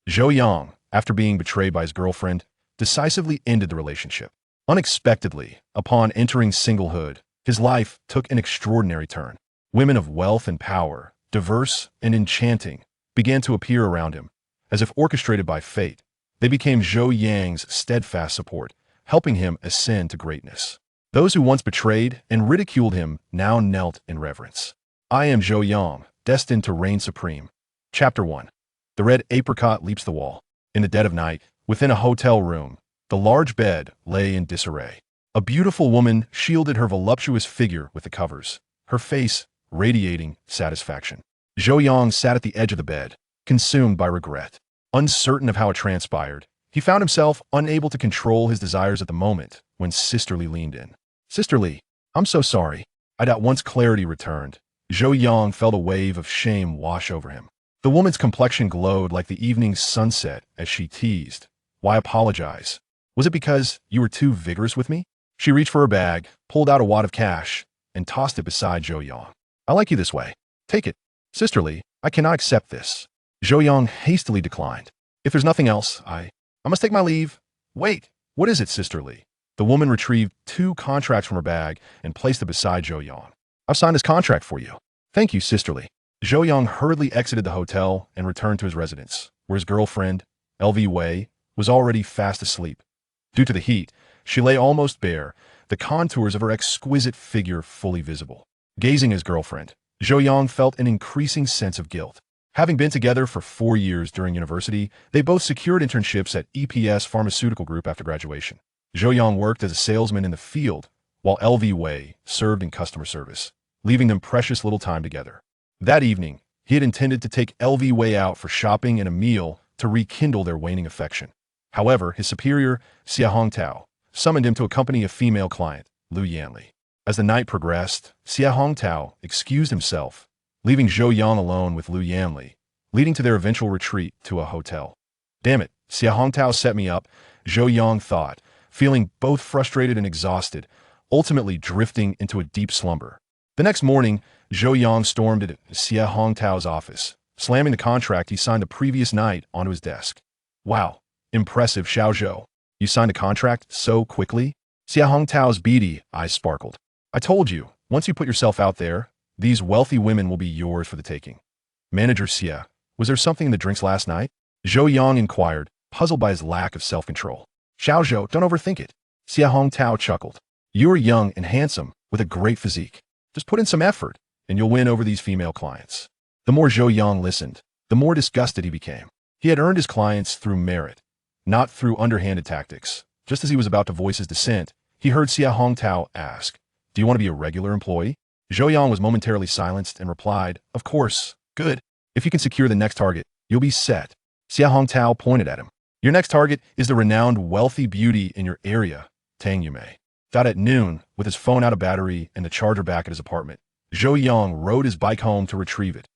Zhou Yang, after being betrayed by his girlfriend, decisively ended the relationship. Unexpectedly, upon entering singlehood, his life took an extraordinary turn. Women of wealth and power, diverse and enchanting, began to appear around him. As if orchestrated by fate, they became Zhou Yang's steadfast support, helping him ascend to greatness. Those who once betrayed and ridiculed him now knelt in reverence. I am Zhou Yang, destined to reign supreme. Chapter 1. The red apricot leaps the wall. In the dead of night, within a hotel room, the large bed lay in disarray. A beautiful woman shielded her voluptuous figure with the covers, her face radiating satisfaction. Zhou Yang sat at the edge of the bed, consumed by regret. Uncertain of how it transpired, he found himself unable to control his desires at the moment when Sister Li leaned in. Sister Li, I'm so sorry. At once clarity returned. Zhou Yang felt a wave of shame wash over him. The woman's complexion glowed like the evening sunset as she teased. Why apologize? Was it because you were too vigorous with me? She reached for her bag, pulled out a wad of cash, and tossed it beside Zhou Yang. I like you this way. Take it. Sister Li, I cannot accept this. Zhou Yang hastily declined. If there's nothing else, I must take my leave. Wait, what is it, Sister Li? The woman retrieved 2 contracts from her bag and placed it beside Zhou Yang. I've signed this contract for you. Thank you, Sister Li. Zhou Yang hurriedly exited the hotel and returned to his residence, where his girlfriend, LV Wei, was already fast asleep. Due to the heat, she lay almost bare, the contours of her exquisite figure fully visible. Gazing at his girlfriend, Zhou Yang felt an increasing sense of guilt. Having been together for 4 years during university, they both secured internships at EPS Pharmaceutical Group after graduation. Zhou Yang worked as a salesman in the field, while LV Wei served in customer service, leaving them precious little time together. That evening, he had intended to take LV Wei out for shopping and a meal to rekindle their waning affection. However, his superior, Xia Hongtao, summoned him to accompany a female client, Lu Yanli. As the night progressed, Xia Hongtao excused himself, leaving Zhou Yang alone with Lu Yanli, leading to their eventual retreat to a hotel. Damn it, Xia Hongtao set me up, Zhou Yang thought, feeling both frustrated and exhausted, ultimately drifting into a deep slumber. The next morning, Zhou Yang stormed at Xia Hongtao's office, slamming the contract he signed the previous night onto his desk. Wow, impressive, Xiao Zhou. You signed a contract so quickly? Xia Hongtao's beady eyes sparkled. I told you, once you put yourself out there, these wealthy women will be yours for the taking. Manager Xia, was there something in the drinks last night? Zhou Yang inquired, puzzled by his lack of self-control. Xiao Zhou, don't overthink it. Xia Hongtao chuckled. You are young and handsome, with a great physique. Just put in some effort, and you'll win over these female clients. The more Zhou Yang listened, the more disgusted he became. He had earned his clients through merit, not through underhanded tactics. Just as he was about to voice his dissent, he heard Xia Hongtao ask, do you want to be a regular employee? Zhou Yang was momentarily silenced and replied, of course, good. If you can secure the next target, you'll be set. Xia Hongtao pointed at him. Your next target is the renowned wealthy beauty in your area, Tang Yume. At noon, with his phone out of battery and the charger back at his apartment, Zhou Yang rode his bike home to retrieve it.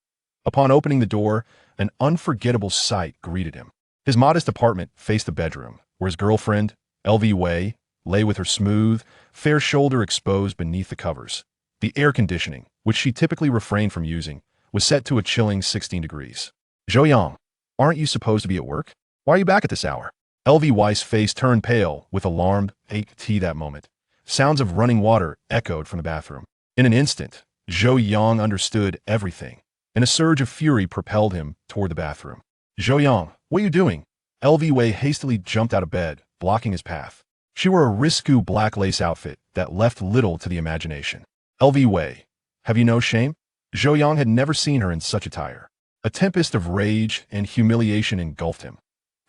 Upon opening the door, an unforgettable sight greeted him. His modest apartment faced the bedroom, where his girlfriend, LV Wei, lay with her smooth, fair shoulder exposed beneath the covers. The air conditioning, which she typically refrained from using, was set to a chilling 16 degrees. Zhou Yang, aren't you supposed to be at work? Why are you back at this hour? LV Wei's face turned pale with alarmed tea that moment. Sounds of running water echoed from the bathroom. In an instant, Zhou Yang understood everything, and a surge of fury propelled him toward the bathroom. Zhou Yang, what are you doing? LV Wei hastily jumped out of bed, blocking his path. She wore a risque black lace outfit that left little to the imagination. LV Wei, have you no shame? Zhou Yang had never seen her in such attire. A tempest of rage and humiliation engulfed him.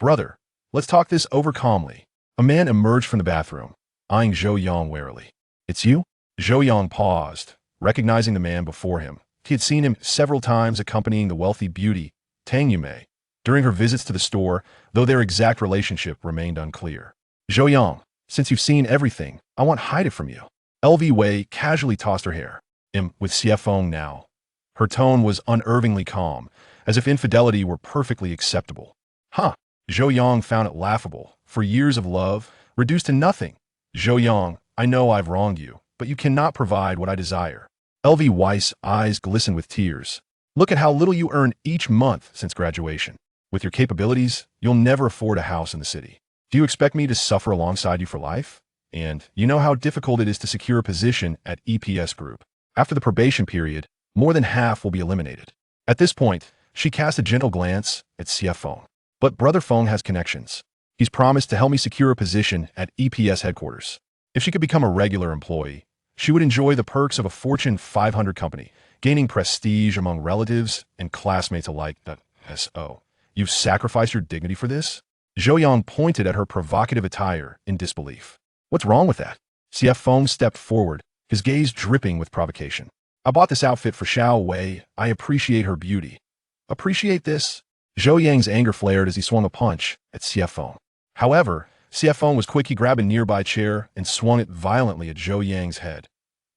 Brother, let's talk this over calmly. A man emerged from the bathroom, eyeing Zhou Yang warily. It's you? Zhou Yang paused, recognizing the man before him. He had seen him several times accompanying the wealthy beauty, Tang Yume, during her visits to the store, though their exact relationship remained unclear. Zhou Yang, since you've seen everything, I won't hide it from you. LV Wei casually tossed her hair. With Xia Feng now. Her tone was unnervingly calm, as if infidelity were perfectly acceptable. Huh. Zhou Yang found it laughable. For years of love, reduced to nothing. Zhou Yang, I know I've wronged you, but you cannot provide what I desire. LV Weiss' eyes glistened with tears. Look at how little you earned each month since graduation. With your capabilities, you'll never afford a house in the city. Do you expect me to suffer alongside you for life? And you know how difficult it is to secure a position at EPS Group. After the probation period, more than half will be eliminated. At this point, she cast a gentle glance at CF Feng. But Brother Feng has connections. He's promised to help me secure a position at EPS headquarters. If she could become a regular employee, she would enjoy the perks of a Fortune 500 company, gaining prestige among relatives and classmates alike. So, you've sacrificed your dignity for this? Zhou Yang pointed at her provocative attire in disbelief. What's wrong with that? CF Feng stepped forward, his gaze dripping with provocation. I bought this outfit for Xiao Wei. I appreciate her beauty. Appreciate this? Zhou Yang's anger flared as he swung a punch at CF Feng. However, CF Feng was quick. He grabbed a nearby chair and swung it violently at Zhou Yang's head.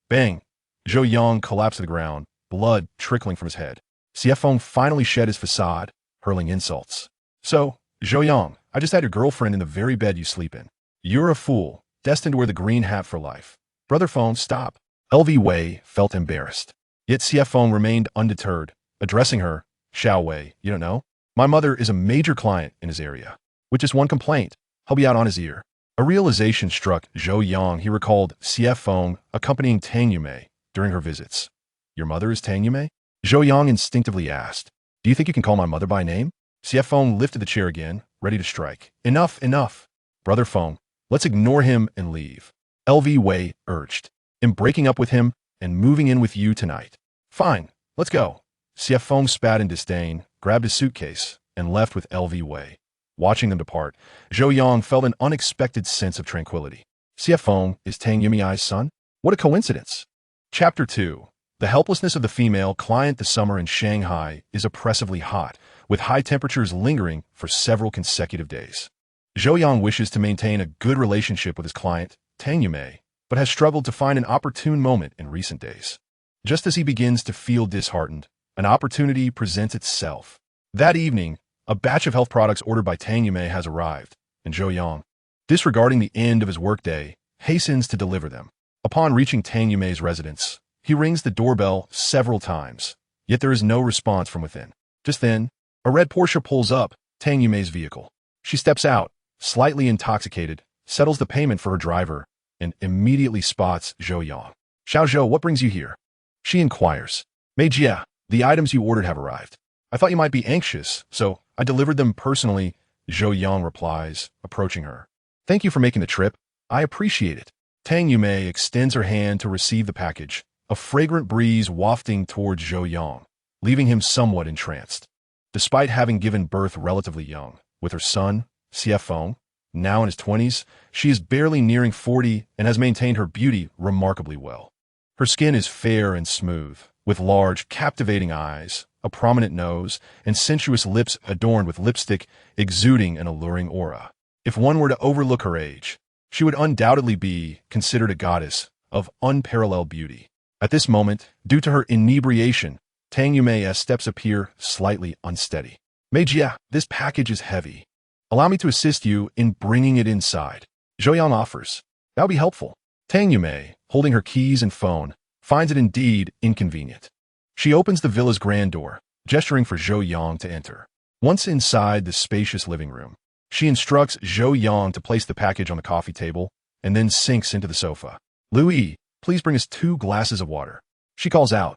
Bang! Zhou Yang collapsed to the ground, blood trickling from his head. CF Feng finally shed his facade, hurling insults. So, Zhou Yang, I just had your girlfriend in the very bed you sleep in. You're a fool, destined to wear the green hat for life. Brother Feng, stop. LV Wei felt embarrassed. Yet CF Feng remained undeterred, addressing her. Xiao Wei, you don't know? My mother is a major client in his area. With just one complaint, I'll be out on his ear. A realization struck Zhou Yang. He recalled CF Feng accompanying Tang Yumei during her visits. Your mother is Tang Yumei? Zhou Yang instinctively asked. Do you think you can call my mother by name? CF Feng lifted the chair again, ready to strike. Enough, enough. Brother Feng, let's ignore him and leave. LV Wei urged. I'm breaking up with him and moving in with you tonight. Fine, let's go. CF Feng spat in disdain, grabbed his suitcase, and left with LV Wei. Watching them depart, Zhou Yang felt an unexpected sense of tranquility. CF Feng is Tang Yumei's son? What a coincidence. Chapter 2. The helplessness of the female client. The summer in Shanghai is oppressively hot, with high temperatures lingering for several consecutive days. Zhou Yang wishes to maintain a good relationship with his client, Tang Yumei, but has struggled to find an opportune moment in recent days. Just as he begins to feel disheartened, an opportunity presents itself. That evening, a batch of health products ordered by Tang Yumei has arrived, and Zhou Yang, disregarding the end of his workday, hastens to deliver them. Upon reaching Tang Yumei's residence, he rings the doorbell several times, yet there is no response from within. Just then, a red Porsche pulls up Tang Yumei's vehicle. She steps out, slightly intoxicated, settles the payment for her driver, and immediately spots Zhou Yang. Xiao Zhou, what brings you here? She inquires. Mei Jia, the items you ordered have arrived. I thought you might be anxious, so I delivered them personally, Zhou Yang replies, approaching her. Thank you for making the trip. I appreciate it. Tang Yumei extends her hand to receive the package, a fragrant breeze wafting towards Zhou Yang, leaving him somewhat entranced. Despite having given birth relatively young, with her son, CF Feng, now in his 20s, she is barely nearing 40 and has maintained her beauty remarkably well. Her skin is fair and smooth, with large, captivating eyes, a prominent nose, and sensuous lips adorned with lipstick exuding an alluring aura. If one were to overlook her age, she would undoubtedly be considered a goddess of unparalleled beauty. At this moment, due to her inebriation, Tang Yumei's steps appear slightly unsteady. Mei Jia, this package is heavy. Allow me to assist you in bringing it inside. Zhou Yang offers. That would be helpful. Tang Yumei, holding her keys and phone, finds it indeed inconvenient. She opens the villa's grand door, gesturing for Zhou Yang to enter. Once inside the spacious living room, she instructs Zhou Yang to place the package on the coffee table and then sinks into the sofa. Louis, please bring us 2 glasses of water. She calls out.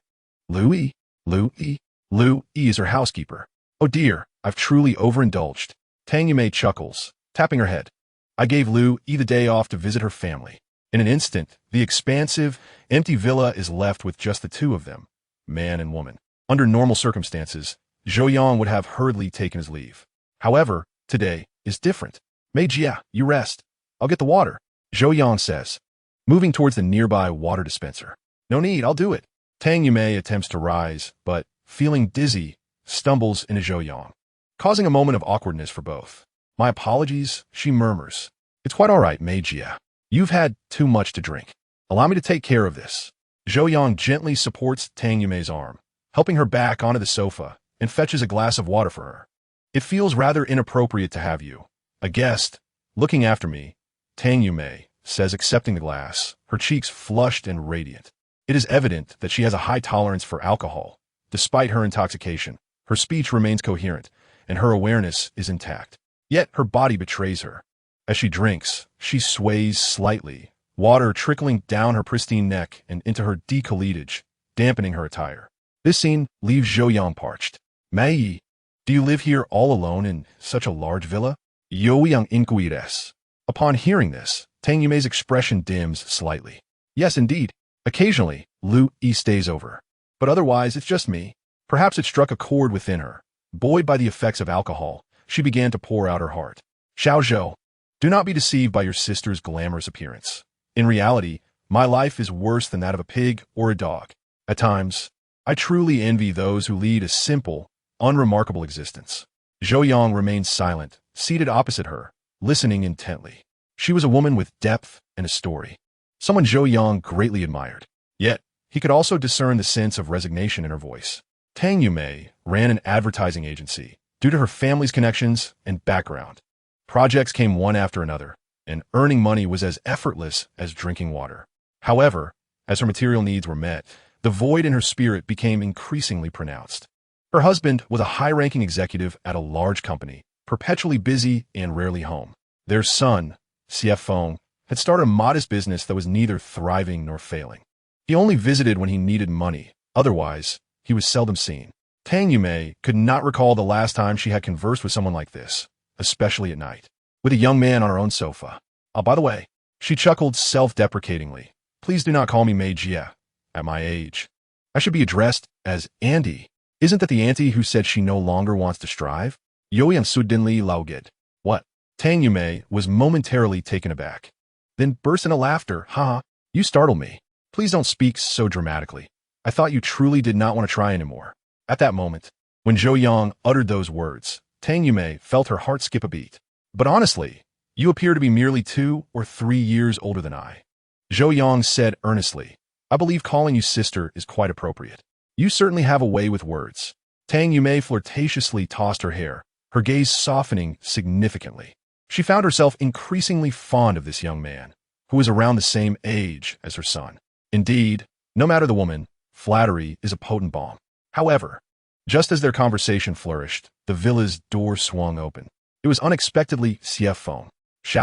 Louis is her housekeeper. Oh dear, I've truly overindulged. Tang Yumei chuckles, tapping her head. I gave Louis the day off to visit her family. In an instant, the expansive, empty villa is left with just the two of them, man and woman. Under normal circumstances, Zhou Yang would have hurriedly taken his leave. However, today is different. Mei Jia, you rest. I'll get the water, Zhou Yang says, moving towards the nearby water dispenser. No need, I'll do it. Tang Yumei attempts to rise, but, feeling dizzy, stumbles into Zhou Yang, causing a moment of awkwardness for both. My apologies, she murmurs. It's quite all right, Mei Jia. You've had too much to drink. Allow me to take care of this. Zhou Yang gently supports Tang Yumei's arm, helping her back onto the sofa, and fetches a glass of water for her. It feels rather inappropriate to have you, a guest, looking after me, Tang Yumei says, accepting the glass, her cheeks flushed and radiant. It is evident that she has a high tolerance for alcohol. Despite her intoxication, her speech remains coherent, and her awareness is intact. Yet her body betrays her. As she drinks, she sways slightly, water trickling down her pristine neck and into her decolletage, dampening her attire. This scene leaves Zhou Yang parched. Mei, do you live here all alone in such a large villa? Zhou Yang inquiries. Upon hearing this, Tang Yumei's expression dims slightly. Yes, indeed. Occasionally, Lu Yi stays over. But otherwise, it's just me. Perhaps it struck a chord within her. Buoyed by the effects of alcohol, she began to pour out her heart. Xiao Zhou, do not be deceived by your sister's glamorous appearance. In reality, my life is worse than that of a pig or a dog. At times, I truly envy those who lead a simple, unremarkable existence. Zhou Yang remained silent, seated opposite her, listening intently. She was a woman with depth and a story. Someone Zhou Yang greatly admired. Yet, he could also discern the sense of resignation in her voice. Tang Yumei ran an advertising agency due to her family's connections and background. Projects came one after another, and earning money was as effortless as drinking water. However, as her material needs were met, the void in her spirit became increasingly pronounced. Her husband was a high-ranking executive at a large company, perpetually busy and rarely home. Their son, CFO, had started a modest business that was neither thriving nor failing. He only visited when he needed money. Otherwise, he was seldom seen. Tang Yumei could not recall the last time she had conversed with someone like this, especially at night, with a young man on her own sofa. Oh, by the way, she chuckled self-deprecatingly. Please do not call me Mei Jia. At my age, I should be addressed as Andy. Isn't that the auntie who said she no longer wants to strive? Yoyang Sudinli Laogid. What? Tang Yumei was momentarily taken aback. Then burst into laughter. Ha! You startle me. Please don't speak so dramatically. I thought you truly did not want to try anymore. At that moment, when Zhou Yang uttered those words, Tang Yumei felt her heart skip a beat. But honestly, you appear to be merely 2 or 3 years older than I. Zhou Yang said earnestly, I believe calling you sister is quite appropriate. You certainly have a way with words. Tang Yumei flirtatiously tossed her hair, her gaze softening significantly. She found herself increasingly fond of this young man, who was around the same age as her son. Indeed, no matter the woman, flattery is a potent balm. However, just as their conversation flourished, the villa's door swung open. It was unexpectedly Xiao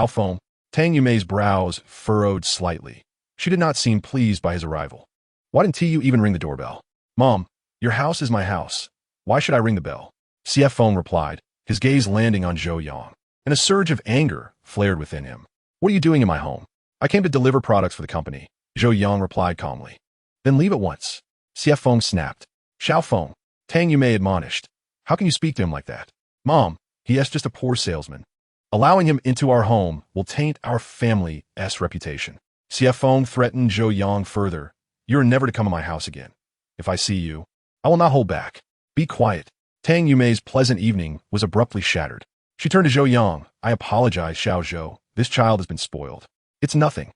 Feng. Tang Yumei's brows furrowed slightly. She did not seem pleased by his arrival. Why didn't you even ring the doorbell? Mom, your house is my house. Why should I ring the bell? Xiao replied, his gaze landing on Zhou Yang, and a surge of anger flared within him. What are you doing in my home? I came to deliver products for the company. Zhou Yang replied calmly. Then leave at once. Xiao snapped. Xiao, Tang Yumei admonished. How can you speak to him like that? Mom, he is just a poor salesman. Allowing him into our home will taint our family's reputation. Xiao threatened Zhou Yang further. You are never to come to my house again. If I see you, I will not hold back. Be quiet. Tang Yumei's pleasant evening was abruptly shattered. She turned to Zhou Yang. I apologize, Xiao Zhou. This child has been spoiled. It's nothing.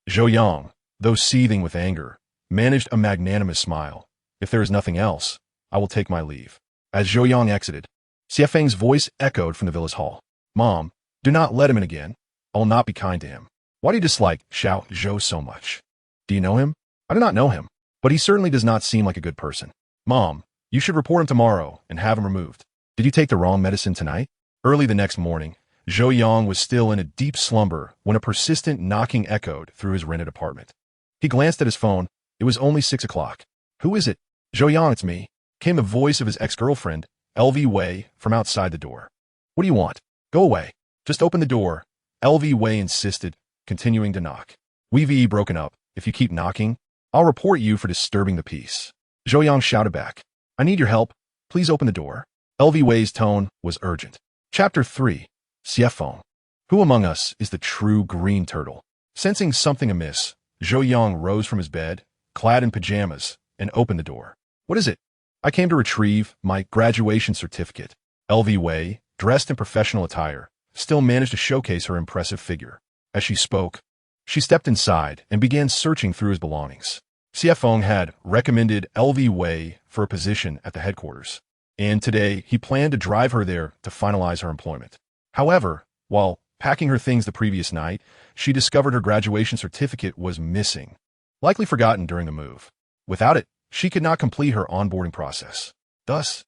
Zhou Yang, though seething with anger, managed a magnanimous smile. If there is nothing else, I will take my leave. As Zhou Yang exited, Xiafeng's voice echoed from the villa's hall. Mom, do not let him in again. I will not be kind to him. Why do you dislike Xiao Zhou so much? Do you know him? I do not know him, but he certainly does not seem like a good person. Mom, you should report him tomorrow and have him removed. Did you take the wrong medicine tonight? Early the next morning, Zhou Yang was still in a deep slumber when a persistent knocking echoed through his rented apartment. He glanced at his phone. It was only 6 o'clock. Who is it? Zhou Yang, it's me, came the voice of his ex-girlfriend, LV Wei, from outside the door. What do you want? Go away. Just open the door, LV Wei insisted, continuing to knock. We've broken up. If you keep knocking, I'll report you for disturbing the peace. Zhou Yang shouted back. I need your help. Please open the door. LV Wei's tone was urgent. Chapter 3. Xiao. Who among us is the true green turtle? Sensing something amiss, Zhou Yang rose from his bed, clad in pajamas, and opened the door. What is it? I came to retrieve my graduation certificate. LV Wei, dressed in professional attire, still managed to showcase her impressive figure. As she spoke, she stepped inside and began searching through his belongings. Xiao had recommended LV Wei for a position at the headquarters, and today he planned to drive her there to finalize her employment. However, while packing her things the previous night, she discovered her graduation certificate was missing, likely forgotten during the move. Without it, she could not complete her onboarding process. Thus,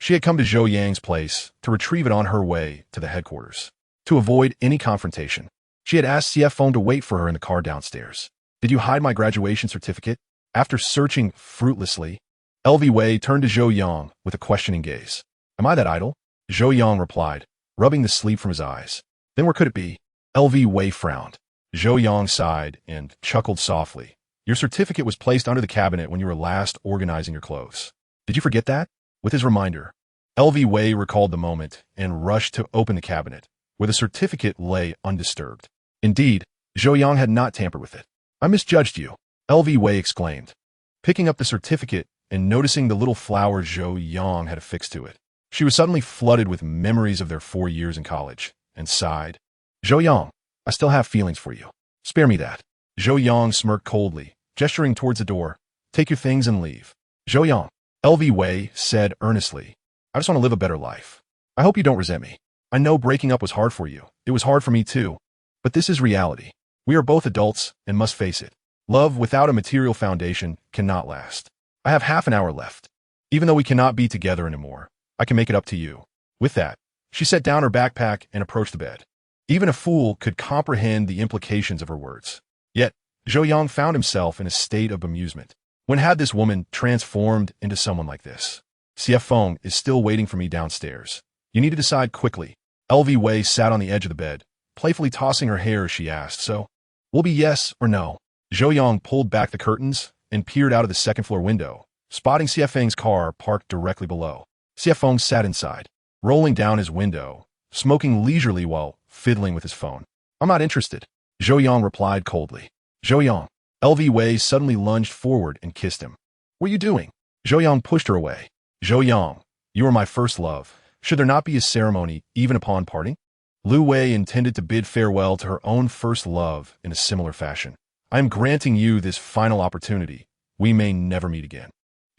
She had come to Zhou Yang's place to retrieve it on her way to the headquarters. To avoid any confrontation, she had asked CF Feng to wait for her in the car downstairs. "Did you hide my graduation certificate?" After searching fruitlessly, LV Wei turned to Zhou Yang with a questioning gaze. "Am I that idle?" Zhou Yang replied, rubbing the sleep from his eyes. "Then where could it be?" LV Wei frowned. Zhou Yang sighed and chuckled softly. "Your certificate was placed under the cabinet when you were last organizing your clothes. Did you forget that?" With his reminder, LV Wei recalled the moment and rushed to open the cabinet, where the certificate lay undisturbed. Indeed, Zhou Yang had not tampered with it. "I misjudged you," LV Wei exclaimed, picking up the certificate and noticing the little flower Zhou Yang had affixed to it. She was suddenly flooded with memories of their 4 years in college, and sighed. "Zhou Yang, I still have feelings for you. Spare me that." Zhou Yang smirked coldly, gesturing towards the door. "Take your things and leave." "Zhou Yang," LV Wei said earnestly, "I just want to live a better life. I hope you don't resent me. I know breaking up was hard for you. It was hard for me too. But this is reality. We are both adults and must face it. Love without a material foundation cannot last. I have half an hour left. Even though we cannot be together anymore, I can make it up to you." With that, she set down her backpack and approached the bed. Even a fool could comprehend the implications of her words. Yet, Zhou Yang found himself in a state of bemusement. When had this woman transformed into someone like this? "CF Feng is still waiting for me downstairs. You need to decide quickly." LV Wei sat on the edge of the bed, playfully tossing her hair as she asked, "So, will be yes or no?" Zhou Yang pulled back the curtains and peered out of the second-floor window, spotting CF Feng's car parked directly below. CF Feng sat inside, rolling down his window, smoking leisurely while fiddling with his phone. "I'm not interested," Zhou Yang replied coldly. "Zhou Yang." LV Wei suddenly lunged forward and kissed him. "What are you doing?" Zhou Yang pushed her away. "Zhou Yang, you are my first love. Should there not be a ceremony even upon parting?" Lu Wei intended to bid farewell to her own first love in a similar fashion. "I am granting you this final opportunity. We may never meet again."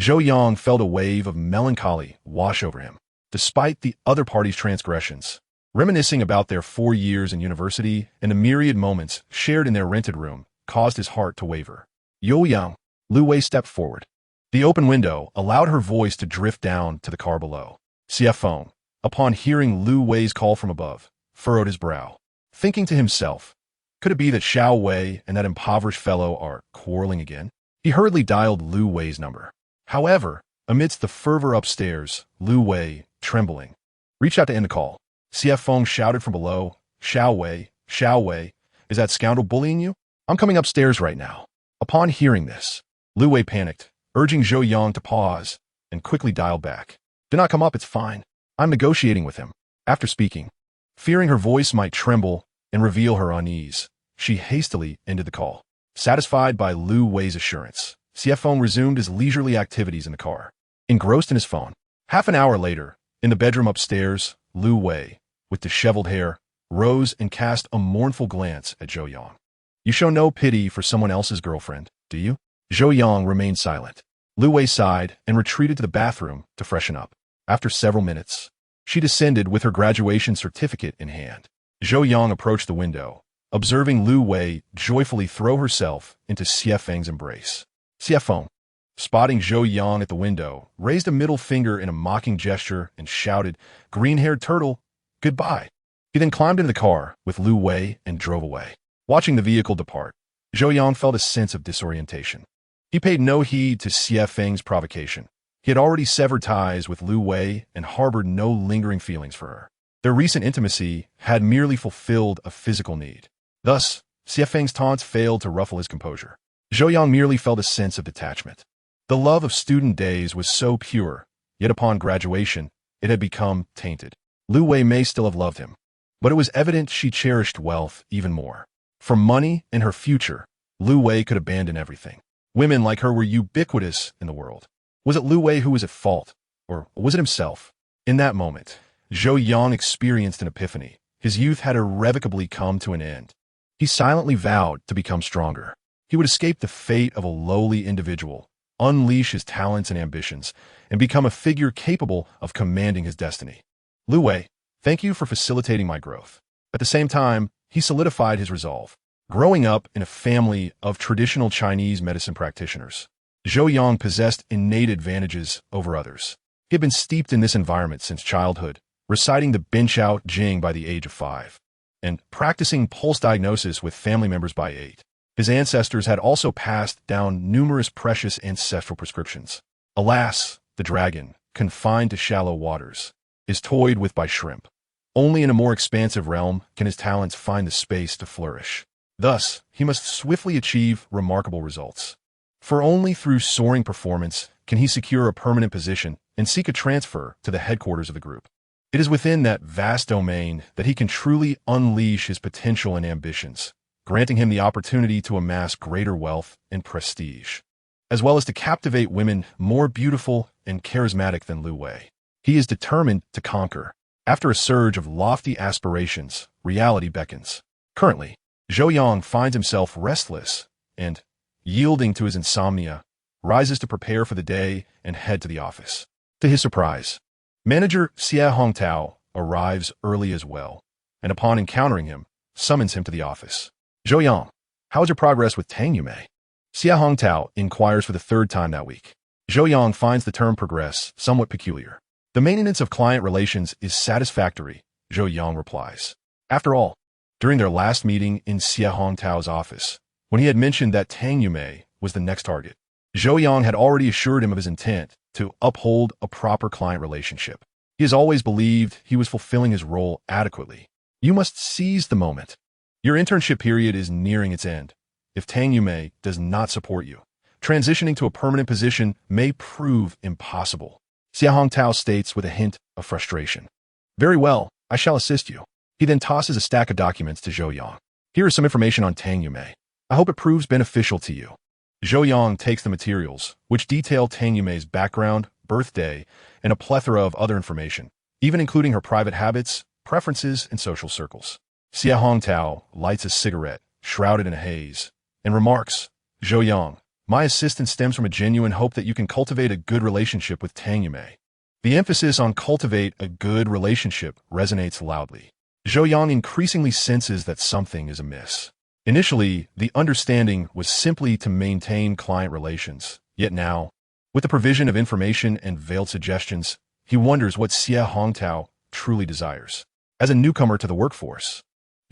Zhou Yang felt a wave of melancholy wash over him. Despite the other party's transgressions, reminiscing about their 4 years in university and the myriad moments shared in their rented room caused his heart to waver. "Zhou Yang," Lu Wei stepped forward. The open window allowed her voice to drift down to the car below. CF Feng, upon hearing Lu Wei's call from above, furrowed his brow, thinking to himself, could it be that Xiao Wei and that impoverished fellow are quarreling again? He hurriedly dialed Lu Wei's number. However, amidst the fervor upstairs, Lu Wei, trembling, reached out to end the call. CF Feng shouted from below, Xiao Wei, is that scoundrel bullying you? I'm coming upstairs right now." Upon hearing this, Lu Wei panicked, urging Zhou Yang to pause, and quickly dialed back. "Do not come up, it's fine. I'm negotiating with him." After speaking, fearing her voice might tremble and reveal her unease, she hastily ended the call. Satisfied by Lu Wei's assurance, CF Feng resumed his leisurely activities in the car, engrossed in his phone. Half an hour later, in the bedroom upstairs, Lu Wei, with disheveled hair, rose and cast a mournful glance at Zhou Yang. "You show no pity for someone else's girlfriend, do you?" Zhou Yang remained silent. Lu Wei sighed and retreated to the bathroom to freshen up. After several minutes, she descended with her graduation certificate in hand. Zhou Yang approached the window, observing Lu Wei joyfully throw herself into CF Feng's embrace. CF Feng, spotting Zhou Yang at the window, raised a middle finger in a mocking gesture and shouted, "Green-haired turtle, goodbye." He then climbed into the car with Lu Wei and drove away. Watching the vehicle depart, Zhou Yang felt a sense of disorientation. He paid no heed to CF Feng's provocation. He had already severed ties with Lu Wei and harbored no lingering feelings for her. Their recent intimacy had merely fulfilled a physical need. Thus, CF Feng's taunts failed to ruffle his composure. Zhou Yang merely felt a sense of detachment. The love of student days was so pure, yet upon graduation, it had become tainted. Lu Wei may still have loved him, but it was evident she cherished wealth even more. For money and her future, Lu Wei could abandon everything. Women like her were ubiquitous in the world. Was it Lu Wei who was at fault, or was it himself? In that moment, Zhou Yang experienced an epiphany. His youth had irrevocably come to an end. He silently vowed to become stronger. He would escape the fate of a lowly individual, unleash his talents and ambitions, and become a figure capable of commanding his destiny. Lu Wei, thank you for facilitating my growth. At the same time, he solidified his resolve. Growing up in a family of traditional Chinese medicine practitioners, Zhou Yang possessed innate advantages over others. He had been steeped in this environment since childhood, reciting the bench-out Jing by the age of 5, and practicing pulse diagnosis with family members by 8. His ancestors had also passed down numerous precious ancestral prescriptions. Alas, the dragon, confined to shallow waters, is toyed with by shrimp. Only in a more expansive realm can his talents find the space to flourish. Thus, he must swiftly achieve remarkable results. For only through soaring performance can he secure a permanent position and seek a transfer to the headquarters of the group. It is within that vast domain that he can truly unleash his potential and ambitions, granting him the opportunity to amass greater wealth and prestige, as well as to captivate women more beautiful and charismatic than Lu Wei. He is determined to conquer. After a surge of lofty aspirations, reality beckons. Currently, Zhou Yang finds himself restless and, yielding to his insomnia, rises to prepare for the day and head to the office. To his surprise, manager Xia Hongtao arrives early as well, and upon encountering him, summons him to the office. Zhou Yang, how is your progress with Tang Yumei? Xia Hongtao inquires for the third time that week. Zhou Yang finds the term progress somewhat peculiar. The maintenance of client relations is satisfactory, Zhou Yang replies. After all, during their last meeting in Xia Hongtao's office, when he had mentioned that Tang Yumei was the next target, Zhou Yang had already assured him of his intent to uphold a proper client relationship. He has always believed he was fulfilling his role adequately. You must seize the moment. Your internship period is nearing its end. If Tang Yumei does not support you, transitioning to a permanent position may prove impossible. Xia Hongtao states with a hint of frustration. Very well, I shall assist you. He then tosses a stack of documents to Zhou Yang. Here is some information on Tang Yumei. I hope it proves beneficial to you. Zhou Yang takes the materials, which detail Tang Yumei's background, birthday, and a plethora of other information, even including her private habits, preferences, and social circles. Xia Hongtao lights a cigarette, shrouded in a haze, and remarks, Zhou Yang, my assistance stems from a genuine hope that you can cultivate a good relationship with Tang Yumei. The emphasis on cultivate a good relationship resonates loudly. Zhou Yang increasingly senses that something is amiss. Initially, the understanding was simply to maintain client relations, yet now, with the provision of information and veiled suggestions, he wonders what Xia Hongtao truly desires. As a newcomer to the workforce,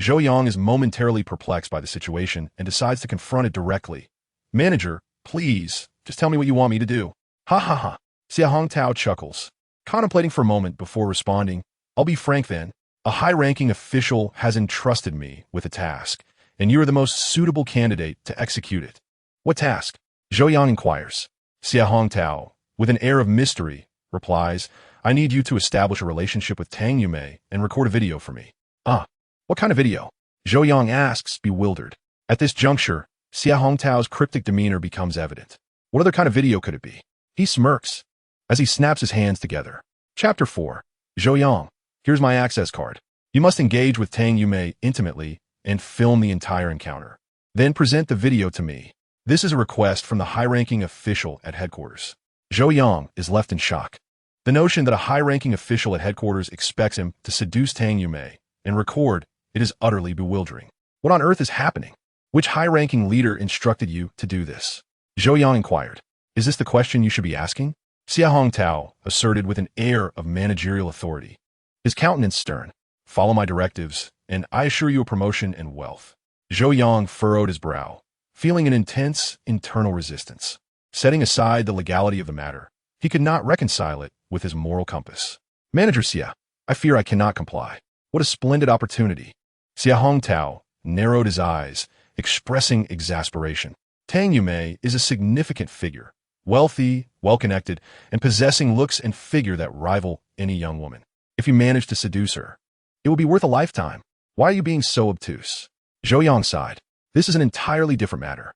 Zhou Yang is momentarily perplexed by the situation and decides to confront it directly. Manager, please, just tell me what you want me to do. Ha ha ha. Xia Hongtao chuckles, contemplating for a moment before responding. I'll be frank then. A high-ranking official has entrusted me with a task, and you are the most suitable candidate to execute it. What task? Zhou Yang inquires. Xia Hongtao, with an air of mystery, replies, I need you to establish a relationship with Tang Yumei and record a video for me. Ah, what kind of video? Zhou Yang asks, bewildered. At this juncture, Xia Hongtao's cryptic demeanor becomes evident. What other kind of video could it be? He smirks as he snaps his hands together. Chapter 4. Zhou Yang, here's my access card. You must engage with Tang Yumei intimately and film the entire encounter. Then present the video to me. This is a request from the high-ranking official at headquarters. Zhou Yang is left in shock. The notion that a high-ranking official at headquarters expects him to seduce Tang Yumei and record it is utterly bewildering. What on earth is happening? Which high-ranking leader instructed you to do this? Zhou Yang inquired. Is this the question you should be asking? Xia Hongtao asserted with an air of managerial authority. His countenance stern. Follow my directives, and I assure you a promotion and wealth. Zhou Yang furrowed his brow, feeling an intense internal resistance. Setting aside the legality of the matter, he could not reconcile it with his moral compass. Manager Xia, I fear I cannot comply. What a splendid opportunity. Xia Hongtao narrowed his eyes, expressing exasperation. Tang Yumei is a significant figure, wealthy, well-connected, and possessing looks and figure that rival any young woman. If you manage to seduce her, it will be worth a lifetime. Why are you being so obtuse? Zhou Yang sighed. This is an entirely different matter.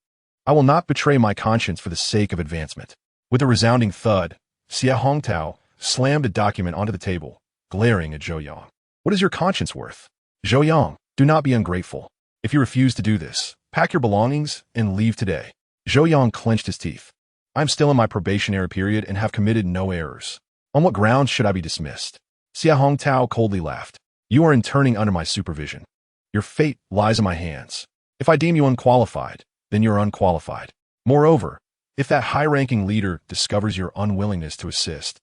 I will not betray my conscience for the sake of advancement. With a resounding thud, Xia Hongtao slammed a document onto the table, glaring at Zhou Yang. What is your conscience worth? Zhou Yang, do not be ungrateful. If you refuse to do this, pack your belongings and leave today. Zhou Yang clenched his teeth. I am still in my probationary period and have committed no errors. On what grounds should I be dismissed? Xia Hongtao coldly laughed. You are interning under my supervision. Your fate lies in my hands. If I deem you unqualified, then you're unqualified. Moreover, if that high-ranking leader discovers your unwillingness to assist,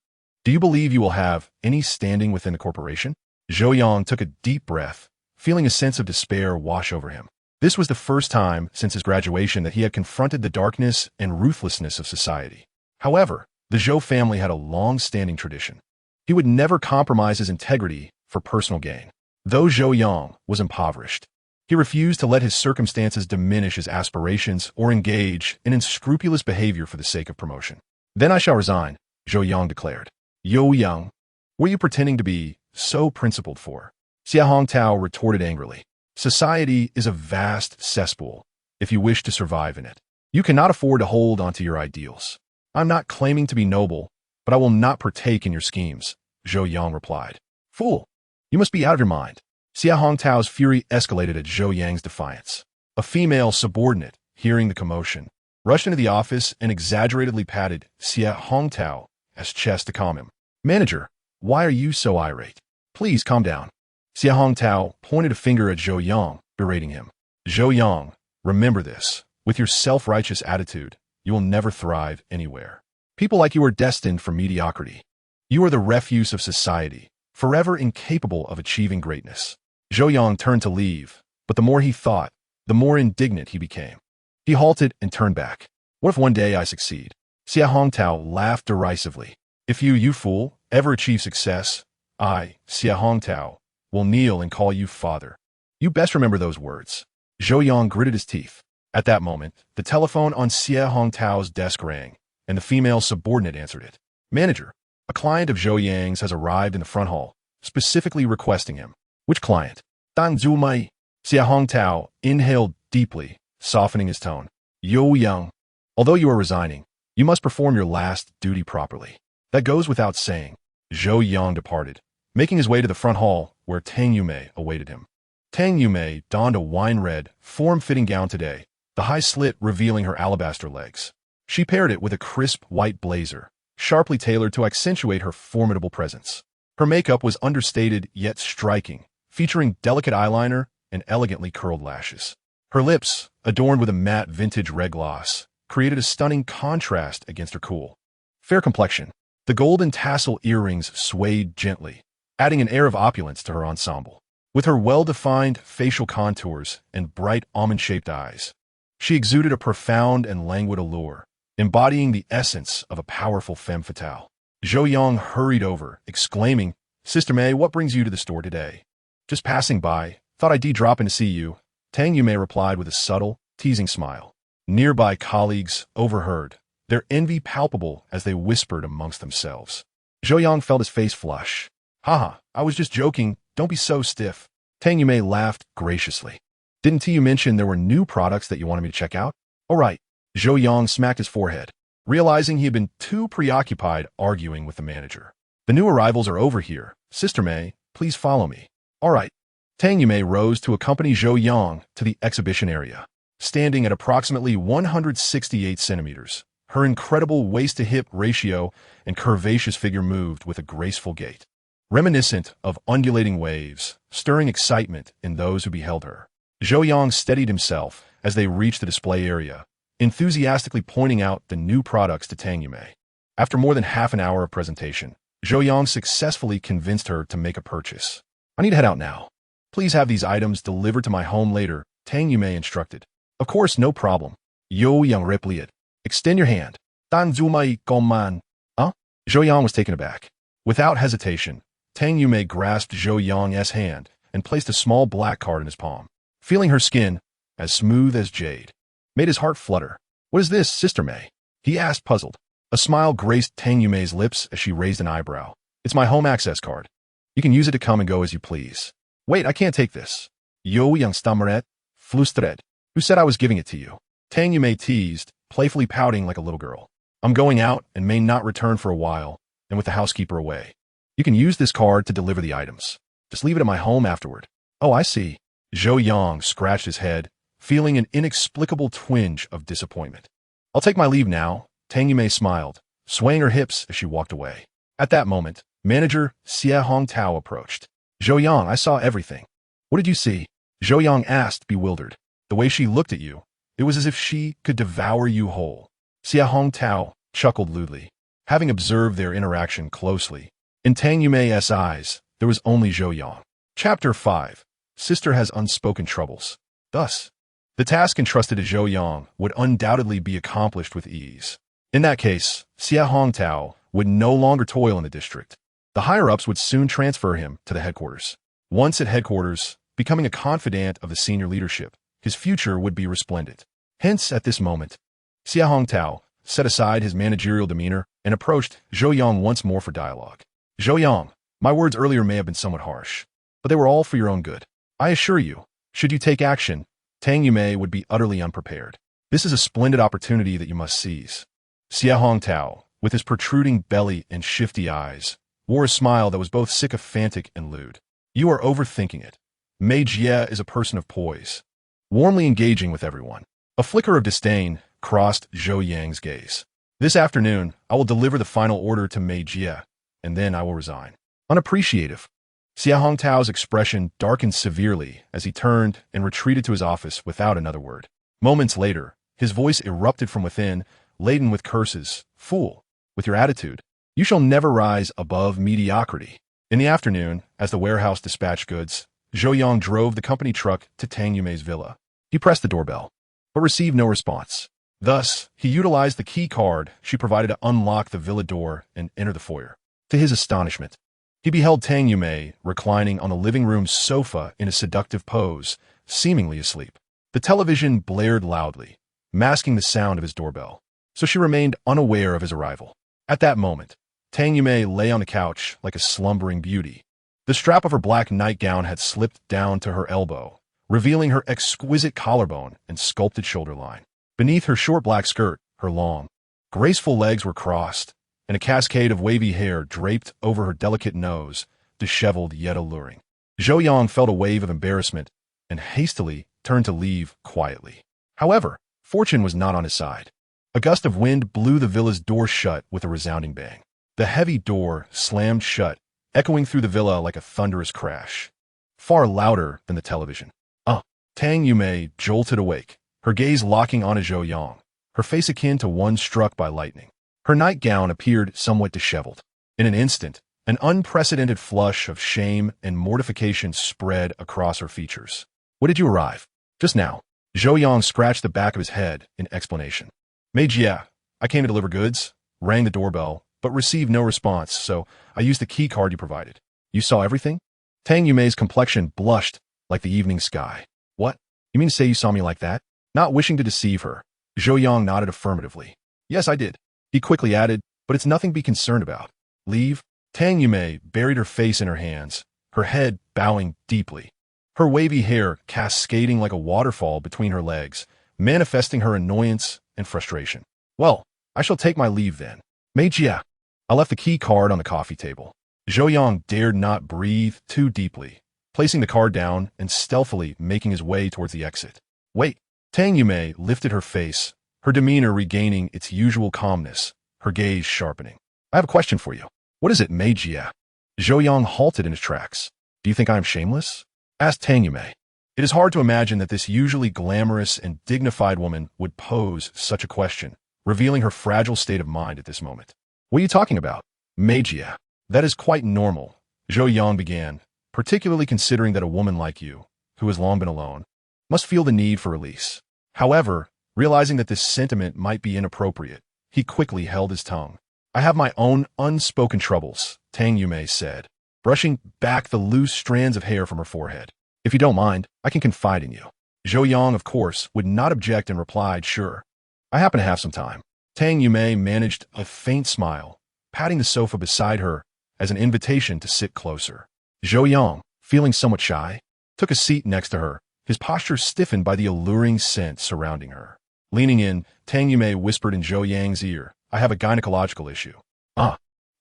Do you believe you will have any standing within the corporation? Zhou Yang took a deep breath, feeling a sense of despair wash over him. This was the first time since his graduation that he had confronted the darkness and ruthlessness of society. However, the Zhou family had a long-standing tradition. He would never compromise his integrity for personal gain. Though Zhou Yang was impoverished, he refused to let his circumstances diminish his aspirations or engage in unscrupulous behavior for the sake of promotion. Then I shall resign, Zhou Yang declared. Zhou Yang, what are you pretending to be so principled for? Xia Hongtao retorted angrily. Society is a vast cesspool, if you wish to survive in it. You cannot afford to hold onto your ideals. I'm not claiming to be noble, but I will not partake in your schemes, Zhou Yang replied. Fool! You must be out of your mind. Xia Hongtao's fury escalated at Zhou Yang's defiance. A female subordinate, hearing the commotion, rushed into the office and exaggeratedly patted Xia Hongtao's chest to calm him. Manager, why are you so irate? Please calm down. Xia Hongtao pointed a finger at Zhou Yang, berating him. Zhou Yang, remember this. With your self-righteous attitude, you will never thrive anywhere. People like you are destined for mediocrity. You are the refuse of society, forever incapable of achieving greatness. Zhou Yang turned to leave, but the more he thought, the more indignant he became. He halted and turned back. What if one day I succeed? Xia Hongtao laughed derisively. If you fool, ever achieve success, I, Xia Hongtao, will kneel and call you father. You best remember those words. Zhou Yang gritted his teeth. At that moment, the telephone on Xia Hongtao's desk rang, and the female subordinate answered it. Manager, a client of Zhou Yang's has arrived in the front hall, specifically requesting him. Which client? Dan Zhu Mai. Xia Hongtao inhaled deeply, softening his tone. Zhou Yang, although you are resigning, you must perform your last duty properly. That goes without saying. Zhou Yang departed, making his way to the front hall where Tang Yumei awaited him. Tang Yumei donned a wine-red, form-fitting gown today, the high slit revealing her alabaster legs. She paired it with a crisp white blazer, sharply tailored to accentuate her formidable presence. Her makeup was understated yet striking, featuring delicate eyeliner and elegantly curled lashes. Her lips, adorned with a matte vintage red gloss, created a stunning contrast against her cool, fair complexion. The golden tassel earrings swayed gently, adding an air of opulence to her ensemble. With her well-defined facial contours and bright almond-shaped eyes, she exuded a profound and languid allure, embodying the essence of a powerful femme fatale. Zhou Yang hurried over, exclaiming, Sister May, what brings you to the store today? Just passing by, thought I'd drop in to see you, Tang Yumei replied with a subtle, teasing smile. Nearby colleagues overheard, their envy palpable as they whispered amongst themselves. Zhou Yang felt his face flush. Haha, I was just joking, don't be so stiff. Tang Yumei laughed graciously. Didn't you mention there were new products that you wanted me to check out? All right. Zhou Yang smacked his forehead, realizing he had been too preoccupied arguing with the manager. The new arrivals are over here. Sister May, please follow me. All right. Tang Yumei rose to accompany Zhou Yang to the exhibition area. Standing at approximately 168 centimeters, her incredible waist-to-hip ratio and curvaceous figure moved with a graceful gait, reminiscent of undulating waves, stirring excitement in those who beheld her. Zhou Yang steadied himself as they reached the display area, enthusiastically pointing out the new products to Tang Yumei. After more than half an hour of presentation, Zhou Yang successfully convinced her to make a purchase. I need to head out now. Please have these items delivered to my home later, Tang Yumei instructed. Of course, no problem. Zhou Yang replied. Extend your hand. Dan Zumai Gongman. Huh? Zhou Yang was taken aback. Without hesitation, Tang Yumei grasped Zhou Yang's hand and placed a small black card in his palm. Feeling her skin, as smooth as jade, made his heart flutter. What is this, Sister May? He asked, puzzled. A smile graced Tang Yumei's lips as she raised an eyebrow. It's my home access card. You can use it to come and go as you please. Wait, I can't take this. Zhou Yang stammered, flustered. Who said I was giving it to you? Tang Yumei teased, playfully pouting like a little girl. I'm going out and may not return for a while, and with the housekeeper away. You can use this card to deliver the items. Just leave it at my home afterward. Oh, I see. Zhou Yang scratched his head, feeling an inexplicable twinge of disappointment. I'll take my leave now, Tang Yumei smiled, swaying her hips as she walked away. At that moment, manager Xia Hongtao approached. Zhou Yang, I saw everything. What did you see? Zhou Yang asked, bewildered. The way she looked at you, it was as if she could devour you whole. Xia Hongtao chuckled lewdly. having observed their interaction closely. In Tang Yumei's eyes, there was only Zhou Yang. Chapter 5. Sister has unspoken troubles. Thus, the task entrusted to Zhou Yang would undoubtedly be accomplished with ease. In that case, Xia Hongtao would no longer toil in the district. The higher-ups would soon transfer him to the headquarters. Once at headquarters, becoming a confidant of the senior leadership, his future would be resplendent. Hence, at this moment, Xia Hongtao set aside his managerial demeanor and approached Zhou Yang once more for dialogue. Zhou Yang, my words earlier may have been somewhat harsh, but they were all for your own good. I assure you, should you take action, Tang Yumei would be utterly unprepared. This is a splendid opportunity that you must seize. Xia Hongtao, with his protruding belly and shifty eyes, wore a smile that was both sycophantic and lewd. You are overthinking it. Mei Jie is a person of poise, warmly engaging with everyone. A flicker of disdain crossed Zhou Yang's gaze. This afternoon, I will deliver the final order to Mei Jie, and then I will resign. Unappreciative. Xia Hongtao's expression darkened severely as he turned and retreated to his office without another word. Moments later, his voice erupted from within, laden with curses. Fool, with your attitude, you shall never rise above mediocrity. In the afternoon, as the warehouse dispatched goods, Zhou Yang drove the company truck to Tang Yumei's villa. He pressed the doorbell, but received no response. Thus, he utilized the key card she provided to unlock the villa door and enter the foyer. To his astonishment, he beheld Tang Yumei reclining on the living room sofa in a seductive pose, seemingly asleep. The television blared loudly, masking the sound of his doorbell, so she remained unaware of his arrival. At that moment, Tang Yumei lay on the couch like a slumbering beauty. The strap of her black nightgown had slipped down to her elbow, revealing her exquisite collarbone and sculpted shoulder line. Beneath her short black skirt, her long, graceful legs were crossed, and a cascade of wavy hair draped over her delicate nose, disheveled yet alluring. Zhou Yang felt a wave of embarrassment and hastily turned to leave quietly. However, fortune was not on his side. A gust of wind blew the villa's door shut with a resounding bang. The heavy door slammed shut, echoing through the villa like a thunderous crash, far louder than the television. Tang Yumei jolted awake, her gaze locking onto Zhou Yang, her face akin to one struck by lightning. Her nightgown appeared somewhat disheveled. In an instant, an unprecedented flush of shame and mortification spread across her features. When did you arrive? Just now. Zhou Yang scratched the back of his head in explanation. Mei Jie, I came to deliver goods, rang the doorbell, but received no response, so I used the key card you provided. You saw everything? Tang Yumei's complexion blushed like the evening sky. What? You mean to say you saw me like that? Not wishing to deceive her, Zhou Yang nodded affirmatively. Yes, I did. He quickly added, but it's nothing to be concerned about. Leave? Tang Yumei buried her face in her hands, her head bowing deeply. Her wavy hair cascading like a waterfall between her legs, manifesting her annoyance and frustration. Well, I shall take my leave then. Mei Jie. I left the key card on the coffee table. Zhou Yang dared not breathe too deeply, placing the card down and stealthily making his way towards the exit. Wait. Tang Yumei lifted her face, her demeanor regaining its usual calmness, her gaze sharpening. I have a question for you. What is it, Mei Jie? Zhou Yang halted in his tracks. Do you think I am shameless? Asked Tang Yumei. It is hard to imagine that this usually glamorous and dignified woman would pose such a question, revealing her fragile state of mind at this moment. What are you talking about? Mei Jie. That is quite normal, Zhou Yang began, particularly considering that a woman like you, who has long been alone, must feel the need for release. However, realizing that this sentiment might be inappropriate, he quickly held his tongue. I have my own unspoken troubles, Tang Yumei said, brushing back the loose strands of hair from her forehead. If you don't mind, I can confide in you. Zhou Yang, of course, would not object and replied, sure. I happen to have some time. Tang Yumei managed a faint smile, patting the sofa beside her as an invitation to sit closer. Zhou Yang, feeling somewhat shy, took a seat next to her, his posture stiffened by the alluring scent surrounding her. Leaning in, Tang Yumei whispered in Zhou Yang's ear, I have a gynecological issue.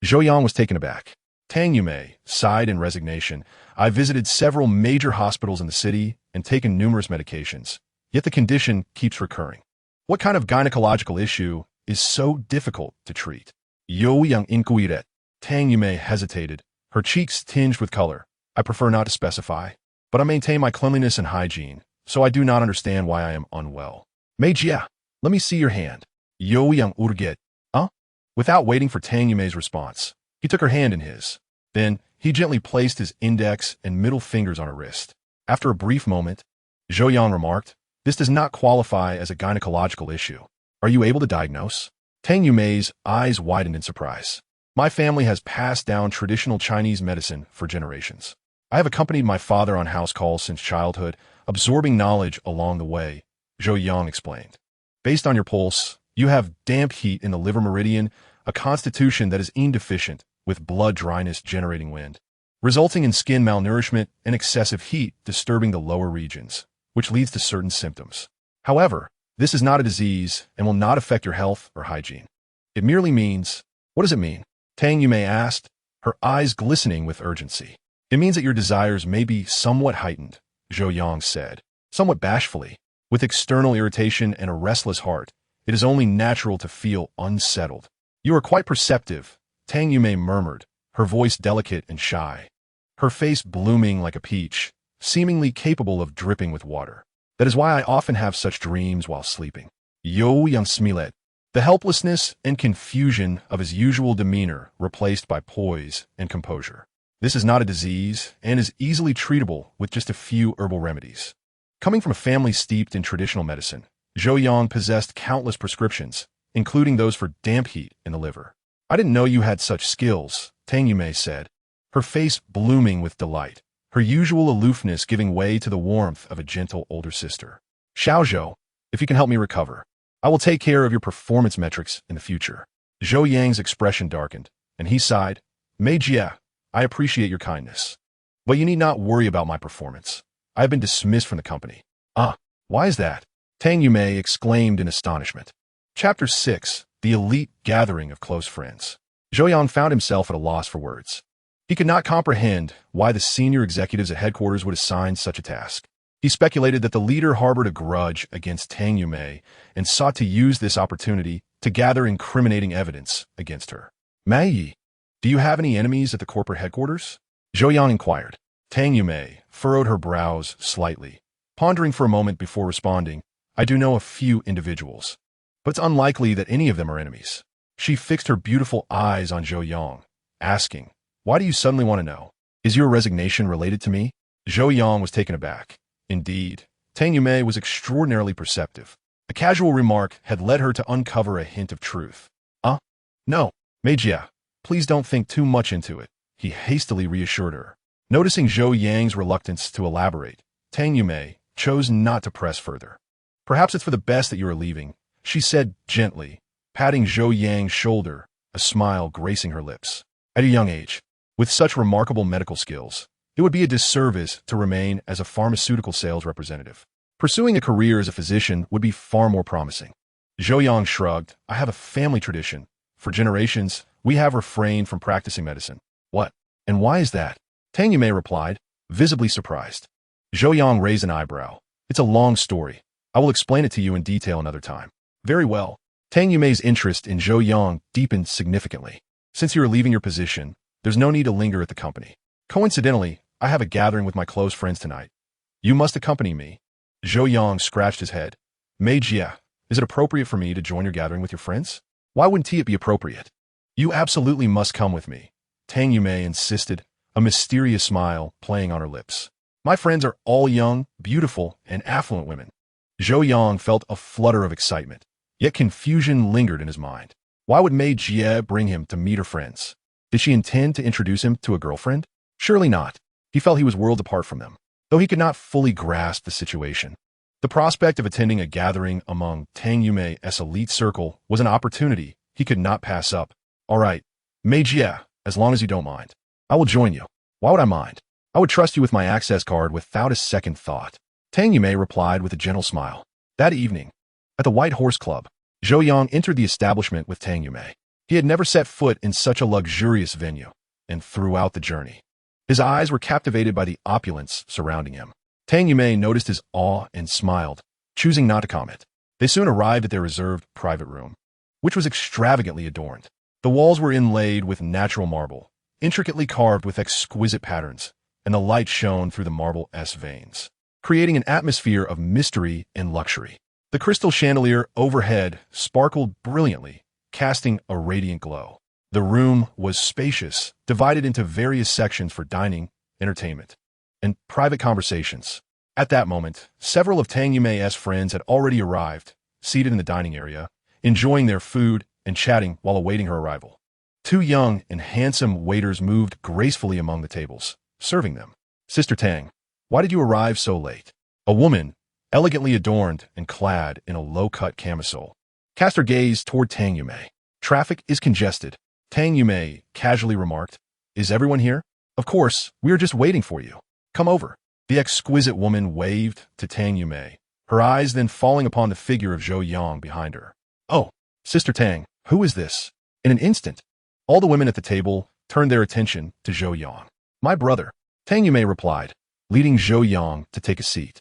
Zhou Yang was taken aback. Tang Yumei sighed in resignation. I visited several major hospitals in the city and taken numerous medications, yet the condition keeps recurring. What kind of gynecological issue is so difficult to treat? Zhou Yang inquired. Tang Yumei hesitated, her cheeks tinged with color. I prefer not to specify, but I maintain my cleanliness and hygiene, so I do not understand why I am unwell. Mei Jie, let me see your hand. Zhou Yang urged. Without waiting for Tang Yumei's response, he took her hand in his. Then, he gently placed his index and middle fingers on her wrist. After a brief moment, Zhou Yang remarked, "This does not qualify as a gynecological issue. Are you able to diagnose?" Tang Yumei's eyes widened in surprise. "My family has passed down traditional Chinese medicine for generations. I have accompanied my father on house calls since childhood, absorbing knowledge along the way," Zhou Yang explained. "Based on your pulse, you have damp heat in the liver meridian, a constitution that is deficient, with blood dryness generating wind, resulting in skin malnourishment and excessive heat disturbing the lower regions, which leads to certain symptoms. However, this is not a disease and will not affect your health or hygiene. It merely means—" "What does it mean?" Tang Yumei asked, her eyes glistening with urgency. "It means that your desires may be somewhat heightened," Zhou Yang said, somewhat bashfully. "With external irritation and a restless heart, it is only natural to feel unsettled." "You are quite perceptive," Tang Yumei murmured, her voice delicate and shy, her face blooming like a peach, seemingly capable of dripping with water. "That is why I often have such dreams while sleeping." Zhou Yang smiled. The helplessness and confusion of his usual demeanor replaced by poise and composure. "This is not a disease and is easily treatable with just a few herbal remedies." Coming from a family steeped in traditional medicine, Zhou Yang possessed countless prescriptions, including those for damp heat in the liver. "I didn't know you had such skills," Tang Yumei said, her face blooming with delight, her usual aloofness giving way to the warmth of a gentle older sister. "Xiaozhou, if you can help me recover, I will take care of your performance metrics in the future." Zhou Yang's expression darkened, and he sighed. "Mei Jie, I appreciate your kindness, but you need not worry about my performance. I have been dismissed from the company." "Ah, why is that?" Tang Yumei exclaimed in astonishment. Chapter 6. The Elite Gathering of Close Friends. Zhou Yang found himself at a loss for words. He could not comprehend why the senior executives at headquarters would assign such a task. He speculated that the leader harbored a grudge against Tang Yumei and sought to use this opportunity to gather incriminating evidence against her. "Mei Yi, do you have any enemies at the corporate headquarters?" Zhou Yang inquired. Tang Yumei furrowed her brows slightly, pondering for a moment before responding. "I do know a few individuals, but it's unlikely that any of them are enemies." She fixed her beautiful eyes on Zhou Yang, asking, "Why do you suddenly want to know? Is your resignation related to me?" Zhou Yang was taken aback. Indeed, Tang Yumei was extraordinarily perceptive. A casual remark had led her to uncover a hint of truth. No, Mei Jie, please don't think too much into it," he hastily reassured her. Noticing Zhou Yang's reluctance to elaborate, Tang Yumei chose not to press further. "Perhaps it's for the best that you are leaving," she said gently, patting Zhou Yang's shoulder, a smile gracing her lips. "At a young age, with such remarkable medical skills, it would be a disservice to remain as a pharmaceutical sales representative. Pursuing a career as a physician would be far more promising." Zhou Yang shrugged. "I have a family tradition. For generations, we have refrained from practicing medicine." "What? And why is that?" Tang Yumei replied, visibly surprised. Zhou Yang raised an eyebrow. "It's a long story. I will explain it to you in detail another time." "Very well." Tang Yumei's interest in Zhou Yang deepened significantly. "Since you are leaving your position, there's no need to linger at the company. Coincidentally, I have a gathering with my close friends tonight. You must accompany me." Zhou Yang scratched his head. "Mei Jie, is it appropriate for me to join your gathering with your friends?" "Why wouldn't it be appropriate?" "You absolutely must come with me," Tang Yumei insisted, a mysterious smile playing on her lips. "My friends are all young, beautiful, and affluent women." Zhou Yang felt a flutter of excitement, yet confusion lingered in his mind. Why would Mei Jie bring him to meet her friends? Did she intend to introduce him to a girlfriend? Surely not. He felt he was worlds apart from them, though he could not fully grasp the situation. The prospect of attending a gathering among Tang Yumei's elite circle was an opportunity he could not pass up. "All right, Mei Jie, as long as you don't mind, I will join you." "Why would I mind? I would trust you with my access card without a second thought," Tang Yumei replied with a gentle smile. That evening, at the White Horse Club, Zhou Yang entered the establishment with Tang Yumei. He had never set foot in such a luxurious venue, and throughout the journey, his eyes were captivated by the opulence surrounding him. Tang Yumei noticed his awe and smiled, choosing not to comment. They soon arrived at their reserved private room, which was extravagantly adorned. The walls were inlaid with natural marble, intricately carved with exquisite patterns, and the light shone through the marble-s veins, creating an atmosphere of mystery and luxury. The crystal chandelier overhead sparkled brilliantly, casting a radiant glow. The room was spacious, divided into various sections for dining, entertainment, and private conversations. At that moment, several of Tang Yumei's friends had already arrived, seated in the dining area, enjoying their food and chatting while awaiting her arrival. Two young and handsome waiters moved gracefully among the tables, serving them. "Sister Tang, why did you arrive so late?" A woman, elegantly adorned and clad in a low-cut camisole, cast her gaze toward Tang Yumei. "Traffic is congested," Tang Yumei casually remarked. "Is everyone here?" "Of course, we are just waiting for you. Come over." The exquisite woman waved to Tang Yumei, her eyes then falling upon the figure of Zhou Yang behind her. "Oh, Sister Tang, who is this?" In an instant, all the women at the table turned their attention to Zhou Yang. "My brother," Tang Yumei replied, leading Zhou Yang to take a seat.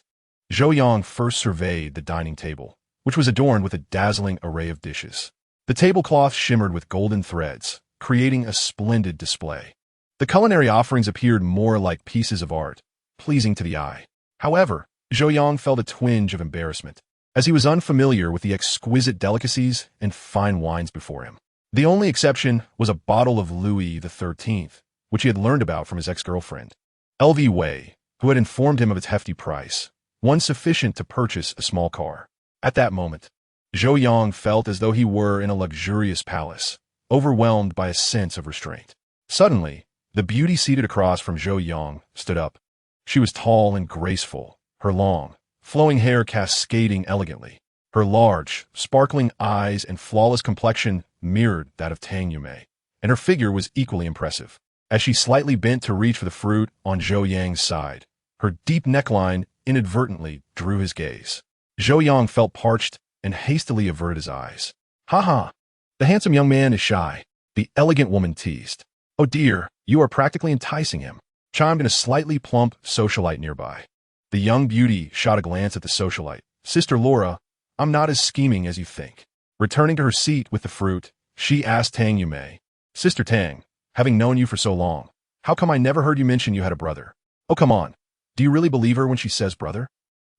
Zhou Yang first surveyed the dining table, which was adorned with a dazzling array of dishes. The tablecloth shimmered with golden threads, creating a splendid display. The culinary offerings appeared more like pieces of art, pleasing to the eye. However, Zhou Yang felt a twinge of embarrassment, as he was unfamiliar with the exquisite delicacies and fine wines before him. The only exception was a bottle of Louis XIII, which he had learned about from his ex-girlfriend, L.V. Wei, who had informed him of its hefty price, one sufficient to purchase a small car. At that moment, Zhou Yang felt as though he were in a luxurious palace, overwhelmed by a sense of restraint. Suddenly, the beauty seated across from Zhou Yang stood up. She was tall and graceful, her long, flowing hair cascading elegantly. Her large, sparkling eyes and flawless complexion mirrored that of Tang Yumei, and her figure was equally impressive. As she slightly bent to reach for the fruit on Zhou Yang's side, her deep neckline inadvertently drew his gaze. Zhou Yang felt parched and hastily averted his eyes. "Ha ha! The handsome young man is shy," the elegant woman teased. "Oh dear, you are practically enticing him," chimed in a slightly plump socialite nearby. The young beauty shot a glance at the socialite. "Sister Laura, I'm not as scheming as you think." Returning to her seat with the fruit, she asked Tang Yumei, "Sister Tang, having known you for so long, how come I never heard you mention you had a brother?" "Oh, come on. Do you really believe her when she says brother?"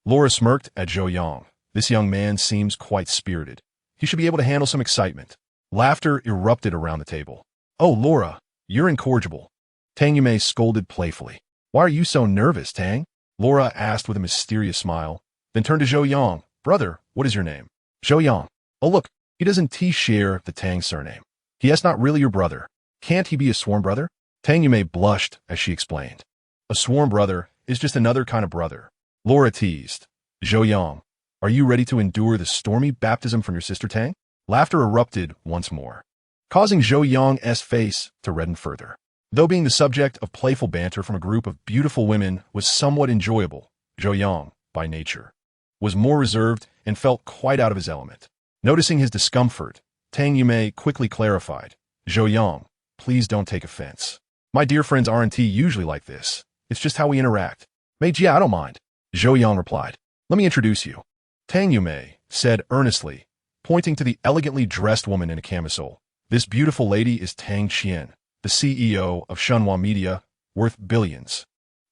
Laura smirked at Zhou Yang. "This young man seems quite spirited. He should be able to handle some excitement." Laughter erupted around the table. "Oh, Laura, you're incorrigible," Tang Yumei scolded playfully. "Why are you so nervous, Tang?" Laura asked with a mysterious smile, then turned to Zhou Yang. "Brother, what is your name?" "Zhou Yang." "Oh look, he doesn't share the Tang surname. He is not really your brother. Can't he be a sworn brother?" Tang Yumei blushed as she explained. "A sworn brother is just another kind of brother," Laura teased. "Zhou Yang, are you ready to endure the stormy baptism from your sister Tang?" Laughter erupted once more, causing Zhou Yang's face to redden further. Though being the subject of playful banter from a group of beautiful women was somewhat enjoyable, Zhou Yang, by nature, was more reserved and felt quite out of his element. Noticing his discomfort, Tang Yumei quickly clarified, "Zhou Yang, please don't take offense. My dear friends aren't usually like this. It's just how we interact." "Meijia, I don't mind," Zhou Yang replied. "Let me introduce you." Tang Yumei said earnestly, pointing to the elegantly dressed woman in a camisole. "This beautiful lady is Tang Qian, the CEO of Shenhua Media, worth billions.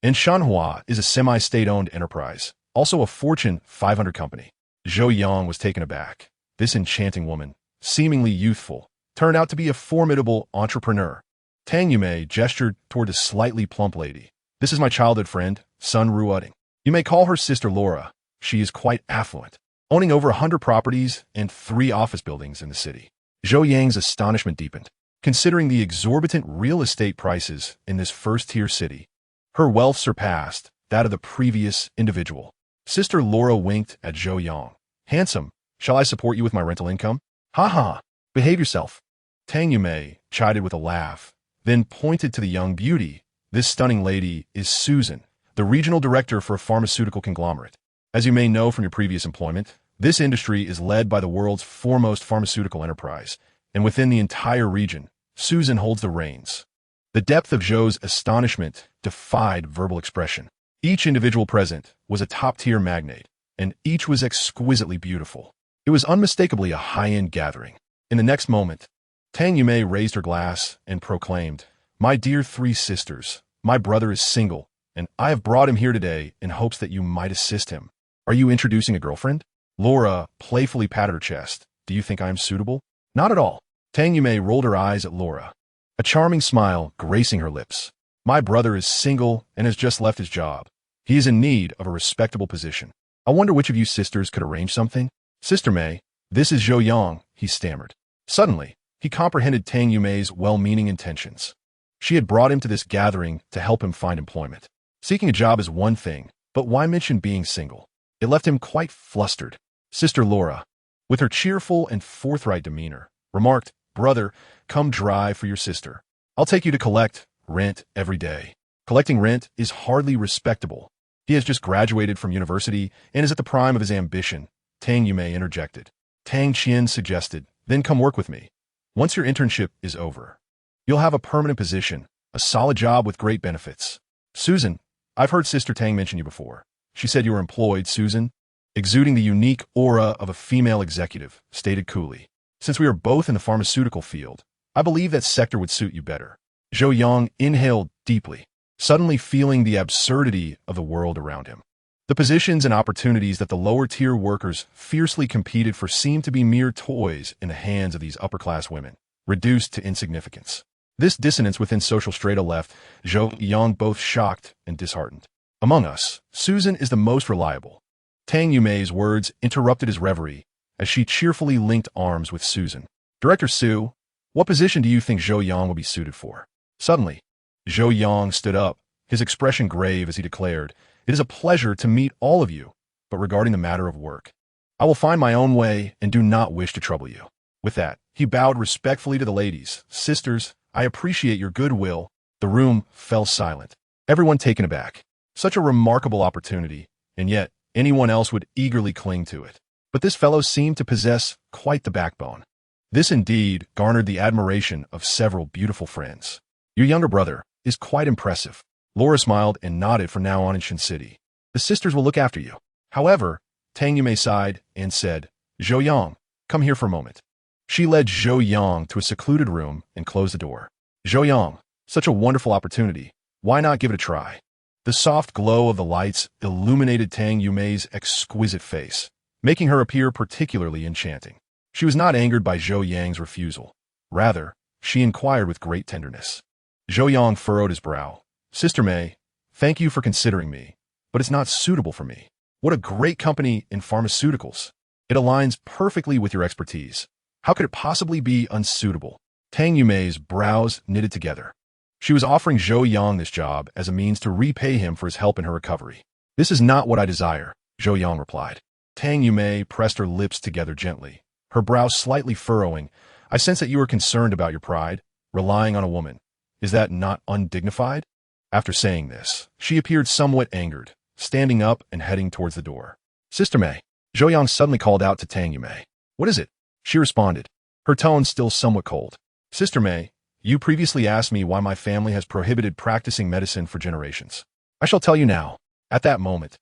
And Shenhua is a semi-state-owned enterprise, also a Fortune 500 company." Zhou Yang was taken aback. This enchanting woman, seemingly youthful, turned out to be a formidable entrepreneur. Tang Yumei gestured toward a slightly plump lady. "This is my childhood friend, Sun Ruoding. You may call her Sister Laura. She is quite affluent, owning over 100 properties and 3 office buildings in the city." Zhou Yang's astonishment deepened. Considering the exorbitant real estate prices in this first-tier city, her wealth surpassed that of the previous individual. Sister Laura winked at Zhou Yang. "Handsome, shall I support you with my rental income?" "Ha ha, behave yourself." Tang Yumei chided with a laugh, then pointed to the young beauty. "This stunning lady is Susan, the regional director for a pharmaceutical conglomerate. As you may know from your previous employment, this industry is led by the world's foremost pharmaceutical enterprise, and within the entire region, Susan holds the reins." The depth of Zhou's astonishment defied verbal expression. Each individual present was a top-tier magnate, and each was exquisitely beautiful. It was unmistakably a high-end gathering. In the next moment, Tang Yumei raised her glass and proclaimed, "My dear 3 sisters, my brother is single, and I have brought him here today in hopes that you might assist him. Are you introducing a girlfriend?" Laura playfully patted her chest. "Do you think I am suitable?" "Not at all. Tang Yumei rolled her eyes at Laura, a charming smile gracing her lips. My brother is single and has just left his job. He is in need of a respectable position. I wonder which of you sisters could arrange something? Sister May, this is Zhou Yang, he stammered. Suddenly, he comprehended Tang Yumei's well-meaning intentions. She had brought him to this gathering to help him find employment. Seeking a job is one thing, but why mention being single? It left him quite flustered. Sister Laura, with her cheerful and forthright demeanor, remarked, Brother, come drive for your sister. I'll take you to collect rent every day. Collecting rent is hardly respectable. He has just graduated from university and is at the prime of his ambition, Tang Yumei interjected. Tang Qian suggested, then come work with me. Once your internship is over, you'll have a permanent position, a solid job with great benefits. Susan, I've heard Sister Tang mention you before. She said you were employed, Susan, exuding the unique aura of a female executive, stated coolly. Since we are both in the pharmaceutical field, I believe that sector would suit you better. Zhou Yang inhaled deeply, suddenly feeling the absurdity of the world around him. The positions and opportunities that the lower-tier workers fiercely competed for seemed to be mere toys in the hands of these upper-class women, reduced to insignificance. This dissonance within social strata left Zhou Yang both shocked and disheartened. Among us, Susan is the most reliable. Tang Yumei's words interrupted his reverie as she cheerfully linked arms with Susan. Director Su, what position do you think Zhou Yang will be suited for? Suddenly, Zhou Yang stood up, his expression grave as he declared, It is a pleasure to meet all of you, but regarding the matter of work, I will find my own way and do not wish to trouble you. With that, he bowed respectfully to the ladies. Sisters, I appreciate your goodwill. The room fell silent, everyone taken aback. Such a remarkable opportunity, and yet anyone else would eagerly cling to it. But this fellow seemed to possess quite the backbone. This indeed garnered the admiration of several beautiful friends. Your younger brother is quite impressive. Laura smiled and nodded from now on in Shin City. The sisters will look after you. However, Tang Yumei sighed and said, Zhou Yang, come here for a moment. She led Zhou Yang to a secluded room and closed the door. Zhou Yang, such a wonderful opportunity. Why not give it a try? The soft glow of the lights illuminated Tang Yumei's exquisite face, making her appear particularly enchanting. She was not angered by Zhou Yang's refusal. Rather, she inquired with great tenderness. Zhou Yang furrowed his brow. Sister May, thank you for considering me, but it's not suitable for me. What a great company in pharmaceuticals. It aligns perfectly with your expertise. How could it possibly be unsuitable? Tang Yumei's brows knitted together. She was offering Zhou Yang this job as a means to repay him for his help in her recovery. This is not what I desire, Zhou Yang replied. Tang Yumei pressed her lips together gently, her brows slightly furrowing. I sense that you are concerned about your pride, relying on a woman. Is that not undignified? After saying this, she appeared somewhat angered, standing up and heading towards the door. Sister May, Zhou Yang suddenly called out to Tang Yumei. What is it? She responded, her tone still somewhat cold. Sister May, you previously asked me why my family has prohibited practicing medicine for generations. I shall tell you now. At that moment,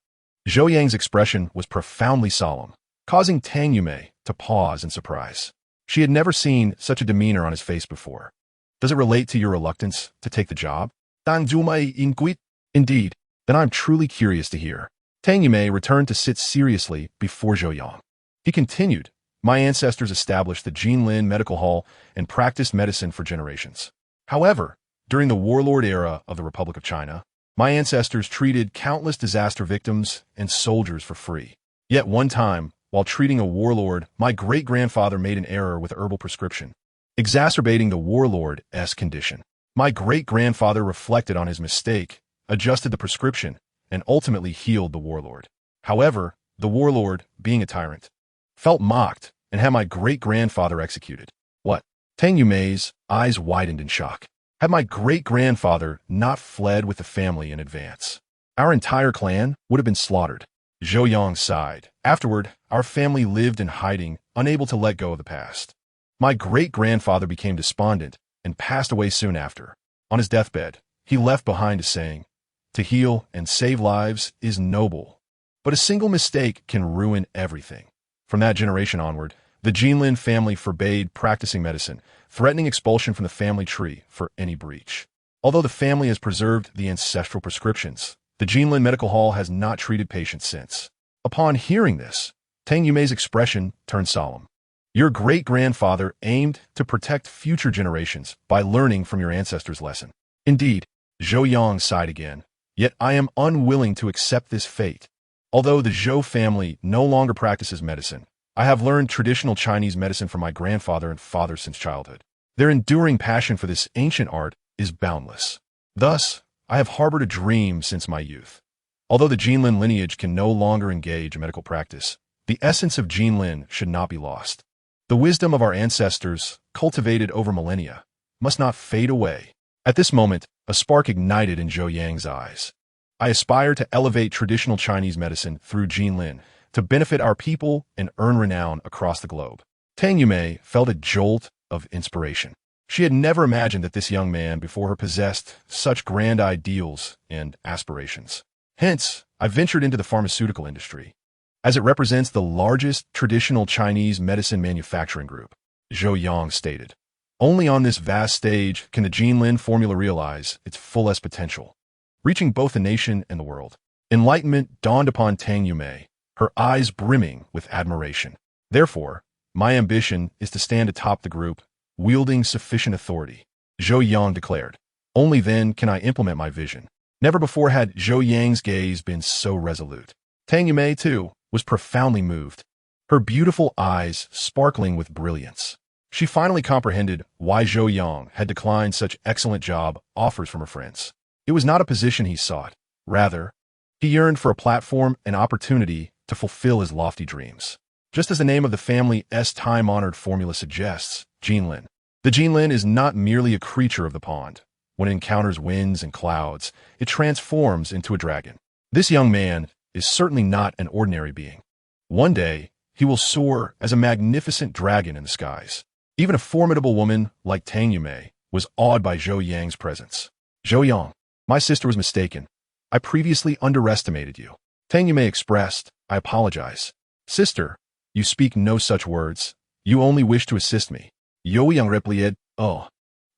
Zhou Yang's expression was profoundly solemn, causing Tang Yumei to pause in surprise. She had never seen such a demeanor on his face before. Does it relate to your reluctance to take the job? Indeed, then I'm truly curious to hear. Tang Yumei returned to sit seriously before Zhou Yang. He continued, my ancestors established the Jinlin Medical Hall and practiced medicine for generations. However, during the warlord era of the Republic of China, my ancestors treated countless disaster victims and soldiers for free. Yet one time, while treating a warlord, my great-grandfather made an error with herbal prescription, exacerbating the warlord's condition. My great-grandfather reflected on his mistake, adjusted the prescription, and ultimately healed the warlord. However, the warlord, being a tyrant, felt mocked and had my great-grandfather executed. What? Tang Yumei's eyes widened in shock. Had my great-grandfather not fled with the family in advance, our entire clan would have been slaughtered. Zhou Yang sighed. Afterward, our family lived in hiding, unable to let go of the past. My great-grandfather became despondent and passed away soon after. On his deathbed, he left behind a saying, to heal and save lives is noble, but a single mistake can ruin everything. From that generation onward, the Jinlin family forbade practicing medicine, threatening expulsion from the family tree for any breach. Although the family has preserved the ancestral prescriptions, the Jinlin Medical Hall has not treated patients since. Upon hearing this, Tang Yumei's expression turned solemn. Your great-grandfather aimed to protect future generations by learning from your ancestors' lesson. Indeed, Zhou Yang sighed again, yet I am unwilling to accept this fate. Although the Zhou family no longer practices medicine, I have learned traditional Chinese medicine from my grandfather and father since childhood. Their enduring passion for this ancient art is boundless. Thus, I have harbored a dream since my youth. Although the Jinlin lineage can no longer engage in medical practice, the essence of Jinlin should not be lost. The wisdom of our ancestors, cultivated over millennia, must not fade away. At this moment, a spark ignited in Zhou Yang's eyes. I aspire to elevate traditional Chinese medicine through Jinlin to benefit our people and earn renown across the globe. Tang Yumei felt a jolt of inspiration. She had never imagined that this young man before her possessed such grand ideals and aspirations. Hence, I ventured into the pharmaceutical industry, as it represents the largest traditional Chinese medicine manufacturing group, Zhou Yang stated. Only on this vast stage can the Jinlin formula realize its fullest potential, reaching both the nation and the world. Enlightenment dawned upon Tang Yumei, her eyes brimming with admiration. Therefore, my ambition is to stand atop the group, wielding sufficient authority, Zhou Yang declared. Only then can I implement my vision. Never before had Zhou Yang's gaze been so resolute. Tang Yumei, too, was profoundly moved, her beautiful eyes sparkling with brilliance. She finally comprehended why Zhou Yang had declined such excellent job offers from her friends. It was not a position he sought. Rather, he yearned for a platform and opportunity to fulfill his lofty dreams. Just as the name of the family's time-honored formula suggests, Jinlin. The Jinlin is not merely a creature of the pond. When it encounters winds and clouds, it transforms into a dragon. This young man is certainly not an ordinary being. One day, he will soar as a magnificent dragon in the skies. Even a formidable woman like Tang Yumei was awed by Zhou Yang's presence. Zhou Yang, my sister was mistaken. I previously underestimated you. Tang Yumei expressed, I apologize. Sister, you speak no such words. You only wish to assist me. Zhou Yang replied, oh.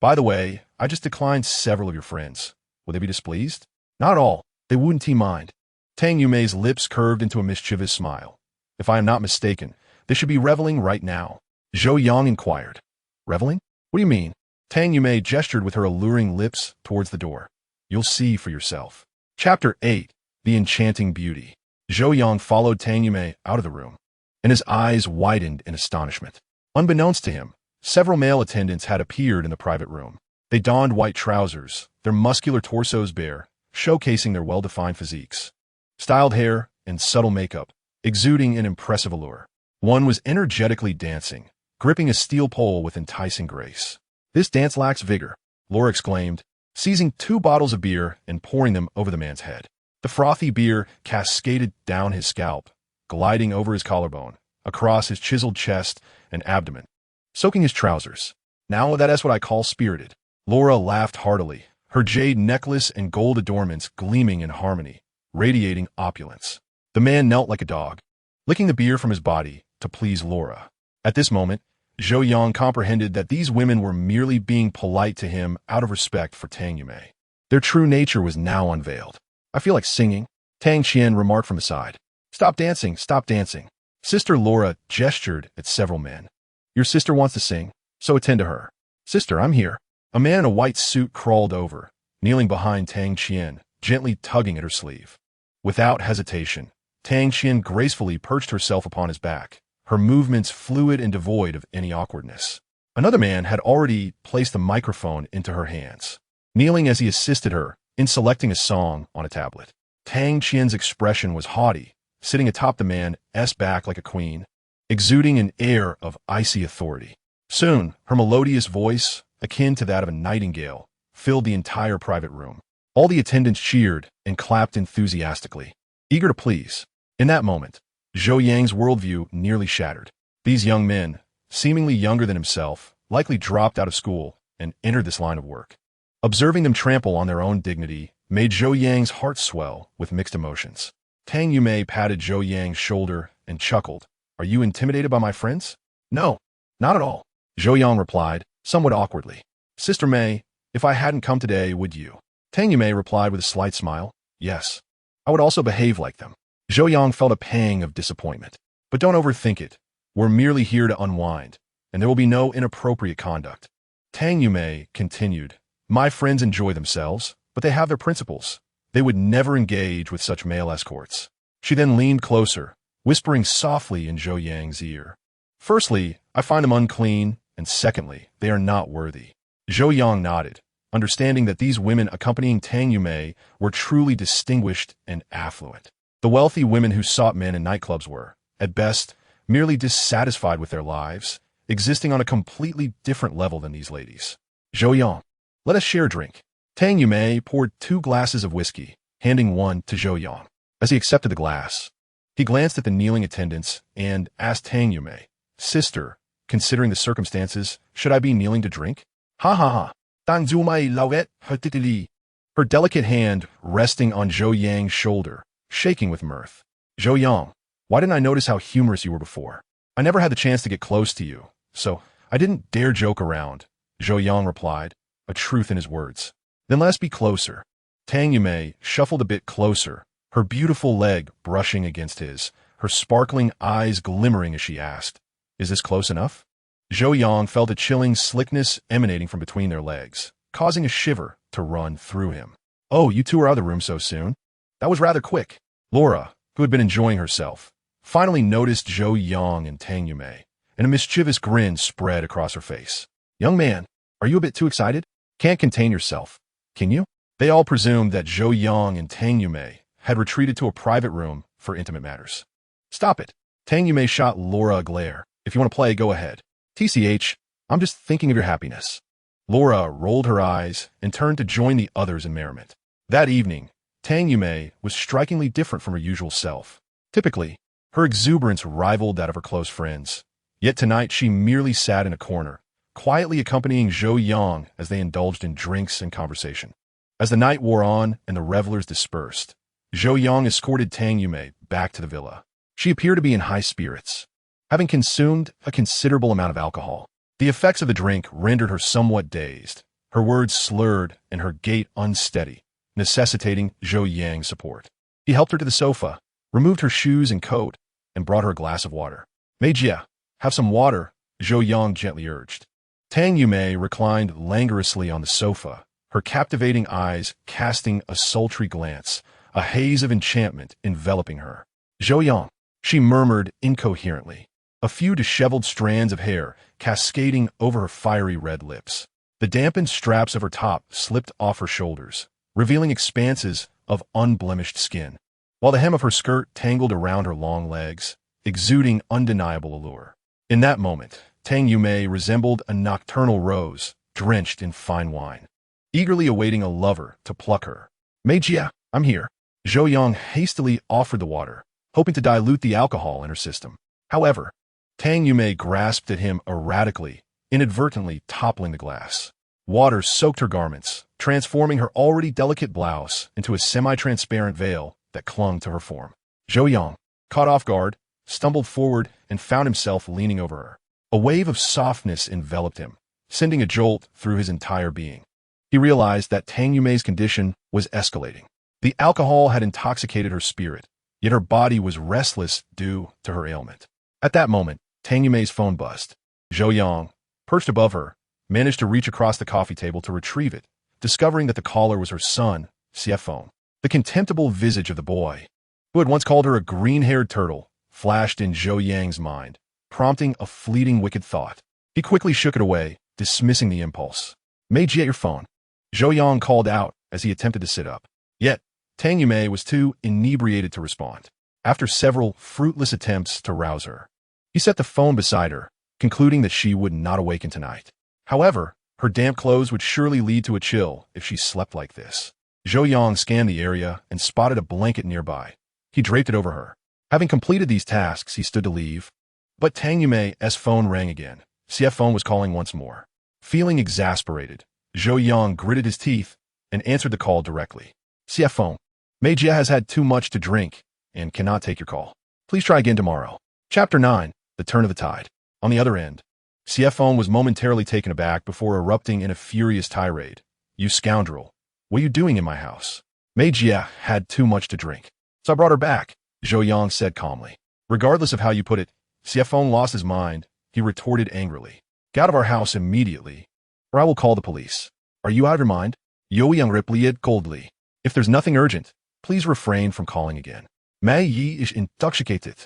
By the way, I just declined several of your friends. Will they be displeased? Not at all. They wouldn't mind. Tang Yumei's lips curved into a mischievous smile. If I am not mistaken, they should be reveling right now. Zhou Yang inquired. Reveling? What do you mean? Tang Yumei gestured with her alluring lips towards the door. You'll see for yourself. Chapter 8. The Enchanting Beauty. Zhou Yang followed Tang Yumei out of the room, and his eyes widened in astonishment. Unbeknownst to him, several male attendants had appeared in the private room. They donned white trousers, their muscular torsos bare, showcasing their well-defined physiques. Styled hair and subtle makeup, exuding an impressive allure. One was energetically dancing, gripping a steel pole with enticing grace. This dance lacks vigor, Laura exclaimed, seizing 2 bottles of beer and pouring them over the man's head. The frothy beer cascaded down his scalp, gliding over his collarbone, across his chiseled chest and abdomen, soaking his trousers. Now that's what I call spirited. Laura laughed heartily, her jade necklace and gold adornments gleaming in harmony, radiating opulence. The man knelt like a dog, licking the beer from his body to please Laura. At this moment, Zhou Yang comprehended that these women were merely being polite to him out of respect for Tang Yumei. Their true nature was now unveiled. I feel like singing, Tang Qian remarked from aside. Stop dancing, stop dancing. Sister Laura gestured at several men. Your sister wants to sing, so attend to her. Sister, I'm here. A man in a white suit crawled over, kneeling behind Tang Qian, gently tugging at her sleeve. Without hesitation, Tang Qian gracefully perched herself upon his back, her movements fluid and devoid of any awkwardness. Another man had already placed the microphone into her hands, kneeling as he assisted her in selecting a song on a tablet. Tang Qian's expression was haughty, sitting atop the man's back like a queen, exuding an air of icy authority. Soon, her melodious voice, akin to that of a nightingale, filled the entire private room. All the attendants cheered and clapped enthusiastically, eager to please. In that moment, Zhou Yang's worldview nearly shattered. These young men, seemingly younger than himself, likely dropped out of school and entered this line of work. Observing them trample on their own dignity made Zhou Yang's heart swell with mixed emotions. Tang Yumei patted Zhou Yang's shoulder and chuckled. Are you intimidated by my friends? No, not at all, Zhou Yang replied, somewhat awkwardly. Sister Mei, if I hadn't come today, would you? Tang Yumei replied with a slight smile. Yes, I would also behave like them. Zhou Yang felt a pang of disappointment. But don't overthink it. We're merely here to unwind, and there will be no inappropriate conduct. Tang Yumei continued, my friends enjoy themselves, but they have their principles. They would never engage with such male escorts. She then leaned closer, whispering softly in Zhou Yang's ear. Firstly, I find them unclean, and secondly, they are not worthy. Zhou Yang nodded, understanding that these women accompanying Tang Yumei were truly distinguished and affluent. The wealthy women who sought men in nightclubs were, at best, merely dissatisfied with their lives, existing on a completely different level than these ladies. Zhou Yang, let us share a drink. Tang Yumei poured 2 glasses of whiskey, handing one to Zhou Yang. As he accepted the glass, he glanced at the kneeling attendants and asked Tang Yumei, sister, considering the circumstances, should I be kneeling to drink? Ha ha ha. Tang Zumai lauet hertitili. Her delicate hand resting on Zhou Yang's shoulder, shaking with mirth. Zhou Yang, why didn't I notice how humorous you were before? I never had the chance to get close to you, so I didn't dare joke around. Zhou Yang replied, a truth in his words. Then let us be closer. Tang Yumei shuffled a bit closer, her beautiful leg brushing against his, her sparkling eyes glimmering as she asked, is this close enough? Zhou Yang felt a chilling slickness emanating from between their legs, causing a shiver to run through him. Oh, you two are out of the room so soon? That was rather quick. Laura, who had been enjoying herself, finally noticed Zhou Yang and Tang Yumei, and a mischievous grin spread across her face. Young man, are you a bit too excited? Can't contain yourself, can you? They all presumed that Zhou Yang and Tang Yumei had retreated to a private room for intimate matters. Stop it. Tang Yumei shot Laura a glare. If you want to play, go ahead. TCH, I'm just thinking of your happiness. Laura rolled her eyes and turned to join the others in merriment. That evening, Tang Yumei was strikingly different from her usual self. Typically, her exuberance rivaled that of her close friends. Yet tonight she merely sat in a corner, quietly accompanying Zhou Yang as they indulged in drinks and conversation. As the night wore on and the revelers dispersed, Zhou Yang escorted Tang Yumei back to the villa. She appeared to be in high spirits, having consumed a considerable amount of alcohol. The effects of the drink rendered her somewhat dazed, her words slurred and her gait unsteady, necessitating Zhou Yang's support. He helped her to the sofa, removed her shoes and coat, and brought her a glass of water. Meijia, have some water, Zhou Yang gently urged. Tang Yumei reclined languorously on the sofa, her captivating eyes casting a sultry glance, a haze of enchantment enveloping her. Zhou Yang, she murmured incoherently, a few disheveled strands of hair cascading over her fiery red lips. The dampened straps of her top slipped off her shoulders, revealing expanses of unblemished skin, while the hem of her skirt tangled around her long legs, exuding undeniable allure. In that moment, Tang Yumei resembled a nocturnal rose drenched in fine wine, eagerly awaiting a lover to pluck her. Meijia, I'm here. Zhou Yang hastily offered the water, hoping to dilute the alcohol in her system. However, Tang Yumei grasped at him erratically, inadvertently toppling the glass. Water soaked her garments, transforming her already delicate blouse into a semi-transparent veil that clung to her form. Zhou Yang, caught off guard, stumbled forward and found himself leaning over her. A wave of softness enveloped him, sending a jolt through his entire being. He realized that Tang Yumei's condition was escalating. The alcohol had intoxicated her spirit, yet her body was restless due to her ailment. At that moment, Tang Yumei's phone buzzed. Zhou Yang, perched above her, managed to reach across the coffee table to retrieve it, discovering that the caller was her son, CF. The contemptible visage of the boy, who had once called her a green-haired turtle, flashed in Zhou Yang's mind, prompting a fleeting wicked thought. He quickly shook it away, dismissing the impulse. Meiji at your phone. Zhou Yang called out as he attempted to sit up. Yet, Tang Yumei was too inebriated to respond. After several fruitless attempts to rouse her, he set the phone beside her, concluding that she would not awaken tonight. However, her damp clothes would surely lead to a chill if she slept like this. Zhou Yang scanned the area and spotted a blanket nearby. He draped it over her. Having completed these tasks, he stood to leave. But Tang Yumei's phone rang again. CF phone was calling once more. Feeling exasperated, Zhou Yang gritted his teeth and answered the call directly. CF phone. Meijia has had too much to drink and cannot take your call. Please try again tomorrow. Chapter 9, The Turn of the Tide. On the other end, CF phone was momentarily taken aback before erupting in a furious tirade. You scoundrel. What are you doing in my house? Meijia had too much to drink, so I brought her back, Zhou Yang said calmly. Regardless of how you put it, Xiefeng lost his mind. He retorted angrily. Get out of our house immediately, or I will call the police. Are you out of your mind? Zhou Yang replied coldly. If there's nothing urgent, please refrain from calling again. Mei Yi is intoxicated.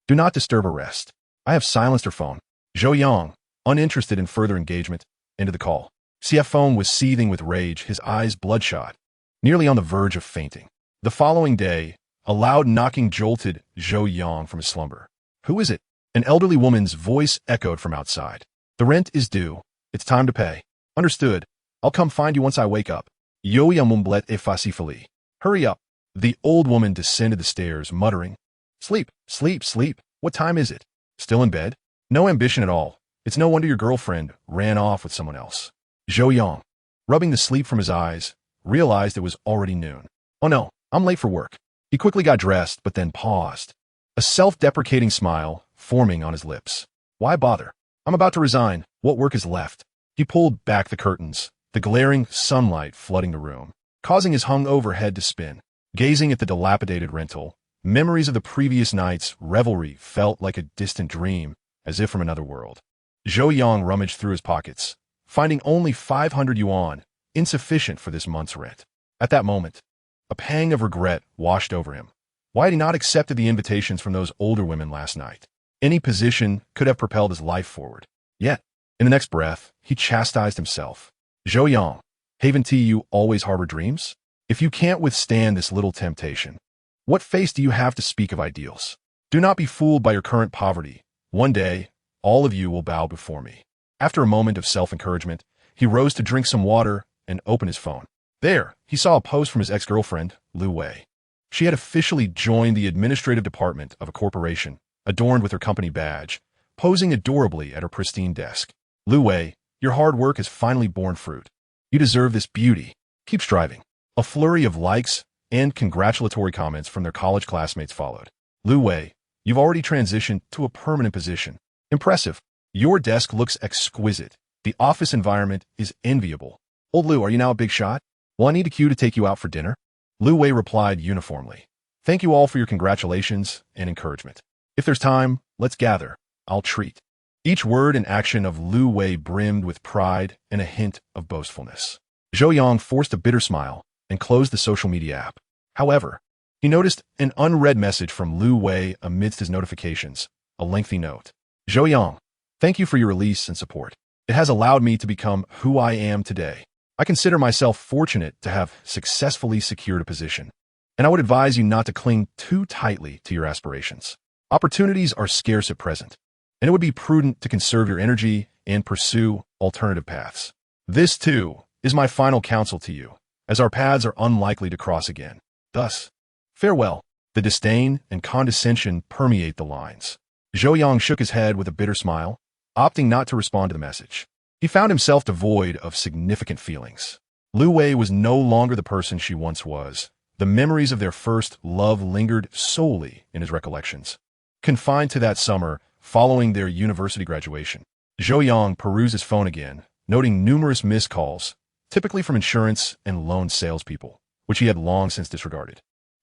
Do not disturb her rest. I have silenced her phone. Zhou Yang, uninterested in further engagement, ended the call. Xiefeng was seething with rage, his eyes bloodshot, nearly on the verge of fainting. The following day, a loud knocking jolted Zhou Yang from his slumber. Who is it? An elderly woman's voice echoed from outside. The rent is due. It's time to pay. Understood. I'll come find you once I wake up. Zhou Yang mumblet effacifully. Hurry up. The old woman descended the stairs, muttering. Sleep, sleep, sleep. What time is it? Still in bed? No ambition at all. It's no wonder your girlfriend ran off with someone else. Zhou Yang, rubbing the sleep from his eyes, realized it was already noon. Oh no, I'm late for work. He quickly got dressed, but then paused, a self-deprecating smile forming on his lips. Why bother? I'm about to resign. What work is left? He pulled back the curtains, the glaring sunlight flooding the room, causing his hungover head to spin. Gazing at the dilapidated rental, memories of the previous night's revelry felt like a distant dream, as if from another world. Zhou Yang rummaged through his pockets, finding only 500 yuan, insufficient for this month's rent. At that moment, a pang of regret washed over him. Why had he not accepted the invitations from those older women last night? Any position could have propelled his life forward. Yet, in the next breath, he chastised himself. Zhou Yang, haven't you always harbored dreams? If you can't withstand this little temptation, what face do you have to speak of ideals? Do not be fooled by your current poverty. One day, all of you will bow before me. After a moment of self-encouragement, he rose to drink some water and open his phone. There, he saw a post from his ex-girlfriend, Lu Wei. She had officially joined the administrative department of a corporation, adorned with her company badge, posing adorably at her pristine desk. Lu Wei, your hard work has finally borne fruit. You deserve this beauty. Keep striving. A flurry of likes and congratulatory comments from their college classmates followed. Lu Wei, you've already transitioned to a permanent position. Impressive. Your desk looks exquisite. The office environment is enviable. Old Lu, are you now a big shot? Will I need a cue to take you out for dinner? Lu Wei replied uniformly. Thank you all for your congratulations and encouragement. If there's time, let's gather. I'll treat. Each word and action of Lu Wei brimmed with pride and a hint of boastfulness. Zhou Yang forced a bitter smile and closed the social media app. However, he noticed an unread message from Lu Wei amidst his notifications, a lengthy note. Zhou Yang, thank you for your release and support. It has allowed me to become who I am today. I consider myself fortunate to have successfully secured a position, and I would advise you not to cling too tightly to your aspirations. Opportunities are scarce at present, and it would be prudent to conserve your energy and pursue alternative paths. This, too, is my final counsel to you, as our paths are unlikely to cross again. Thus, farewell. The disdain and condescension permeate the lines. Zhou Yang shook his head with a bitter smile, opting not to respond to the message. He found himself devoid of significant feelings. Lu Wei was no longer the person she once was. The memories of their first love lingered solely in his recollections. Confined to that summer following their university graduation, Zhou Yang perused his phone again, noting numerous missed calls, typically from insurance and loan salespeople, which he had long since disregarded.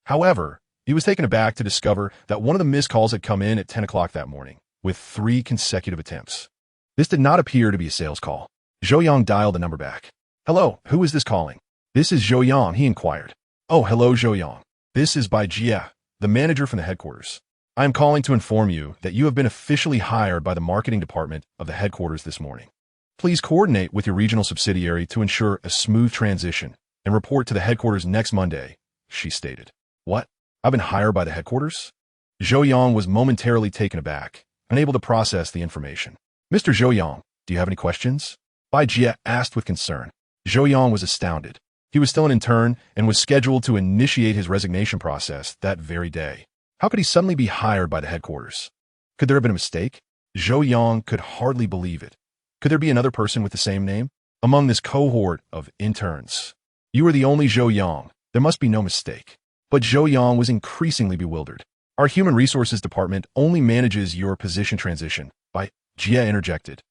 However, he was taken aback to discover that one of the missed calls had come in at 10 o'clock that morning, with 3 consecutive attempts. This did not appear to be a sales call. Zhou Yang dialed the number back. Hello, who is this calling? This is Zhou Yang, he inquired. Oh, hello, Zhou Yang. This is Bai Jia, the manager from the headquarters. I am calling to inform you that you have been officially hired by the marketing department of the headquarters this morning. Please coordinate with your regional subsidiary to ensure a smooth transition and report to the headquarters next Monday, she stated. What? I've been hired by the headquarters? Zhou Yang was momentarily taken aback, unable to process the information. Mr. Zhou Yang, do you have any questions? Bai Jia asked with concern. Zhou Yang was astounded. He was still an intern and was scheduled to initiate his resignation process that very day. How could he suddenly be hired by the headquarters? Could there have been a mistake? Zhou Yang could hardly believe it. Could there be another person with the same name? Among this cohort of interns, you are the only Zhou Yang. There must be no mistake. But Zhou Yang was increasingly bewildered. Our human resources department only manages your position transition. Bai Jia interjected.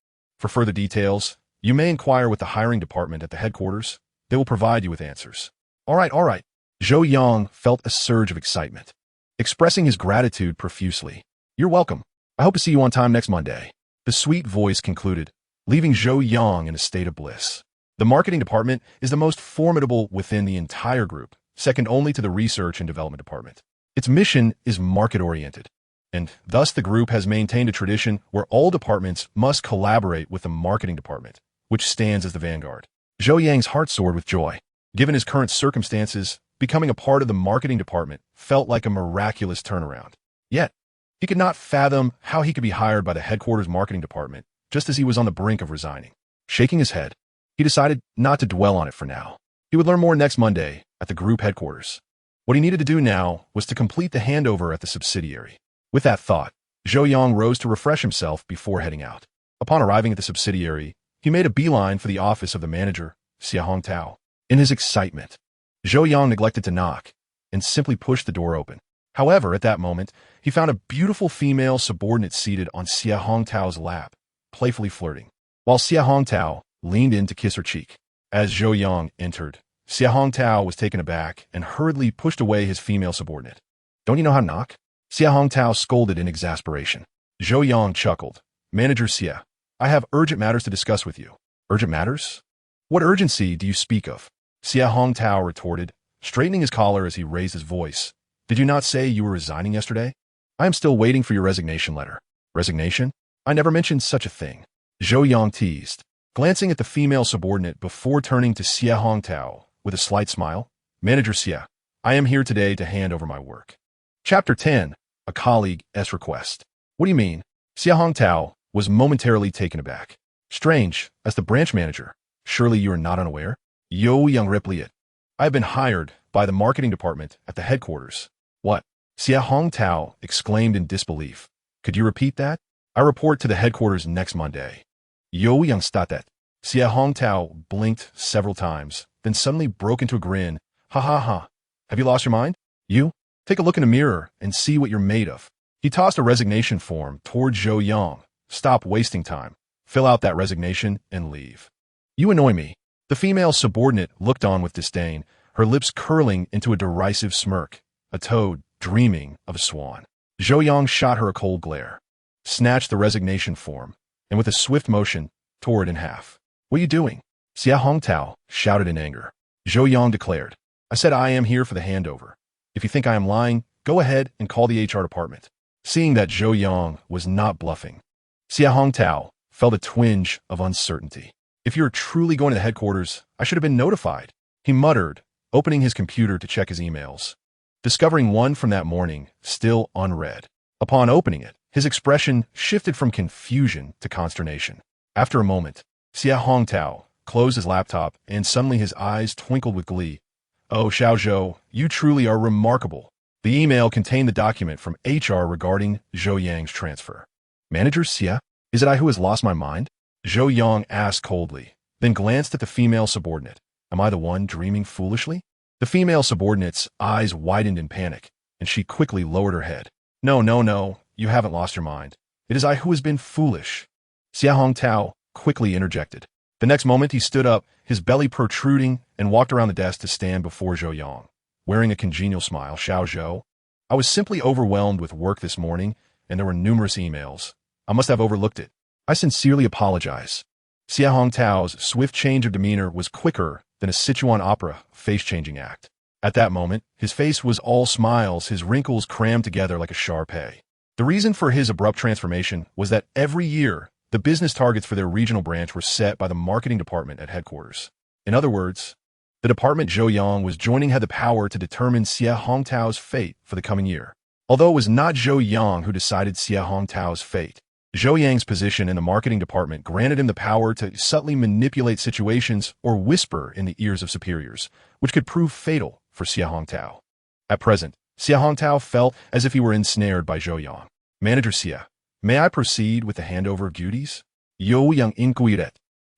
For further details, you may inquire with the hiring department at the headquarters. They will provide you with answers. All right. Zhou Yang felt a surge of excitement, expressing his gratitude profusely. You're welcome. I hope to see you on time next Monday. The sweet voice concluded, leaving Zhou Yang in a state of bliss. The marketing department is the most formidable within the entire group, second only to the research and development department. Its mission is market-oriented, and thus the group has maintained a tradition where all departments must collaborate with the marketing department, which stands as the vanguard. Zhou Yang's heart soared with joy. Given his current circumstances, becoming a part of the marketing department felt like a miraculous turnaround. Yet, he could not fathom how he could be hired by the headquarters marketing department just as he was on the brink of resigning. Shaking his head, he decided not to dwell on it for now. He would learn more next Monday at the group headquarters. What he needed to do now was to complete the handover at the subsidiary. With that thought, Zhou Yang rose to refresh himself before heading out. Upon arriving at the subsidiary, he made a beeline for the office of the manager, Xia Hongtao. In his excitement, Zhou Yang neglected to knock and simply pushed the door open. However, at that moment, he found a beautiful female subordinate seated on Xia Hongtao's lap, playfully flirting, while Xia Hongtao leaned in to kiss her cheek. As Zhou Yang entered, Xia Hongtao was taken aback and hurriedly pushed away his female subordinate. "Don't you know how to knock?" Xia Hongtao scolded in exasperation. Zhou Yang chuckled. "Manager Xia, I have urgent matters to discuss with you." "Urgent matters? What urgency do you speak of?" Xia Hongtao retorted, straightening his collar as he raised his voice. "Did you not say you were resigning yesterday? I am still waiting for your resignation letter." "Resignation? I never mentioned such a thing," Zhou Yang teased, glancing at the female subordinate before turning to Xia Hongtao with a slight smile. "Manager Xia, I am here today to hand over my work." Chapter 10. A Colleague's Request. "What do you mean?" Xia Hongtao was momentarily taken aback. "Strange, as the branch manager. Surely you are not unaware?" Zhou Yang replied. "I have been hired by the marketing department at the headquarters." "What?" Xia Hongtao exclaimed in disbelief. "Could you repeat that?" "I report to the headquarters next Monday." Zhou Yang stated. Xia Hongtao blinked several times, then suddenly broke into a grin. "Ha ha ha. Have you lost your mind? You? Take a look in the mirror and see what you're made of." He tossed a resignation form toward Zhou Yang. "Stop wasting time. Fill out that resignation and leave." "You annoy me." The female subordinate looked on with disdain, her lips curling into a derisive smirk, a toad dreaming of a swan. Zhou Yang shot her a cold glare, snatched the resignation form, and with a swift motion, tore it in half. "What are you doing?" Xia Hongtao shouted in anger. Zhou Yang declared, "I said I am here for the handover. If you think I am lying, go ahead and call the HR department." Seeing that Zhou Yang was not bluffing, Xia Hongtao felt a twinge of uncertainty. "If you're truly going to the headquarters, I should have been notified," he muttered, opening his computer to check his emails, discovering one from that morning still unread. Upon opening it, his expression shifted from confusion to consternation. After a moment, Xia Hongtao closed his laptop and suddenly his eyes twinkled with glee. "Oh, Xiao Zhou, you truly are remarkable." The email contained the document from HR regarding Zhou Yang's transfer. "Manager Xia, is it I who has lost my mind?" Zhou Yang asked coldly, then glanced at the female subordinate. "Am I the one dreaming foolishly?" The female subordinate's eyes widened in panic, and she quickly lowered her head. No, you haven't lost your mind. It is I who has been foolish." Xia Hongtao quickly interjected. The next moment he stood up, his belly protruding, and walked around the desk to stand before Zhou Yang, wearing a congenial smile. "Xiao Zhou, I was simply overwhelmed with work this morning, and there were numerous emails. I must have overlooked it. I sincerely apologize." Xia Hongtao's swift change of demeanor was quicker than a Sichuan opera face-changing act. At that moment, his face was all smiles, his wrinkles crammed together like a Shar-Pei. The reason for his abrupt transformation was that every year, the business targets for their regional branch were set by the marketing department at headquarters. In other words, the department Zhou Yang was joining had the power to determine Xia Hongtao's fate for the coming year. Although it was not Zhou Yang who decided Xia Hongtao's fate, Zhou Yang's position in the marketing department granted him the power to subtly manipulate situations or whisper in the ears of superiors, which could prove fatal for Xia Hongtao. At present, Xia Hongtao felt as if he were ensnared by Zhou Yang. "Manager Xia, may I proceed with the handover of duties?" Zhou Yang inquired,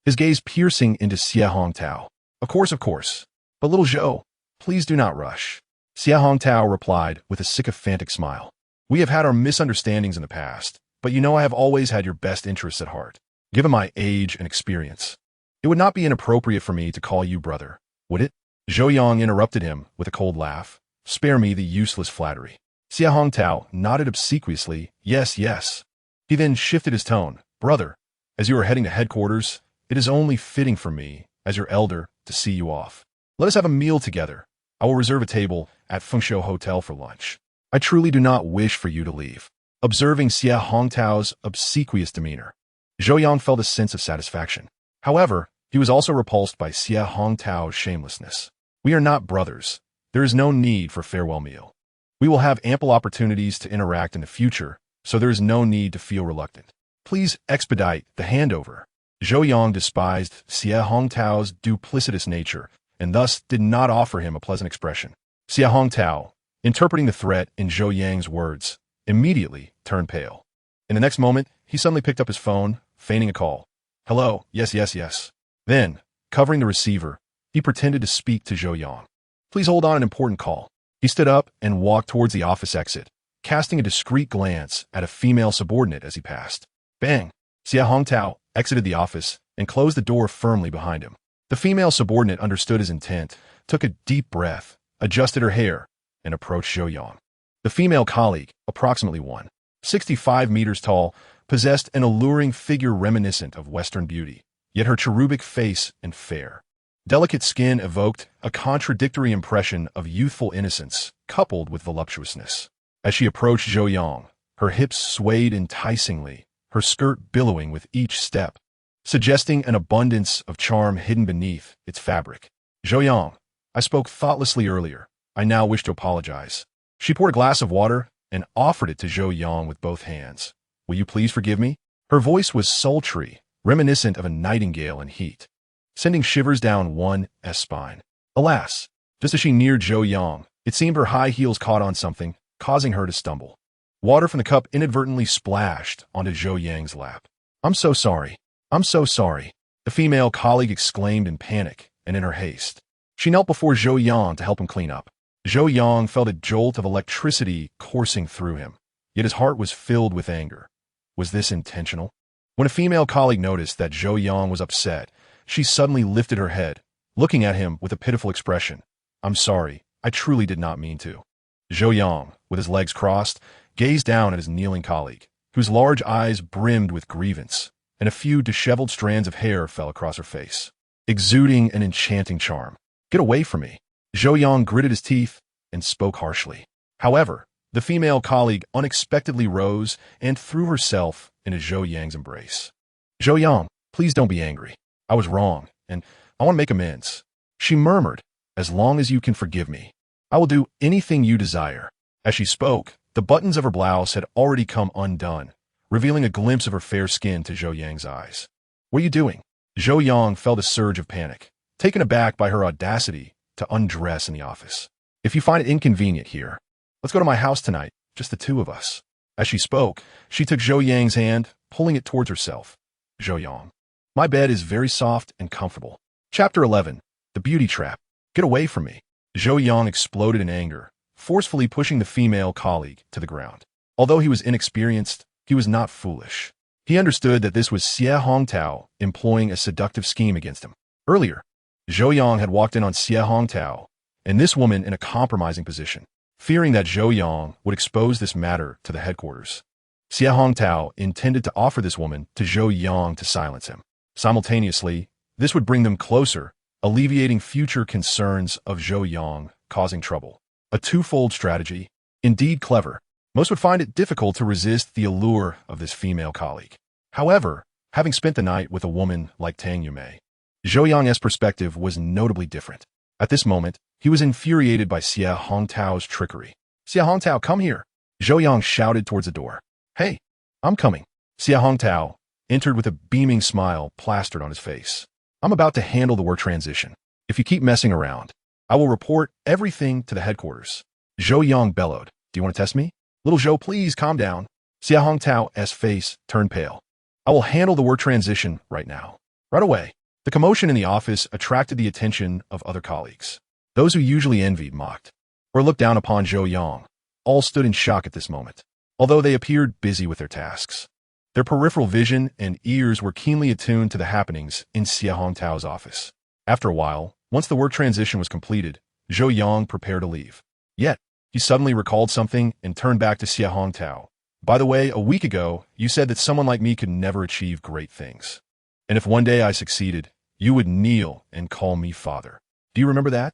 his gaze piercing into Xia Hongtao. Of course. But little Zhou, please do not rush." Xia Hongtao replied with a sycophantic smile. "We have had our misunderstandings in the past, but you know I have always had your best interests at heart. Given my age and experience, it would not be inappropriate for me to call you brother, would it?" Zhou Yang interrupted him with a cold laugh. "Spare me the useless flattery." Xia Hongtao nodded obsequiously. Yes. He then shifted his tone. Brother, as you are heading to headquarters, it is only fitting for me, as your elder, to see you off. Let us have a meal together. I will reserve a table at Fengshou Hotel for lunch. I truly do not wish for you to leave. Observing Xie Hongtao's obsequious demeanor, Zhou Yang felt a sense of satisfaction. However, he was also repulsed by Xie Hongtao's shamelessness. We are not brothers. There is no need for farewell meal. We will have ample opportunities to interact in the future, so there is no need to feel reluctant. Please expedite the handover. Zhou Yang despised Xie Hongtao's duplicitous nature and thus did not offer him a pleasant expression. Xie Hongtao, interpreting the threat in Zhou Yang's words, immediately turned pale. In the next moment, he suddenly picked up his phone, feigning a call. Hello, yes. Then, covering the receiver, he pretended to speak to Zhou Yang. Please hold on an important call. He stood up and walked towards the office exit, casting a discreet glance at a female subordinate as he passed. Bang! Xie Hongtao exited the office and closed the door firmly behind him. The female subordinate understood his intent, took a deep breath, adjusted her hair, and approached Zhou Yang. The female colleague, approximately 165 meters tall, possessed an alluring figure reminiscent of Western beauty, yet her cherubic face and fair, delicate skin evoked a contradictory impression of youthful innocence coupled with voluptuousness. As she approached Zhou Yang, her hips swayed enticingly, her skirt billowing with each step, suggesting an abundance of charm hidden beneath its fabric. Zhou Yang, I spoke thoughtlessly earlier. I now wish to apologize. She poured a glass of water and offered it to Zhou Yang with both hands. Will you please forgive me? Her voice was sultry, reminiscent of a nightingale in heat, sending shivers down one's spine. Alas, just as she neared Zhou Yang, it seemed her high heels caught on something, causing her to stumble. Water from the cup inadvertently splashed onto Zhou Yang's lap. I'm so sorry. The female colleague exclaimed in panic and in her haste. She knelt before Zhou Yang to help him clean up. Zhou Yang felt a jolt of electricity coursing through him, yet his heart was filled with anger. Was this intentional? When a female colleague noticed that Zhou Yang was upset, she suddenly lifted her head, looking at him with a pitiful expression. I'm sorry, I truly did not mean to. Zhou Yang, with his legs crossed, gazed down at his kneeling colleague, whose large eyes brimmed with grievance, and a few disheveled strands of hair fell across her face, exuding an enchanting charm. Get away from me. Zhou Yang gritted his teeth and spoke harshly. However, the female colleague unexpectedly rose and threw herself into Zhou Yang's embrace. Zhou Yang, please don't be angry. I was wrong, and I want to make amends. She murmured, as long as you can forgive me, I will do anything you desire. As she spoke, the buttons of her blouse had already come undone, revealing a glimpse of her fair skin to Zhou Yang's eyes. What are you doing? Zhou Yang felt a surge of panic, taken aback by her audacity to undress in the office. If you find it inconvenient here, let's go to my house tonight, just the two of us. As she spoke, she took Zhou Yang's hand, pulling it towards herself. Zhou Yang, my bed is very soft and comfortable. Chapter 11, The Beauty Trap. Get away from me. Zhou Yang exploded in anger, forcefully pushing the female colleague to the ground. Although he was inexperienced, he was not foolish. He understood that this was Xie Hongtao employing a seductive scheme against him. Earlier, Zhou Yang had walked in on Xie Hongtao, and this woman in a compromising position, fearing that Zhou Yang would expose this matter to the headquarters. Xie Hongtao intended to offer this woman to Zhou Yang to silence him. Simultaneously, this would bring them closer, alleviating future concerns of Zhou Yang causing trouble. A twofold strategy, indeed clever. Most would find it difficult to resist the allure of this female colleague. However, having spent the night with a woman like Tang Yumei, Zhou Yang's perspective was notably different. At this moment, he was infuriated by Xie Hongtao's trickery. Xie Hongtao, come here! Zhou Yang shouted towards the door. Hey, I'm coming. Xie Hongtao entered with a beaming smile plastered on his face. I'm about to handle the work transition. If you keep messing around, I will report everything to the headquarters. Zhou Yang bellowed. Do you want to test me? Little Zhou, please calm down. Xie Hongtao's face turned pale. I will handle the work transition right now. Right away. The commotion in the office attracted the attention of other colleagues. Those who usually envied, mocked, or looked down upon Zhou Yang, all stood in shock at this moment, although they appeared busy with their tasks. Their peripheral vision and ears were keenly attuned to the happenings in Xie Hongtao's office. After a while, once the work transition was completed, Zhou Yang prepared to leave. Yet, he suddenly recalled something and turned back to Xie Hongtao. By the way, a week ago, you said that someone like me could never achieve great things. And if one day I succeeded, you would kneel and call me father. Do you remember that?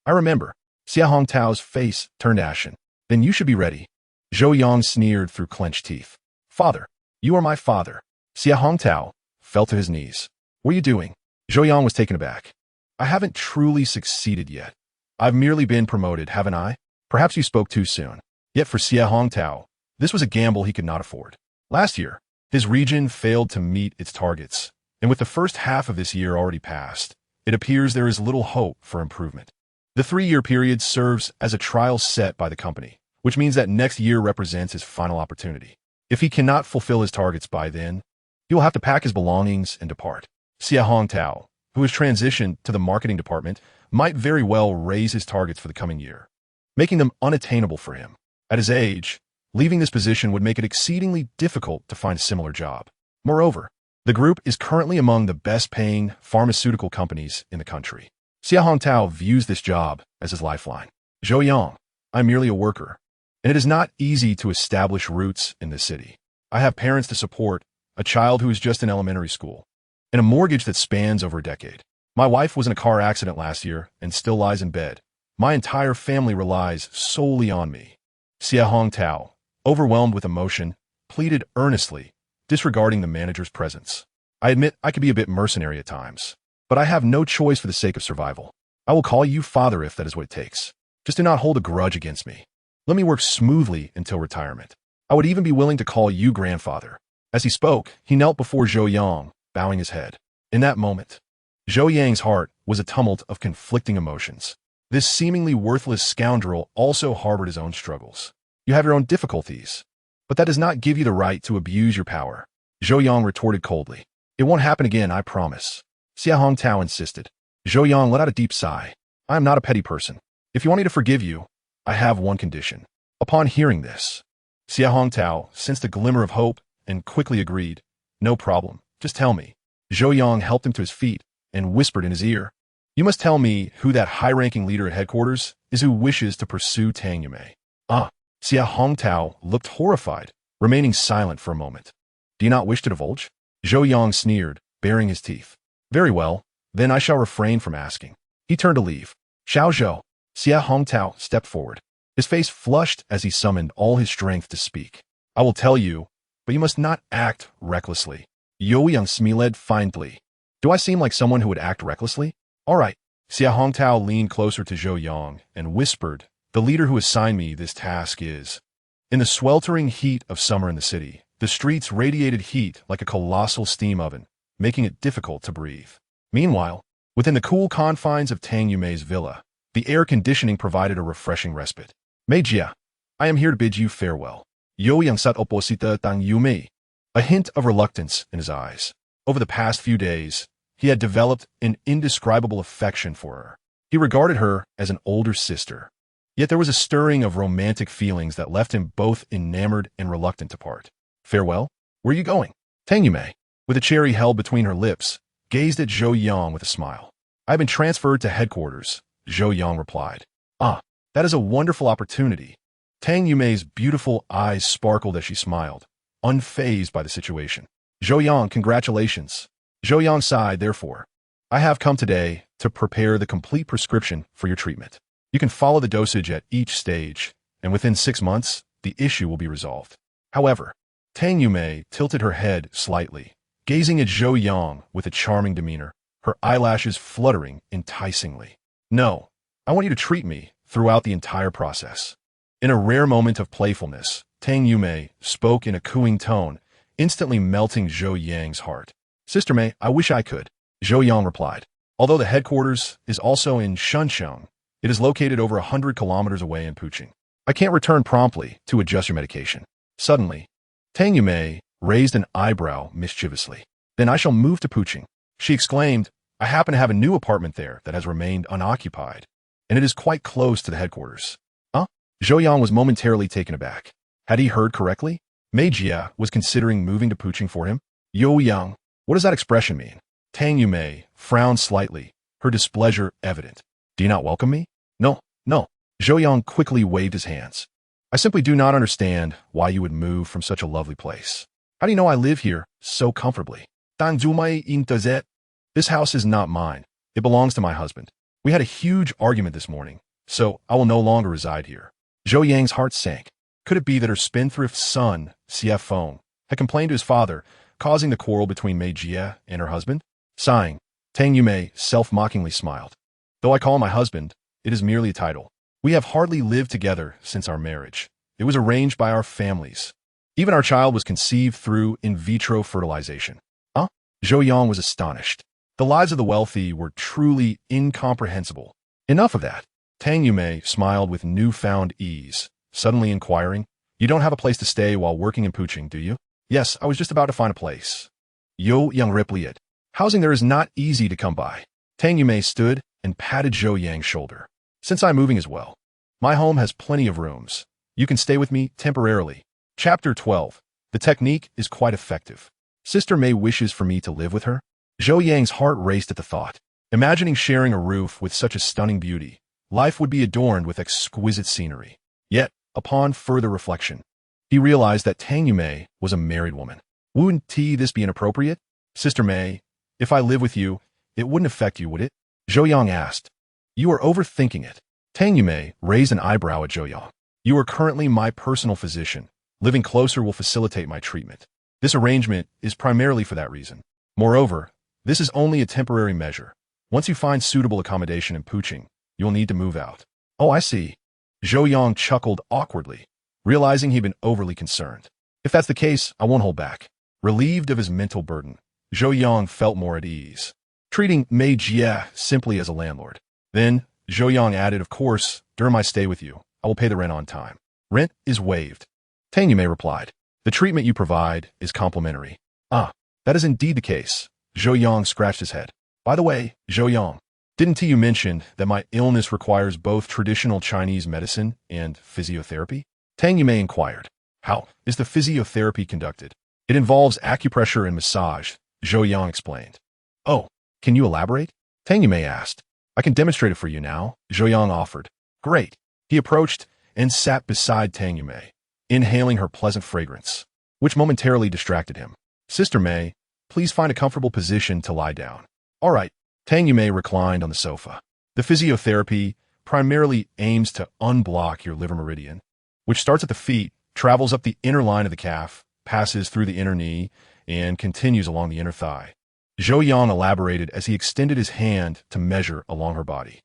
I remember. Xia Hongtao's face turned ashen. Then you should be ready. Zhou Yang sneered through clenched teeth. Father, you are my father. Xia Hongtao fell to his knees. What are you doing? Zhou Yang was taken aback. I haven't truly succeeded yet. I've merely been promoted, haven't I? Perhaps you spoke too soon. Yet for Xia Hongtao, this was a gamble he could not afford. Last year, his region failed to meet its targets, and with the first half of this year already passed, it appears there is little hope for improvement. The 3-year period serves as a trial set by the company, which means that next year represents his final opportunity. If he cannot fulfill his targets by then, he will have to pack his belongings and depart. Xia Hongtao, who has transitioned to the marketing department, might very well raise his targets for the coming year, making them unattainable for him. At his age, leaving this position would make it exceedingly difficult to find a similar job. Moreover, the group is currently among the best-paying pharmaceutical companies in the country. Xia Hongtao views this job as his lifeline. Zhou Yang, I'm merely a worker, and it is not easy to establish roots in this city. I have parents to support, a child who is just in elementary school, and a mortgage that spans over a decade. My wife was in a car accident last year and still lies in bed. My entire family relies solely on me. Xia Hongtao, overwhelmed with emotion, pleaded earnestly, disregarding the manager's presence. I admit I could be a bit mercenary at times, but I have no choice for the sake of survival. I will call you father if that is what it takes. Just do not hold a grudge against me. Let me work smoothly until retirement. I would even be willing to call you grandfather. As he spoke, he knelt before Zhou Yang, bowing his head. In that moment, Zhou Yang's heart was a tumult of conflicting emotions. This seemingly worthless scoundrel also harbored his own struggles. You have your own difficulties, but that does not give you the right to abuse your power. Zhou Yang retorted coldly. It won't happen again, I promise. Xia Hongtao insisted. Zhou Yang let out a deep sigh. I am not a petty person. If you want me to forgive you, I have one condition. Upon hearing this, Xia Hongtao sensed a glimmer of hope and quickly agreed. No problem, just tell me. Zhou Yang helped him to his feet and whispered in his ear. You must tell me who that high-ranking leader at headquarters is who wishes to pursue Tang Yume. Xia Hongtao looked horrified, remaining silent for a moment. Do you not wish to divulge? Zhou Yang sneered, baring his teeth. Very well, then I shall refrain from asking. He turned to leave. Xiao Zhou. Xia Hongtao stepped forward. His face flushed as he summoned all his strength to speak. I will tell you, but you must not act recklessly. Zhou Yang smiled faintly. Do I seem like someone who would act recklessly? All right. Xia Hongtao leaned closer to Zhou Yang and whispered, the leader who assigned me this task is. In the sweltering heat of summer in the city, the streets radiated heat like a colossal steam oven, making it difficult to breathe. Meanwhile, within the cool confines of Tang Yume's villa, the air conditioning provided a refreshing respite. Meijia, I am here to bid you farewell. Zhou Yang sat opposite Tang Yume, a hint of reluctance in his eyes. Over the past few days, he had developed an indescribable affection for her. He regarded her as an older sister. Yet there was a stirring of romantic feelings that left him both enamored and reluctant to part. Farewell? Where are you going? Tang Yume, with a cherry held between her lips, gazed at Zhou Yang with a smile. I've been transferred to headquarters, Zhou Yang replied. That is a wonderful opportunity. Tang Yume's beautiful eyes sparkled as she smiled, unfazed by the situation. Zhou Yang, congratulations. Zhou Yang sighed, therefore. I have come today to prepare the complete prescription for your treatment. You can follow the dosage at each stage, and within 6 months, the issue will be resolved. However, Tang Yume tilted her head slightly, gazing at Zhou Yang with a charming demeanor, her eyelashes fluttering enticingly. No, I want you to treat me throughout the entire process. In a rare moment of playfulness, Tang Yume spoke in a cooing tone, instantly melting Zhou Yang's heart. Sister Mei, I wish I could, Zhou Yang replied. Although the headquarters is also in Shunsheng, it is located over 100 kilometers away in Puqing. I can't return promptly to adjust your medication. Suddenly, Tang Yume raised an eyebrow mischievously. Then I shall move to Puqing. She exclaimed, I happen to have a new apartment there that has remained unoccupied, and it is quite close to the headquarters. Zhou Yang was momentarily taken aback. Had he heard correctly? Meijia was considering moving to Puqing for him? Zhou Yang, what does that expression mean? Tang Yume frowned slightly, her displeasure evident. Do you not welcome me? No. Zhou Yang quickly waved his hands. I simply do not understand why you would move from such a lovely place. How do you know I live here so comfortably? This house is not mine. It belongs to my husband. We had a huge argument this morning, so I will no longer reside here. Zhou Yang's heart sank. Could it be that her spendthrift son, CF Feng, had complained to his father, causing the quarrel between Mei Jie and her husband? Sighing, Tang Yumei self-mockingly smiled. Though I call him my husband, it is merely a title. We have hardly lived together since our marriage. It was arranged by our families. Even our child was conceived through in vitro fertilization. Huh? Zhou Yang was astonished. The lives of the wealthy were truly incomprehensible. Enough of that. Tang Yumei smiled with newfound ease, suddenly inquiring, "You don't have a place to stay while working in Puching, do you?" "Yes, I was just about to find a place." Zhou Yang replied. "Housing there is not easy to come by." Tang Yumei stood and patted Zhou Yang's shoulder. "Since I'm moving as well, my home has plenty of rooms. You can stay with me temporarily." Chapter 12. The technique is quite effective. Sister Mei wishes for me to live with her. Zhou Yang's heart raced at the thought. Imagining sharing a roof with such a stunning beauty, life would be adorned with exquisite scenery. Yet, upon further reflection, he realized that Tang Yumei was a married woman. Wouldn't this be inappropriate? Sister Mei, if I live with you, it wouldn't affect you, would it? Zhou Yang asked. You are overthinking it. Tang Yumei raised an eyebrow at Zhou Yang. You are currently my personal physician. Living closer will facilitate my treatment. This arrangement is primarily for that reason. Moreover, this is only a temporary measure. Once you find suitable accommodation in Puching, you'll need to move out. Oh, I see. Zhou Yang chuckled awkwardly, realizing he'd been overly concerned. If that's the case, I won't hold back. Relieved of his mental burden, Zhou Yang felt more at ease, treating Mei Jie simply as a landlord. Then, Zhou Yang added, of course, during my stay with you, I will pay the rent on time. Rent is waived. Tang Yumei replied. The treatment you provide is complimentary. Ah, that is indeed the case. Zhou Yang scratched his head. By the way, Zhou Yang, didn't you mention that my illness requires both traditional Chinese medicine and physiotherapy? Tang Yumei inquired. How is the physiotherapy conducted? It involves acupressure and massage, Zhou Yang explained. Oh, can you elaborate? Tang Yumei asked. I can demonstrate it for you now, Zhou Yang offered. Great. He approached and sat beside Tang Yumei, inhaling her pleasant fragrance, which momentarily distracted him. Sister Mei, please find a comfortable position to lie down. All right. Tang Yumei reclined on the sofa. The physiotherapy primarily aims to unblock your liver meridian, which starts at the feet, travels up the inner line of the calf, passes through the inner knee, and continues along the inner thigh. Zhou Yang elaborated as he extended his hand to measure along her body.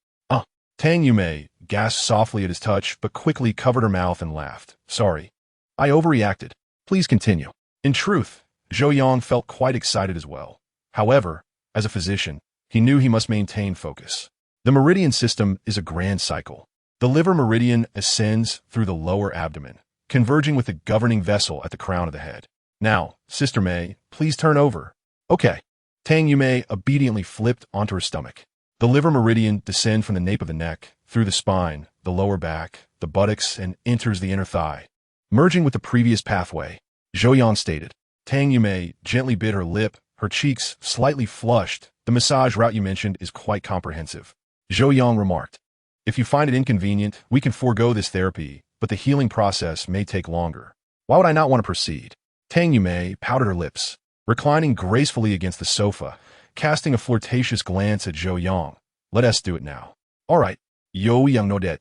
Tang Yumei gasped softly at his touch, but quickly covered her mouth and laughed. Sorry. I overreacted. Please continue. In truth, Zhou Yang felt quite excited as well. However, as a physician, he knew he must maintain focus. The meridian system is a grand cycle. The liver meridian ascends through the lower abdomen, converging with the governing vessel at the crown of the head. Now, Sister Mei, please turn over. Okay. Tang Yumei obediently flipped onto her stomach. The liver meridian descends from the nape of the neck, through the spine, the lower back, the buttocks, and enters the inner thigh. Merging with the previous pathway, Zhou Yang stated. Tang Yumei gently bit her lip, her cheeks slightly flushed. The massage route you mentioned is quite comprehensive. Zhou Yang remarked. If you find it inconvenient, we can forego this therapy, but the healing process may take longer. Why would I not want to proceed? Tang Yumei pouted her lips, reclining gracefully against the sofa, casting a flirtatious glance at Zhou Yang. Let us do it now. All right, Zhou Yang nodded.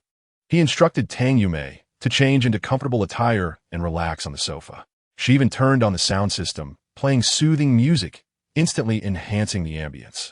He instructed Tang Yumei to change into comfortable attire and relax on the sofa. She even turned on the sound system, playing soothing music, instantly enhancing the ambience.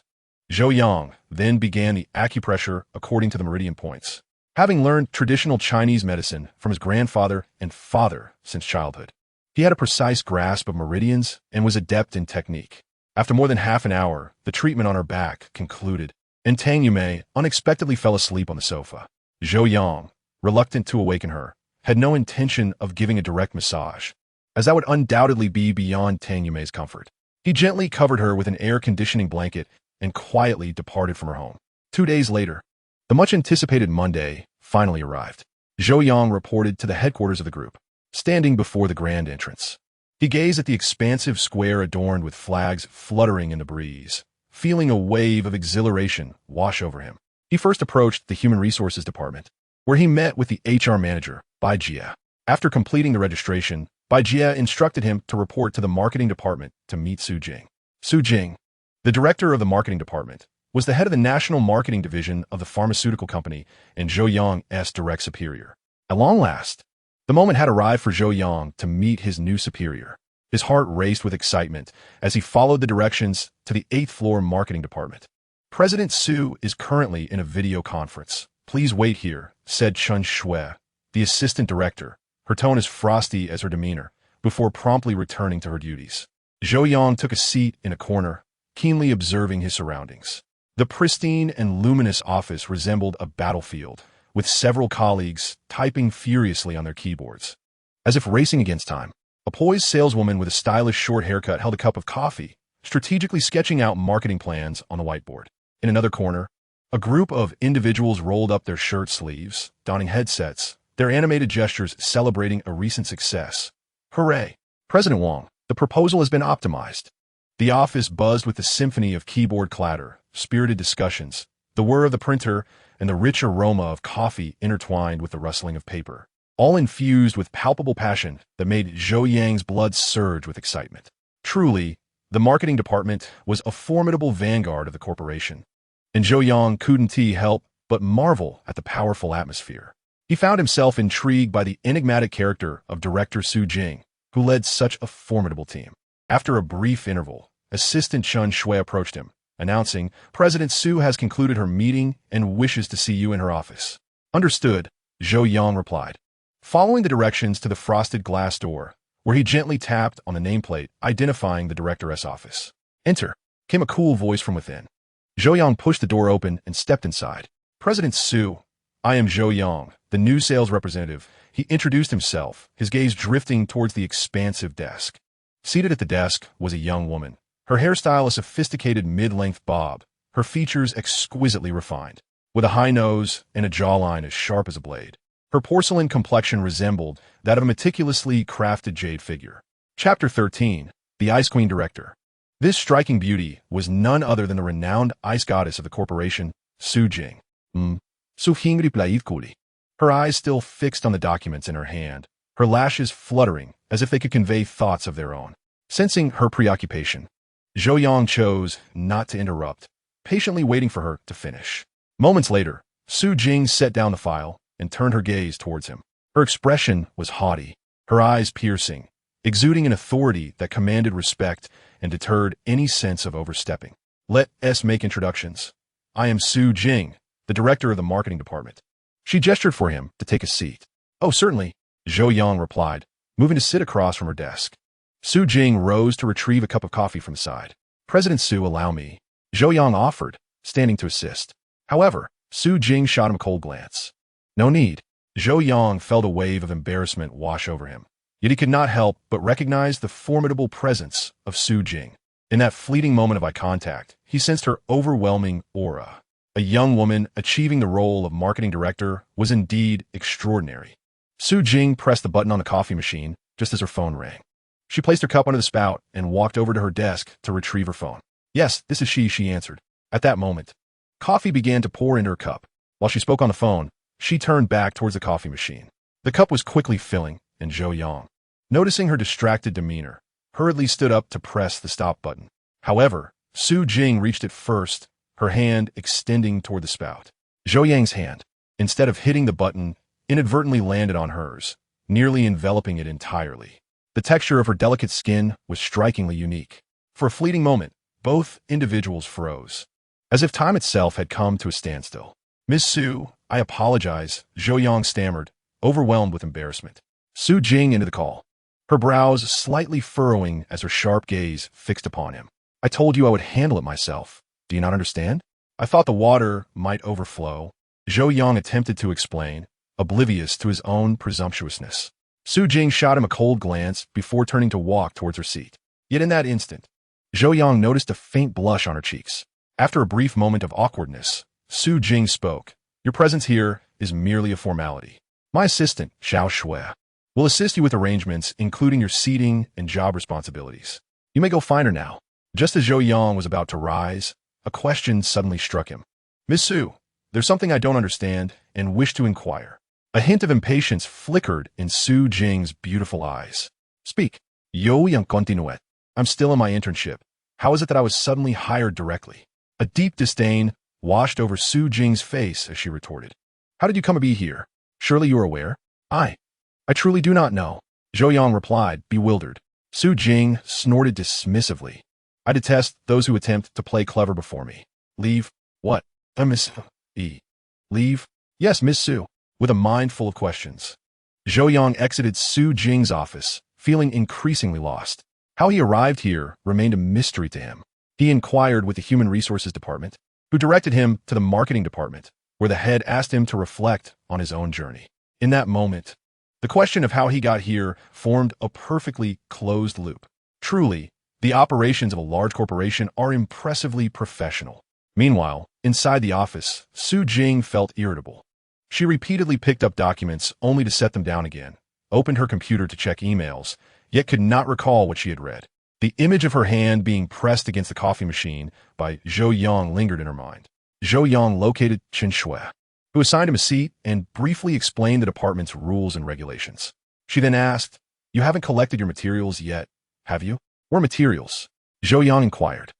Zhou Yang then began the acupressure according to the meridian points, having learned traditional Chinese medicine from his grandfather and father since childhood. He had a precise grasp of meridians and was adept in technique. After more than half an hour, the treatment on her back concluded, and Tang Yumei unexpectedly fell asleep on the sofa. Zhou Yang, reluctant to awaken her, had no intention of giving a direct massage, as that would undoubtedly be beyond Tang Yumei's comfort. He gently covered her with an air-conditioning blanket and quietly departed from her home. 2 days later, the much-anticipated Monday finally arrived. Zhou Yang reported to the headquarters of the group, standing before the grand entrance. He gazed at the expansive square adorned with flags fluttering in the breeze, feeling a wave of exhilaration wash over him. He first approached the Human Resources Department, where he met with the HR manager, Bai Jie. After completing the registration, Bai Jie instructed him to report to the marketing department to meet Su Jing. Su Jing, the director of the marketing department, was the head of the national marketing division of the pharmaceutical company and Zhou Yang's direct superior. At long last, the moment had arrived for Zhou Yang to meet his new superior. His heart raced with excitement as he followed the directions to the 8th floor marketing department. President Su is currently in a video conference. Please wait here, said Chen Shui, the assistant director. Her tone as frosty as her demeanor, before promptly returning to her duties. Zhou Yang took a seat in a corner, keenly observing his surroundings. The pristine and luminous office resembled a battlefield, with several colleagues typing furiously on their keyboards. As if racing against time, a poised saleswoman with a stylish short haircut held a cup of coffee, strategically sketching out marketing plans on the whiteboard. In another corner, a group of individuals rolled up their shirt sleeves, donning headsets, their animated gestures celebrating a recent success. Hooray! President Wang, the proposal has been optimized. The office buzzed with the symphony of keyboard clatter, spirited discussions, the whir of the printer, and the rich aroma of coffee intertwined with the rustling of paper, all infused with palpable passion that made Zhou Yang's blood surge with excitement. Truly, the marketing department was a formidable vanguard of the corporation, and Zhou Yang couldn't help but marvel at the powerful atmosphere. He found himself intrigued by the enigmatic character of Director Su Jing, who led such a formidable team. After a brief interval, Assistant Chen Shui approached him, announcing, President Su has concluded her meeting and wishes to see you in her office. Understood, Zhou Yang replied. Following the directions to the frosted glass door, where he gently tapped on the nameplate identifying the director's office. Enter, came a cool voice from within. Zhou Yang pushed the door open and stepped inside. President Su, I am Zhou Yang, the new sales representative. He introduced himself, his gaze drifting towards the expansive desk. Seated at the desk was a young woman, her hairstyle a sophisticated mid-length bob, her features exquisitely refined, with a high nose and a jawline as sharp as a blade. Her porcelain complexion resembled that of a meticulously crafted jade figure. Chapter 13, The Ice Queen Director. This striking beauty was none other than the renowned ice goddess of the corporation, Su Jing. Her eyes still fixed on the documents in her hand, her lashes fluttering as if they could convey thoughts of their own. Sensing her preoccupation, Zhou Yang chose not to interrupt, patiently waiting for her to finish. Moments later, Su Jing set down the file and turned her gaze towards him. Her expression was haughty, her eyes piercing, exuding an authority that commanded respect and deterred any sense of overstepping. Let us make introductions. I am Su Jing, the director of the marketing department. She gestured for him to take a seat. Oh, certainly, Zhou Yang replied, moving to sit across from her desk. Su Jing rose to retrieve a cup of coffee from the side. President Su, allow me, Zhou Yang offered, standing to assist. However, Su Jing shot him a cold glance. No need. Zhou Yang felt a wave of embarrassment wash over him. Yet he could not help but recognize the formidable presence of Su Jing. In that fleeting moment of eye contact, he sensed her overwhelming aura. A young woman achieving the role of marketing director was indeed extraordinary. Su Jing pressed the button on the coffee machine just as her phone rang. She placed her cup under the spout and walked over to her desk to retrieve her phone. Yes, this is she answered. At that moment, coffee began to pour into her cup. While she spoke on the phone, she turned back towards the coffee machine. The cup was quickly filling, and Zhou Yang, noticing her distracted demeanor, hurriedly stood up to press the stop button. However, Su Jing reached it first, her hand extending toward the spout. Zhou Yang's hand, instead of hitting the button, inadvertently landed on hers, nearly enveloping it entirely. The texture of her delicate skin was strikingly unique. For a fleeting moment, both individuals froze, as if time itself had come to a standstill. Miss Su, I apologize, Zhou Yang stammered, overwhelmed with embarrassment. Su Jing into the call, her brows slightly furrowing as her sharp gaze fixed upon him. I told you I would handle it myself. Do you not understand? I thought the water might overflow. Zhou Yang attempted to explain, oblivious to his own presumptuousness. Su Jing shot him a cold glance before turning to walk towards her seat. Yet in that instant, Zhou Yang noticed a faint blush on her cheeks. After a brief moment of awkwardness, Su Jing spoke. Your presence here is merely a formality. My assistant, Xiao Shui, will assist you with arrangements, including your seating and job responsibilities. You may go find her now. Just as Zhou Yang was about to rise, a question suddenly struck him. Miss Su, there's something I don't understand and wish to inquire. A hint of impatience flickered in Zhou Yang's beautiful eyes. Speak. Zhou Yang continued. I'm still in my internship. How is it that I was suddenly hired directly? A deep disdain washed over Zhou Yang's face as she retorted. How did you come to be here? Surely you are aware? I truly do not know. Zhou Yang replied, bewildered. Zhou Yang snorted dismissively. I detest those who attempt to play clever before me. Leave? What? Miss E. Leave? Yes, Miss Su. With a mind full of questions. Zhou Yang exited Zhou Yang's office, feeling increasingly lost. How he arrived here remained a mystery to him. He inquired with the Human Resources Department, who directed him to the Marketing Department, where the head asked him to reflect on his own journey. In that moment, the question of how he got here formed a perfectly closed loop. Truly, the operations of a large corporation are impressively professional. Meanwhile, inside the office, Zhou Yang felt irritable. She repeatedly picked up documents only to set them down again, opened her computer to check emails, yet could not recall what she had read. The image of her hand being pressed against the coffee machine by Zhou Yang lingered in her mind. Zhou Yang located Chen Shui, who assigned him a seat and briefly explained the department's rules and regulations. She then asked, You haven't collected your materials yet, have you? What materials? Zhou Yang inquired.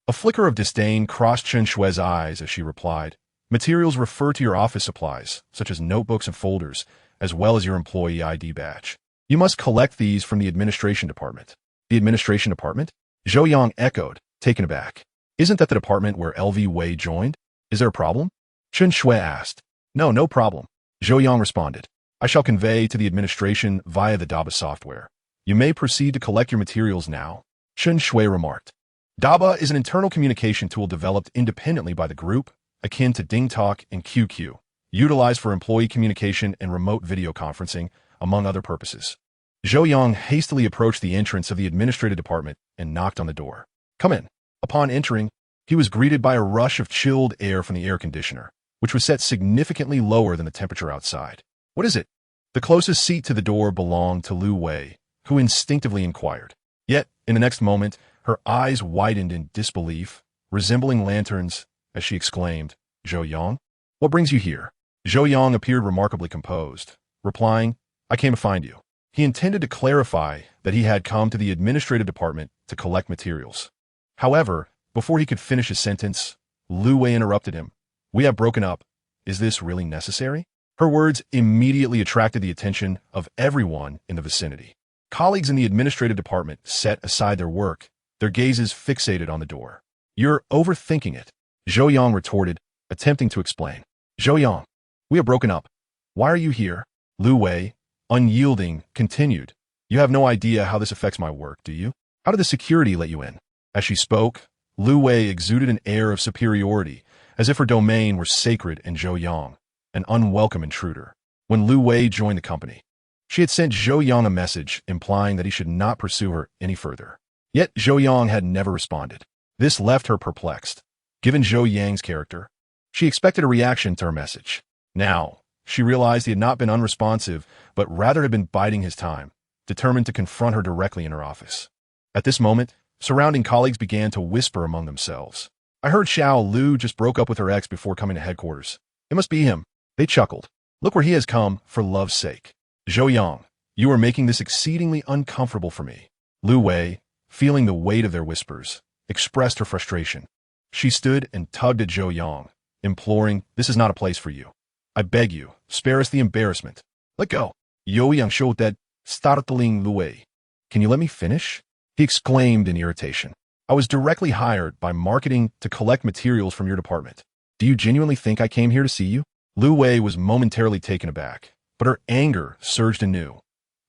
A flicker of disdain crossed Chen Shui's eyes as she replied, Materials refer to your office supplies, such as notebooks and folders, as well as your employee ID badge. You must collect these from the administration department. The administration department? Zhou Yang echoed, taken aback. Isn't that the department where LV Wei joined? Is there a problem? Chen Shui asked. No problem. Zhou Yang responded. I shall convey to the administration via the Daba software. You may proceed to collect your materials now. Chen Shui remarked. Daba is an internal communication tool developed independently by the group, akin to DingTalk and QQ, utilized for employee communication and remote video conferencing, among other purposes. Zhou Yang hastily approached the entrance of the administrative department and knocked on the door. Come in. Upon entering, he was greeted by a rush of chilled air from the air conditioner, which was set significantly lower than the temperature outside. What is it? The closest seat to the door belonged to Lu Wei, who instinctively inquired. Yet, in the next moment, her eyes widened in disbelief, resembling lanterns, as she exclaimed, Zhou Yang? What brings you here? Zhou Yang appeared remarkably composed, replying, I came to find you. He intended to clarify that he had come to the administrative department to collect materials. However, before he could finish his sentence, Lu Wei interrupted him. We have broken up. Is this really necessary? Her words immediately attracted the attention of everyone in the vicinity. Colleagues in the administrative department set aside their work, their gazes fixated on the door. You're overthinking it, Zhou Yang retorted, attempting to explain. Zhou Yang, we have broken up. Why are you here? Lu Wei, unyielding, continued. You have no idea how this affects my work, do you? How did the security let you in? As she spoke, Lu Wei exuded an air of superiority, as if her domain were sacred in Zhou Yang, an unwelcome intruder. When Lu Wei joined the company, she had sent Zhou Yang a message implying that he should not pursue her any further. Yet Zhou Yang had never responded. This left her perplexed. Given Zhou Yang's character, she expected a reaction to her message. Now, she realized he had not been unresponsive, but rather had been biding his time, determined to confront her directly in her office. At this moment, surrounding colleagues began to whisper among themselves. I heard Xiao Lu just broke up with her ex before coming to headquarters. It must be him. They chuckled. Look where he has come, for love's sake. Zhou Yang, you are making this exceedingly uncomfortable for me. Lu Wei, feeling the weight of their whispers, expressed her frustration. She stood and tugged at Zhou Yang, imploring, this is not a place for you. I beg you, spare us the embarrassment. Let go. Zhou Yang showed that, startling Lu Wei. Can you let me finish? He exclaimed in irritation. I was directly hired by marketing to collect materials from your department. Do you genuinely think I came here to see you? Lu Wei was momentarily taken aback, but her anger surged anew.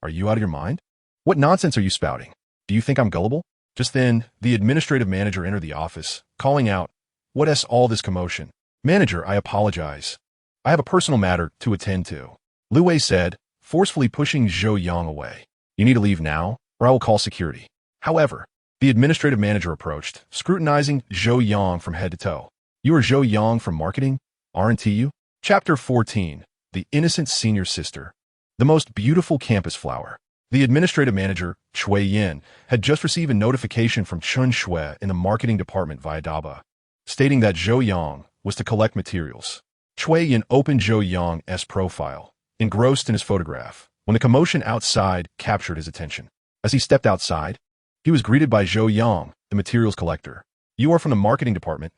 Are you out of your mind? What nonsense are you spouting? Do you think I'm gullible? Just then, the administrative manager entered the office, calling out, What is all this commotion? Manager, I apologize. I have a personal matter to attend to. Lu Wei said, forcefully pushing Zhou Yang away. You need to leave now, or I will call security. However, the administrative manager approached, scrutinizing Zhou Yang from head to toe. You are Zhou Yang from marketing, aren't you? Chapter 14, The Innocent Senior Sister. The most beautiful campus flower. The administrative manager, Chui Yin, had just received a notification from Chen Shui in the marketing department via Daba, stating that Zhou Yang was to collect materials. Chui Yin opened Zhou Yang's profile, engrossed in his photograph, when the commotion outside captured his attention. As he stepped outside, he was greeted by Zhou Yang, the materials collector. "You are from the marketing department,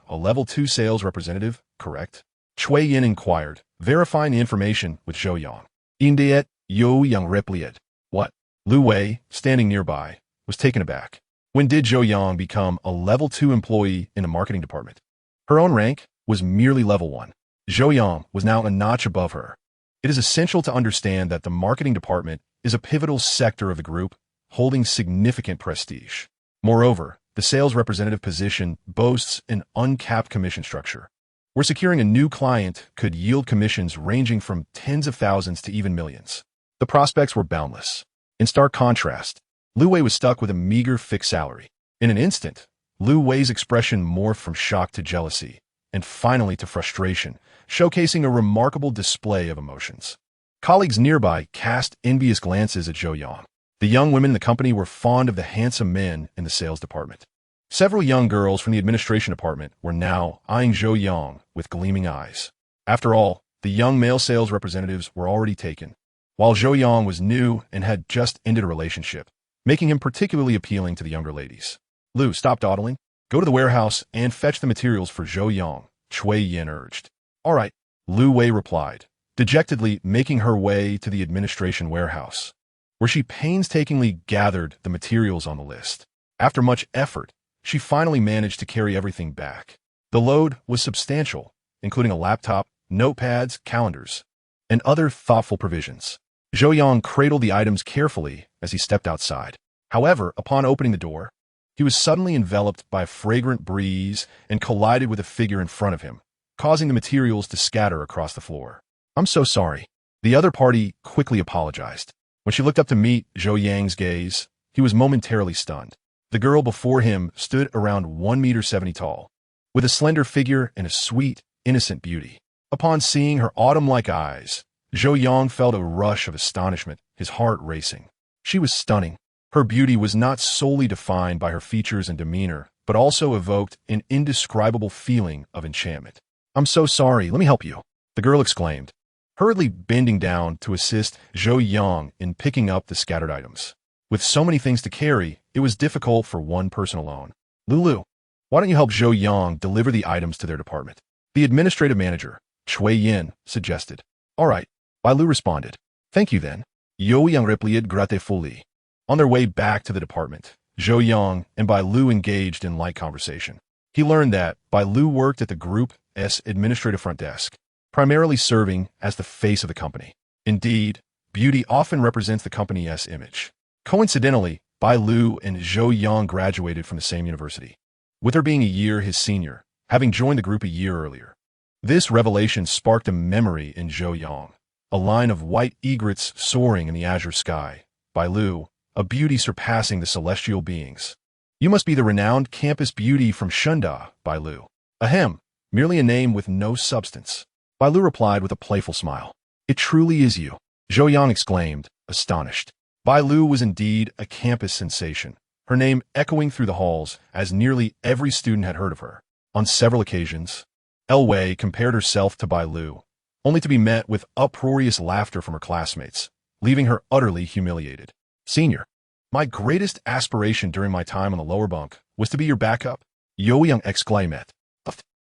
a level 2 sales representative, correct?" Chui Yin inquired, verifying the information with Zhou Yang. "Indeed," Zhou Yang replied. "What?" Lu Wei, standing nearby, was taken aback. When did Zhou Yang become a level 2 employee in the marketing department? Her own rank was merely level 1. Zhou Yang was now a notch above her. It is essential to understand that the marketing department is a pivotal sector of the group, holding significant prestige. Moreover, the sales representative position boasts an uncapped commission structure, where securing a new client could yield commissions ranging from tens of thousands to even millions. The prospects were boundless. In stark contrast, Lu Wei was stuck with a meager fixed salary. In an instant, Lu Wei's expression morphed from shock to jealousy, and finally to frustration, showcasing a remarkable display of emotions. Colleagues nearby cast envious glances at Zhou Yang. The young women in the company were fond of the handsome men in the sales department. Several young girls from the administration department were now eyeing Zhou Yang with gleaming eyes. After all, the young male sales representatives were already taken, while Zhou Yang was new and had just ended a relationship, making him particularly appealing to the younger ladies. "Lu, stop dawdling. Go to the warehouse and fetch the materials for Zhou Yang," Chui Yin urged. "All right," Lu Wei replied, dejectedly making her way to the administration warehouse, where she painstakingly gathered the materials on the list. After much effort, she finally managed to carry everything back. The load was substantial, including a laptop, notepads, calendars, and other thoughtful provisions. Zhou Yang cradled the items carefully as he stepped outside. However, upon opening the door, he was suddenly enveloped by a fragrant breeze and collided with a figure in front of him, causing the materials to scatter across the floor. "I'm so sorry." The other party quickly apologized. When she looked up to meet Zhou Yang's gaze, he was momentarily stunned. The girl before him stood around 1.70 meters tall, with a slender figure and a sweet, innocent beauty. Upon seeing her autumn-like eyes, Zhou Yang felt a rush of astonishment, his heart racing. She was stunning. Her beauty was not solely defined by her features and demeanor, but also evoked an indescribable feeling of enchantment. "I'm so sorry, let me help you," the girl exclaimed, hurriedly bending down to assist Zhou Yang in picking up the scattered items. With so many things to carry, it was difficult for one person alone. "Lulu, why don't you help Zhou Yang deliver the items to their department?" The administrative manager, Chui Yin, suggested. "All right," Bai Lu responded. "Thank you then." Zhou Yang replied gratefully. On their way back to the department, Zhou Yang and Bai Lu engaged in light conversation. He learned that Bai Lu worked at the group's administrative front desk, primarily serving as the face of the company. Indeed, beauty often represents the company's image. Coincidentally, Bai Lu and Zhou Yang graduated from the same university, with her being a year his senior, having joined the group a year earlier. This revelation sparked a memory in Zhou Yang, a line of white egrets soaring in the azure sky. Bai Lu, a beauty surpassing the celestial beings. "You must be the renowned campus beauty from Shunda, Bai Lu." "Ahem, merely a name with no substance," Bai Lu replied with a playful smile. "It truly is you," Zhou Yang exclaimed, astonished. Bai Lu was indeed a campus sensation, her name echoing through the halls as nearly every student had heard of her. On several occasions, El Wei compared herself to Bai Lu, only to be met with uproarious laughter from her classmates, leaving her utterly humiliated. "Senior, my greatest aspiration during my time on the lower bunk was to be your backup," Zhou Yang exclaimed.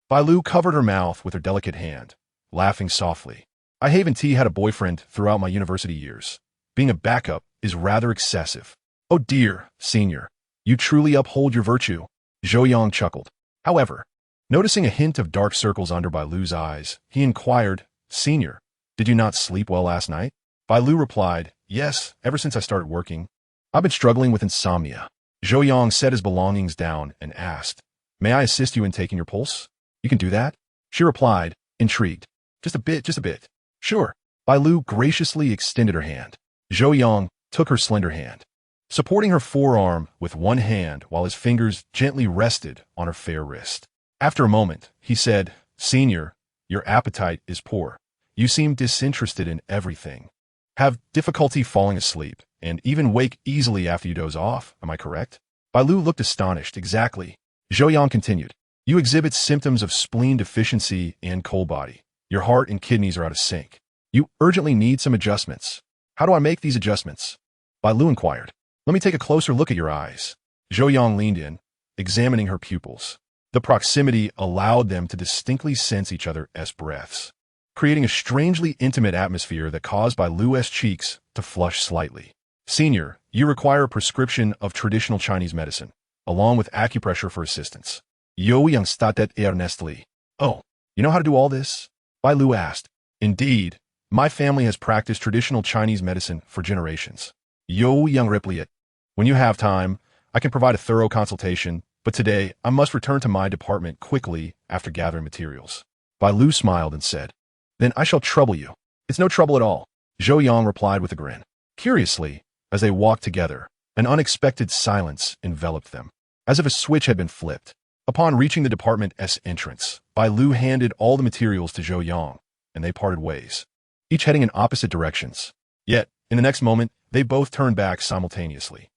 Bai Lu covered her mouth with her delicate hand, laughing softly. "I haven't had a boyfriend throughout my university years. Being a backup is rather excessive." "Oh dear, senior, you truly uphold your virtue," Zhou Yang chuckled. However, noticing a hint of dark circles under Bai Lu's eyes, he inquired, "Senior, did you not sleep well last night?" Bai Lu replied, "Yes, ever since I started working. I've been struggling with insomnia." Zhou Yang set his belongings down and asked, "May I assist you in taking your pulse?" "You can do that?" She replied, intrigued. Just a bit. "Sure." Bai Lu graciously extended her hand. Zhou Yang took her slender hand, supporting her forearm with one hand while his fingers gently rested on her fair wrist. After a moment, he said, "Senior, your appetite is poor. You seem disinterested in everything. Have difficulty falling asleep, and even wake easily after you doze off, am I correct?" Bai Lu looked astonished. "Exactly." Zhou Yang continued, "You exhibit symptoms of spleen deficiency and cold body. Your heart and kidneys are out of sync. You urgently need some adjustments. How do I make these adjustments? Bai Lu inquired. Let me take a closer look at your eyes. Zhou Yang leaned in, examining her pupils. The proximity allowed them to distinctly sense each other's breaths, creating a strangely intimate atmosphere that caused Bai Lu's cheeks to flush slightly. Senior, you require a prescription of traditional Chinese medicine, along with acupressure for assistance. Zhou Yang stated earnestly. Oh, you know how to do all this? Bai Lu asked. Indeed, my family has practiced traditional Chinese medicine for generations. Zhou Yang replied. When you have time, I can provide a thorough consultation, but today I must return to my department quickly after gathering materials. Bai Lu smiled and said, Then I shall trouble you. It's no trouble at all, Zhou Yang replied with a grin. Curiously, as they walked together, an unexpected silence enveloped them, as if a switch had been flipped. Upon reaching the department's entrance, Bai Lu handed all the materials to Zhou Yang, and they parted ways, each heading in opposite directions. Yet, in the next moment, they both turned back simultaneously.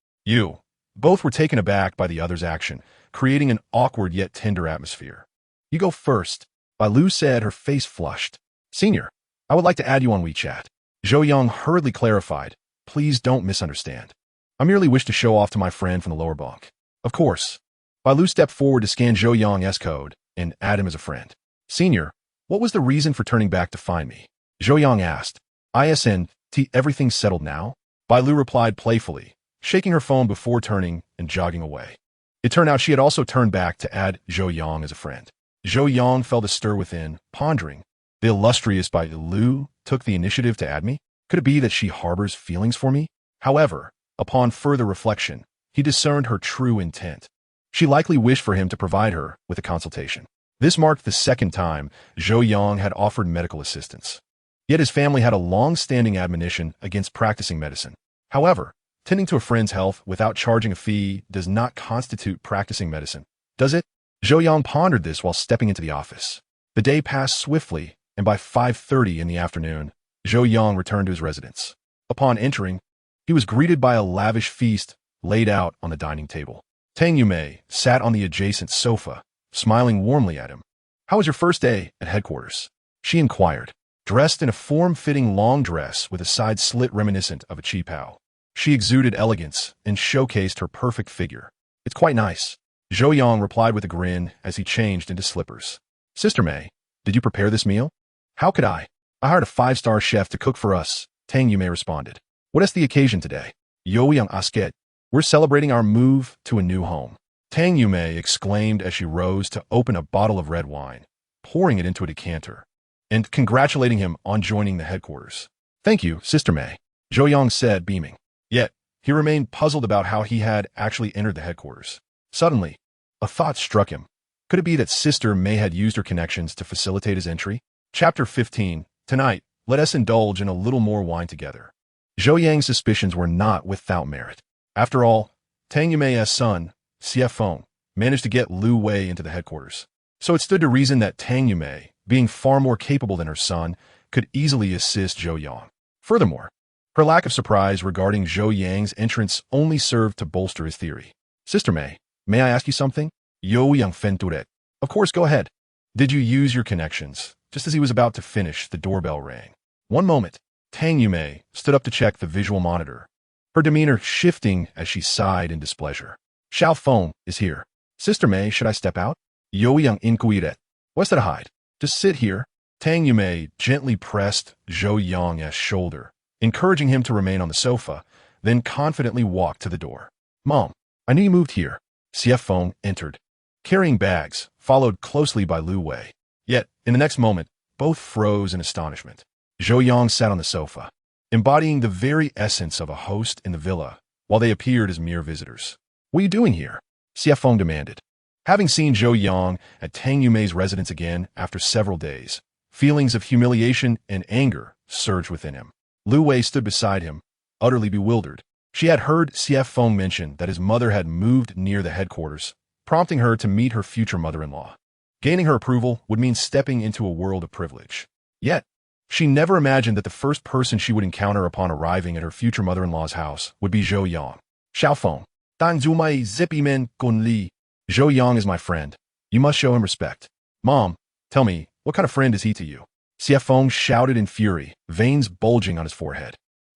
Both were taken aback by the other's action, creating an awkward yet tender atmosphere. You go first, Bai Lu said, her face flushed. Senior, I would like to add you on WeChat. Zhou Yang hurriedly clarified. Please don't misunderstand. I merely wish to show off to my friend from the lower bunk. Of course. Bai Lu stepped forward to scan Zhou Yang's code and add him as a friend. Senior, what was the reason for turning back to find me? Zhou Yang asked. ISNT, everything settled now? Bai Lu replied playfully, shaking her phone before turning and jogging away. It turned out she had also turned back to add Zhou Yang as a friend. Zhou Yang felt a stir within, pondering. The illustrious Bai Lu took the initiative to add me? Could it be that she harbors feelings for me? However, upon further reflection, he discerned her true intent. She likely wished for him to provide her with a consultation. This marked the second time Zhou Yang had offered medical assistance. Yet his family had a long-standing admonition against practicing medicine. However, tending to a friend's health without charging a fee does not constitute practicing medicine, does it? Zhou Yang pondered this while stepping into the office. The day passed swiftly, and by 5:30 in the afternoon, Zhou Yang returned to his residence. Upon entering, he was greeted by a lavish feast laid out on the dining table. Tang Yumei sat on the adjacent sofa, smiling warmly at him. How was your first day at headquarters? She inquired, dressed in a form-fitting long dress with a side slit reminiscent of a qipao. She exuded elegance and showcased her perfect figure. It's quite nice, Zhou Yang replied with a grin as he changed into slippers. Sister Mei, did you prepare this meal? How could I? I hired a 5-star chef to cook for us, Tang Yumei responded. What is the occasion today? Zhou Yang asked. We're celebrating our move to a new home. Tang Yumei exclaimed as she rose to open a bottle of red wine, pouring it into a decanter, and congratulating him on joining the headquarters. Thank you, Sister Mei, Zhou Yang said, beaming. Yet, he remained puzzled about how he had actually entered the headquarters. Suddenly, a thought struck him. Could it be that Sister Mei had used her connections to facilitate his entry? Chapter 15. Tonight, let us indulge in a little more wine together. Zhou Yang's suspicions were not without merit. After all, Tang Yumei's son, CF Feng, managed to get Lu Wei into the headquarters. So it stood to reason that Tang Yumei, being far more capable than her son, could easily assist Zhou Yang. Furthermore, her lack of surprise regarding Zhou Yang's entrance only served to bolster his theory. Sister Mei, may I ask you something? Zhou Yang fentured. Of course, go ahead. Did you use your connections? Just as he was about to finish, the doorbell rang. One moment, Tang Yumei stood up to check the visual monitor, her demeanor shifting as she sighed in displeasure. Xiao Feng is here. Sister Mei, should I step out? Zhou Yang inquired. What's that hide? Just sit here. Tang Yumei gently pressed Zhou Yang's shoulder, encouraging him to remain on the sofa, then confidently walked to the door. Mom, I knew you moved here. CF Feng entered, carrying bags, followed closely by Lu Wei. Yet, in the next moment, both froze in astonishment. Zhou Yang sat on the sofa, embodying the very essence of a host in the villa, while they appeared as mere visitors. What are you doing here? CF Feng demanded. Having seen Zhou Yang at Tang Yumei's residence again after several days, feelings of humiliation and anger surged within him. Lu Wei stood beside him, utterly bewildered. She had heard CF Feng mention that his mother had moved near the headquarters, prompting her to meet her future mother-in-law. Gaining her approval would mean stepping into a world of privilege. Yet, she never imagined that the first person she would encounter upon arriving at her future mother-in-law's house would be Zhou Yang. Xiao Feng, Dan Zumai Zippy Men Gun Li. Zhou Yang is my friend. You must show him respect. Mom, tell me, what kind of friend is he to you? Feng shouted in fury, veins bulging on his forehead.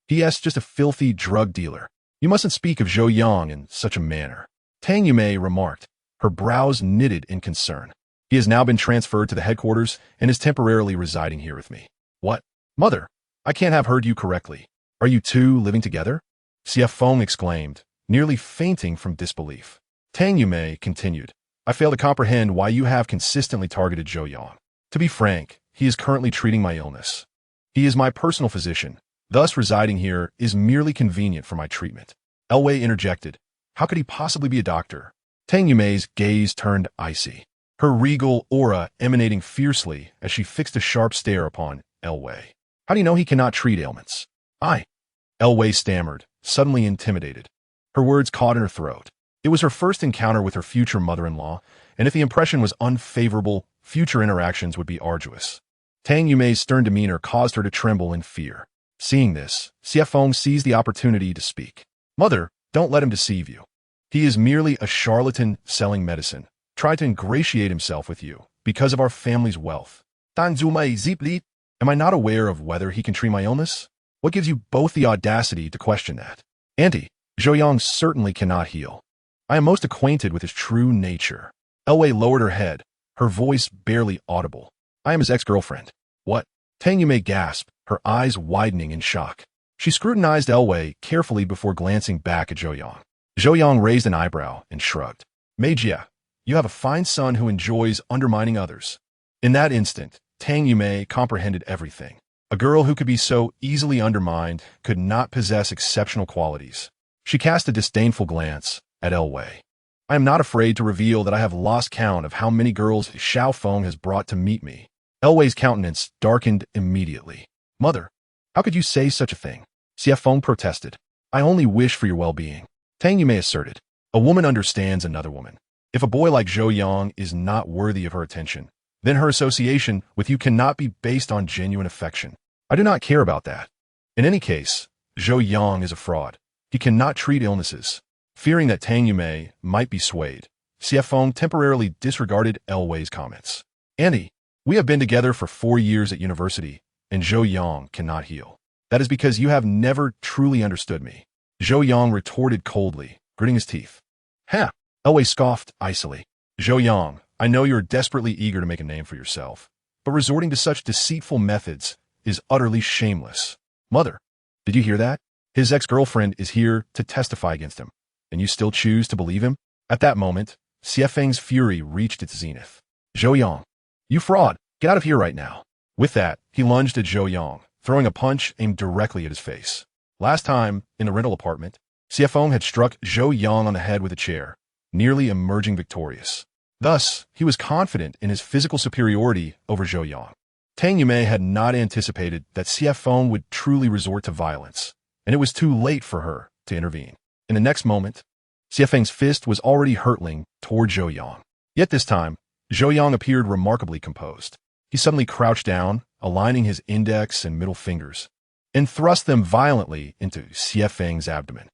P.S. Just a filthy drug dealer. You mustn't speak of Zhou Yang in such a manner. Tang Yumei remarked, her brows knitted in concern. He has now been transferred to the headquarters and is temporarily residing here with me. What? Mother, I can't have heard you correctly. Are you two living together? Feng exclaimed, nearly fainting from disbelief. Tang Yumei continued, I fail to comprehend why you have consistently targeted Zhou Yang. To be frank, he is currently treating my illness. He is my personal physician, thus residing here is merely convenient for my treatment. Elwei interjected, how could he possibly be a doctor? Tang Yumei's gaze turned icy, her regal aura emanating fiercely as she fixed a sharp stare upon Elwei. How do you know he cannot treat ailments? Elwei stammered, suddenly intimidated. Her words caught in her throat. It was her first encounter with her future mother-in-law, and if the impression was unfavorable, future interactions would be arduous. Tang Yumei's stern demeanor caused her to tremble in fear. Seeing this, Feng seized the opportunity to speak. Mother, don't let him deceive you. He is merely a charlatan selling medicine. Try to ingratiate himself with you because of our family's wealth. Am I not aware of whether he can treat my illness? What gives you both the audacity to question that? Auntie, Zhou Yang certainly cannot heal. I am most acquainted with his true nature. Elwei lowered her head, her voice barely audible. I am his ex-girlfriend. What? Tang Yumei gasped, her eyes widening in shock. She scrutinized Elwei carefully before glancing back at Zhou Yang. Zhou Yang raised an eyebrow and shrugged. Meijia, you have a fine son who enjoys undermining others. In that instant, Tang Yumei comprehended everything. A girl who could be so easily undermined could not possess exceptional qualities. She cast a disdainful glance at Elwei. I am not afraid to reveal that I have lost count of how many girls Feng has brought to meet me. Elwei's countenance darkened immediately. Mother, how could you say such a thing? Feng protested. I only wish for your well-being. Tang Yumei asserted. A woman understands another woman. If a boy like Zhou Yang is not worthy of her attention, then her association with you cannot be based on genuine affection. I do not care about that. In any case, Zhou Yang is a fraud. He cannot treat illnesses. Fearing that Tang Yumei might be swayed, Feng temporarily disregarded Elwei's comments. Auntie, we have been together for 4 years at university, and Zhou Yang cannot heal. That is because you have never truly understood me. Zhou Yang retorted coldly, gritting his teeth. Ha! Elwei scoffed icily. Zhou Yang, I know you are desperately eager to make a name for yourself, but resorting to such deceitful methods is utterly shameless. Mother, did you hear that? His ex-girlfriend is here to testify against him, and you still choose to believe him? At that moment, Feng's fury reached its zenith. Zhou Yang, you fraud! Get out of here right now. With that, he lunged at Zhou Yang, throwing a punch aimed directly at his face. Last time, in the rental apartment, Feng had struck Zhou Yang on the head with a chair, nearly emerging victorious. Thus, he was confident in his physical superiority over Zhou Yang. Tang Yumei had not anticipated that Feng would truly resort to violence, and it was too late for her to intervene. In the next moment, Feng's fist was already hurtling toward Zhou Yang. Yet this time, Zhou Yang appeared remarkably composed. He suddenly crouched down, aligning his index and middle fingers, and thrust them violently into Feng's abdomen.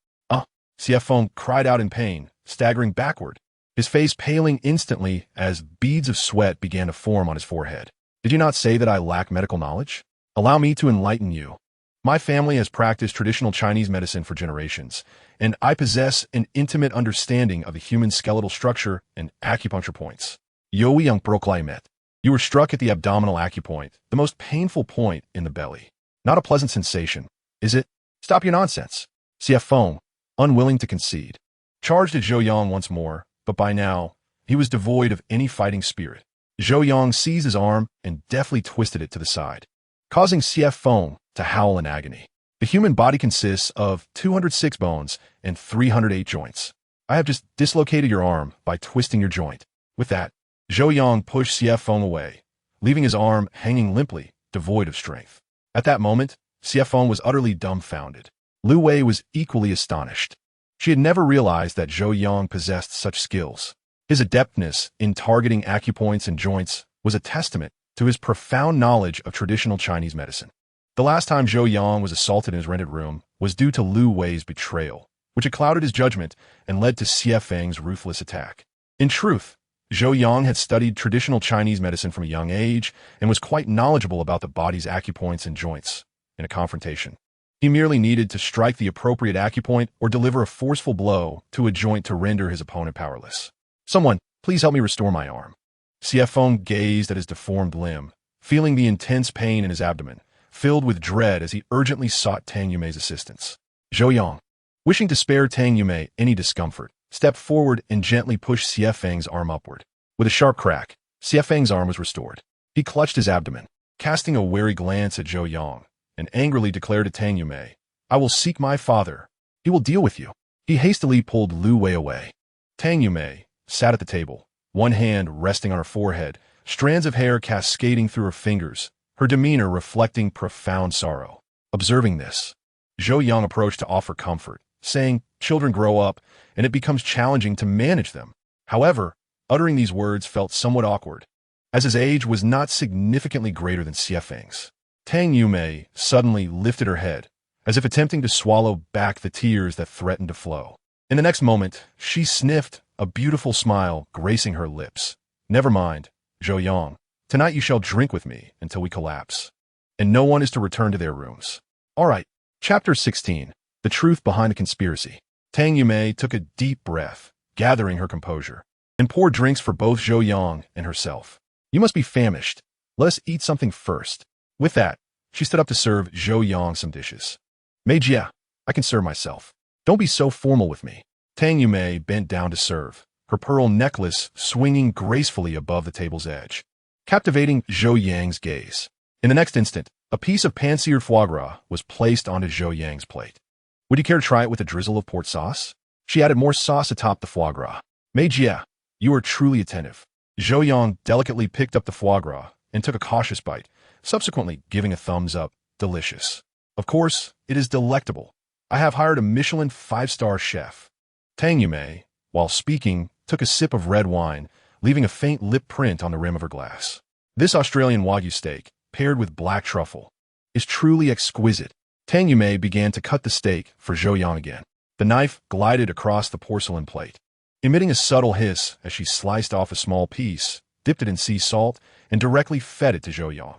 Feng cried out in pain, staggering backward, his face paling instantly as beads of sweat began to form on his forehead. Did you not say that I lack medical knowledge? Allow me to enlighten you. My family has practiced traditional Chinese medicine for generations, and I possess an intimate understanding of the human skeletal structure and acupuncture points. Zhou Yang proclaimed. You were struck at the abdominal acupoint, the most painful point in the belly. Not a pleasant sensation, is it? Stop your nonsense. Feng, unwilling to concede, charged at Zhou Yang once more, but by now, he was devoid of any fighting spirit. Zhou Yang seized his arm and deftly twisted it to the side, causing Feng to howl in agony. The human body consists of 206 bones and 308 joints. I have just dislocated your arm by twisting your joint. With that, Zhou Yang pushed Feng away, leaving his arm hanging limply, devoid of strength. At that moment, Feng was utterly dumbfounded. Lu Wei was equally astonished. She had never realized that Zhou Yang possessed such skills. His adeptness in targeting acupoints and joints was a testament to his profound knowledge of traditional Chinese medicine. The last time Zhou Yang was assaulted in his rented room was due to Lu Wei's betrayal, which had clouded his judgment and led to Feng's ruthless attack. In truth, Zhou Yang had studied traditional Chinese medicine from a young age and was quite knowledgeable about the body's acupoints and joints. In a confrontation, he merely needed to strike the appropriate acupoint or deliver a forceful blow to a joint to render his opponent powerless. "Someone, please help me restore my arm." Xie Feng gazed at his deformed limb, feeling the intense pain in his abdomen, filled with dread as he urgently sought Tang Yumei's assistance. Zhou Yang, wishing to spare Tang Yumei any discomfort, stepped forward and gently pushed Xie Feng's arm upward. With a sharp crack, Xie Feng's arm was restored. He clutched his abdomen, casting a wary glance at Zhou Yang, and angrily declared to Tang Yumei, "I will seek my father. He will deal with you." He hastily pulled Lu Wei away. Tang Yumei sat at the table, one hand resting on her forehead, strands of hair cascading through her fingers, her demeanor reflecting profound sorrow. Observing this, Zhou Yang approached to offer comfort, saying, "Children grow up, and it becomes challenging to manage them." However, uttering these words felt somewhat awkward, as his age was not significantly greater than Xie Feng's. Tang Yumei suddenly lifted her head, as if attempting to swallow back the tears that threatened to flow. In the next moment, she sniffed, a beautiful smile gracing her lips. "Never mind, Zhou Yang. Tonight you shall drink with me until we collapse. And no one is to return to their rooms." All right. Chapter 16. The Truth Behind a Conspiracy. Tang Yumei took a deep breath, gathering her composure, and poured drinks for both Zhou Yang and herself. "You must be famished. Let us eat something first." With that, she stood up to serve Zhou Yang some dishes. "Meijia, I can serve myself. Don't be so formal with me." Tang Yumei bent down to serve, her pearl necklace swinging gracefully above the table's edge, captivating Zhou Yang's gaze. In the next instant, a piece of pan-seared foie gras was placed onto Zhou Yang's plate. "Would you care to try it with a drizzle of port sauce?" She added more sauce atop the foie gras. "Meijia, you are truly attentive." Zhou Yang delicately picked up the foie gras and took a cautious bite, subsequently giving a thumbs up. "Delicious. Of course, it is delectable. I have hired a Michelin 5-star chef." Tang Yumei, while speaking, took a sip of red wine, leaving a faint lip print on the rim of her glass. "This Australian Wagyu steak, paired with black truffle, is truly exquisite." Tang Yumei began to cut the steak for Zhou Yang again. The knife glided across the porcelain plate, emitting a subtle hiss as she sliced off a small piece, dipped it in sea salt, and directly fed it to Zhou Yang.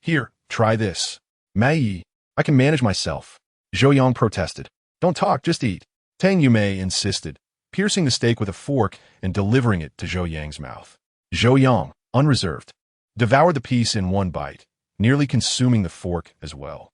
"Here, try this." "Mai, I can manage myself." Zhou Yang protested. "Don't talk, just eat." Tang Yumei insisted, piercing the steak with a fork and delivering it to Zhou Yang's mouth. Zhou Yang, unreserved, devoured the piece in one bite, nearly consuming the fork as well.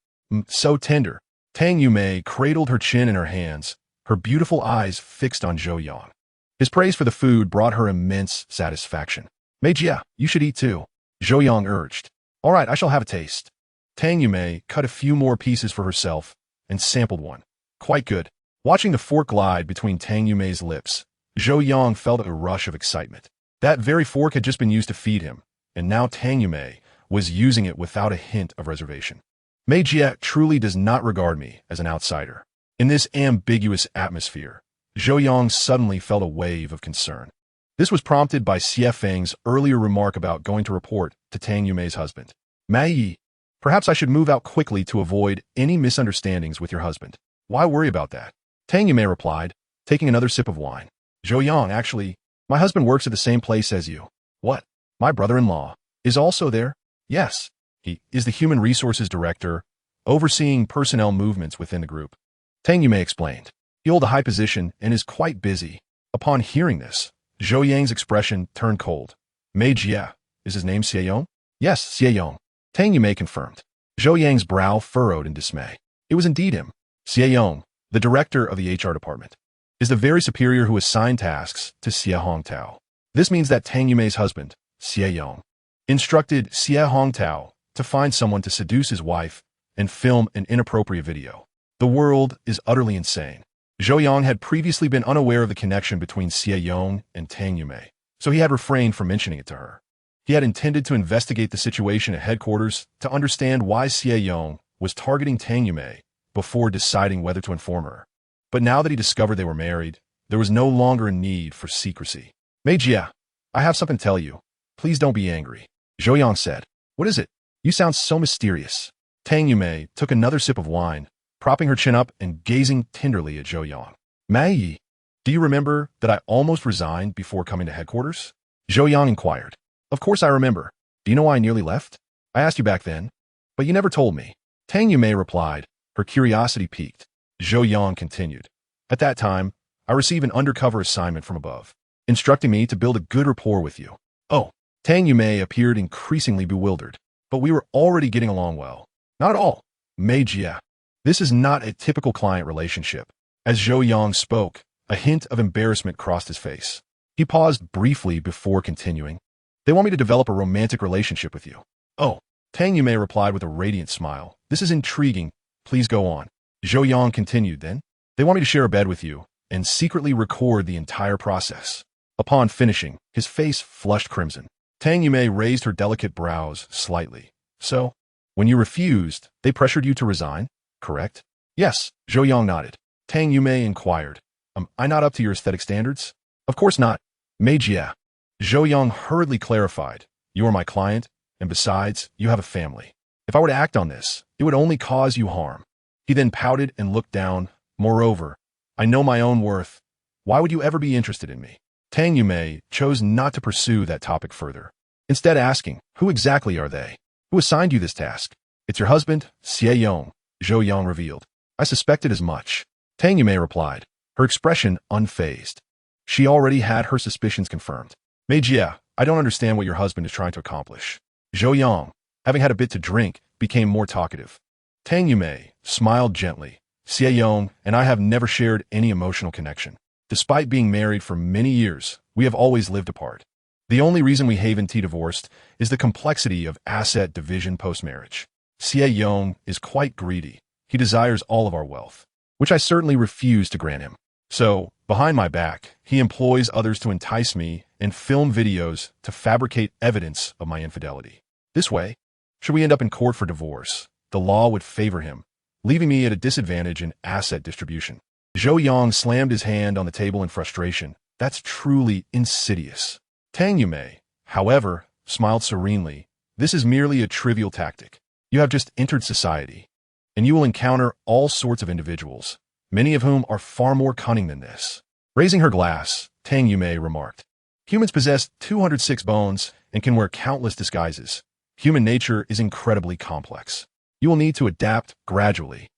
So tender. Tang Yumei cradled her chin in her hands, her beautiful eyes fixed on Zhou Yang. His praise for the food brought her immense satisfaction. "Meijia, you should eat too," Zhou Yang urged. "All right, I shall have a taste." Tang Yumei cut a few more pieces for herself and sampled one. Quite good. Watching the fork glide between Tang Yumei's lips, Zhou Yang felt a rush of excitement. That very fork had just been used to feed him, and now Tang Yumei was using it without a hint of reservation. "Meijia truly does not regard me as an outsider." In this ambiguous atmosphere, Zhou Yang suddenly felt a wave of concern. This was prompted by Xie Feng's earlier remark about going to report to Tang Yumei's husband. "Mai, perhaps I should move out quickly to avoid any misunderstandings with your husband." "Why worry about that?" Tang Yumei replied, taking another sip of wine. "Zhou Yang, actually, my husband works at the same place as you." "What? My brother-in-law is also there?" "Yes. He is the Human Resources Director, overseeing personnel movements within the group." Tang Yumei explained. "He holds a high position and is quite busy." Upon hearing this, Zhou Yang's expression turned cold. "Meijia, is his name Xie Yong?" "Yes, Xie Yong," Tang Yumei confirmed. Zhou Yang's brow furrowed in dismay. It was indeed him. Xie Yong, the director of the HR department, is the very superior who assigned tasks to Xie Hongtao. This means that Tang Yumei's husband, Xie Yong, instructed Xie Hongtao to find someone to seduce his wife and film an inappropriate video. The world is utterly insane. Zhou Yang had previously been unaware of the connection between Xie Yong and Tang Yumei, so he had refrained from mentioning it to her. He had intended to investigate the situation at headquarters to understand why Xie Yong was targeting Tang Yumei before deciding whether to inform her. But now that he discovered they were married, there was no longer a need for secrecy. "Meijia, I have something to tell you. Please don't be angry," Zhou Yang said. "What is it? You sound so mysterious." Tang Yumei took another sip of wine, propping her chin up and gazing tenderly at Zhou Yang. "Mai, do you remember that I almost resigned before coming to headquarters?" Zhou Yang inquired. Of course I remember. Do you know why I nearly left? I asked you back then, but you never told me. Tang Yumei replied, her curiosity piqued. Zhou Yang continued. At that time, I received an undercover assignment from above, instructing me to build a good rapport with you. Oh, Tang Yumei appeared increasingly bewildered. But we were already getting along well. Not at all. Mei Jie. This is not a typical client relationship. As Zhou Yang spoke, a hint of embarrassment crossed his face. He paused briefly before continuing. They want me to develop a romantic relationship with you. Oh, Tang Yumei replied with a radiant smile. This is intriguing. Please go on. Zhou Yang continued then. They want me to share a bed with you and secretly record the entire process. Upon finishing, his face flushed crimson. Tang Yumei raised her delicate brows slightly. So, when you refused, they pressured you to resign, correct? Yes, Zhou Yang nodded. Tang Yumei inquired. Am I not up to your aesthetic standards? Of course not. Mei Jie. Zhou Yang hurriedly clarified. You are my client, and besides, you have a family. If I were to act on this, it would only cause you harm. He then pouted and looked down. Moreover, I know my own worth. Why would you ever be interested in me? Tang Yumei chose not to pursue that topic further, instead asking, who exactly are they? Who assigned you this task? It's your husband, Xie Yong, Zhou Yang revealed. I suspected as much. Tang Yumei replied, her expression unfazed. She already had her suspicions confirmed. Mei Jie, I don't understand what your husband is trying to accomplish. Zhou Yang, having had a bit to drink, became more talkative. Tang Yumei smiled gently. Xie Yong and I have never shared any emotional connection. Despite being married for many years, we have always lived apart. The only reason we haven't divorced is the complexity of asset division post-marriage. Xie Yong is quite greedy. He desires all of our wealth, which I certainly refuse to grant him. So, behind my back, he employs others to entice me and film videos to fabricate evidence of my infidelity. This way, should we end up in court for divorce, the law would favor him, leaving me at a disadvantage in asset distribution. Zhou Yang slammed his hand on the table in frustration. That's truly insidious. Tang Yumei, however, smiled serenely. This is merely a trivial tactic. You have just entered society, and you will encounter all sorts of individuals, many of whom are far more cunning than this. Raising her glass, Tang Yumei remarked, humans possess 206 bones and can wear countless disguises. Human nature is incredibly complex. You will need to adapt gradually.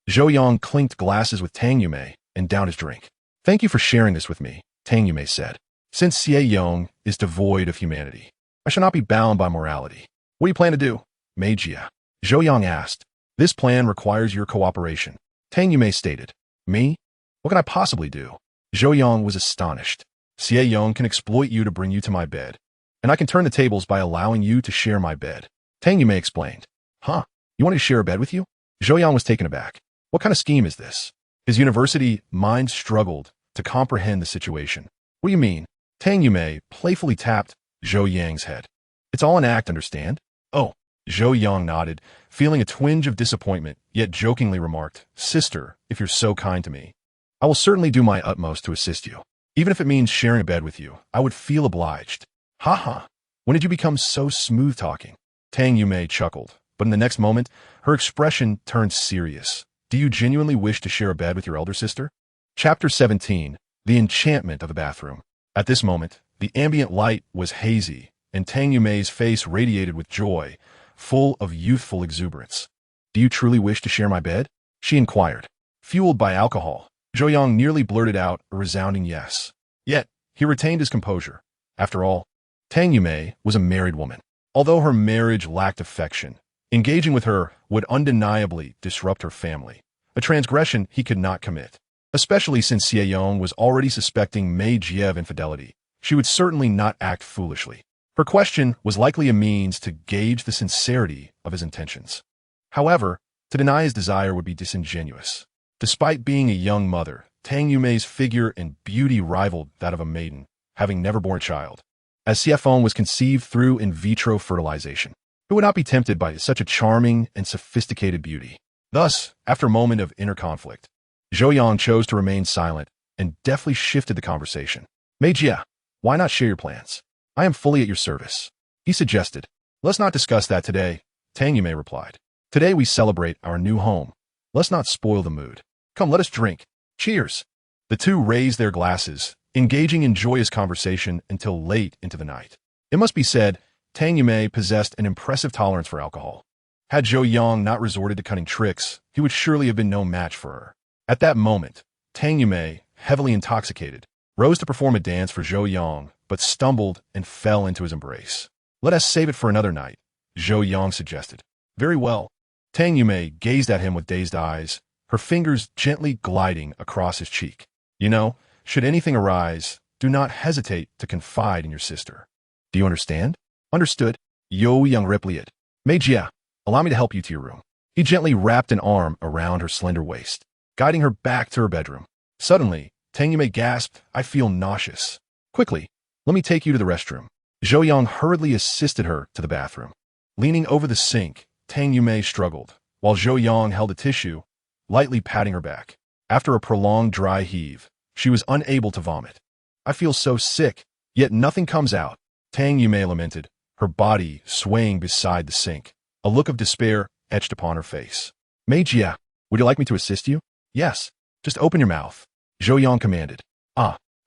Zhou Yang clinked glasses with Tang Yumei and downed his drink. Thank you for sharing this with me, Tang Yumei said. Since Xie Yong is devoid of humanity, I shall not be bound by morality. What do you plan to do? Mei Jie. Zhou Yang asked. This plan requires your cooperation. Tang Yumei stated. Me? What can I possibly do? Zhou Yang was astonished. Xie Yong can exploit you to bring you to my bed, and I can turn the tables by allowing you to share my bed. Tang Yumei explained. Huh? You want to share a bed with you? Zhou Yang was taken aback. What kind of scheme is this? His university mind struggled to comprehend the situation. What do you mean? Tang Yumei playfully tapped Zhou Yang's head. It's all an act, understand? Oh, Zhou Yang nodded, feeling a twinge of disappointment, yet jokingly remarked, Sister, if you're so kind to me, I will certainly do my utmost to assist you. Even if it means sharing a bed with you, I would feel obliged. Ha ha. When did you become so smooth-talking? Tang Yumei chuckled, but in the next moment, her expression turned serious. Do you genuinely wish to share a bed with your elder sister? Chapter 17. The Enchantment of the Bathroom. At this moment, the ambient light was hazy, and Tang Yumei's face radiated with joy, full of youthful exuberance. Do you truly wish to share my bed? She inquired. Fueled by alcohol, Zhou Yang nearly blurted out a resounding yes. Yet, he retained his composure. After all, Tang Yumei was a married woman. Although her marriage lacked affection, engaging with her would undeniably disrupt her family, a transgression he could not commit. Especially since Xie Yong was already suspecting Mei Jie of infidelity, she would certainly not act foolishly. Her question was likely a means to gauge the sincerity of his intentions. However, to deny his desire would be disingenuous. Despite being a young mother, Tang Yumei's figure and beauty rivaled that of a maiden, having never borne a child. As Xiefeng was conceived through in vitro fertilization, who would not be tempted by such a charming and sophisticated beauty? Thus, after a moment of inner conflict, Zhou Yang chose to remain silent and deftly shifted the conversation. Mei Jie, why not share your plans? I am fully at your service. He suggested. Let's not discuss that today, Tang Yumei replied. Today we celebrate our new home. Let's not spoil the mood. Come, let us drink. Cheers. The two raised their glasses, engaging in joyous conversation until late into the night. It must be said, Tang Yumei possessed an impressive tolerance for alcohol. Had Zhou Yang not resorted to cunning tricks, he would surely have been no match for her. At that moment, Tang Yumei, heavily intoxicated, rose to perform a dance for Zhou Yang, but stumbled and fell into his embrace. "Let us save it for another night," Zhou Yang suggested. "Very well." Tang Yumei gazed at him with dazed eyes, her fingers gently gliding across his cheek. "You know, should anything arise, do not hesitate to confide in your sister. Do you understand?" "Understood." Zhou Yang replied. "Meijia, allow me to help you to your room." He gently wrapped an arm around her slender waist, guiding her back to her bedroom. Suddenly, Tang Yumei gasped, "I feel nauseous. Quickly, let me take you to the restroom." Zhou Yang hurriedly assisted her to the bathroom. Leaning over the sink, Tang Yumei struggled, while Zhou Yang held a tissue, lightly patting her back. After a prolonged dry heave, she was unable to vomit. "I feel so sick, yet nothing comes out," Tang Yumei lamented, her body swaying beside the sink. A look of despair etched upon her face. "Meijia, would you like me to assist you?" "Yes, just open your mouth," Zhou Yang commanded.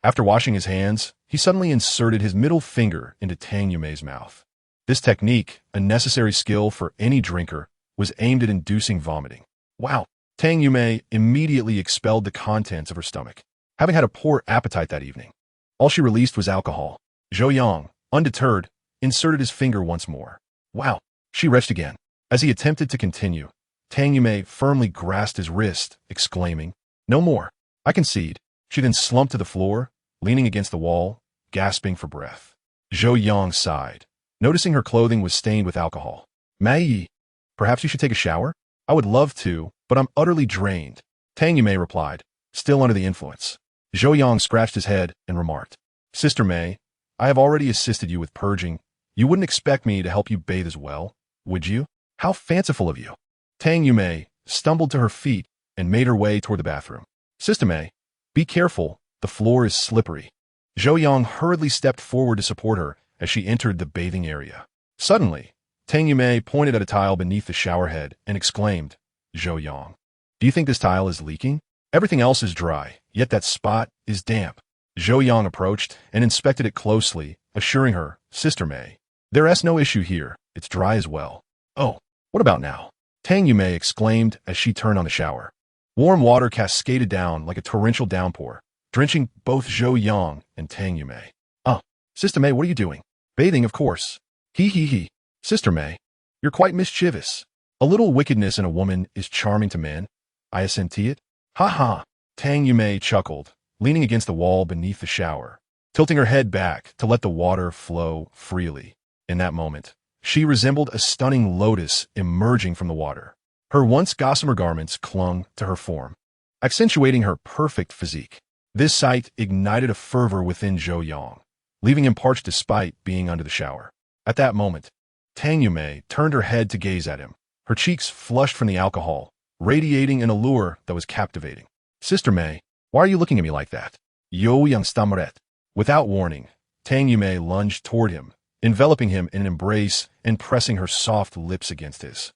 After washing his hands, he suddenly inserted his middle finger into Tang Yumei's mouth. This technique, a necessary skill for any drinker, was aimed at inducing vomiting. Wow! Tang Yumei immediately expelled the contents of her stomach, having had a poor appetite that evening. All she released was alcohol. Zhou Yang, undeterred, inserted his finger once more. "Wow!" she retched again. As he attempted to continue, Tang Yumei firmly grasped his wrist, exclaiming, "No more. I concede." She then slumped to the floor, leaning against the wall, gasping for breath. Zhou Yang sighed, noticing her clothing was stained with alcohol. "Mai, perhaps you should take a shower?" "I would love to, but I'm utterly drained," Tang Yumei replied, still under the influence. Zhou Yang scratched his head and remarked, "Sister Mei, I have already assisted you with purging. You wouldn't expect me to help you bathe as well, would you? How fanciful of you." Tang Yumei stumbled to her feet and made her way toward the bathroom. "Sister Mei, be careful, the floor is slippery." Zhou Yang hurriedly stepped forward to support her as she entered the bathing area. Suddenly, Tang Yumei pointed at a tile beneath the shower head and exclaimed, "Zhou Yang, do you think this tile is leaking? Everything else is dry, yet that spot is damp." Zhou Yang approached and inspected it closely, assuring her, "Sister Mei, there's no issue here, it's dry as well." "Oh, what about now?" Tang Yumei exclaimed as she turned on the shower. Warm water cascaded down like a torrential downpour, drenching both Zhou Yang and Tang Yumei. Sister Mei, what are you doing?" "Bathing, of course." He. "Sister Mei, you're quite mischievous. A little wickedness in a woman is charming to men. I assenti it." "Ha ha." Tang Yumei chuckled, leaning against the wall beneath the shower, tilting her head back to let the water flow freely. In that moment, she resembled a stunning lotus emerging from the water. Her once gossamer garments clung to her form, accentuating her perfect physique. This sight ignited a fervor within Zhou Yang, leaving him parched despite being under the shower. At that moment, Tang Yumei turned her head to gaze at him, her cheeks flushed from the alcohol, radiating an allure that was captivating. "Sister Mei, why are you looking at me like that?" Zhou Yang stammered. Without warning, Tang Yumei lunged toward him, enveloping him in an embrace and pressing her soft lips against his.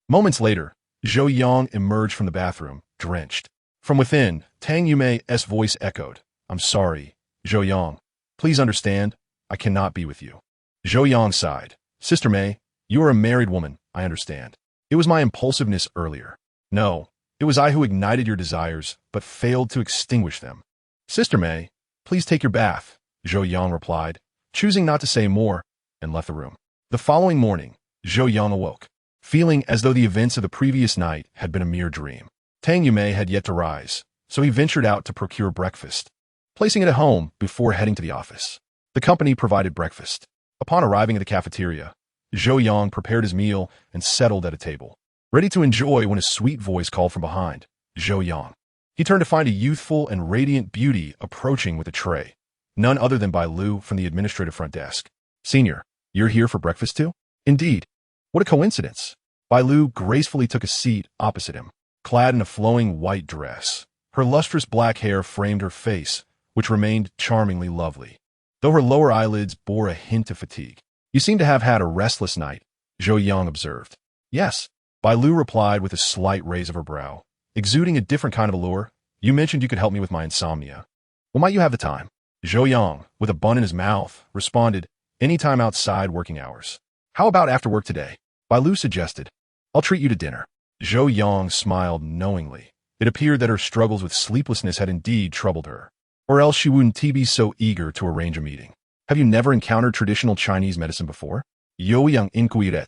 Moments later, Zhou Yang emerged from the bathroom, drenched. From within, Tang Yumei's voice echoed, "I'm sorry, Zhou Yang. Please understand, I cannot be with you." Zhou Yang sighed. "Sister Mei, you are a married woman, I understand. It was my impulsiveness earlier. No, it was I who ignited your desires, but failed to extinguish them." "Sister Mei, please take your bath," Zhou Yang replied, choosing not to say more, and left the room. The following morning, Zhou Yang awoke, feeling as though the events of the previous night had been a mere dream. Tang Yumei had yet to rise, so he ventured out to procure breakfast, placing it at home before heading to the office. The company provided breakfast. Upon arriving at the cafeteria, Zhou Yang prepared his meal and settled at a table, ready to enjoy when a sweet voice called from behind, "Zhou Yang." He turned to find a youthful and radiant beauty approaching with a tray, none other than Bai Lu from the administrative front desk. "Senior, you're here for breakfast too?" "Indeed. What a coincidence." Bai Lu gracefully took a seat opposite him, clad in a flowing white dress. Her lustrous black hair framed her face, which remained charmingly lovely, though her lower eyelids bore a hint of fatigue. "You seem to have had a restless night," Zhou Yang observed. "Yes," Bai Lu replied with a slight raise of her brow, exuding a different kind of allure. "You mentioned you could help me with my insomnia. When might you have the time?" Zhou Yang, with a bun in his mouth, responded, anytime outside working hours. How about after work today? Bai Lu suggested. I'll treat you to dinner. Zhou Yang smiled knowingly. It appeared that her struggles with sleeplessness had indeed troubled her. Or else she wouldn't be so eager to arrange a meeting. Have you never encountered traditional Chinese medicine before? Zhou Yang inquired.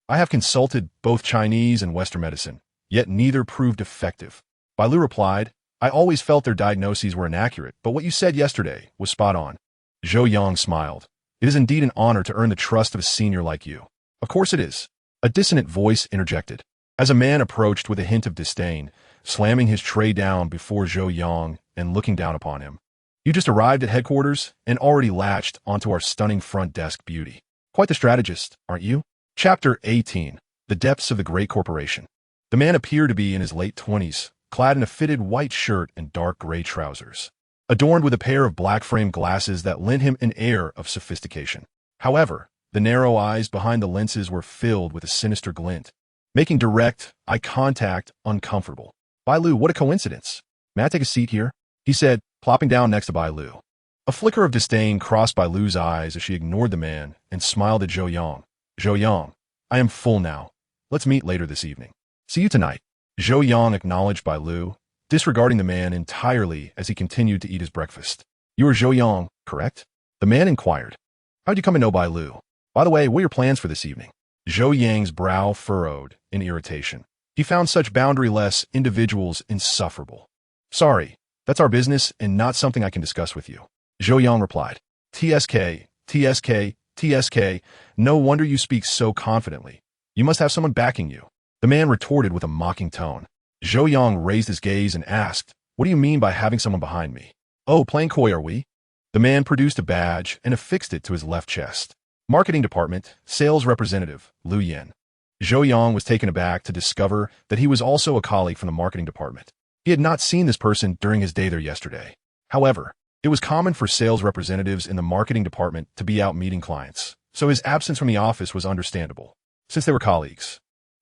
I have consulted both Chinese and Western medicine, yet neither proved effective. Bai Lu replied, I always felt their diagnoses were inaccurate, but what you said yesterday was spot on. Zhou Yang smiled. It is indeed an honor to earn the trust of a senior like you. Of course it is. A dissonant voice interjected. As a man approached with a hint of disdain, slamming his tray down before Zhou Yang and looking down upon him. You just arrived at headquarters and already latched onto our stunning front desk beauty. Quite the strategist, aren't you? Chapter 18. The Depths of the Great Corporation. The man appeared to be in his late 20s, clad in a fitted white shirt and dark gray trousers, adorned with a pair of black-framed glasses that lent him an air of sophistication. However, the narrow eyes behind the lenses were filled with a sinister glint, making direct eye contact uncomfortable. Bai Lu, what a coincidence. May I take a seat here? He said, plopping down next to Bai Lu. A flicker of disdain crossed Bai Lu's eyes as she ignored the man and smiled at Zhou Yang. Zhou Yang, I am full now. Let's meet later this evening. See you tonight. Zhou Yang acknowledged Bai Lu, disregarding the man entirely as he continued to eat his breakfast. You are Zhou Yang, correct? The man inquired. How'd you come to know Bai Lu? By the way, what are your plans for this evening? Zhou Yang's brow furrowed in irritation. He found such boundary-less individuals insufferable. Sorry, that's our business and not something I can discuss with you. Zhou Yang replied. TSK, TSK, TSK, no wonder you speak so confidently. You must have someone backing you. The man retorted with a mocking tone. Zhou Yang raised his gaze and asked, what do you mean by having someone behind me? Oh, playing coy are we? The man produced a badge and affixed it to his left chest. Marketing Department, Sales Representative, Lu Yin. Zhou Yang was taken aback to discover that he was also a colleague from the Marketing Department. He had not seen this person during his day there yesterday. However, it was common for sales representatives in the Marketing Department to be out meeting clients, so his absence from the office was understandable, since they were colleagues.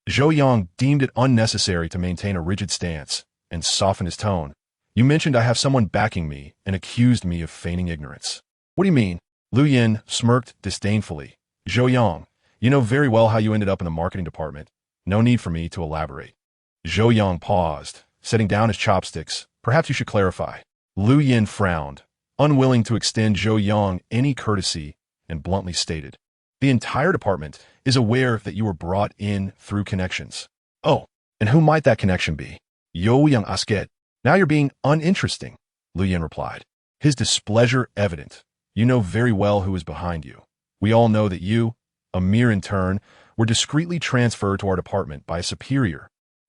Zhou Yang deemed it unnecessary to maintain a rigid stance and softened his tone. You mentioned I have someone backing me and accused me of feigning ignorance. What do you mean? Lu Yin smirked disdainfully. Zhou Yang, you know very well how you ended up in the Marketing Department. No need for me to elaborate. Zhou Yang paused, setting down his chopsticks. Perhaps you should clarify. Lu Yin frowned, unwilling to extend Zhou Yang any courtesy, and bluntly stated, the entire department is aware that you were brought in through connections. Oh, and who might that connection be? Zhou Yang asked. Now you're being uninteresting, Lu Yin replied, his displeasure evident. You know very well who is behind you. We all know that you, a mere intern, were discreetly transferred to our department by a superior.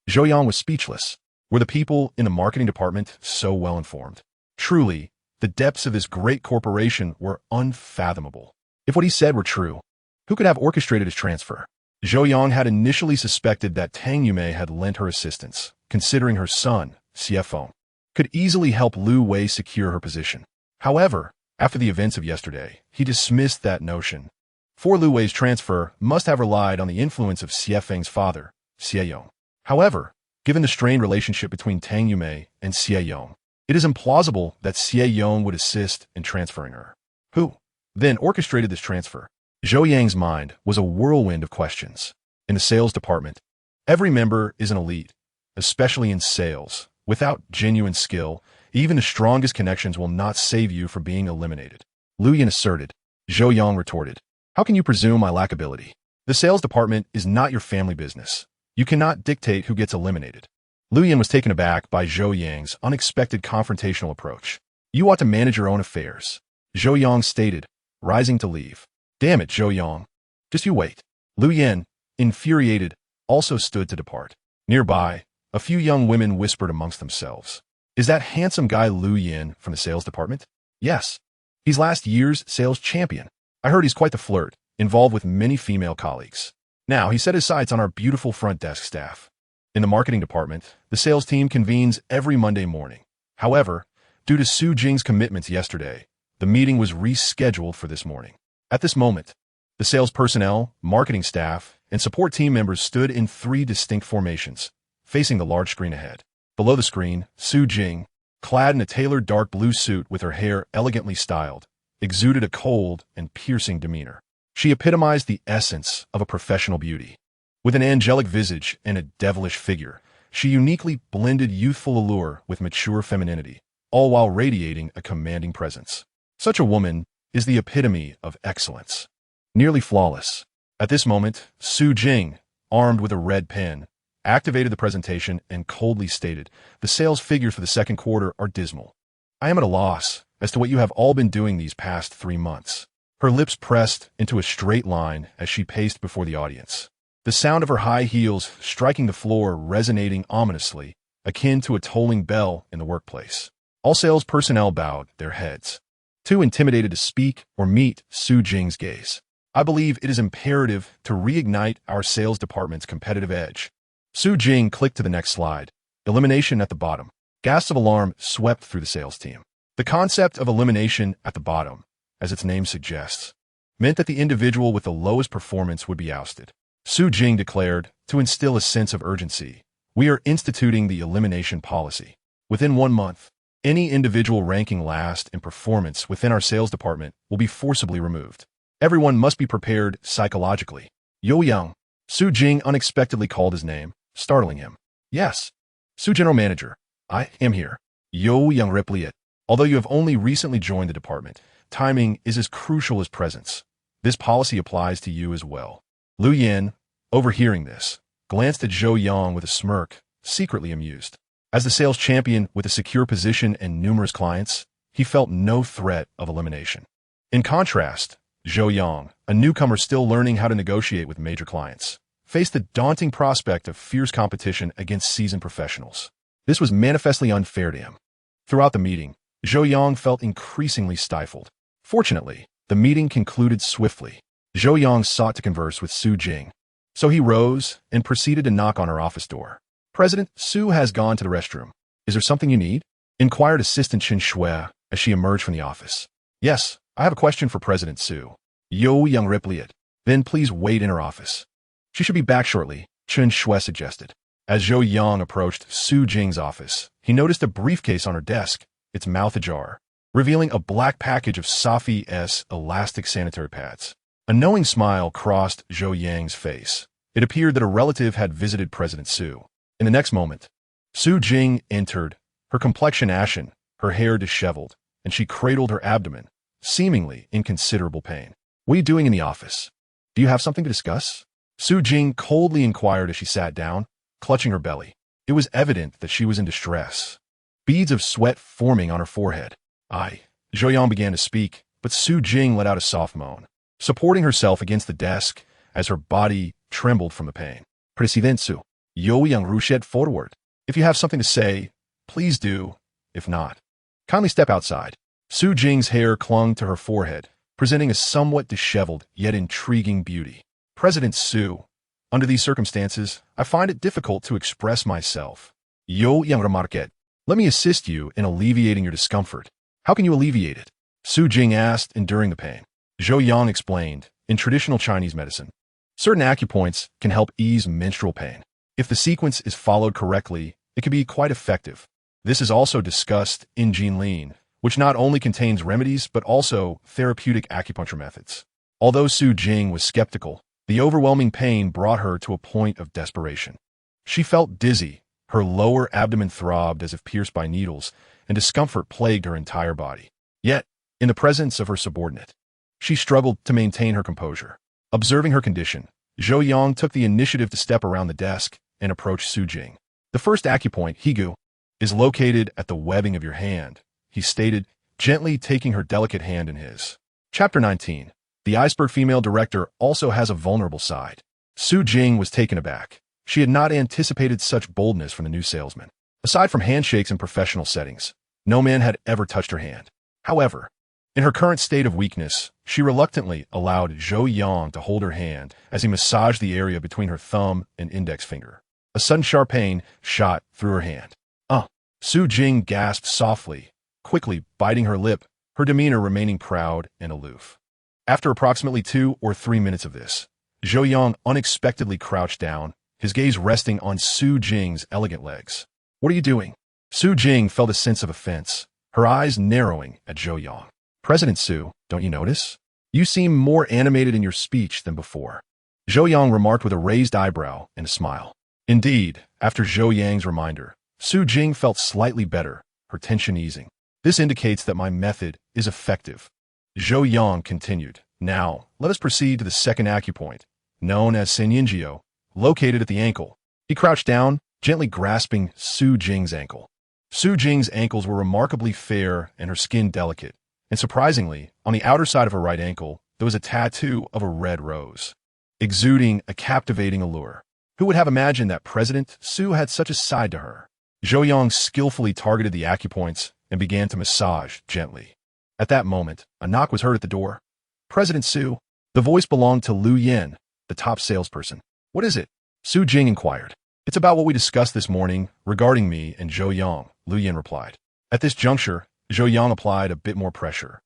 Zhou Yang was speechless. Were the people in the Marketing Department so well informed? Truly, the depths of this great corporation were unfathomable. If what he said were true, who could have orchestrated his transfer? Zhou Yang had initially suspected that Tang Yume had lent her assistance, considering her son, CFO, could easily help Lu Wei secure her position. However, after the events of yesterday, he dismissed that notion. For Lu Wei's transfer must have relied on the influence of Xie Feng's father, Xie Yong. However, given the strained relationship between Tang Yume and Xie Yong, it is implausible that Xie Yong would assist in transferring her. Who, then, orchestrated this transfer? Zhou Yang's mind was a whirlwind of questions. In the sales department, every member is an elite, especially in sales. Without genuine skill, even the strongest connections will not save you from being eliminated. Lu Yin asserted. Zhou Yang retorted. How can you presume I lack ability? The sales department is not your family business. You cannot dictate who gets eliminated. Lu Yin was taken aback by Zhou Yang's unexpected confrontational approach. You ought to manage your own affairs, Zhou Yang stated, rising to leave. Damn it, Zhou Yang. Just you wait. Lu Yin, infuriated, also stood to depart. Nearby, a few young women whispered amongst themselves. Is that handsome guy Lu Yin from the sales department? Yes. He's last year's sales champion. I heard he's quite the flirt, involved with many female colleagues. Now, he set his sights on our beautiful front desk staff. In the marketing department, the sales team convenes every Monday morning. However, due to Su Jing's commitments yesterday, the meeting was rescheduled for this morning. At this moment, the sales personnel, marketing staff, and support team members stood in 3 distinct formations, facing the large screen ahead. Below the screen, Su Jing, clad in a tailored dark blue suit with her hair elegantly styled, exuded a cold and piercing demeanor. She epitomized the essence of a professional beauty. With an angelic visage and a devilish figure, she uniquely blended youthful allure with mature femininity, all while radiating a commanding presence. Such a woman is the epitome of excellence. Nearly flawless. At this moment, Zhou Yang, armed with a red pen, activated the presentation and coldly stated, "The sales figures for the second quarter are dismal. I am at a loss as to what you have all been doing these past 3 months." Her lips pressed into a straight line as she paced before the audience. The sound of her high heels striking the floor resonating ominously, akin to a tolling bell in the workplace. All sales personnel bowed their heads, too intimidated to speak or meet Zhou Jing's gaze. "I believe it is imperative to reignite our sales department's competitive edge." Zhou Jing clicked to the next slide. Elimination at the bottom. Gasps of alarm swept through the sales team. The concept of elimination at the bottom, as its name suggests, meant that the individual with the lowest performance would be ousted. Zhou Jing declared, to instill a sense of urgency, "We are instituting the elimination policy. Within 1 month, any individual ranking last in performance within our sales department will be forcibly removed. Everyone must be prepared psychologically." Zhou Yang. Zhou Jing unexpectedly called his name, startling him. "Yes. Zhou General Manager. I am here." Zhou Yang replied. "Although you have only recently joined the department, timing is as crucial as presence. This policy applies to you as well." Liu Yan, overhearing this, glanced at Zhou Yang with a smirk, secretly amused. As the sales champion with a secure position and numerous clients, he felt no threat of elimination. In contrast, Zhou Yang, a newcomer still learning how to negotiate with major clients, faced the daunting prospect of fierce competition against seasoned professionals. This was manifestly unfair to him. Throughout the meeting, Zhou Yang felt increasingly stifled. Fortunately, the meeting concluded swiftly. Zhou Yang sought to converse with Zhou Jing, so he rose and proceeded to knock on her office door. "President, Su has gone to the restroom. Is there something you need?" inquired Assistant Chen Shui as she emerged from the office. "Yes, I have a question for President Su." Zhou Yang replied. "Then please wait in her office. She should be back shortly," Chen Shui suggested. As Zhou Yang approached Zhou Jing's office, he noticed a briefcase on her desk, its mouth ajar, revealing a black package of Safi-S elastic sanitary pads. A knowing smile crossed Zhou Yang's face. It appeared that a relative had visited President Su. In the next moment, Zhou Jing entered, her complexion ashen, her hair disheveled, and she cradled her abdomen, seemingly in considerable pain. "What are you doing in the office? Do you have something to discuss?" Zhou Jing coldly inquired as she sat down, clutching her belly. It was evident that she was in distress, beads of sweat forming on her forehead. Zhou Yang began to speak, but Zhou Jing let out a soft moan, supporting herself against the desk as her body trembled from the pain. "President Su." Zhou Yang rushed forward. "If you have something to say, please do. If not, kindly step outside." Zhou Jing's hair clung to her forehead, presenting a somewhat disheveled yet intriguing beauty. "President Su, under these circumstances, I find it difficult to express myself." Zhou Yang remarqued. "Let me assist you in alleviating your discomfort." "How can you alleviate it?" Zhou Jing asked, enduring the pain. Zhou Yang explained, in traditional Chinese medicine, certain acupoints can help ease menstrual pain. If the sequence is followed correctly, it can be quite effective. This is also discussed in Jinlin, which not only contains remedies but also therapeutic acupuncture methods. Although Zhou Jing was skeptical, the overwhelming pain brought her to a point of desperation. She felt dizzy, her lower abdomen throbbed as if pierced by needles, and discomfort plagued her entire body. Yet, in the presence of her subordinate, she struggled to maintain her composure. Observing her condition, Zhou Yang took the initiative to step around the desk and approach Zhou Jing. "The first acupoint, Higu, is located at the webbing of your hand," he stated, gently taking her delicate hand in his. Chapter 19. The iceberg female director also has a vulnerable side. Zhou Jing was taken aback. She had not anticipated such boldness from the new salesman. Aside from handshakes in professional settings, no man had ever touched her hand. However, in her current state of weakness, she reluctantly allowed Zhou Yang to hold her hand as he massaged the area between her thumb and index finger. A sudden sharp pain shot through her hand. Zhou Jing gasped softly, quickly biting her lip, her demeanor remaining proud and aloof. After approximately 2 or 3 minutes of this, Zhou Yang unexpectedly crouched down, his gaze resting on Zhou Jing's elegant legs. "What are you doing?" Su Jing felt a sense of offense, her eyes narrowing at Zhou Yang. President Su, don't you notice? You seem more animated in your speech than before. Zhou Yang remarked with a raised eyebrow and a smile. Indeed, after Zhou Yang's reminder, Su Jing felt slightly better, her tension easing. This indicates that my method is effective. Zhou Yang continued. Now, let us proceed to the second acupoint, known as Senyinjio, located at the ankle. He crouched down, gently grasping Su Jing's ankle. Su Jing's ankles were remarkably fair and her skin delicate, and surprisingly, on the outer side of her right ankle, there was a tattoo of a red rose, exuding a captivating allure. Who would have imagined that President Su had such a side to her? Zhou Yang skillfully targeted the acupoints and began to massage gently. At that moment, a knock was heard at the door. President Su. The voice belonged to Liu Yin, the top salesperson. What is it? Su Jing inquired. It's about what we discussed this morning regarding me and Zhou Yang, Liu Yin replied. At this juncture, Zhou Yang applied a bit more pressure,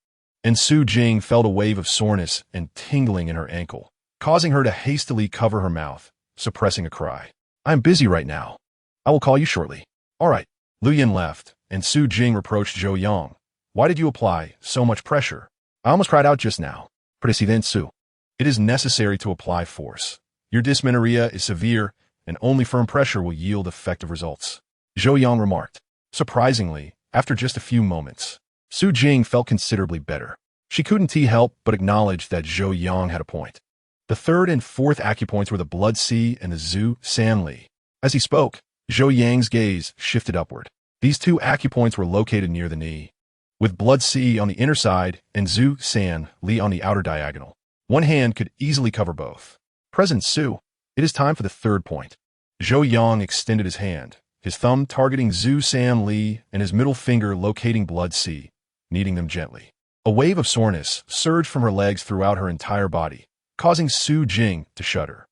and Su Jing felt a wave of soreness and tingling in her ankle, causing her to hastily cover her mouth, suppressing a cry. I'm busy right now. I will call you shortly. All right. Liu Yin left, and Su Jing reproached Zhou Yang. Why did you apply so much pressure? I almost cried out just now. President Su. It is necessary to apply force. Your dysmenorrhea is severe, and only firm pressure will yield effective results. Zhou Yang remarked. Surprisingly, after just a few moments, Su Jing felt considerably better. She couldn't help but acknowledge that Zhou Yang had a point. The third and fourth acupoints were the Blood Sea and the Zhu San Li. As he spoke, Zhou Yang's gaze shifted upward. These two acupoints were located near the knee, with Blood Sea on the inner side and Zhu San Li on the outer diagonal. One hand could easily cover both. President Su, it is time for the third point. Zhou Yang extended his hand, his thumb targeting Zhu San Li and his middle finger locating Blood Sea, kneading them gently. A wave of soreness surged from her legs throughout her entire body, causing Su Jing to shudder.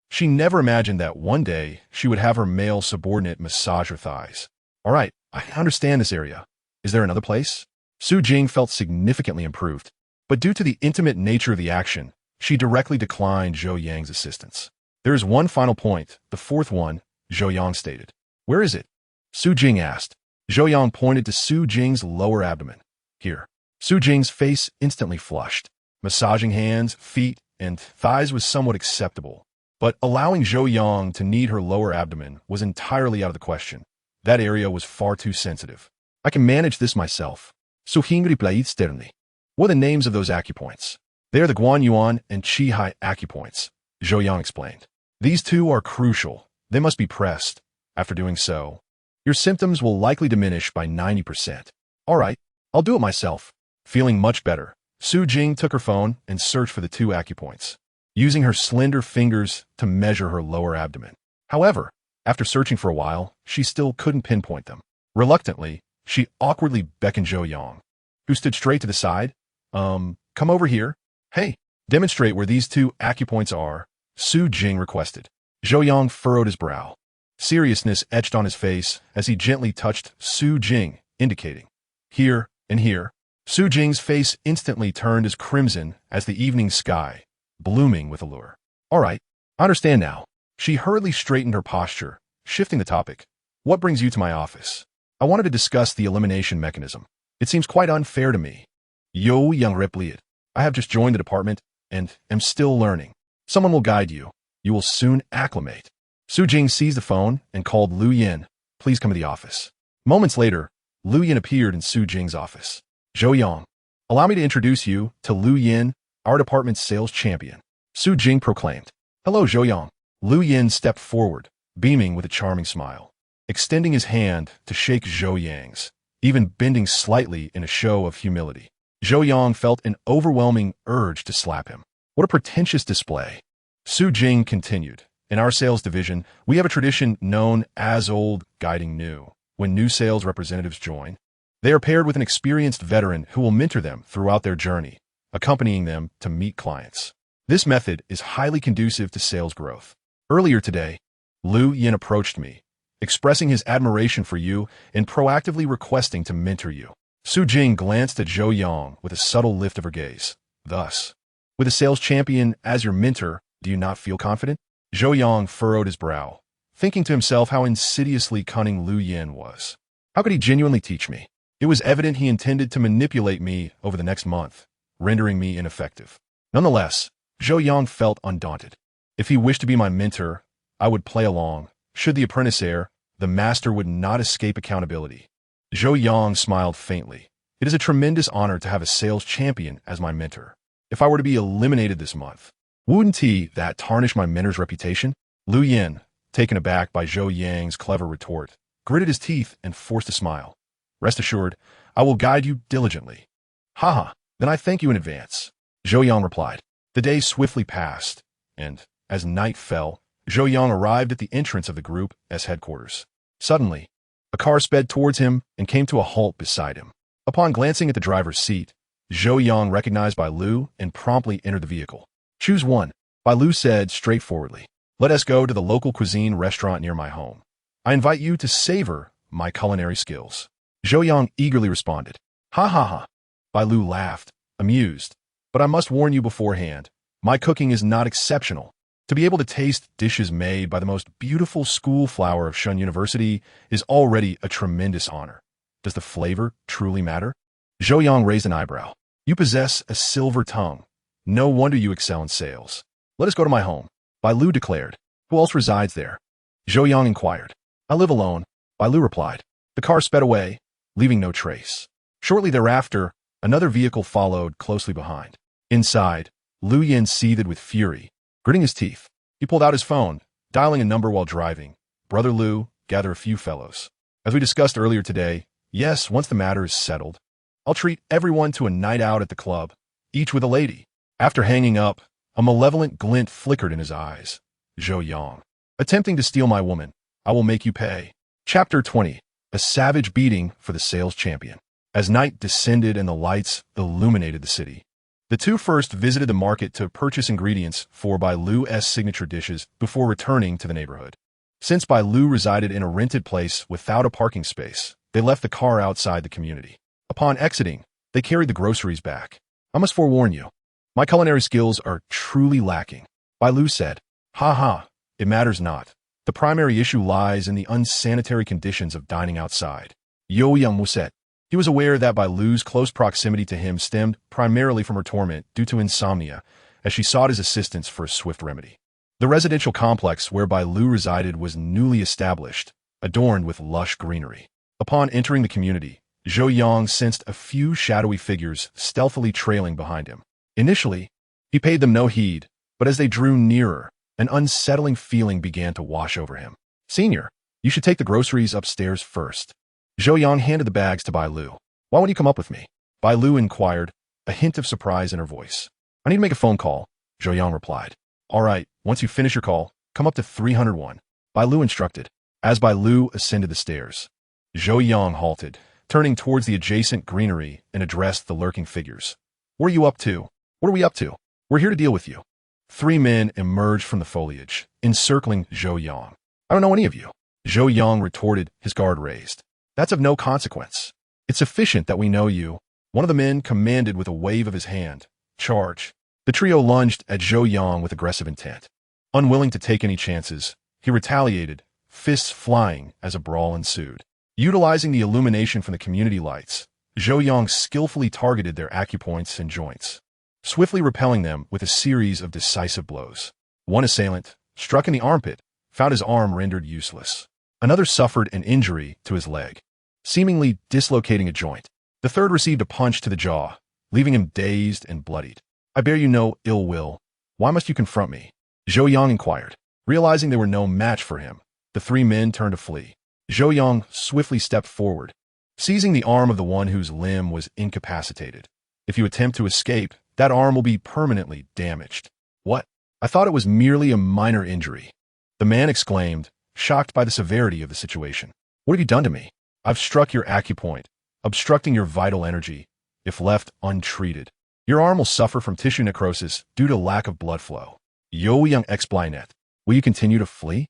She never imagined that one day she would have her male subordinate massage her thighs. All right, I understand this area. Is there another place? Su Jing felt significantly improved, but due to the intimate nature of the action, she directly declined Zhou Yang's assistance. There is one final point, the fourth one, Zhou Yang stated. Where is it? Su Jing asked. Zhou Yang pointed to Su Jing's lower abdomen. Here. Su Jing's face instantly flushed. Massaging hands, feet, and thighs was somewhat acceptable, but allowing Zhou Yang to knead her lower abdomen was entirely out of the question. That area was far too sensitive. I can manage this myself. Su Jing replied sternly. What are the names of those acupoints? They are the Guan Yuan and Qi Hai acupoints, Zhou Yang explained. These two are crucial. They must be pressed. After doing so, your symptoms will likely diminish by 90%. All right, I'll do it myself. Feeling much better, Su Jing took her phone and searched for the two acupoints, using her slender fingers to measure her lower abdomen. However, after searching for a while, she still couldn't pinpoint them. Reluctantly, she awkwardly beckoned Zhou Yang, who stood straight to the side. Come over here. Hey, demonstrate where these two acupoints are, Su Jing requested. Zhou Yang furrowed his brow. Seriousness etched on his face as he gently touched Su Jing, indicating, here and here. Su Jing's face instantly turned as crimson as the evening sky, blooming with allure. All right, I understand now. She hurriedly straightened her posture, shifting the topic. What brings you to my office? I wanted to discuss the elimination mechanism. It seems quite unfair to me. Zhou Yang replied. I have just joined the department and am still learning. Someone will guide you. You will soon acclimate. Su Jing seized the phone and called Liu Yin. Please come to the office. Moments later, Liu Yin appeared in Su Jing's office. Zhou Yang, allow me to introduce you to Liu Yin, our department's sales champion. Su Jing proclaimed. Hello, Zhou Yang. Liu Yin stepped forward, beaming with a charming smile, extending his hand to shake Zhou Yang's, even bending slightly in a show of humility. Zhou Yang felt an overwhelming urge to slap him. What a pretentious display. Su Jing continued. In our sales division, we have a tradition known as old guiding new. When new sales representatives join, they are paired with an experienced veteran who will mentor them throughout their journey, accompanying them to meet clients. This method is highly conducive to sales growth. Earlier today, Liu Yin approached me, expressing his admiration for you and proactively requesting to mentor you. Su Jing glanced at Zhou Yang with a subtle lift of her gaze. Thus, with a sales champion as your mentor, do you not feel confident? Zhou Yang furrowed his brow, thinking to himself how insidiously cunning Liu Yin was. How could he genuinely teach me? It was evident he intended to manipulate me over the next month, rendering me ineffective. Nonetheless, Zhou Yang felt undaunted. If he wished to be my mentor, I would play along. Should the apprentice err, the master would not escape accountability. Zhou Yang smiled faintly. It is a tremendous honor to have a sales champion as my mentor. If I were to be eliminated this month, wouldn't that tarnish my mentor's reputation? Lu Yin, taken aback by Zhou Yang's clever retort, gritted his teeth and forced a smile. Rest assured, I will guide you diligently. Haha, then I thank you in advance. Zhou Yang replied. The days swiftly passed, and, as night fell, Zhou Yang arrived at the entrance of the Group S headquarters. Suddenly, a car sped towards him and came to a halt beside him. Upon glancing at the driver's seat, Zhou Yang recognized Bai Lu and promptly entered the vehicle. Choose one, Bai Lu said straightforwardly. Let us go to the local cuisine restaurant near my home. I invite you to savor my culinary skills. Zhou Yang eagerly responded. Ha ha ha. Bai Lu laughed, amused. But I must warn you beforehand, my cooking is not exceptional. To be able to taste dishes made by the most beautiful school flower of Shun University is already a tremendous honor. Does the flavor truly matter? Zhou Yang raised an eyebrow. You possess a silver tongue. No wonder you excel in sales. Let us go to my home, Bai Lu declared. Who else resides there? Zhou Yang inquired. I live alone, Bai Lu replied. The car sped away, leaving no trace. Shortly thereafter, another vehicle followed closely behind. Inside, Lu Yin seethed with fury. Gritting his teeth, he pulled out his phone, dialing a number while driving. Brother Lu, gather a few fellows. As we discussed earlier today, yes, once the matter is settled, I'll treat everyone to a night out at the club, each with a lady. After hanging up, a malevolent glint flickered in his eyes. Zhou Yang. Attempting to steal my woman, I will make you pay. Chapter 20. A savage beating for the sales champion. As night descended and the lights illuminated the city, the two first visited the market to purchase ingredients for Bai Lu's signature dishes before returning to the neighborhood. Since Bai Lu resided in a rented place without a parking space, they left the car outside the community. Upon exiting, they carried the groceries back. I must forewarn you, my culinary skills are truly lacking, Bai Lu said. Ha ha, it matters not. The primary issue lies in the unsanitary conditions of dining outside. Zhou Yang said. He was aware that Bai Lu's close proximity to him stemmed primarily from her torment due to insomnia, as she sought his assistance for a swift remedy. The residential complex where Bai Lu resided was newly established, adorned with lush greenery. Upon entering the community, Zhou Yang sensed a few shadowy figures stealthily trailing behind him. Initially, he paid them no heed, but as they drew nearer, an unsettling feeling began to wash over him. Senior, you should take the groceries upstairs first. Zhou Yang handed the bags to Bai Lu. Why won't you come up with me? Bai Lu inquired, a hint of surprise in her voice. I need to make a phone call, Zhou Yang replied. All right, once you finish your call, come up to 301. Bai Lu instructed. As Bai Lu ascended the stairs, Zhou Yang halted, turning towards the adjacent greenery and addressed the lurking figures. What are you up to? What are we up to? We're here to deal with you. Three men emerged from the foliage, encircling Zhou Yang. I don't know any of you. Zhou Yang retorted, his guard raised. That's of no consequence. It's sufficient that we know you. One of the men commanded with a wave of his hand. Charge. The trio lunged at Zhou Yang with aggressive intent. Unwilling to take any chances, he retaliated, fists flying as a brawl ensued. Utilizing the illumination from the community lights, Zhou Yang skillfully targeted their acupoints and joints, swiftly repelling them with a series of decisive blows. One assailant, struck in the armpit, found his arm rendered useless. Another suffered an injury to his leg, seemingly dislocating a joint. The third received a punch to the jaw, leaving him dazed and bloodied. I bear you no ill will. Why must you confront me? Zhou Yang inquired. Realizing they were no match for him, the three men turned to flee. Zhou Yang swiftly stepped forward, seizing the arm of the one whose limb was incapacitated. If you attempt to escape, that arm will be permanently damaged. What? I thought it was merely a minor injury. The man exclaimed, shocked by the severity of the situation. What have you done to me? I've struck your acupoint, obstructing your vital energy. If left untreated, your arm will suffer from tissue necrosis due to lack of blood flow. Zhou Yang explained. Will you continue to flee?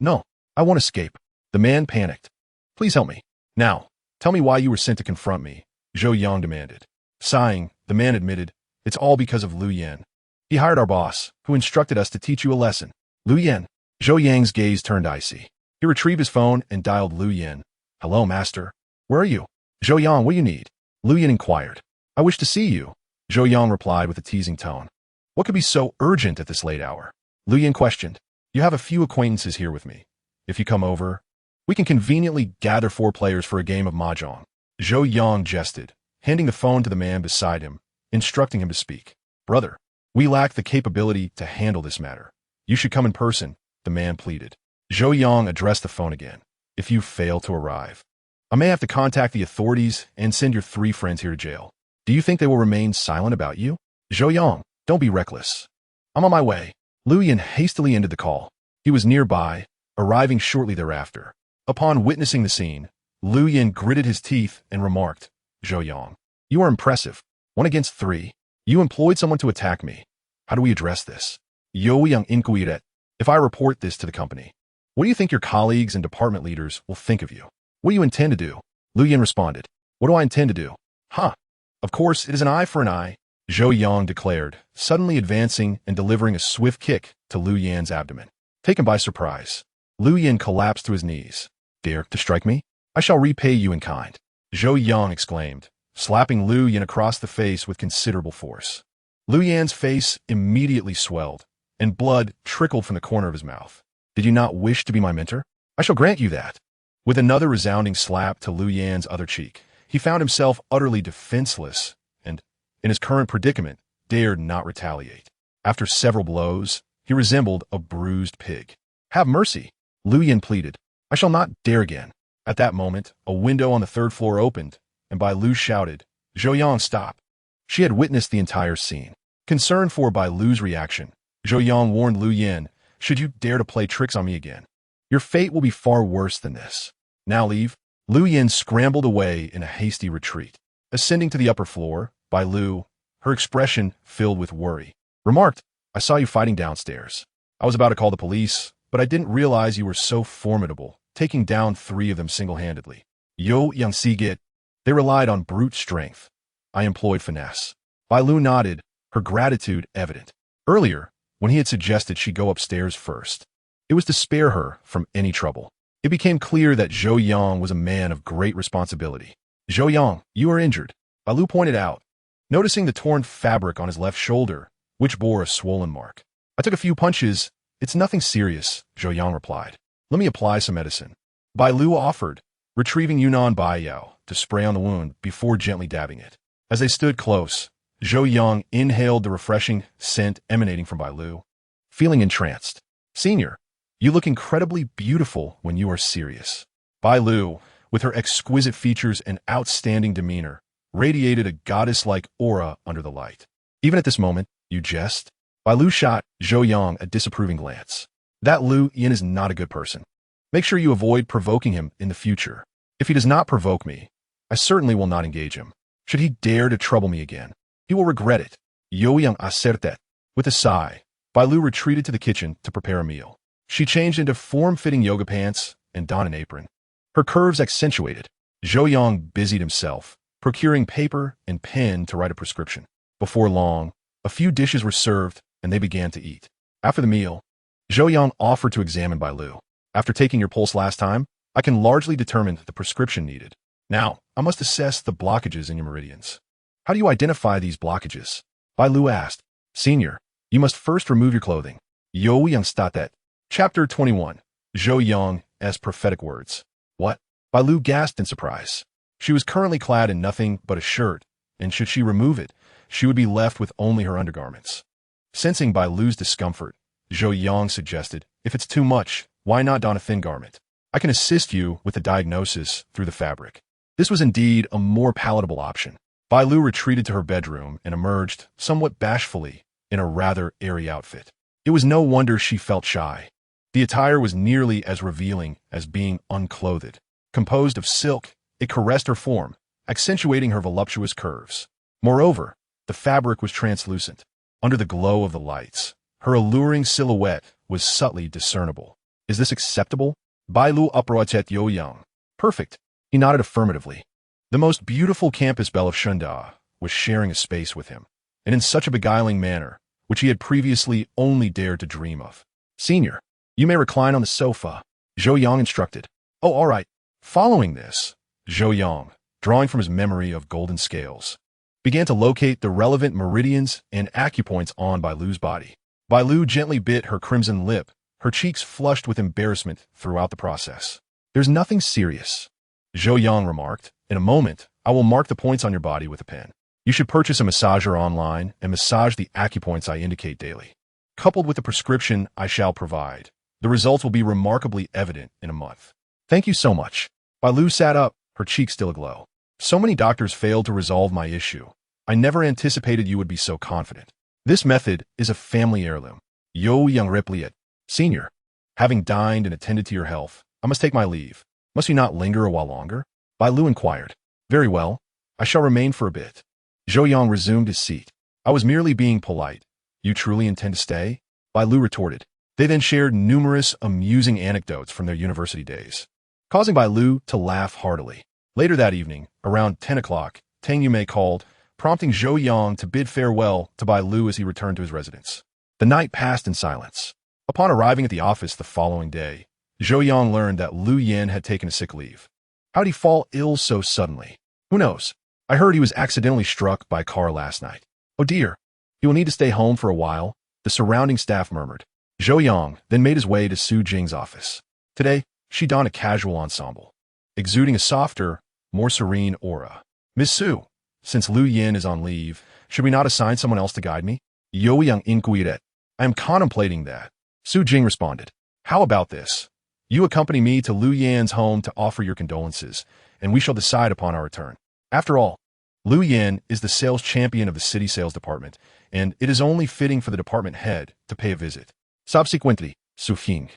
No, I won't escape. The man panicked. Please help me. Now, tell me why you were sent to confront me, Zhou Yang demanded. Sighing, the man admitted, it's all because of Lu Yan. He hired our boss, who instructed us to teach you a lesson. Lu Yan. Zhou Yang's gaze turned icy. He retrieved his phone and dialed Lu Yan. Hello, master. Where are you? Zhou Yang, what do you need? Lu Yan inquired. I wish to see you, Zhou Yang replied with a teasing tone. What could be so urgent at this late hour? Lu Yan questioned. You have a few acquaintances here with me. If you come over, we can conveniently gather 4 players for a game of mahjong. Zhou Yang jested, handing the phone to the man beside him, instructing him to speak. Brother, we lack the capability to handle this matter. You should come in person, the man pleaded. Zhou Yang addressed the phone again. If you fail to arrive, I may have to contact the authorities and send your 3 friends here to jail. Do you think they will remain silent about you? Zhou Yang, don't be reckless. I'm on my way. Lu Yan hastily ended the call. He was nearby, arriving shortly thereafter. Upon witnessing the scene, Lu Yan gritted his teeth and remarked, Zhou Yang, you are impressive. 1 against 3. You employed someone to attack me. How do we address this? Zhou Yang inquired. If I report this to the company, what do you think your colleagues and department leaders will think of you? What do you intend to do? Lu Yan responded. What do I intend to do? Huh. Of course, it is an eye for an eye, Zhou Yang declared, suddenly advancing and delivering a swift kick to Lu Yan's abdomen. Taken by surprise, Lu Yan collapsed to his knees. Dare to strike me? I shall repay you in kind, Zhou Yang exclaimed, slapping Lu Yan across the face with considerable force. Lu Yan's face immediately swelled, and blood trickled from the corner of his mouth. Did you not wish to be my mentor? I shall grant you that. With another resounding slap to Lu Yan's other cheek, he found himself utterly defenseless and, in his current predicament, dared not retaliate. After several blows, he resembled a bruised pig. Have mercy, Lu Yan pleaded. I shall not dare again. At that moment, a window on the 3rd floor opened, and Bai Lu shouted, Zhou Yang, stop. She had witnessed the entire scene. Concerned for Bai Lu's reaction, Zhou Yang warned Lu Yan, should you dare to play tricks on me again, your fate will be far worse than this. Now leave. Lu Yan scrambled away in a hasty retreat. Ascending to the upper floor, Bai Lu, her expression filled with worry, remarked, I saw you fighting downstairs. I was about to call the police, but I didn't realize you were so formidable, taking down 3 of them single-handedly. Zhou Yang Sigit. They relied on brute strength. I employed finesse. Bai Lu nodded, her gratitude evident. Earlier, when he had suggested she go upstairs first, it was to spare her from any trouble. It became clear that Zhou Yang was a man of great responsibility. Zhou Yang, you are injured, Bai Lu pointed out, noticing the torn fabric on his left shoulder, which bore a swollen mark. I took a few punches. It's nothing serious, Zhou Yang replied. Let me apply some medicine. Bai Lu offered, retrieving Yunnan Baiyao to spray on the wound before gently dabbing it. As they stood close, Zhou Yang inhaled the refreshing scent emanating from Bai Lu, feeling entranced. Senior, you look incredibly beautiful when you are serious. Bai Lu, with her exquisite features and outstanding demeanor, radiated a goddess-like aura under the light. Even at this moment, you jest? Bai Lu shot Zhou Yang a disapproving glance. That Lu Yan is not a good person. Make sure you avoid provoking him in the future. If he does not provoke me, I certainly will not engage him. Should he dare to trouble me again, he will regret it. Zhou Yang acertet. With a sigh, Bai Lu retreated to the kitchen to prepare a meal. She changed into form-fitting yoga pants and donned an apron. Her curves accentuated. Zhou Yang busied himself, procuring paper and pen to write a prescription. Before long, a few dishes were served, and they began to eat. After the meal, Zhou Yang offered to examine Bai Lu. After taking your pulse last time, I can largely determine the prescription needed. Now, I must assess the blockages in your meridians. How do you identify these blockages? Bai Lu asked. Senior, you must first remove your clothing. Zhou Yang statet. Chapter 21. Zhou Yang as prophetic words. What? Bai Lu gasped in surprise. She was currently clad in nothing but a shirt, and should she remove it, she would be left with only her undergarments. Sensing Bai Lu's discomfort, Zhou Yang suggested, if it's too much, why not don a thin garment? I can assist you with the diagnosis through the fabric. This was indeed a more palatable option. Bai Lu retreated to her bedroom and emerged, somewhat bashfully, in a rather airy outfit. It was no wonder she felt shy. The attire was nearly as revealing as being unclothed. Composed of silk, it caressed her form, accentuating her voluptuous curves. Moreover, the fabric was translucent. Under the glow of the lights, her alluring silhouette was subtly discernible. Is this acceptable? Bai Lu approached Zhou Yang. Perfect. He nodded affirmatively. The most beautiful campus belle of Shunda was sharing a space with him, and in such a beguiling manner, which he had previously only dared to dream of. Senior, you may recline on the sofa, Zhou Yang instructed. Oh, all right. Following this, Zhou Yang, drawing from his memory of golden scales, began to locate the relevant meridians and acupoints on Bai Lu's body. Bai Lu gently bit her crimson lip, her cheeks flushed with embarrassment throughout the process. "There's nothing serious," Zhou Yang remarked. "In a moment, I will mark the points on your body with a pen. You should purchase a massager online and massage the acupoints I indicate daily. Coupled with the prescription I shall provide, the results will be remarkably evident in a month." "Thank you so much." Bai Lu sat up, her cheeks still aglow. "So many doctors failed to resolve my issue. I never anticipated you would be so confident. This method is a family heirloom." Zhou Yang replied. "Senior, having dined and attended to your health, I must take my leave. Must you not linger a while longer?" Bai Lu inquired. "Very well, I shall remain for a bit." Zhou Yang resumed his seat. "I was merely being polite. You truly intend to stay?" Bai Lu retorted. They then shared numerous amusing anecdotes from their university days, causing Bai Lu to laugh heartily. Later that evening, around 10 o'clock, Tang Yume called, prompting Zhou Yang to bid farewell to Bai Lu as he returned to his residence. The night passed in silence. Upon arriving at the office the following day, Zhou Yang learned that Lu Yin had taken a sick leave. How did he fall ill so suddenly? Who knows? I heard he was accidentally struck by a car last night. Oh dear, he will need to stay home for a while, the surrounding staff murmured. Zhou Yang then made his way to Su Jing's office. Today, she donned a casual ensemble, exuding a softer, more serene aura. "Miss Su, since Lu Yin is on leave, should we not assign someone else to guide me?" Zhou Yang inquired. "I am contemplating that." Su Jing responded. "How about this? You accompany me to Lu Yan's home to offer your condolences, and we shall decide upon our return. After all, Lu Yan is the sales champion of the city sales department, and it is only fitting for the department head to pay a visit." Subsequently, Su Fing,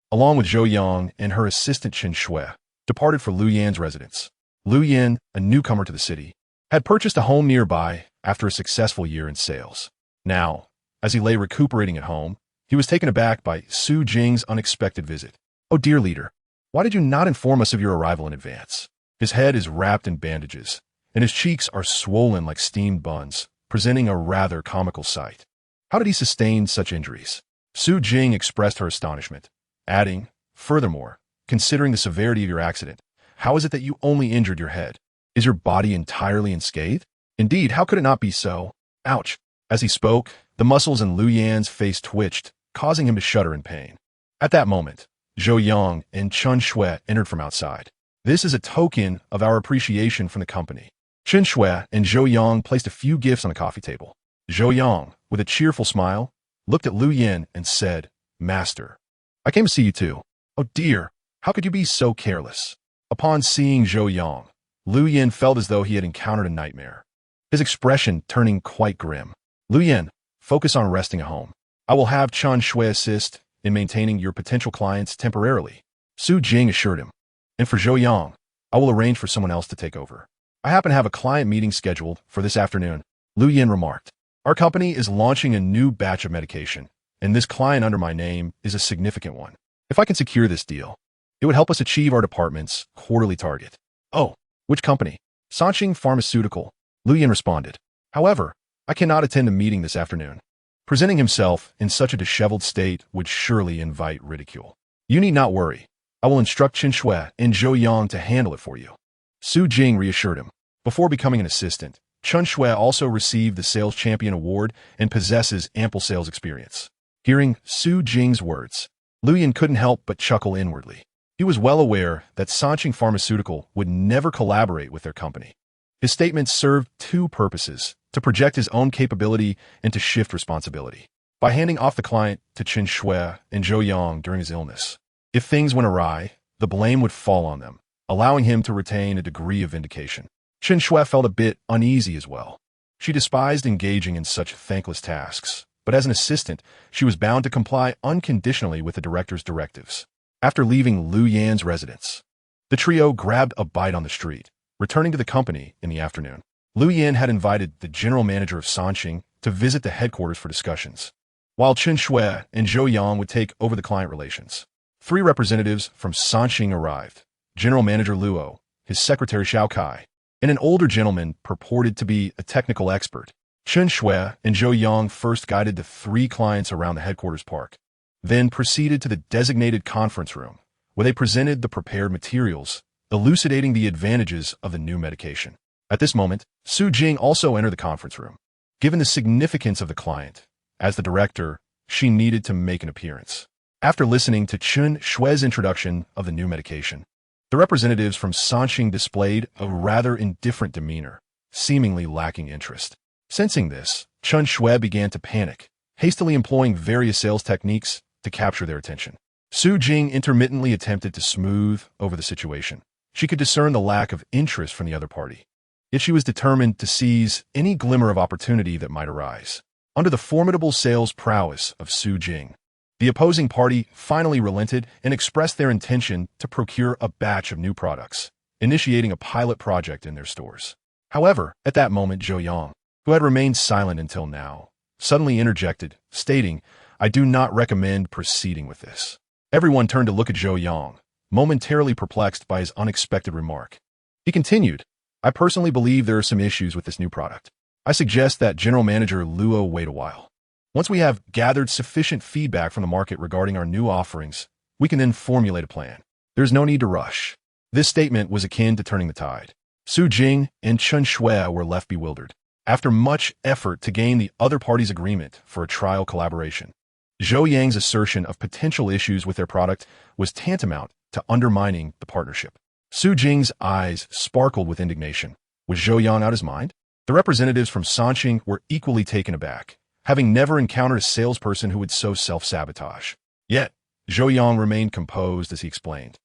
along with Zhou Yang and her assistant Chen Shui, departed for Lu Yan's residence. Lu Yan, a newcomer to the city, had purchased a home nearby after a successful year in sales. Now, as he lay recuperating at home, he was taken aback by Su Jing's unexpected visit. "Oh dear leader, why did you not inform us of your arrival in advance?" His head is wrapped in bandages, and his cheeks are swollen like steamed buns, presenting a rather comical sight. How did he sustain such injuries? Su Jing expressed her astonishment, adding, "Furthermore, considering the severity of your accident, how is it that you only injured your head? Is your body entirely unscathed? Indeed, how could it not be so? Ouch." As he spoke, the muscles in Lu Yan's face twitched, causing him to shudder in pain. At that moment, Zhou Yang and Chen Shui entered from outside. "This is a token of our appreciation from the company." Chen Shui and Zhou Yang placed a few gifts on the coffee table. Zhou Yang, with a cheerful smile, looked at Lu Yin and said, "Master, I came to see you too." "Oh dear, how could you be so careless?" Upon seeing Zhou Yang, Lu Yin felt as though he had encountered a nightmare, his expression turning quite grim. "Lu Yin, focus on resting at home. I will have Chen Shui assist in maintaining your potential clients temporarily," Su Jing assured him. "And for Zhou Yang, I will arrange for someone else to take over. I happen to have a client meeting scheduled for this afternoon," Lu Yin remarked. "Our company is launching a new batch of medication, and this client under my name is a significant one. If I can secure this deal, it would help us achieve our department's quarterly target." "Oh, which company?" "Sanqing Pharmaceutical," Lu Yin responded. "However, I cannot attend a meeting this afternoon. Presenting himself in such a disheveled state would surely invite ridicule." "You need not worry. I will instruct Chen Shui and Zhou Yang to handle it for you," Su Jing reassured him. Before becoming an assistant, Chen Shui also received the Sales Champion Award and possesses ample sales experience. Hearing Su Jing's words, Lu Yin couldn't help but chuckle inwardly. He was well aware that Sanqing Pharmaceutical would never collaborate with their company. His statement served two purposes: to project his own capability and to shift responsibility. By handing off the client to Chen Shui and Zhou Yang during his illness, if things went awry, the blame would fall on them, allowing him to retain a degree of vindication. Chen Shui felt a bit uneasy as well. She despised engaging in such thankless tasks, but as an assistant, she was bound to comply unconditionally with the director's directives. After leaving Lu Yan's residence, the trio grabbed a bite on the street, returning to the company in the afternoon. Lu Yan had invited the general manager of Sanqing to visit the headquarters for discussions, while Chen Shui and Zhou Yang would take over the client relations. 3 representatives from Sanqing arrived: General Manager Luo, his secretary Xiao Kai, and an older gentleman purported to be a technical expert. Chen Shui and Zhou Yang first guided the 3 clients around the headquarters park, then proceeded to the designated conference room, where they presented the prepared materials elucidating the advantages of the new medication. At this moment, Zhou Yang also entered the conference room. Given the significance of the client, as the director, she needed to make an appearance. After listening to Chen Shui's introduction of the new medication, the representatives from Sanqing displayed a rather indifferent demeanor, seemingly lacking interest. Sensing this, Chen Shui began to panic, hastily employing various sales techniques to capture their attention. Zhou Jing intermittently attempted to smooth over the situation. She could discern the lack of interest from the other party, yet she was determined to seize any glimmer of opportunity that might arise. Under the formidable sales prowess of Zhou Jing, the opposing party finally relented and expressed their intention to procure a batch of new products, initiating a pilot project in their stores. However, at that moment, Zhou Yang, who had remained silent until now, suddenly interjected, stating, "I do not recommend proceeding with this." Everyone turned to look at Zhou Yang, momentarily perplexed by his unexpected remark. He continued, "I personally believe there are some issues with this new product. I suggest that General Manager Luo wait a while. Once we have gathered sufficient feedback from the market regarding our new offerings, we can then formulate a plan. There's no need to rush." This statement was akin to turning the tide. Zhou Jing and Chen Shui were left bewildered. After much effort to gain the other party's agreement for a trial collaboration, Zhou Yang's assertion of potential issues with their product was tantamount to undermining the partnership. Zhou Jing's eyes sparkled with indignation. Was Zhou Yang out of his mind? The representatives from Sanqing were equally taken aback, having never encountered a salesperson who would so self-sabotage. Yet, Zhou Yang remained composed as he explained.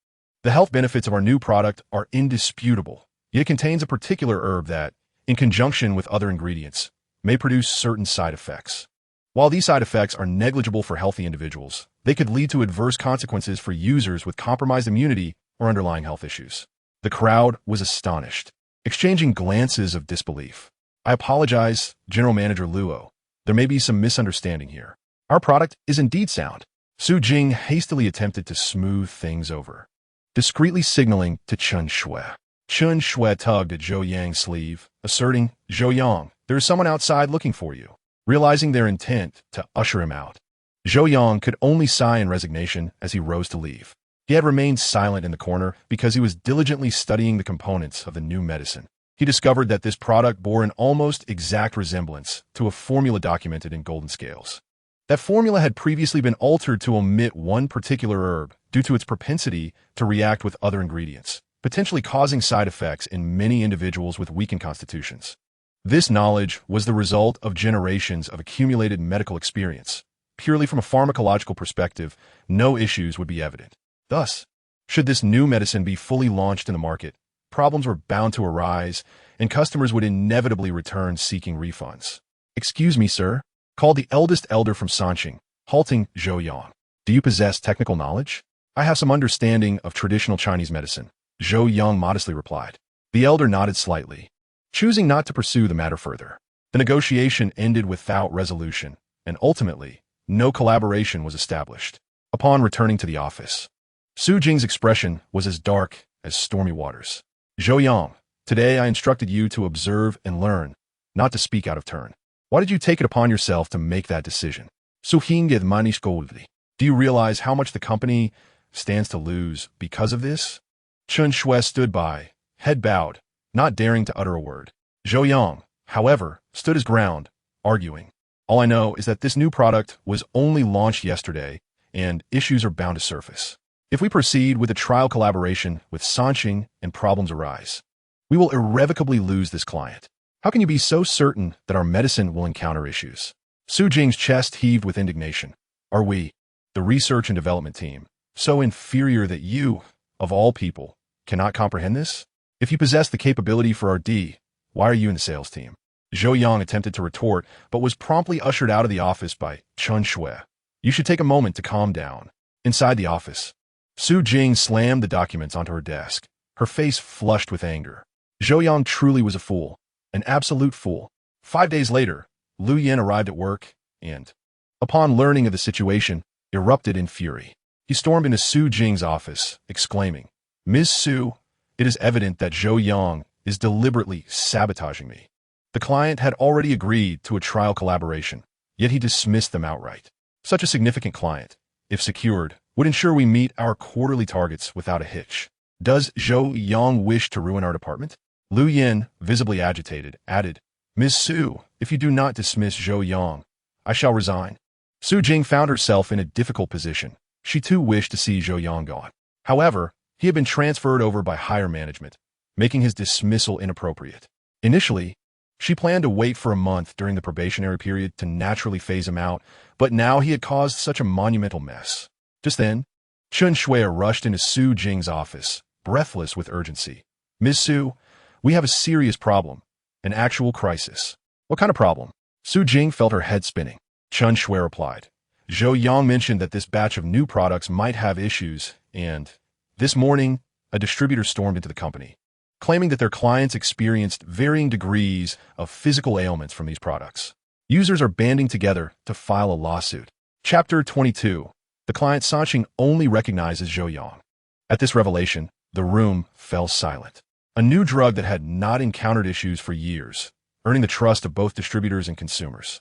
"The health benefits of our new product are indisputable, yet it contains a particular herb that, in conjunction with other ingredients, may produce certain side effects. While these side effects are negligible for healthy individuals, they could lead to adverse consequences for users with compromised immunity or underlying health issues." The crowd was astonished, exchanging glances of disbelief. "I apologize, General Manager Luo. There may be some misunderstanding here. Our product is indeed sound." Zhou Jing hastily attempted to smooth things over, discreetly signaling to Chen Shui. Chen Shui tugged at Zhou Yang's sleeve, asserting, "Zhou Yang, there is someone outside looking for you." Realizing their intent to usher him out, Zhou Yang could only sigh in resignation as he rose to leave. He had remained silent in the corner because he was diligently studying the components of the new medicine. He discovered that this product bore an almost exact resemblance to a formula documented in golden scales. That formula had previously been altered to omit one particular herb due to its propensity to react with other ingredients, potentially causing side effects in many individuals with weakened constitutions. This knowledge was the result of generations of accumulated medical experience. Purely from a pharmacological perspective, no issues would be evident. Thus, should this new medicine be fully launched in the market, problems were bound to arise, and customers would inevitably return seeking refunds. "Excuse me, sir," called the eldest elder from Sanqing, halting Zhou Yang. "Do you possess technical knowledge?" "I have some understanding of traditional Chinese medicine," Zhou Yang modestly replied. The elder nodded slightly, choosing not to pursue the matter further. The negotiation ended without resolution, and ultimately, no collaboration was established. Upon returning to the office, Zhou Jing's expression was as dark as stormy waters. "Zhou Yang, today I instructed you to observe and learn, not to speak out of turn. Why did you take it upon yourself to make that decision? Do you realize how much the company stands to lose because of this?" Chen Shui stood by, head bowed, not daring to utter a word. Zhou Yang, however, stood his ground, arguing, "All I know is that this new product was only launched yesterday, and issues are bound to surface. If we proceed with a trial collaboration with Sanqing and problems arise, we will irrevocably lose this client. How can you be so certain that our medicine will encounter issues?" Zhou Jing's chest heaved with indignation. "Are we, the research and development team, so inferior that you, of all people, cannot comprehend this? If you possess the capability for RD, why are you in the sales team?" Zhou Yang attempted to retort, but was promptly ushered out of the office by Chen Shui. "You should take a moment to calm down." Inside the office, Zhou Jing slammed the documents onto her desk, her face flushed with anger. Zhou Yang truly was a fool, an absolute fool. 5 days later, Lu Yan arrived at work and, upon learning of the situation, erupted in fury. He stormed into Zhou Jing's office, exclaiming, "Ms. Su, it is evident that Zhou Yang is deliberately sabotaging me. The client had already agreed to a trial collaboration, yet he dismissed them outright. Such a significant client, if secured, would ensure we meet our quarterly targets without a hitch. Does Zhou Yang wish to ruin our department? Lu Yin, visibly agitated, added, Ms. Su, if you do not dismiss Zhou Yang, I shall resign. Su Jing found herself in a difficult position. She too wished to see Zhou Yang gone. However, he had been transferred over by higher management, making his dismissal inappropriate. Initially, she planned to wait for a month during the probationary period to naturally phase him out, but now he had caused such a monumental mess. Just then, Chun Shui rushed into Su Jing's office, breathless with urgency. Ms. Su, we have a serious problem, an actual crisis. What kind of problem? Su Jing felt her head spinning. Chun Shui replied. Zhou Yang mentioned that this batch of new products might have issues, and this morning, a distributor stormed into the company, claiming that their clients experienced varying degrees of physical ailments from these products. Users are banding together to file a lawsuit. Chapter 22. The client Sanqing only recognizes Zhou Yang. At this revelation, the room fell silent. A new drug that had not encountered issues for years, earning the trust of both distributors and consumers.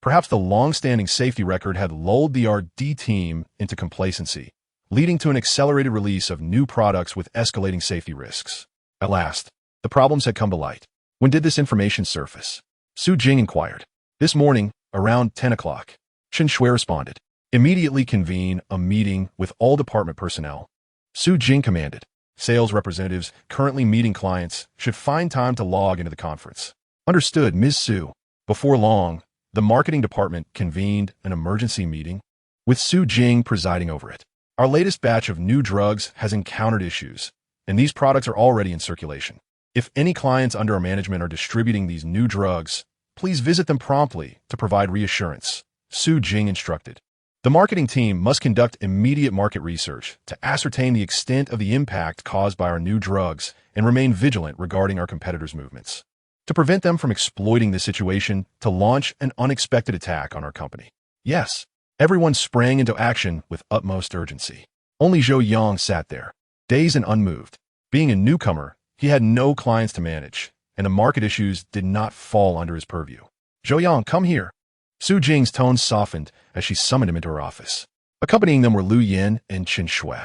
Perhaps the long-standing safety record had lulled the R&D team into complacency, leading to an accelerated release of new products with escalating safety risks. At last, the problems had come to light. When did this information surface? Su Jing inquired. This morning, around 10 o'clock. Chen Shui responded. Immediately convene a meeting with all department personnel. Su Jing commanded. Sales representatives currently meeting clients should find time to log into the conference. Understood, Ms. Su. Before long, the marketing department convened an emergency meeting, with Su Jing presiding over it. Our latest batch of new drugs has encountered issues, and these products are already in circulation. If any clients under our management are distributing these new drugs, please visit them promptly to provide reassurance, Su Jing instructed. The marketing team must conduct immediate market research to ascertain the extent of the impact caused by our new drugs and remain vigilant regarding our competitors' movements, to prevent them from exploiting the situation to launch an unexpected attack on our company. Yes, everyone sprang into action with utmost urgency. Only Zhou Yang sat there, dazed and unmoved. Being a newcomer, he had no clients to manage, and the market issues did not fall under his purview. Zhou Yang, come here. Su Jing's tone softened as she summoned him into her office. Accompanying them were Lu Yin and Chen Shui.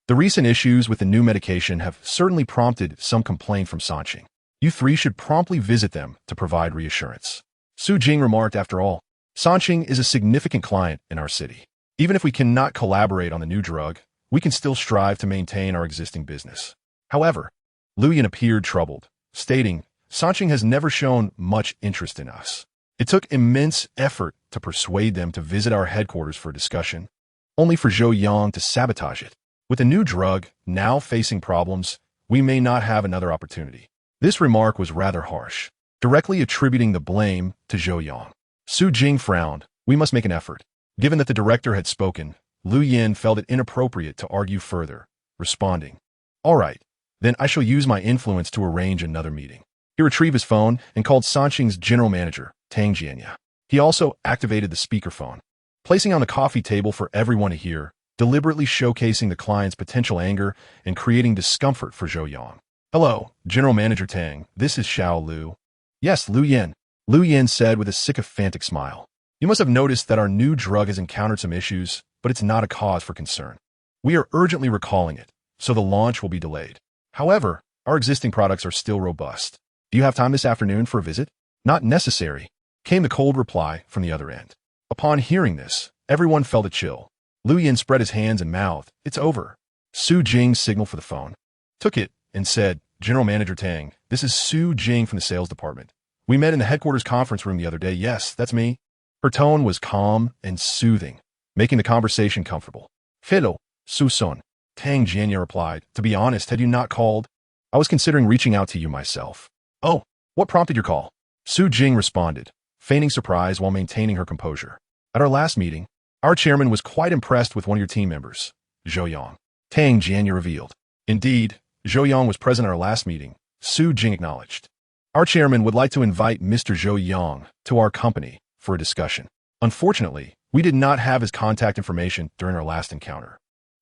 The recent issues with the new medication have certainly prompted some complaint from Sanqing. You three should promptly visit them to provide reassurance. Su Jing remarked, after all, Sanqing is a significant client in our city. Even if we cannot collaborate on the new drug, we can still strive to maintain our existing business. However, Lu Yin appeared troubled, stating, Sanqing has never shown much interest in us. It took immense effort to persuade them to visit our headquarters for a discussion, only for Zhou Yang to sabotage it. With a new drug now facing problems, we may not have another opportunity. This remark was rather harsh, directly attributing the blame to Zhou Yang. Su Jing frowned. We must make an effort. Given that the director had spoken, Lu Yin felt it inappropriate to argue further, responding, All right, then I shall use my influence to arrange another meeting. He retrieved his phone and called Sanqing's general manager, Tang Jianya. He also activated the speakerphone, placing on the coffee table for everyone to hear, deliberately showcasing the client's potential anger and creating discomfort for Zhou Yang. Hello, General Manager Tang. This is Xiao Lu. Yes, Lu Yin. Lu Yin said with a sycophantic smile. You must have noticed that our new drug has encountered some issues, but it's not a cause for concern. We are urgently recalling it, so the launch will be delayed. However, our existing products are still robust. Do you have time this afternoon for a visit? Not necessary, came the cold reply from the other end. Upon hearing this, everyone felt a chill. Lu Yin spread his hands and mouthed, It's over. Su Jing signaled for the phone, took it, and said, General Manager Tang, this is Su Jing from the sales department. We met in the headquarters conference room the other day. Yes, that's me. Her tone was calm and soothing, making the conversation comfortable. Hello, Su Sun. Tang Jianya replied, To be honest, had you not called, I was considering reaching out to you myself. Oh, what prompted your call? Su Jing responded, feigning surprise while maintaining her composure. At our last meeting, our chairman was quite impressed with one of your team members, Zhou Yang. Tang Jianya revealed. Indeed, Zhou Yang was present at our last meeting, Su Jing acknowledged. Our chairman would like to invite Mr. Zhou Yang to our company for a discussion. Unfortunately, we did not have his contact information during our last encounter.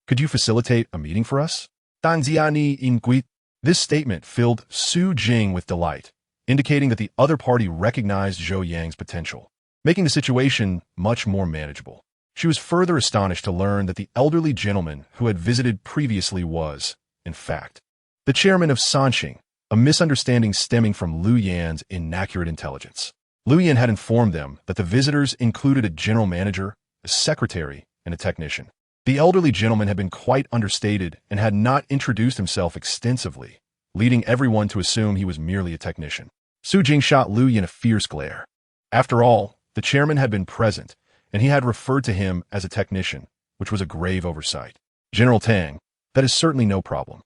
Could you facilitate a meeting for us? Danziani Ingui. This statement filled Su Jing with delight, indicating that the other party recognized Zhou Yang's potential, making the situation much more manageable. She was further astonished to learn that the elderly gentleman who had visited previously was, in fact, the chairman of Sanxing, a misunderstanding stemming from Lu Yan's inaccurate intelligence. Lu Yan had informed them that the visitors included a general manager, a secretary, and a technician. The elderly gentleman had been quite understated and had not introduced himself extensively, leading everyone to assume he was merely a technician. Su Jing shot Lu Yan a fierce glare. After all, the chairman had been present, and he had referred to him as a technician, which was a grave oversight. General Tang, that is certainly no problem.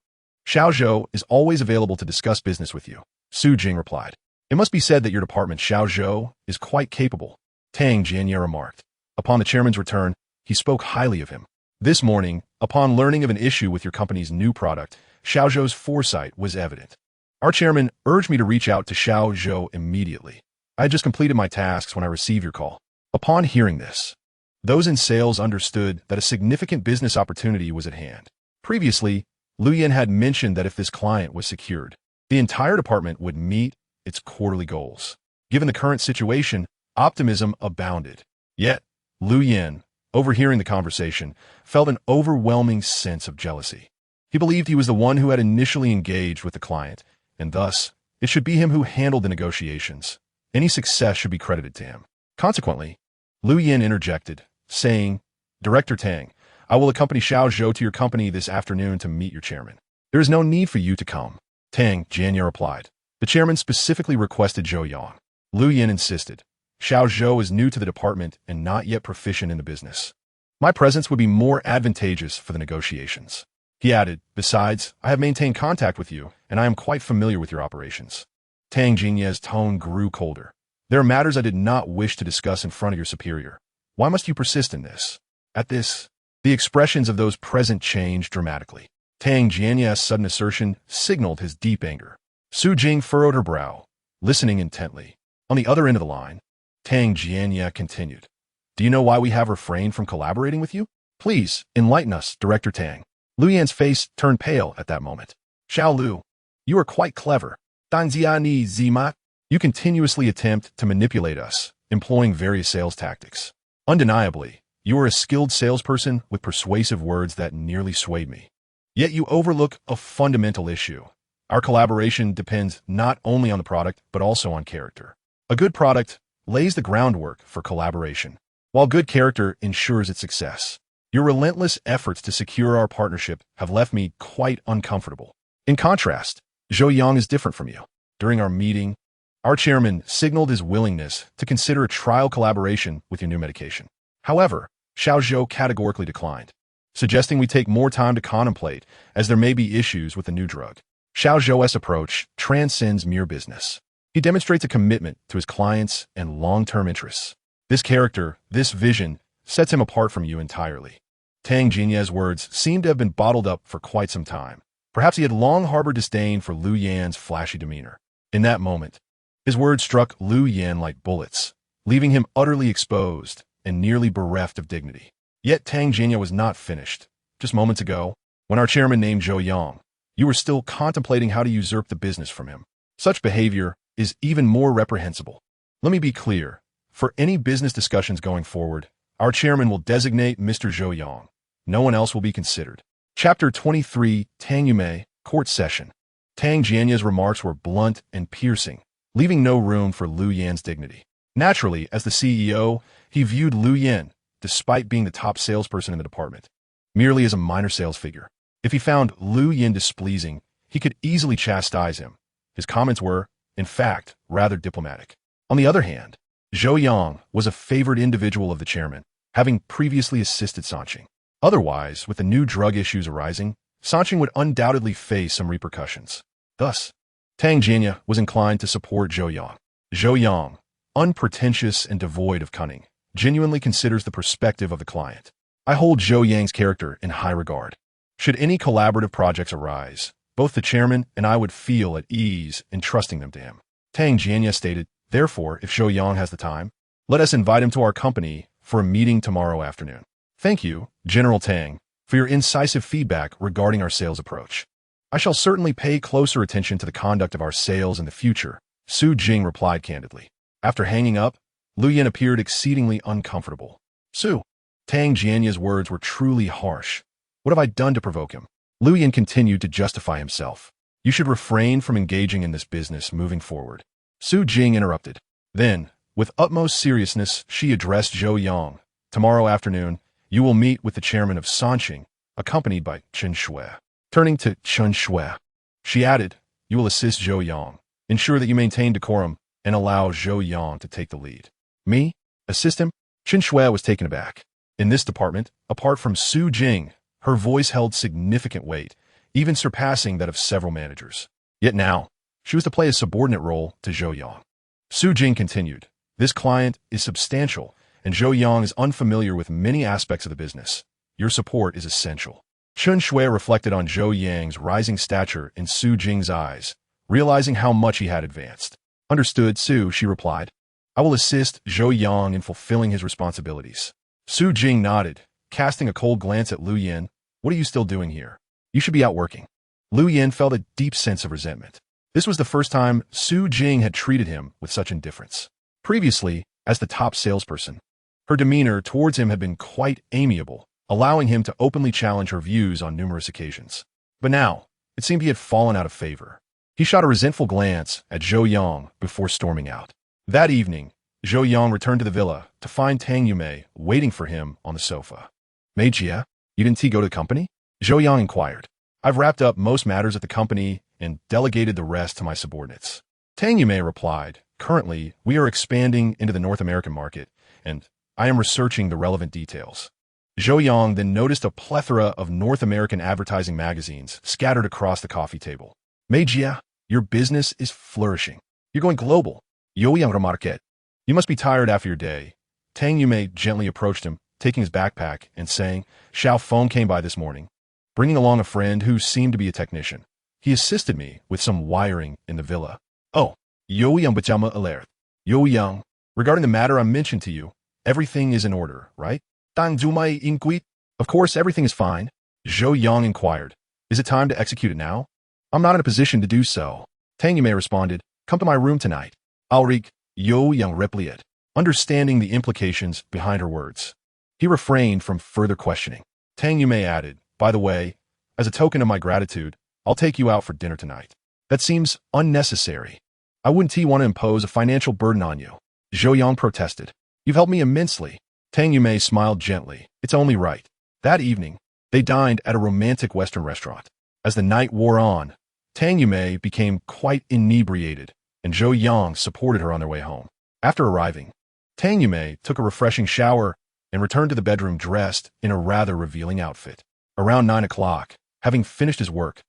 Xiao Zhou is always available to discuss business with you, Su Jing replied. It must be said that your department, Xiao Zhou, is quite capable, Tang Jianye remarked. Upon the chairman's return, he spoke highly of him. This morning, upon learning of an issue with your company's new product, Xiao Zhou's foresight was evident. Our chairman urged me to reach out to Xiao Zhou immediately. I had just completed my tasks when I received your call. Upon hearing this, those in sales understood that a significant business opportunity was at hand. Previously, Lu Yan had mentioned that if this client was secured, the entire department would meet its quarterly goals. Given the current situation, optimism abounded. Yet, Lu Yan, overhearing the conversation, felt an overwhelming sense of jealousy. He believed he was the one who had initially engaged with the client, and thus, it should be him who handled the negotiations. Any success should be credited to him. Consequently, Lu Yan interjected, saying, Director Tang, I will accompany Xiao Zhou to your company this afternoon to meet your chairman. There is no need for you to come, Tang Jianye replied. The chairman specifically requested Zhou Yang. Lu Yan insisted. Xiao Zhou is new to the department and not yet proficient in the business. My presence would be more advantageous for the negotiations. He added, besides, I have maintained contact with you, and I am quite familiar with your operations. Tang Jinye's tone grew colder. There are matters I did not wish to discuss in front of your superior. Why must you persist in this? At this, the expressions of those present changed dramatically. Tang Jianye's sudden assertion signaled his deep anger. Su Jing furrowed her brow, listening intently. On the other end of the line, Tang Jianye continued. Do you know why we have refrained from collaborating with you? Please, enlighten us, Director Tang. Lu Yan's face turned pale at that moment. Xiao Lu, you are quite clever. Dan Ziani Zima, you continuously attempt to manipulate us, employing various sales tactics. Undeniably, you are a skilled salesperson with persuasive words that nearly swayed me. Yet you overlook a fundamental issue. Our collaboration depends not only on the product, but also on character. A good product lays the groundwork for collaboration, while good character ensures its success. Your relentless efforts to secure our partnership have left me quite uncomfortable. In contrast, Zhou Yang is different from you. During our meeting, our chairman signaled his willingness to consider a trial collaboration with your new medication. However, Xiao Zhou categorically declined, suggesting we take more time to contemplate as there may be issues with the new drug. Xiao Zhou's approach transcends mere business. He demonstrates a commitment to his clients and long-term interests. This character, this vision, sets him apart from you entirely. Tang Jinye's words seemed to have been bottled up for quite some time. Perhaps he had long harbored disdain for Lu Yan's flashy demeanor. In that moment, his words struck Lu Yan like bullets, leaving him utterly exposed and nearly bereft of dignity. Yet Tang Jinye was not finished. Just moments ago, when our chairman named Zhou Yang, you were still contemplating how to usurp the business from him. Such behavior is even more reprehensible. Let me be clear. For any business discussions going forward, our chairman will designate Mr. Zhou Yang. No one else will be considered. Chapter 23, Tang Yume, Court Session. Tang Jianye's remarks were blunt and piercing, leaving no room for Lu Yan's dignity. Naturally, as the CEO, he viewed Lu Yan, despite being the top salesperson in the department, merely as a minor sales figure. If he found Lu Yan displeasing, he could easily chastise him. His comments were, in fact, rather diplomatic. On the other hand, Zhou Yang was a favored individual of the chairman, having previously assisted Sanxing. Otherwise, with the new drug issues arising, Sanxing would undoubtedly face some repercussions. Thus, Tang Jianye was inclined to support Zhou Yang. Zhou Yang, unpretentious and devoid of cunning, genuinely considers the perspective of the client. I hold Zhou Yang's character in high regard. Should any collaborative projects arise, both the chairman and I would feel at ease in trusting them to him. Tang Jianye stated, therefore, if Zhou Yang has the time, let us invite him to our company for a meeting tomorrow afternoon. Thank you, General Tang, for your incisive feedback regarding our sales approach. I shall certainly pay closer attention to the conduct of our sales in the future, Su Jing replied candidly. After hanging up, Lu Yan appeared exceedingly uncomfortable. Su, Tang Jianye's words were truly harsh. What have I done to provoke him? Lu Yan continued to justify himself. You should refrain from engaging in this business moving forward. Su Jing interrupted. Then, with utmost seriousness, she addressed Zhou Yang. Tomorrow afternoon, you will meet with the chairman of Sanqing, accompanied by Chen Shui. Turning to Chen Shui, she added, you will assist Zhou Yang, ensure that you maintain decorum, and allow Zhou Yang to take the lead. Me? Assist him? Chen Shui was taken aback. In this department, apart from Su Jing, her voice held significant weight, even surpassing that of several managers. Yet now, she was to play a subordinate role to Zhou Yang. Su Jing continued, this client is substantial, and Zhou Yang is unfamiliar with many aspects of the business. Your support is essential. Chen Shui reflected on Zhou Yang's rising stature in Su Jing's eyes, realizing how much he had advanced. Understood, Su, she replied. I will assist Zhou Yang in fulfilling his responsibilities. Su Jing nodded, casting a cold glance at Liu Yin. What are you still doing here? You should be out working. Liu Yin felt a deep sense of resentment. This was the first time Su Jing had treated him with such indifference. Previously, as the top salesperson, her demeanor towards him had been quite amiable, allowing him to openly challenge her views on numerous occasions. But now, it seemed he had fallen out of favor. He shot a resentful glance at Zhou Yang before storming out. That evening, Zhou Yang returned to the villa to find Tang Yumei waiting for him on the sofa. Mei Jia, you didn't go to the company? Zhou Yang inquired. I've wrapped up most matters at the company and delegated the rest to my subordinates. Tang Yumei replied, currently, we are expanding into the North American market, and I am researching the relevant details. Zhou Yang then noticed a plethora of North American advertising magazines scattered across the coffee table. Mei Jia, your business is flourishing. You're going global. Zhou Yang remarqued. You must be tired after your day. Tang Yumei gently approached him, taking his backpack and saying, Xiao Feng came by this morning, bringing along a friend who seemed to be a technician. He assisted me with some wiring in the villa. Oh, Zhou Yang bajama alert. Zhou Yang, regarding the matter I mentioned to you, everything is in order, right? Dang Zumai inquit? Of course, everything is fine. Zhou Yang inquired. Is it time to execute it now? I'm not in a position to do so. Tang Yumei responded, come to my room tonight. Alrik, Zhou Yang replied, understanding the implications behind her words. He refrained from further questioning. Tang Yumei added, by the way, as a token of my gratitude, I'll take you out for dinner tonight. That seems unnecessary. I wouldn't want to impose a financial burden on you. Zhou Yang protested. You've helped me immensely. Tang Yumei smiled gently. It's only right. That evening, they dined at a romantic Western restaurant. As the night wore on, Tang Yumei became quite inebriated, and Zhou Yang supported her on their way home. After arriving, Tang Yumei took a refreshing shower and returned to the bedroom dressed in a rather revealing outfit. Around 9 o'clock, having finished his work,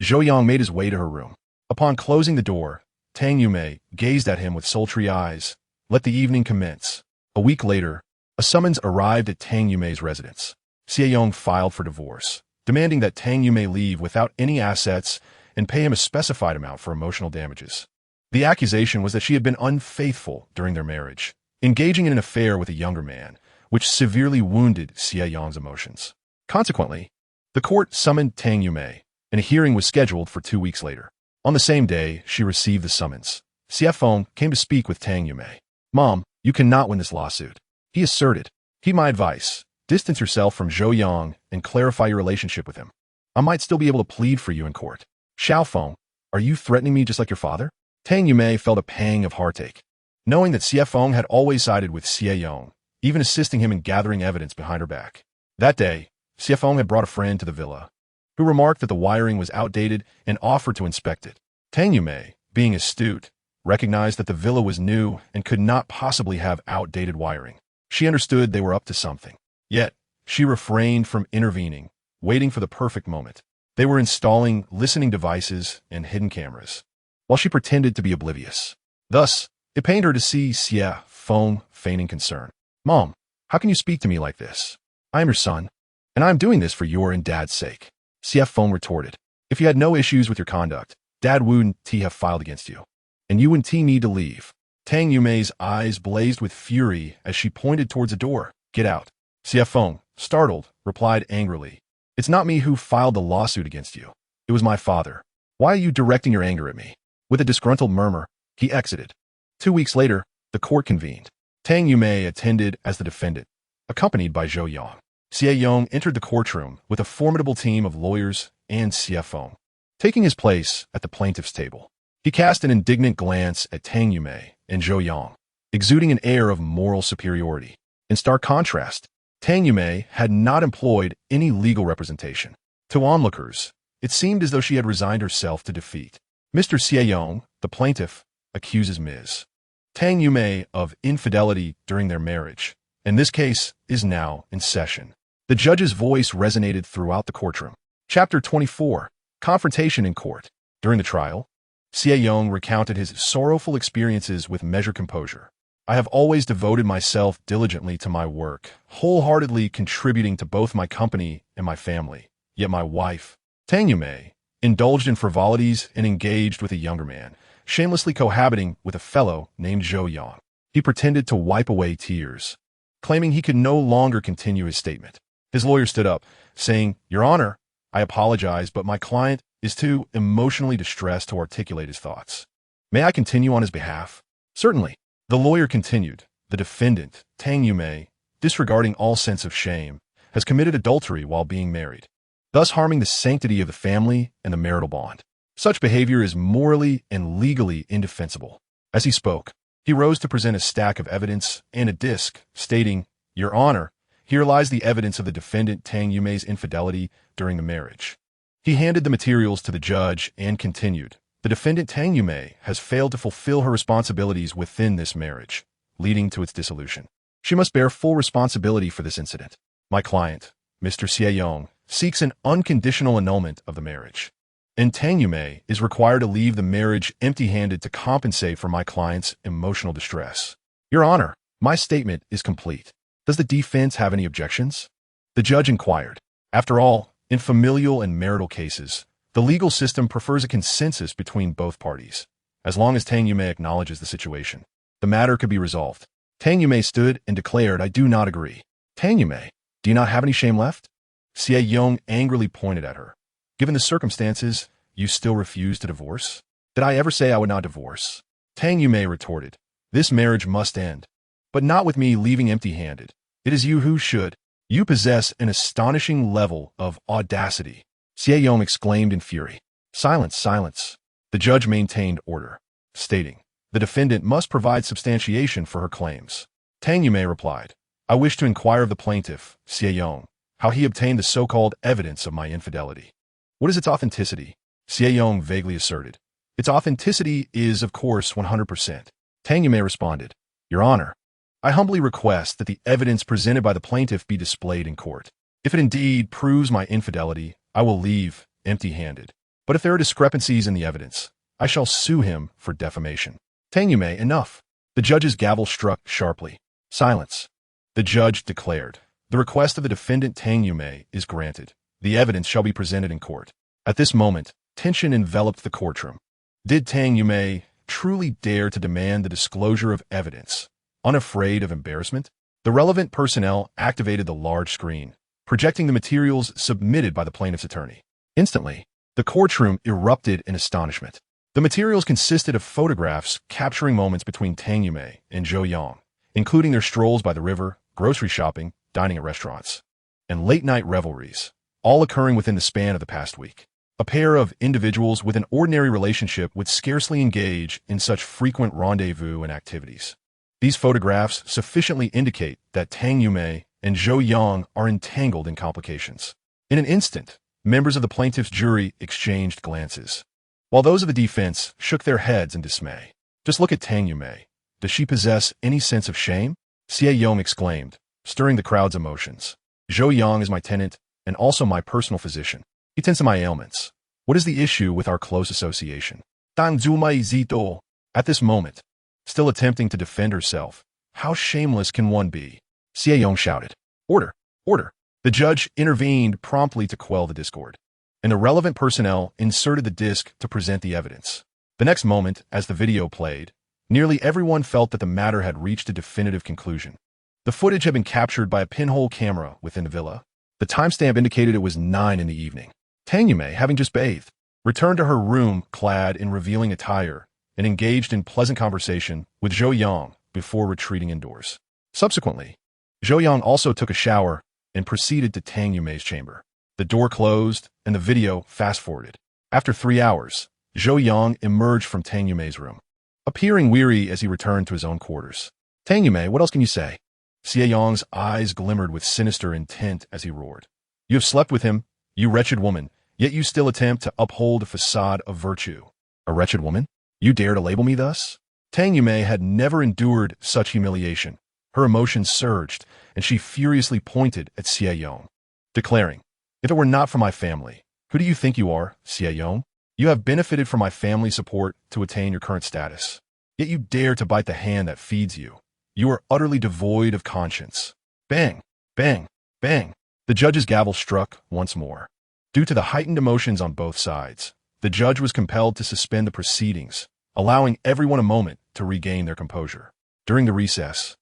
Zhou Yang made his way to her room. Upon closing the door, Tang Yumei gazed at him with sultry eyes. Let the evening commence. A week later, a summons arrived at Tang Yumei's residence. Xie Yong filed for divorce, demanding that Tang Yumei leave without any assets and pay him a specified amount for emotional damages. The accusation was that she had been unfaithful during their marriage, engaging in an affair with a younger man, which severely wounded Xie Yong's emotions. Consequently, the court summoned Tang Yumei, and a hearing was scheduled for 2 weeks later. On the same day, she received the summons. Xie Feng came to speak with Tang Yumei. Mom, you cannot win this lawsuit. He asserted. Heed my advice. Distance yourself from Zhou Yang and clarify your relationship with him. I might still be able to plead for you in court. Xiao Feng, are you threatening me just like your father? Tang Yumei felt a pang of heartache, knowing that Xie Feng had always sided with Xie Yong, even assisting him in gathering evidence behind her back. That day, Xie Feng had brought a friend to the villa, who remarked that the wiring was outdated and offered to inspect it. Tang Yumei, being astute, recognized that the villa was new and could not possibly have outdated wiring. She understood they were up to something. Yet, she refrained from intervening, waiting for the perfect moment. They were installing listening devices and hidden cameras, while she pretended to be oblivious. Thus, it pained her to see Xie Feng feigning concern. Mom, how can you speak to me like this? I am your son, and I am doing this for your and Dad's sake. Xie Feng retorted. If you had no issues with your conduct, Dad wouldn't have filed against you, and you wouldn't need to leave. Tang Yumei's eyes blazed with fury as she pointed towards a door. Get out. Xie Feng, startled, replied angrily. It's not me who filed the lawsuit against you. It was my father. Why are you directing your anger at me? With a disgruntled murmur, he exited. 2 weeks later, the court convened. Tang Yumei attended as the defendant, accompanied by Zhou Yang. Xie Yong entered the courtroom with a formidable team of lawyers and Xie Feng. Taking his place at the plaintiff's table, he cast an indignant glance at Tang Yumei and Zhou Yang, exuding an air of moral superiority. In stark contrast, Tang Yumei had not employed any legal representation. To onlookers, it seemed as though she had resigned herself to defeat. Mr. Zhou, the plaintiff, accuses Ms. Tang Yumei of infidelity during their marriage, and this case is now in session. The judge's voice resonated throughout the courtroom. Chapter 24. Confrontation in Court. During the trial, Zhou recounted his sorrowful experiences with measured composure. I have always devoted myself diligently to my work, wholeheartedly contributing to both my company and my family. Yet my wife, Tang Yumei, indulged in frivolities and engaged with a younger man, shamelessly cohabiting with a fellow named Zhou Yang. He pretended to wipe away tears, claiming he could no longer continue his statement. His lawyer stood up, saying, "Your Honor, I apologize, but my client is too emotionally distressed to articulate his thoughts. May I continue on his behalf?" "Certainly." The lawyer continued. The defendant, Tang Yumei, disregarding all sense of shame, has committed adultery while being married, thus harming the sanctity of the family and the marital bond. Such behavior is morally and legally indefensible. As he spoke, he rose to present a stack of evidence and a disc, stating, "Your Honor, here lies the evidence of the defendant Tang Yumei's infidelity during the marriage." He handed the materials to the judge and continued, "The defendant Tang Yumei has failed to fulfill her responsibilities within this marriage, leading to its dissolution. She must bear full responsibility for this incident. My client, Mr. Zhou, seeks an unconditional annulment of the marriage, and Tang Yumei is required to leave the marriage empty-handed to compensate for my client's emotional distress." "Your Honor, my statement is complete. Does the defense have any objections?" The judge inquired. After all, in familial and marital cases, the legal system prefers a consensus between both parties. As long as Tang Yumei acknowledges the situation, the matter could be resolved. Tang Yumei stood and declared, "I do not agree." "Tang Yumei, do you not have any shame left?" Zhou angrily pointed at her. "Given the circumstances, you still refuse to divorce?" "Did I ever say I would not divorce?" Tang Yumei retorted. "This marriage must end, but not with me leaving empty-handed. It is you who should. You possess an astonishing level of audacity." Zhou exclaimed in fury. "Silence, silence." The judge maintained order, stating, "The defendant must provide substantiation for her claims." Tang Yumei replied, "I wish to inquire of the plaintiff, Zhou, how he obtained the so-called evidence of my infidelity. What is its authenticity?" Zhou vaguely asserted, "Its authenticity is, of course, 100%. Tang Yumei responded, "Your Honor, I humbly request that the evidence presented by the plaintiff be displayed in court. If it indeed proves my infidelity, I will leave empty-handed. But if there are discrepancies in the evidence, I shall sue him for defamation." "Tang Yumei, enough." The judge's gavel struck sharply. "Silence." The judge declared, "The request of the defendant Tang Yumei is granted. The evidence shall be presented in court." At this moment, tension enveloped the courtroom. Did Tang Yumei truly dare to demand the disclosure of evidence, unafraid of embarrassment? The relevant personnel activated the large screen, projecting the materials submitted by the plaintiff's attorney. Instantly, the courtroom erupted in astonishment. The materials consisted of photographs capturing moments between Tang Yumei and Zhou Yang, including their strolls by the river, grocery shopping, dining at restaurants, and late-night revelries, all occurring within the span of the past week. A pair of individuals with an ordinary relationship would scarcely engage in such frequent rendezvous and activities. These photographs sufficiently indicate that Tang Yumei and Zhou Yang are entangled in complications. In an instant, members of the plaintiff's jury exchanged glances, while those of the defense shook their heads in dismay. "Just look at Tang Yumei. Does she possess any sense of shame?" Zhou exclaimed, stirring the crowd's emotions. "Zhou Yang is my tenant and also my personal physician. He tends to my ailments. What is the issue with our close association?" Tang Zumai Zito. At this moment, still attempting to defend herself, "How shameless can one be?" Zhou shouted. "Order! Order!" The judge intervened promptly to quell the discord, and the relevant personnel inserted the disc to present the evidence. The next moment, as the video played, nearly everyone felt that the matter had reached a definitive conclusion. The footage had been captured by a pinhole camera within the villa. The timestamp indicated it was 9 in the evening. Tang Yumei, having just bathed, returned to her room clad in revealing attire and engaged in pleasant conversation with Zhou Yang before retreating indoors. Subsequently, Zhou Yang also took a shower and proceeded to Tang Yumei's chamber. The door closed and the video fast-forwarded. After 3 hours, Zhou Yang emerged from Tang Yumei's room, appearing weary as he returned to his own quarters. Tang Yumei, what else can you say? Xie Yang's eyes glimmered with sinister intent as he roared. You have slept with him, you wretched woman, yet you still attempt to uphold a facade of virtue. A wretched woman? You dare to label me thus? Tang Yumei had never endured such humiliation. Her emotions surged, and she furiously pointed at Xie Yang, declaring, If it were not for my family, who do you think you are, Xie Yang? You have benefited from my family support to attain your current status. Yet you dare to bite the hand that feeds you. You are utterly devoid of conscience. Bang, bang, bang. The judge's gavel struck once more. Due to the heightened emotions on both sides, the judge was compelled to suspend the proceedings, allowing everyone a moment to regain their composure. During the recess,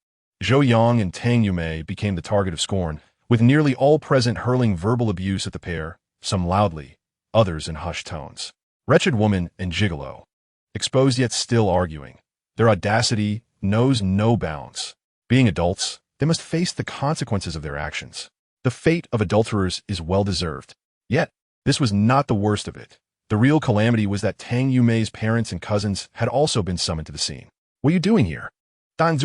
Zhou Yang and Tang Yumei became the target of scorn, with nearly all present hurling verbal abuse at the pair, some loudly, others in hushed tones. Wretched woman and gigolo, exposed yet still arguing. Their audacity knows no bounds. Being adults, they must face the consequences of their actions. The fate of adulterers is well-deserved. Yet, this was not the worst of it. The real calamity was that Tang Yumei's parents and cousins had also been summoned to the scene. What are you doing here? Tang's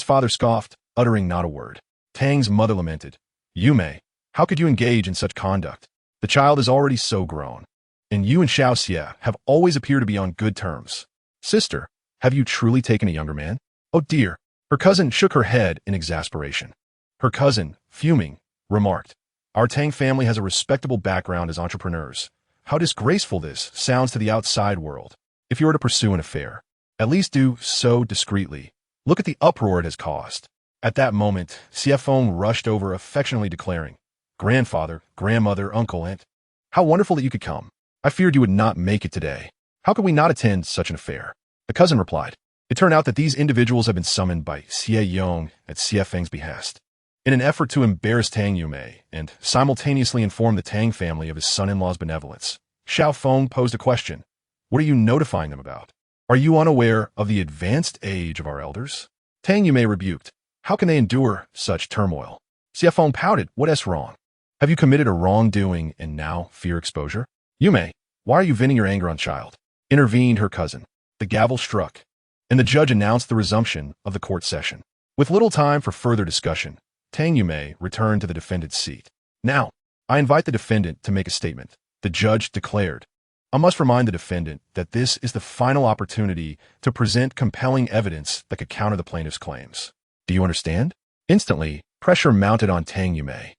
father scoffed, uttering not a word. Tang's mother lamented. Yumei, how could you engage in such conduct? The child is already so grown. And you and Xiao Xie have always appeared to be on good terms. Sister, have you truly taken a younger man? Oh dear. Her cousin shook her head in exasperation. Her cousin, fuming, remarked, Our Tang family has a respectable background as entrepreneurs. How disgraceful this sounds to the outside world. If you are to pursue an affair, at least do so discreetly. Look at the uproar it has caused. At that moment, Xie Feng rushed over, affectionately declaring, Grandfather, grandmother, uncle, aunt, how wonderful that you could come. I feared you would not make it today. How could we not attend such an affair? The cousin replied, It turned out that these individuals had been summoned by Xie Yang at Xie Feng's behest. In an effort to embarrass Tang Yumei and simultaneously inform the Tang family of his son-in-law's benevolence, Xiao Feng posed a question. What are you notifying them about? Are you unaware of the advanced age of our elders? Tang Yumei rebuked. How can they endure such turmoil? Xie Feng pouted. What's wrong? Have you committed a wrongdoing and now fear exposure? Yumei, why are you venting your anger on child? Intervened her cousin. The gavel struck, and the judge announced the resumption of the court session. With little time for further discussion, Tang Yumei returned to the defendant's seat. Now, I invite the defendant to make a statement. The judge declared. I must remind the defendant that this is the final opportunity to present compelling evidence that could counter the plaintiff's claims. Do you understand? Instantly, pressure mounted on Tang Yumei.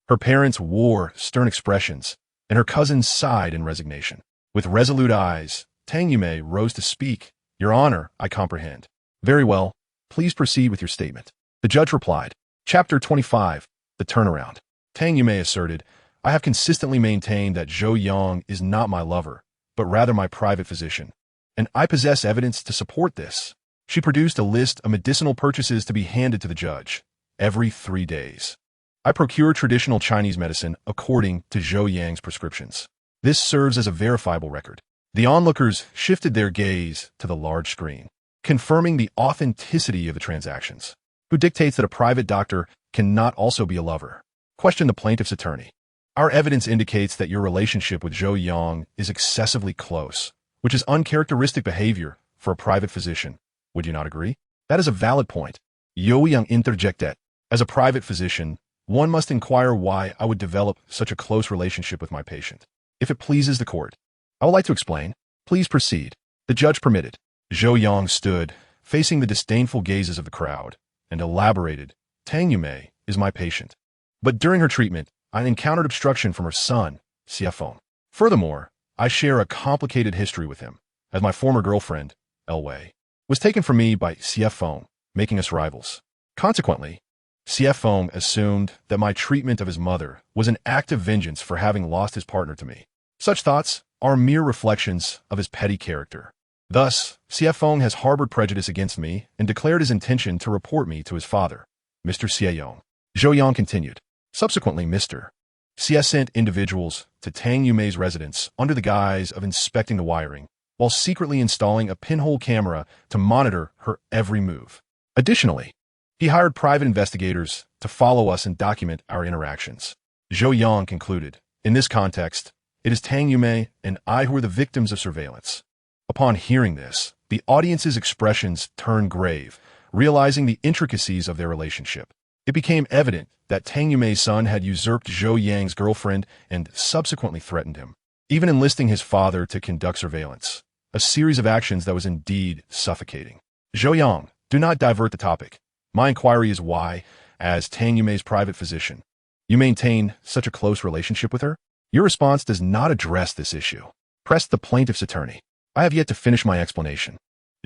Her parents wore stern expressions, and her cousins sighed in resignation. With resolute eyes, Tang Yumei rose to speak. Your Honor, I comprehend. Very well. Please proceed with your statement. The judge replied. Chapter 25, The Turnaround. Tang Yumei asserted, I have consistently maintained that Zhou Yang is not my lover, but rather my private physician, and I possess evidence to support this. She produced a list of medicinal purchases to be handed to the judge every 3 days. I procure traditional Chinese medicine according to Zhou Yang's prescriptions. This serves as a verifiable record. The onlookers shifted their gaze to the large screen, confirming the authenticity of the transactions. Who dictates that a private doctor cannot also be a lover? Questioned the plaintiff's attorney. Our evidence indicates that your relationship with Zhou Yang is excessively close, which is uncharacteristic behavior for a private physician. Would you not agree? That is a valid point. Zhou Yang interjected. As a private physician, one must inquire why I would develop such a close relationship with my patient. If it pleases the court, I would like to explain. Please proceed. The judge permitted. Zhou Yang stood, facing the disdainful gazes of the crowd, and elaborated. Tang Yumei is my patient. But during her treatment, I encountered obstruction from her son, Xie Feng. Furthermore, I share a complicated history with him, as my former girlfriend, Wei, was taken from me by Xie Feng, making us rivals. Consequently, Xie Feng assumed that my treatment of his mother was an act of vengeance for having lost his partner to me. Such thoughts are mere reflections of his petty character. Thus, Xie Feng has harbored prejudice against me and declared his intention to report me to his father, Mr. Xie Yang. Zhou Yang continued. Subsequently, Mr. Xie sent individuals to Tang Yumei's residence under the guise of inspecting the wiring, while secretly installing a pinhole camera to monitor her every move. Additionally, he hired private investigators to follow us and document our interactions. Zhou Yang concluded. In this context, it is Tang Yumei and I who are the victims of surveillance. Upon hearing this, the audience's expressions turned grave, realizing the intricacies of their relationship. It became evident that Tang Yumei's son had usurped Zhou Yang's girlfriend and subsequently threatened him, even enlisting his father to conduct surveillance, a series of actions that was indeed suffocating. Zhou Yang, do not divert the topic. My inquiry is why, as Tang Yumei's private physician, you maintain such a close relationship with her? Your response does not address this issue. Pressed the plaintiff's attorney. I have yet to finish my explanation.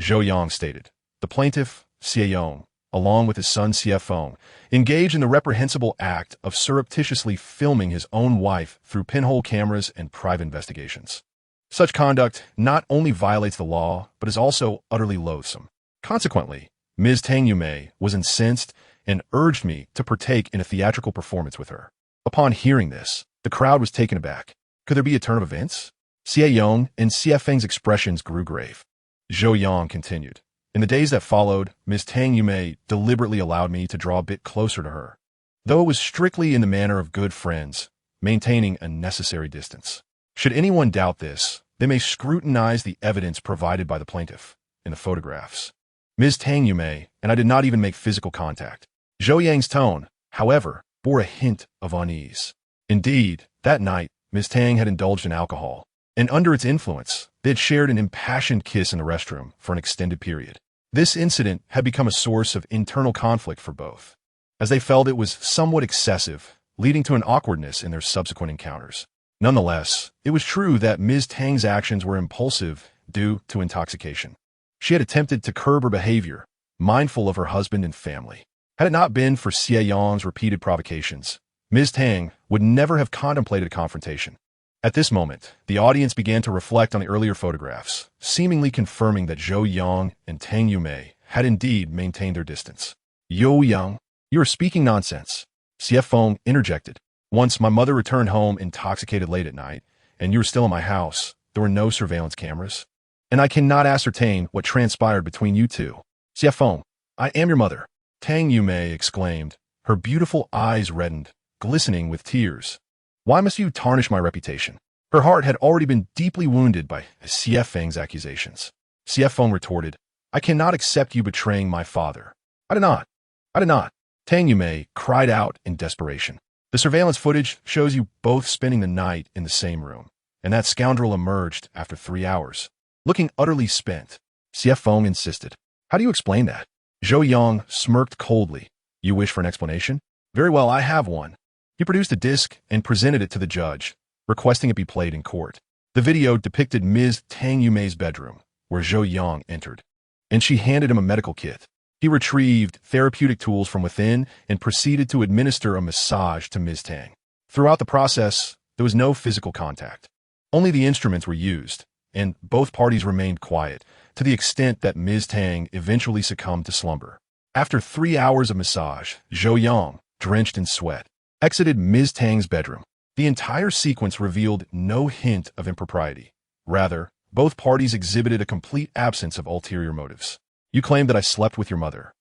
Zhou Yang stated. The plaintiff, Xie Yong, along with his son Xie Feng, engaged in the reprehensible act of surreptitiously filming his own wife through pinhole cameras and private investigations. Such conduct not only violates the law, but is also utterly loathsome. Consequently, Ms. Tang Yumei was incensed and urged me to partake in a theatrical performance with her. Upon hearing this, the crowd was taken aback. Could there be a turn of events? Xie Yong and Xie Feng's expressions grew grave. Zhou Yang continued. In the days that followed, Ms. Tang Yumei deliberately allowed me to draw a bit closer to her, though it was strictly in the manner of good friends, maintaining a necessary distance. Should anyone doubt this, they may scrutinize the evidence provided by the plaintiff in the photographs. Ms. Tang Yumei and I did not even make physical contact. Zhou Yang's tone, however, bore a hint of unease. Indeed, that night, Ms. Tang had indulged in alcohol, and under its influence, they had shared an impassioned kiss in the restroom for an extended period. This incident had become a source of internal conflict for both, as they felt it was somewhat excessive, leading to an awkwardness in their subsequent encounters. Nonetheless, it was true that Ms. Tang's actions were impulsive due to intoxication. She had attempted to curb her behavior, mindful of her husband and family. Had it not been for Xie Yong's repeated provocations, Ms. Tang would never have contemplated a confrontation. At this moment, the audience began to reflect on the earlier photographs, seemingly confirming that Zhou Yang and Tang Yumei had indeed maintained their distance. Zhou Yang, you are speaking nonsense. Xie Feng interjected. Once my mother returned home intoxicated late at night, and you were still in my house, there were no surveillance cameras, and I cannot ascertain what transpired between you two. Xie Feng, I am your mother. Tang Yumei exclaimed, her beautiful eyes reddened, glistening with tears. Why must you tarnish my reputation? Her heart had already been deeply wounded by Xie Feng's accusations. Xie Feng retorted, I cannot accept you betraying my father. I did not. I did not. Tang Yumei cried out in desperation. The surveillance footage shows you both spending the night in the same room, and that scoundrel emerged after 3 hours, looking utterly spent. Xie Feng insisted. How do you explain that? Zhou Yang smirked coldly. You wish for an explanation? Very well, I have one. He produced a disc and presented it to the judge, requesting it be played in court. The video depicted Ms. Tang Yumei's bedroom, where Zhou Yang entered, and she handed him a medical kit. He retrieved therapeutic tools from within and proceeded to administer a massage to Ms. Tang. Throughout the process, there was no physical contact. Only the instruments were used, and both parties remained quiet, to the extent that Ms. Tang eventually succumbed to slumber. After 3 hours of massage, Zhou Yang, drenched in sweat, exited Ms. Tang's bedroom. The entire sequence revealed no hint of impropriety. Rather, both parties exhibited a complete absence of ulterior motives. You claim that I slept with your mother.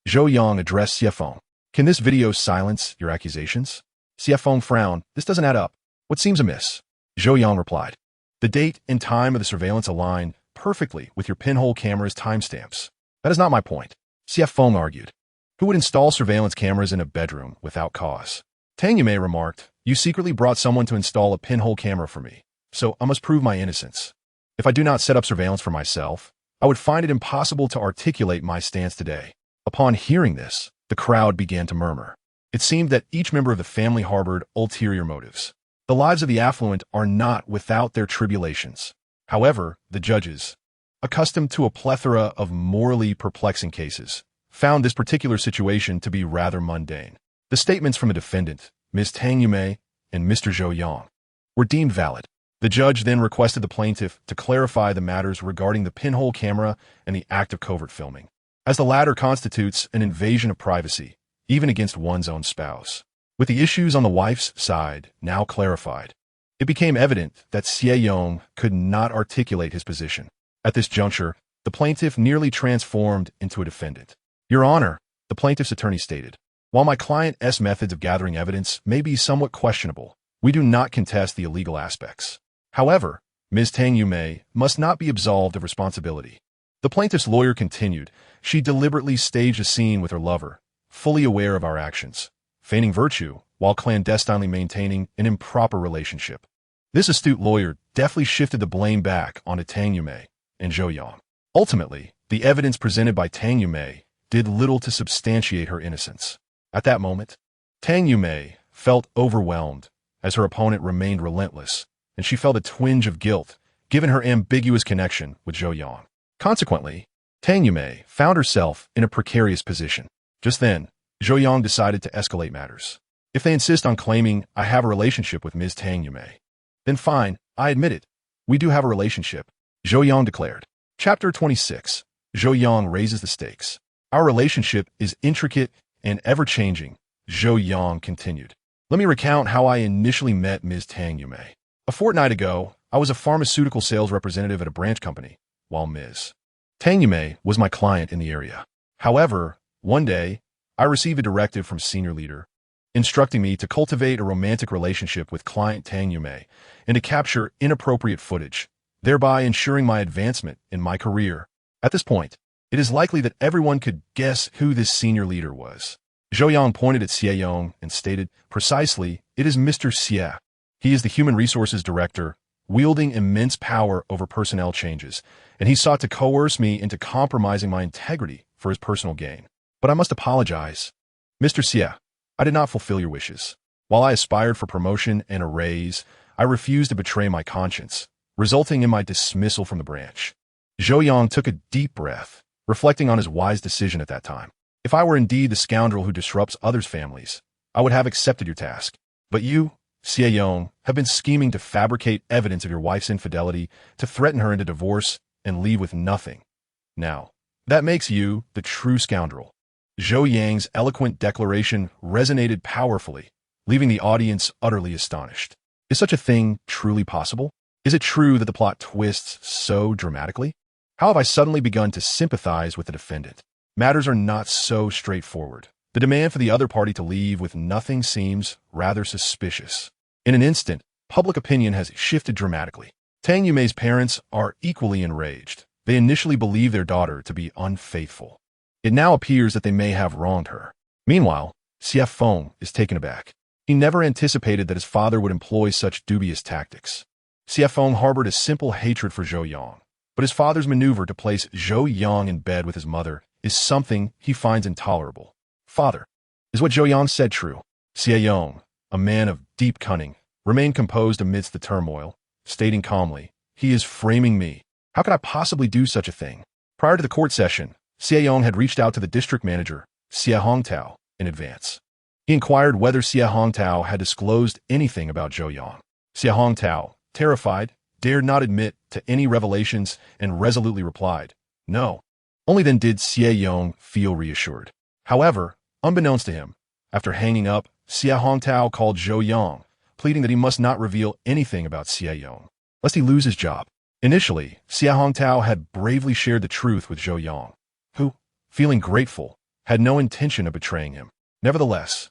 Zhou Yang addressed Xie Feng. Can this video silence your accusations? Xie Feng frowned. This doesn't add up. What seems amiss? Zhou Yang replied. The date and time of the surveillance align perfectly with your pinhole camera's timestamps. That is not my point. Xie Feng argued. Who would install surveillance cameras in a bedroom without cause? Tang Yumei remarked, you secretly brought someone to install a pinhole camera for me, so I must prove my innocence. If I do not set up surveillance for myself, I would find it impossible to articulate my stance today. Upon hearing this, the crowd began to murmur. It seemed that each member of the family harbored ulterior motives. The lives of the affluent are not without their tribulations. However, the judges, accustomed to a plethora of morally perplexing cases, found this particular situation to be rather mundane. The statements from the defendant, Ms. Tang Yumei and Mr. Zhou Yang, were deemed valid. The judge then requested the plaintiff to clarify the matters regarding the pinhole camera and the act of covert filming, as the latter constitutes an invasion of privacy, even against one's own spouse. With the issues on the wife's side now clarified, it became evident that Xie Yong could not articulate his position. At this juncture, the plaintiff nearly transformed into a defendant. Your Honor, the plaintiff's attorney stated, while my client's methods of gathering evidence may be somewhat questionable, We do not contest the illegal aspects. However, Ms. Tang Yumei must not be absolved of responsibility. The plaintiff's lawyer continued. She deliberately staged a scene with her lover, fully aware of our actions, feigning virtue while clandestinely maintaining an improper relationship. This astute lawyer deftly shifted the blame back onto Tang Yumei and Zhou Yang. Ultimately, the evidence presented by Tang Yumei did little to substantiate her innocence. At that moment, Tang Yumei felt overwhelmed as her opponent remained relentless, and she felt a twinge of guilt given her ambiguous connection with Zhou Yang. Consequently, Tang Yumei found herself in a precarious position. Just then, Zhou Yang decided to escalate matters. If they insist on claiming I have a relationship with Ms. Tang Yumei, then fine, I admit it. We do have a relationship, Zhou Yang declared. Chapter 26. Zhou Yang raises the stakes. Our relationship is intricate and ever-changing, Zhou Yang continued. Let me recount how I initially met Ms. Tang Yumei. A fortnight ago, I was a pharmaceutical sales representative at a branch company, while Ms. Tang Yumei was my client in the area. However, one day, I received a directive from senior leader, instructing me to cultivate a romantic relationship with client Tang Yumei and to capture inappropriate footage, thereby ensuring my advancement in my career. At this point, it is likely that everyone could guess who this senior leader was. Zhou Yang pointed at Xie Yong and stated, precisely, it is Mr. Xie. He is the human resources director, wielding immense power over personnel changes, and he sought to coerce me into compromising my integrity for his personal gain. But I must apologize. Mr. Xie, I did not fulfill your wishes. While I aspired for promotion and a raise, I refused to betray my conscience, resulting in my dismissal from the branch. Zhou Yang took a deep breath, reflecting on his wise decision at that time. If I were indeed the scoundrel who disrupts others' families, I would have accepted your task. But you, Xie Yong, have been scheming to fabricate evidence of your wife's infidelity, to threaten her into divorce, and leave with nothing. Now, that makes you the true scoundrel. Zhou Yang's eloquent declaration resonated powerfully, leaving the audience utterly astonished. Is such a thing truly possible? Is it true that the plot twists so dramatically? How have I suddenly begun to sympathize with the defendant? Matters are not so straightforward. The demand for the other party to leave with nothing seems rather suspicious. In an instant, public opinion has shifted dramatically. Tang Yumei's parents are equally enraged. They initially believed their daughter to be unfaithful. It now appears that they may have wronged her. Meanwhile, Xie Feng is taken aback. He never anticipated that his father would employ such dubious tactics. Xie Feng harbored a simple hatred for Zhou Yang, but his father's maneuver to place Zhou Yang in bed with his mother is something he finds intolerable. Father, is what Zhou Yang said true? Xie Yang, a man of deep cunning, remained composed amidst the turmoil, stating calmly, he is framing me. How could I possibly do such a thing? Prior to the court session, Xie Yang had reached out to the district manager, Xie Hongtao, in advance. He inquired whether Xie Hongtao had disclosed anything about Zhou Yang. Xie Hongtao, terrified, dared not admit to any revelations and resolutely replied, no. Only then did Xie Yang feel reassured. However, unbeknownst to him, after hanging up, Xie Hongtao called Zhou Yang, pleading that he must not reveal anything about Xie Yang, lest he lose his job. Initially, Xie Hongtao had bravely shared the truth with Zhou Yang, who, feeling grateful, had no intention of betraying him. Nevertheless,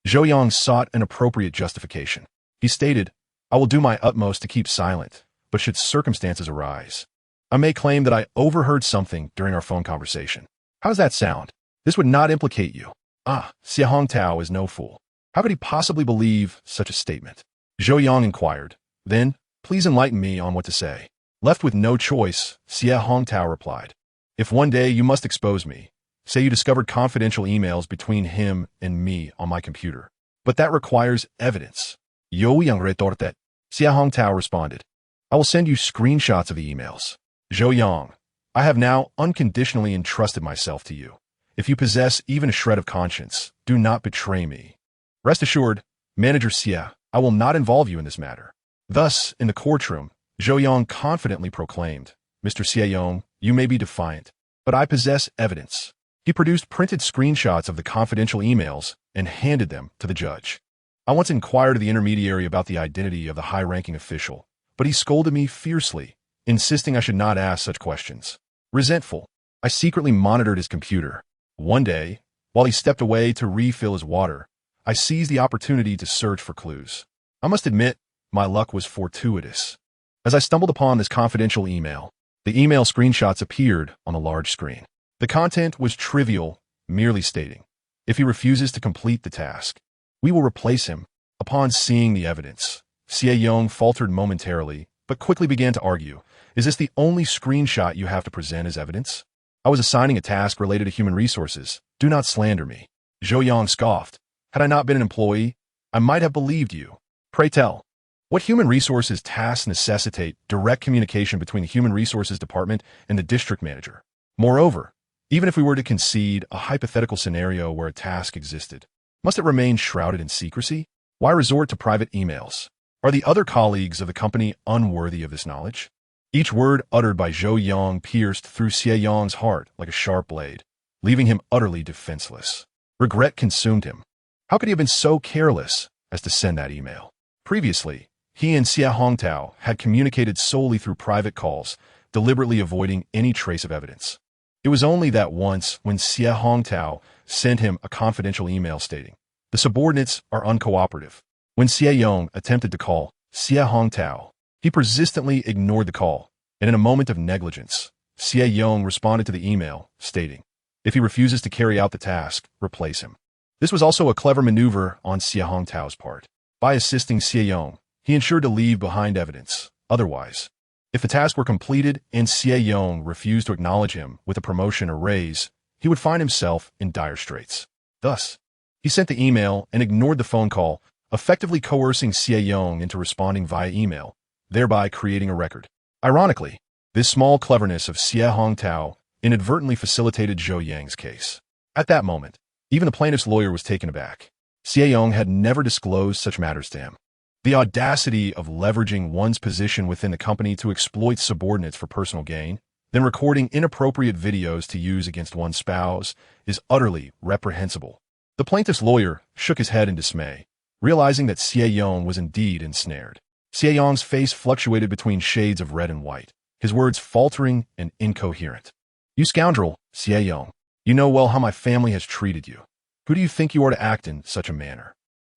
Zhou Yang sought an appropriate justification. He stated, I will do my utmost to keep silent, but should circumstances arise, I may claim that I overheard something during our phone conversation. How does that sound? This would not implicate you. Xie Hongtao is no fool. How could he possibly believe such a statement? Zhou Yang inquired. Then, please enlighten me on what to say. Left with no choice, Xie Hongtao replied. If one day you must expose me, say you discovered confidential emails between him and me on my computer. But that requires evidence. Zhou Yang retorted. Xie Hongtao responded. I will send you screenshots of the emails. Zhou Yang, I have now unconditionally entrusted myself to you. If you possess even a shred of conscience, do not betray me. Rest assured, Manager Xie, I will not involve you in this matter. Thus, in the courtroom, Zhou Yang confidently proclaimed, Mr. Xie Yang, you may be defiant, but I possess evidence. He produced printed screenshots of the confidential emails and handed them to the judge. I once inquired of the intermediary about the identity of the high-ranking official, but he scolded me fiercely, insisting I should not ask such questions. Resentful, I secretly monitored his computer. One day, while he stepped away to refill his water, I seized the opportunity to search for clues. I must admit, my luck was fortuitous. As I stumbled upon this confidential email, the email screenshots appeared on a large screen. The content was trivial, merely stating, if he refuses to complete the task, we will replace him. Upon seeing the evidence, Zhou Yang faltered momentarily, but quickly began to argue, is this the only screenshot you have to present as evidence? I was assigning a task related to human resources. Do not slander me. Zhou Yang scoffed. Had I not been an employee, I might have believed you. Pray tell, what human resources tasks necessitate direct communication between the human resources department and the district manager? Moreover, even if we were to concede a hypothetical scenario where a task existed, must it remain shrouded in secrecy? Why resort to private emails? Are the other colleagues of the company unworthy of this knowledge? Each word uttered by Zhou Yang pierced through Zhou Yang's heart like a sharp blade, leaving him utterly defenseless. Regret consumed him. How could he have been so careless as to send that email? Previously, he and Xie Hongtao had communicated solely through private calls, deliberately avoiding any trace of evidence. It was only that once when Xie Hongtao sent him a confidential email stating, the subordinates are uncooperative. When Xie Yang attempted to call Xie Hongtao, he persistently ignored the call, and in a moment of negligence, Xie Yang responded to the email, stating, if he refuses to carry out the task, replace him. This was also a clever maneuver on Xie Hongtao's part. By assisting Xie Yang, he ensured to leave behind evidence. Otherwise, if the task were completed and Xie Yang refused to acknowledge him with a promotion or raise, he would find himself in dire straits. Thus, he sent the email and ignored the phone call, effectively coercing Xie Yang into responding via email, thereby creating a record. Ironically, this small cleverness of Xie Hongtao inadvertently facilitated Zhou Yang's case. At that moment, even the plaintiff's lawyer was taken aback. Xie Yang had never disclosed such matters to him. The audacity of leveraging one's position within the company to exploit subordinates for personal gain, then recording inappropriate videos to use against one's spouse, is utterly reprehensible. The plaintiff's lawyer shook his head in dismay, realizing that Xie Yang was indeed ensnared. Xie Yang's face fluctuated between shades of red and white, his words faltering and incoherent. You scoundrel, Xie Yang. You know well how my family has treated you. Who do you think you are to act in such a manner?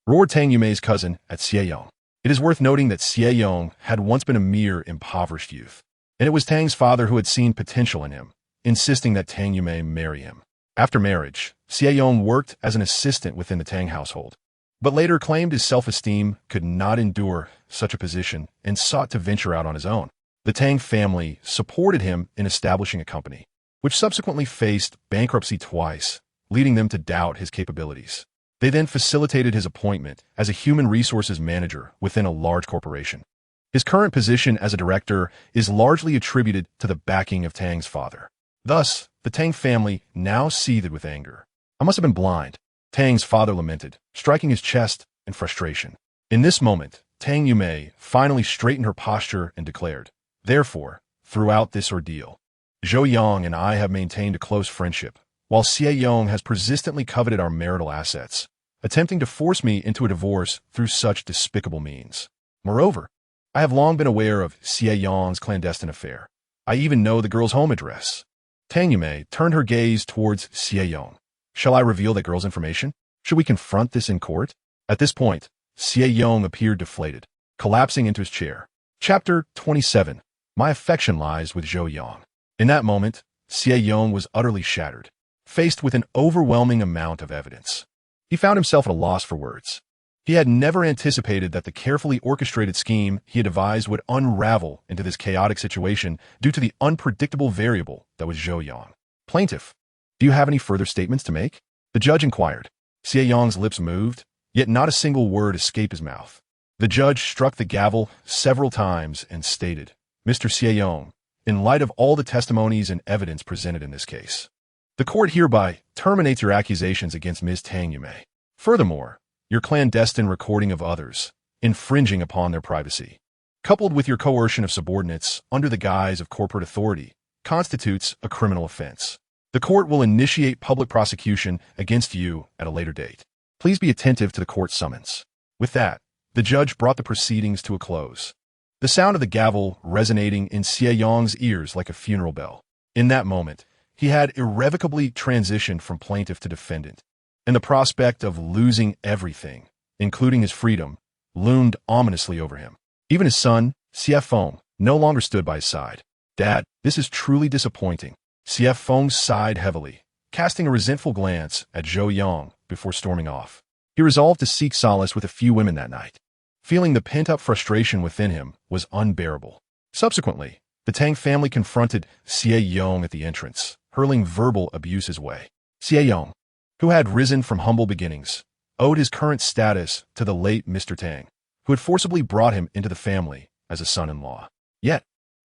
Roared Tang Yumei's cousin at Xie Yang. It is worth noting that Xie Yang had once been a mere impoverished youth, and it was Tang's father who had seen potential in him, insisting that Tang Yumei marry him. After marriage, Xie Yang worked as an assistant within the Tang household, but later claimed his self-esteem could not endure such a position and sought to venture out on his own. The Tang family supported him in establishing a company, which subsequently faced bankruptcy twice, leading them to doubt his capabilities. They then facilitated his appointment as a human resources manager within a large corporation. His current position as a director is largely attributed to the backing of Tang's father. Thus, the Tang family now seethed with anger. I must have been blind, Tang's father lamented, striking his chest in frustration. In this moment, Tang Yumei finally straightened her posture and declared, therefore, throughout this ordeal, Zhou Yang and I have maintained a close friendship, while Xie Yang has persistently coveted our marital assets, attempting to force me into a divorce through such despicable means. Moreover, I have long been aware of Xie Yang's clandestine affair. I even know the girl's home address. Tang Yumei turned her gaze towards Xie Yang. Shall I reveal that girl's information? Should we confront this in court? At this point, Xie Yang appeared deflated, collapsing into his chair. Chapter 27. My affection lies with Zhou Yang. In that moment, Xie Yang was utterly shattered, faced with an overwhelming amount of evidence. He found himself at a loss for words. He had never anticipated that the carefully orchestrated scheme he had devised would unravel into this chaotic situation due to the unpredictable variable that was Zhou Yang. Plaintiff, do you have any further statements to make? The judge inquired. Xie Yang's lips moved, yet not a single word escaped his mouth. The judge struck the gavel several times and stated, Mr. Xie Yang, in light of all the testimonies and evidence presented in this case, the court hereby terminates your accusations against Ms. Tang Yumei. Furthermore, your clandestine recording of others, infringing upon their privacy, coupled with your coercion of subordinates under the guise of corporate authority, constitutes a criminal offense. The court will initiate public prosecution against you at a later date. Please be attentive to the court summons. With that, the judge brought the proceedings to a close, the sound of the gavel resonating in Xie Yang's ears like a funeral bell. In that moment, he had irrevocably transitioned from plaintiff to defendant, and the prospect of losing everything, including his freedom, loomed ominously over him. Even his son, CF Feng, no longer stood by his side. "Dad, this is truly disappointing." CF Feng sighed heavily, casting a resentful glance at Zhou Yang before storming off. He resolved to seek solace with a few women that night. Feeling the pent-up frustration within him was unbearable. Subsequently, the Tang family confronted Xie Yong at the entrance, hurling verbal abuse his way. Xie Yong, who had risen from humble beginnings, owed his current status to the late Mr. Tang, who had forcibly brought him into the family as a son-in-law. Yet,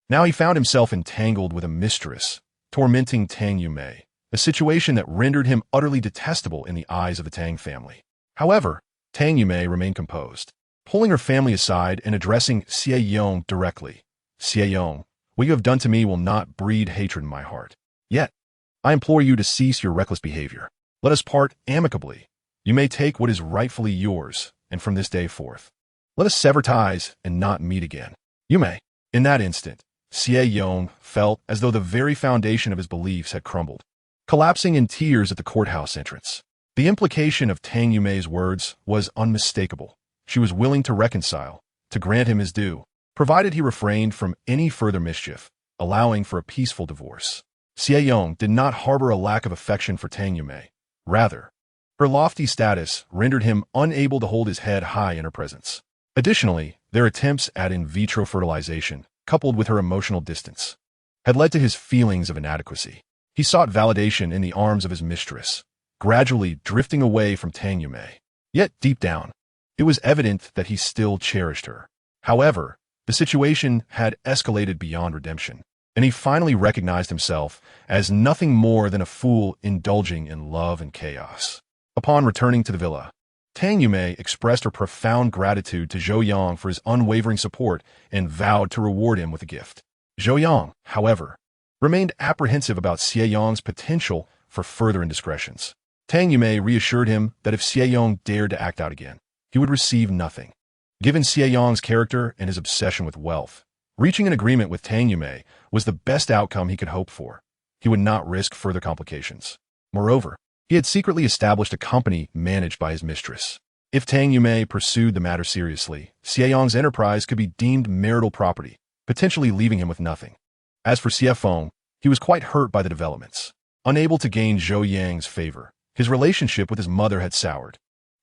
now he found himself entangled with a mistress, tormenting Tang Yumei, a situation that rendered him utterly detestable in the eyes of the Tang family. However, Tang Yumei remained composed, pulling her family aside and addressing Xie Yong directly. "Xie Yong, what you have done to me will not breed hatred in my heart. Yet, I implore you to cease your reckless behavior. Let us part amicably. You may take what is rightfully yours, and from this day forth, let us sever ties and not meet again." You may. In that instant, Xie Yong felt as though the very foundation of his beliefs had crumbled, collapsing in tears at the courthouse entrance. The implication of Tang Yumei's words was unmistakable. She was willing to reconcile, to grant him his due, provided he refrained from any further mischief, allowing for a peaceful divorce. Xie Yong did not harbor a lack of affection for Tang Yumei. Rather, her lofty status rendered him unable to hold his head high in her presence. Additionally, their attempts at in vitro fertilization, coupled with her emotional distance, had led to his feelings of inadequacy. He sought validation in the arms of his mistress, gradually drifting away from Tang Yumei. Yet, deep down, it was evident that he still cherished her. However, the situation had escalated beyond redemption, and he finally recognized himself as nothing more than a fool indulging in love and chaos. Upon returning to the villa, Tang Yumei expressed her profound gratitude to Zhou Yang for his unwavering support and vowed to reward him with a gift. Zhou Yang, however, remained apprehensive about Xie Yong's potential for further indiscretions. Tang Yumei reassured him that if Xie Yong dared to act out again, he would receive nothing. Given Xie Yong's character and his obsession with wealth, reaching an agreement with Tang Yumei was the best outcome he could hope for. He would not risk further complications. Moreover, he had secretly established a company managed by his mistress. If Tang Yumei pursued the matter seriously, Xie Yong's enterprise could be deemed marital property, potentially leaving him with nothing. As for CF Feng, he was quite hurt by the developments. Unable to gain Zhou Yang's favor, his relationship with his mother had soured.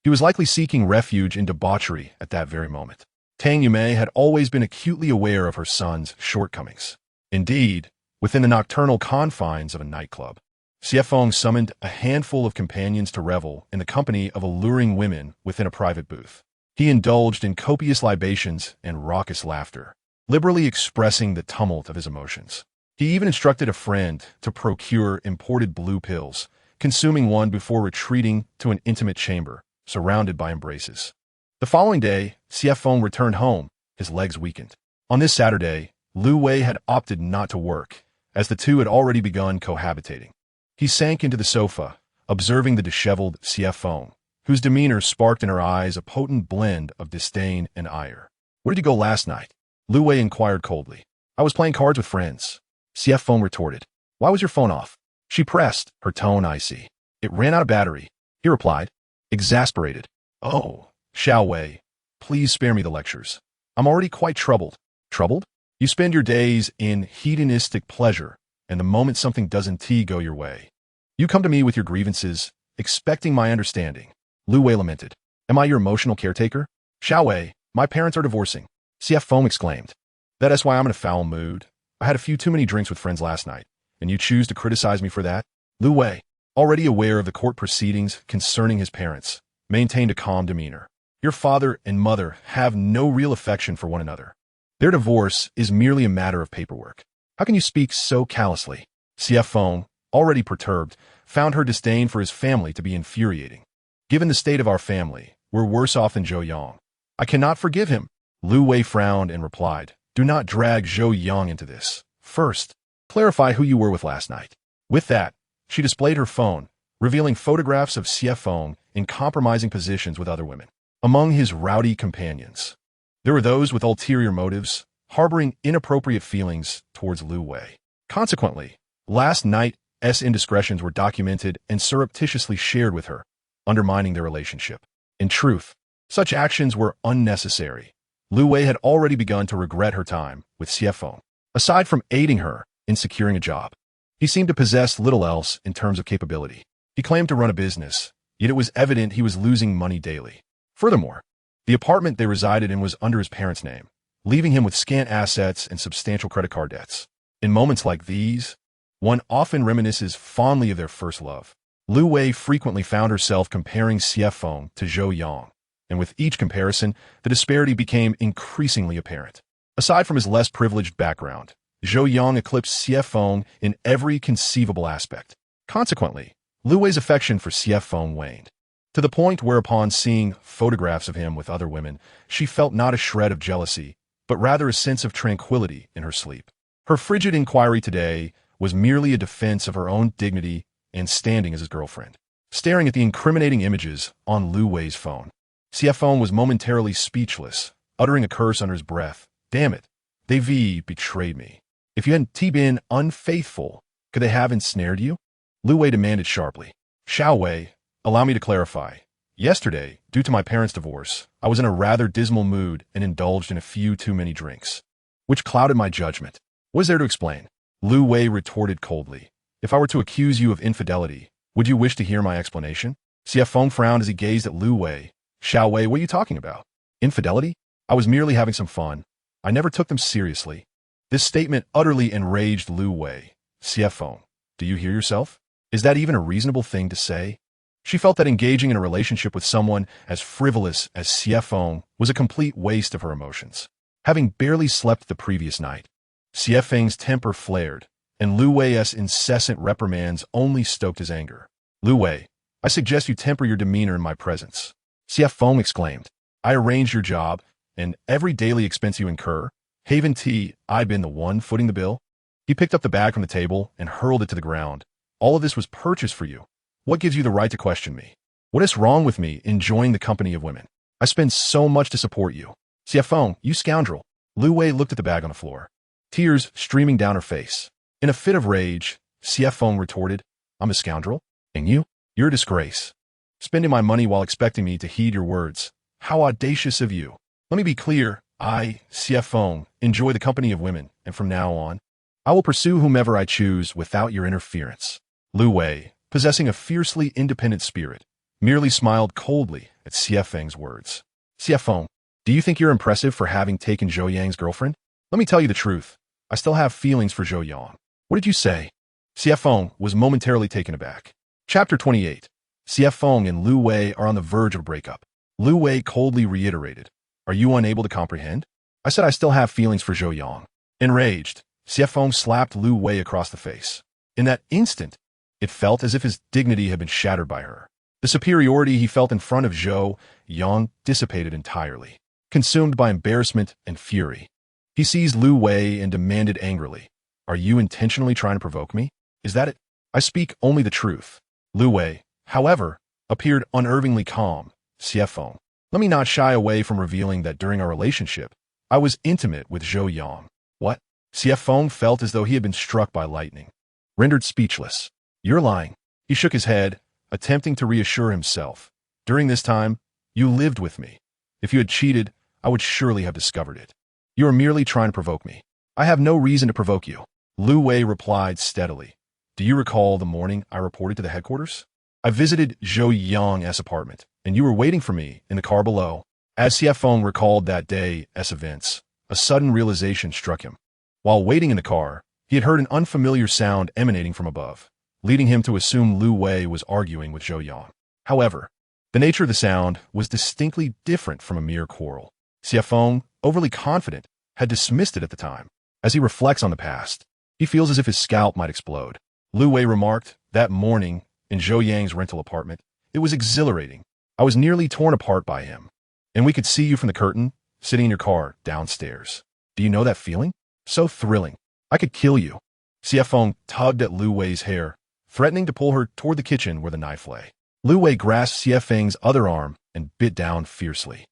He was likely seeking refuge in debauchery at that very moment. Tang Yumei had always been acutely aware of her son's shortcomings. Indeed, within the nocturnal confines of a nightclub, CF Feng summoned a handful of companions to revel in the company of alluring women within a private booth. He indulged in copious libations and raucous laughter, liberally expressing the tumult of his emotions. He even instructed a friend to procure imported blue pills, consuming one before retreating to an intimate chamber, surrounded by embraces. The following day, CF Feng returned home, his legs weakened. On this Saturday, Lu Wei had opted not to work, as the two had already begun cohabitating. He sank into the sofa, observing the disheveled CF Feng, whose demeanor sparked in her eyes a potent blend of disdain and ire. "Where did you go last night?" Lu Wei inquired coldly. "I was playing cards with friends," CF Feng retorted. "Why was your phone off?" She pressed, her tone icy. "It ran out of battery," he replied, exasperated. "Oh, Xiao Wei, please spare me the lectures. I'm already quite troubled." "Troubled? You spend your days in hedonistic pleasure, and the moment something doesn't go your way, you come to me with your grievances, expecting my understanding," Lu Wei lamented. "Am I your emotional caretaker?" "Xiao Wei, my parents are divorcing," CF Feng exclaimed. "That is why I'm in a foul mood. I had a few too many drinks with friends last night, and you choose to criticize me for that?" Lu Wei, already aware of the court proceedings concerning his parents, maintained a calm demeanor. "Your father and mother have no real affection for one another. Their divorce is merely a matter of paperwork. How can you speak so callously?" CF Feng, already perturbed, found her disdain for his family to be infuriating. "Given the state of our family, we're worse off than Zhou Yang. I cannot forgive him." Lu Wei frowned and replied, "Do not drag Zhou Yang into this. First, clarify who you were with last night." With that, she displayed her phone, revealing photographs of CF Feng in compromising positions with other women. Among his rowdy companions, there were those with ulterior motives, harboring inappropriate feelings towards Lu Wei. Consequently, last night's indiscretions were documented and surreptitiously shared with her, undermining their relationship. In truth, Such actions were unnecessary. Lu Wei had already begun to regret her time with CFO. Aside from aiding her in securing a job, he seemed to possess little else in terms of capability. He claimed to run a business, yet it was evident he was losing money daily. Furthermore, the apartment they resided in was under his parents' name, leaving him with scant assets and substantial credit card debts. In moments like these, one often reminisces fondly of their first love. Lu Wei frequently found herself comparing CFO to Zhou Yang, and with each comparison, the disparity became increasingly apparent. Aside from his less privileged background, Zhou Yang eclipsed CFO in every conceivable aspect. Consequently, Lu Wei's affection for CFO waned, to the point where upon seeing photographs of him with other women, she felt not a shred of jealousy, but rather a sense of tranquility in her sleep. Her frigid inquiry today was merely a defense of her own dignity and standing as his girlfriend. Staring at the incriminating images on Lu Wei's phone, CFO was momentarily speechless, uttering a curse under his breath. Damn it, they betrayed me. If you hadn't been unfaithful, could they have ensnared you? Lu Wei demanded sharply. Xiao Wei, allow me to clarify. Yesterday, due to my parents' divorce, I was in a rather dismal mood and indulged in a few too many drinks, which clouded my judgment. What is there to explain? Lu Wei retorted coldly. If I were to accuse you of infidelity, would you wish to hear my explanation? CFO frowned as he gazed at Lu Wei. Xiao Wei, what are you talking about? Infidelity? I was merely having some fun. I never took them seriously. This statement utterly enraged Lu Wei. CFO, do you hear yourself? Is that even a reasonable thing to say? She felt that engaging in a relationship with someone as frivolous as CFO was a complete waste of her emotions. Having barely slept the previous night, CFO's temper flared, and Lu Wei's incessant reprimands only stoked his anger. Lu Wei, I suggest you temper your demeanor in my presence. CFO exclaimed. I arranged your job, and every daily expense you incur. Haven T, I've been the one footing the bill. He picked up the bag from the table and hurled it to the ground. All of this was purchased for you. What gives you the right to question me? What is wrong with me enjoying the company of women? I spend so much to support you. CFO, you scoundrel. Lu Wei looked at the bag on the floor, tears streaming down her face. In a fit of rage, CFO retorted, I'm a scoundrel? And you? You're a disgrace. Spending my money while expecting me to heed your words. How audacious of you. Let me be clear. I, CFO, enjoy the company of women, and from now on, I will pursue whomever I choose without your interference. Lu Wei, possessing a fiercely independent spirit, merely smiled coldly at CFO's words. CFO, do you think you're impressive for having taken Zhou Yang's girlfriend? Let me tell you the truth. I still have feelings for Zhou Yang. What did you say? CFO was momentarily taken aback. Chapter 28. CFO and Lu Wei are on the verge of a breakup. Lu Wei coldly reiterated, Are you unable to comprehend? I said I still have feelings for Zhou Yang. Enraged, CFO slapped Lu Wei across the face. In that instant, it felt as if his dignity had been shattered by her. The superiority he felt in front of Zhou Yang dissipated entirely. Consumed by embarrassment and fury, he seized Lu Wei and demanded angrily, Are you intentionally trying to provoke me? Is that it? I speak only the truth. Lu Wei, however, appeared unervingly calm. CFO, let me not shy away from revealing that during our relationship, I was intimate with Zhou Yang. What? CFO felt as though he had been struck by lightning. Rendered speechless. You're lying. He shook his head, attempting to reassure himself. During this time, you lived with me. If you had cheated, I would surely have discovered it. You are merely trying to provoke me. I have no reason to provoke you. Lu Wei replied steadily. Do you recall the morning I reported to the headquarters? I visited Zhou Yang's apartment, and you were waiting for me in the car below. As CFO recalled that day's events, a sudden realization struck him. While waiting in the car, he had heard an unfamiliar sound emanating from above, leading him to assume Lu Wei was arguing with Zhou Yang. However, the nature of the sound was distinctly different from a mere quarrel. CFO, overly confident, had dismissed it at the time. As he reflects on the past, he feels as if his scalp might explode. Lu Wei remarked, that morning, in Zhou Yang's rental apartment, it was exhilarating. I was nearly torn apart by him. And we could see you from the curtain, sitting in your car, downstairs. Do you know that feeling? So thrilling. I could kill you. CFO tugged at Lu Wei's hair, threatening to pull her toward the kitchen where the knife lay. Lu Wei grasped CFO's other arm and bit down fiercely.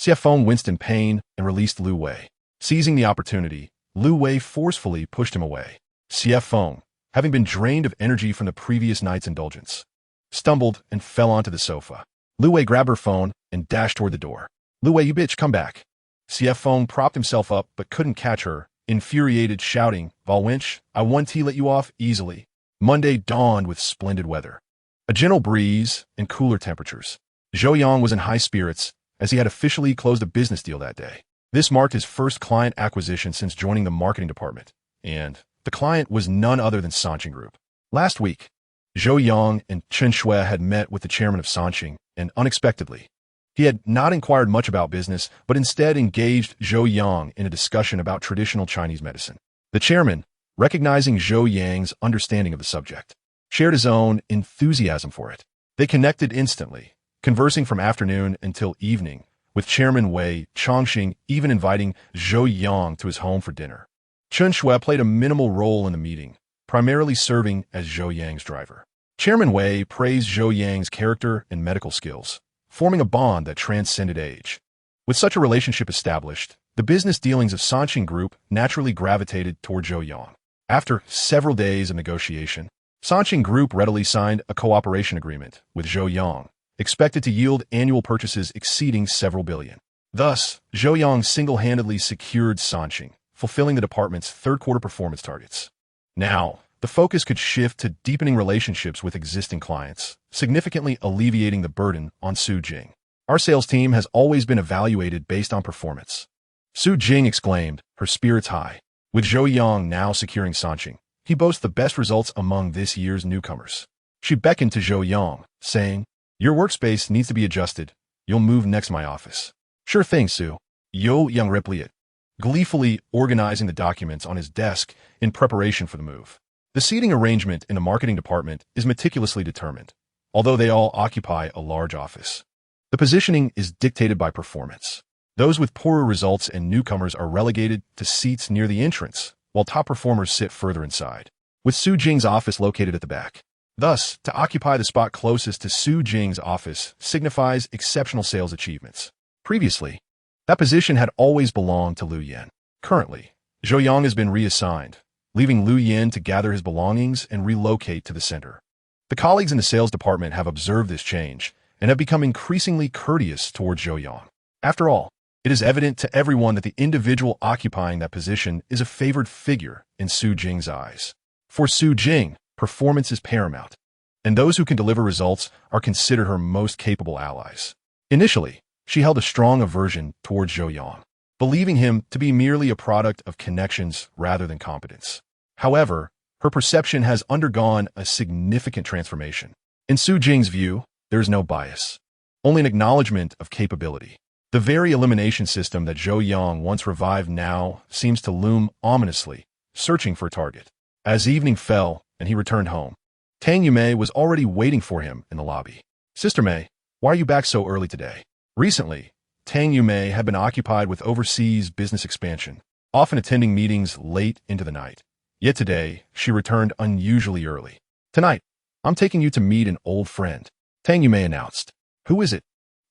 CFO winced in pain and released Lu Wei. Seizing the opportunity, Lu Wei forcefully pushed him away. CFO, having been drained of energy from the previous night's indulgence, stumbled and fell onto the sofa. Lu Wei grabbed her phone and dashed toward the door. Lu Wei, you bitch, come back. CF Phone propped himself up but couldn't catch her, infuriated, shouting, Valwinch, I one T let you off easily. Monday dawned with splendid weather. A gentle breeze and cooler temperatures. Zhou Yang was in high spirits as he had officially closed a business deal that day. This marked his first client acquisition since joining the marketing department, and the client was none other than Sanqing Group. Last week, Zhou Yang and Chen Shui had met with the chairman of Sanqing, and unexpectedly, he had not inquired much about business, but instead engaged Zhou Yang in a discussion about traditional Chinese medicine. The chairman, recognizing Zhou Yang's understanding of the subject, shared his own enthusiasm for it. They connected instantly, conversing from afternoon until evening, with Chairman Wei Chongqing even inviting Zhou Yang to his home for dinner. Chen Shui played a minimal role in the meeting, primarily serving as Zhou Yang's driver. Chairman Wei praised Zhou Yang's character and medical skills, forming a bond that transcended age. With such a relationship established, the business dealings of Sanqing Group naturally gravitated toward Zhou Yang. After several days of negotiation, Sanqing Group readily signed a cooperation agreement with Zhou Yang, expected to yield annual purchases exceeding several billion. Thus, Zhou Yang single-handedly secured Sanqing, fulfilling the department's third-quarter performance targets. Now, the focus could shift to deepening relationships with existing clients, significantly alleviating the burden on Su Jing. Our sales team has always been evaluated based on performance. Su Jing exclaimed, her spirits high. With Zhou Yang now securing Sanqing, he boasts the best results among this year's newcomers. She beckoned to Zhou Yang, saying, your workspace needs to be adjusted. You'll move next to my office. Sure thing, Su. Zhou Yang replied, gleefully organizing the documents on his desk in preparation for the move. The seating arrangement in the marketing department is meticulously determined, although they all occupy a large office. The positioning is dictated by performance. Those with poorer results and newcomers are relegated to seats near the entrance, while top performers sit further inside, with Su Jing's office located at the back. Thus, to occupy the spot closest to Su Jing's office signifies exceptional sales achievements. Previously, that position had always belonged to Lu Yan. Currently, Zhou Yang has been reassigned, leaving Lu Yan to gather his belongings and relocate to the center. The colleagues in the sales department have observed this change and have become increasingly courteous towards Zhou Yang. After all, it is evident to everyone that the individual occupying that position is a favored figure in Su Jing's eyes. For Su Jing, performance is paramount, and those who can deliver results are considered her most capable allies. Initially, she held a strong aversion towards Zhou Yang, believing him to be merely a product of connections rather than competence. However, her perception has undergone a significant transformation. In Su Jing's view, there is no bias, only an acknowledgement of capability. The very elimination system that Zhou Yang once revived now seems to loom ominously, searching for a target. As evening fell and he returned home, Tang Yumei was already waiting for him in the lobby. Sister Mei, why are you back so early today? Recently, Tang Yumei had been occupied with overseas business expansion, often attending meetings late into the night. Yet today, she returned unusually early. Tonight, I'm taking you to meet an old friend, Tang Yumei announced. Who is it?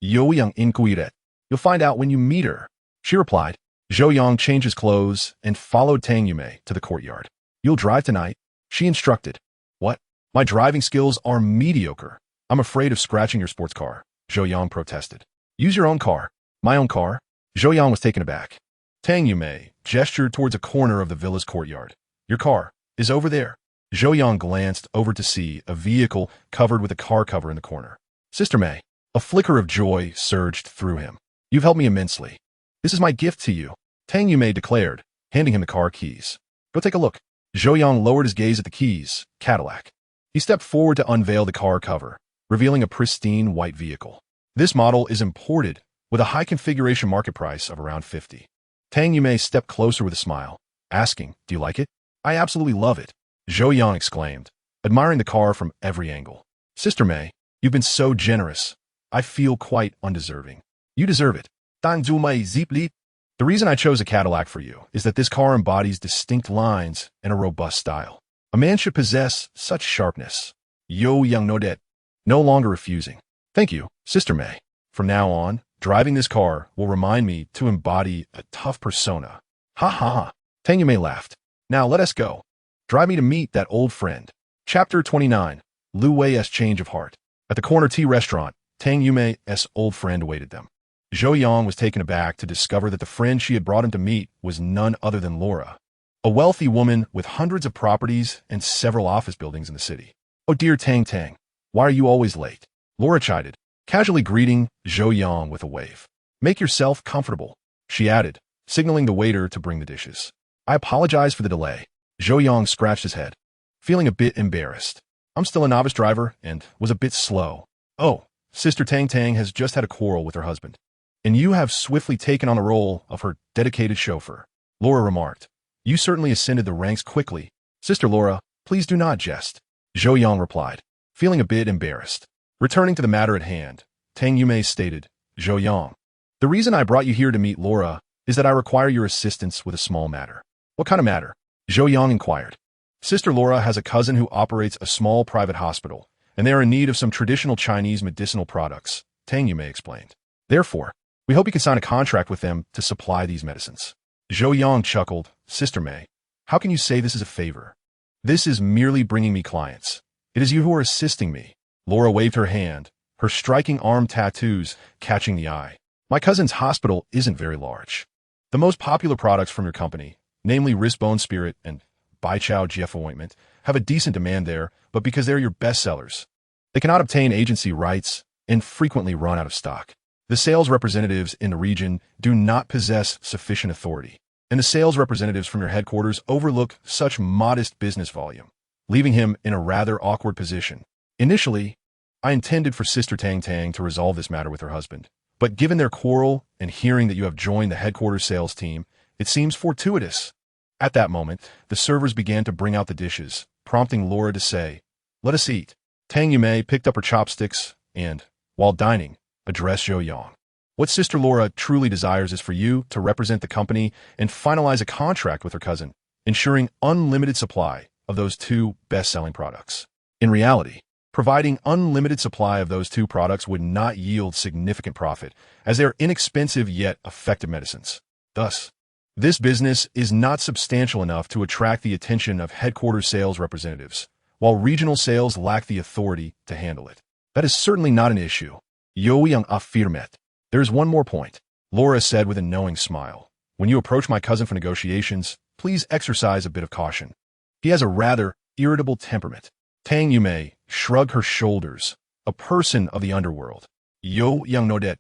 Zhou Yang inquired. You'll find out when you meet her, she replied. Zhou Yang changed his clothes and followed Tang Yumei to the courtyard. You'll drive tonight, she instructed. What? My driving skills are mediocre. I'm afraid of scratching your sports car, Zhou Yang protested. Use your own car. My own car? Zhou Yang was taken aback. Tang Yumei gestured towards a corner of the villa's courtyard. Your car is over there. Zhou Yang glanced over to see a vehicle covered with a car cover in the corner. Sister Mei, a flicker of joy surged through him. You've helped me immensely. This is my gift to you, Tang Yumei declared, handing him the car keys. Go take a look. Zhou Yang lowered his gaze at the keys, Cadillac. He stepped forward to unveil the car cover, revealing a pristine white vehicle. This model is imported with a high configuration market price of around 50. Tang Yumei stepped closer with a smile, asking, do you like it? I absolutely love it, Zhou Yang exclaimed, admiring the car from every angle. Sister Mei, you've been so generous. I feel quite undeserving. You deserve it. The reason I chose a Cadillac for you is that this car embodies distinct lines and a robust style. A man should possess such sharpness. Zhou Yang nodded, no longer refusing. Thank you, Sister Mei. From now on, driving this car will remind me to embody a tough persona. Ha ha ha. Tang Yumei laughed. Now let us go. Drive me to meet that old friend. Chapter 29. Lu Wei's Change of Heart. At the corner tea restaurant, Tang Yumei's old friend awaited them. Zhou Yang was taken aback to discover that the friend she had brought him to meet was none other than Laura, a wealthy woman with hundreds of properties and several office buildings in the city. "Oh dear Tang, why are you always late?" Laura chided, casually greeting Zhou Yang with a wave. "Make yourself comfortable," she added, signaling the waiter to bring the dishes. "I apologize for the delay." Zhou Yang scratched his head, feeling a bit embarrassed. "I'm still a novice driver and was a bit slow." "Oh, Sister Tang has just had a quarrel with her husband, and you have swiftly taken on the role of her dedicated chauffeur," Laura remarked. "You certainly ascended the ranks quickly." "Sister Laura, please do not jest," Zhou Yang replied, feeling a bit embarrassed. Returning to the matter at hand, Tang Yumei stated, "Zhou Yang, the reason I brought you here to meet Laura is that I require your assistance with a small matter." "What kind of matter?" Zhou Yang inquired. "Sister Laura has a cousin who operates a small private hospital, and they are in need of some traditional Chinese medicinal products," Tang Yumei explained. "Therefore, we hope you can sign a contract with them to supply these medicines." Zhou Yang chuckled, "Sister Mei, how can you say this is a favor? This is merely bringing me clients. It is you who are assisting me." Laura waved her hand, her striking arm tattoos catching the eye. "My cousin's hospital isn't very large. The most popular products from your company, namely wristbone spirit and Baichao GF ointment, have a decent demand there, but because they're your best sellers, they cannot obtain agency rights and frequently run out of stock. The sales representatives in the region do not possess sufficient authority, and the sales representatives from your headquarters overlook such modest business volume, leaving him in a rather awkward position. Initially, I intended for Sister Tang to resolve this matter with her husband, but given their quarrel and hearing that you have joined the headquarters sales team, it seems fortuitous." At that moment, the servers began to bring out the dishes, prompting Laura to say, "Let us eat." Tang Yumei picked up her chopsticks and, while dining, addressed Zhou Yang. "What Sister Laura truly desires is for you to represent the company and finalize a contract with her cousin, ensuring unlimited supply of those two best-selling products." In reality, providing unlimited supply of those two products would not yield significant profit, as they are inexpensive yet effective medicines. Thus, this business is not substantial enough to attract the attention of headquarters sales representatives, while regional sales lack the authority to handle it. "That is certainly not an issue," Zhou Yang affirmed. "There is one more point," Laura said with a knowing smile. "When you approach my cousin for negotiations, please exercise a bit of caution. He has a rather irritable temperament." Tang Yumei shrugged her shoulders, a person of the underworld. Zhou Yang nodded,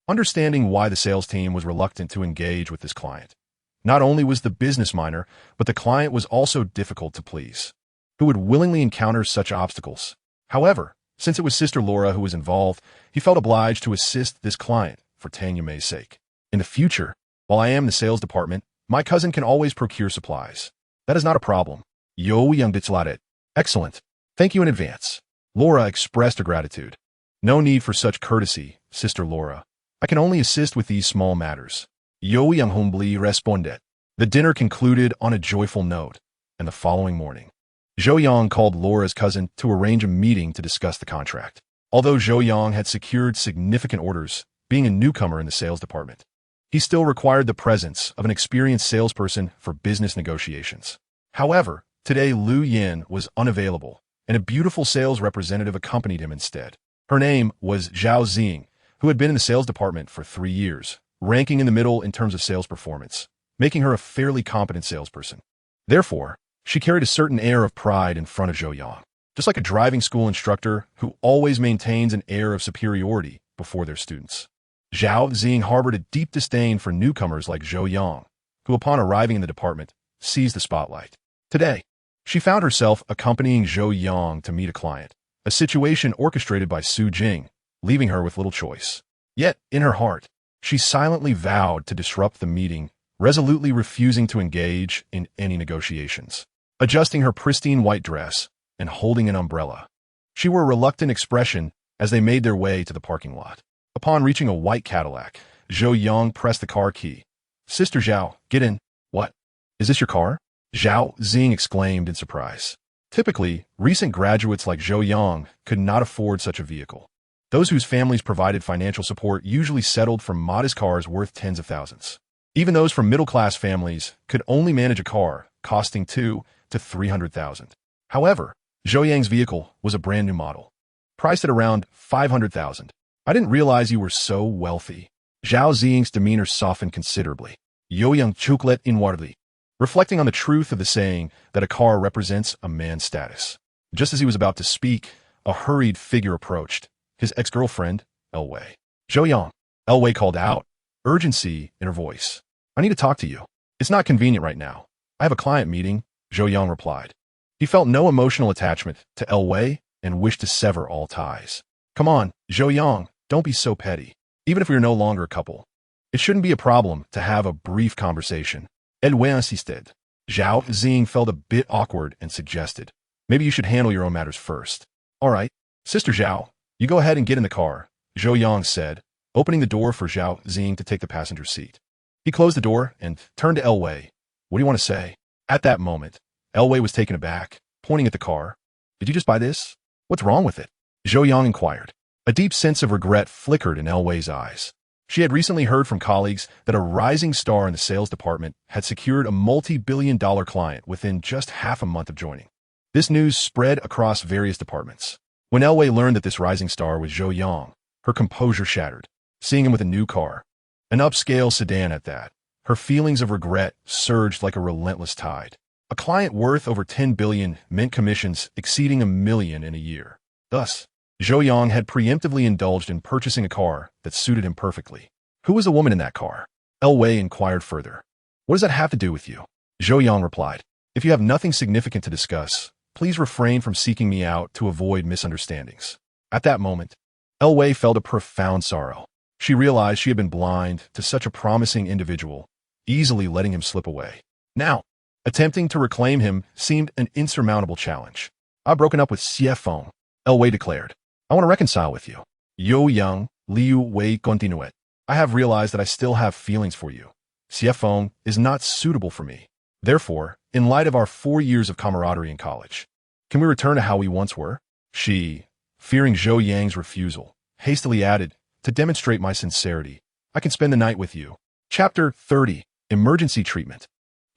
understanding why the sales team was reluctant to engage with this client. Not only was the business minor, but the client was also difficult to please. Who would willingly encounter such obstacles? However, since it was Sister Laura who was involved, he felt obliged to assist this client for Tang Yumei's sake. "In the future, while I am in the sales department, my cousin can always procure supplies. That is not a problem." Zhou Yang declared. "Excellent. Thank you in advance." Laura expressed her gratitude. "No need for such courtesy, Sister Laura. I can only assist with these small matters." Zhou Yang humbly responded. The dinner concluded on a joyful note, and the following morning, Zhou Yang called Laura's cousin to arrange a meeting to discuss the contract. Although Zhou Yang had secured significant orders, being a newcomer in the sales department, he still required the presence of an experienced salesperson for business negotiations. However, today Lu Yin was unavailable, and a beautiful sales representative accompanied him instead. Her name was Zhao Xing, who had been in the sales department for 3 years, ranking in the middle in terms of sales performance, making her a fairly competent salesperson. Therefore, she carried a certain air of pride in front of Zhou Yang, just like a driving school instructor who always maintains an air of superiority before their students. Zhao Xing harbored a deep disdain for newcomers like Zhou Yang, who upon arriving in the department, seized the spotlight. Today, she found herself accompanying Zhou Yang to meet a client, a situation orchestrated by Su Jing, leaving her with little choice. Yet, in her heart, she silently vowed to disrupt the meeting, resolutely refusing to engage in any negotiations. Adjusting her pristine white dress and holding an umbrella, she wore a reluctant expression as they made their way to the parking lot. Upon reaching a white Cadillac, Zhou Yang pressed the car key. "Sister Zhao, get in." "What? Is this your car?" Zhao Xing exclaimed in surprise. Typically, recent graduates like Zhou Yang could not afford such a vehicle. Those whose families provided financial support usually settled for modest cars worth tens of thousands. Even those from middle-class families could only manage a car costing 200,000 to 300,000. However, Zhou Yang's vehicle was a brand new model, priced at around 500,000. I didn't realize you were so wealthy. Zhao Ziying's demeanor softened considerably. Zhou Yang chuklet inwardly, reflecting on the truth of the saying that a car represents a man's status. Just as he was about to speak, a hurried figure approached. His ex-girlfriend, Elwei. Zhou Yang. Elwei called out, urgency in her voice. I need to talk to you. It's not convenient right now. I have a client meeting, Zhou Yang replied. He felt no emotional attachment to Elwei and wished to sever all ties. Come on, Zhou Yang, don't be so petty. Even if we are no longer a couple, it shouldn't be a problem to have a brief conversation. Elwei insisted. Zhao Ziying felt a bit awkward and suggested, maybe you should handle your own matters first. All right, Sister Zhao, you go ahead and get in the car, Zhou Yang said, opening the door for Zhao Ziying to take the passenger seat. He closed the door and turned to Elwei. What do you want to say? At that moment, Elwei was taken aback, pointing at the car. Did you just buy this? What's wrong with it? Zhou Yang inquired. A deep sense of regret flickered in Elwei's eyes. She had recently heard from colleagues that a rising star in the sales department had secured a multi-billion-dollar client within just half a month of joining. This news spread across various departments. When Elwei learned that this rising star was Zhou Yang, her composure shattered. Seeing him with a new car, an upscale sedan at that, her feelings of regret surged like a relentless tide. A client worth over 10 billion meant commissions exceeding $1 million in a year. Thus, Zhou Yang had preemptively indulged in purchasing a car that suited him perfectly. Who was the woman in that car? Elwei inquired further. What does that have to do with you? Zhou Yang replied. If you have nothing significant to discuss, please refrain from seeking me out to avoid misunderstandings. At that moment, Elwei felt a profound sorrow. She realized she had been blind to such a promising individual, easily letting him slip away. Now, attempting to reclaim him seemed an insurmountable challenge. I've broken up with Xiefeng, Elwei declared. I want to reconcile with you. Zhou Yang, Liu Wei continued. I have realized that I still have feelings for you. Xiefeng is not suitable for me. Therefore, in light of our 4 years of camaraderie in college, can we return to how we once were? She, fearing Zhou Yang's refusal, hastily added, to demonstrate my sincerity, I can spend the night with you. Chapter 30. Emergency Treatment.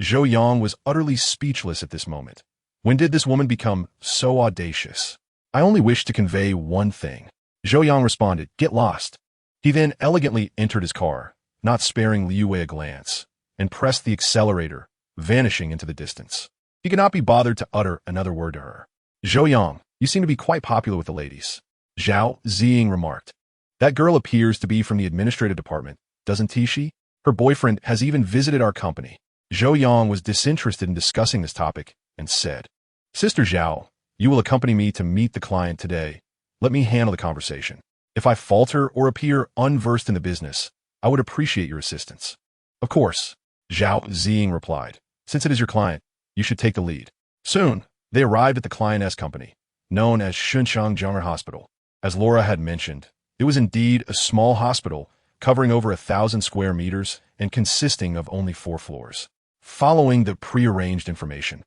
Zhou Yang was utterly speechless at this moment. When did this woman become so audacious? I only wish to convey one thing. Zhou Yang responded, get lost. He then elegantly entered his car, not sparing Liu Wei a glance, and pressed the accelerator, vanishing into the distance. He could not be bothered to utter another word to her. Zhou Yang, you seem to be quite popular with the ladies. Zhao Ziying remarked. That girl appears to be from the administrative department, doesn't she? Her boyfriend has even visited our company. Zhou Yang was disinterested in discussing this topic and said, Sister Zhao, you will accompany me to meet the client today. Let me handle the conversation. If I falter or appear unversed in the business, I would appreciate your assistance. Of course, Zhao Ziying replied. Since it is your client, you should take the lead. Soon, they arrived at the client's company, known as Shunshang General Hospital. As Laura had mentioned, it was indeed a small hospital, covering over 1,000 square meters and consisting of only 4 floors. Following the prearranged information,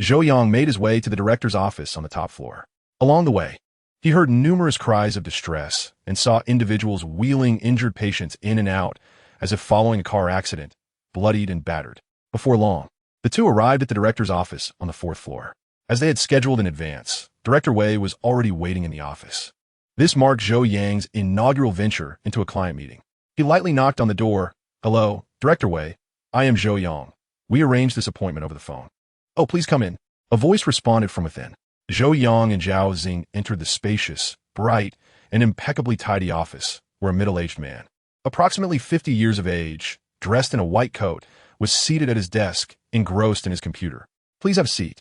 Zhou Yang made his way to the director's office on the top floor. Along the way, he heard numerous cries of distress and saw individuals wheeling injured patients in and out as if following a car accident, bloodied and battered. Before long, the two arrived at the director's office on the 4th floor. As they had scheduled in advance, Director Wei was already waiting in the office. This marked Zhou Yang's inaugural venture into a client meeting. He lightly knocked on the door. Hello, Director Wei. I am Zhou Yang. We arranged this appointment over the phone. Oh, please come in. A voice responded from within. Zhou Yang and Zhao Ziying entered the spacious, bright, and impeccably tidy office, where a middle-aged man, approximately 50 years of age, dressed in a white coat, was seated at his desk, engrossed in his computer. Please have a seat.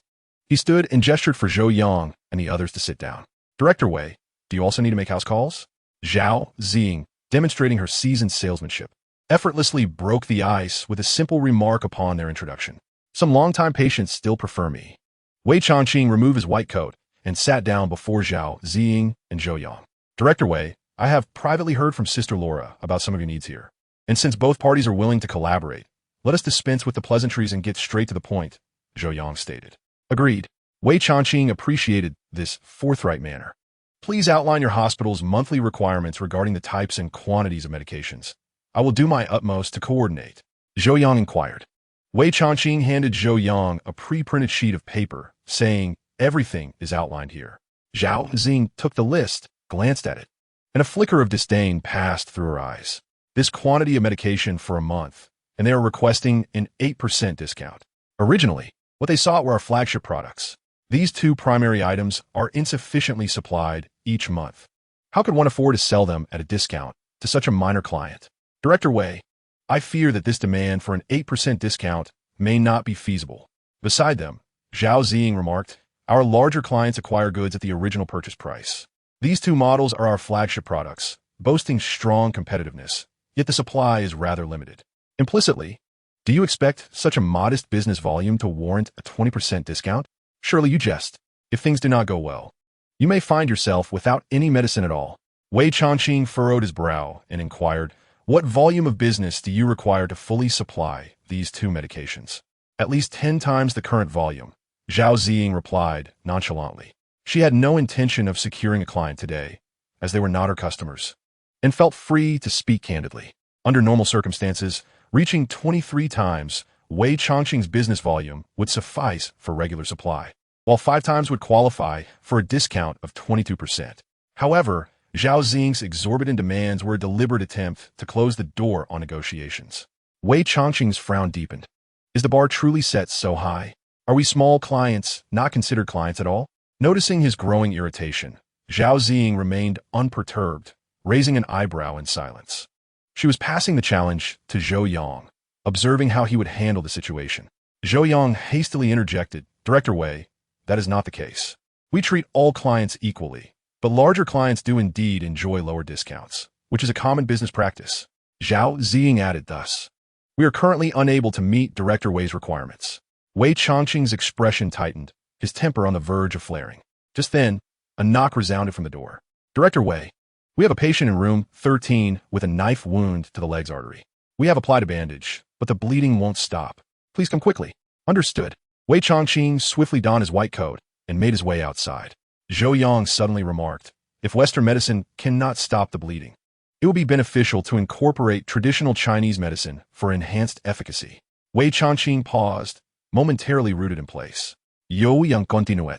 He stood and gestured for Zhou Yang and the others to sit down. Director Wei, do you also need to make house calls? Zhao Ziying, demonstrating her seasoned salesmanship, effortlessly broke the ice with a simple remark upon their introduction. Some longtime patients still prefer me. Wei Changqing removed his white coat and sat down before Zhao Ziying and Zhou Yang. Director Wei, I have privately heard from Sister Laura about some of your needs here. And since both parties are willing to collaborate, let us dispense with the pleasantries and get straight to the point, Zhou Yang stated. Agreed. Wei Changqing appreciated this forthright manner. Please outline your hospital's monthly requirements regarding the types and quantities of medications. I will do my utmost to coordinate. Zhou Yang inquired. Wei Changqing handed Zhou Yang a pre-printed sheet of paper, saying, everything is outlined here. Zhao Ziying took the list, glanced at it. and a flicker of disdain passed through her eyes. This quantity of medication for a month, and they are requesting an 8% discount. Originally, what they sought were our flagship products. These two primary items are insufficiently supplied each month. How could one afford to sell them at a discount to such a minor client? Director Wei, I fear that this demand for an 8% discount may not be feasible. Beside them, Zhou Yang remarked, our larger clients acquire goods at the original purchase price. These two models are our flagship products, boasting strong competitiveness, yet the supply is rather limited. Implicitly, do you expect such a modest business volume to warrant a 20% discount? Surely you jest. If things do not go well, you may find yourself without any medicine at all. Wei Changqing furrowed his brow and inquired, what volume of business do you require to fully supply these two medications? At least 10 times the current volume, Zhou Yang replied nonchalantly. She had no intention of securing a client today, as they were not her customers, and felt free to speak candidly. Under normal circumstances, reaching 23 times Wei Changqing's business volume would suffice for regular supply, while 5 times would qualify for a discount of 22%. However, Zhou Yang's exorbitant demands were a deliberate attempt to close the door on negotiations. Wei Changqing's frown deepened. Is the bar truly set so high? Are we small clients not considered clients at all? Noticing his growing irritation, Zhou Yang remained unperturbed, raising an eyebrow in silence. She was passing the challenge to Zhou Yang, observing how he would handle the situation. Zhou Yang hastily interjected, Director Wei, that is not the case. We treat all clients equally, but larger clients do indeed enjoy lower discounts, which is a common business practice. Zhou Yang added thus. We are currently unable to meet Director Wei's requirements. Wei Changqing's expression tightened, his temper on the verge of flaring. Just then, a knock resounded from the door. Director Wei, we have a patient in room 13 with a knife wound to the legs artery. We have applied a bandage, but the bleeding won't stop. Please come quickly. Understood. Wei Changqing swiftly donned his white coat and made his way outside. Zhou Yang suddenly remarked, if Western medicine cannot stop the bleeding, it will be beneficial to incorporate traditional Chinese medicine for enhanced efficacy. Wei Changqing paused, momentarily rooted in place. Zhou Yang continued.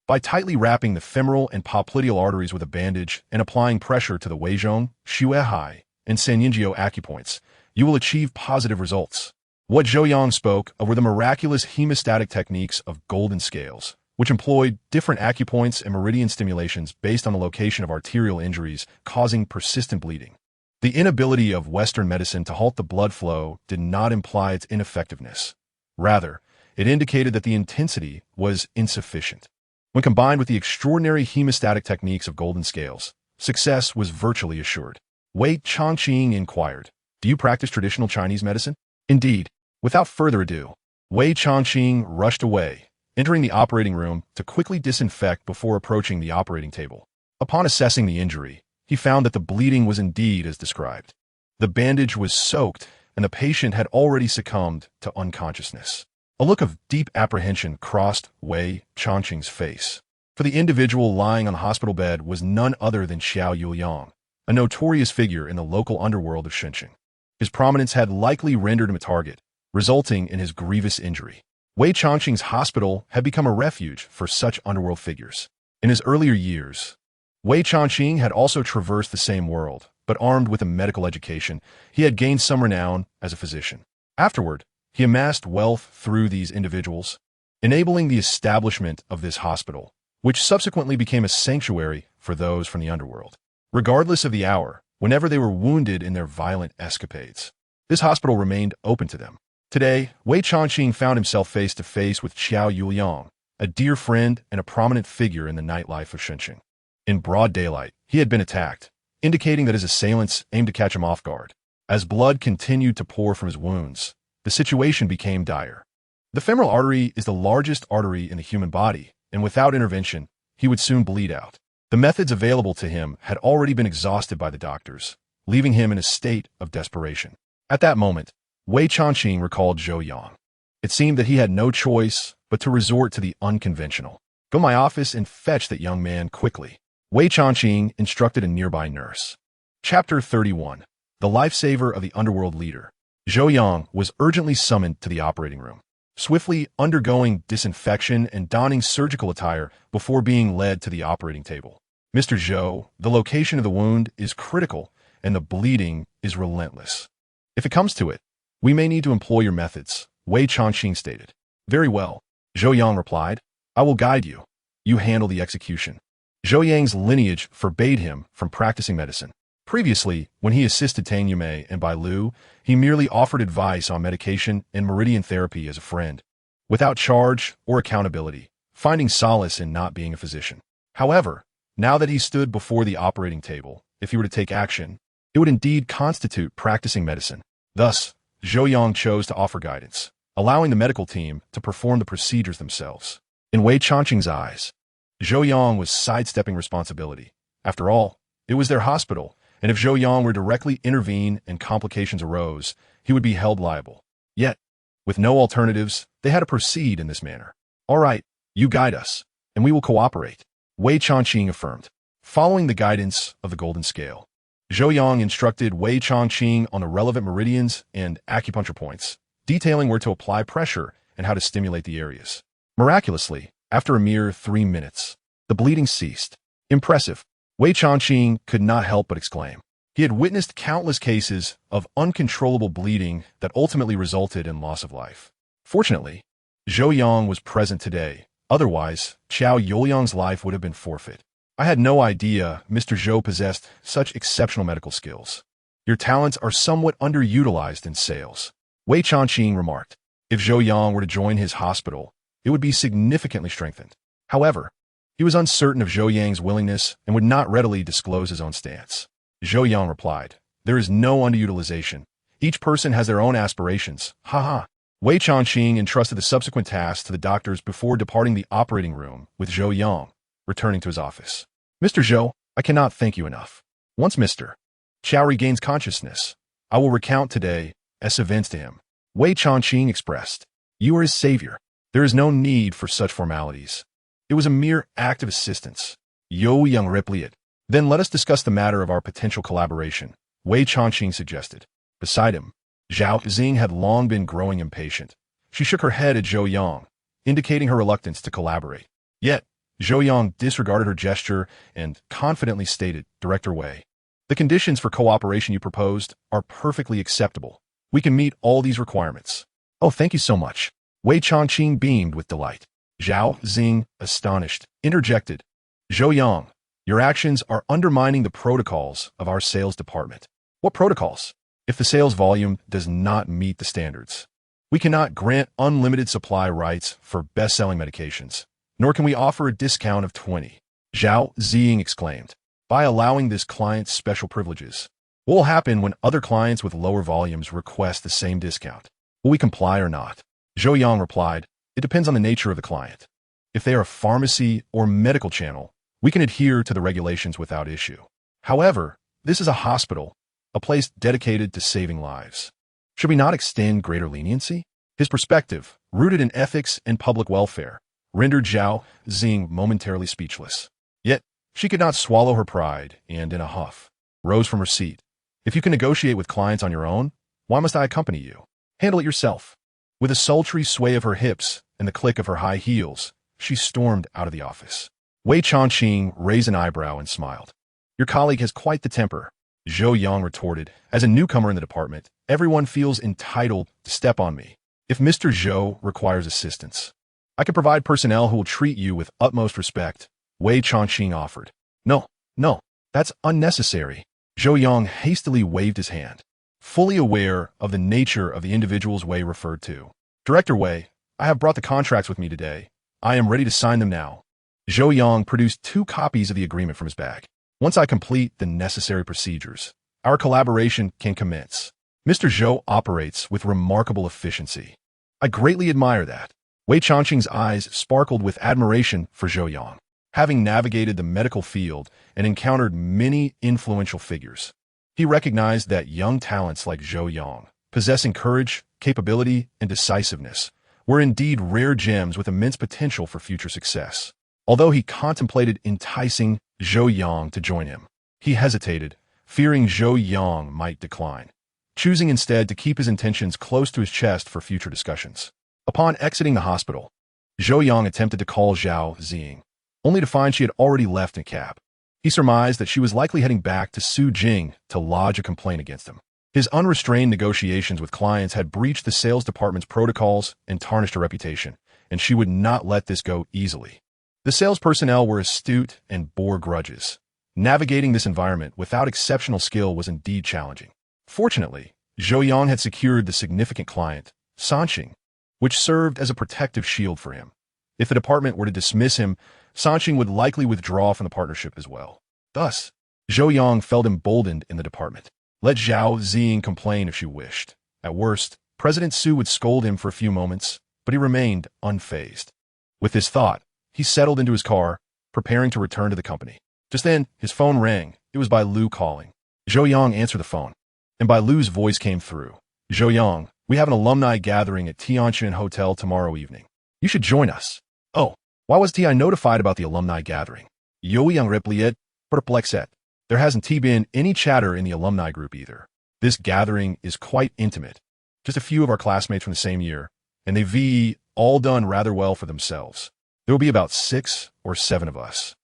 By tightly wrapping the femoral and popliteal arteries with a bandage and applying pressure to the Weizhong, Xuehai, and Sanyinjiao acupoints, you will achieve positive results. What Zhou Yang spoke of were the miraculous hemostatic techniques of golden scales, which employed different acupoints and meridian stimulations based on the location of arterial injuries causing persistent bleeding. The inability of Western medicine to halt the blood flow did not imply its ineffectiveness. Rather, it indicated that the intensity was insufficient. When combined with the extraordinary hemostatic techniques of golden scales, success was virtually assured. Wei Changqing inquired, do you practice traditional Chinese medicine? Indeed. Without further ado, Wei Changqing rushed away, entering the operating room to quickly disinfect before approaching the operating table. Upon assessing the injury, he found that the bleeding was indeed as described. The bandage was soaked, and the patient had already succumbed to unconsciousness. A look of deep apprehension crossed Wei Changqing's face, for the individual lying on the hospital bed was none other than Xiao Yuliang, a notorious figure in the local underworld of Shenzhen. His prominence had likely rendered him a target, resulting in his grievous injury. Wei Changqing's hospital had become a refuge for such underworld figures. In his earlier years, Wei Changqing had also traversed the same world, but armed with a medical education, he had gained some renown as a physician. Afterward, he amassed wealth through these individuals, enabling the establishment of this hospital, which subsequently became a sanctuary for those from the underworld. Regardless of the hour, whenever they were wounded in their violent escapades, this hospital remained open to them. Today, Wei Changqing found himself face to face with Xiao Yuliang, a dear friend and a prominent figure in the nightlife of Shenzhen. In broad daylight, he had been attacked, indicating that his assailants aimed to catch him off guard. As blood continued to pour from his wounds, the situation became dire. The femoral artery is the largest artery in the human body, and without intervention, he would soon bleed out. The methods available to him had already been exhausted by the doctors, leaving him in a state of desperation. At that moment, Wei Changqing recalled Zhou Yang. It seemed that he had no choice but to resort to the unconventional. Go to my office and fetch that young man quickly. Wei Changqing instructed a nearby nurse. Chapter 31. The Lifesaver of the Underworld Leader. Zhou Yang was urgently summoned to the operating room, swiftly undergoing disinfection and donning surgical attire before being led to the operating table. Mr. Zhou, the location of the wound is critical and the bleeding is relentless. If it comes to it, we may need to employ your methods, Wei Changqing stated. Very well, Zhou Yang replied. I will guide you. You handle the execution. Zhou Yang's lineage forbade him from practicing medicine. Previously, when he assisted Tang Yumei and Bai Lu, he merely offered advice on medication and meridian therapy as a friend, without charge or accountability, finding solace in not being a physician. However, now that he stood before the operating table, if he were to take action, it would indeed constitute practicing medicine. Thus, Zhou Yang chose to offer guidance, allowing the medical team to perform the procedures themselves. In Wei Changqing's eyes, Zhou Yang was sidestepping responsibility. After all, it was their hospital, and if Zhou Yang were to directly intervene and complications arose, he would be held liable. Yet, with no alternatives, they had to proceed in this manner. All right, you guide us, and we will cooperate, Wei Changqing affirmed. Following the guidance of the Golden Scale, Zhou Yang instructed Wei Changqing on the relevant meridians and acupuncture points, detailing where to apply pressure and how to stimulate the areas. Miraculously, after a mere 3 minutes, the bleeding ceased. Impressive. Wei Changqing could not help but exclaim. He had witnessed countless cases of uncontrollable bleeding that ultimately resulted in loss of life. Fortunately, Zhou Yang was present today. Otherwise, Qiao Youliang's life would have been forfeit. I had no idea Mr. Zhou possessed such exceptional medical skills. Your talents are somewhat underutilized in sales, Wei Changqing remarked. If Zhou Yang were to join his hospital, it would be significantly strengthened. However, he was uncertain of Zhou Yang's willingness and would not readily disclose his own stance. Zhou Yang replied, there is no underutilization. Each person has their own aspirations. Haha. Wei Changqing entrusted the subsequent tasks to the doctors before departing the operating room with Zhou Yang, returning to his office. Mr. Zhou, I cannot thank you enough. Once Mr. Qiao regains consciousness, I will recount today as events to him. Wei Changqing expressed, you are his savior. There is no need for such formalities. It was a mere act of assistance. Zhou Yang replied. Then let us discuss the matter of our potential collaboration, Wei Changqing suggested. Beside him, Zhao Xing had long been growing impatient. She shook her head at Zhou Yang, indicating her reluctance to collaborate. Yet, Zhou Yang disregarded her gesture and confidently stated, Director Wei, the conditions for cooperation you proposed are perfectly acceptable. We can meet all these requirements. Oh, thank you so much. Wei Changqing beamed with delight. Zhao Xing, astonished, interjected, Zhou Yang, your actions are undermining the protocols of our sales department. What protocols? If the sales volume does not meet the standards, we cannot grant unlimited supply rights for best-selling medications, nor can we offer a discount of 20. Zhao Xing exclaimed. By allowing this client special privileges, what will happen when other clients with lower volumes request the same discount? Will we comply or not? Zhou Yang replied, it depends on the nature of the client. If they are a pharmacy or medical channel, we can adhere to the regulations without issue. However, this is a hospital, a place dedicated to saving lives. Should we not extend greater leniency? His perspective, rooted in ethics and public welfare, rendered Zhao Xing momentarily speechless. Yet, she could not swallow her pride and, in a huff, rose from her seat. If you can negotiate with clients on your own, why must I accompany you? Handle it yourself. With a sultry sway of her hips and the click of her high heels, she stormed out of the office. Wei Changqing raised an eyebrow and smiled. Your colleague has quite the temper, Zhou Yang retorted. As a newcomer in the department, everyone feels entitled to step on me. If Mr. Zhou requires assistance, I can provide personnel who will treat you with utmost respect, Wei Changqing offered. No, that's unnecessary. Zhou Yang hastily waved his hand, fully aware of the nature of the individuals Wei referred to. Director Wei, I have brought the contracts with me today. I am ready to sign them now. Zhou Yang produced 2 copies of the agreement from his bag. Once I complete the necessary procedures, our collaboration can commence. Mr. Zhou operates with remarkable efficiency. I greatly admire that. Wei Changqing's eyes sparkled with admiration for Zhou Yang. Having navigated the medical field and encountered many influential figures, he recognized that young talents like Zhou Yang, possessing courage, capability, and decisiveness, were indeed rare gems with immense potential for future success. Although he contemplated enticing Zhou Yang to join him, he hesitated, fearing Zhou Yang might decline, choosing instead to keep his intentions close to his chest for future discussions. Upon exiting the hospital, Zhou Yang attempted to call Zhao Xing, only to find she had already left in a cab. He surmised that she was likely heading back to Zhou Yang to lodge a complaint against him. His unrestrained negotiations with clients had breached the sales department's protocols and tarnished her reputation, and she would not let this go easily. The sales personnel were astute and bore grudges. Navigating this environment without exceptional skill was indeed challenging. Fortunately, Zhou Yang had secured the significant client, Sanqing, which served as a protective shield for him. If the department were to dismiss him, Sanqing would likely withdraw from the partnership as well. Thus, Zhou Yang felt emboldened in the department. Let Zhao Ziying complain if she wished. At worst, President Su would scold him for a few moments, but he remained unfazed. With this thought, he settled into his car, preparing to return to the company. Just then, his phone rang. It was Bai Lu calling. Zhou Yang answered the phone, and Bai Lu's voice came through. Zhou Yang, we have an alumni gathering at Tianqian Hotel tomorrow evening. You should join us. Oh, why was Ti notified about the alumni gathering? Zhou Yang replied, perplexed. There hasn't been any chatter in the alumni group either. This gathering is quite intimate. Just a few of our classmates from the same year, and they've all done rather well for themselves. There will be about 6 or 7 of us.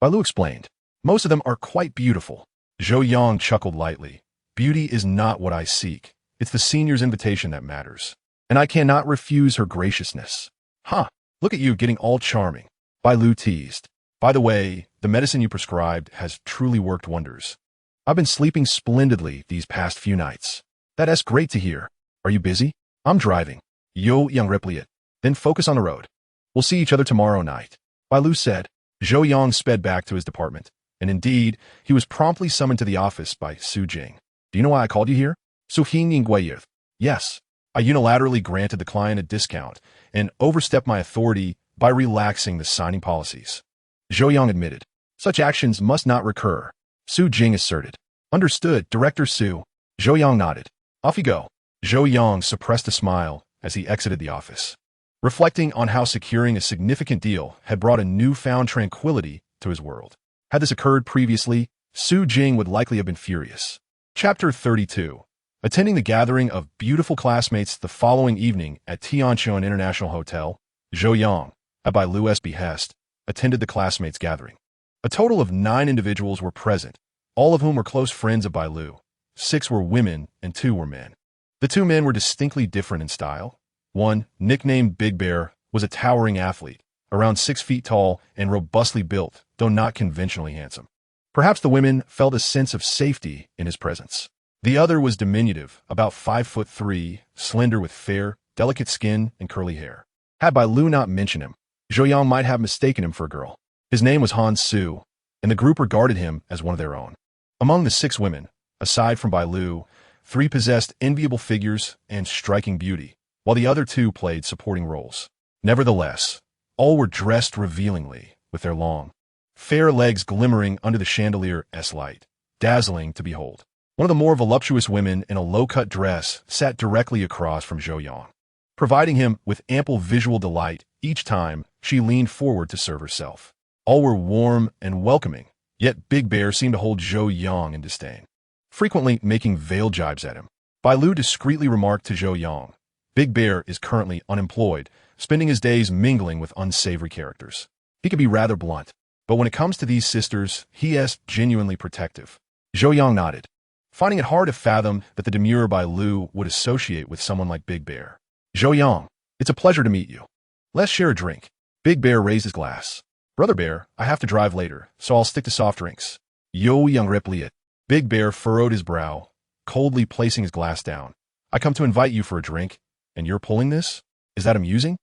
Bai Lu explained. Most of them are quite beautiful. Zhou Yang chuckled lightly. Beauty is not what I seek. It's the senior's invitation that matters. And I cannot refuse her graciousness. Huh, look at you getting all charming. Bai Lu teased. By the way, the medicine you prescribed has truly worked wonders. I've been sleeping splendidly these past few nights. That's great to hear. Are you busy? I'm driving. Zhou Yang replied. Then focus on the road. We'll see each other tomorrow night. Bai Lu said. Zhou Yang sped back to his department, and indeed, he was promptly summoned to the office by Zhou Yang. Do you know why I called you here? Su Hing Guiyuth. Yes. I unilaterally granted the client a discount and overstepped my authority by relaxing the signing policies. Zhou Yang admitted. Such actions must not recur. Su Jing asserted. Understood, Director Su. Zhou Yang nodded. Off you go. Zhou Yang suppressed a smile as he exited the office. Reflecting on how securing a significant deal had brought a newfound tranquility to his world. Had this occurred previously, Su Jing would likely have been furious. Chapter 32. Attending the gathering of beautiful classmates the following evening at Tianqian International Hotel, Zhou Yang, at Bai Lu's behest, attended the classmates' gathering. A total of 9 individuals were present, all of whom were close friends of Bai Lu. 6 were women and 2 were men. The 2 men were distinctly different in style. One, nicknamed Big Bear, was a towering athlete, around 6 feet tall and robustly built, though not conventionally handsome. Perhaps the women felt a sense of safety in his presence. The other was diminutive, about 5'3", slender with fair, delicate skin and curly hair. Had Bai Lu not mentioned him, Zhou Yang might have mistaken him for a girl. His name was Han Su, and the group regarded him as one of their own. Among the 6 women, aside from Bai Lu, 3 possessed enviable figures and striking beauty, while the other 2 played supporting roles. Nevertheless, all were dressed revealingly, with their long, fair legs glimmering under the chandelier's light, dazzling to behold. One of the more voluptuous women in a low-cut dress sat directly across from Zhou Yang, providing him with ample visual delight each time she leaned forward to serve herself. All were warm and welcoming, yet Big Bear seemed to hold Zhou Yang in disdain, frequently making veiled jibes at him. Bai Lu discreetly remarked to Zhou Yang, Big Bear is currently unemployed, spending his days mingling with unsavory characters. He could be rather blunt, but when it comes to these sisters, he is genuinely protective. Zhou Yang nodded, finding it hard to fathom that the demure Bai Lu would associate with someone like Big Bear. Zhou Yang, it's a pleasure to meet you. Let's share a drink. Big Bear raised his glass. Brother Bear, I have to drive later, so I'll stick to soft drinks. Zhou Yang replied. Big Bear furrowed his brow, coldly placing his glass down. I come to invite you for a drink, and you're pulling this? Is that amusing?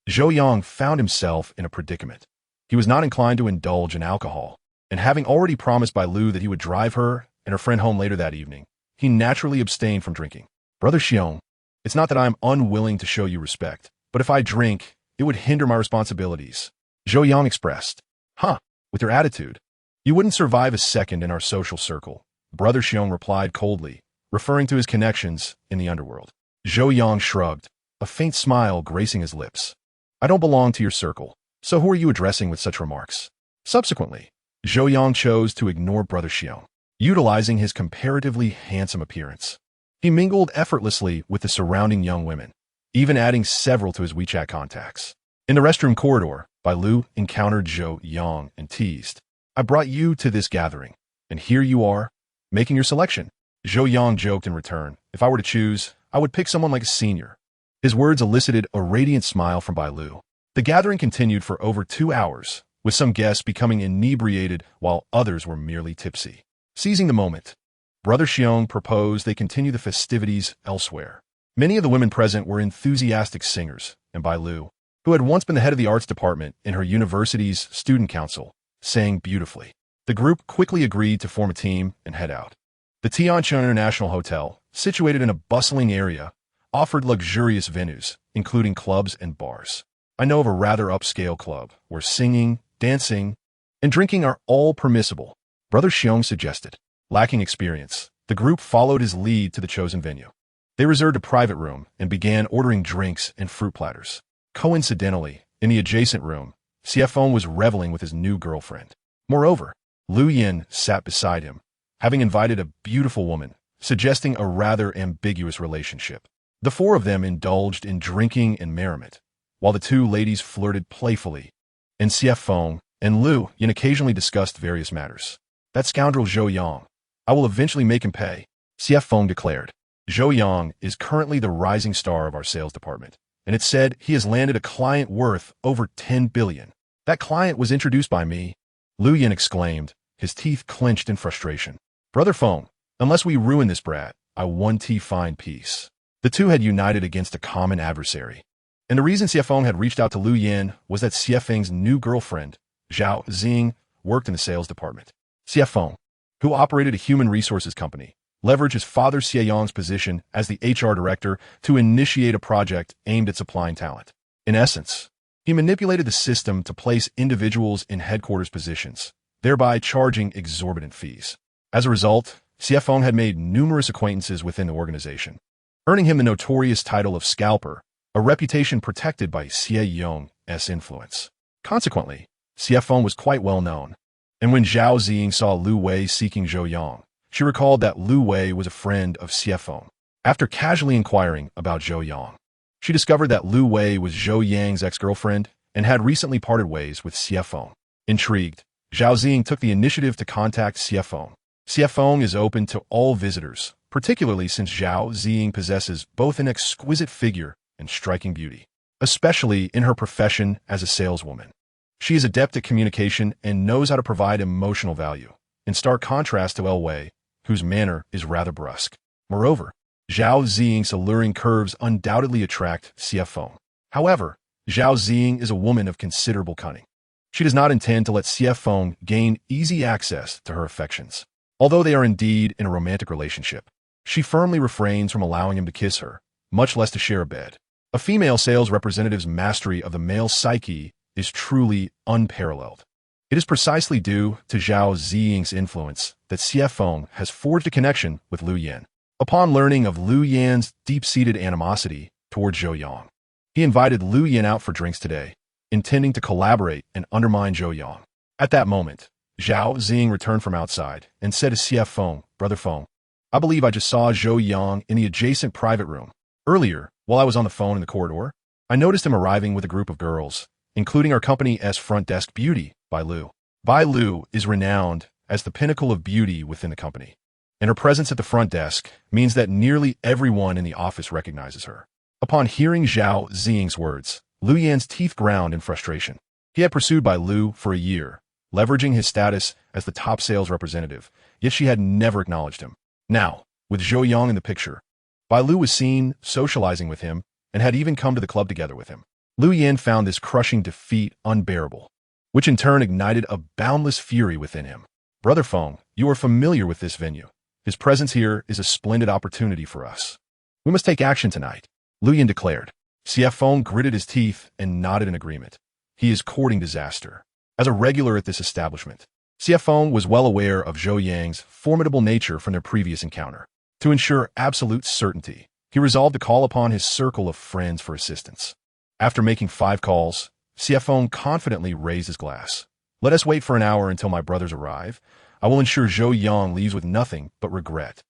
Zhou Yang found himself in a predicament. He was not inclined to indulge in alcohol, and having already promised Bai Lu that he would drive her and her friend home later that evening, he naturally abstained from drinking. Brother Xiong, it's not that I am unwilling to show you respect, but if I drink, it would hinder my responsibilities. Zhou Yang expressed. Huh, with your attitude. You wouldn't survive a second in our social circle, Brother Xiong replied coldly, referring to his connections in the underworld. Zhou Yang shrugged, a faint smile gracing his lips. I don't belong to your circle, so who are you addressing with such remarks? Subsequently, Zhou Yang chose to ignore Brother Xiong, utilizing his comparatively handsome appearance. He mingled effortlessly with the surrounding young women, even adding several to his WeChat contacts. In the restroom corridor, Bai Lu encountered Zhou Yang and teased. I brought you to this gathering, and here you are, making your selection. Zhou Yang joked in return. If I were to choose, I would pick someone like a senior. His words elicited a radiant smile from Bai Lu. The gathering continued for over 2 hours, with some guests becoming inebriated while others were merely tipsy. Seizing the moment, Brother Xiong proposed they continue the festivities elsewhere. Many of the women present were enthusiastic singers, and Bai Lu, who had once been the head of the arts department in her university's student council, sang beautifully. The group quickly agreed to form a team and head out. The Tiancheng International Hotel, situated in a bustling area, offered luxurious venues, including clubs and bars. I know of a rather upscale club where singing, dancing, and drinking are all permissible, Brother Xiong suggested. Lacking experience, the group followed his lead to the chosen venue. They reserved a private room and began ordering drinks and fruit platters. Coincidentally, in the adjacent room, Xiefeng was reveling with his new girlfriend. Moreover, Lu Yin sat beside him, having invited a beautiful woman, suggesting a rather ambiguous relationship. The four of them indulged in drinking and merriment, while the two ladies flirted playfully, and Xiefeng and Lu Yin occasionally discussed various matters. That scoundrel Zhou Yang, I will eventually make him pay, Xiefeng declared. Zhou Yang is currently the rising star of our sales department, and it's said he has landed a client worth over 10 billion. That client was introduced by me, Lu Yin exclaimed, his teeth clenched in frustration. Brother Feng, unless we ruin this brat, I want to find peace. The two had united against a common adversary. And the reason Xiefeng had reached out to Lu Yin was that Xiefeng's new girlfriend, Zhao Xing, worked in the sales department. Xiefeng, who operated a human resources company, leveraged his father Xie Yang's position as the HR director to initiate a project aimed at supplying talent. In essence, he manipulated the system to place individuals in headquarters positions, thereby charging exorbitant fees. As a result, Xiefeng had made numerous acquaintances within the organization, earning him the notorious title of Scalper, a reputation protected by Xie Yong's influence. Consequently, Xiefeng was quite well known, and when Zhao Xing saw Lu Wei seeking Zhou Yang, she recalled that Lu Wei was a friend of Xiefeng. After casually inquiring about Zhou Yang, she discovered that Lu Wei was Zhou Yang's ex-girlfriend and had recently parted ways with Xiefeng. Intrigued, Zhao Xing took the initiative to contact Xiefeng. Xiefeng is open to all visitors, particularly since Zhao Xing possesses both an exquisite figure and striking beauty, especially in her profession as a saleswoman. She is adept at communication and knows how to provide emotional value, in stark contrast to Lu Wei, whose manner is rather brusque. Moreover, Zhao Xing's alluring curves undoubtedly attract Xiefeng. However, Zhao Xing is a woman of considerable cunning. She does not intend to let Xiefeng gain easy access to her affections. Although they are indeed in a romantic relationship, she firmly refrains from allowing him to kiss her, much less to share a bed. A female sales representative's mastery of the male psyche is truly unparalleled. It is precisely due to Zhao Xing's influence that Xiefeng has forged a connection with Lu Yin. Upon learning of Lu Yan's deep-seated animosity toward Zhou Yang, he invited Lu Yin out for drinks today, intending to collaborate and undermine Zhou Yang. At that moment, Zhao Xing returned from outside and said to Xiefeng, Brother Feng, I believe I just saw Zhou Yang in the adjacent private room. Earlier, while I was on the phone in the corridor, I noticed him arriving with a group of girls, including our company's front desk beauty, Bai Lu. Bai Lu is renowned as the pinnacle of beauty within the company, and her presence at the front desk means that nearly everyone in the office recognizes her. Upon hearing Zhao Xing's words, Lu Yan's teeth ground in frustration. He had pursued Bai Lu for a year, leveraging his status as the top sales representative, yet she had never acknowledged him. Now, with Zhou Yang in the picture, Bai Lu was seen socializing with him and had even come to the club together with him. Lu Yin found this crushing defeat unbearable, which in turn ignited a boundless fury within him. Brother Feng, you are familiar with this venue. His presence here is a splendid opportunity for us. We must take action tonight, Lu Yin declared. Xiefeng gritted his teeth and nodded in agreement. He is courting disaster. As a regular at this establishment, Xiefeng was well aware of Zhou Yang's formidable nature from their previous encounter. To ensure absolute certainty, he resolved to call upon his circle of friends for assistance. After making 5 calls, Xiefeng confidently raised his glass. Let us wait for an hour until my brothers arrive. I will ensure Zhou Yang leaves with nothing but regret.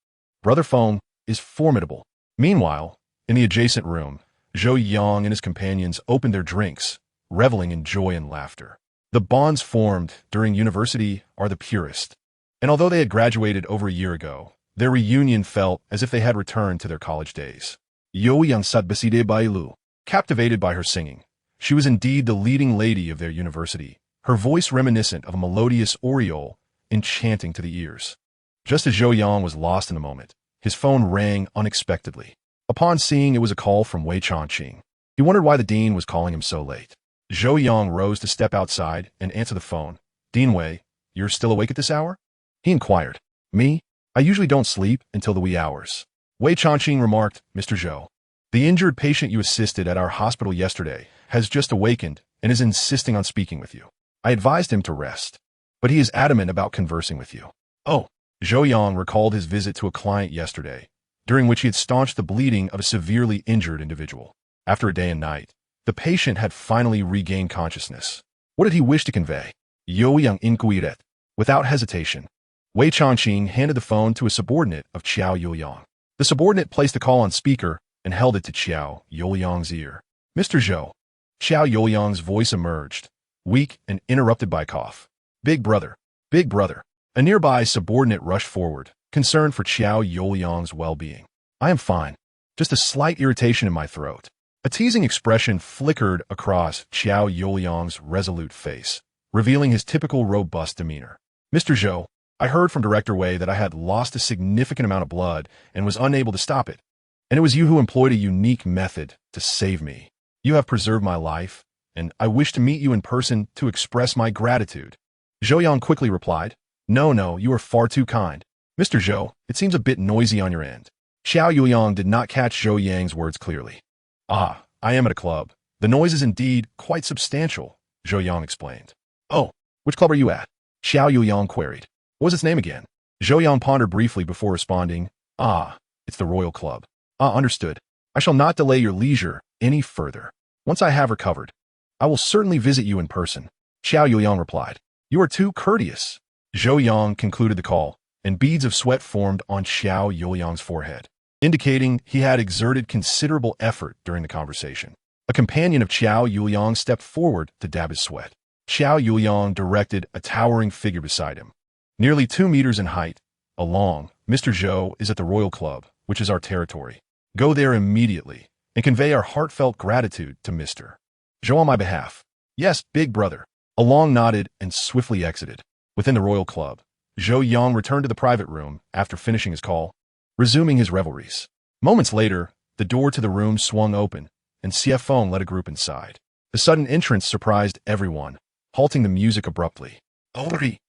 Brother Feng is formidable. Meanwhile, in the adjacent room, Zhou Yang and his companions opened their drinks, reveling in joy and laughter. The bonds formed during university are the purest. And although they had graduated over a year ago, their reunion felt as if they had returned to their college days. Zhou Yang sat beside by Lu, captivated by her singing. She was indeed the leading lady of their university, her voice reminiscent of a melodious aureole, enchanting to the ears. Just as Zhou Yang was lost in the moment, his phone rang unexpectedly. Upon seeing it was a call from Wei Changqing, he wondered why the dean was calling him so late. Zhou Yang rose to step outside and answer the phone. "Dean Wei, you're still awake at this hour?" he inquired. "Me? I usually don't sleep until the wee hours." Wei Changqing remarked, "Mr. Zhou, the injured patient you assisted at our hospital yesterday has just awakened and is insisting on speaking with you. I advised him to rest, but he is adamant about conversing with you." Oh, Zhou Yang recalled his visit to a client yesterday, during which he had staunched the bleeding of a severely injured individual. After a day and night, the patient had finally regained consciousness. What did he wish to convey? Zhou Yang inquired. Without hesitation, Wei Changqing handed the phone to a subordinate of Qiao Yuliang. The subordinate placed the call on speaker and held it to Qiao Yuliang's ear. "Mr. Zhou." Qiao Yuliang's voice emerged, weak and interrupted by cough. "Big brother, big brother." A nearby subordinate rushed forward, concerned for Qiao Yuliang's well-being. "I am fine. Just a slight irritation in my throat." A teasing expression flickered across Qiao Yuliang's resolute face, revealing his typical robust demeanor. "Mr. Zhou, I heard from Director Wei that I had lost a significant amount of blood and was unable to stop it. And it was you who employed a unique method to save me. You have preserved my life, and I wish to meet you in person to express my gratitude." Zhou Yang quickly replied, No, you are far too kind. Mr. Zhou, it seems a bit noisy on your end." Xiao Yuliang did not catch Zhou Yang's words clearly. "Ah, I am at a club. The noise is indeed quite substantial," Zhou Yang explained. "Oh, which club are you at?" Xiao Yuliang queried. "What was its name again?" Zhou Yang pondered briefly before responding, "Ah, it's the Royal Club." "Ah, understood. I shall not delay your leisure any further. Once I have recovered, I will certainly visit you in person." Xiao Yuliang replied. "You are too courteous." Zhou Yang concluded the call, and beads of sweat formed on Xiao Yuliang's forehead, indicating he had exerted considerable effort during the conversation. A companion of Xiao Yuliang stepped forward to dab his sweat. Xiao Yuliang directed a towering figure beside him. "Nearly 2 meters in height, along, Mr. Zhou is at the Royal Club, which is our territory. Go there immediately and convey our heartfelt gratitude to Mr. Zhou on my behalf." "Yes, big brother." Along nodded and swiftly exited. Within the Royal Club, Zhou Yang returned to the private room after finishing his call, resuming his revelries. Moments later, the door to the room swung open, and CFong led a group inside. The sudden entrance surprised everyone, halting the music abruptly. "Ori!"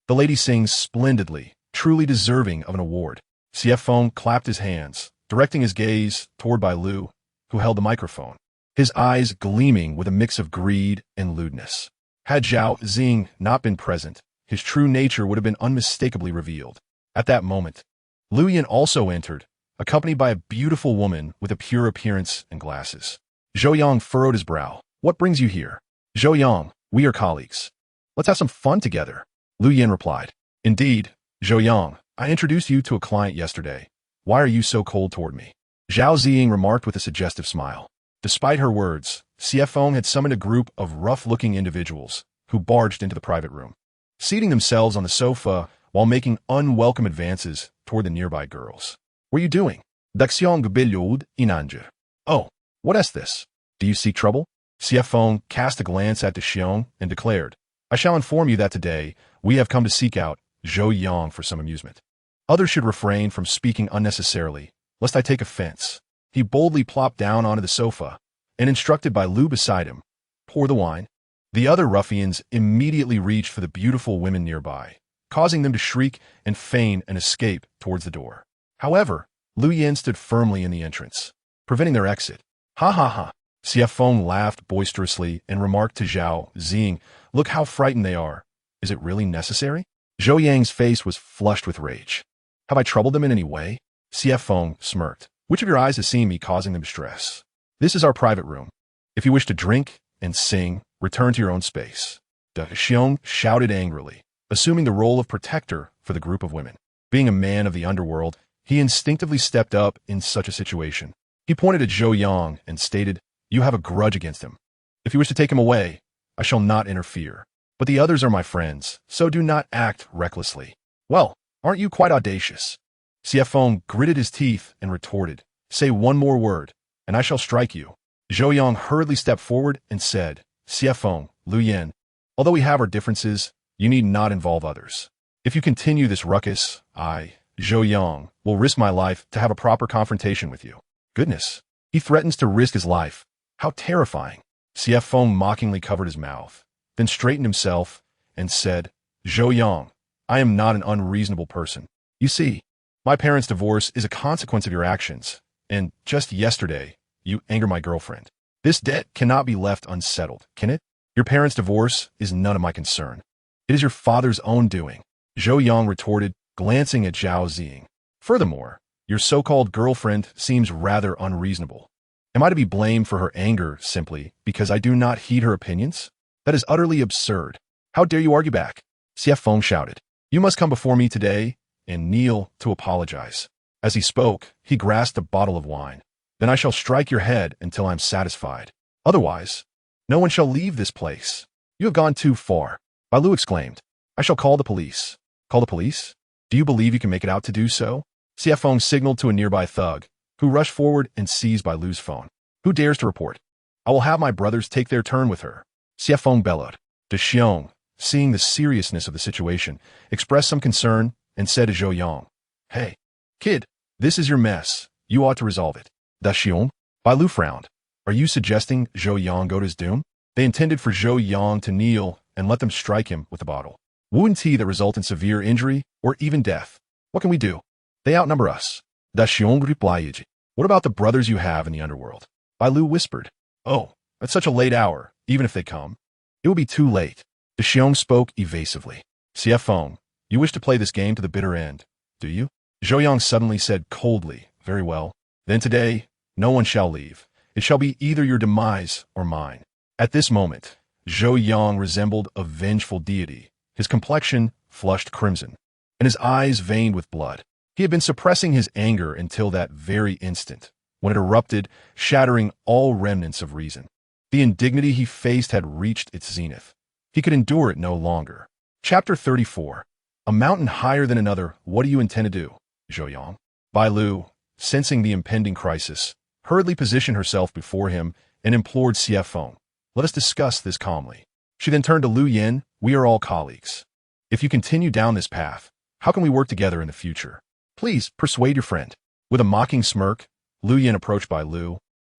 The lady sings splendidly, truly deserving of an award. CFong clapped his hands, directing his gaze toward Bai Lu, who held the microphone, his eyes gleaming with a mix of greed and lewdness. Had Zhao Xing not been present, his true nature would have been unmistakably revealed. At that moment, Lu Yin also entered, accompanied by a beautiful woman with a pure appearance and glasses. Zhou Yang furrowed his brow. "What brings you here?" "Zhou Yang, we are colleagues. Let's have some fun together," Lu Yin replied. "Indeed, Zhou Yang, I introduced you to a client yesterday. Why are you so cold toward me?" Zhao Xing remarked with a suggestive smile. Despite her words, CFong had summoned a group of rough-looking individuals who barged into the private room, seating themselves on the sofa while making unwelcome advances toward the nearby girls. "What are you doing?" "Daxiong Gubelyud Inanja." "Oh, what is this? Do you seek trouble?" CFong cast a glance at Daxiong and declared, "I shall inform you that today we have come to seek out Zhou Yang for some amusement. Others should refrain from speaking unnecessarily, lest I take offense." He boldly plopped down onto the sofa, and instructed by Lu beside him, "Pour the wine." The other ruffians immediately reached for the beautiful women nearby, causing them to shriek and feign an escape towards the door. However, Lu Yin stood firmly in the entrance, preventing their exit. "Ha ha ha." Xiafeng laughed boisterously and remarked to Zhao Xing, "Look how frightened they are. Is it really necessary?" Zhou Yang's face was flushed with rage. "Have I troubled them in any way?" Xiafeng smirked. "Which of your eyes has seen me causing them distress? This is our private room. If you wish to drink and sing, return to your own space." Da Xiong shouted angrily, assuming the role of protector for the group of women. Being a man of the underworld, he instinctively stepped up in such a situation. He pointed at Zhou Yang and stated, "You have a grudge against him. If you wish to take him away, I shall not interfere." But the others are my friends, so do not act recklessly. Well, aren't you quite audacious? Xiefeng gritted his teeth and retorted, say one more word, and I shall strike you. Zhou Yang hurriedly stepped forward and said, Xiefeng, Lu Yan, although we have our differences, you need not involve others. If you continue this ruckus, I, Zhou Yang, will risk my life to have a proper confrontation with you. Goodness, he threatens to risk his life. How terrifying. Xiefeng mockingly covered his mouth, then straightened himself and said, Zhou Yang, I am not an unreasonable person. You see, my parents' divorce is a consequence of your actions, and just yesterday, you angered my girlfriend. This debt cannot be left unsettled, can it? Your parents' divorce is none of my concern. It is your father's own doing, Zhou Yang retorted, glancing at Zhao Ziying. Furthermore, your so-called girlfriend seems rather unreasonable. Am I to be blamed for her anger simply because I do not heed her opinions? That is utterly absurd. How dare you argue back? Xiefeng shouted. You must come before me today and kneel to apologize. As he spoke, he grasped a bottle of wine. Then I shall strike your head until I am satisfied. Otherwise, no one shall leave this place. You have gone too far. Bailu exclaimed. I shall call the police. Call the police? Do you believe you can make it out to do so? Xiefeng signaled to a nearby thug, who rushed forward and seized Bailu's phone. Who dares to report? I will have my brothers take their turn with her. Xiefeng bellowed. De Xiong, seeing the seriousness of the situation, expressed some concern and said to Zhou Yang, Hey, kid, this is your mess. You ought to resolve it. Da Xiong? Bailu frowned. Are you suggesting Zhou Yang go to his doom? They intended for Zhou Yang to kneel and let them strike him with a bottle. Wound tea that result in severe injury or even death. What can we do? They outnumber us. Da Xiong replied. What about the brothers you have in the underworld? Bailu whispered. Oh, at such a late hour, even if they come, it will be too late. Da Xiong spoke evasively. Xiefeng, you wish to play this game to the bitter end, do you? Zhou Yang suddenly said coldly, Very well. Then today, no one shall leave. It shall be either your demise or mine. At this moment, Zhou Yang resembled a vengeful deity. His complexion flushed crimson, and his eyes veined with blood. He had been suppressing his anger until that very instant, when it erupted, shattering all remnants of reason. The indignity he faced had reached its zenith. He could endure it no longer. Chapter 34. A mountain higher than another, what do you intend to do, Zhou Yang? Bailu, sensing the impending crisis, hurriedly positioned herself before him and implored Xiefeng, Let us discuss this calmly. She then turned to Lu Yan, We are all colleagues. If you continue down this path, how can we work together in the future? Please persuade your friend. With a mocking smirk, Lu Yan approached Bailu,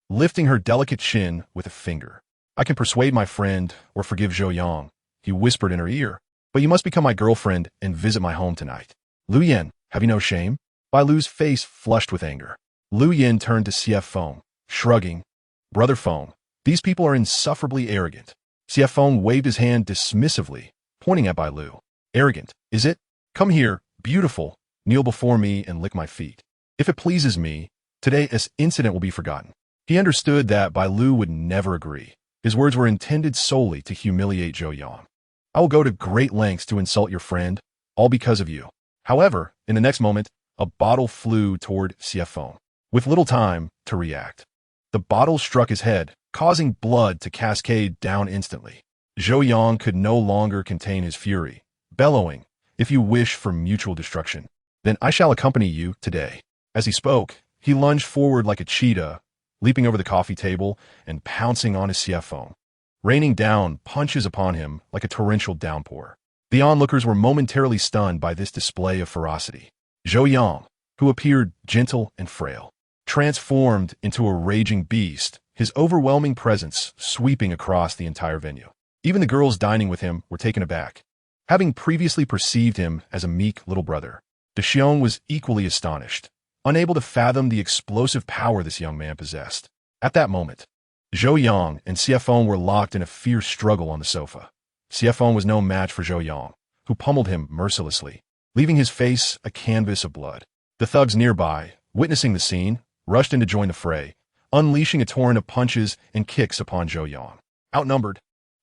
lifting her delicate chin with a finger. I can persuade my friend or forgive Zhou Yang, he whispered in her ear, but you must become my girlfriend and visit my home tonight. Lu Yan, have you no shame? Bailu's face flushed with anger. Lu Yan turned to Xiefeng, shrugging. Brother Feng, these people are insufferably arrogant. Xiefeng waved his hand dismissively, pointing at Bailu. Arrogant, is it? Come here, beautiful, kneel before me and lick my feet. If it pleases me, today this incident will be forgotten. He understood that Bailu would never agree. His words were intended solely to humiliate Zhou Yang. I will go to great lengths to insult your friend, all because of you. However, in the next moment, a bottle flew toward Xiefeng, with little time to react. The bottle struck his head, causing blood to cascade down instantly. Zhou Yang could no longer contain his fury, bellowing, If you wish for mutual destruction, then I shall accompany you today. As he spoke, he lunged forward like a cheetah, leaping over the coffee table and pouncing on his Xiefeng, raining down punches upon him like a torrential downpour. The onlookers were momentarily stunned by this display of ferocity. Zhou Yang, who appeared gentle and frail, transformed into a raging beast, his overwhelming presence sweeping across the entire venue. Even the girls dining with him were taken aback. Having previously perceived him as a meek little brother, De Xiong was equally astonished, unable to fathom the explosive power this young man possessed. At that moment, Zhou Yang and Xiefeng were locked in a fierce struggle on the sofa. Xiefeng was no match for Zhou Yang, who pummeled him mercilessly, leaving his face a canvas of blood. The thugs nearby, witnessing the scene, rushed in to join the fray, unleashing a torrent of punches and kicks upon Zhou Yang. Outnumbered,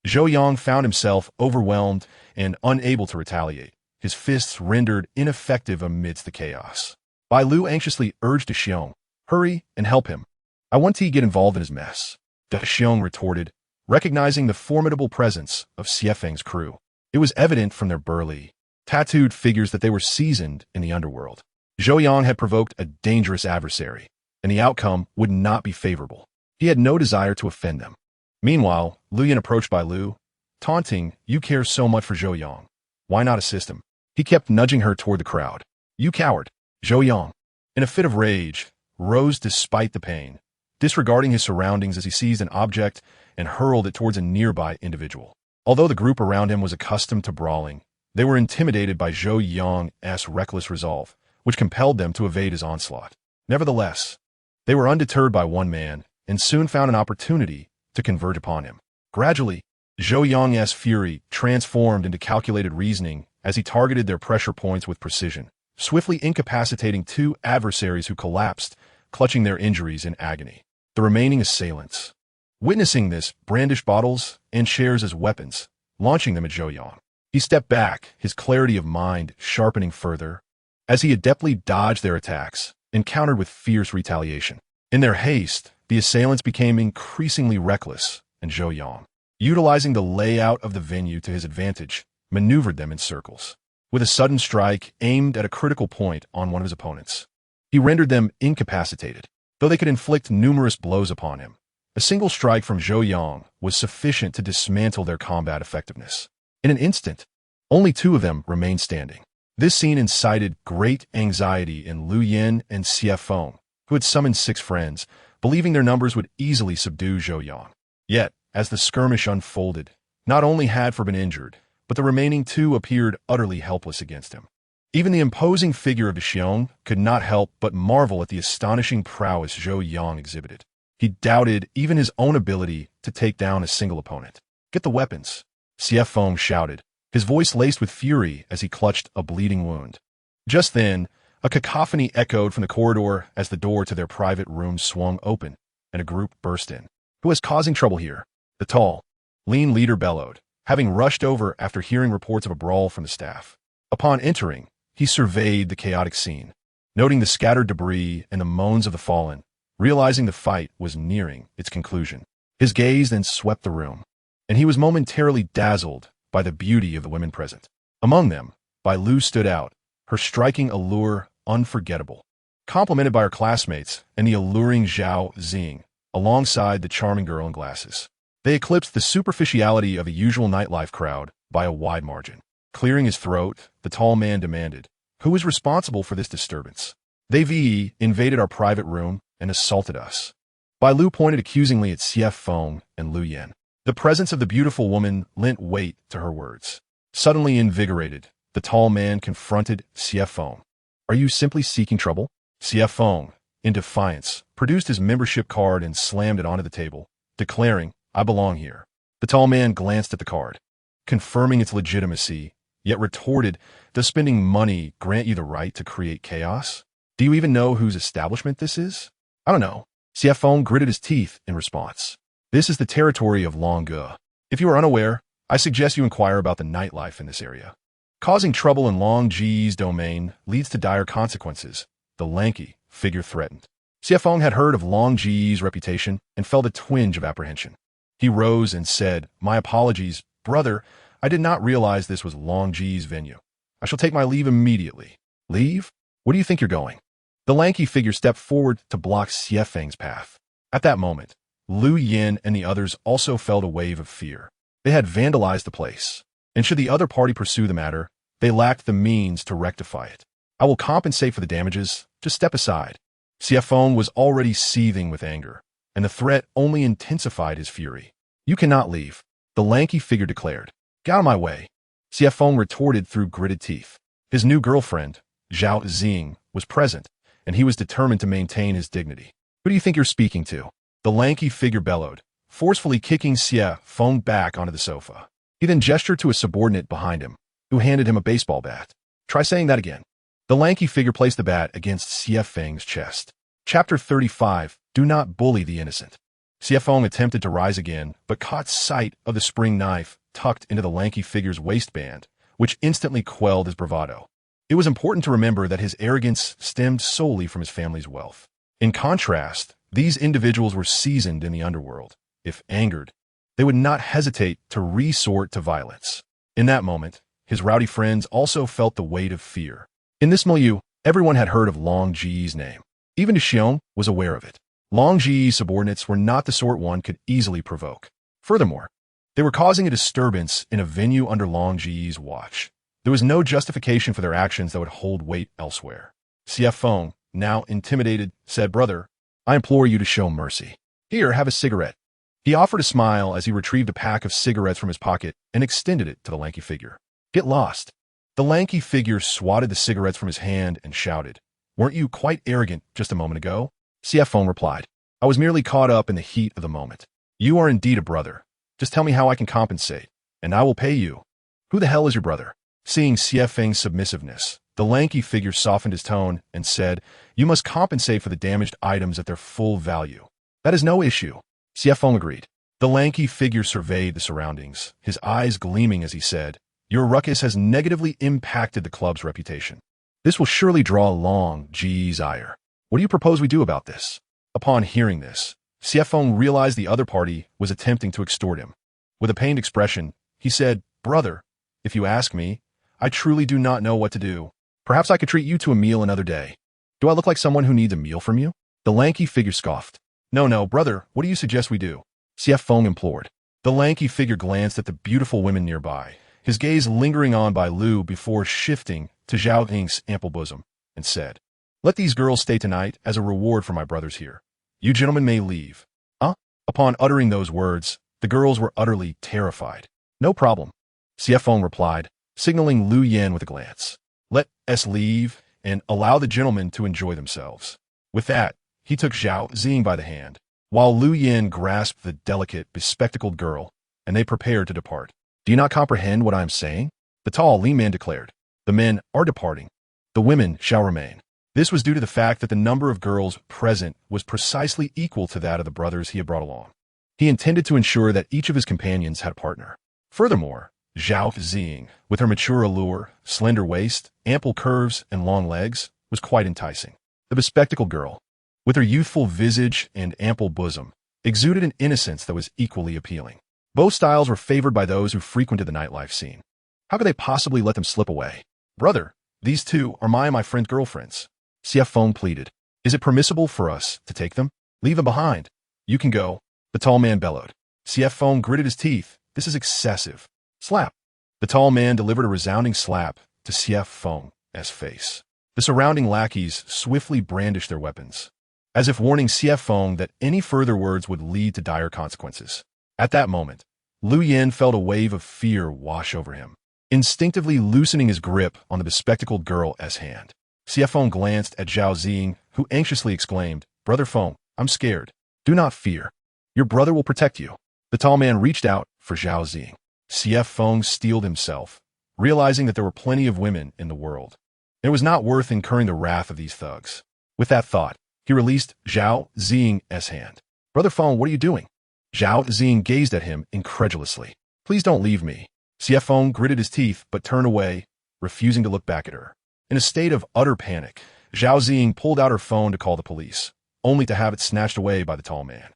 Zhou Yang found himself overwhelmed and unable to retaliate, his fists rendered ineffective amidst the chaos. Bailu anxiously urged De Xiong, Hurry and help him. I want to get involved in his mess. De Xiong retorted, recognizing the formidable presence of Xiefeng's crew. It was evident from their burly, tattooed figures that they were seasoned in the underworld. Zhou Yang had provoked a dangerous adversary, and the outcome would not be favorable. He had no desire to offend them. Meanwhile, Lu Yan approached by Lu, taunting, "You care so much for Zhou Yang. Why not assist him?" He kept nudging her toward the crowd. "You coward!" Zhou Yang, in a fit of rage, rose despite the pain, disregarding his surroundings as he seized an object and hurled it towards a nearby individual. Although the group around him was accustomed to brawling, they were intimidated by Zhou Yang's reckless resolve, which compelled them to evade his onslaught. Nevertheless, they were undeterred by one man and soon found an opportunity to converge upon him. Gradually, Zhou Yang's fury transformed into calculated reasoning as he targeted their pressure points with precision, swiftly incapacitating two adversaries who collapsed, clutching their injuries in agony. The remaining assailants, witnessing this, brandished bottles and chairs as weapons, launching them at Zhou Yang. He stepped back, his clarity of mind sharpening further, as he adeptly dodged their attacks and countered with fierce retaliation. In their haste, the assailants became increasingly reckless, and Zhou Yang, utilizing the layout of the venue to his advantage, maneuvered them in circles. With a sudden strike aimed at a critical point on one of his opponents, he rendered them incapacitated. Though they could inflict numerous blows upon him, a single strike from Zhou Yang was sufficient to dismantle their combat effectiveness. In an instant, only two of them remained standing. This scene incited great anxiety in Lu Yan and Xie Feng, who had summoned 6 friends, believing their numbers would easily subdue Zhou Yang. Yet, as the skirmish unfolded, not only had been injured, but the remaining 2 appeared utterly helpless against him. Even the imposing figure of Xiong could not help but marvel at the astonishing prowess Zhou Yang exhibited. He doubted even his own ability to take down a single opponent. "Get the weapons," Xie Feng shouted, his voice laced with fury as he clutched a bleeding wound. Just then, a cacophony echoed from the corridor as the door to their private room swung open, and a group burst in. "Who is causing trouble here?" the tall, lean leader bellowed, having rushed over after hearing reports of a brawl from the staff. Upon entering, he surveyed the chaotic scene, noting the scattered debris and the moans of the fallen, realizing the fight was nearing its conclusion. His gaze then swept the room, and he was momentarily dazzled by the beauty of the women present. Among them, Bai Lu stood out, her striking allure unforgettable, complemented by her classmates and the alluring Zhao Xing, alongside the charming girl in glasses. They eclipsed the superficiality of the usual nightlife crowd by a wide margin. Clearing his throat, the tall man demanded, "Who is responsible for this disturbance? They invaded our private room and assaulted us." Bai Lu pointed accusingly at Xie Feng and Lu Yan. The presence of the beautiful woman lent weight to her words. Suddenly invigorated, the tall man confronted Xie Feng. "Are you simply seeking trouble?" Xie Feng, in defiance, produced his membership card and slammed it onto the table, declaring, "I belong here." The tall man glanced at the card, confirming its legitimacy, yet retorted, "Does spending money grant you the right to create chaos? Do you even know whose establishment this is?" "I don't know." Xie Feng gritted his teeth in response. "This is the territory of Longge. If you are unaware, I suggest you inquire about the nightlife in this area. Causing trouble in Longji's domain leads to dire consequences," the lanky figure threatened. Xie Feng had heard of Longji's reputation and felt a twinge of apprehension. He rose and said, "My apologies, brother. I did not realize this was Longji's venue. I shall take my leave immediately." "Leave? Where do you think you're going?" The lanky figure stepped forward to block Xie Feng's path. At that moment, Lu Yan and the others also felt a wave of fear. They had vandalized the place, and should the other party pursue the matter, they lacked the means to rectify it. "I will compensate for the damages. Just step aside." Xie Feng was already seething with anger, and the threat only intensified his fury. "You cannot leave," the lanky figure declared. "Get out of my way," Xie Feng retorted through gritted teeth. His new girlfriend, Zhao Xing, was present, and he was determined to maintain his dignity. "Who do you think you're speaking to?" the lanky figure bellowed, forcefully kicking Xie Feng back onto the sofa. He then gestured to a subordinate behind him, who handed him a baseball bat. "Try saying that again." The lanky figure placed the bat against Xie Feng's chest. Chapter 35, Do Not Bully the Innocent. Xie Feng attempted to rise again, but caught sight of the spring knife tucked into the lanky figure's waistband, which instantly quelled his bravado. It was important to remember that his arrogance stemmed solely from his family's wealth. In contrast, these individuals were seasoned in the underworld. If angered, they would not hesitate to resort to violence. In that moment, his rowdy friends also felt the weight of fear. In this milieu, everyone had heard of Long Ji's name. Even Zhou Yang was aware of it. Long Ji's subordinates were not the sort one could easily provoke. Furthermore, they were causing a disturbance in a venue under Long Ji's watch. There was no justification for their actions that would hold weight elsewhere. CF Feng, now intimidated, said, "Brother, I implore you to show mercy. Here, have a cigarette." He offered a smile as he retrieved a pack of cigarettes from his pocket and extended it to the lanky figure. "Get lost." The lanky figure swatted the cigarettes from his hand and shouted, "Weren't you quite arrogant just a moment ago?" CF Feng replied, "I was merely caught up in the heat of the moment. You are indeed a brother. Just tell me how I can compensate, and I will pay you." "Who the hell is your brother?" Seeing CF Feng's submissiveness, the lanky figure softened his tone and said, "You must compensate for the damaged items at their full value." "That is no issue." CF Feng agreed. The lanky figure surveyed the surroundings, his eyes gleaming as he said, "Your ruckus has negatively impacted the club's reputation. This will surely draw Long Ji's ire. What do you propose we do about this?" Upon hearing this, CF Feng realized the other party was attempting to extort him. With a pained expression, he said, "Brother, if you ask me, I truly do not know what to do. Perhaps I could treat you to a meal another day." "Do I look like someone who needs a meal from you?" The lanky figure scoffed. No, brother, what do you suggest we do?" CF Feng implored. The lanky figure glanced at the beautiful women nearby, his gaze lingering on Bai Lu before shifting to Zhou Yang's ample bosom, and said, "Let these girls stay tonight as a reward for my brothers here. You gentlemen may leave." "Huh?" Upon uttering those words, the girls were utterly terrified. "No problem," CF Feng replied, signaling Lu Yan with a glance. "Let us leave and allow the gentlemen to enjoy themselves." With that, he took Zhao Zing by the hand, while Lu Yan grasped the delicate, bespectacled girl, and they prepared to depart. "Do you not comprehend what I am saying?" the tall, lean man declared. "The men are departing. The women shall remain." This was due to the fact that the number of girls present was precisely equal to that of the brothers he had brought along. He intended to ensure that each of his companions had a partner. Furthermore, Zhao Zing, with her mature allure, slender waist, ample curves, and long legs, was quite enticing. The bespectacled girl, with her youthful visage and ample bosom, exuded an innocence that was equally appealing. Both styles were favored by those who frequented the nightlife scene. How could they possibly let them slip away? "Brother, these two are my friend's girlfriends," CF Feng pleaded. "Is it permissible for us to take them? Leave them behind." "You can go," the tall man bellowed. CF Feng gritted his teeth. "This is excessive." Slap. The tall man delivered a resounding slap to CF Feng's face. The surrounding lackeys swiftly brandished their weapons, as if warning CF Feng that any further words would lead to dire consequences. At that moment, Lu Yan felt a wave of fear wash over him, instinctively loosening his grip on the bespectacled girl's hand. CF Feng glanced at Zhao Zing, who anxiously exclaimed, "Brother Feng, I'm scared." "Do not fear. Your brother will protect you." The tall man reached out for Zhao Zing. CF Feng steeled himself, realizing that there were plenty of women in the world. It was not worth incurring the wrath of these thugs. With that thought, he released Zhao Zing's hand. "Brother Feng, what are you doing?" Zhao Zing gazed at him incredulously. "Please don't leave me." CF Feng gritted his teeth but turned away, refusing to look back at her. In a state of utter panic, Zhao Zing pulled out her phone to call the police, only to have it snatched away by the tall man.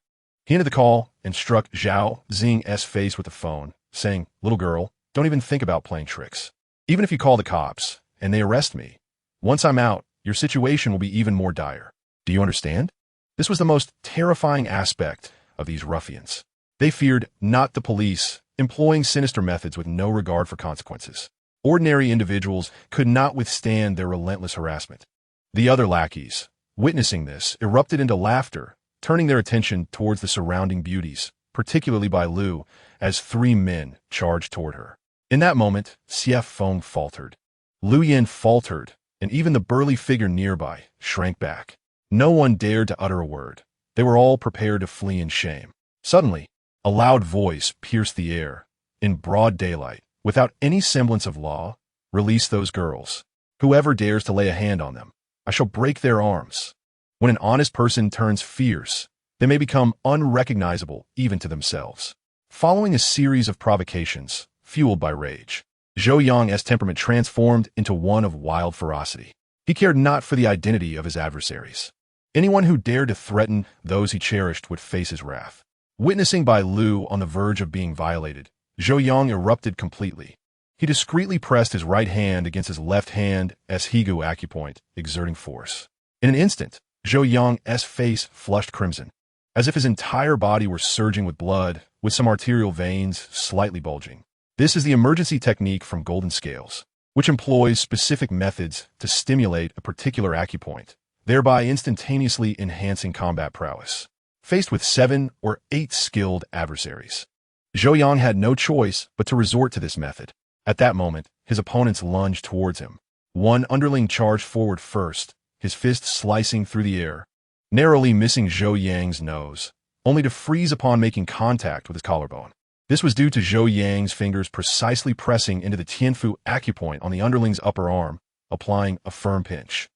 He ended the call and struck Zhao Zing's face with the phone, saying, "Little girl, don't even think about playing tricks. Even if you call the cops and they arrest me, once I'm out, your situation will be even more dire. Do you understand?" This was the most terrifying aspect of these ruffians. They feared not the police, employing sinister methods with no regard for consequences. Ordinary individuals could not withstand their relentless harassment. The other lackeys, witnessing this, erupted into laughter, turning their attention towards the surrounding beauties, particularly Bai Lu, as three men charged toward her. In that moment, CF Feng faltered. Lu Yan faltered, and even the burly figure nearby shrank back. No one dared to utter a word. They were all prepared to flee in shame. Suddenly, a loud voice pierced the air. In broad daylight, without any semblance of law, "Release those girls. Whoever dares to lay a hand on them, I shall break their arms." When an honest person turns fierce, they may become unrecognizable even to themselves. Following a series of provocations, fueled by rage, Zhou Yang's temperament transformed into one of wild ferocity. He cared not for the identity of his adversaries. Anyone who dared to threaten those he cherished would face his wrath. Witnessing Bai Lu on the verge of being violated, Zhou Yang erupted completely. He discreetly pressed his right hand against his left hand as Higu acupoint, exerting force. In an instant, Zhou Yang's face flushed crimson, as if his entire body were surging with blood, with some arterial veins slightly bulging. This is the emergency technique from Golden Scales, which employs specific methods to stimulate a particular acupoint, thereby instantaneously enhancing combat prowess. Faced with 7 or 8 skilled adversaries, Zhou Yang had no choice but to resort to this method. At that moment, his opponents lunged towards him. One underling charged forward first, his fist slicing through the air, narrowly missing Zhou Yang's nose, only to freeze upon making contact with his collarbone. This was due to Zhou Yang's fingers precisely pressing into the Tianfu acupoint on the underling's upper arm, applying a firm pinch.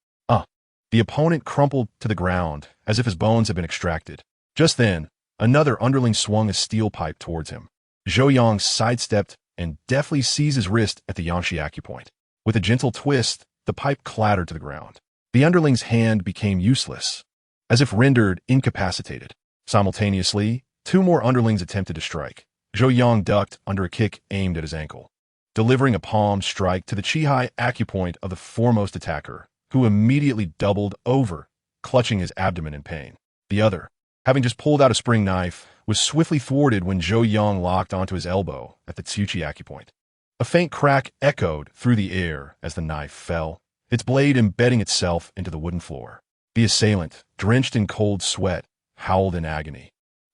The opponent crumpled to the ground as if his bones had been extracted. Just then, another underling swung a steel pipe towards him. Zhou Yang sidestepped and deftly seized his wrist at the Yanxi acupoint. With a gentle twist, the pipe clattered to the ground. The underling's hand became useless, as if rendered incapacitated. Simultaneously, 2 more underlings attempted to strike. Zhou Yang ducked under a kick aimed at his ankle, delivering a palm strike to the Qihai acupoint of the foremost attacker, who immediately doubled over, clutching his abdomen in pain. The other, having just pulled out a spring knife, was swiftly thwarted when Zhou Yang locked onto his elbow at the Tsuchi acupoint. A faint crack echoed through the air as the knife fell, its blade embedding itself into the wooden floor. The assailant, drenched in cold sweat, howled in agony.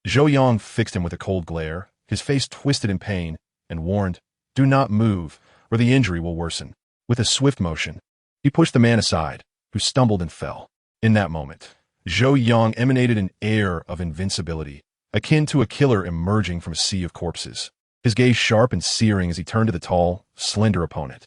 Zhou Yang fixed him with a cold glare, his face twisted in pain, and warned, "Do not move, or the injury will worsen." With a swift motion, he pushed the man aside, who stumbled and fell. In that moment, Zhou Yang emanated an air of invincibility, akin to a killer emerging from a sea of corpses. His gaze sharp and searing as he turned to the tall, slender opponent.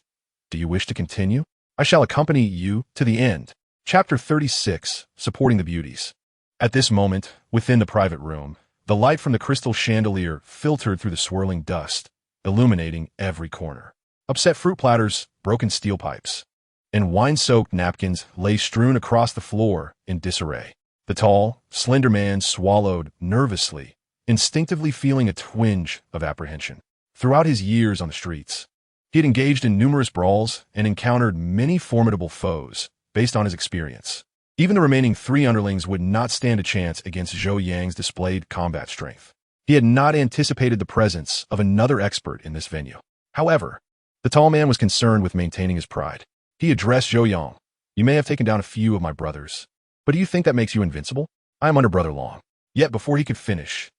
"Do you wish to continue? I shall accompany you to the end." Chapter 36, Supporting the Beauties. At this moment, within the private room, the light from the crystal chandelier filtered through the swirling dust, illuminating every corner. Upset fruit platters, broken steel pipes, and wine-soaked napkins lay strewn across the floor in disarray. The tall, slender man swallowed nervously, instinctively feeling a twinge of apprehension. Throughout his years on the streets, he had engaged in numerous brawls and encountered many formidable foes. Based on his experience, even the remaining 3 underlings would not stand a chance against Zhou Yang's displayed combat strength. He had not anticipated the presence of another expert in this venue. However, the tall man was concerned with maintaining his pride. He addressed Zhou Yang. "You may have taken down a few of my brothers, but do you think that makes you invincible? I am under Brother Long." Yet before he could finish,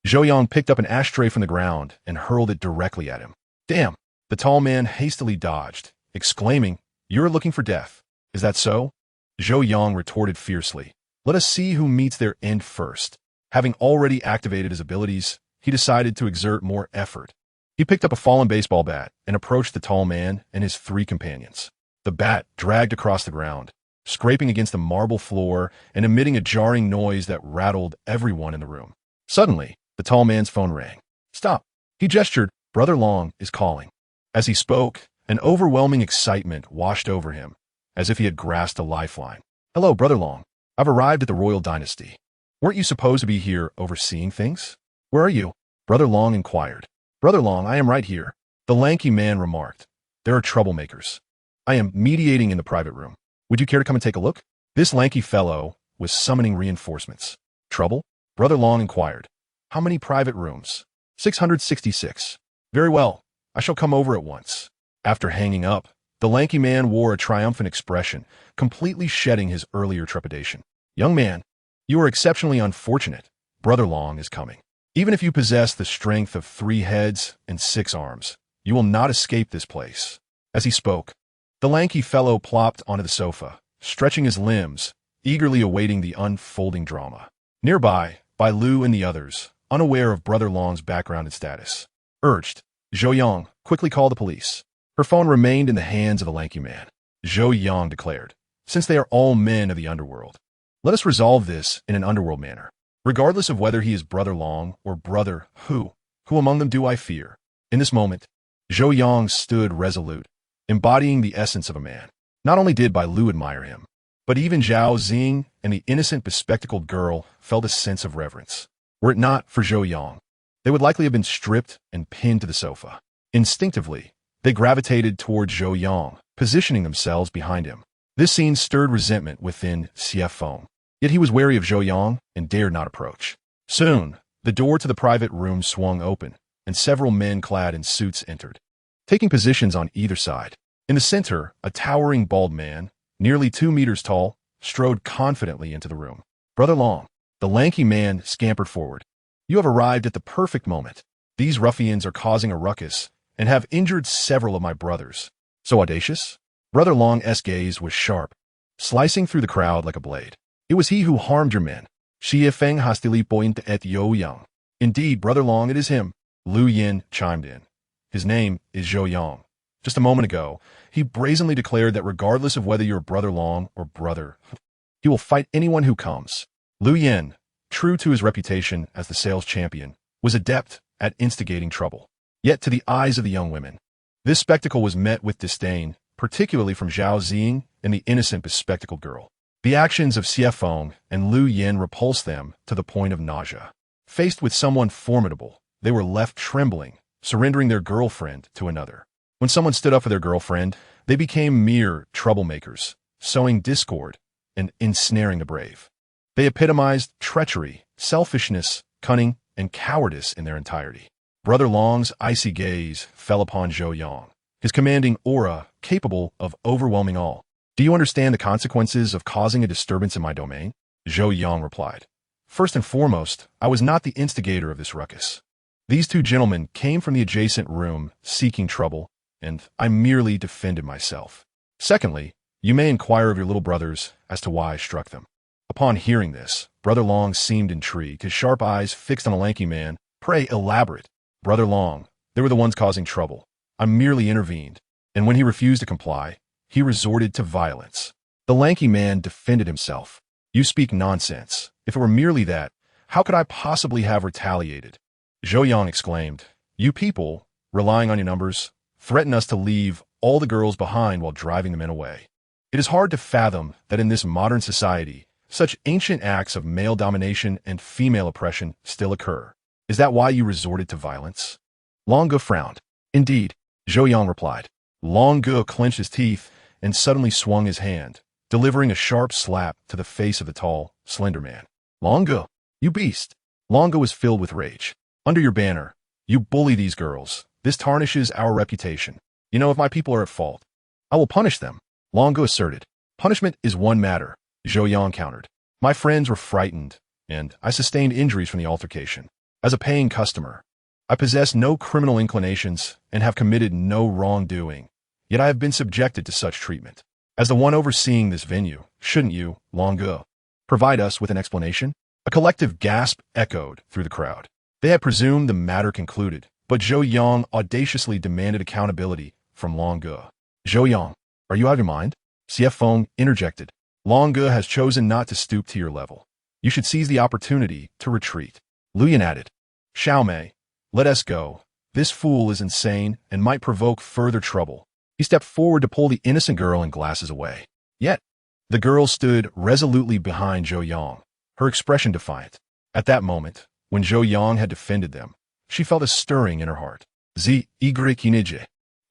Zhou Yang picked up an ashtray from the ground and hurled it directly at him. "Damn!" The tall man hastily dodged, exclaiming, "You're looking for death. Is that so?" Zhou Yang retorted fiercely. "Let us see who meets their end first." Having already activated his abilities, he decided to exert more effort. He picked up a fallen baseball bat and approached the tall man and his 3 companions. The bat dragged across the ground, scraping against the marble floor and emitting a jarring noise that rattled everyone in the room. Suddenly, the tall man's phone rang. "Stop!" He gestured. "Brother Long is calling." As he spoke, an overwhelming excitement washed over him, as if he had grasped a lifeline. "Hello, Brother Long. I've arrived at the royal dynasty. Weren't you supposed to be here overseeing things? Where are you?" Brother Long inquired. "Brother Long, I am right here," the lanky man remarked. "There are troublemakers. I am mediating in the private room. Would you care to come and take a look?" This lanky fellow was summoning reinforcements. "Trouble?" Brother Long inquired. "How many private rooms?" 666. "Very well. I shall come over at once." After hanging up, the lanky man wore a triumphant expression, completely shedding his earlier trepidation. "Young man, you are exceptionally unfortunate. Brother Long is coming. Even if you possess the strength of 3 heads and 6 arms, you will not escape this place." As he spoke, the lanky fellow plopped onto the sofa, stretching his limbs, eagerly awaiting the unfolding drama. Nearby, Bai Lu and the others, unaware of Brother Long's background and status, urged, "Zhou Yang, quickly call the police." Her phone remained in the hands of the lanky man. Zhou Yang declared, "Since they are all men of the underworld, let us resolve this in an underworld manner. Regardless of whether he is Brother Long or Brother who among them do I fear?" In this moment, Zhou Yang stood resolute, embodying the essence of a man. Not only did Bai Lu admire him, but even Zhao Xing and the innocent bespectacled girl felt a sense of reverence. Were it not for Zhou Yang, they would likely have been stripped and pinned to the sofa. Instinctively, they gravitated toward Zhou Yang, positioning themselves behind him. This scene stirred resentment within Feng. Yet he was wary of Zhou Yang and dared not approach. Soon, the door to the private room swung open, and several men clad in suits entered, taking positions on either side. In the center, a towering bald man, nearly 2 meters tall, strode confidently into the room. Brother Long, the lanky man scampered forward. You have arrived at the perfect moment. These ruffians are causing a ruckus and have injured several of my brothers. So audacious? Brother Long's gaze was sharp, slicing through the crowd like a blade. It was he who harmed your men. Xie Feng hastily pointed at Zhou Yang. Indeed, Brother Long, it is him. Lu Yin chimed in. His name is Zhou Yang. Just a moment ago, he brazenly declared that regardless of whether you're Brother Long or brother, he will fight anyone who comes. Lu Yin, true to his reputation as the sales champion, was adept at instigating trouble. Yet to the eyes of the young women, this spectacle was met with disdain, particularly from Zhao Ziying and the innocent bespectacled girl. The actions of Xie Feng and Lu Yin repulsed them to the point of nausea. Faced with someone formidable, they were left trembling, surrendering their girlfriend to another. When someone stood up for their girlfriend, they became mere troublemakers, sowing discord and ensnaring the brave. They epitomized treachery, selfishness, cunning, and cowardice in their entirety. Brother Long's icy gaze fell upon Zhou Yang, his commanding aura capable of overwhelming all. Do you understand the consequences of causing a disturbance in my domain? Zhou Yang replied. First and foremost, I was not the instigator of this ruckus. These two gentlemen came from the adjacent room seeking trouble, and I merely defended myself. Secondly, you may inquire of your little brothers as to why I struck them. Upon hearing this, Brother Long seemed intrigued, his sharp eyes fixed on the lanky man. Pray elaborate. Brother Long, they were the ones causing trouble. I merely intervened, and when he refused to comply, he resorted to violence. The lanky man defended himself. You speak nonsense. If it were merely that, how could I possibly have retaliated? Zhou Yang exclaimed, You people, relying on your numbers, threaten us to leave all the girls behind while driving the men away. It is hard to fathom that in this modern society, such ancient acts of male domination and female oppression still occur. Is that why you resorted to violence? Long Ge frowned. Indeed, Zhou Yang replied. Long Ge clenched his teeth and suddenly swung his hand, delivering a sharp slap to the face of the tall, slender man. Long Ge, you beast! Long Ge was filled with rage. Under your banner, you bully these girls. This tarnishes our reputation. You know, if my people are at fault, I will punish them. Long Ge asserted. Punishment is one matter, Zhou Yang countered. My friends were frightened, and I sustained injuries from the altercation. As a paying customer, I possess no criminal inclinations and have committed no wrongdoing, yet I have been subjected to such treatment. As the one overseeing this venue, shouldn't you, Long Ge, provide us with an explanation? A collective gasp echoed through the crowd. They had presumed the matter concluded, but Zhou Yang audaciously demanded accountability from Long Ge. Zhou Yang, are you out of your mind? Xie Feng interjected. Long Ge has chosen not to stoop to your level. You should seize the opportunity to retreat. Lu Yin added. Xiaomei, let us go. This fool is insane and might provoke further trouble. He stepped forward to pull the innocent girl and glasses away. Yet, the girl stood resolutely behind Zhou Yang, her expression defiant. At that moment, when Zhou Yang had defended them, she felt a stirring in her heart. You're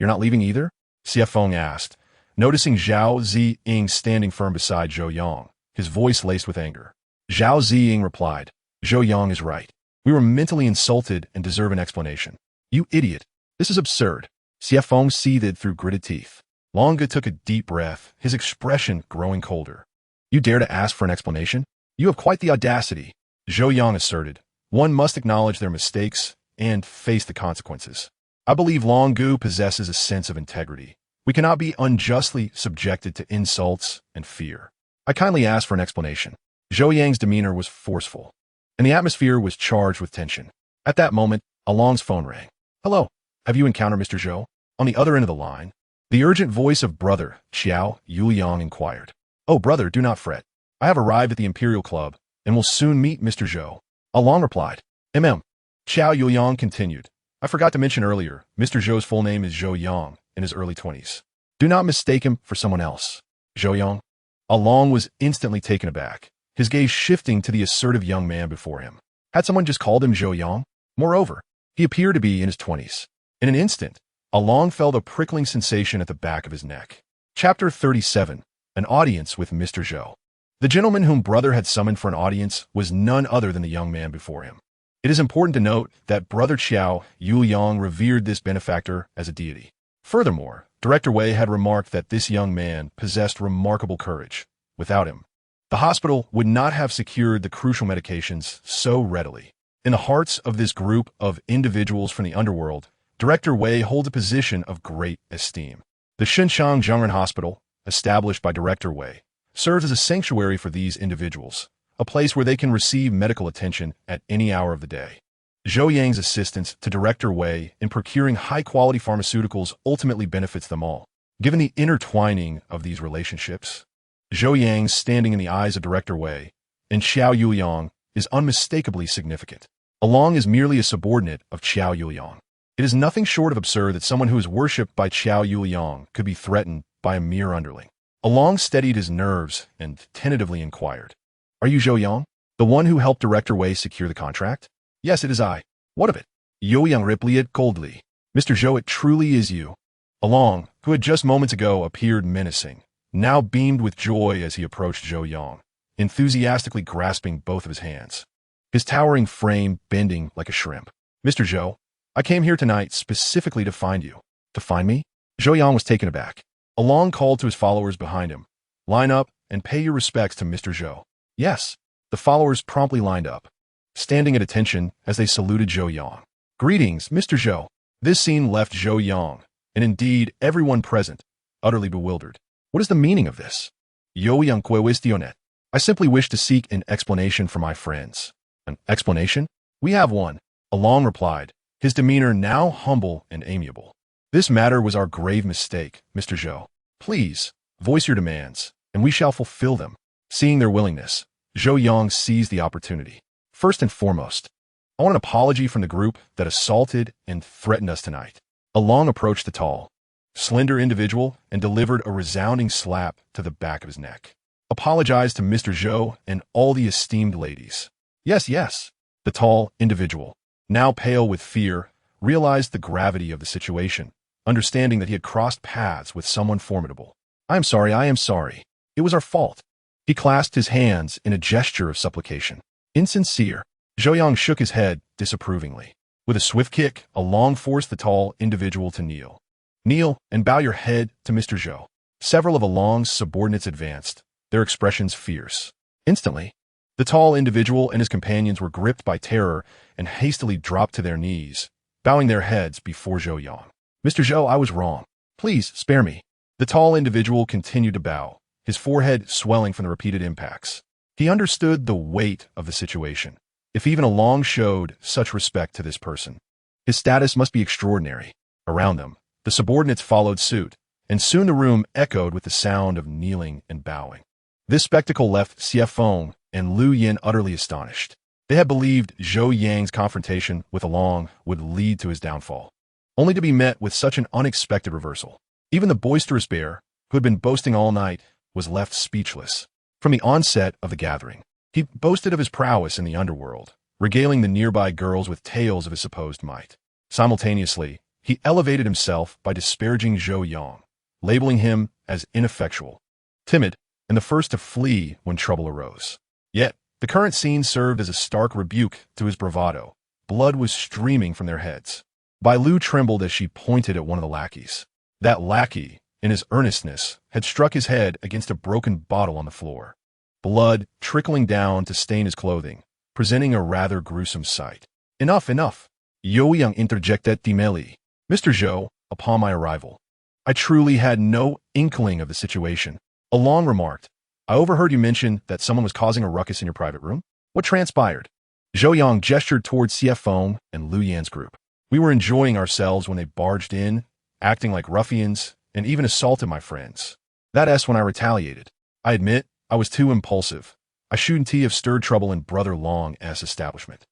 not leaving either? Xie Feng asked, noticing Zhao Ziying standing firm beside Zhou Yang, his voice laced with anger. Zhao Ziying replied, Zhou Yang is right. We were mentally insulted and deserve an explanation. You idiot. This is absurd. Xie Feng seethed through gritted teeth. Long Ge took a deep breath, his expression growing colder. You dare to ask for an explanation? You have quite the audacity, Zhou Yang asserted. One must acknowledge their mistakes and face the consequences. I believe Long Ge possesses a sense of integrity. We cannot be unjustly subjected to insults and fear. I kindly ask for an explanation. Zhou Yang's demeanor was forceful, and the atmosphere was charged with tension. At that moment, Along's phone rang. Hello, have you encountered Mr. Zhou? On the other end of the line, the urgent voice of brother Xiao Yuliang inquired. Oh, brother, do not fret. I have arrived at the Imperial Club and will soon meet Mr. Zhou. Along replied. Xiao Yuliang continued. I forgot to mention earlier, Mr. Zhou's full name is Zhou Yang, in his early 20s. Do not mistake him for someone else. Zhou Yang? Along was instantly taken aback, his gaze shifting to the assertive young man before him. Had someone just called him Zhou Yang? Moreover, he appeared to be in his 20s. In an instant, Along felt a prickling sensation at the back of his neck. Chapter 37. An Audience with Mr. Zhou. The gentleman whom brother had summoned for an audience was none other than the young man before him. It is important to note that brother Zhou Yang revered this benefactor as a deity. Furthermore, Director Wei had remarked that this young man possessed remarkable courage. Without him, the hospital would not have secured the crucial medications so readily. In the hearts of this group of individuals from the underworld, Director Wei holds a position of great esteem. The Xinjiang Zhongren Hospital, established by Director Wei, serves as a sanctuary for these individuals, a place where they can receive medical attention at any hour of the day. Zhou Yang's assistance to Director Wei in procuring high-quality pharmaceuticals ultimately benefits them all. Given the intertwining of these relationships, Zhou Yang's standing in the eyes of Director Wei and Xiao Yuliang is unmistakably significant. Along is merely a subordinate of Xiao Yuliang. It is nothing short of absurd that someone who is worshipped by Xiao Yuliang could be threatened by a mere underling. Along steadied his nerves and tentatively inquired, "Are you Zhou Yang, the one who helped Director Wei secure the contract?" "Yes, it is I." "What of it?" Yuliang replied coldly. "Mr. Zhou, it truly is you." Along, who had just moments ago appeared menacing, now beamed with joy as he approached Zhou Yang, enthusiastically grasping both of his hands, his towering frame bending like a shrimp. "Mr. Zhou, I came here tonight specifically to find you." "To find me?" Zhou Yang was taken aback. Along called to his followers behind him, "Line up and pay your respects to Mr. Zhou." "Yes." The followers promptly lined up, standing at attention as they saluted Zhou Yang. "Greetings, Mr. Zhou." This scene left Zhou Yang, and indeed everyone present, utterly bewildered. What is the meaning of this? Yo Yang cuestionet. I simply wish to seek an explanation for my friends. An explanation? We have one, Along replied, his demeanor now humble and amiable. This matter was our grave mistake, Mr. Zhou. Please, voice your demands, and we shall fulfill them. Seeing their willingness, Zhou Yang seized the opportunity. First and foremost, I want an apology from the group that assaulted and threatened us tonight. Along approached the tall, slender individual and delivered a resounding slap to the back of his neck. Apologize to Mr. Zhou and all the esteemed ladies. Yes, yes. The tall individual, now pale with fear, realized the gravity of the situation, understanding that he had crossed paths with someone formidable. I am sorry. It was our fault. He clasped his hands in a gesture of supplication. Insincere. Zhou Yang shook his head disapprovingly. With a swift kick, Along forced the tall individual to kneel. Kneel and bow your head to Mr. Zhou. Several of Along's subordinates advanced, their expressions fierce. Instantly, the tall individual and his companions were gripped by terror and hastily dropped to their knees, bowing their heads before Zhou Yang. Mr. Zhou, I was wrong. Please, spare me. The tall individual continued to bow, his forehead swelling from the repeated impacts. He understood the weight of the situation. If even Along showed such respect to this person, his status must be extraordinary. Around them, the subordinates followed suit, and soon the room echoed with the sound of kneeling and bowing. This spectacle left Xie Feng and Lu Yin utterly astonished. They had believed Zhou Yang's confrontation with Along would lead to his downfall, only to be met with such an unexpected reversal. Even the boisterous bear, who had been boasting all night, was left speechless. From the onset of the gathering, he boasted of his prowess in the underworld, regaling the nearby girls with tales of his supposed might. Simultaneously, he elevated himself by disparaging Zhou Yang, labeling him as ineffectual, timid, and the first to flee when trouble arose. Yet, the current scene served as a stark rebuke to his bravado. Blood was streaming from their heads. Bai Lu trembled as she pointed at one of the lackeys. That lackey, in his earnestness, had struck his head against a broken bottle on the floor, blood trickling down to stain his clothing, presenting a rather gruesome sight. Enough. Yo Yang interjected timidly. Mr. Zhou, upon my arrival, I truly had no inkling of the situation. Along remarked, I overheard you mention that someone was causing a ruckus in your private room. What transpired? Zhou Yang gestured towards Xie Feng and Lu Yan's group. We were enjoying ourselves when they barged in, acting like ruffians, and even assaulted my friends. That's when I retaliated. I admit, I was too impulsive. I shouldn't have stirred trouble in Brother Long's establishment.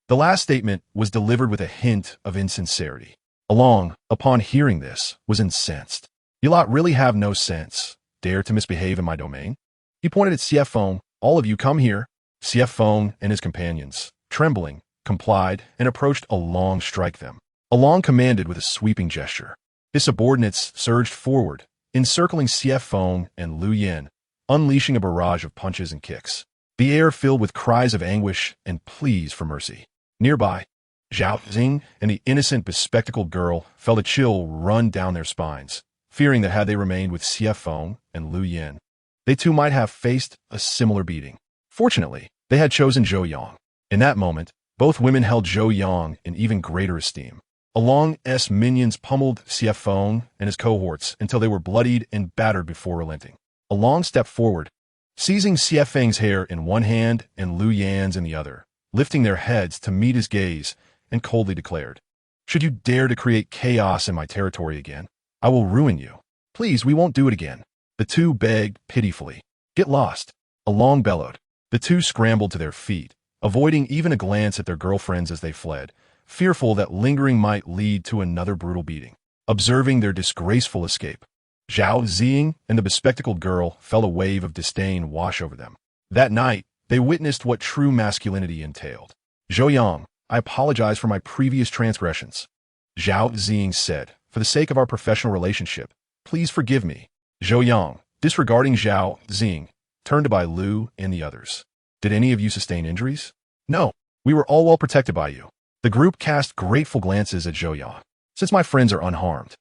The last statement was delivered with a hint of insincerity. Along, upon hearing this, was incensed. You lot really have no sense. Dare to misbehave in my domain? He pointed at Xie Feng. All of you come here. Xie Feng and his companions, trembling, complied and approached Along to strike them. Along commanded with a sweeping gesture. His subordinates surged forward, encircling Xie Feng and Lu Yin, unleashing a barrage of punches and kicks. The air filled with cries of anguish and pleas for mercy. Nearby, Zhou Yang and the innocent bespectacled girl felt a chill run down their spines, fearing that had they remained with Xie Feng and Lu Yin, they too might have faced a similar beating. Fortunately, they had chosen Zhou Yang. In that moment, both women held Zhou Yang in even greater esteem. Along's minions pummeled Xie Feng and his cohorts until they were bloodied and battered before relenting. Along stepped forward, seizing Xie Feng's hair in one hand and Lu Yan's in the other, lifting their heads to meet his gaze, and coldly declared, "Should you dare to create chaos in my territory again, I will ruin you. Please, we won't do it again." The two begged pitifully. "Get lost," Along bellowed. The two scrambled to their feet, avoiding even a glance at their girlfriends as they fled, fearful that lingering might lead to another brutal beating. Observing their disgraceful escape, Zhou Yang and the bespectacled girl felt a wave of disdain wash over them. That night, they witnessed what true masculinity entailed. "Zhou Yang, I apologize for my previous transgressions," Zhou Yang said. "For the sake of our professional relationship, please forgive me." Zhou Yang, disregarding Zhou Yang, turned to Bai Lu and the others. "Did any of you sustain injuries?" "No, we were all well protected by you." The group cast grateful glances at Zhou Yang. "Since my friends are unharmed,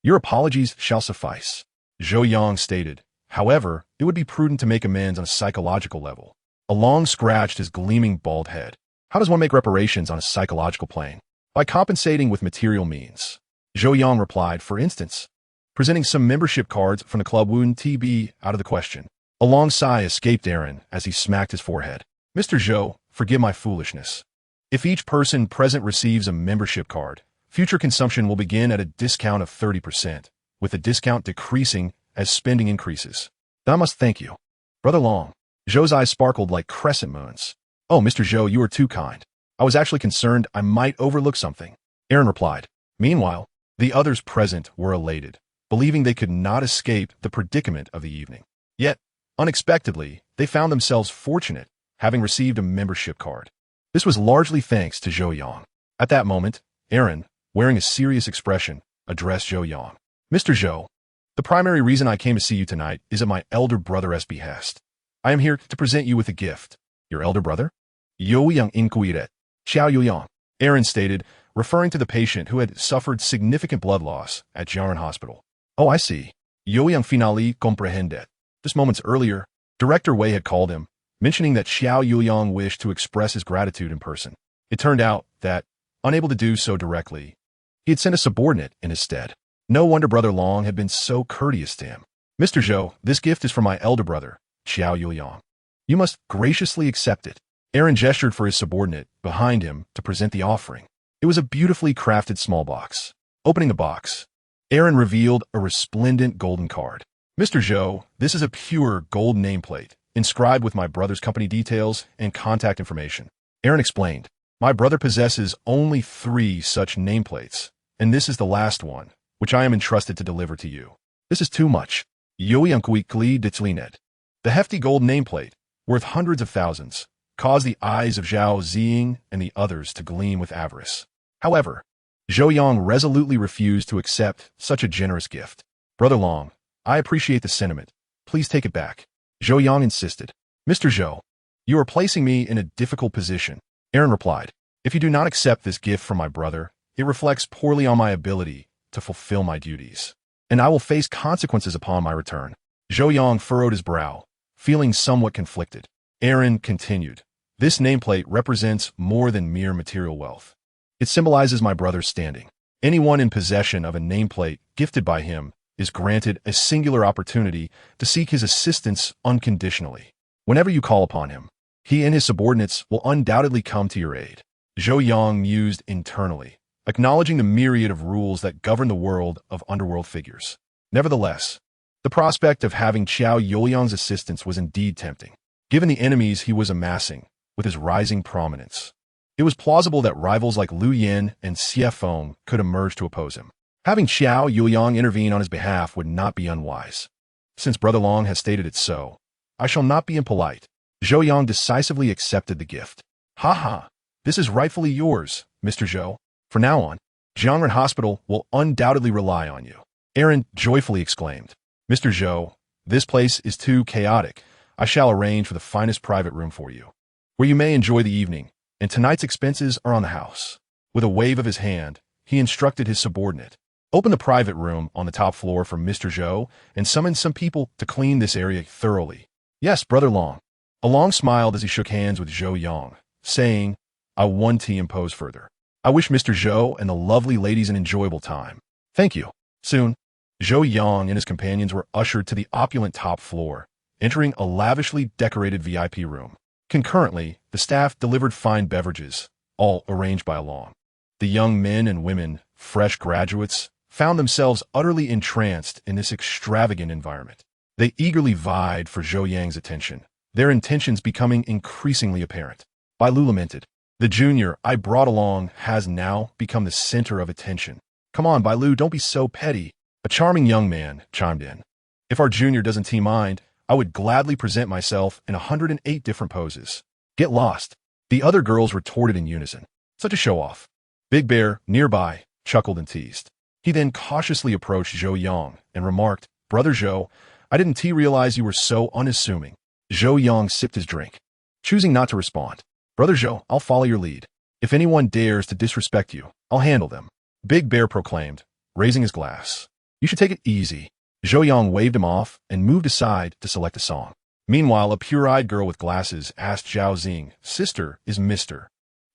your apologies shall suffice," Zhou Yang stated. "However, it would be prudent to make amends on a psychological level." Along scratched his gleaming bald head. "How does one make reparations on a psychological plane?" "By compensating with material means," Zhou Yang replied. "For instance, presenting some membership cards from the club wouldn't be out of the question." Along sigh escaped Aaron as he smacked his forehead. "Mr. Zhou, forgive my foolishness. If each person present receives a membership card, future consumption will begin at a discount of 30%, with the discount decreasing as spending increases. Then I must thank you, Brother Long." Zhou's eyes sparkled like crescent moons. "Oh, Mr. Zhou, you are too kind. I was actually concerned I might overlook something," Aaron replied. Meanwhile, the others present were elated, believing they could not escape the predicament of the evening. Yet, unexpectedly, they found themselves fortunate, having received a membership card. This was largely thanks to Zhou Yang. At that moment, Aaron, wearing a serious expression, addressed Zhou Yang. "Mr. Zhou, the primary reason I came to see you tonight is at my elder brother's behest. I am here to present you with a gift." "Your elder brother?" "Zhou Yang inquired. Xiao Yu Yang," Aaron stated, referring to the patient who had suffered significant blood loss at Jiaran Hospital. "Oh, I see. Zhou Yang finally comprehende." Just moments earlier, Director Wei had called him, mentioning that Xiao Yuliang wished to express his gratitude in person. It turned out that, unable to do so directly, he had sent a subordinate in his stead. No wonder Brother Long had been so courteous to him. "Mr. Zhou, this gift is from my elder brother, Xiao Yuliang. You must graciously accept it." Aaron gestured for his subordinate behind him to present the offering. It was a beautifully crafted small box. Opening the box, Aaron revealed a resplendent golden card. "Mr. Zhou, this is a pure gold nameplate, inscribed with my brother's company details and contact information." Aaron explained, "My brother possesses only 3 such nameplates, and this is the last one, which I am entrusted to deliver to you. This is too much." The hefty gold nameplate, worth hundreds of thousands, caused the eyes of Zhou Yang and the others to gleam with avarice. However, Zhou Yang resolutely refused to accept such a generous gift. "Brother Long, I appreciate the sentiment. Please take it back," Zhou Yang insisted. "Mr. Zhou, you are placing me in a difficult position," Aaron replied. "If you do not accept this gift from my brother, it reflects poorly on my ability to fulfill my duties, and I will face consequences upon my return." Zhou Yang furrowed his brow, feeling somewhat conflicted. Aaron continued, "This nameplate represents more than mere material wealth. It symbolizes my brother's standing. Anyone in possession of a nameplate gifted by him is granted a singular opportunity to seek his assistance unconditionally. Whenever you call upon him, he and his subordinates will undoubtedly come to your aid." Zhou Yang mused internally, acknowledging the myriad of rules that govern the world of underworld figures. Nevertheless, the prospect of having Xiao Yuliang's assistance was indeed tempting. Given the enemies he was amassing, with his rising prominence, it was plausible that rivals like Lu Yin and Xie Feng could emerge to oppose him. Having Xiao Yuliang intervene on his behalf would not be unwise. Since Brother Long has stated it so, I shall not be impolite. Zhou Yang decisively accepted the gift. "Ha ha! This is rightfully yours, Mr. Zhou. From now on, Jiangren Hospital will undoubtedly rely on you. Aaron joyfully exclaimed. Mr. Zhou, this place is too chaotic. I shall arrange for the finest private room for you, where you may enjoy the evening, and tonight's expenses are on the house. With a wave of his hand, he instructed his subordinate. Open the private room on the top floor for Mr. Zhou and summon some people to clean this area thoroughly. Yes, Brother Long. Long smiled as he shook hands with Zhou Yang, saying, I want to impose further. I wish Mr. Zhou and the lovely ladies an enjoyable time. Thank you. Soon, Zhou Yang and his companions were ushered to the opulent top floor, entering a lavishly decorated VIP room. Concurrently, the staff delivered fine beverages, all arranged by Long. The young men and women, fresh graduates, found themselves utterly entranced in this extravagant environment. They eagerly vied for Zhou Yang's attention, their intentions becoming increasingly apparent. Bai Lu lamented, the junior I brought along has now become the center of attention. Come on, Bai Lu, don't be so petty. A charming young man chimed in. If our junior doesn't mind, I would gladly present myself in 108 different poses. Get lost. The other girls retorted in unison. Such a show-off. Big Bear, nearby, chuckled and teased. He then cautiously approached Zhou Yang and remarked, Brother Zhou, I didn't realize you were so unassuming. Zhou Yang sipped his drink, choosing not to respond. Brother Zhou, I'll follow your lead. If anyone dares to disrespect you, I'll handle them. Big Bear proclaimed, raising his glass. You should take it easy. Zhou Yang waved him off and moved aside to select a song. Meanwhile, a pure-eyed girl with glasses asked Zhao Xing, Sister, is Mr.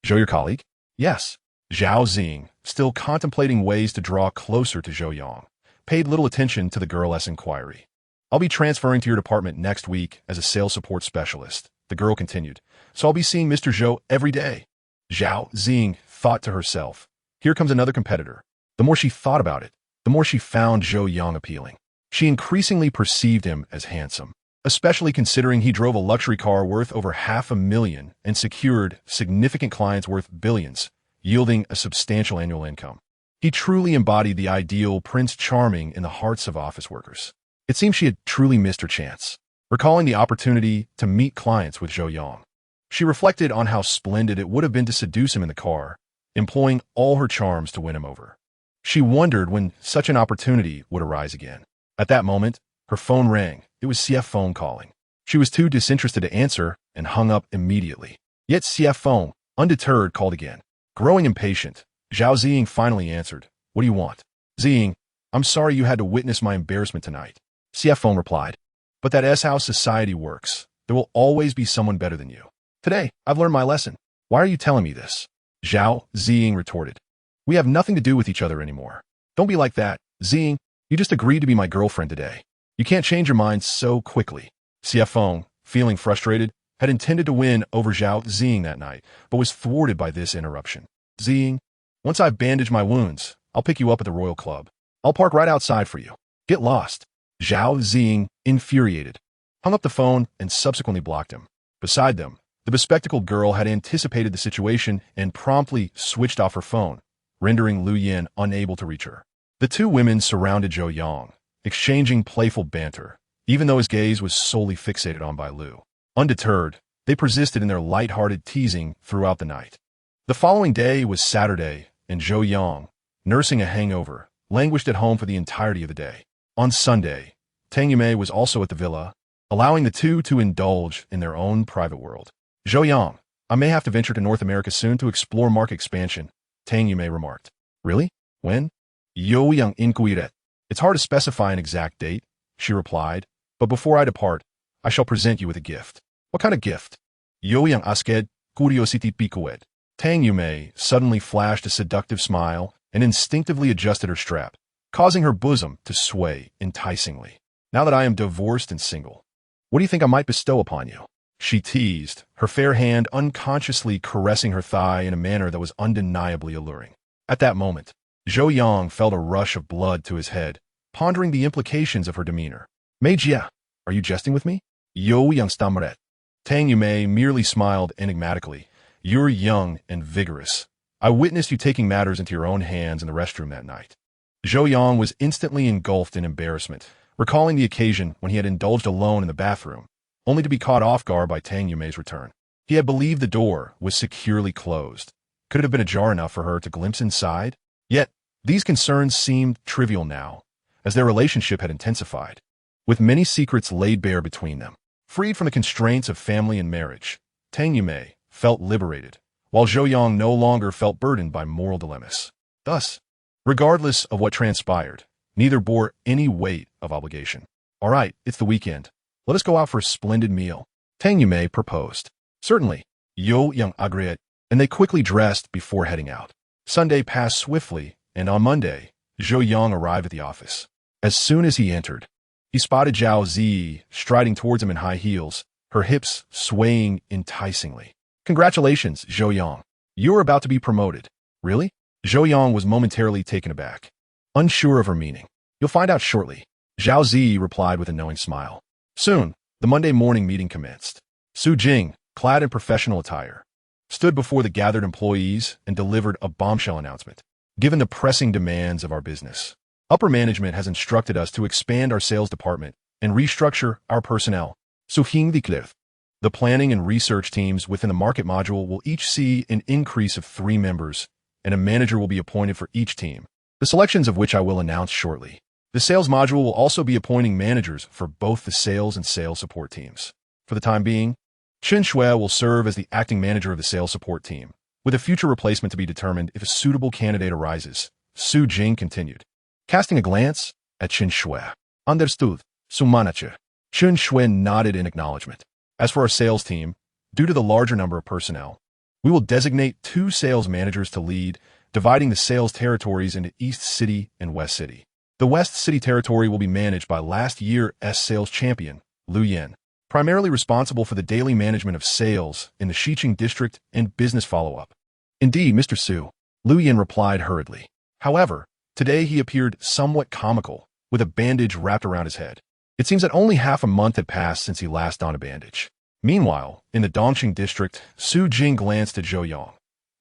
Zhou your colleague? Yes. Zhao Xing, still contemplating ways to draw closer to Zhou Yang, paid little attention to the girl's inquiry. I'll be transferring to your department next week as a sales support specialist, the girl continued, so I'll be seeing Mr. Zhou every day. Zhao Xing thought to herself, here comes another competitor. The more she thought about it, the more she found Zhou Yang appealing. She increasingly perceived him as handsome, especially considering he drove a luxury car worth over $500,000 and secured significant clients worth billions, yielding a substantial annual income. He truly embodied the ideal Prince Charming in the hearts of office workers. It seemed she had truly missed her chance, recalling the opportunity to meet clients with Zhou Yang. She reflected on how splendid it would have been to seduce him in the car, employing all her charms to win him over. She wondered when such an opportunity would arise again. At that moment, her phone rang. It was CF Phone calling. She was too disinterested to answer and hung up immediately. Yet CF Phone, undeterred, called again. Growing impatient, Zhao Xing finally answered, What do you want? Xing, I'm sorry you had to witness my embarrassment tonight. CF Phone replied, But that is how society works. There will always be someone better than you. Today, I've learned my lesson. Why are you telling me this? Zhao Xing retorted. We have nothing to do with each other anymore. Don't be like that, Xing. You just agreed to be my girlfriend today. You can't change your mind so quickly. CF Phone, feeling frustrated, had intended to win over Zhao Xing that night, but was thwarted by this interruption. Xing, once I've bandaged my wounds, I'll pick you up at the Royal Club. I'll park right outside for you. Get lost. Zhao Xing, infuriated, hung up the phone and subsequently blocked him. Beside them, the bespectacled girl had anticipated the situation and promptly switched off her phone, rendering Lu Yin unable to reach her. The two women surrounded Zhou Yang, exchanging playful banter, even though his gaze was solely fixated on Bai Lu. Undeterred, they persisted in their light-hearted teasing throughout the night. The following day was Saturday, and Zhou Yang, nursing a hangover, languished at home for the entirety of the day. On Sunday, Tang Yumei was also at the villa, allowing the two to indulge in their own private world. Zhou Yang, I may have to venture to North America soon to explore market expansion, Tang Yumei remarked. Really? When? Zhou Yang inquired. It's hard to specify an exact date, she replied, but before I depart, I shall present you with a gift. What kind of gift? Zhou Yang asked, curiosity piqued. Tang Yumei suddenly flashed a seductive smile and instinctively adjusted her strap, causing her bosom to sway enticingly. Now that I am divorced and single, what do you think I might bestow upon you? She teased, her fair hand unconsciously caressing her thigh in a manner that was undeniably alluring. At that moment, Zhou Yang felt a rush of blood to his head, pondering the implications of her demeanor. Mei Jia, are you jesting with me? Zhou Yang stammered. Tang Yumei merely smiled enigmatically. You're young and vigorous. I witnessed you taking matters into your own hands in the restroom that night. Zhou Yang was instantly engulfed in embarrassment, recalling the occasion when he had indulged alone in the bathroom, only to be caught off guard by Tang Yumei's return. He had believed the door was securely closed. Could it have been ajar enough for her to glimpse inside? Yet, these concerns seemed trivial now, as their relationship had intensified, with many secrets laid bare between them. Freed from the constraints of family and marriage, Tang Yumei felt liberated, while Zhou Yang no longer felt burdened by moral dilemmas. Thus, regardless of what transpired, neither bore any weight of obligation. "All right, it's the weekend. Let us go out for a splendid meal," Tang Yumei proposed. "Certainly," Zhou Yang agreed, and they quickly dressed before heading out. Sunday passed swiftly, and on Monday, Zhou Yang arrived at the office. As soon as he entered, he spotted Zhao Zi striding towards him in high heels, her hips swaying enticingly. "Congratulations, Zhou Yang. You are about to be promoted." "Really?" Zhou Yang was momentarily taken aback, unsure of her meaning. "You'll find out shortly," Zhao Zi replied with a knowing smile. Soon, the Monday morning meeting commenced. Su Jing, clad in professional attire, stood before the gathered employees and delivered a bombshell announcement. "Given the pressing demands of our business, upper management has instructed us to expand our sales department and restructure our personnel. The planning and research teams within the market module will each see an increase of 3 members, and a manager will be appointed for each team, the selections of which I will announce shortly. The sales module will also be appointing managers for both the sales and sales support teams. For the time being, Chen Shui will serve as the acting manager of the sales support team, with a future replacement to be determined if a suitable candidate arises," Su Jing continued, casting a glance at Chen Shui. "Understood, Su Manager." Chen Shui nodded in acknowledgement. "As for our sales team, due to the larger number of personnel, we will designate 2 sales managers to lead, dividing the sales territories into East City and West City. The West City territory will be managed by last year's sales champion, Liu Yan, primarily responsible for the daily management of sales in the Xiqing district and business follow-up." "Indeed, Mr. Su," Liu Yan replied hurriedly. However, today he appeared somewhat comical, with a bandage wrapped around his head. It seems that only half a month had passed since he last donned a bandage. Meanwhile, in the Dongqing district, Su Jing glanced at Zhou Yang.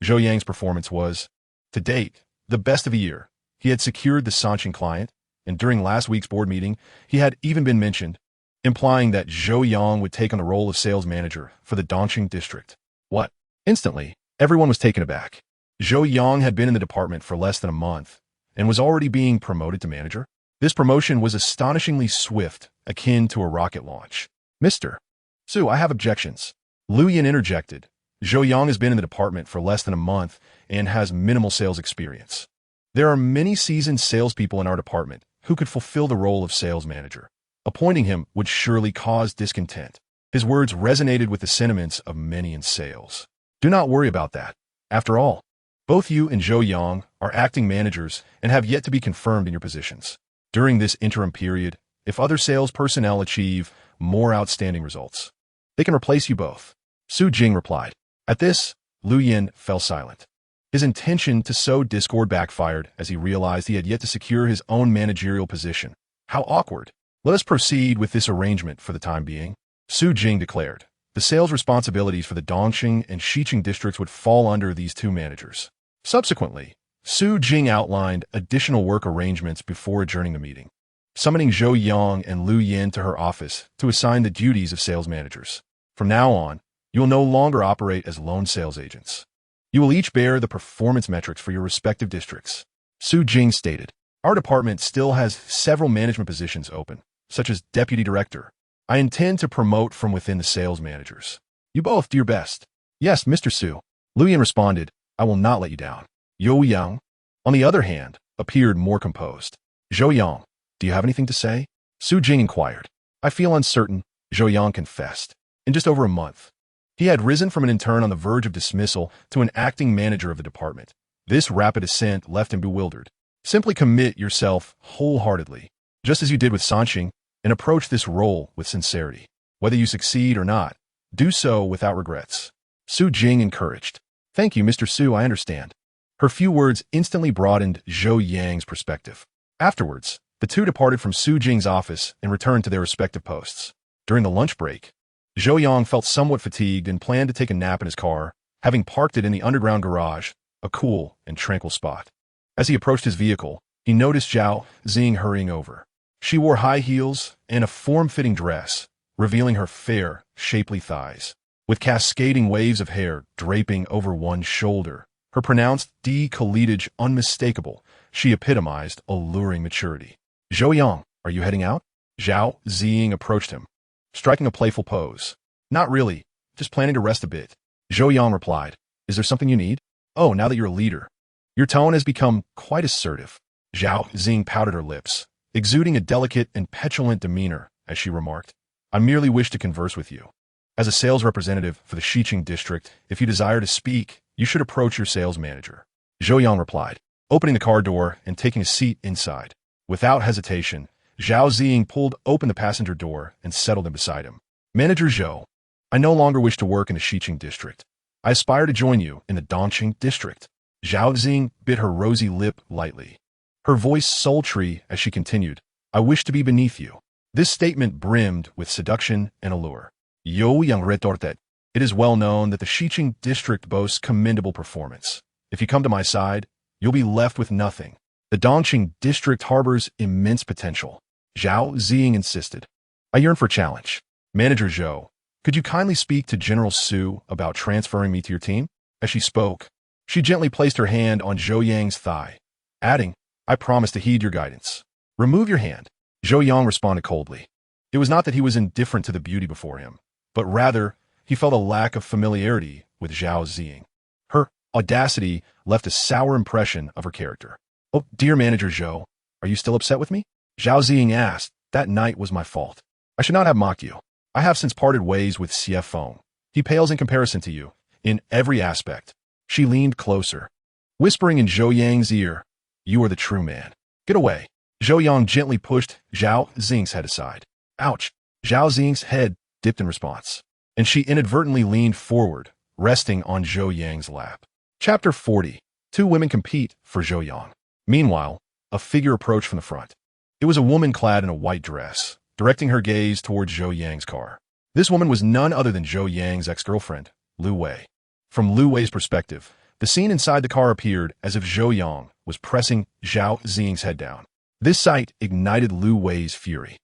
Zhou Yang's performance was, to date, the best of the year. He had secured the Sanqing client, and during last week's board meeting, he had even been mentioned, implying that Zhou Yang would take on the role of sales manager for the Dongqing district. What? Instantly, everyone was taken aback. Zhou Yang had been in the department for less than a month, and was already being promoted to manager. This promotion was astonishingly swift, akin to a rocket launch. "Mr. Su, I have objections," Liu Yan interjected. "Zhou Yang has been in the department for less than a month and has minimal sales experience. There are many seasoned salespeople in our department who could fulfill the role of sales manager. Appointing him would surely cause discontent." His words resonated with the sentiments of many in sales. "Do not worry about that. After all, both you and Zhou Yang are acting managers and have yet to be confirmed in your positions. During this interim period, if other sales personnel achieve more outstanding results, they can replace you both," Su Jing replied. At this, Liu Yan fell silent. His intention to sow discord backfired as he realized he had yet to secure his own managerial position. "How awkward. Let us proceed with this arrangement for the time being," Su Jing declared. The sales responsibilities for the Dongqing and Xiqing districts would fall under these 2 managers. Subsequently, Su Jing outlined additional work arrangements before adjourning the meeting, summoning Zhou Yang and Liu Yan to her office to assign the duties of sales managers. "From now on, you will no longer operate as lone sales agents. You will each bear the performance metrics for your respective districts," Su Jing stated. "Our department still has several management positions open, such as deputy director. I intend to promote from within the sales managers. You both do your best." "Yes, Mr. Su," Liu Yan responded. "I will not let you down." Zhou Yang, on the other hand, appeared more composed. "Zhou Yang, do you have anything to say?" Su Jing inquired. "I feel uncertain," Zhou Yang confessed. In just over a month, he had risen from an intern on the verge of dismissal to an acting manager of the department. This rapid ascent left him bewildered. "Simply commit yourself wholeheartedly, just as you did with Sanqing, and approach this role with sincerity. Whether you succeed or not, do so without regrets," Su Jing encouraged. "Thank you, Mr. Su, I understand." Her few words instantly broadened Zhou Yang's perspective. Afterwards, the 2 departed from Su Jing's office and returned to their respective posts. During the lunch break, Zhou Yang felt somewhat fatigued and planned to take a nap in his car, having parked it in the underground garage, a cool and tranquil spot. As he approached his vehicle, he noticed Zhao Zing hurrying over. She wore high heels and a form-fitting dress, revealing her fair, shapely thighs. with cascading waves of hair draping over one shoulder. Her pronounced D-colletage unmistakable, she epitomized alluring maturity. Zhou Yang, are you heading out? Zhao Ziying approached him, striking a playful pose. Not really, just planning to rest a bit. Zhou Yang replied, is there something you need? Oh, now that you're a leader. Your tone has become quite assertive. Zhao Ziying pouted her lips, exuding a delicate and petulant demeanor, as she remarked, I merely wish to converse with you. As a sales representative for the Xiqing district, if you desire to speak, you should approach your sales manager. Zhou Yang replied, opening the car door and taking a seat inside. Without hesitation, Zhao Ziying pulled open the passenger door and settled in beside him. Manager Zhou, I no longer wish to work in the Xiqing district. I aspire to join you in the Dongqing district. Zhao Ziying bit her rosy lip lightly, her voice sultry as she continued, I wish to be beneath you. This statement brimmed with seduction and allure. Zhou Yang retorted, it is well known that the Xiqing district boasts commendable performance. If you come to my side, you'll be left with nothing. The Dongqing district harbors immense potential. Zhao Ziying insisted. I yearn for a challenge. Manager Zhou, could you kindly speak to General Su about transferring me to your team? As she spoke, she gently placed her hand on Zhou Yang's thigh, adding, I promise to heed your guidance. Remove your hand. Zhou Yang responded coldly. It was not that he was indifferent to the beauty before him, but rather, he felt a lack of familiarity with Zhao Ziying. Her audacity left a sour impression of her character. Oh, dear Manager Zhou, are you still upset with me? Zhao Ziying asked, that night was my fault. I should not have mocked you. I have since parted ways with CF Feng. He pales in comparison to you, in every aspect. She leaned closer, whispering in Zhou Yang's ear, you are the true man. Get away. Zhou Yang gently pushed Zhao Ziying's head aside. Ouch. Zhao Ziying's head dipped in response, and she inadvertently leaned forward, resting on Zhou Yang's lap. Chapter 40. Two women compete for Zhou Yang. Meanwhile, a figure approached from the front. It was a woman clad in a white dress, directing her gaze towards Zhou Yang's car. This woman was none other than Zhou Yang's ex-girlfriend, Lu Wei. From Lu Wei's perspective, the scene inside the car appeared as if Zhou Yang was pressing Zhao Ziying's head down. This sight ignited Lu Wei's fury.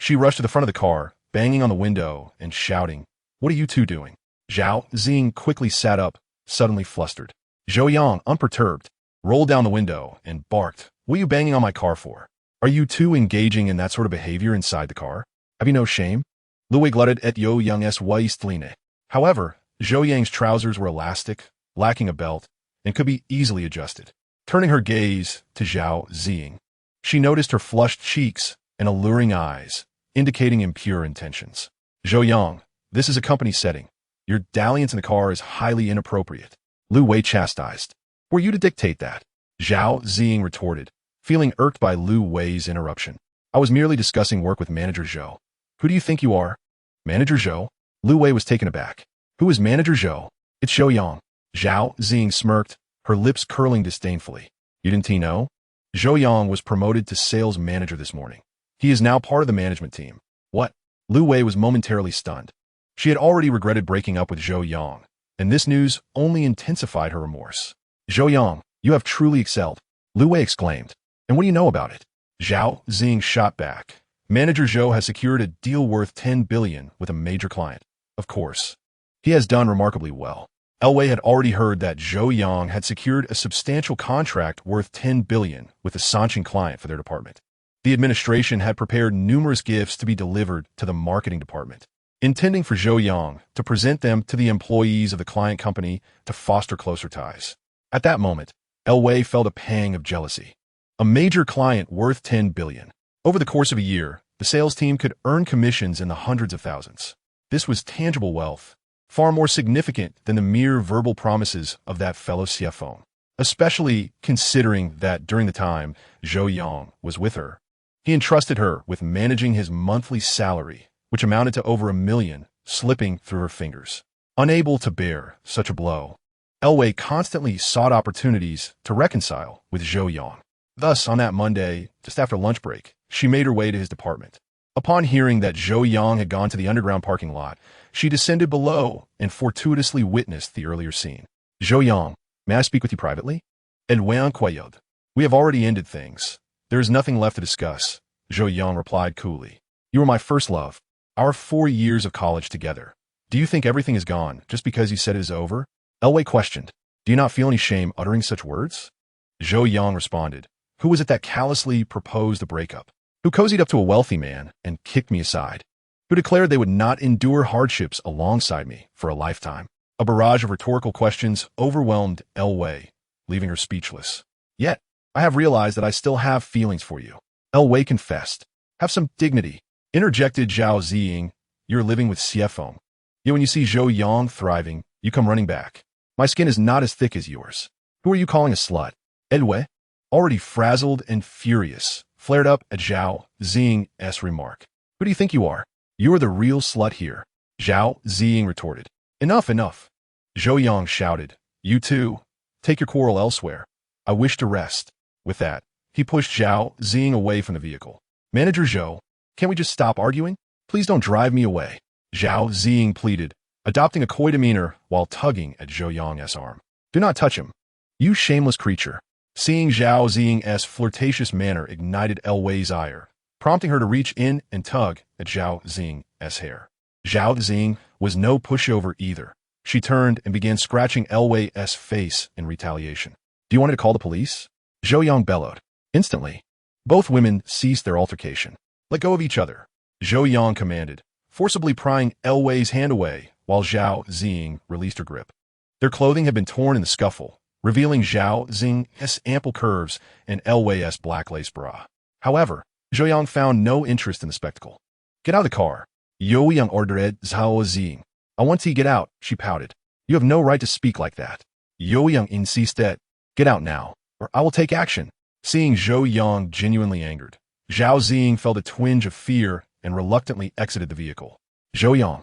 She rushed to the front of the car, banging on the window and shouting, what are you two doing? Zhao Ziying quickly sat up, suddenly flustered. Zhou Yang, unperturbed, rolled down the window and barked, what are you banging on my car for? Are you two engaging in that sort of behavior inside the car? Have you no shame? Lu Wei glutted at Zhou Yang's waistline. However, Zhou Yang's trousers were elastic, lacking a belt, and could be easily adjusted. Turning her gaze to Zhao Ziying, she noticed her flushed cheeks and alluring eyes, indicating impure intentions. Zhou Yang, this is a company setting. Your dalliance in the car is highly inappropriate. Lu Wei chastised. Were you to dictate that? Zhao Ziying retorted, feeling irked by Lu Wei's interruption. I was merely discussing work with Manager Zhou. Who do you think you are? Manager Zhou? Lu Wei was taken aback. Who is Manager Zhou? It's Zhou Yang. Zhao Ziying smirked, her lips curling disdainfully. You didn't know? Zhou Yang was promoted to sales manager this morning. He is now part of the management team. What? Lu Wei was momentarily stunned. She had already regretted breaking up with Zhou Yang, and this news only intensified her remorse. Zhou Yang, you have truly excelled, Lu Wei exclaimed. And what do you know about it? Zhao Ziying shot back. Manager Zhou has secured a deal worth 10 billion with a major client. Of course. He has done remarkably well. Wei had already heard that Zhou Yang had secured a substantial contract worth 10 billion with a Sanqing client for their department. The administration had prepared numerous gifts to be delivered to the marketing department, intending for Zhou Yang to present them to the employees of the client company to foster closer ties. At that moment, Wei felt a pang of jealousy. A major client worth 10 billion. Over the course of a year, the sales team could earn commissions in the hundreds of thousands. This was tangible wealth, far more significant than the mere verbal promises of that fellow CFO, especially considering that during the time Zhou Yang was with her, he entrusted her with managing his monthly salary, which amounted to over 1 million, slipping through her fingers. Unable to bear such a blow, Wei constantly sought opportunities to reconcile with Zhou Yang. Thus, on that Monday, just after lunch break, she made her way to his department. Upon hearing that Zhou Yang had gone to the underground parking lot, she descended below and fortuitously witnessed the earlier scene. Zhou Yang, may I speak with you privately? We have already ended things. There is nothing left to discuss, Zhou Yang replied coolly. You were my first love. Our 4 years of college together. Do you think everything is gone just because you said it is over? Elway questioned. Do you not feel any shame uttering such words? Zhou Yang responded. Who was it that callously proposed a breakup? Who cozied up to a wealthy man and kicked me aside? Who declared they would not endure hardships alongside me for a lifetime? A barrage of rhetorical questions overwhelmed Elway, leaving her speechless. Yet, I have realized that I still have feelings for you. Elway confessed. Have some dignity, interjected Zhao Ziying. You're living with CFO. Yet when you see Zhou Yang thriving, you come running back. My skin is not as thick as yours. Who are you calling a slut? Elway, already frazzled and furious, flared up at Zhao Ziying's remark. Who do you think you are? You are the real slut here. Zhao Ziying retorted. Enough, enough. Zhou Yang shouted. You too. Take your quarrel elsewhere. I wish to rest. With that, he pushed Zhao Ziying away from the vehicle. Manager Zhou, can't we just stop arguing? Please don't drive me away. Zhao Ziying pleaded, adopting a coy demeanor while tugging at Zhou Yang's arm. Do not touch him. You shameless creature. Seeing Zhao Ziying's flirtatious manner ignited Elway's ire, prompting her to reach in and tug at Zhao Ziying's hair. Zhao Ziying was no pushover either. She turned and began scratching Elway's face in retaliation. Do you want me to call the police? Zhou Yang bellowed. Instantly, both women ceased their altercation. Let go of each other. Zhou Yang commanded, forcibly prying Elway's hand away while Zhao Ziying released her grip. Their clothing had been torn in the scuffle, revealing Zhao Ziying's ample curves and Elway's black lace bra. However, Zhou Yang found no interest in the spectacle. Get out of the car. Zhou Yang ordered Zhao Ziying. I want to get out, she pouted. You have no right to speak like that. Zhou Yang insisted. Get out now, or I will take action. Seeing Zhou Yang genuinely angered, Zhao Ziying felt a twinge of fear and reluctantly exited the vehicle. Zhou Yang,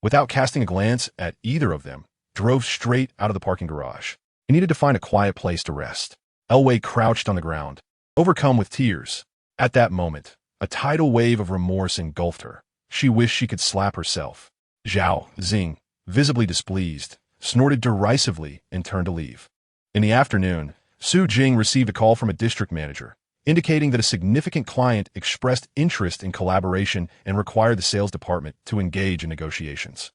without casting a glance at either of them, drove straight out of the parking garage. He needed to find a quiet place to rest. Elway crouched on the ground, overcome with tears. At that moment, a tidal wave of remorse engulfed her. She wished she could slap herself. Zhao Ziying, visibly displeased, snorted derisively and turned to leave. In the afternoon, Su Jing received a call from a district manager, indicating that a significant client expressed interest in collaboration and required the sales department to engage in negotiations.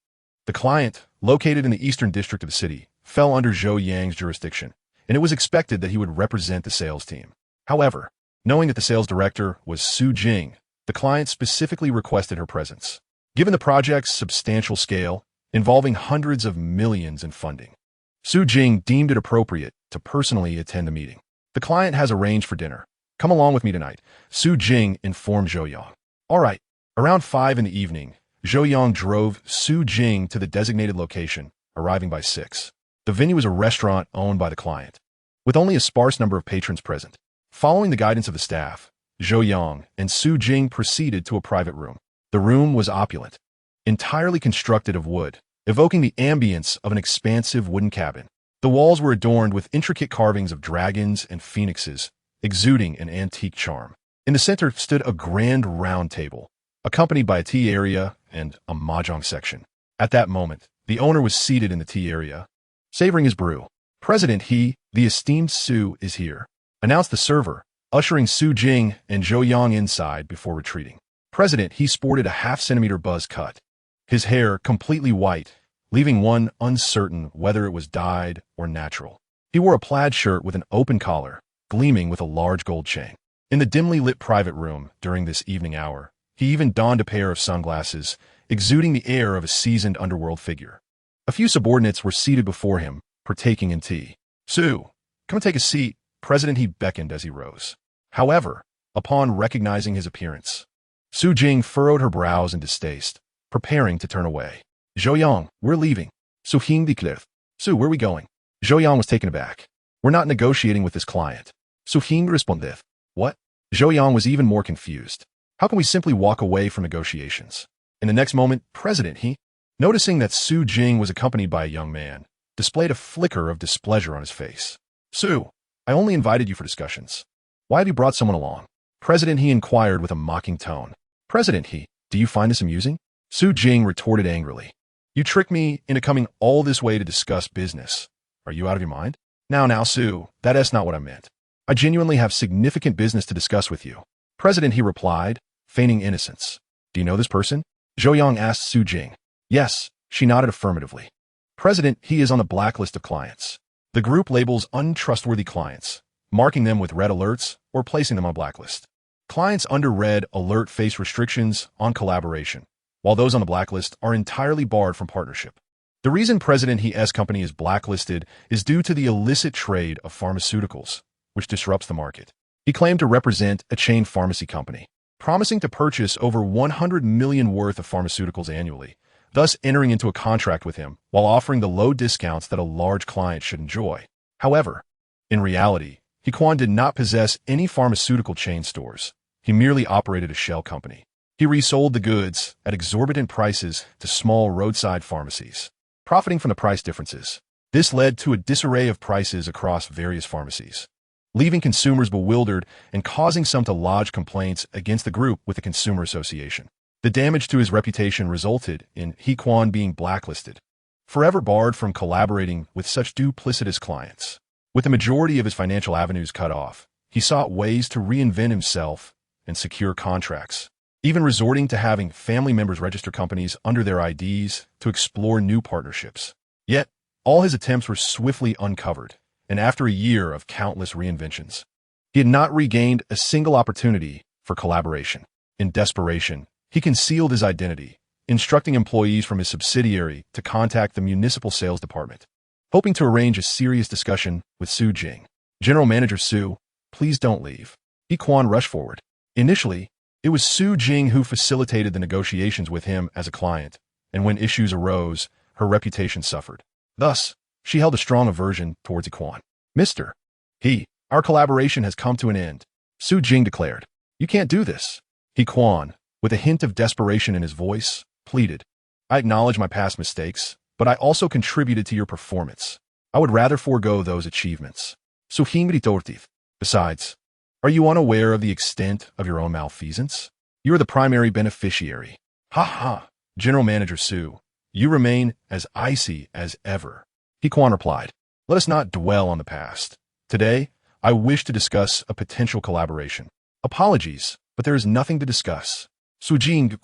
The client, located in the eastern district of the city, fell under Zhou Yang's jurisdiction, and it was expected that he would represent the sales team. However, knowing that the sales director was Su Jing, the client specifically requested her presence. Given the project's substantial scale, involving hundreds of millions in funding, Su Jing deemed it appropriate to personally attend the meeting. The client has arranged for dinner. Come along with me tonight, Su Jing informed Zhou Yang. All right. Around 5 in the evening, Zhou Yang drove Su Jing to the designated location, arriving by 6. The venue was a restaurant owned by the client, with only a sparse number of patrons present. Following the guidance of the staff, Zhou Yang and Su Jing proceeded to a private room. The room was opulent, entirely constructed of wood, evoking the ambience of an expansive wooden cabin. The walls were adorned with intricate carvings of dragons and phoenixes, exuding an antique charm. In the center stood a grand round table, accompanied by a tea area and a mahjong section. At that moment, the owner was seated in the tea area, savoring his brew. President He, the esteemed Su, is here, announced the server, ushering Su Jing and Zhou Yang inside before retreating. President He sported a half-centimeter buzz cut, his hair completely white, leaving one uncertain whether it was dyed or natural. He wore a plaid shirt with an open collar, gleaming with a large gold chain. In the dimly lit private room during this evening hour, he even donned a pair of sunglasses, exuding the air of a seasoned underworld figure. A few subordinates were seated before him, partaking in tea. Su, come and take a seat, President He beckoned as he rose. However, upon recognizing his appearance, Su Jing furrowed her brows in distaste, preparing to turn away. Zhou Yang, we're leaving. Su Hing declared. Su, where are we going? Zhou Yang was taken aback. We're not negotiating with this client. Su Hing responded. What? Zhou Yang was even more confused. How can we simply walk away from negotiations? In the next moment, President He, noticing that Su Jing was accompanied by a young man, displayed a flicker of displeasure on his face. Su, I only invited you for discussions. Why have you brought someone along? President He inquired with a mocking tone. President He, do you find this amusing? Su Jing retorted angrily. You tricked me into coming all this way to discuss business. Are you out of your mind? Now, Su, that's not what I meant. I genuinely have significant business to discuss with you. President He replied, feigning innocence. Do you know this person? Zhou Yang asked Su Jing. Yes, She nodded affirmatively. President, he is on the blacklist of clients. The group labels untrustworthy clients, marking them with red alerts or placing them on blacklist. Clients under red alert face restrictions on collaboration, while those on the blacklist are entirely barred from partnership. The reason President He's company is blacklisted is due to the illicit trade of pharmaceuticals, which disrupts the market. He claimed to represent a chain pharmacy company, promising to purchase over 100 million worth of pharmaceuticals annually, thus entering into a contract with him while offering the low discounts that a large client should enjoy. However, in reality, Hequan did not possess any pharmaceutical chain stores. He merely operated a shell company. He resold the goods at exorbitant prices to small roadside pharmacies, profiting from the price differences. This led to a disarray of prices across various pharmacies, leaving consumers bewildered and causing some to lodge complaints against the group with the Consumer Association. The damage to his reputation resulted in Hequan being blacklisted, forever barred from collaborating with such duplicitous clients. With the majority of his financial avenues cut off, he sought ways to reinvent himself and secure contracts, even resorting to having family members register companies under their IDs to explore new partnerships. Yet, all his attempts were swiftly uncovered, and after a year of countless reinventions, he had not regained a single opportunity for collaboration. In desperation, he concealed his identity, instructing employees from his subsidiary to contact the municipal sales department, hoping to arrange a serious discussion with Zhou Yang. General Manager Su, please don't leave. Hequan rushed forward. Initially, it was Zhou Yang who facilitated the negotiations with him as a client, and when issues arose, her reputation suffered. Thus, she held a strong aversion towards Hequan. Mr. Our collaboration has come to an end, Zhou Yang declared. You can't do this. Hequan, with a hint of desperation in his voice, pleaded. I acknowledge my past mistakes, but I also contributed to your performance. I would rather forego those achievements. Besides, are you unaware of the extent of your own malfeasance? You are the primary beneficiary. Ha ha, General Manager Su, you remain as icy as ever. Hequan replied, let us not dwell on the past. Today, I wish to discuss a potential collaboration. Apologies, but there is nothing to discuss. Zhou Yang,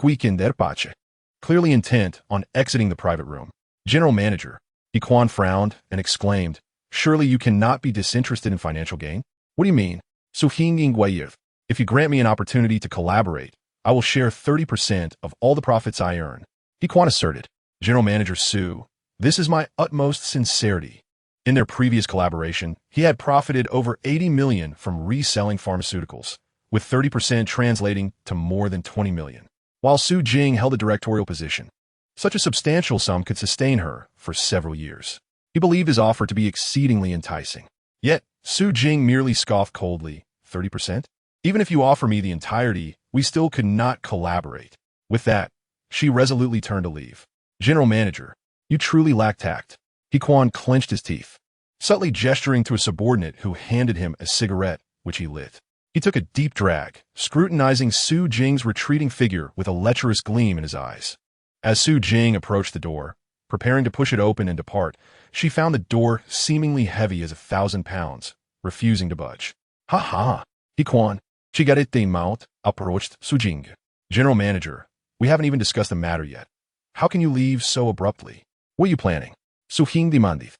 clearly intent on exiting the private room. General Manager, Hequan frowned and exclaimed, surely you cannot be disinterested in financial gain? What do you mean? If you grant me an opportunity to collaborate, I will share 30% of all the profits I earn. Hequan asserted. General Manager Su, this is my utmost sincerity. In their previous collaboration, he had profited over 80 million from reselling pharmaceuticals, with 30% translating to more than 20 million. While Zhou Yang held a directorial position, such a substantial sum could sustain her for several years. He believed his offer to be exceedingly enticing. Yet, Zhou Yang merely scoffed coldly. 30%? Even if you offer me the entirety, we still could not collaborate. With that, she resolutely turned to leave. General Manager, you truly lack tact. Hequan clenched his teeth, subtly gesturing to a subordinate who handed him a cigarette, which he lit. He took a deep drag, scrutinizing Zhou Yang's retreating figure with a lecherous gleam in his eyes. As Zhou Yang approached the door, preparing to push it open and depart, she found the door seemingly heavy as 1,000 pounds, refusing to budge. Ha ha, Hequan, chigarete mouth, approached Zhou Yang. General Manager, we haven't even discussed the matter yet. How can you leave so abruptly? What are you planning? Zhou Yang demanded.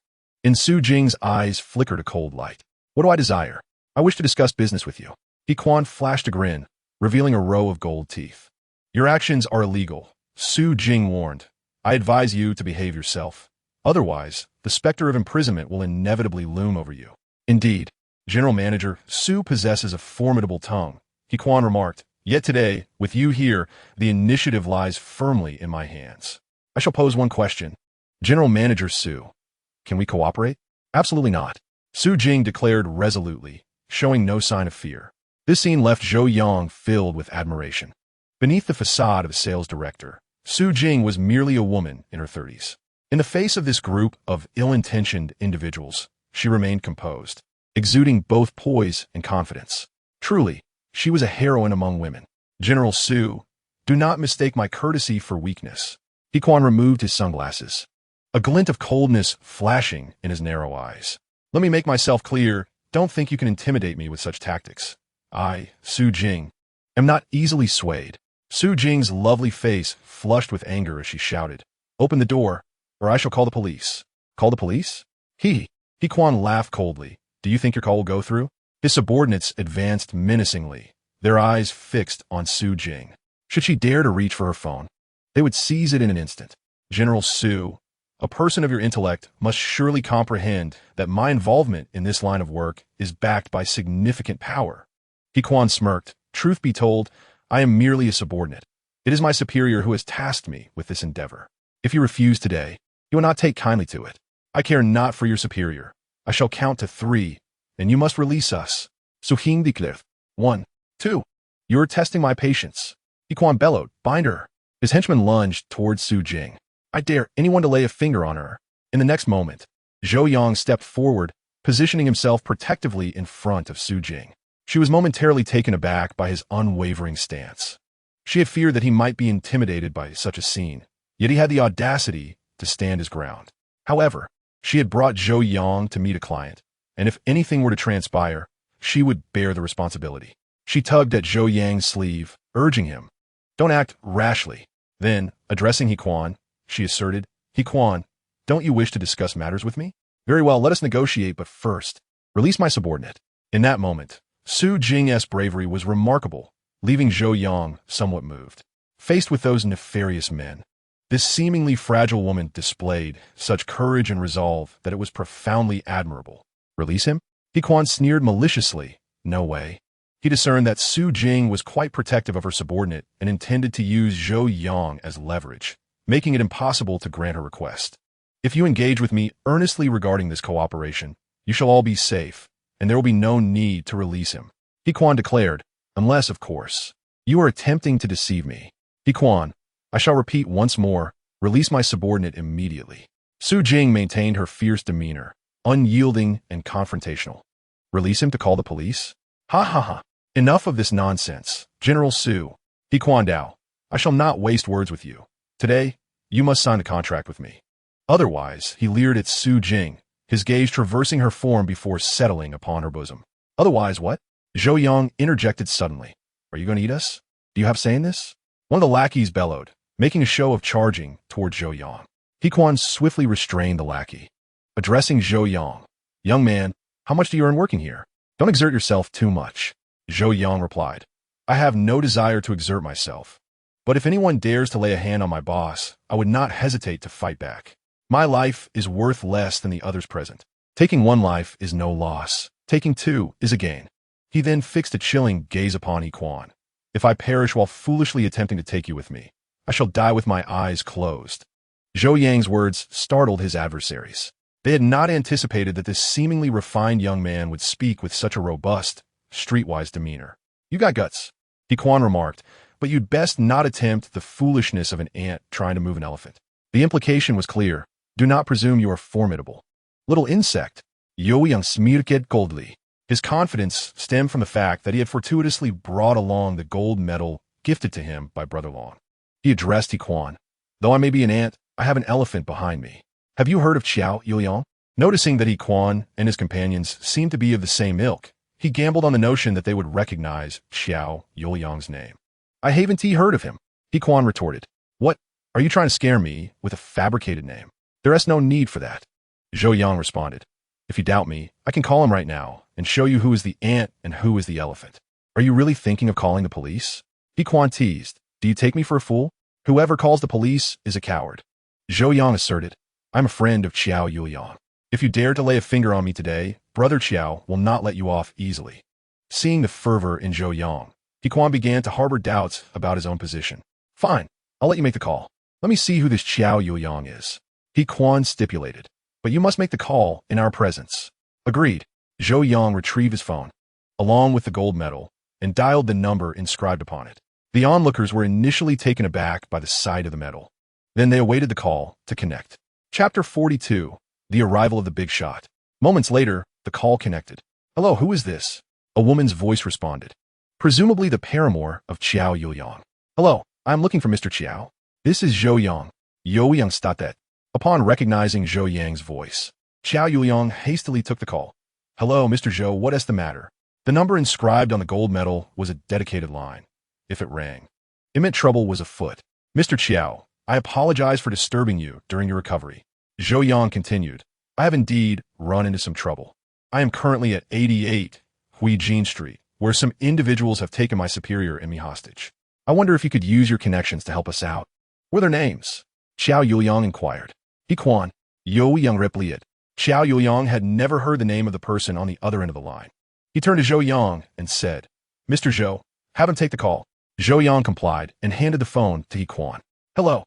In Zhou Yang's eyes flickered a cold light. What do I desire? I wish to discuss business with you. Hequan flashed a grin, revealing a row of gold teeth. Your actions are illegal, Zhou Yang warned. I advise you to behave yourself. Otherwise, the specter of imprisonment will inevitably loom over you. Indeed, General Manager Su possesses a formidable tongue, Hequan remarked. Yet today, with you here, the initiative lies firmly in my hands. I shall pose one question. General Manager Su, can we cooperate? Absolutely not. Zhou Yang declared resolutely, showing no sign of fear. This scene left Zhou Yang filled with admiration. Beneath the facade of a sales director, Zhou Yang was merely a woman in her 30s. In the face of this group of ill-intentioned individuals, she remained composed, exuding both poise and confidence. Truly, she was a heroine among women. General Su, do not mistake my courtesy for weakness. Hequan removed his sunglasses, a glint of coldness flashing in his narrow eyes. Let me make myself clear, don't think you can intimidate me with such tactics. I, Zhou Yang, am not easily swayed. Zhou Yang's lovely face flushed with anger as she shouted. Open the door, or I shall call the police. Call the police? He Quan laughed coldly. Do you think your call will go through? His subordinates advanced menacingly, their eyes fixed on Su Jing. Should she dare to reach for her phone, they would seize it in an instant. General Su, a person of your intellect must surely comprehend that my involvement in this line of work is backed by significant power. He Quan smirked. Truth be told, I am merely a subordinate. It is my superior who has tasked me with this endeavor. If you refuse today, you will not take kindly to it. I care not for your superior. I shall count to 3, and you must release us. Su Hing declared. 1, 2. You are testing my patience. He Quan bellowed. Bind her. His henchman lunged towards Su Jing. I dare anyone to lay a finger on her. In the next moment, Zhou Yang stepped forward, positioning himself protectively in front of Su Jing. She was momentarily taken aback by his unwavering stance. She had feared that he might be intimidated by such a scene, yet he had the audacity to stand his ground. However, she had brought Zhou Yang to meet a client, and if anything were to transpire, she would bear the responsibility. She tugged at Zhou Yang's sleeve, urging him, don't act rashly. Then, addressing He Quan, she asserted, He Quan, don't you wish to discuss matters with me? Very well, let us negotiate, but first, release my subordinate. In that moment, Su Jing's bravery was remarkable, leaving Zhou Yang somewhat moved. Faced with those nefarious men, this seemingly fragile woman displayed such courage and resolve that it was profoundly admirable. Release him? He Quan sneered maliciously. No way. He discerned that Su Jing was quite protective of her subordinate and intended to use Zhou Yang as leverage, making it impossible to grant her request. If you engage with me earnestly regarding this cooperation, you shall all be safe, and there will be no need to release him. He Quan declared, unless, of course, you are attempting to deceive me. He Quan, I shall repeat once more, release my subordinate immediately. Su Jing maintained her fierce demeanor, unyielding and confrontational. Release him to call the police? Ha ha ha. Enough of this nonsense, General Su. He Quan Dao, I shall not waste words with you. Today, you must sign the contract with me. Otherwise, he leered at Su Jing, his gaze traversing her form before settling upon her bosom. Otherwise what? Zhou Yang interjected suddenly. Are you going to eat us? Do you have say in this? One of the lackeys bellowed, making a show of charging toward Zhou Yang. He Quan swiftly restrained the lackey. Addressing Zhou Yang, young man, how much do you earn working here? Don't exert yourself too much. Zhou Yang replied, I have no desire to exert myself. But if anyone dares to lay a hand on my boss, I would not hesitate to fight back. My life is worth less than the others present. Taking 1 life is no loss. Taking 2 is a gain. He then fixed a chilling gaze upon He Quan. If I perish while foolishly attempting to take you with me, I shall die with my eyes closed. Zhou Yang's words startled his adversaries. They had not anticipated that this seemingly refined young man would speak with such a robust, streetwise demeanor. You got guts, He Quan remarked, but you'd best not attempt the foolishness of an ant trying to move an elephant. The implication was clear. Do not presume you are formidable. Little insect, Zhou Yang smirked coldly. His confidence stemmed from the fact that he had fortuitously brought along the gold medal gifted to him by Brother Long. He addressed He Quan. Though I may be an ant, I have an elephant behind me. Have you heard of Xiao Yuliang? Noticing that He Quan and his companions seemed to be of the same ilk, he gambled on the notion that they would recognize Xiao Yuliang's name. I haven't heard of him, He Quan retorted. What? Are you trying to scare me with a fabricated name? There is no need for that. Zhou Yang responded. If you doubt me, I can call him right now and show you who is the ant and who is the elephant. Are you really thinking of calling the police? He Quan teased. Do you take me for a fool? Whoever calls the police is a coward. Zhou Yang asserted. I'm a friend of Xiao Yuliang. If you dare to lay a finger on me today, Brother Xiao will not let you off easily. Seeing the fervor in Zhou Yang, He Quan began to harbor doubts about his own position. Fine, I'll let you make the call. Let me see who this Xiao Yuliang is. He Quan stipulated. But you must make the call in our presence. Agreed. Zhou Yang retrieved his phone, along with the gold medal, and dialed the number inscribed upon it. The onlookers were initially taken aback by the sight of the medal. Then they awaited the call to connect. Chapter 42. The Arrival of the Big Shot. Moments later, the call connected. Hello, who is this? A woman's voice responded. Presumably the paramour of Xiao Yuliang. Hello, I am looking for Mr. Xiao. This is Zhou Yang. Yang Statet. Upon recognizing Zhou Yang's voice, Xiao Yuliang hastily took the call. Hello, Mr. Zhou, what is the matter? The number inscribed on the gold medal was a dedicated line. If it rang, it meant trouble was afoot. Mr. Xiao, I apologize for disturbing you during your recovery. Zhou Yang continued, I have indeed run into some trouble. I am currently at 88 Huijin Street, where some individuals have taken my superior and me hostage. I wonder if you could use your connections to help us out. What are their names? Xiao Yuliang inquired. Quan. Zhou Yang replied. Xiao Yuliang had never heard the name of the person on the other end of the line. He turned to Zhou Yang and said, Mr. Zhou, have him take the call. Zhou Yang complied and handed the phone to Quan. Hello.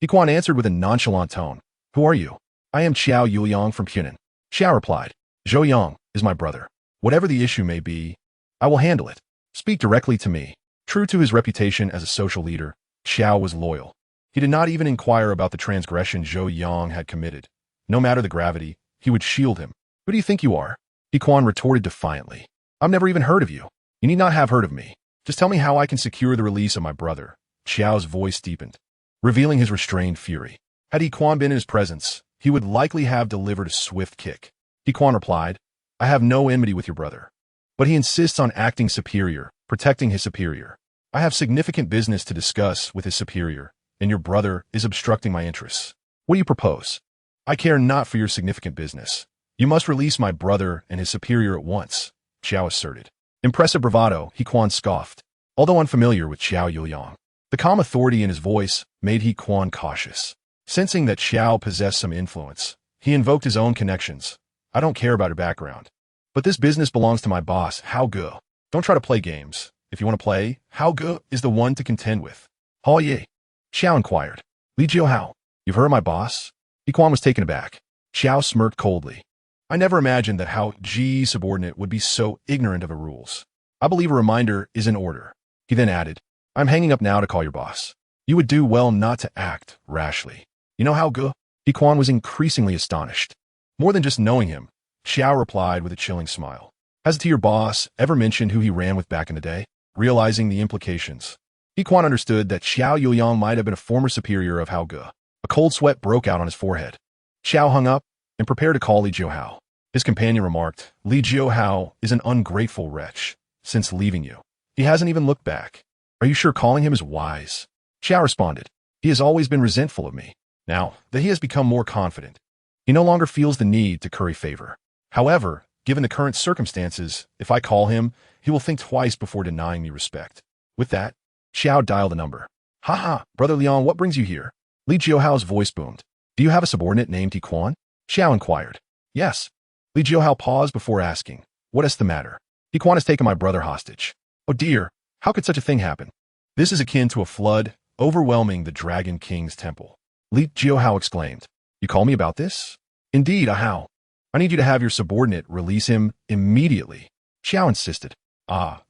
Quan answered with a nonchalant tone. Who are you? I am Xiao Yuliang from Hunan. Xiao replied. Zhou Yang is my brother. Whatever the issue may be, I will handle it. Speak directly to me. True to his reputation as a social leader, Xiao was loyal. He did not even inquire about the transgression Zhou Yang had committed. No matter the gravity, he would shield him. Who do you think you are? Quan retorted defiantly. I've never even heard of you. You need not have heard of me. Just tell me how I can secure the release of my brother. Xiao's voice deepened, revealing his restrained fury. Had Quan been in his presence, he would likely have delivered a swift kick. Quan replied, I have no enmity with your brother. But he insists on acting superior, protecting his superior. I have significant business to discuss with his superior, and your brother is obstructing my interests. What do you propose? I care not for your significant business. You must release my brother and his superior at once, Xiao asserted. Impressive bravado, Quan scoffed. Although unfamiliar with Xiao Yuliang, the calm authority in his voice made Quan cautious. Sensing that Xiao possessed some influence, he invoked his own connections. I don't care about her background. But this business belongs to my boss, Hao Ge. Don't try to play games. If you want to play, Hao Ge is the one to contend with. Hao Ye? Xiao inquired. Li Jiu Hao, you've heard of my boss? Quan was taken aback. Xiao smirked coldly. I never imagined that Hao Ji's subordinate would be so ignorant of her rules. I believe a reminder is in order. He then added, I'm hanging up now to call your boss. You would do well not to act rashly. You know Hao Ge? Quan was increasingly astonished. More than just knowing him, Xiao replied with a chilling smile. Has it to your boss ever mentioned who he ran with back in the day? Realizing the implications, Quan understood that Xiao Yuliang might have been a former superior of Hao Ge. A cold sweat broke out on his forehead. Xiao hung up and prepared to call Li Jiu Hao. His companion remarked, Li Jiu Hao is an ungrateful wretch. Since leaving you, he hasn't even looked back. Are you sure calling him is wise? Xiao responded, he has always been resentful of me. Now that he has become more confident, he no longer feels the need to curry favor. However, given the current circumstances, if I call him, he will think twice before denying me respect. With that, Xiao dialed a number. Ha, Brother Liang, what brings you here? Li Jiu Hao's voice boomed. Do you have a subordinate named Quan? Xiao inquired. Yes. Li Jiu Hao paused before asking, what is the matter? Quan has taken my brother hostage. Oh dear, how could such a thing happen? This is akin to a flood overwhelming the Dragon King's temple. Li Jiu Hao exclaimed. You call me about this? Indeed, Hao. I need you to have your subordinate release him immediately. Xiao insisted.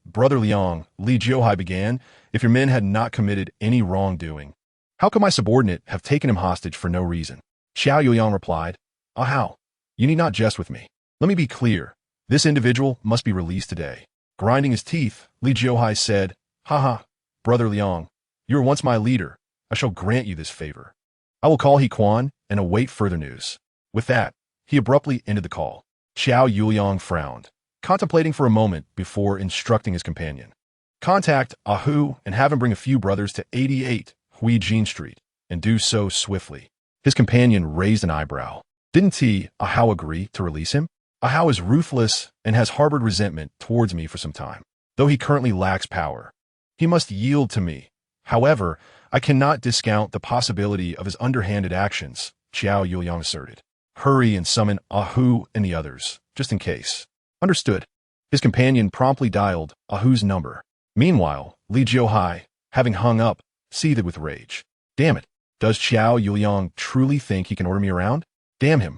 Brother Liang, Li Jiuhai began, if your men had not committed any wrongdoing, how could my subordinate have taken him hostage for no reason? Xiao Yuliang replied, Hao, you need not jest with me. Let me be clear. This individual must be released today. Grinding his teeth, Li Jiuhai said, Brother Liang, you were once my leader. I shall grant you this favor. I will call Quan and await further news. With that, he abruptly ended the call. Xiao Yuliang frowned, contemplating for a moment before instructing his companion. Contact Ahu and have him bring a few brothers to 88 Huijin Street, and do so swiftly. His companion raised an eyebrow. Didn't Ahau agree to release him? Ahau is ruthless and has harbored resentment towards me for some time. Though he currently lacks power, he must yield to me. However, I cannot discount the possibility of his underhanded actions, Xiao Yuliang asserted. Hurry and summon Ahu and the others, just in case. Understood. His companion promptly dialed Ahu's number. Meanwhile, Li Jiuhai, having hung up, seethed with rage. Damn it. Does Xiao Yuliang truly think he can order me around? Damn him.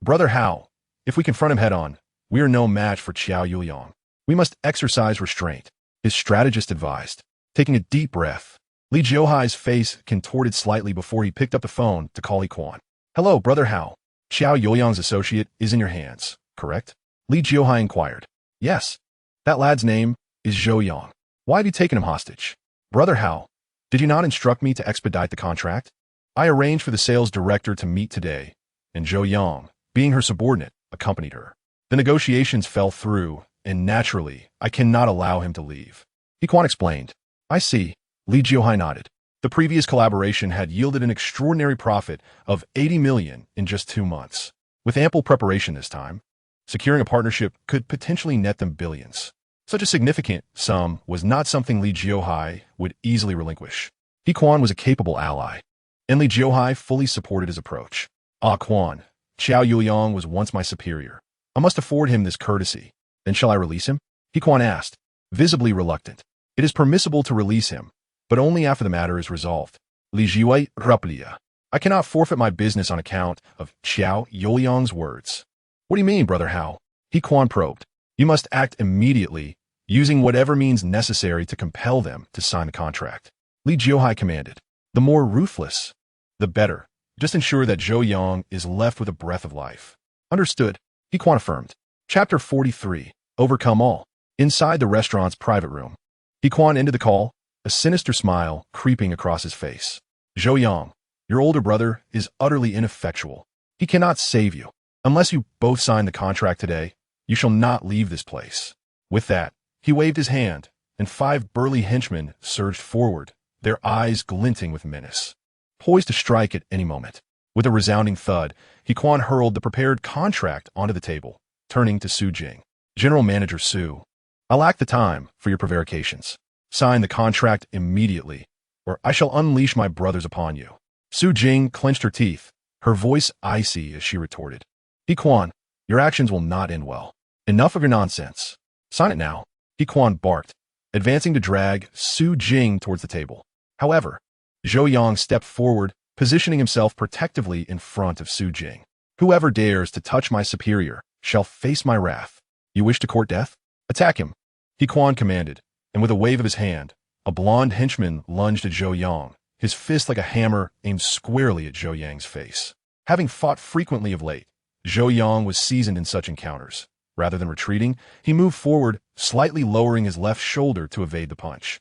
Brother Hao, if we confront him head-on, we are no match for Xiao Yuliang. We must exercise restraint, his strategist advised. Taking a deep breath, Li Jiuhai's face contorted slightly before he picked up the phone to call Quan. Hello, Brother Hao. Xiao Yuliang's associate is in your hands, correct? Li Jiuhai inquired. Yes. That lad's name is Zhou Yang. Why have you taken him hostage? Brother Hao, did you not instruct me to expedite the contract? I arranged for the sales director to meet today, and Zhou Yang, being her subordinate, accompanied her. The negotiations fell through, and naturally, I cannot allow him to leave. Quan explained. I see. Li Jiuhai nodded. The previous collaboration had yielded an extraordinary profit of 80 million in just 2 months. With ample preparation this time, securing a partnership could potentially net them billions. Such a significant sum was not something Li Jiuhai would easily relinquish. He Quan was a capable ally, and Li Jiuhai fully supported his approach. Ah Quan, Xiao Yuliang was once my superior. I must afford him this courtesy. Then shall I release him? He Quan asked, visibly reluctant. It is permissible to release him, but only after the matter is resolved. Li Jiuhai Raplia. I cannot forfeit my business on account of Xiao Yuliang's words. What do you mean, Brother Hao? He Quan probed. You must act immediately, using whatever means necessary to compel them to sign the contract. Li Jiuhai commanded. The more ruthless, the better. Just ensure that Zhou Yang is left with a breath of life. Understood, He Quan affirmed. Chapter 43. Overcome All. Inside the restaurant's private room, He Quan ended the call, a sinister smile creeping across his face. Zhou Yang, your older brother is utterly ineffectual. He cannot save you. Unless you both sign the contract today, you shall not leave this place. With that, he waved his hand, and 5 burly henchmen surged forward, their eyes glinting with menace, poised to strike at any moment. With a resounding thud, He Quan hurled the prepared contract onto the table, turning to Su Jing. General Manager Su, I lack the time for your prevarications. Sign the contract immediately, or I shall unleash my brothers upon you. Su Jing clenched her teeth, her voice icy as she retorted. He Quan, your actions will not end well. Enough of your nonsense. Sign it now. He Quan barked, advancing to drag Su Jing towards the table. However, Zhou Yang stepped forward, positioning himself protectively in front of Su Jing. Whoever dares to touch my superior shall face my wrath. You wish to court death? Attack him, He Quan commanded, and with a wave of his hand, a blonde henchman lunged at Zhou Yang, his fist like a hammer aimed squarely at Zhou Yang's face. Having fought frequently of late, Zhou Yang was seasoned in such encounters. Rather than retreating, he moved forward, slightly lowering his left shoulder to evade the punch.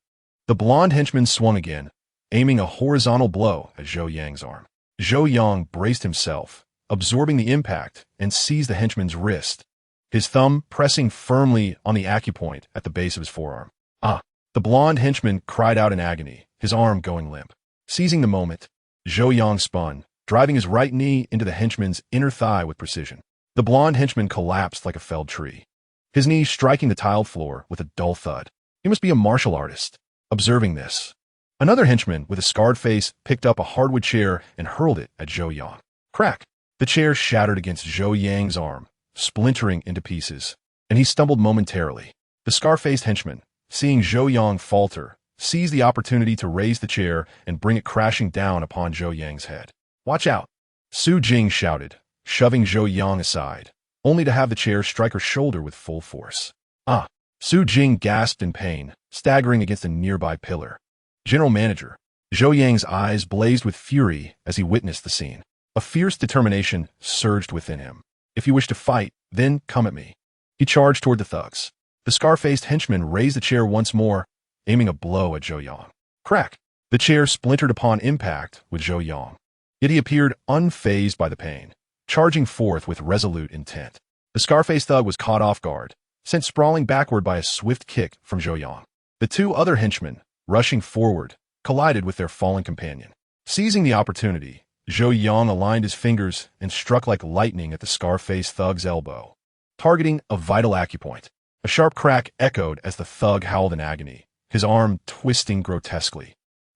The blonde henchman swung again, aiming a horizontal blow at Zhou Yang's arm. Zhou Yang braced himself, absorbing the impact, and seized the henchman's wrist, his thumb pressing firmly on the acupoint at the base of his forearm. Ah! The blonde henchman cried out in agony, his arm going limp. Seizing the moment, Zhou Yang spun, driving his right knee into the henchman's inner thigh with precision. The blonde henchman collapsed like a felled tree, his knee striking the tiled floor with a dull thud. He must be a martial artist. Observing this, another henchman with a scarred face picked up a hardwood chair and hurled it at Zhou Yang. Crack! The chair shattered against Zhou Yang's arm, splintering into pieces, and he stumbled momentarily. The scar-faced henchman, seeing Zhou Yang falter, seized the opportunity to raise the chair and bring it crashing down upon Zhou Yang's head. Watch out! Su Jing shouted, shoving Zhou Yang aside, only to have the chair strike her shoulder with full force. Ah! Su Jing gasped in pain, staggering against a nearby pillar. General Manager, Zhou Yang's eyes blazed with fury as he witnessed the scene. A fierce determination surged within him. If you wish to fight, then come at me. He charged toward the thugs. The scar-faced henchman raised the chair once more, aiming a blow at Zhou Yang. Crack! The chair splintered upon impact with Zhou Yang. Yet he appeared unfazed by the pain, charging forth with resolute intent. The scar-faced thug was caught off guard, sent sprawling backward by a swift kick from Zhou Yang. The 2 other henchmen, rushing forward, collided with their fallen companion. Seizing the opportunity, Zhou Yang aligned his fingers and struck like lightning at the scar-faced thug's elbow, targeting a vital acupoint. A sharp crack echoed as the thug howled in agony, his arm twisting grotesquely.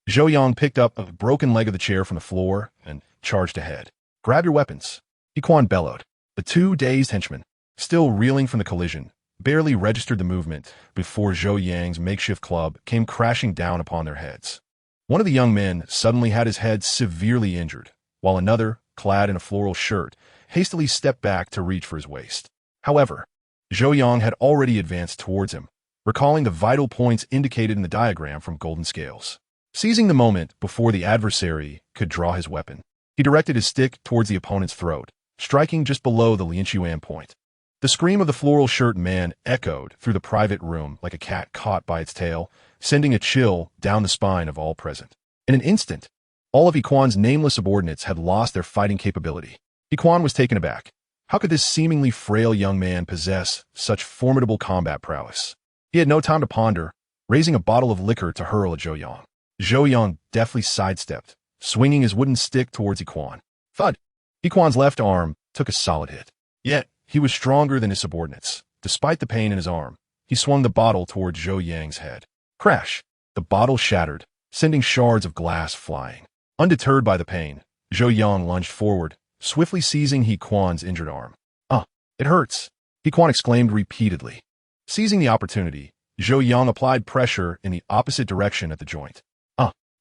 Zhou Yang picked up a broken leg of the chair from the floor and charged ahead. Grab your weapons, He Quan bellowed. The 2 dazed henchmen, still reeling from the collision, barely registered the movement before Zhou Yang's makeshift club came crashing down upon their heads. One of the young men suddenly had his head severely injured, while another, clad in a floral shirt, hastily stepped back to reach for his waist. However, Zhou Yang had already advanced towards him, recalling the vital points indicated in the diagram from Golden Scales. Seizing the moment before the adversary could draw his weapon, he directed his stick towards the opponent's throat, striking just below the Lianquan point. The scream of the floral shirt man echoed through the private room like a cat caught by its tail, sending a chill down the spine of all present. In an instant, all of He Quan's nameless subordinates had lost their fighting capability. He Quan was taken aback. How could this seemingly frail young man possess such formidable combat prowess? He had no time to ponder, raising a bottle of liquor to hurl at Zhou Yang. Zhou Yang deftly sidestepped, swinging his wooden stick towards Yiquan. Thud! Yiquan's left arm took a solid hit. Yet, he was stronger than his subordinates. Despite the pain in his arm, he swung the bottle towards Zhou Yang's head. Crash! The bottle shattered, sending shards of glass flying. Undeterred by the pain, Zhou Yang lunged forward, swiftly seizing Yiquan's injured arm. It hurts, Yiquan exclaimed repeatedly. Seizing the opportunity, Zhou Yang applied pressure in the opposite direction at the joint.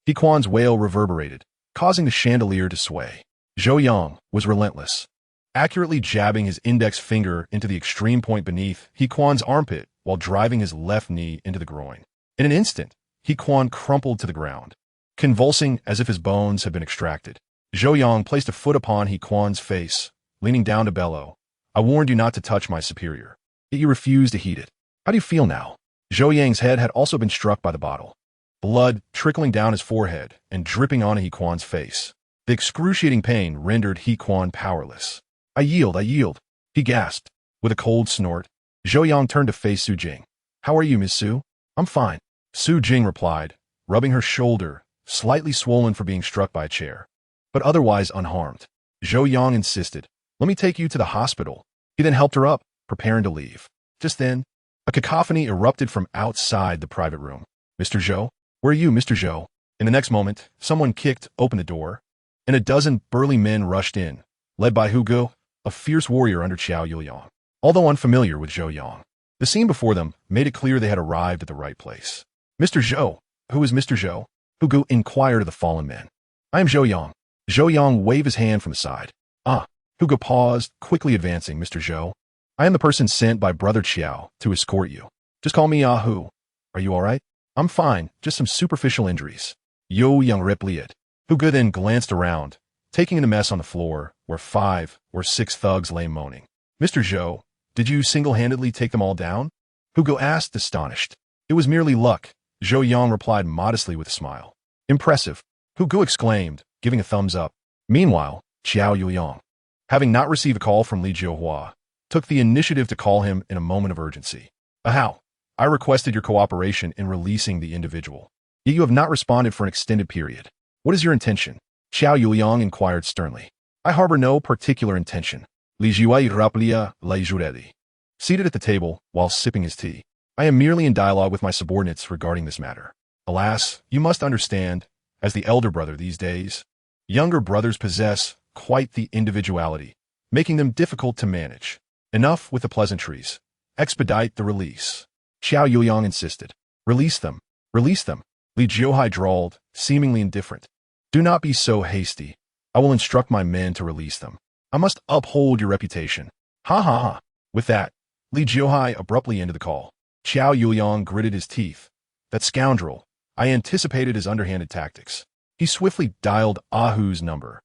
Yiquan's wail reverberated, causing the chandelier to sway. Zhou Yang was relentless, accurately jabbing his index finger into the extreme point beneath Yiquan's armpit while driving his left knee into the groin. In an instant, Yiquan crumpled to the ground, convulsing as if his bones had been extracted. Zhou Yang placed a foot upon Yiquan's face, leaning down to bellow. I warned you not to touch my superior, yet you refused to heed it. How do you feel now? Zhou Yang's head had also been struck by the bottle, blood trickling down his forehead and dripping onto Yiquan's face. The excruciating pain rendered Yiquan powerless. I yield, he gasped. With a cold snort, Zhou Yang turned to face Su Jing. How are you, Miss Su? I'm fine, Su Jing replied, rubbing her shoulder, slightly swollen for being struck by a chair, but otherwise unharmed. Zhou Yang insisted. Let me take you to the hospital. He then helped her up, preparing to leave. Just then, a cacophony erupted from outside the private room. Mr. Zhou? Where are you, Mr. Zhou? In the next moment, someone kicked open the door, and a dozen burly men rushed in, led by Hu Gu, a fierce warrior under Qiao Yuliang. Although unfamiliar with Zhou Yang, the scene before them made it clear they had arrived at the right place. Mr. Zhou? Who is Mr. Zhou? Hu Gu inquired of the fallen men. I am Zhou Yang. Zhou Yang waved his hand from the side. Hu Gu paused, quickly advancing. Mr. Zhou, I am the person sent by Brother Qiao to escort you. Just call me Hu. Are you all right? I'm fine, just some superficial injuries. Yo Yang replied. Hu Gu then glanced around, taking in the mess on the floor, where 5 or 6 thugs lay moaning. Mr. Zhou, did you single-handedly take them all down? Hu Gu asked, astonished. It was merely luck, Zhou Yang replied modestly with a smile. Impressive, Hu Gu exclaimed, giving a thumbs up. Meanwhile, Qiao Yuliang, having not received a call from Li Jiuhua, took the initiative to call him in a moment of urgency. How? I requested your cooperation in releasing the individual. Yet you have not responded for an extended period. What is your intention? Qiao Yuliang inquired sternly. I harbor no particular intention. Li Jiuhua raplia la juredi. Seated at the table while sipping his tea, I am merely in dialogue with my subordinates regarding this matter. Alas, you must understand, as the elder brother these days, younger brothers possess quite the individuality, making them difficult to manage. Enough with the pleasantries. Expedite the release. Qiao Yuliang insisted. Release them. Release them. Li Jiuhai drawled, seemingly indifferent. Do not be so hasty. I will instruct my men to release them. I must uphold your reputation. Ha ha ha. With that, Li Jiuhai abruptly ended the call. Qiao Yuliang gritted his teeth. That scoundrel. I anticipated his underhanded tactics. He swiftly dialed Ahu's number.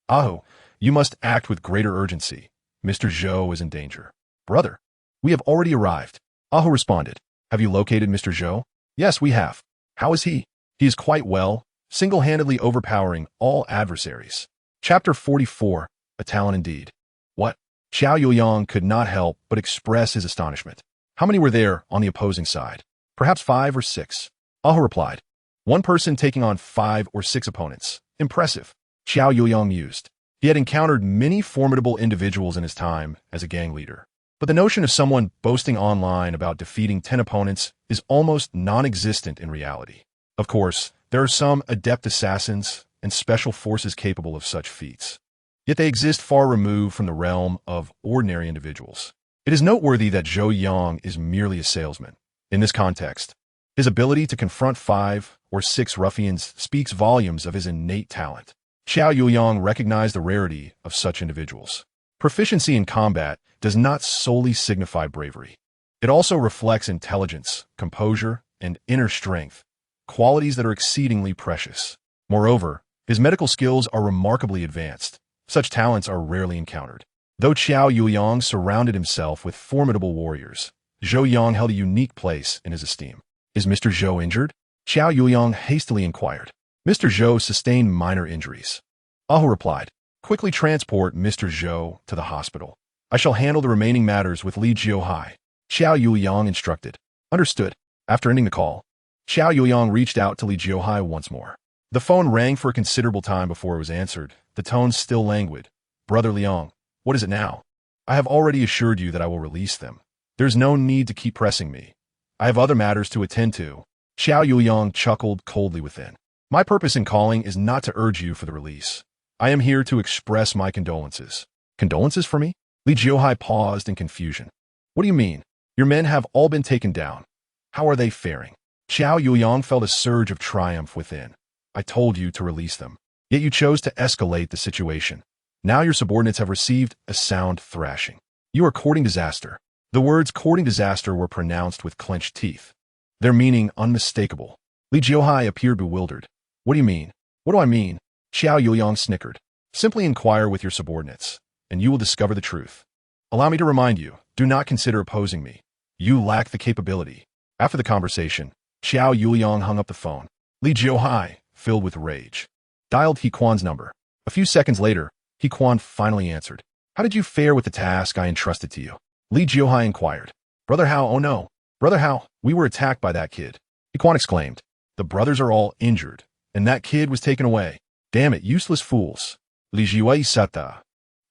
Ahu, you must act with greater urgency. Mr. Zhou is in danger. Brother, we have already arrived. Ahu responded. Have you located Mr. Zhou? Yes, we have. How is he? He is quite well, single-handedly overpowering all adversaries. Chapter 44, A Talent Indeed. What? Qiao Yuliang could not help but express his astonishment. How many were there on the opposing side? Perhaps 5 or 6. Ahu replied. One person taking on 5 or 6 opponents. Impressive. Qiao Yuliang mused. He had encountered many formidable individuals in his time as a gang leader, but the notion of someone boasting online about defeating 10 opponents is almost non-existent in reality. Of course, there are some adept assassins and special forces capable of such feats, yet they exist far removed from the realm of ordinary individuals. It is noteworthy that Zhou Yang is merely a salesman. In this context, his ability to confront 5 or 6 ruffians speaks volumes of his innate talent. Qiao Yuliang recognized the rarity of such individuals. Proficiency in combat does not solely signify bravery. It also reflects intelligence, composure, and inner strength, qualities that are exceedingly precious. Moreover, his medical skills are remarkably advanced. Such talents are rarely encountered. Though Qiao Yuliang surrounded himself with formidable warriors, Zhou Yang held a unique place in his esteem. Is Mr. Zhou injured? Qiao Yuliang hastily inquired. Mr. Zhou sustained minor injuries. Ahu replied. Quickly transport Mr. Zhou to the hospital. I shall handle the remaining matters with Li Jiuhai. Qiao Yuliang instructed. Understood. After ending the call, Xiao Yuliang reached out to Li Jiuhai once more. The phone rang for a considerable time before it was answered, the tone still languid. Brother Liang, what is it now? I have already assured you that I will release them. There's no need to keep pressing me. I have other matters to attend to. Xiao Yuliang chuckled coldly within. My purpose in calling is not to urge you for the release. I am here to express my condolences. Condolences for me? Li Jiuhai paused in confusion. What do you mean? Your men have all been taken down. How are they faring? Xiao Yuliang felt a surge of triumph within. I told you to release them. Yet you chose to escalate the situation. Now your subordinates have received a sound thrashing. You are courting disaster. The words courting disaster were pronounced with clenched teeth. Their meaning unmistakable. Li Jiuhai appeared bewildered. What do you mean? What do I mean? Xiao Yuliang snickered. Simply inquire with your subordinates, and you will discover the truth. Allow me to remind you, do not consider opposing me. You lack the capability. After the conversation, Xiao Yuliang hung up the phone. Li Jiuhai, filled with rage, dialed He Quan's number. A few seconds later, He Quan finally answered. How did you fare with the task I entrusted to you? Li Jiuhai inquired. Brother Hao, oh no. Brother Hao, we were attacked by that kid. He Quan exclaimed. The brothers are all injured, and that kid was taken away. Damn it, useless fools. Li Jiuhai sata,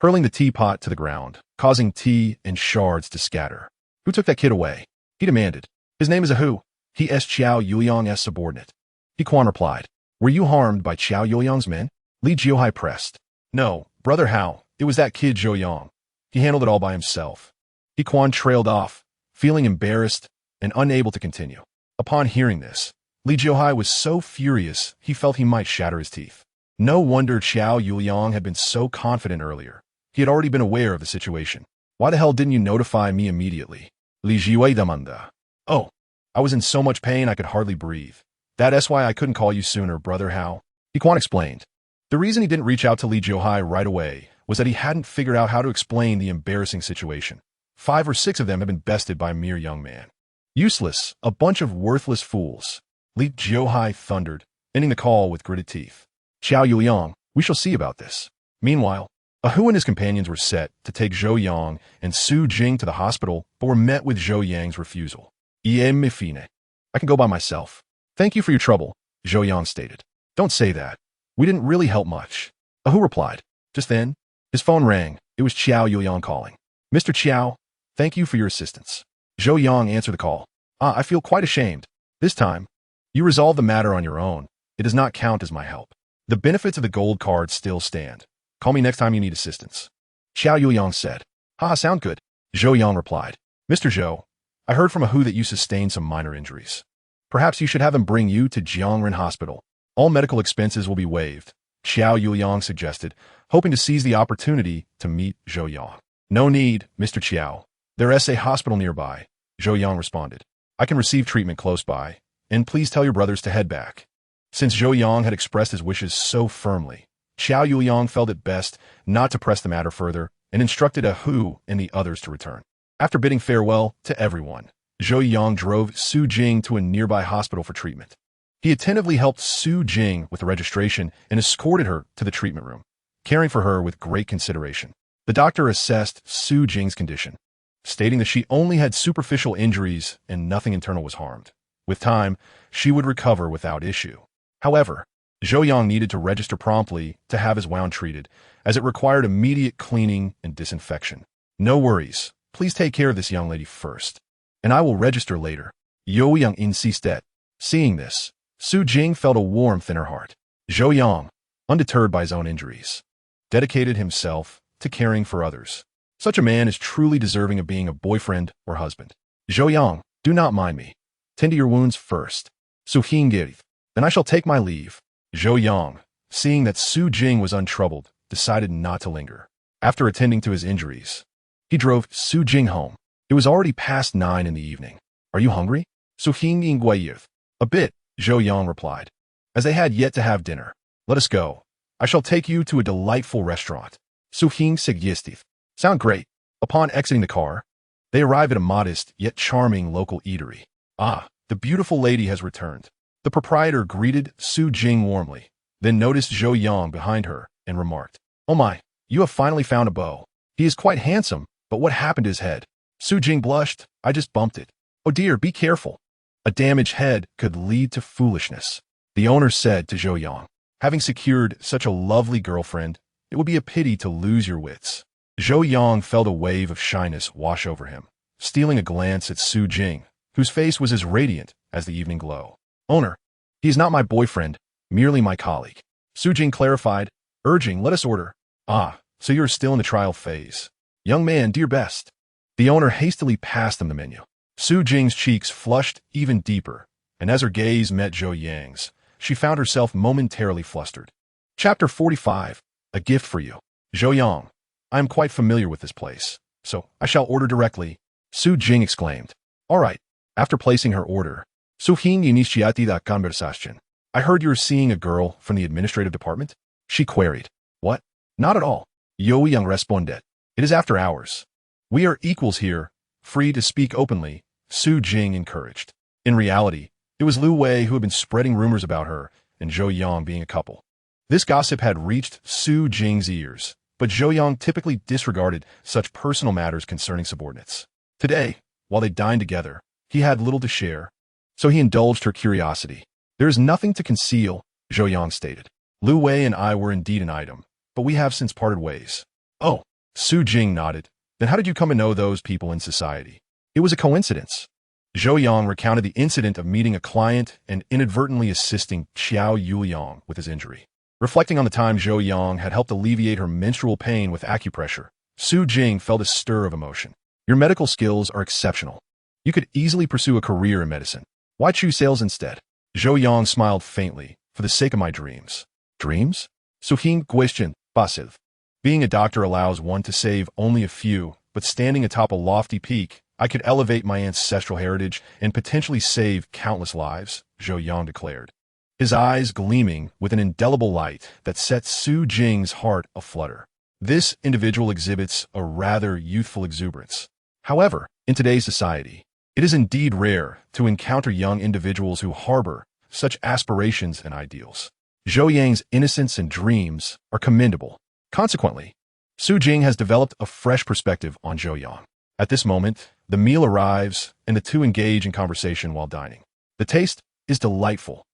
hurling the teapot to the ground, causing tea and shards to scatter. Who took that kid away? He demanded. His name is Ahu. He is Xiao Yuliang's subordinate. He Quan replied. Were you harmed by Xiao Yuliang's men? Li Jiuhai pressed. No, Brother Hao, it was that kid Zhou Yang. He handled it all by himself. He Quan trailed off, feeling embarrassed and unable to continue. Upon hearing this, Li Jiuhai was so furious he felt he might shatter his teeth. No wonder Xiao Yuliang had been so confident earlier. He had already been aware of the situation. Why the hell didn't you notify me immediately? Li Jiuhai demanda. Oh, I was in so much pain I could hardly breathe. That's why I couldn't call you sooner, Brother Hao. He Quan explained. The reason he didn't reach out to Li Jiuhai right away was that he hadn't figured out how to explain the embarrassing situation. 5 or 6 of them had been bested by a mere young man. Useless, a bunch of worthless fools. Li Jiuhai thundered, ending the call with gritted teeth. Xiao Yuliang, we shall see about this. Meanwhile, Ahu and his companions were set to take Zhou Yang and Su Jing to the hospital, but were met with Zhou Yang's refusal. Me fine. I can go by myself. Thank you for your trouble, Zhou Yang stated. Don't say that. We didn't really help much. Ahu replied. Just then, his phone rang. It was Xiao Yuliang calling. Mr. Qiao, thank you for your assistance. Zhou Yang answered the call. I feel quite ashamed. This time, you resolved the matter on your own. It does not count as my help. The benefits of the gold card still stand. Call me next time you need assistance. Xiao Yuliang said. Haha, sound good. Zhou Yang replied. Mr. Zhou, I heard from Ahu that you sustained some minor injuries. Perhaps you should have him bring you to Jiangren Hospital. All medical expenses will be waived, Xiao Yuliang suggested, hoping to seize the opportunity to meet Zhou Yang. No need, Mr. Qiao. There is a hospital nearby, Zhou Yang responded. I can receive treatment close by, and please tell your brothers to head back. Since Zhou Yang had expressed his wishes so firmly, Xiao Yuliang felt it best not to press the matter further and instructed Ahu and the others to return. After bidding farewell to everyone, Zhou Yang drove Su Jing to a nearby hospital for treatment. He attentively helped Su Jing with the registration and escorted her to the treatment room, caring for her with great consideration. The doctor assessed Su Jing's condition, stating that she only had superficial injuries and nothing internal was harmed. With time, she would recover without issue. However, Zhou Yang needed to register promptly to have his wound treated, as it required immediate cleaning and disinfection. No worries. Please take care of this young lady first, and I will register later. Zhou Yang insisted. Seeing this, Su Jing felt a warmth in her heart. Zhou Yang, undeterred by his own injuries, dedicated himself to caring for others. Such a man is truly deserving of being a boyfriend or husband. Zhou Yang, do not mind me. Tend to your wounds first. Su Hingirith. Then I shall take my leave. Zhou Yang, seeing that Su Jing was untroubled, decided not to linger. After attending to his injuries, he drove Su Jing home. It was already past 9 in the evening. Are you hungry? Su Hingirith. A bit, Zhou Yang replied, as they had yet to have dinner. Let us go. I shall take you to a delightful restaurant. Su Hing suggested. Sound great. Upon exiting the car, they arrive at a modest yet charming local eatery. Ah, the beautiful lady has returned. The proprietor greeted Su Jing warmly, then noticed Zhou Yang behind her and remarked, Oh my, you have finally found a beau. He is quite handsome, but what happened to his head? Su Jing blushed. I just bumped it. Oh dear, be careful. A damaged head could lead to foolishness. The owner said to Zhou Yang, having secured such a lovely girlfriend, it would be a pity to lose your wits. Zhou Yang felt a wave of shyness wash over him, stealing a glance at Su Jing, whose face was as radiant as the evening glow. Owner, he is not my boyfriend, merely my colleague. Su Jing clarified, urging, let us order. Ah, so you are still in the trial phase. Young man, do your best. The owner hastily passed them the menu. Su Jing's cheeks flushed even deeper, and as her gaze met Zhou Yang's, she found herself momentarily flustered. Chapter 45, A Gift for You. Zhou Yang, I am quite familiar with this place, so I shall order directly, Su Jing exclaimed. All right. After placing her order, Suhin initiati la conversación. I heard you were seeing a girl from the administrative department? She queried. What? Not at all. Zhou Yang responded. It is after hours. We are equals here, free to speak openly, Su Jing encouraged. In reality, it was Lu Wei who had been spreading rumors about her and Zhou Yang being a couple. This gossip had reached Su Jing's ears, but Zhou Yang typically disregarded such personal matters concerning subordinates. Today, while they dined together, he had little to share, so he indulged her curiosity. There is nothing to conceal, Zhou Yang stated. Lu Wei and I were indeed an item, but we have since parted ways. Oh, Su Jing nodded. Then how did you come to know those people in society? It was a coincidence. Zhou Yang recounted the incident of meeting a client and inadvertently assisting Xiao Yuliang with his injury. Reflecting on the time Zhou Yang had helped alleviate her menstrual pain with acupressure, Su Jing felt a stir of emotion. Your medical skills are exceptional. You could easily pursue a career in medicine. Why choose sales instead? Zhou Yang smiled faintly. For the sake of my dreams. Dreams? Suhin question, passive. Being a doctor allows one to save only a few, but standing atop a lofty peak, I could elevate my ancestral heritage and potentially save countless lives, Zhou Yang declared, his eyes gleaming with an indelible light that set Su Jing's heart aflutter. This individual exhibits a rather youthful exuberance. However, in today's society, it is indeed rare to encounter young individuals who harbor such aspirations and ideals. Zhou Yang's innocence and dreams are commendable. Consequently, Su Jing has developed a fresh perspective on Zhou Yang. At this moment, the meal arrives and the two engage in conversation while dining. The taste is delightful,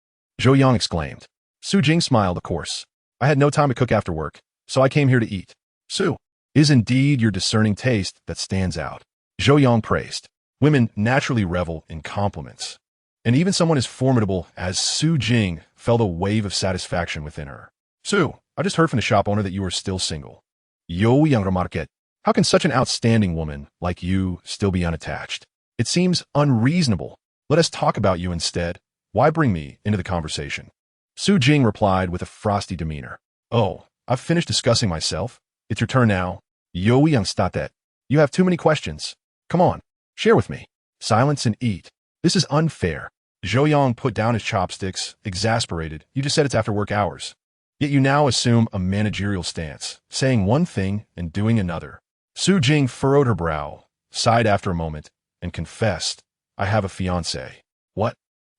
Zhou Yang exclaimed. Su Jing smiled, of course. I had no time to cook after work, so I came here to eat. Su, it is indeed your discerning taste that stands out, Zhou Yang praised. Women naturally revel in compliments, and even someone as formidable as Su Jing felt a wave of satisfaction within her. Su, I just heard from the shop owner that you are still single. Zhou Yang remarked. How can such an outstanding woman like you still be unattached? It seems unreasonable. Let us talk about you instead. Why bring me into the conversation? Su Jing replied with a frosty demeanor. Oh, I've finished discussing myself. It's your turn now. Zhou Yang stated. You have too many questions. Come on, share with me. Silence and eat. This is unfair. Zhou Yang put down his chopsticks, exasperated. You just said it's after work hours. Yet you now assume a managerial stance, saying one thing and doing another. Su Jing furrowed her brow, sighed after a moment, and confessed, I have a fiancé. What?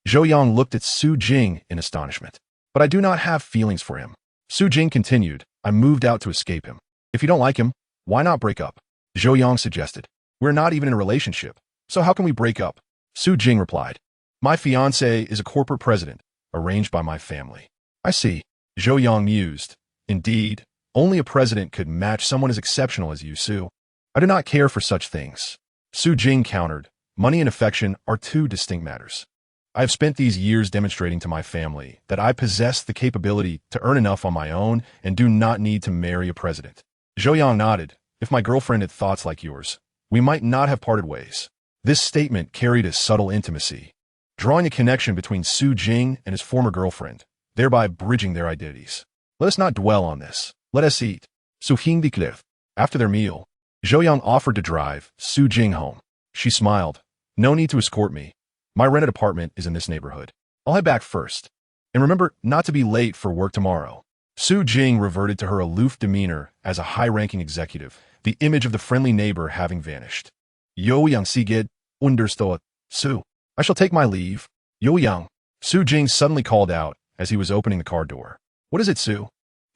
Zhou Yang looked at Su Jing in astonishment. But I do not have feelings for him. Su Jing continued, I moved out to escape him. If you don't like him, why not break up? Zhou Yang suggested. We're not even in a relationship, so how can we break up? Su Jing replied. My fiancé is a corporate president, arranged by my family. I see. Zhou Yang mused. Indeed, only a president could match someone as exceptional as you, Su. I do not care for such things. Su Jing countered. Money and affection are two distinct matters. I have spent these years demonstrating to my family that I possess the capability to earn enough on my own and do not need to marry a president. Zhou Yang nodded. If my girlfriend had thoughts like yours, we might not have parted ways. This statement carried a subtle intimacy, drawing a connection between Su Jing and his former girlfriend, thereby bridging their identities. Let us not dwell on this. Let us eat. Su Hing declared. After their meal, Zhou Yang offered to drive Su Jing home. She smiled. No need to escort me. My rented apartment is in this neighborhood. I'll head back first. And remember not to be late for work tomorrow. Su Jing reverted to her aloof demeanor as a high-ranking executive, the image of the friendly neighbor having vanished. Zhou Yang siged, understood. Su, I shall take my leave. Zhou Yang. Su Jing suddenly called out as he was opening the car door. What is it, Su?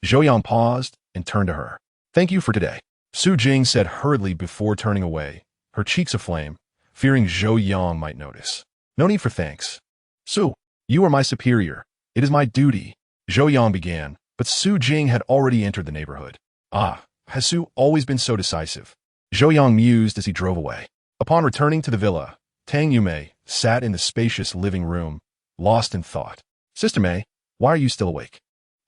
Zhou Yang paused and turned to her. Thank you for today. Su Jing said hurriedly before turning away, her cheeks aflame, fearing Zhou Yang might notice. No need for thanks. Su, you are my superior. It is my duty. Zhou Yang began, but Su Jing had already entered the neighborhood. Ah, has Su always been so decisive? Zhou Yang mused as he drove away. Upon returning to the villa, Tang Yumei sat in the spacious living room, lost in thought. Sister Mei, why are you still awake?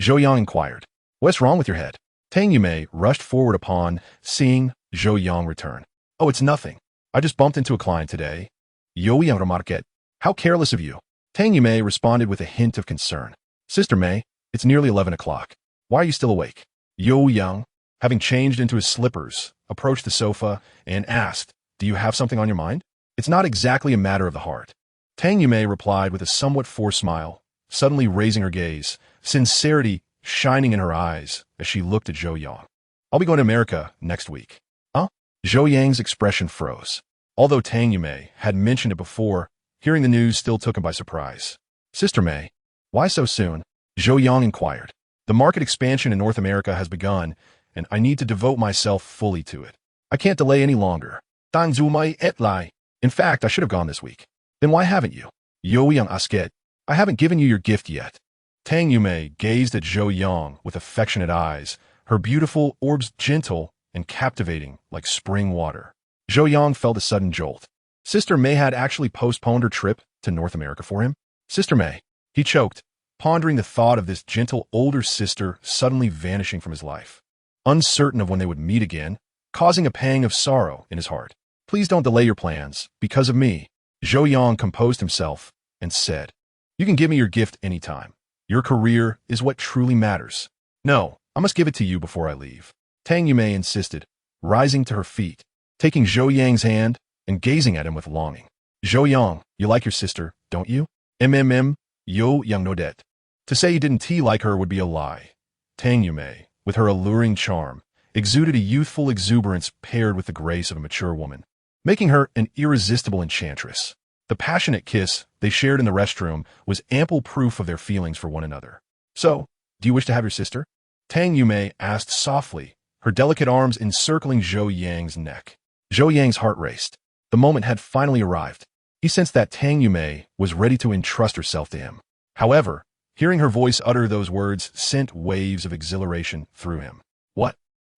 Zhou Yang inquired. What's wrong with your head? Tang Yumei rushed forward upon seeing Zhou Yang return. Oh, it's nothing. I just bumped into a client today. Yo Yang remarquet. How careless of you. Tang Yumei responded with a hint of concern. Sister Mei, it's nearly 11 o'clock. Why are you still awake? Yo Yang, having changed into his slippers, approached the sofa and asked, do you have something on your mind? It's not exactly a matter of the heart. Tang Yumei replied with a somewhat forced smile, suddenly raising her gaze, sincerity shining in her eyes as she looked at Zhou Yang. I'll be going to America next week. Huh? Zhou Yang's expression froze. Although Tang Yumei had mentioned it before, hearing the news still took him by surprise. Sister Mei, why so soon? Zhou Yang inquired. The market expansion in North America has begun, and I need to devote myself fully to it. I can't delay any longer. Dan zu mai et lai. In fact, I should have gone this week. Then why haven't you? Yo Yang asket. I haven't given you your gift yet. Tang Yumei gazed at Zhou Yang with affectionate eyes, her beautiful orbs gentle and captivating like spring water. Zhou Yang felt a sudden jolt. Sister Mei had actually postponed her trip to North America for him. Sister Mei. He choked, pondering the thought of this gentle older sister suddenly vanishing from his life. Uncertain of when they would meet again, causing a pang of sorrow in his heart. Please don't delay your plans, because of me. Zhou Yang composed himself and said, you can give me your gift anytime. Your career is what truly matters. No, I must give it to you before I leave. Tang Yumei insisted, rising to her feet, taking Zhou Yang's hand and gazing at him with longing. Zhou Yang, you like your sister, don't you? Yo Yang no det. To say you didn't like her would be a lie. Tang Yumei, with her alluring charm, exuded a youthful exuberance paired with the grace of a mature woman, making her an irresistible enchantress. The passionate kiss they shared in the restroom was ample proof of their feelings for one another. So, do you wish to have your sister? Tang Yumei asked softly, her delicate arms encircling Zhou Yang's neck. Zhou Yang's heart raced. The moment had finally arrived. He sensed that Tang Yumei was ready to entrust herself to him. However, hearing her voice utter those words sent waves of exhilaration through him. What?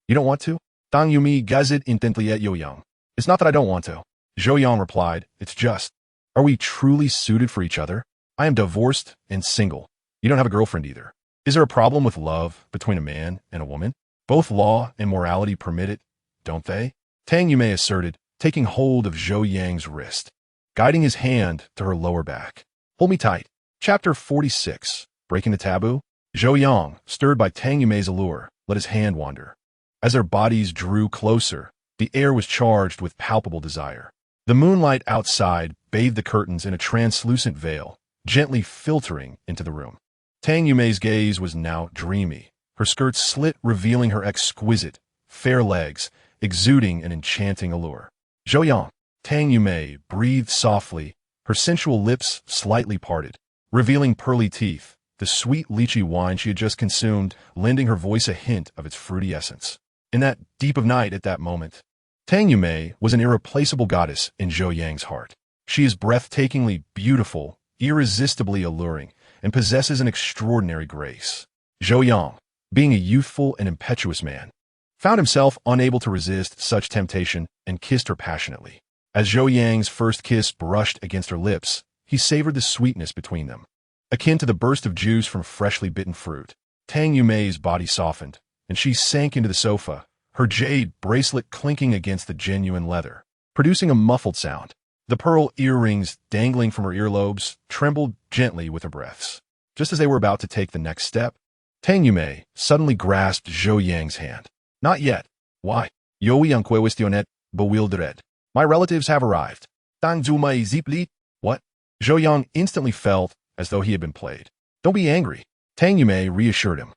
You don't want to? Tang Yumi gazet intently at Zhou Yang. It's not that I don't want to. Zhou Yang replied, it's just, are we truly suited for each other? I am divorced and single. You don't have a girlfriend either. Is there a problem with love between a man and a woman? Both law and morality permit it, don't they? Tang Yumei asserted, taking hold of Zhou Yang's wrist, guiding his hand to her lower back. Hold me tight. Chapter 46. Breaking the taboo? Zhou Yang, stirred by Tang Yumei's allure, let his hand wander. As their bodies drew closer, the air was charged with palpable desire. The moonlight outside bathed the curtains in a translucent veil, gently filtering into the room. Tang Yumei's gaze was now dreamy, her skirt slit revealing her exquisite, fair legs, exuding an enchanting allure. Zhou Yang, Tang Yumei breathed softly, her sensual lips slightly parted, revealing pearly teeth, the sweet lychee wine she had just consumed, lending her voice a hint of its fruity essence. In that deep of night at that moment, Tang Yumei was an irreplaceable goddess in Zhou Yang's heart. She is breathtakingly beautiful, irresistibly alluring, and possesses an extraordinary grace. Zhou Yang, being a youthful and impetuous man, found himself unable to resist such temptation and kissed her passionately. As Zhou Yang's first kiss brushed against her lips, he savored the sweetness between them. Akin to the burst of juice from freshly bitten fruit, Tang Yumei's body softened, and she sank into the sofa, her jade bracelet clinking against the genuine leather, producing a muffled sound. The pearl earrings dangling from her earlobes trembled gently with her breaths. Just as they were about to take the next step, Tang Yumei suddenly grasped Zhou Yang's hand. Not yet. Why? Yo Yang cuestionet bewildered. My relatives have arrived. Tang zu mai zipli. What? Zhou Yang instantly felt as though he had been played. Don't be angry. Tang Yumei reassured him.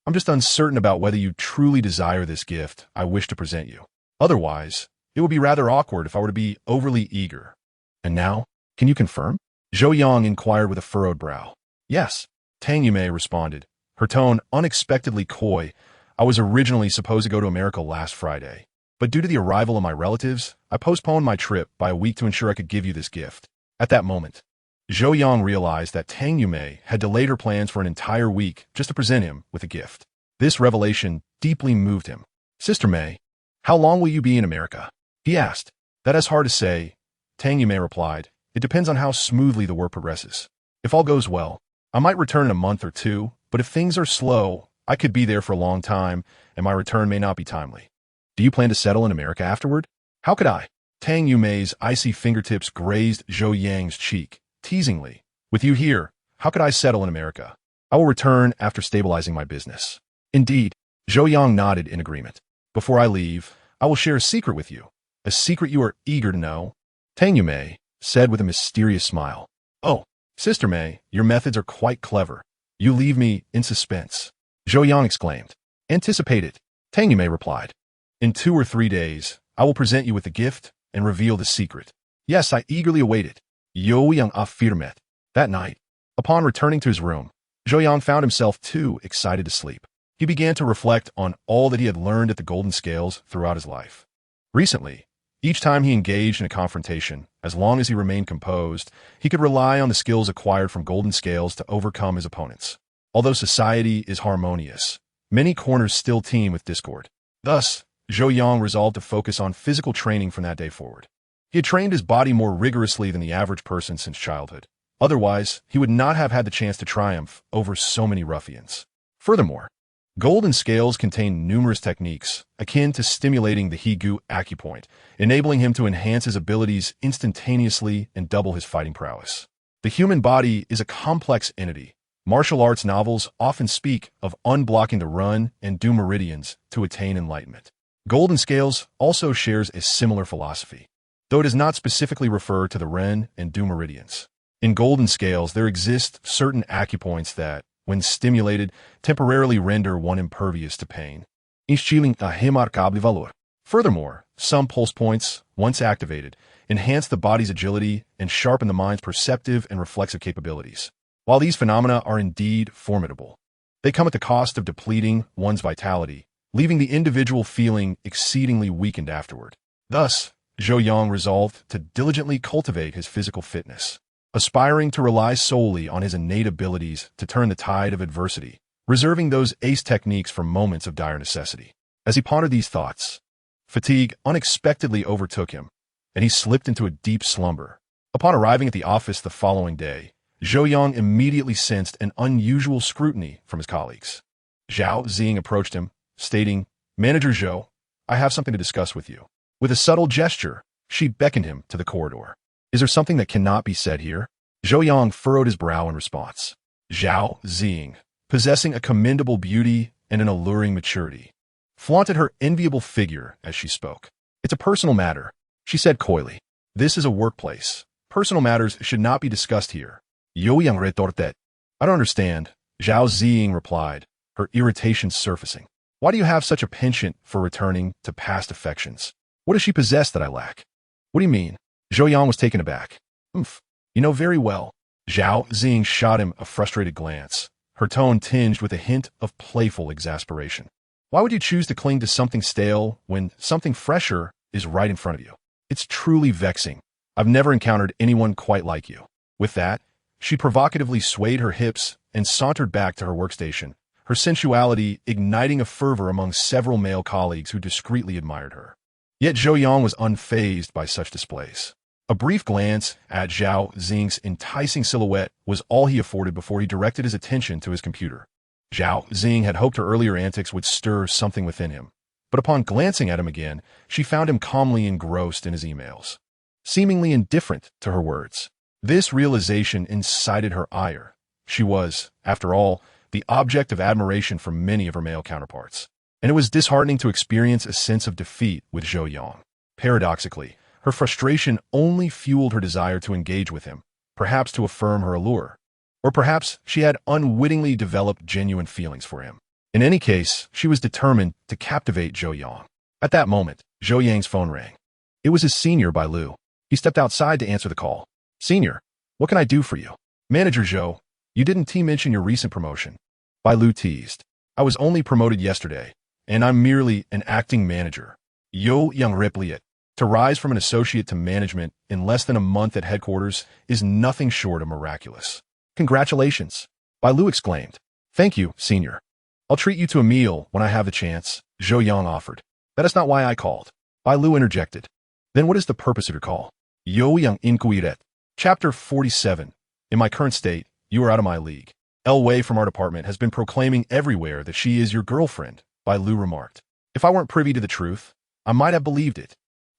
I'm just uncertain about whether you truly desire this gift I wish to present you. Otherwise, it would be rather awkward if I were to be overly eager. And now, can you confirm? Zhou Yang inquired with a furrowed brow. Yes, Tang Yumei responded, her tone unexpectedly coy. I was originally supposed to go to America last Friday, but due to the arrival of my relatives, I postponed my trip by a week to ensure I could give you this gift. At that moment, Zhou Yang realized that Tang Yumei had delayed her plans for an entire week just to present him with a gift. This revelation deeply moved him. Sister Mei, how long will you be in America? He asked. That is hard to say, Tang Yumei replied. It depends on how smoothly the work progresses. If all goes well, I might return in a month or two, but if things are slow, I could be there for a long time, and my return may not be timely. Do you plan to settle in America afterward? How could I? Tang Yumei's icy fingertips grazed Zhou Yang's cheek, teasingly. With you here, how could I settle in America? I will return after stabilizing my business. Indeed, Zhou Yang nodded in agreement. Before I leave, I will share a secret with you. A secret you are eager to know. Tang Yumei said with a mysterious smile. Oh, Sister Mei, your methods are quite clever. You leave me in suspense. Zhou Yang exclaimed. Anticipate it, Tang Yumei replied. In 2 or 3 days, I will present you with the gift and reveal the secret. Yes, I eagerly await it. Zhou Yang affirmed. That night, upon returning to his room, Zhou Yang found himself too excited to sleep. He began to reflect on all that he had learned at the Golden Scales throughout his life. Recently, each time he engaged in a confrontation, as long as he remained composed, he could rely on the skills acquired from Golden Scales to overcome his opponents. Although society is harmonious, many corners still teem with discord. Thus, Zhou Yang resolved to focus on physical training from that day forward. He had trained his body more rigorously than the average person since childhood. Otherwise, he would not have had the chance to triumph over so many ruffians. Furthermore, Golden Scales contain numerous techniques akin to stimulating the He-Gu acupoint, enabling him to enhance his abilities instantaneously and double his fighting prowess. The human body is a complex entity. Martial arts novels often speak of unblocking the run and do meridians to attain enlightenment. Golden Scales also shares a similar philosophy, though it does not specifically refer to the Ren and do meridians. In Golden Scales, there exist certain acupoints that, when stimulated, temporarily render one impervious to pain. Instilling a remarcable valor. Furthermore, some pulse points, once activated, enhance the body's agility and sharpen the mind's perceptive and reflexive capabilities. While these phenomena are indeed formidable, they come at the cost of depleting one's vitality, leaving the individual feeling exceedingly weakened afterward. Thus, Zhou Yang resolved to diligently cultivate his physical fitness, aspiring to rely solely on his innate abilities to turn the tide of adversity, reserving those ace techniques for moments of dire necessity. As he pondered these thoughts, fatigue unexpectedly overtook him, and he slipped into a deep slumber. Upon arriving at the office the following day, Zhou Yang immediately sensed an unusual scrutiny from his colleagues. Zhao Xing approached him, stating, Manager Zhou, I have something to discuss with you. With a subtle gesture, she beckoned him to the corridor. Is there something that cannot be said here? Zhou Yang furrowed his brow in response. Zhao Xing, possessing a commendable beauty and an alluring maturity, flaunted her enviable figure as she spoke. It's a personal matter, she said coyly. This is a workplace. Personal matters should not be discussed here. Zhou Yang retorted. I don't understand, Zhao Xing replied, her irritation surfacing. Why do you have such a penchant for returning to past affections? What does she possess that I lack? What do you mean? Zhou Yang was taken aback. You know very well. Zhao Xing shot him a frustrated glance, her tone tinged with a hint of playful exasperation. Why would you choose to cling to something stale when something fresher is right in front of you? It's truly vexing. I've never encountered anyone quite like you. With that, she provocatively swayed her hips and sauntered back to her workstation, her sensuality igniting a fervor among several male colleagues who discreetly admired her. Yet Zhou Yang was unfazed by such displays. A brief glance at Zhao Xing's enticing silhouette was all he afforded before he directed his attention to his computer. Zhao Xing had hoped her earlier antics would stir something within him, but upon glancing at him again, she found him calmly engrossed in his emails, seemingly indifferent to her words. This realization incited her ire. She was, after all, the object of admiration for many of her male counterparts, and it was disheartening to experience a sense of defeat with Zhou Yang. Paradoxically, her frustration only fueled her desire to engage with him, perhaps to affirm her allure, or perhaps she had unwittingly developed genuine feelings for him. In any case, she was determined to captivate Zhou Yang. At that moment, Zhou Yang's phone rang. It was his senior, Bai Lu. He stepped outside to answer the call. Senior, what can I do for you? Manager Zhou, you didn't mention your recent promotion. Bai Lu teased. I was only promoted yesterday, and I'm merely an acting manager. Zhou Yang replied. To rise from an associate to management in less than a month at headquarters is nothing short of miraculous. Congratulations, Bai Lu exclaimed. Thank you, senior. I'll treat you to a meal when I have the chance, Zhou Yang offered. That is not why I called. Bai Lu interjected. Then what is the purpose of your call? Zhou Yang inquired. Chapter 47. In my current state, you are out of my league. El Wei from our department has been proclaiming everywhere that she is your girlfriend, Bai Lu remarked. If I weren't privy to the truth, I might have believed it.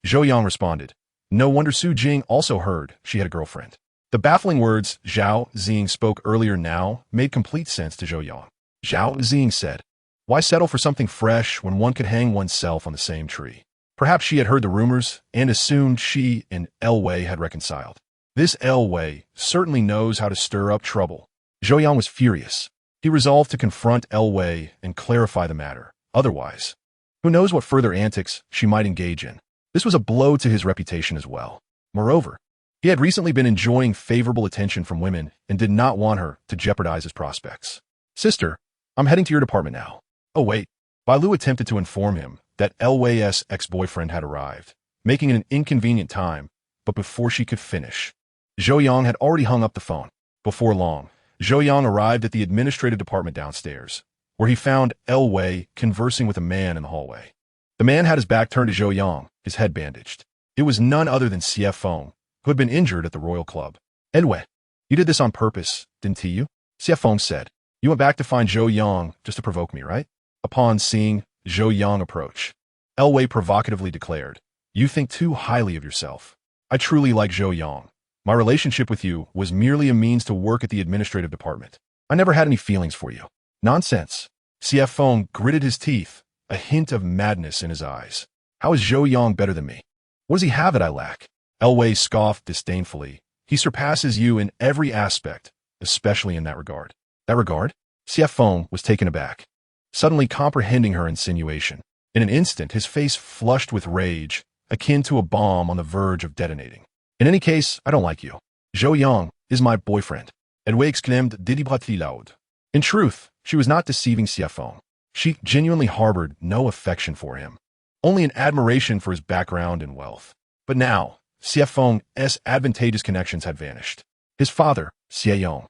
Zhou Yang responded. No wonder Su Jing also heard she had a girlfriend. The baffling words Zhao Xing spoke earlier now made complete sense to Zhou Yang. Zhao Xing said, why settle for something fresh when one could hang oneself on the same tree? Perhaps she had heard the rumors and assumed she and El Wei had reconciled. This El Wei certainly knows how to stir up trouble. Zhou Yang was furious. He resolved to confront El Wei and clarify the matter. Otherwise, who knows what further antics she might engage in. This was a blow to his reputation as well. Moreover, he had recently been enjoying favorable attention from women and did not want her to jeopardize his prospects. Sister, I'm heading to your department now. Oh wait, Bai Lu attempted to inform him that El Wei's ex-boyfriend had arrived, making it an inconvenient time, but before she could finish, Zhou Yang had already hung up the phone. Before long, Zhou Yang arrived at the administrative department downstairs, where he found El Wei conversing with a man in the hallway. The man had his back turned to Zhou Yang, his head bandaged. It was none other than CF Feng, who had been injured at the Royal Club. El Wei, you did this on purpose, didn't you? CF Feng said. You went back to find Zhou Yang just to provoke me, right? Upon seeing Zhou Yang approach, El Wei provocatively declared, you think too highly of yourself. I truly like Zhou Yang. My relationship with you was merely a means to work at the administrative department. I never had any feelings for you. Nonsense. CF Feng gritted his teeth, a hint of madness in his eyes. How is Zhou Yang better than me? What does he have that I lack? El Wei scoffed disdainfully. He surpasses you in every aspect, especially in that regard. That regard? CF Feng was taken aback, suddenly comprehending her insinuation. In an instant, his face flushed with rage, akin to a bomb on the verge of detonating. In any case, I don't like you. Zhou Yang is my boyfriend. El Wei exclaimed délibérément loud. In truth, she was not deceiving CF Feng. She genuinely harbored no affection for him, only an admiration for his background and wealth. But now, CF Feng's advantageous connections had vanished. His father, Xie Yong,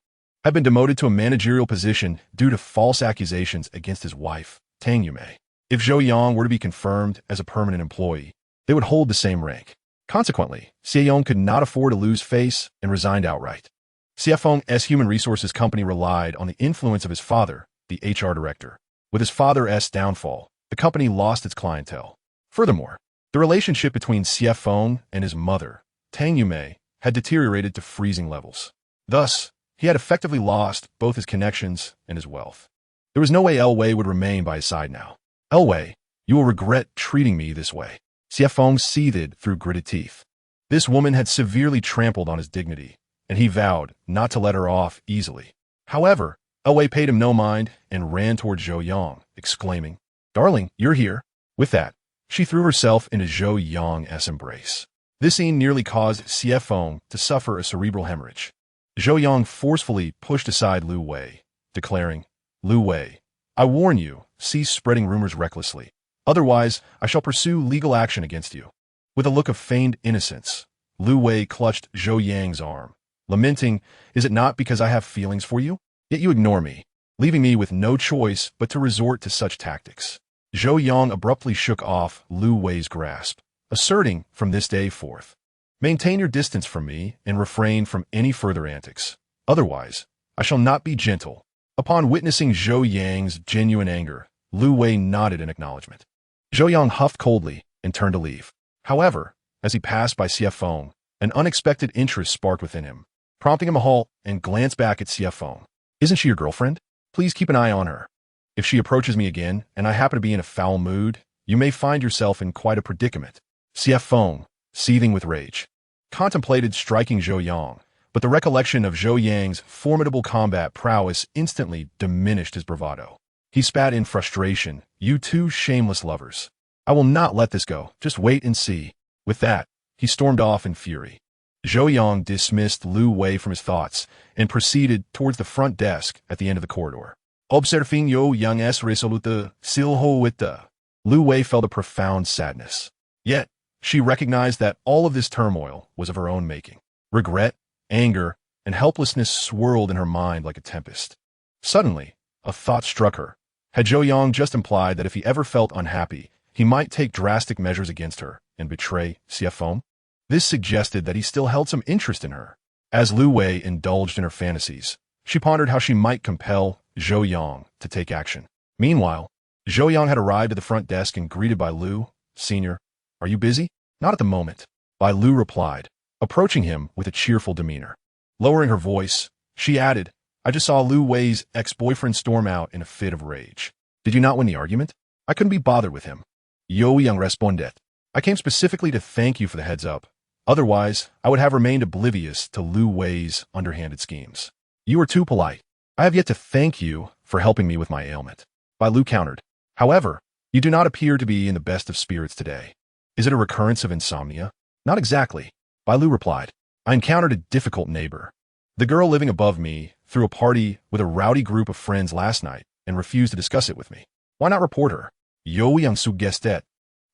had been demoted to a managerial position due to false accusations against his wife, Tang Yume. If Zhou Yang were to be confirmed as a permanent employee, they would hold the same rank. Consequently, Xie Yong could not afford to lose face and resigned outright. CF Feng's human resources company relied on the influence of his father, the HR director. With his father's downfall, the company lost its clientele. Furthermore, the relationship between CF Feng and his mother, Tang Yume, had deteriorated to freezing levels. Thus, he had effectively lost both his connections and his wealth. There was no way El Wei would remain by his side now. El Wei, you will regret treating me this way. CF Feng seethed through gritted teeth. This woman had severely trampled on his dignity, and he vowed not to let her off easily. However, El Wei paid him no mind and ran toward Zhou Yang, exclaiming, Darling, you're here. With that, she threw herself into Zhou Yang's embrace. This scene nearly caused CF Feng to suffer a cerebral hemorrhage. Zhou Yang forcefully pushed aside Lu Wei, declaring, Lu Wei, I warn you, cease spreading rumors recklessly. Otherwise, I shall pursue legal action against you. With a look of feigned innocence, Lu Wei clutched Zhou Yang's arm, lamenting, Is it not because I have feelings for you? Yet you ignore me, leaving me with no choice but to resort to such tactics. Zhou Yang abruptly shook off Lu Wei's grasp, asserting from this day forth, Maintain your distance from me and refrain from any further antics. Otherwise, I shall not be gentle. Upon witnessing Zhou Yang's genuine anger, Lu Wei nodded in acknowledgement. Zhou Yang huffed coldly and turned to leave. However, as he passed by CF Feng, an unexpected interest sparked within him, prompting him to halt and glance back at CF Feng. Isn't she your girlfriend? Please keep an eye on her. If she approaches me again and I happen to be in a foul mood, you may find yourself in quite a predicament. CF Feng, seething with rage, contemplated striking Zhou Yang, but the recollection of Zhou Yang's formidable combat prowess instantly diminished his bravado. He spat in frustration, You two shameless lovers. I will not let this go, just wait and see. With that, he stormed off in fury. Zhou Yang dismissed Lu Wei from his thoughts and proceeded towards the front desk at the end of the corridor. Observing Zhou Yang's resolute silhouette, Lu Wei felt a profound sadness. Yet, She recognized that all of this turmoil was of her own making. Regret, anger, and helplessness swirled in her mind like a tempest. Suddenly, a thought struck her. Had Zhou Yang just implied that if he ever felt unhappy, he might take drastic measures against her and betray Xiefeng? This suggested that he still held some interest in her. As Lu Wei indulged in her fantasies, she pondered how she might compel Zhou Yang to take action. Meanwhile, Zhou Yang had arrived at the front desk and greeted by Lu. "Senior, are you busy?" "Not at the moment," Bai Lu replied, approaching him with a cheerful demeanor. Lowering her voice, she added, "I just saw Lu Wei's ex-boyfriend storm out in a fit of rage. Did you not win the argument?" "I couldn't be bothered with him." Zhou Yang responded, "I came specifically to thank you for the heads up. Otherwise, I would have remained oblivious to Lu Wei's underhanded schemes." "You are too polite. I have yet to thank you for helping me with my ailment," Bai Lu countered. "However, you do not appear to be in the best of spirits today. Is it a recurrence of insomnia?" "Not exactly," Bai Lu replied. "I encountered a difficult neighbor. The girl living above me threw a party with a rowdy group of friends last night and refused to discuss it with me. Why not report her?" Zhou Yang suggested.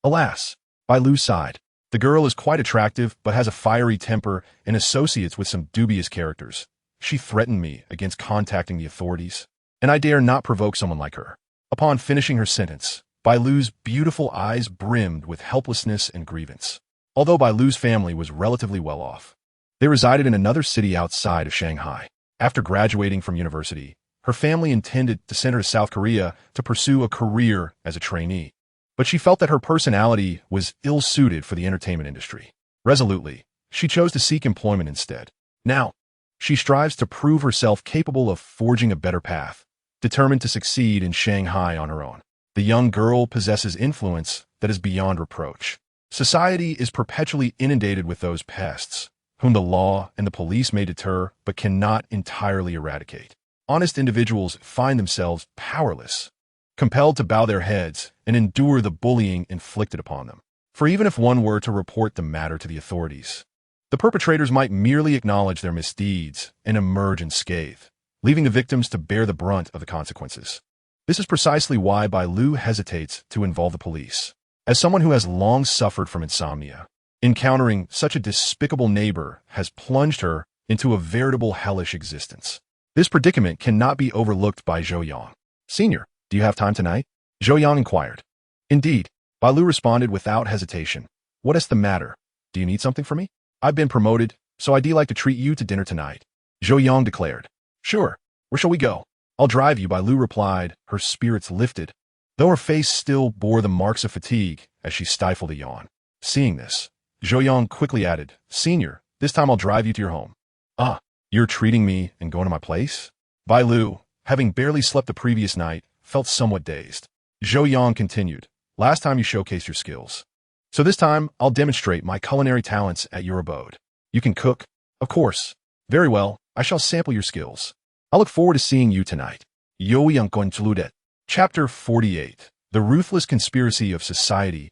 "Alas," Bai Lu sighed. "The girl is quite attractive but has a fiery temper and associates with some dubious characters. She threatened me against contacting the authorities, and I dare not provoke someone like her." Upon finishing her sentence, Bai Lu's beautiful eyes brimmed with helplessness and grievance. Although Bai Lu's family was relatively well off, they resided in another city outside of Shanghai. After graduating from university, her family intended to send her to South Korea to pursue a career as a trainee. But she felt that her personality was ill-suited for the entertainment industry. Resolutely, she chose to seek employment instead. Now, she strives to prove herself capable of forging a better path, determined to succeed in Shanghai on her own. The young girl possesses influence that is beyond reproach. Society is perpetually inundated with those pests, whom the law and the police may deter but cannot entirely eradicate. Honest individuals find themselves powerless, compelled to bow their heads and endure the bullying inflicted upon them. For even if one were to report the matter to the authorities, the perpetrators might merely acknowledge their misdeeds and emerge unscathed, leaving the victims to bear the brunt of the consequences. This is precisely why Bai Lu hesitates to involve the police. As someone who has long suffered from insomnia, encountering such a despicable neighbor has plunged her into a veritable hellish existence. This predicament cannot be overlooked by Zhou Yang. "Senior, do you have time tonight?" Zhou Yang inquired. "Indeed," Bai Lu responded without hesitation. "What is the matter? Do you need something from me?" "I've been promoted, so I'd like to treat you to dinner tonight," Zhou Yang declared. "Sure. Where shall we go?" "I'll drive you," Bai Lu replied, her spirits lifted, though her face still bore the marks of fatigue as she stifled a yawn. Seeing this, Zhou Yang quickly added, "Senior, this time I'll drive you to your home." "Ah, you're treating me and going to my place?" Bai Lu, having barely slept the previous night, felt somewhat dazed. Zhou Yang continued, "Last time you showcased your skills. So this time, I'll demonstrate my culinary talents at your abode. You can cook?" "Of course." "Very well, I shall sample your skills. I look forward to seeing you tonight." Zhou Yang concluded. Chapter 48. The Ruthless Conspiracy of Society's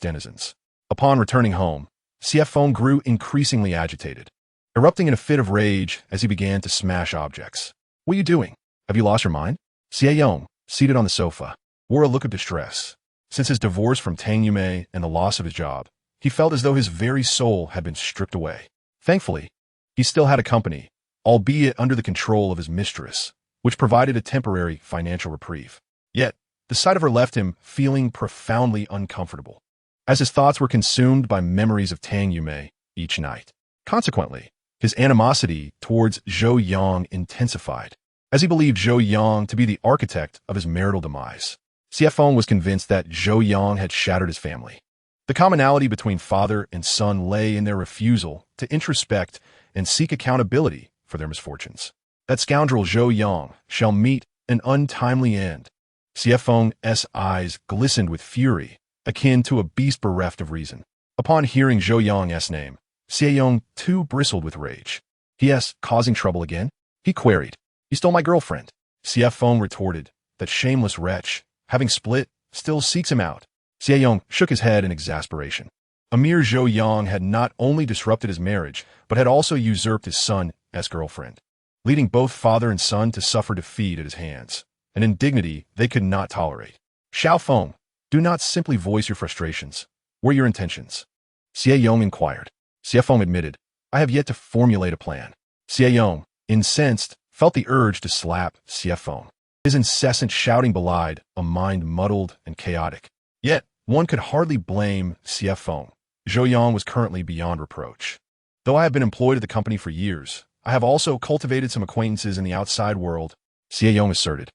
Denizens. Upon returning home, Xiefeng grew increasingly agitated, erupting in a fit of rage as he began to smash objects. "What are you doing? Have you lost your mind?" Xiefeng, seated on the sofa, wore a look of distress. Since his divorce from Tang Yume and the loss of his job, he felt as though his very soul had been stripped away. Thankfully, he still had a company, albeit under the control of his mistress, which provided a temporary financial reprieve. Yet, the sight of her left him feeling profoundly uncomfortable, as his thoughts were consumed by memories of Tang Yume each night. Consequently, his animosity towards Zhou Yang intensified, as he believed Zhou Yang to be the architect of his marital demise. Xiefeng was convinced that Zhou Yang had shattered his family. The commonality between father and son lay in their refusal to introspect and seek accountability for their misfortunes. That scoundrel Zhou Yang shall meet an untimely end. Xiefeng's eyes glistened with fury, akin to a beast bereft of reason. Upon hearing Zhou Yang's name, Xiefeng too bristled with rage. "Yes, causing trouble again?" he queried. "You stole my girlfriend." Xiefeng retorted, "That shameless wretch, having split, still seeks him out." Xiefeng shook his head in exasperation. A mere Zhou Yang had not only disrupted his marriage, but had also usurped his son's girlfriend, leading both father and son to suffer defeat at his hands, an indignity they could not tolerate. "Xiaofeng, do not simply voice your frustrations. What are your intentions?" Xie Yong inquired. Xie Feng admitted, I have yet to formulate a plan. Xie Yong, incensed, felt the urge to slap Xie Feng. His incessant shouting belied a mind muddled and chaotic. Yet, one could hardly blame Xie Feng. Zhou Yang was currently beyond reproach. Though I have been employed at the company for years, I have also cultivated some acquaintances in the outside world, Xie Yong asserted.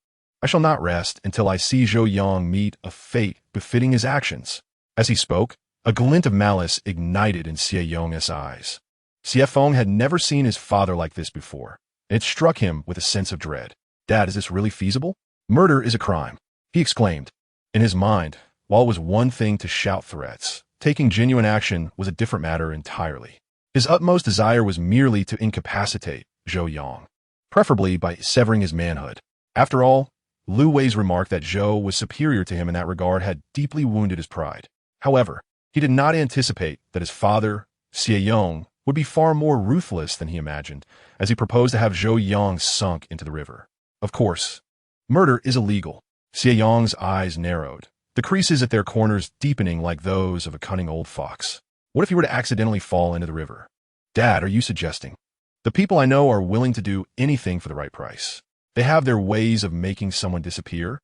I shall not rest until I see Zhou Yang meet a fate befitting his actions. As he spoke, a glint of malice ignited in Xie Yong's eyes. Xie Feng had never seen his father like this before, and it struck him with a sense of dread. Dad, is this really feasible? Murder is a crime, he exclaimed. In his mind, while it was one thing to shout threats, taking genuine action was a different matter entirely. His utmost desire was merely to incapacitate Zhou Yang, preferably by severing his manhood. After all, Lu Wei's remark that Zhou was superior to him in that regard had deeply wounded his pride. However, he did not anticipate that his father, Xie Yong, would be far more ruthless than he imagined, as he proposed to have Zhou Yang sunk into the river. Of course, murder is illegal. Xie Yong's eyes narrowed, the creases at their corners deepening like those of a cunning old fox. What if he were to accidentally fall into the river? Dad, are you suggesting? The people I know are willing to do anything for the right price. They have their ways of making someone disappear,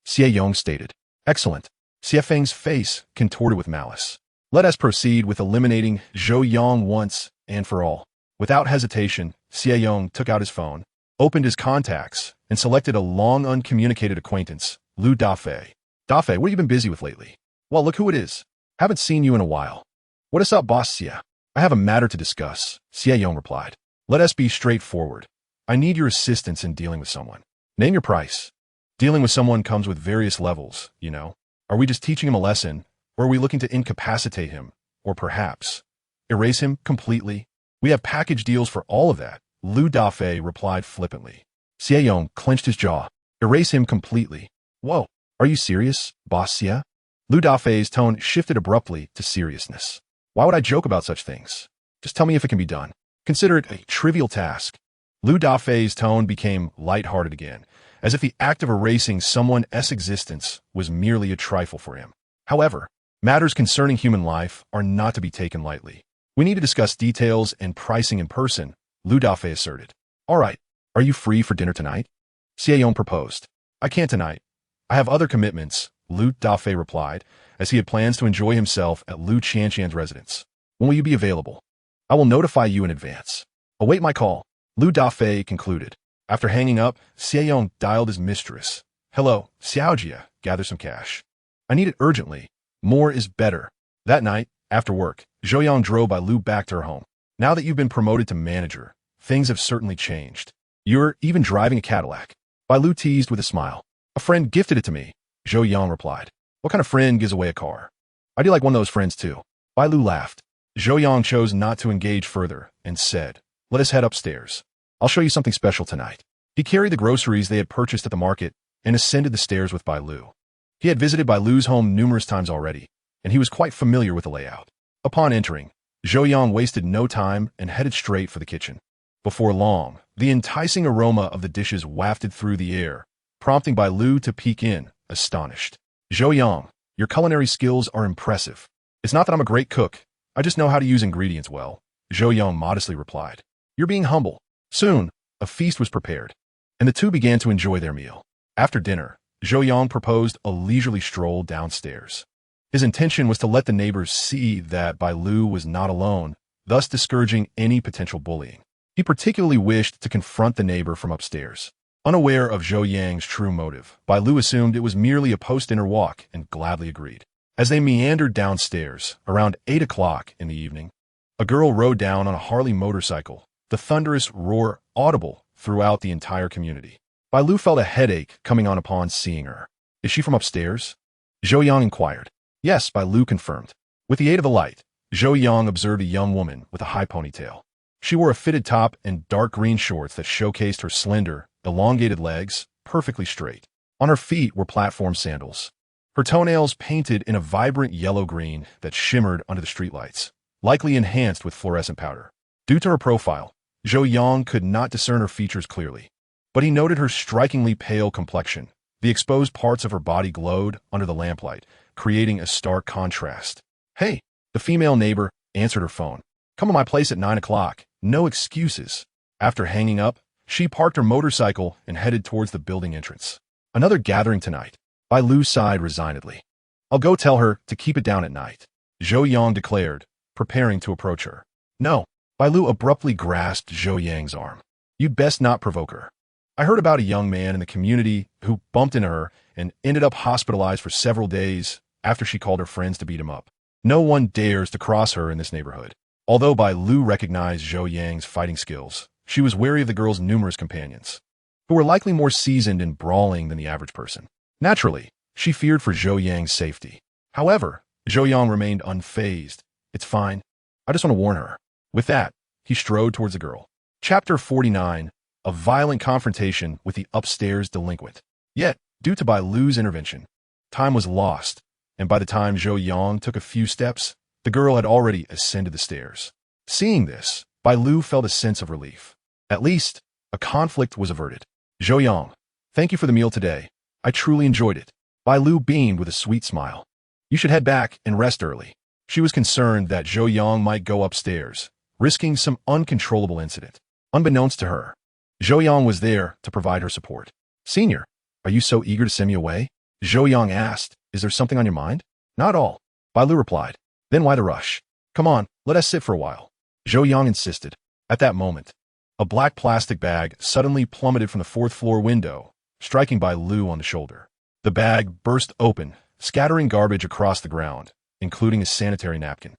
Xie Yong stated. Excellent. Xie Feng's face contorted with malice. Let us proceed with eliminating Zhou Yang once and for all. Without hesitation, Xie Yong took out his phone, opened his contacts, and selected a long uncommunicated acquaintance, Lu Dafei. Dafei, what have you been busy with lately? Well, look who it is. Haven't seen you in a while. What is up, boss Xie? I have a matter to discuss, Xie Yong replied. Let us be straightforward. I need your assistance in dealing with someone. Name your price. Dealing with someone comes with various levels, you know. Are we just teaching him a lesson, or are we looking to incapacitate him, or perhaps erase him completely? We have package deals for all of that, Lu Dafei replied flippantly. Xie Yong clenched his jaw. Erase him completely. Whoa, are you serious, boss Xie? Lu Dafei's tone shifted abruptly to seriousness. Why would I joke about such things? Just tell me if it can be done. Consider it a trivial task. Lu Dafei's tone became lighthearted again, as if the act of erasing someone's existence was merely a trifle for him. However, matters concerning human life are not to be taken lightly. We need to discuss details and pricing in person, Lu Dafei asserted. All right, are you free for dinner tonight? Xie Yong proposed. I can't tonight. I have other commitments, Lu Dafei replied, as he had plans to enjoy himself at Lu Qianqian's residence. When will you be available? I will notify you in advance. Await my call, Lu Dafei concluded. After hanging up, Xie Yong dialed his mistress. Hello, Xiaojia, gather some cash. I need it urgently. More is better. That night, after work, Zhou Yang drove by Lu back to her home. Now that you've been promoted to manager, things have certainly changed. You're even driving a Cadillac. Bai Lu teased with a smile. A friend gifted it to me, Zhou Yang replied. What kind of friend gives away a car? I do like one of those friends too. Bai Lu laughed. Zhou Yang chose not to engage further and said, let us head upstairs. I'll show you something special tonight. He carried the groceries they had purchased at the market and ascended the stairs with Bai Lu. He had visited Bai Lu's home numerous times already, and he was quite familiar with the layout. Upon entering, Zhou Yang wasted no time and headed straight for the kitchen. Before long, the enticing aroma of the dishes wafted through the air, prompting Bai Lu to peek in, astonished. Zhou Yang, your culinary skills are impressive. It's not that I'm a great cook. I just know how to use ingredients well, Zhou Yang modestly replied. You're being humble. Soon, a feast was prepared, and the two began to enjoy their meal. After dinner, Zhou Yang proposed a leisurely stroll downstairs. His intention was to let the neighbors see that Bai Lu was not alone, thus discouraging any potential bullying. He particularly wished to confront the neighbor from upstairs. Unaware of Zhou Yang's true motive, Bai Lu assumed it was merely a post-dinner walk and gladly agreed. As they meandered downstairs, around 8 o'clock in the evening, a girl rode down on a Harley motorcycle, the thunderous roar audible throughout the entire community. Bai Lu felt a headache coming on upon seeing her. Is she from upstairs? Zhou Yang inquired. Yes, Bai Lu confirmed. With the aid of the light, Zhou Yang observed a young woman with a high ponytail. She wore a fitted top and dark green shorts that showcased her slender, elongated legs, perfectly straight. On her feet were platform sandals. Her toenails painted in a vibrant yellow-green that shimmered under the streetlights, likely enhanced with fluorescent powder. Due to her profile, Zhou Yang could not discern her features clearly, but he noted her strikingly pale complexion. The exposed parts of her body glowed under the lamplight, creating a stark contrast. Hey, the female neighbor, answered her phone. Come to my place at 9 o'clock. No excuses. After hanging up, she parked her motorcycle and headed towards the building entrance. Another gathering tonight. Bai Lu sighed resignedly. I'll go tell her to keep it down at night, Zhou Yang declared, preparing to approach her. No. Bai Lu abruptly grasped Zhou Yang's arm. You'd best not provoke her. I heard about a young man in the community who bumped into her and ended up hospitalized for several days after she called her friends to beat him up. No one dares to cross her in this neighborhood. Although Bai Lu recognized Zhou Yang's fighting skills, she was wary of the girl's numerous companions, who were likely more seasoned in brawling than the average person. Naturally, she feared for Zhou Yang's safety. However, Zhou Yang remained unfazed. It's fine. I just want to warn her. With that, he strode towards the girl. Chapter 49, a violent confrontation with the upstairs delinquent. Yet, due to Bai Lu's intervention, time was lost, and by the time Zhou Yang took a few steps, the girl had already ascended the stairs. Seeing this, Bai Lu felt a sense of relief. At least, a conflict was averted. Zhou Yang, thank you for the meal today. I truly enjoyed it. Bai Lu beamed with a sweet smile. You should head back and rest early. She was concerned that Zhou Yang might go upstairs, risking some uncontrollable incident. Unbeknownst to her, Zhou Yang was there to provide her support. Senior, are you so eager to send me away? Zhou Yang asked, is there something on your mind? Not all, Bai Lu replied. Then why the rush? Come on, let us sit for a while. Zhou Yang insisted. At that moment, a black plastic bag suddenly plummeted from the fourth-floor window, striking Bai Lu on the shoulder. The bag burst open, scattering garbage across the ground, including a sanitary napkin.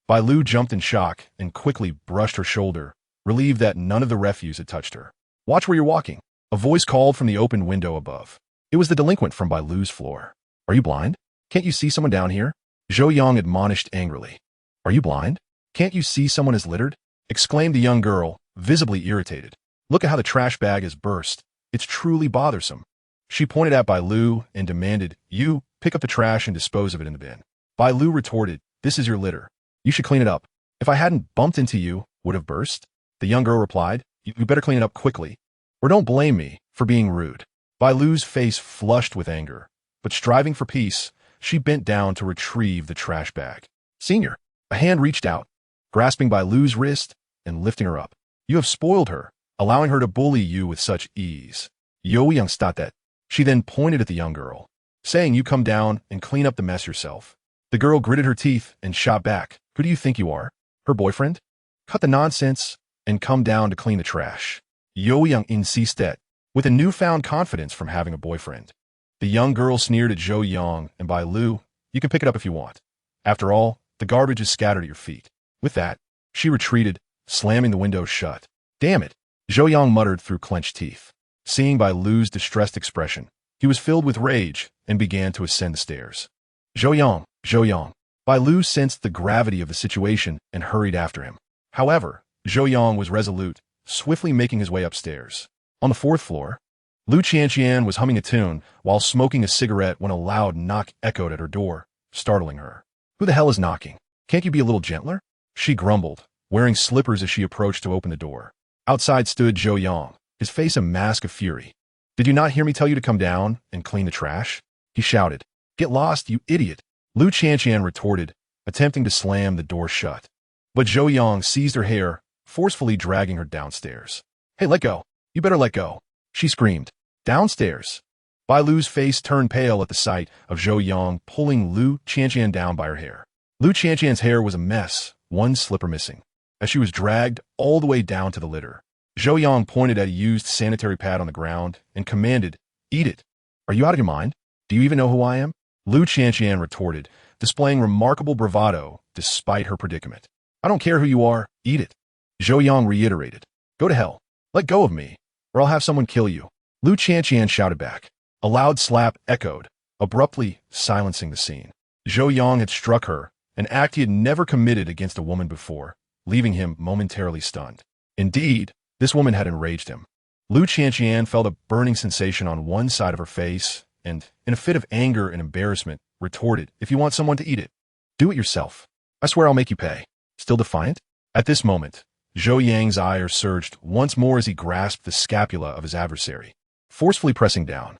Bai Lu jumped in shock and quickly brushed her shoulder, relieved that none of the refuse had touched her. Watch where you're walking. A voice called from the open window above. It was the delinquent from Bai Lu's floor. Are you blind? Can't you see someone down here? Zhou Yang admonished angrily. Are you blind? Can't you see someone is littered? Exclaimed the young girl, visibly irritated. Look at how the trash bag is burst. It's truly bothersome. She pointed at Bai Lu and demanded, you, pick up the trash and dispose of it in the bin. Bai Lu retorted, this is your litter. You should clean it up. If I hadn't bumped into you, would have burst? The young girl replied, you better clean it up quickly. Or don't blame me for being rude. Bai Lu's face flushed with anger, but striving for peace, she bent down to retrieve the trash bag. Senior, a hand reached out, grasping Bai Lu's wrist and lifting her up. You have spoiled her, allowing her to bully you with such ease. Zhou Yang that. She then pointed at the young girl, saying you come down and clean up the mess yourself. The girl gritted her teeth and shot back. Who do you think you are? Her boyfriend? Cut the nonsense and come down to clean the trash. Zhou Yang insisted, with a newfound confidence from having a boyfriend. The young girl sneered at Zhou Yang and Bai Lu, you can pick it up if you want. After all, the garbage is scattered at your feet. With that, she retreated, slamming the window shut. Damn it, Zhou Yang muttered through clenched teeth. Seeing Bai Lu's distressed expression, he was filled with rage and began to ascend the stairs. Zhou Yang. Bai Lu sensed the gravity of the situation and hurried after him. However, Zhou Yang was resolute, swiftly making his way upstairs. On the fourth floor, Lu Qianqian was humming a tune while smoking a cigarette when a loud knock echoed at her door, startling her. Who the hell is knocking? Can't you be a little gentler? She grumbled, wearing slippers as she approached to open the door. Outside stood Zhou Yang, his face a mask of fury. Did you not hear me tell you to come down and clean the trash? He shouted. Get lost, you idiot. Lu Qianqian retorted, attempting to slam the door shut. But Zhou Yang seized her hair, forcefully dragging her downstairs. Hey, let go. You better let go. She screamed. Downstairs. Bai Lu's face turned pale at the sight of Zhou Yang pulling Lu Qianqian down by her hair. Lu Qianqian's hair was a mess, one slipper missing, as she was dragged all the way down to the litter. Zhou Yang pointed at a used sanitary pad on the ground and commanded, eat it. Are you out of your mind? Do you even know who I am? Lu Qianqian retorted, displaying remarkable bravado despite her predicament. I don't care who you are, eat it. Zhou Yang reiterated. Go to hell. Let go of me, or I'll have someone kill you. Lu Qianqian shouted back. A loud slap echoed, abruptly silencing the scene. Zhou Yang had struck her, an act he had never committed against a woman before, leaving him momentarily stunned. Indeed, this woman had enraged him. Lu Qianqian felt a burning sensation on one side of her face and, in a fit of anger and embarrassment, retorted, if you want someone to eat it, do it yourself. I swear I'll make you pay. Still defiant? At this moment, Zhou Yang's ire surged once more as he grasped the scapula of his adversary, forcefully pressing down.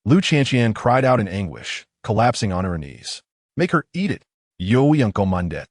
Lu Qianqian cried out in anguish, collapsing on her knees. Make her eat it. Zhou Yang commanded.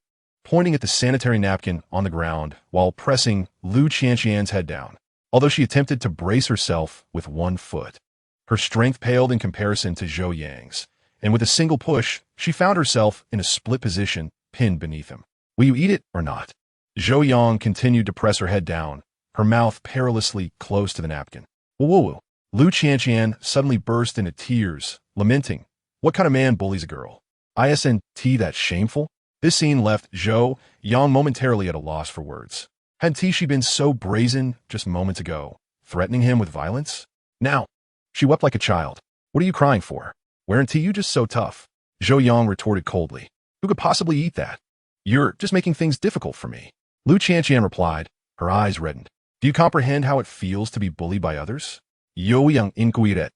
pointing at the sanitary napkin on the ground while pressing Lu Qianqian's head down. Although she attempted to brace herself with one foot, her strength paled in comparison to Zhou Yang's, and with a single push, she found herself in a split position, pinned beneath him. Will you eat it or not? Zhou Yang continued to press her head down, her mouth perilously close to the napkin. Whoa. Lu Qianqian suddenly burst into tears, lamenting, "What kind of man bullies a girl? Isn't that shameful?" This scene left Zhou Yang momentarily at a loss for words. Hadn't she been so brazen just moments ago, threatening him with violence? Now, she wept like a child. "What are you crying for? Weren't you just so tough?" Zhou Yang retorted coldly. "Who could possibly eat that? You're just making things difficult for me." Lu Qianqian replied, her eyes reddened. "Do you comprehend how it feels to be bullied by others?" Zhou Yang inquired.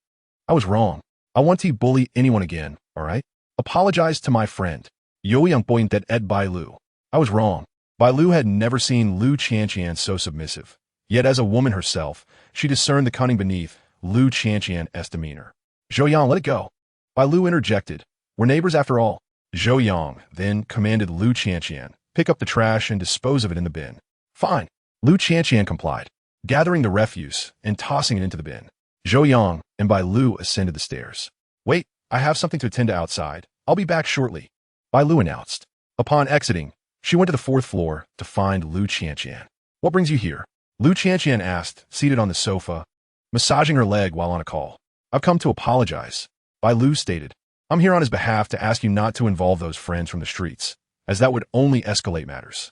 "I was wrong. I won't bully anyone again, all right? Apologize to my friend." Zhou Yang pointed at Bai Lu. "I was wrong." Bai Lu had never seen Lu Qianqian so submissive. Yet as a woman herself, she discerned the cunning beneath Lu Qianqian's demeanor. "Zhou Yang, let it go." Bai Lu interjected. "We're neighbors after all." Zhou Yang then commanded Lu Qianqian, "Pick up the trash and dispose of it in the bin." "Fine." Lu Qianqian complied, gathering the refuse and tossing it into the bin. Zhou Yang and Bai Lu ascended the stairs. "Wait, I have something to attend to outside. I'll be back shortly," Bai Lu announced. Upon exiting, she went to the 4th floor to find Lu Qianqian. "What brings you here?" Lu Qianqian asked, seated on the sofa, massaging her leg while on a call. "I've come to apologize," Bai Lu stated. "I'm here on his behalf to ask you not to involve those friends from the streets, as that would only escalate matters."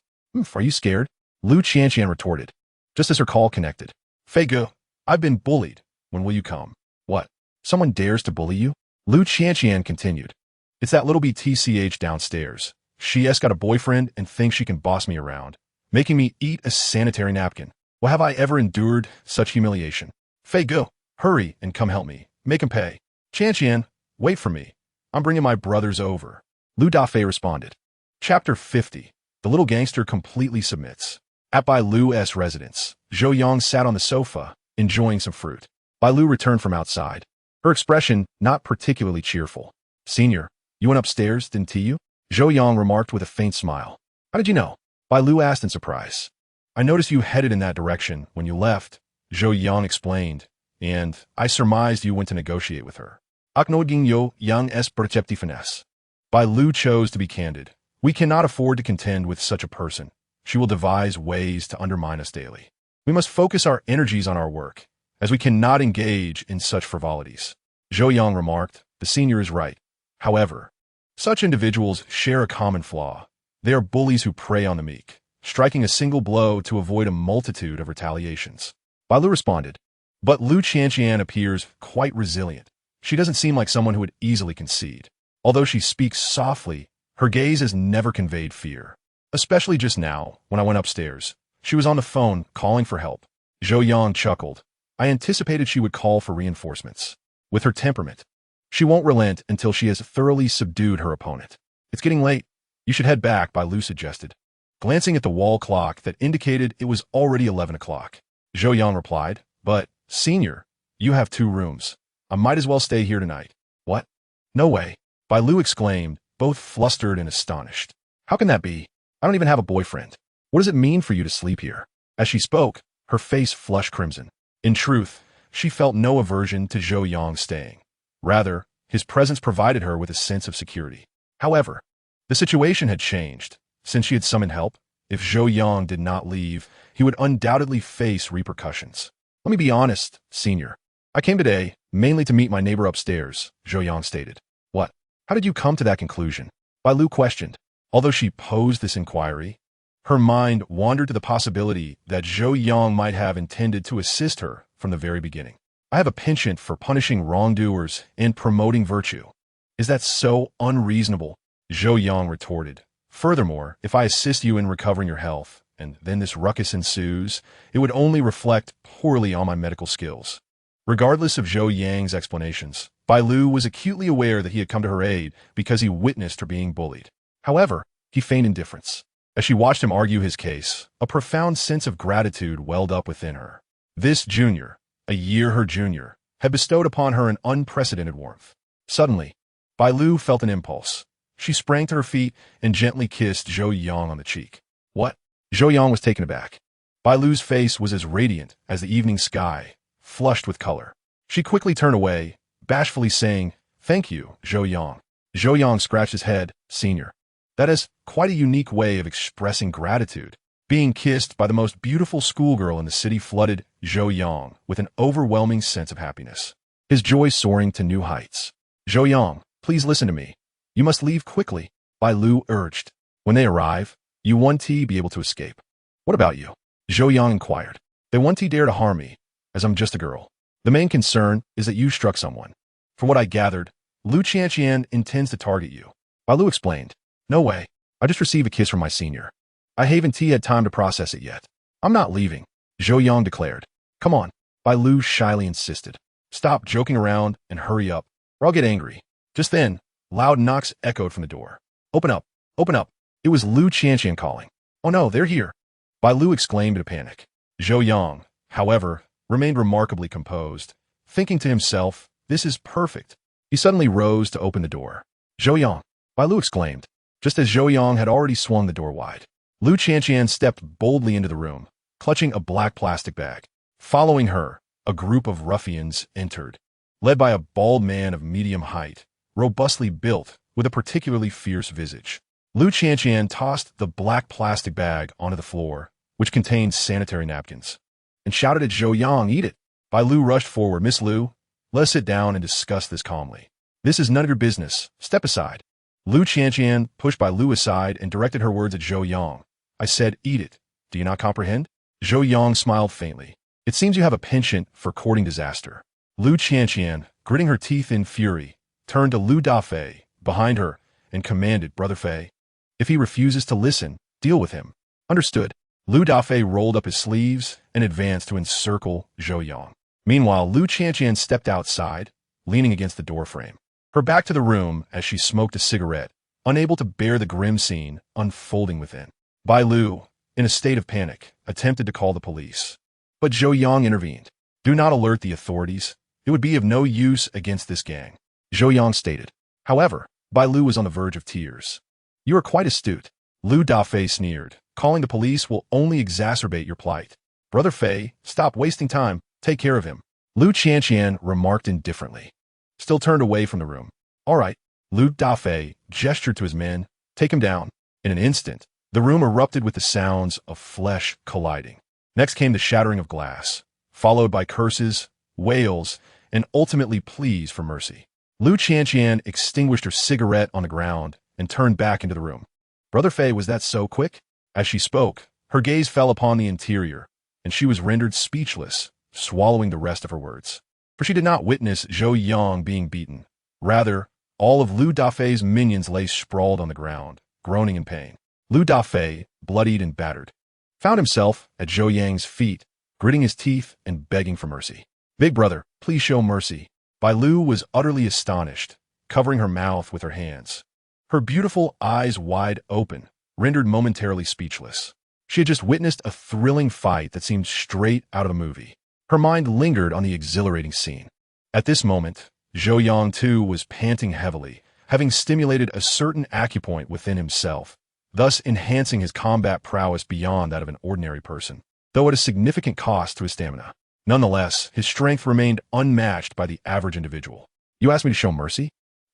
Are you scared?" Lu Qianqian retorted, just as her call connected. "Fei Ge, I've been bullied. When will you come?" "What? Someone dares to bully you?" Lu Qianqian continued. "It's that little BTCH downstairs. She's got a boyfriend and thinks she can boss me around, making me eat a sanitary napkin. Well, have I ever endured such humiliation? Fei Ge, hurry and come help me. Make him pay." "Qianqian, wait for me. I'm bringing my brothers over," Lu Dafei responded. Chapter 50. The little gangster completely submits. At Bai Lu's residence, Zhou Yang sat on the sofa, enjoying some fruit. Bai Lu returned from outside, her expression not particularly cheerful. "Senior, you went upstairs, didn't you?" Zhou Yang remarked with a faint smile. "How did you know?" Bai Lu asked in surprise. "I noticed you headed in that direction when you left," Zhou Yang explained, "and I surmised you went to negotiate with her." "Aknoding yo yang es percepti finesse." Bai Lu chose to be candid. "We cannot afford to contend with such a person. She will devise ways to undermine us daily. We must focus our energies on our work, as we cannot engage in such frivolities." Zhou Yang remarked, "The senior is right. However, such individuals share a common flaw. They are bullies who prey on the meek, striking a single blow to avoid a multitude of retaliations." Bai Lu responded, "But Lu Qianqian appears quite resilient. She doesn't seem like someone who would easily concede. Although she speaks softly, her gaze has never conveyed fear. Especially just now, when I went upstairs. She was on the phone, calling for help." Zhou Yang chuckled. "I anticipated she would call for reinforcements. With her temperament, she won't relent until she has thoroughly subdued her opponent." "It's getting late. You should head back," Bai Lu suggested, glancing at the wall clock that indicated it was already 11 o'clock. Zhou Yang replied, "But, senior, you have 2 rooms. I might as well stay here tonight." "What? No way," Bai Lu exclaimed, both flustered and astonished. "How can that be? I don't even have a boyfriend. What does it mean for you to sleep here?" As she spoke, her face flushed crimson. In truth, she felt no aversion to Zhou Yang staying. Rather, his presence provided her with a sense of security. However, the situation had changed. Since she had summoned help, if Zhou Yang did not leave, he would undoubtedly face repercussions. "Let me be honest, senior. I came today mainly to meet my neighbor upstairs," Zhou Yang stated. "What? How did you come to that conclusion?" Bai Lu questioned. Although she posed this inquiry, her mind wandered to the possibility that Zhou Yang might have intended to assist her from the very beginning. "I have a penchant for punishing wrongdoers and promoting virtue. Is that so unreasonable?" Zhou Yang retorted. "Furthermore, if I assist you in recovering your health, and then this ruckus ensues, it would only reflect poorly on my medical skills." Regardless of Zhou Yang's explanations, Bai Lu was acutely aware that he had come to her aid because he witnessed her being bullied. However, he feigned indifference. As she watched him argue his case, a profound sense of gratitude welled up within her. This junior, a year her junior, had bestowed upon her an unprecedented warmth. Suddenly, Bai Lu felt an impulse. She sprang to her feet and gently kissed Zhou Yang on the cheek. What? Zhou Yang was taken aback. Bai Lu's face was as radiant as the evening sky, flushed with color. She quickly turned away, bashfully saying, "Thank you, Zhou Yang." Zhou Yang scratched his head. Senior. That is quite a unique way of expressing gratitude. Being kissed by the most beautiful schoolgirl in the city flooded Zhou Yang with an overwhelming sense of happiness, his joy soaring to new heights. Zhou Yang, please listen to me. You must leave quickly, Bai Lu urged. When they arrive, you won't be able to escape. What about you? Zhou Yang inquired. They won't dare to harm me, as I'm just a girl. The main concern is that you struck someone. From what I gathered, Lu Qianqian intends to target you. Bai Lu explained. No way. I just received a kiss from my senior. I haven't had time to process it yet. I'm not leaving, Zhou Yang declared. Come on, Bai Lu shyly insisted. Stop joking around and hurry up, or I'll get angry. Just then, loud knocks echoed from the door. Open up, open up. It was Lu Qianqian calling. Oh no, they're here. Bai Lu exclaimed in a panic. Zhou Yang, however, remained remarkably composed, thinking to himself, this is perfect. He suddenly rose to open the door. Zhou Yang, Bai Lu exclaimed, just as Zhou Yang had already swung the door wide. Lu Qianqian stepped boldly into the room, clutching a black plastic bag. Following her, a group of ruffians entered, led by a bald man of medium height, robustly built, with a particularly fierce visage. Lu Qianqian tossed the black plastic bag onto the floor, which contained sanitary napkins, and shouted at Zhou Yang, eat it. Bai Lu rushed forward. Miss Lu, let us sit down and discuss this calmly. This is none of your business. Step aside. Lu Qianqian pushed Bai Lu aside and directed her words at Zhou Yang. I said, eat it. Do you not comprehend? Zhou Yang smiled faintly. It seems you have a penchant for courting disaster. Lu Qianqian, gritting her teeth in fury, turned to Lu Dafei, behind her, and commanded, Brother Fei, if he refuses to listen, deal with him. Understood. Lu Dafei rolled up his sleeves and advanced to encircle Zhou Yang. Meanwhile, Lu Qianqian stepped outside, leaning against the doorframe, her back to the room as she smoked a cigarette, unable to bear the grim scene unfolding within. Bai Lu, in a state of panic, attempted to call the police. But Zhou Yang intervened. Do not alert the authorities. It would be of no use against this gang, Zhou Yang stated. However, Bai Lu was on the verge of tears. You are quite astute, Lu Dafei sneered. Calling the police will only exacerbate your plight. Brother Fei, stop wasting time. Take care of him. Lu Qianqian remarked indifferently, still turned away from the room. All right. Lu Dafei gestured to his men. Take him down. In an instant, the room erupted with the sounds of flesh colliding. Next came the shattering of glass, followed by curses, wails, and ultimately pleas for mercy. Lu Qianqian extinguished her cigarette on the ground and turned back into the room. Brother Fei, was that so quick? As she spoke, her gaze fell upon the interior, and she was rendered speechless, swallowing the rest of her words. For she did not witness Zhou Yang being beaten. Rather, all of Lu Dafei's minions lay sprawled on the ground, groaning in pain. Lu Dafei, bloodied and battered, found himself at Zhou Yang's feet, gritting his teeth and begging for mercy. Big brother, please show mercy. Bai Lu was utterly astonished, covering her mouth with her hands. Her beautiful eyes wide open, rendered momentarily speechless. She had just witnessed a thrilling fight that seemed straight out of a movie. Her mind lingered on the exhilarating scene. At this moment, Zhou Yang too was panting heavily, having stimulated a certain acupoint within himself, thus enhancing his combat prowess beyond that of an ordinary person, though at a significant cost to his stamina. Nonetheless, his strength remained unmatched by the average individual. You asked me to show mercy?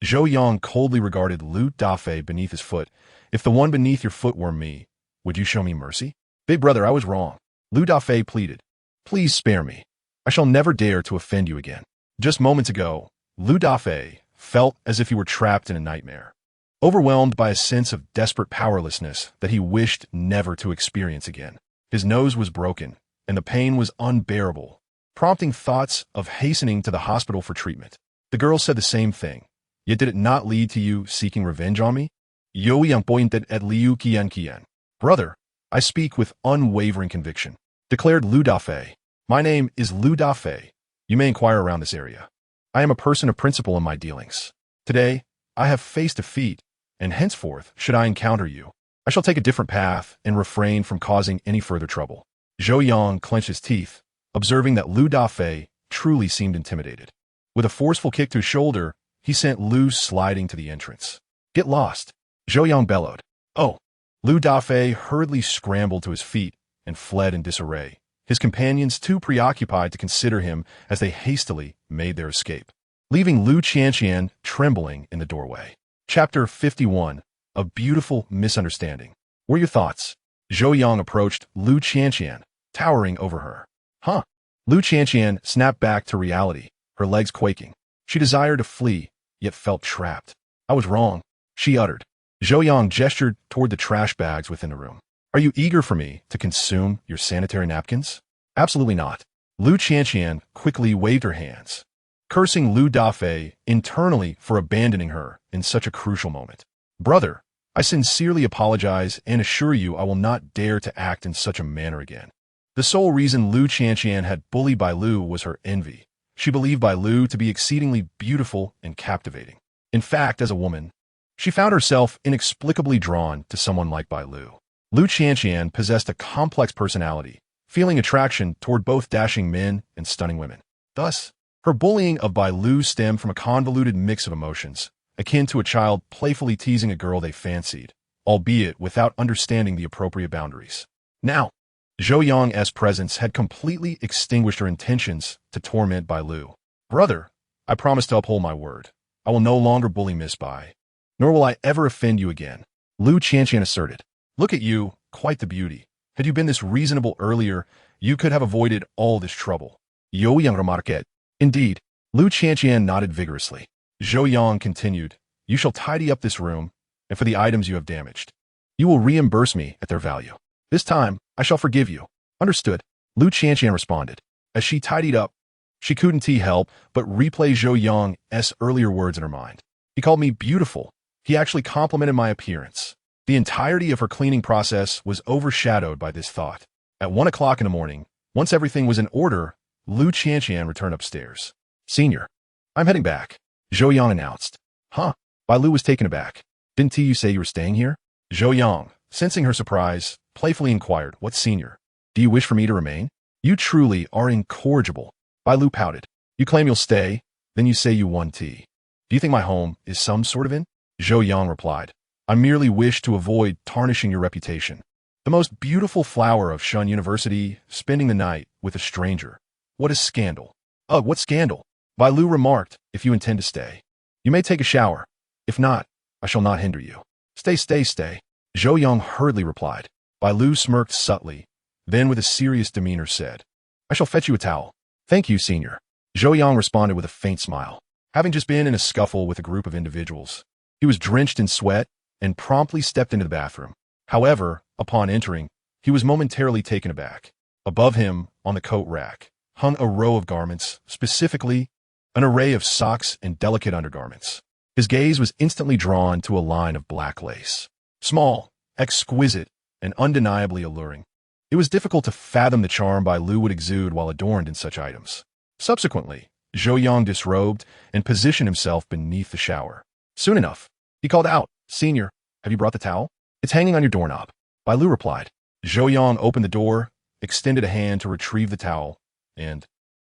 Zhou Yang coldly regarded Lu Dafei beneath his foot. If the one beneath your foot were me, would you show me mercy? Big brother, I was wrong. Lu Dafei pleaded. Please spare me. I shall never dare to offend you again. Just moments ago, Lu Dafei felt as if he were trapped in a nightmare, overwhelmed by a sense of desperate powerlessness that he wished never to experience again. His nose was broken, and the pain was unbearable, prompting thoughts of hastening to the hospital for treatment. The girl said the same thing. Yet did it not lead to you seeking revenge on me? Yo Yang pointed at Liu Qian. Brother, I speak with unwavering conviction, declared Lu Dafei. My name is Lu Dafei. You may inquire around this area. I am a person of principle in my dealings. Today, I have faced defeat, and henceforth, should I encounter you, I shall take a different path and refrain from causing any further trouble. Zhou Yang clenched his teeth, observing that Lu Dafei truly seemed intimidated. With a forceful kick to his shoulder, he sent Lu sliding to the entrance. Get lost. Zhou Yang bellowed. Oh! Lu Dafei hurriedly scrambled to his feet and fled in disarray, his companions too preoccupied to consider him as they hastily made their escape, leaving Lu Qianqian trembling in the doorway. Chapter 51. A Beautiful Misunderstanding. What are your thoughts? Zhou Yang approached Lu Qianqian, towering over her. Huh? Lu Qianqian snapped back to reality, her legs quaking. She desired to flee, yet felt trapped. I was wrong, she uttered. Zhou Yang gestured toward the trash bags within the room. Are you eager for me to consume your sanitary napkins? Absolutely not. Lu Qianqian quickly waved her hands, cursing Lu Dafei internally for abandoning her in such a crucial moment. Brother, I sincerely apologize and assure you I will not dare to act in such a manner again. The sole reason Lu Qianqian had bullied Bai Lu was her envy. She believed Bai Lu to be exceedingly beautiful and captivating. In fact, as a woman, she found herself inexplicably drawn to someone like Bai Lu. Lu Qianqian possessed a complex personality, feeling attraction toward both dashing men and stunning women. Thus, her bullying of Bai Lu stemmed from a convoluted mix of emotions, akin to a child playfully teasing a girl they fancied, albeit without understanding the appropriate boundaries. Now, Zhou Yang's presence had completely extinguished her intentions to torment Bai Lu. Brother, I promise to uphold my word. I will no longer bully Miss Bai, nor will I ever offend you again, Lu Qianqian asserted. Look at you, quite the beauty. Had you been this reasonable earlier, you could have avoided all this trouble. Zhou Yang remarqued. Indeed, Lu Qianqian nodded vigorously. Zhou Yang continued, you shall tidy up this room, and for the items you have damaged, you will reimburse me at their value. This time, I shall forgive you. Understood, Lu Qianqian responded. As she tidied up, she couldn't help but replay Zhou Yang's earlier words in her mind. He called me beautiful. He actually complimented my appearance. The entirety of her cleaning process was overshadowed by this thought. At 1 o'clock in the morning, once everything was in order, Lu Qianqian returned upstairs. Senior, I'm heading back, Zhou Yang announced. Huh? Bai Lu was taken aback. Didn't you say you were staying here? Zhou Yang, sensing her surprise, playfully inquired, what senior? Do you wish for me to remain? You truly are incorrigible. Bai Lu pouted. You claim you'll stay, then you say you won tea. Do you think my home is some sort of inn? Zhou Yang replied. I merely wish to avoid tarnishing your reputation. The most beautiful flower of Shun University, spending the night with a stranger. What a scandal. Ugh, what scandal? Bai Lu remarked, if you intend to stay, you may take a shower. If not, I shall not hinder you. Stay. Zhou Yang hurriedly replied. Bai Lu smirked subtly, then with a serious demeanor said, I shall fetch you a towel. Thank you, senior. Zhou Yang responded with a faint smile. Having just been in a scuffle with a group of individuals, he was drenched in sweat and promptly stepped into the bathroom. However, upon entering, he was momentarily taken aback. Above him, on the coat rack, hung a row of garments, specifically, an array of socks and delicate undergarments. His gaze was instantly drawn to a line of black lace. Small, exquisite, and undeniably alluring. It was difficult to fathom the charm Bai Lu would exude while adorned in such items. Subsequently, Zhou Yang disrobed and positioned himself beneath the shower. Soon enough, he called out, Senior, have you brought the towel? It's hanging on your doorknob. Bai Lu replied. Zhou Yang opened the door, extended a hand to retrieve the towel, and,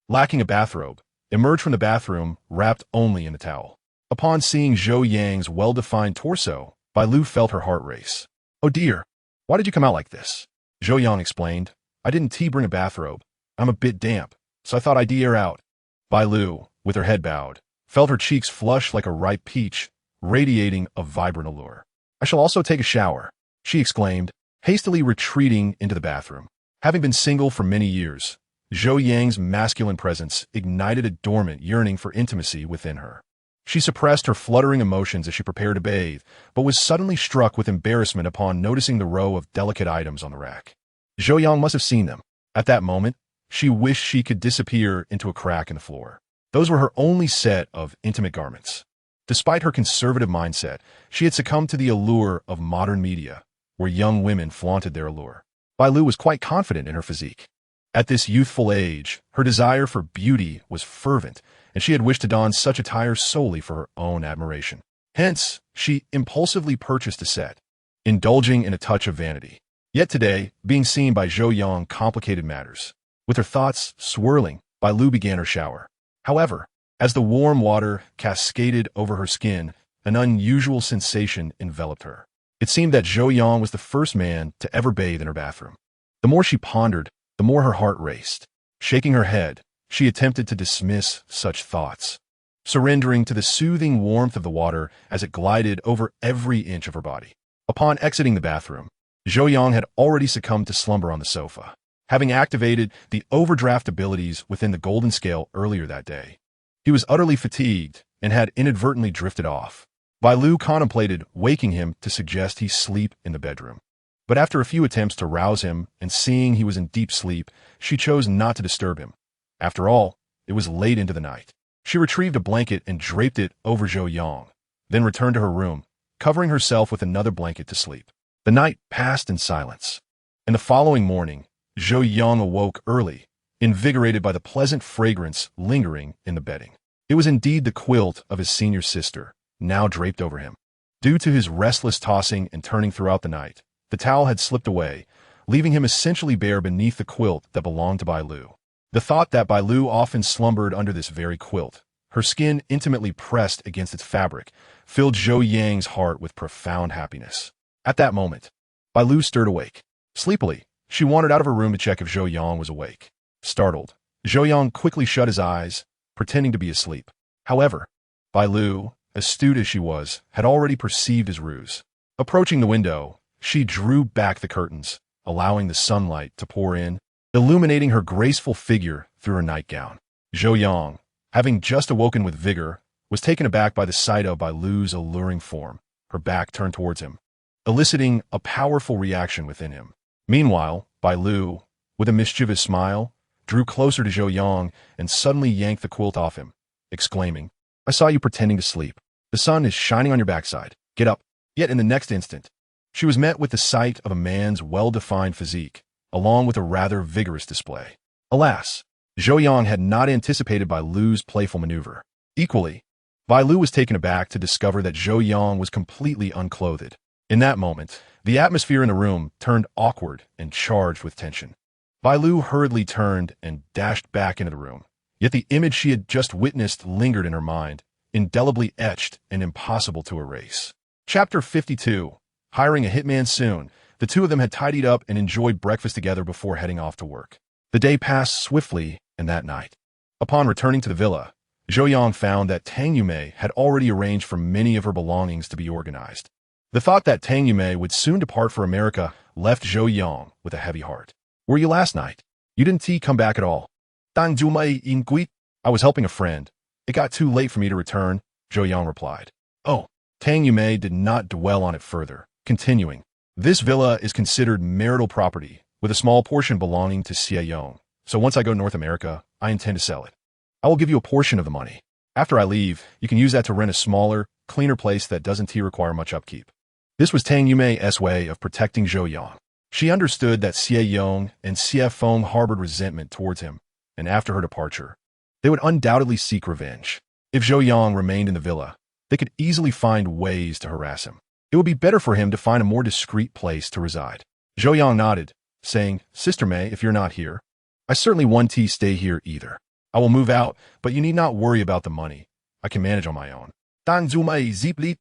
lacking a bathrobe, emerged from the bathroom wrapped only in the towel. Upon seeing Zhou Yang's well-defined torso, Bai Lu felt her heart race. Oh dear, why did you come out like this? Zhou Yang explained. I didn't bring a bathrobe. I'm a bit damp, so I thought I'd air out. Bai Lu, with her head bowed, felt her cheeks flush like a ripe peach, radiating a vibrant allure. I shall also take a shower, she exclaimed, hastily retreating into the bathroom. Having been single for many years, Zhou Yang's masculine presence ignited a dormant yearning for intimacy within her. She suppressed her fluttering emotions as she prepared to bathe, but was suddenly struck with embarrassment upon noticing the row of delicate items on the rack. Zhou Yang must have seen them. At that moment, she wished she could disappear into a crack in the floor. Those were her only set of intimate garments. Despite her conservative mindset, she had succumbed to the allure of modern media, where young women flaunted their allure. Bai Lu was quite confident in her physique. At this youthful age, her desire for beauty was fervent, and she had wished to don such attire solely for her own admiration. Hence, she impulsively purchased a set, indulging in a touch of vanity. Yet today, being seen by Zhou Yang complicated matters. With her thoughts swirling, Bai Lu began her shower. However, as the warm water cascaded over her skin, an unusual sensation enveloped her. It seemed that Zhou Yang was the first man to ever bathe in her bathroom. The more she pondered, the more her heart raced. Shaking her head, she attempted to dismiss such thoughts, surrendering to the soothing warmth of the water as it glided over every inch of her body. Upon exiting the bathroom, Zhou Yang had already succumbed to slumber on the sofa, having activated the overdraft abilities within the golden scale earlier that day. He was utterly fatigued and had inadvertently drifted off. Bai Lu contemplated waking him to suggest he sleep in the bedroom. But after a few attempts to rouse him and seeing he was in deep sleep, she chose not to disturb him. After all, it was late into the night. She retrieved a blanket and draped it over Zhou Yang, then returned to her room, covering herself with another blanket to sleep. The night passed in silence, and the following morning, Zhou Yang awoke early, invigorated by the pleasant fragrance lingering in the bedding. It was indeed the quilt of his senior sister, now draped over him. Due to his restless tossing and turning throughout the night, the towel had slipped away, leaving him essentially bare beneath the quilt that belonged to Bai Lu. The thought that Bai Lu often slumbered under this very quilt, her skin intimately pressed against its fabric, filled Zhou Yang's heart with profound happiness. At that moment, Bai Lu stirred awake. Sleepily, she wandered out of her room to check if Zhou Yang was awake. Startled, Zhou Yang quickly shut his eyes, pretending to be asleep. However, Bai Lu, astute as she was, had already perceived his ruse. Approaching the window, she drew back the curtains, allowing the sunlight to pour in, illuminating her graceful figure through her nightgown. Zhou Yang, having just awoken with vigor, was taken aback by the sight of Bai Lu's alluring form, her back turned towards him, eliciting a powerful reaction within him. Meanwhile, Bai Lu, with a mischievous smile, drew closer to Zhou Yang and suddenly yanked the quilt off him, exclaiming, "I saw you pretending to sleep. The sun is shining on your backside. Get up." Yet in the next instant, she was met with the sight of a man's well-defined physique, along with a rather vigorous display. Alas, Zhou Yang had not anticipated Bai Lu's playful maneuver. Equally, Bai Lu was taken aback to discover that Zhou Yang was completely unclothed. In that moment, the atmosphere in the room turned awkward and charged with tension. Bai Lu hurriedly turned and dashed back into the room. Yet the image she had just witnessed lingered in her mind, indelibly etched and impossible to erase. Chapter 52. Hiring a hitman soon, the two of them had tidied up and enjoyed breakfast together before heading off to work. The day passed swiftly, and that night, upon returning to the villa, Zhou Yang found that Tang Yumei had already arranged for many of her belongings to be organized. The thought that Tang Yumei would soon depart for America left Zhou Yang with a heavy heart. "Were you last night? You didn't come back at all." "Tang Yumei in Gui." "I was helping a friend. It got too late for me to return," Zhou Yang replied. "Oh." Tang Yumei did not dwell on it further, continuing, "This villa is considered marital property, with a small portion belonging to Xie Yong. So once I go to North America, I intend to sell it. I will give you a portion of the money. After I leave, you can use that to rent a smaller, cleaner place that doesn't require much upkeep." This was Tang Yumei's way of protecting Zhou Yang. She understood that Xie Yong and Xie Feng harbored resentment towards him, and after her departure, they would undoubtedly seek revenge. If Zhou Yang remained in the villa, they could easily find ways to harass him. It would be better for him to find a more discreet place to reside. Zhou Yang nodded, saying, "Sister May, if you're not here, I certainly won't stay here either. I will move out, but you need not worry about the money. I can manage on my own." "Dan Zhu Mei Zipli."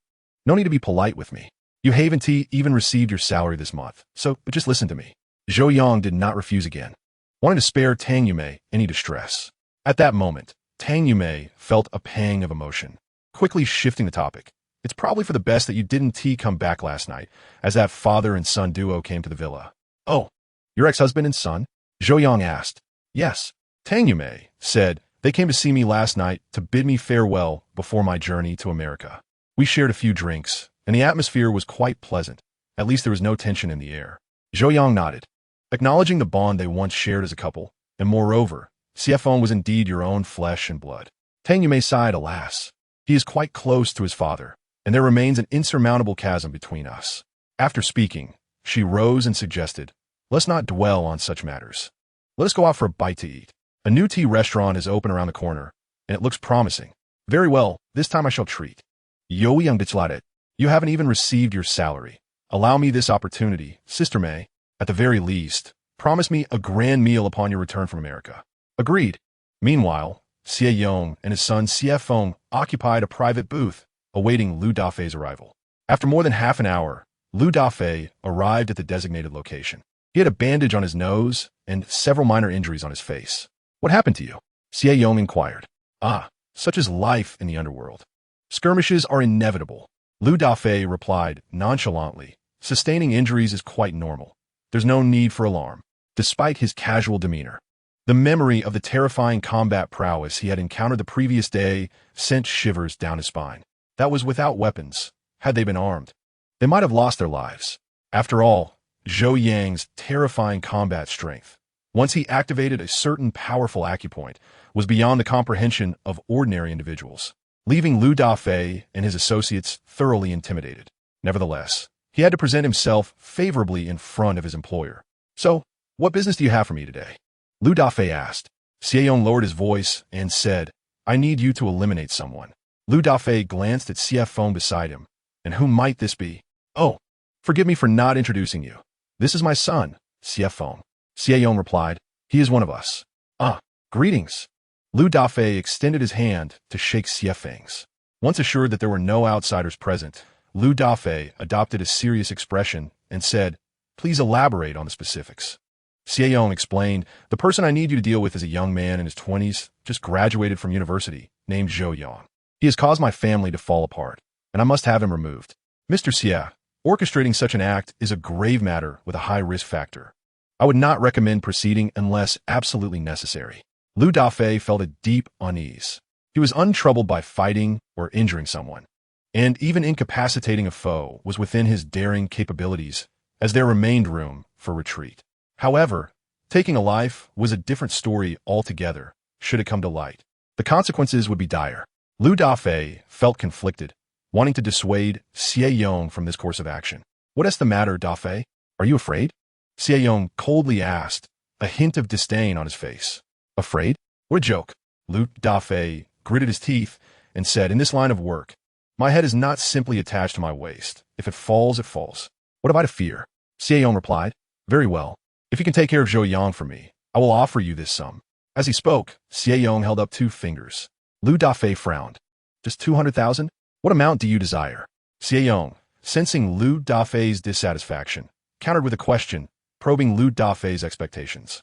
"No need to be polite with me. You haven't even received your salary this month, so just listen to me." Zhou Yang did not refuse again, wanting to spare Tang Yumei any distress. At that moment, Tang Yumei felt a pang of emotion. Quickly shifting the topic, "It's probably for the best that you didn't come back last night, as that father and son duo came to the villa." "Oh, your ex-husband and son?" Zhou Yang asked. "Yes," Tang Yumei said. "They came to see me last night to bid me farewell before my journey to America. We shared a few drinks, and the atmosphere was quite pleasant. At least there was no tension in the air." Zhou Yang nodded, acknowledging the bond they once shared as a couple, and moreover, Xie Feng was indeed your own flesh and blood. Tang Yumei sighed, "Alas, he is quite close to his father, and there remains an insurmountable chasm between us." After speaking, she rose and suggested, "Let's not dwell on such matters. Let us go out for a bite to eat. A new tea restaurant is open around the corner, and it looks promising." "Very well, this time I shall treat." "Yo Yang Dichlat, you haven't even received your salary. Allow me this opportunity, Sister May. At the very least, promise me a grand meal upon your return from America." "Agreed." Meanwhile, Xie Yong and his son Xie Feng occupied a private booth, awaiting Lu Dafei's arrival. After more than half an hour, Lu Dafei arrived at the designated location. He had a bandage on his nose and several minor injuries on his face. What happened to you? Xie Yong inquired. Ah, such is life in the underworld. Skirmishes are inevitable. Lu Dafei replied nonchalantly. Sustaining injuries is quite normal. There's no need for alarm. Despite his casual demeanor, the memory of the terrifying combat prowess he had encountered the previous day sent shivers down his spine. That was without weapons. Had they been armed, they might have lost their lives. After all, Zhou Yang's terrifying combat strength, once he activated a certain powerful acupoint, was beyond the comprehension of ordinary individuals, leaving Lu Dafei and his associates thoroughly intimidated. Nevertheless, he had to present himself favorably in front of his employer. So, what business do you have for me today? Lu Dafei asked. Xie Yong lowered his voice and said, I need you to eliminate someone. Lu Dafei glanced at CF Feng beside him. And who might this be? Oh, forgive me for not introducing you. This is my son, CF Feng. Xie Yong replied. He is one of us. Ah, greetings. Lu Dafei extended his hand to shake CF Feng's. Once assured that there were no outsiders present, Lu Dafei adopted a serious expression and said, Please elaborate on the specifics. Xie Yong explained, The person I need you to deal with is a young man in his 20s, just graduated from university, named Zhou Yang. He has caused my family to fall apart, and I must have him removed. Mr. Xie, orchestrating such an act is a grave matter with a high risk factor. I would not recommend proceeding unless absolutely necessary. Lu Dafei felt a deep unease. He was untroubled by fighting or injuring someone, and even incapacitating a foe was within his daring capabilities, as there remained room for retreat. However, taking a life was a different story altogether, should it come to light. The consequences would be dire. Lu Dafei felt conflicted, wanting to dissuade Xie Yong from this course of action. What is the matter, Dafei? Are you afraid? Xie Yong coldly asked, a hint of disdain on his face. Afraid? What a joke. Lu Dafei gritted his teeth and said, In this line of work, my head is not simply attached to my waist. If it falls, it falls. What have I to fear? Xie Yong replied, Very well. If you can take care of Zhou Yang for me, I will offer you this sum. As he spoke, Xie Yong held up 2 fingers. Lu Dafei frowned. Just 200,000? What amount do you desire? Xie Yong, sensing Lu Dafei's dissatisfaction, countered with a question, probing Lu Dafei's expectations.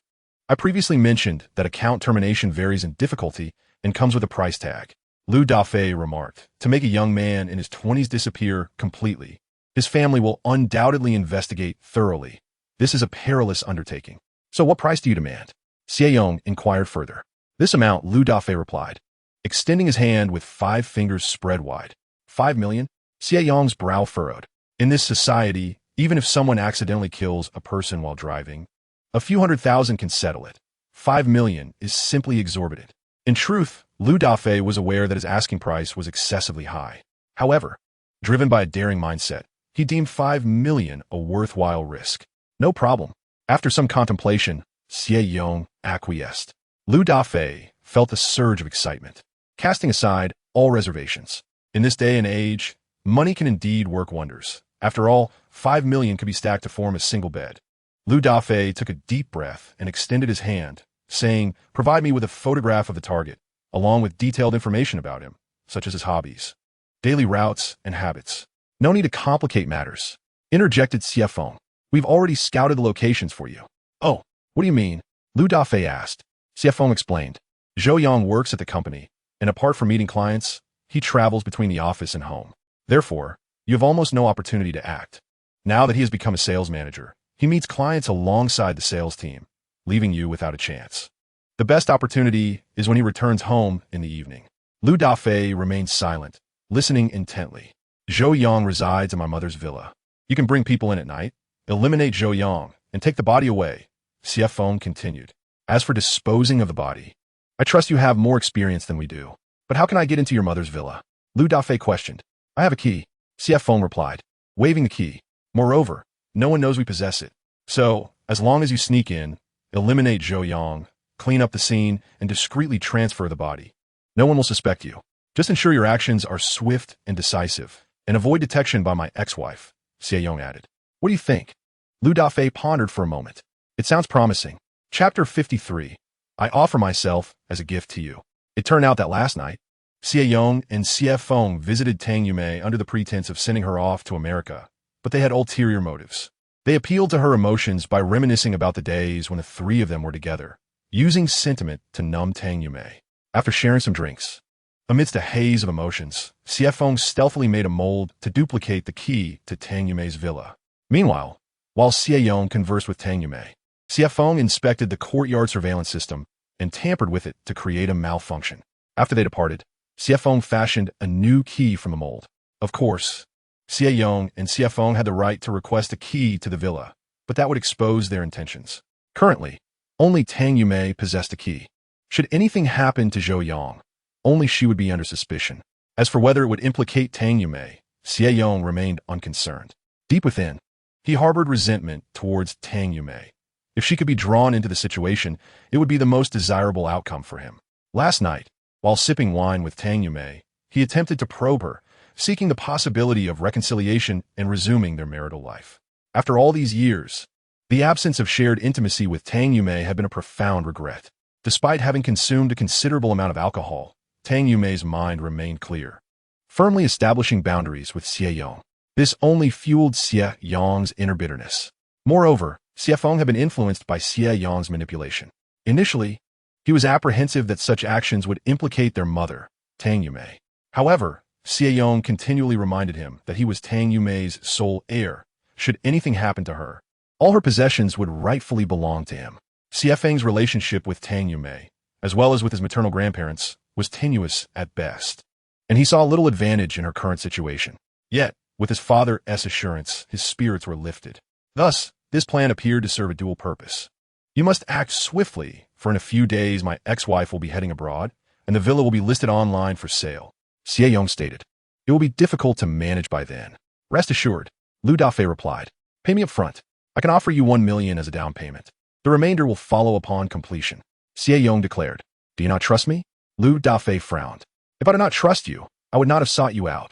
I previously mentioned that account termination varies in difficulty and comes with a price tag. Lu Dafei remarked, to make a young man in his 20s disappear completely, his family will undoubtedly investigate thoroughly. This is a perilous undertaking. So what price do you demand? Xie Yong inquired further. This amount, Lu Dafei replied, extending his hand with 5 fingers spread wide. 5 million? Xie Yong's brow furrowed. In this society, even if someone accidentally kills a person while driving, a few 100,000 can settle it. 5 million is simply exorbitant. In truth, Lu Dafei was aware that his asking price was excessively high. However, driven by a daring mindset, he deemed 5 million a worthwhile risk. No problem. After some contemplation, Xie Yong acquiesced. Lu Dafei felt a surge of excitement, casting aside all reservations. In this day and age, money can indeed work wonders. After all, 5 million could be stacked to form a single bed. Lu Dafei took a deep breath and extended his hand, saying, Provide me with a photograph of the target, along with detailed information about him, such as his hobbies, daily routes, and habits. No need to complicate matters, interjected CF Feng. We've already scouted the locations for you. Oh, what do you mean? Lu Dafei asked. CF Feng explained. Zhou Yang works at the company, and apart from meeting clients, he travels between the office and home. Therefore, you have almost no opportunity to act. Now that he has become a sales manager, he meets clients alongside the sales team, leaving you without a chance. The best opportunity is when he returns home in the evening. Lu Dafei remained silent, listening intently. Zhou Yang resides in my mother's villa. You can bring people in at night, eliminate Zhou Yang, and take the body away. CF Feng continued. As for disposing of the body, I trust you have more experience than we do. But how can I get into your mother's villa? Lu Dafei questioned. I have a key. CF Feng replied, waving the key. Moreover, no one knows we possess it. So, as long as you sneak in, eliminate Zhou Yang, clean up the scene, and discreetly transfer the body, no one will suspect you. Just ensure your actions are swift and decisive, and avoid detection by my ex-wife, Xie Yong added. What do you think? Lu Dafei pondered for a moment. It sounds promising. Chapter 53. I offer myself as a gift to you. It turned out that last night, Xie Yong and CF Feng visited Tang Yumei under the pretense of sending her off to America, but they had ulterior motives. They appealed to her emotions by reminiscing about the days when the three of them were together, using sentiment to numb Tang Yumei. After sharing some drinks, amidst a haze of emotions, Xie Feng stealthily made a mold to duplicate the key to Tang Yumei's villa. Meanwhile, while Xie Yang conversed with Tang Yumei, Xie Feng inspected the courtyard surveillance system and tampered with it to create a malfunction. After they departed, Xie Feng fashioned a new key from the mold. Of course, Xie Yang and Xie Feng had the right to request a key to the villa, but that would expose their intentions. Currently, only Tang Yumei possessed a key. Should anything happen to Zhou Yang, only she would be under suspicion. As for whether it would implicate Tang Yumei, Xie Yang remained unconcerned. Deep within, he harbored resentment towards Tang Yumei. If she could be drawn into the situation, it would be the most desirable outcome for him. Last night, while sipping wine with Tang Yumei, he attempted to probe her, seeking the possibility of reconciliation and resuming their marital life. After all these years, the absence of shared intimacy with Tang Yumei had been a profound regret. Despite having consumed a considerable amount of alcohol, Tang Yumei's mind remained clear, firmly establishing boundaries with Xie Yang. This only fueled Xie Yang's inner bitterness. Moreover, Xie Feng had been influenced by Xie Yang's manipulation. Initially, he was apprehensive that such actions would implicate their mother, Tang Yumei. However, Xie Yang continually reminded him that he was Tang Yumei's sole heir. Should anything happen to her, all her possessions would rightfully belong to him. Xie Feng's relationship with Tang Yumei, as well as with his maternal grandparents, was tenuous at best, and he saw little advantage in her current situation. Yet, with his father's assurance, his spirits were lifted. Thus, this plan appeared to serve a dual purpose. You must act swiftly, for in a few days my ex-wife will be heading abroad, and the villa will be listed online for sale. Xie Yang stated. It will be difficult to manage by then. Rest assured, Lu Dafei replied. Pay me up front. I can offer you 1 million as a down payment. The remainder will follow upon completion. Xie Yang declared. Do you not trust me? Lu Dafei frowned. If I did not trust you, I would not have sought you out.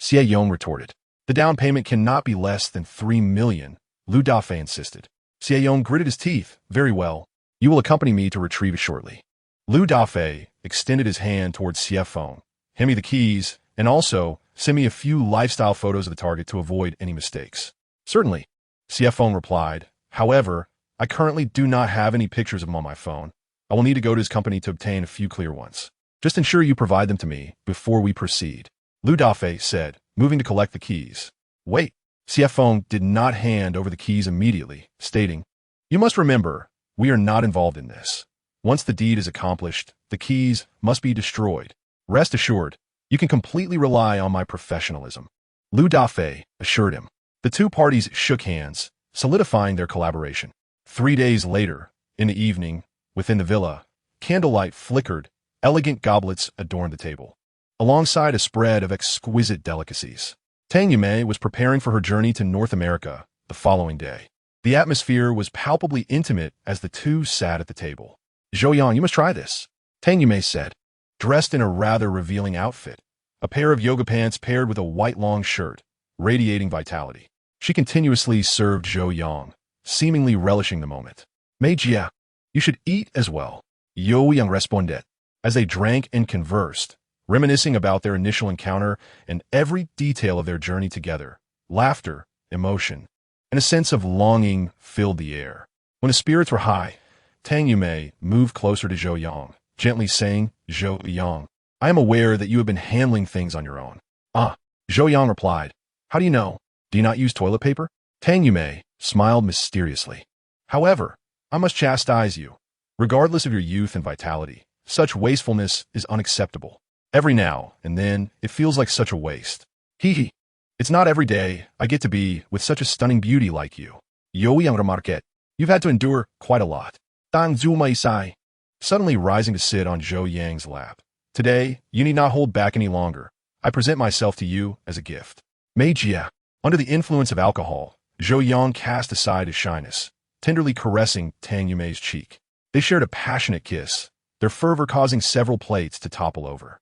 Xie Yang retorted. The down payment cannot be less than 3 million, Lu Dafei insisted. Xie Yang gritted his teeth. Very well. You will accompany me to retrieve it shortly. Lu Dafei extended his hand towards Xie Feng. Hand me the keys, and also send me a few lifestyle photos of the target to avoid any mistakes. Certainly, Xie Feng replied. However, I currently do not have any pictures of him on my phone. I will need to go to his company to obtain a few clear ones. Just ensure you provide them to me before we proceed. Lu Dafei said, moving to collect the keys. Wait. Xie Feng did not hand over the keys immediately, stating, You must remember, we are not involved in this. Once the deed is accomplished, the keys must be destroyed. Rest assured, you can completely rely on my professionalism. Lu Dafei assured him. The two parties shook hands, solidifying their collaboration. 3 days later, in the evening, within the villa, candlelight flickered, elegant goblets adorned the table, alongside a spread of exquisite delicacies. Tang Yumei was preparing for her journey to North America the following day. The atmosphere was palpably intimate as the two sat at the table. Zhou Yang, you must try this, Tang Yumei said. Dressed in a rather revealing outfit, a pair of yoga pants paired with a white long shirt, radiating vitality. She continuously served Zhou Yang, seemingly relishing the moment. Mei Jia, you should eat as well, Zhou Yang responded. As they drank and conversed, reminiscing about their initial encounter and every detail of their journey together, laughter, emotion, and a sense of longing filled the air. When the spirits were high, Tang Yumei moved closer to Zhou Yang, gently saying, Zhou Yang, I am aware that you have been handling things on your own. Ah, Zhou Yang replied. How do you know? Do you not use toilet paper? Tang Yumei smiled mysteriously. However, I must chastise you. Regardless of your youth and vitality, such wastefulness is unacceptable. Every now and then, it feels like such a waste. Hee hee. It's not every day I get to be with such a stunning beauty like you. Zhou Yang remarqued. You've had to endure quite a lot. Tang Zhu Mai Sai. Suddenly rising to sit on Zhou Yang's lap. Today, you need not hold back any longer. I present myself to you as a gift. Mei Jia. Under the influence of alcohol, Zhou Yang cast aside his shyness, tenderly caressing Tang Yumei's cheek. They shared a passionate kiss, their fervor causing several plates to topple over.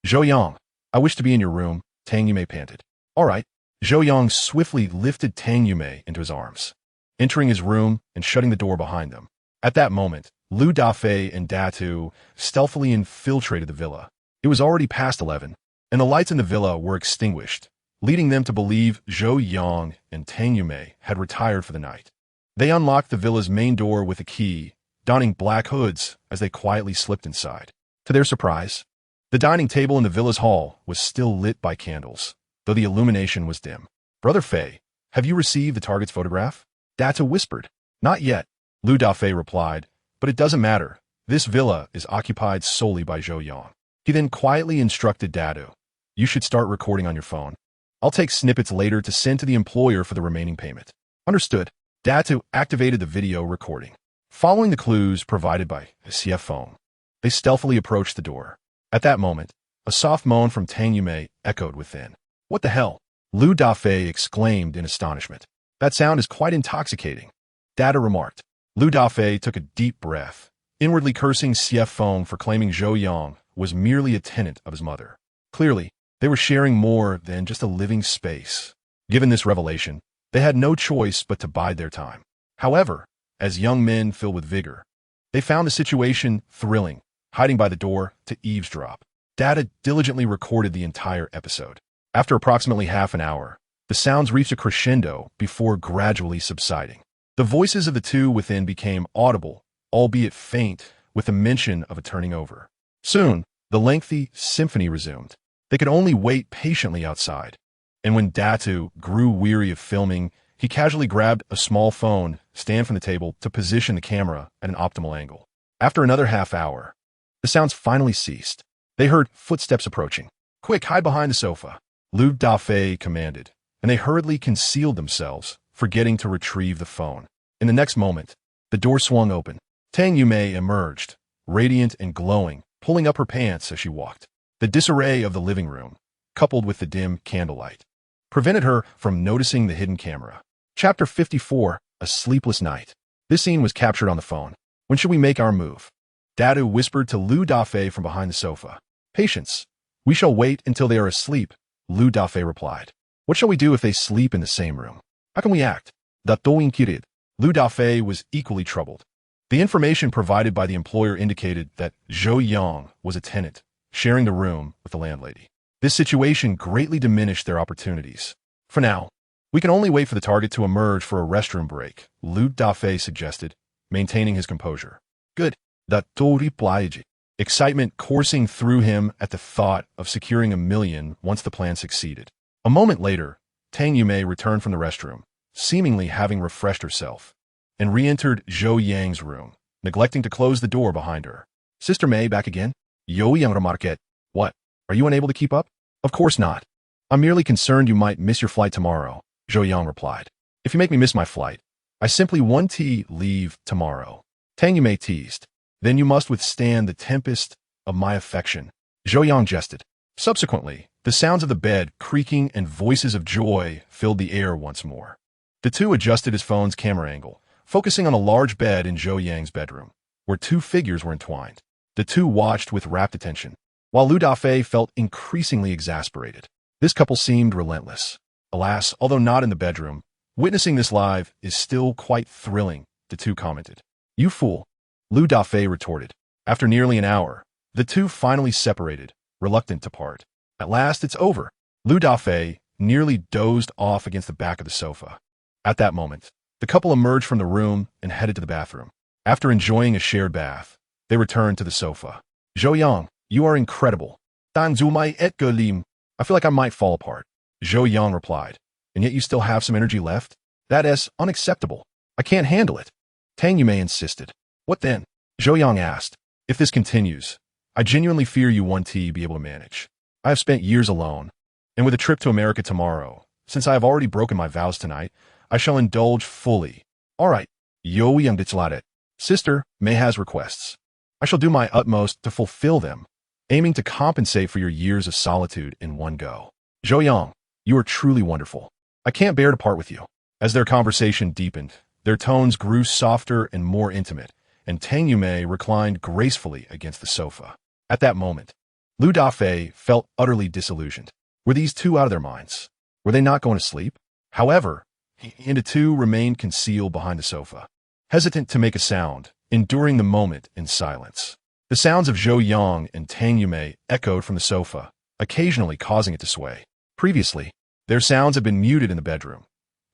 Zhou Yang, I wish to be in your room, Tang Yumei panted. All right. Zhou Yang swiftly lifted Tang Yumei into his arms, entering his room and shutting the door behind them. At that moment, Lu Dafei and Datu stealthily infiltrated the villa. It was already past 11, and the lights in the villa were extinguished, leading them to believe Zhou Yang and Tang Yumei had retired for the night. They unlocked the villa's main door with a key, donning black hoods as they quietly slipped inside. To their surprise, the dining table in the villa's hall was still lit by candles, though the illumination was dim. "Brother Fei, have you received the target's photograph?" Data whispered. "Not yet," Lu Dafei replied, "but it doesn't matter. This villa is occupied solely by Zhou Yang." He then quietly instructed Datu, "You should start recording on your phone. I'll take snippets later to send to the employer for the remaining payment." "Understood." Datu activated the video recording. Following the clues provided by the CF phone, they stealthily approached the door. At that moment, a soft moan from Tang Yumei echoed within. "What the hell?" Lu Dafei exclaimed in astonishment. "That sound is quite intoxicating," Data remarked. Lu Dafei took a deep breath, inwardly cursing CF phone for claiming Zhou Yang was merely a tenant of his mother. Clearly, they were sharing more than just a living space. Given this revelation, they had no choice but to bide their time. However, as young men filled with vigor, they found the situation thrilling, hiding by the door to eavesdrop. Data diligently recorded the entire episode. After approximately half an hour, the sounds reached a crescendo before gradually subsiding. The voices of the two within became audible, albeit faint, with the mention of a turning over. Soon, the lengthy symphony resumed. They could only wait patiently outside. And when Datu grew weary of filming, he casually grabbed a small phone stand from the table to position the camera at an optimal angle. After another half hour, the sounds finally ceased. They heard footsteps approaching. "Quick, hide behind the sofa," Lu Dafei commanded, and they hurriedly concealed themselves, forgetting to retrieve the phone. In the next moment, the door swung open. Tang Yumei emerged, radiant and glowing, pulling up her pants as she walked. The disarray of the living room, coupled with the dim candlelight, prevented her from noticing the hidden camera. Chapter 54, A Sleepless Night. This scene was captured on the phone. "When should we make our move?" Datu whispered to Lu Dafei from behind the sofa. "Patience. We shall wait until they are asleep," Lu Dafei replied. "What shall we do if they sleep in the same room? How can we act?" Dato inquired. Lu Dafei was equally troubled. The information provided by the employer indicated that Zhou Yang was a tenant, sharing the room with the landlady. This situation greatly diminished their opportunities. "For now, we can only wait for the target to emerge for a restroom break," Lu Dafei suggested, maintaining his composure. "Good," Dato replied, excitement coursing through him at the thought of securing $1 million once the plan succeeded. A moment later, Tang Yumei returned from the restroom, seemingly having refreshed herself, and re-entered Zhou Yang's room, neglecting to close the door behind her. "Sister May back again?" Zhou Yang remarked. "What? Are you unable to keep up?" "Of course not. I'm merely concerned you might miss your flight tomorrow," Zhou Yang replied. "If you make me miss my flight, I simply want to leave tomorrow," Tang Yumei teased. "Then you must withstand the tempest of my affection," Zhou Yang jested. Subsequently, the sounds of the bed creaking and voices of joy filled the air once more. The two adjusted his phone's camera angle, focusing on a large bed in Zhou Yang's bedroom, where two figures were entwined. The two watched with rapt attention, while Lu Dafei felt increasingly exasperated. This couple seemed relentless. Alas, although not in the bedroom, witnessing this live is still quite thrilling, the two commented. "You fool," Lu Dafei retorted. After nearly an hour, the two finally separated, reluctant to part. "At last it's over." Lu Dafei nearly dozed off against the back of the sofa. At that moment, the couple emerged from the room and headed to the bathroom. After enjoying a shared bath, they returned to the sofa. "Zhou Yang, you are incredible. Dan zu mai et ge lim. I feel like I might fall apart," Zhou Yang replied. "And yet you still have some energy left? That is unacceptable. I can't handle it," Tang Yumei insisted. "What then?" Zhou Yang asked. "If this continues, I genuinely fear you won't be able to manage. I have spent years alone, and with a trip to America tomorrow, since I have already broken my vows tonight, I shall indulge fully." "All right," Zhou Yang declared. "Sister May has requests. I shall do my utmost to fulfill them, aiming to compensate for your years of solitude in one go." "Zhou Yang, you are truly wonderful. I can't bear to part with you." As their conversation deepened, their tones grew softer and more intimate, and Tang Yumei reclined gracefully against the sofa. At that moment, Lu Dafei felt utterly disillusioned. Were these two out of their minds? Were they not going to sleep? However, he and the two remained concealed behind the sofa, hesitant to make a sound, enduring the moment in silence. The sounds of Zhou Yang and Tang Yumei echoed from the sofa, occasionally causing it to sway. Previously, Their sounds had been muted in the bedroom.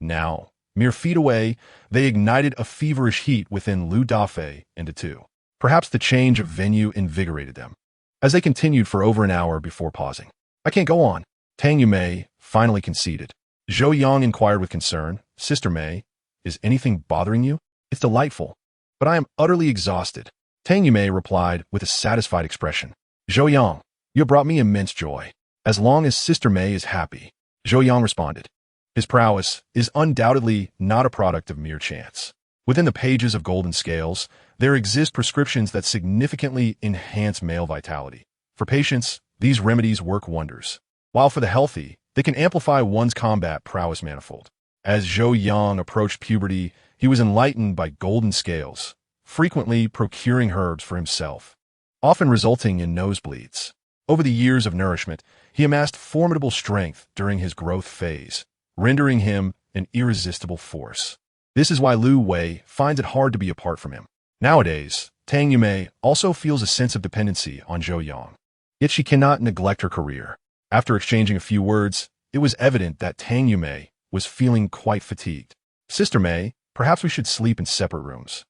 Now, mere feet away, they ignited a feverish heat within Lu Dafei and Datu. Perhaps the change of venue invigorated them, as they continued for over an hour before pausing. I can't go on. Tang Yumei finally conceded. Zhou Yang inquired with concern, Sister Mei, is anything bothering you? It's delightful, but I am utterly exhausted. Tang Yumei replied with a satisfied expression. Zhou Yang, you have brought me immense joy. As long as Sister Mei is happy, Zhou Yang responded. His prowess is undoubtedly not a product of mere chance. Within the pages of Golden Scales, there exist prescriptions that significantly enhance male vitality. For patients, these remedies work wonders, while for the healthy, they can amplify one's combat prowess manifold. As Zhou Yang approached puberty, he was enlightened by Golden Scales, frequently procuring herbs for himself, often resulting in nosebleeds. Over the years of nourishment, he amassed formidable strength during his growth phase, rendering him an irresistible force. This is why Lu Wei finds it hard to be apart from him. Nowadays, Tang Yumei also feels a sense of dependency on Zhou Yang. Yet she cannot neglect her career. After exchanging a few words, it was evident that Tang Yumei was feeling quite fatigued. Sister Mei, perhaps we should sleep in separate rooms.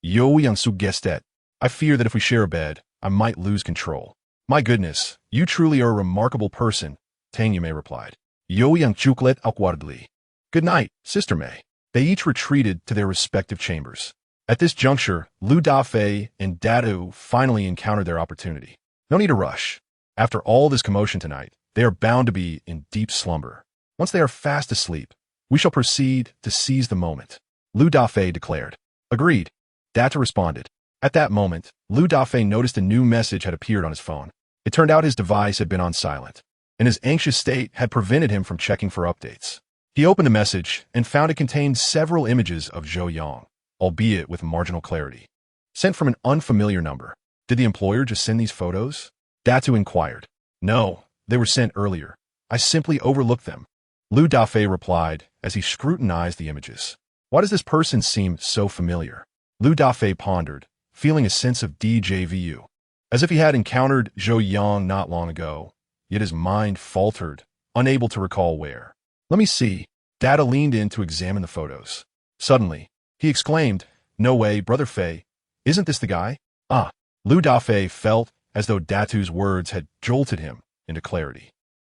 Zhou Yang suggested. I fear that if we share a bed, I might lose control. My goodness, you truly are a remarkable person, Tang Yumei replied. Zhou Yang chucklet awkwardly. Good night, Sister Mei. They each retreated to their respective chambers. At this juncture, Lu Dafei and Datu finally encountered their opportunity. No need to rush. After all this commotion tonight, they are bound to be in deep slumber. Once they are fast asleep, we shall proceed to seize the moment, Lu Dafei declared. Agreed, Datu responded. At that moment, Lu Dafei noticed a new message had appeared on his phone. It turned out his device had been on silent, and his anxious state had prevented him from checking for updates. He opened the message and found it contained several images of Zhou Yang, albeit with marginal clarity. Sent from an unfamiliar number. Did the employer just send these photos? Datu inquired. No, they were sent earlier. I simply overlooked them. Lu Dafei replied as he scrutinized the images. Why does this person seem so familiar? Lu Dafei pondered, feeling a sense of déjà vu, as if he had encountered Zhou Yang not long ago, yet his mind faltered, unable to recall where. Let me see. Data leaned in to examine the photos. Suddenly, he exclaimed, No way, Brother Fei. Isn't this the guy? Ah. Lu Dafei felt as though Datu's words had jolted him into clarity.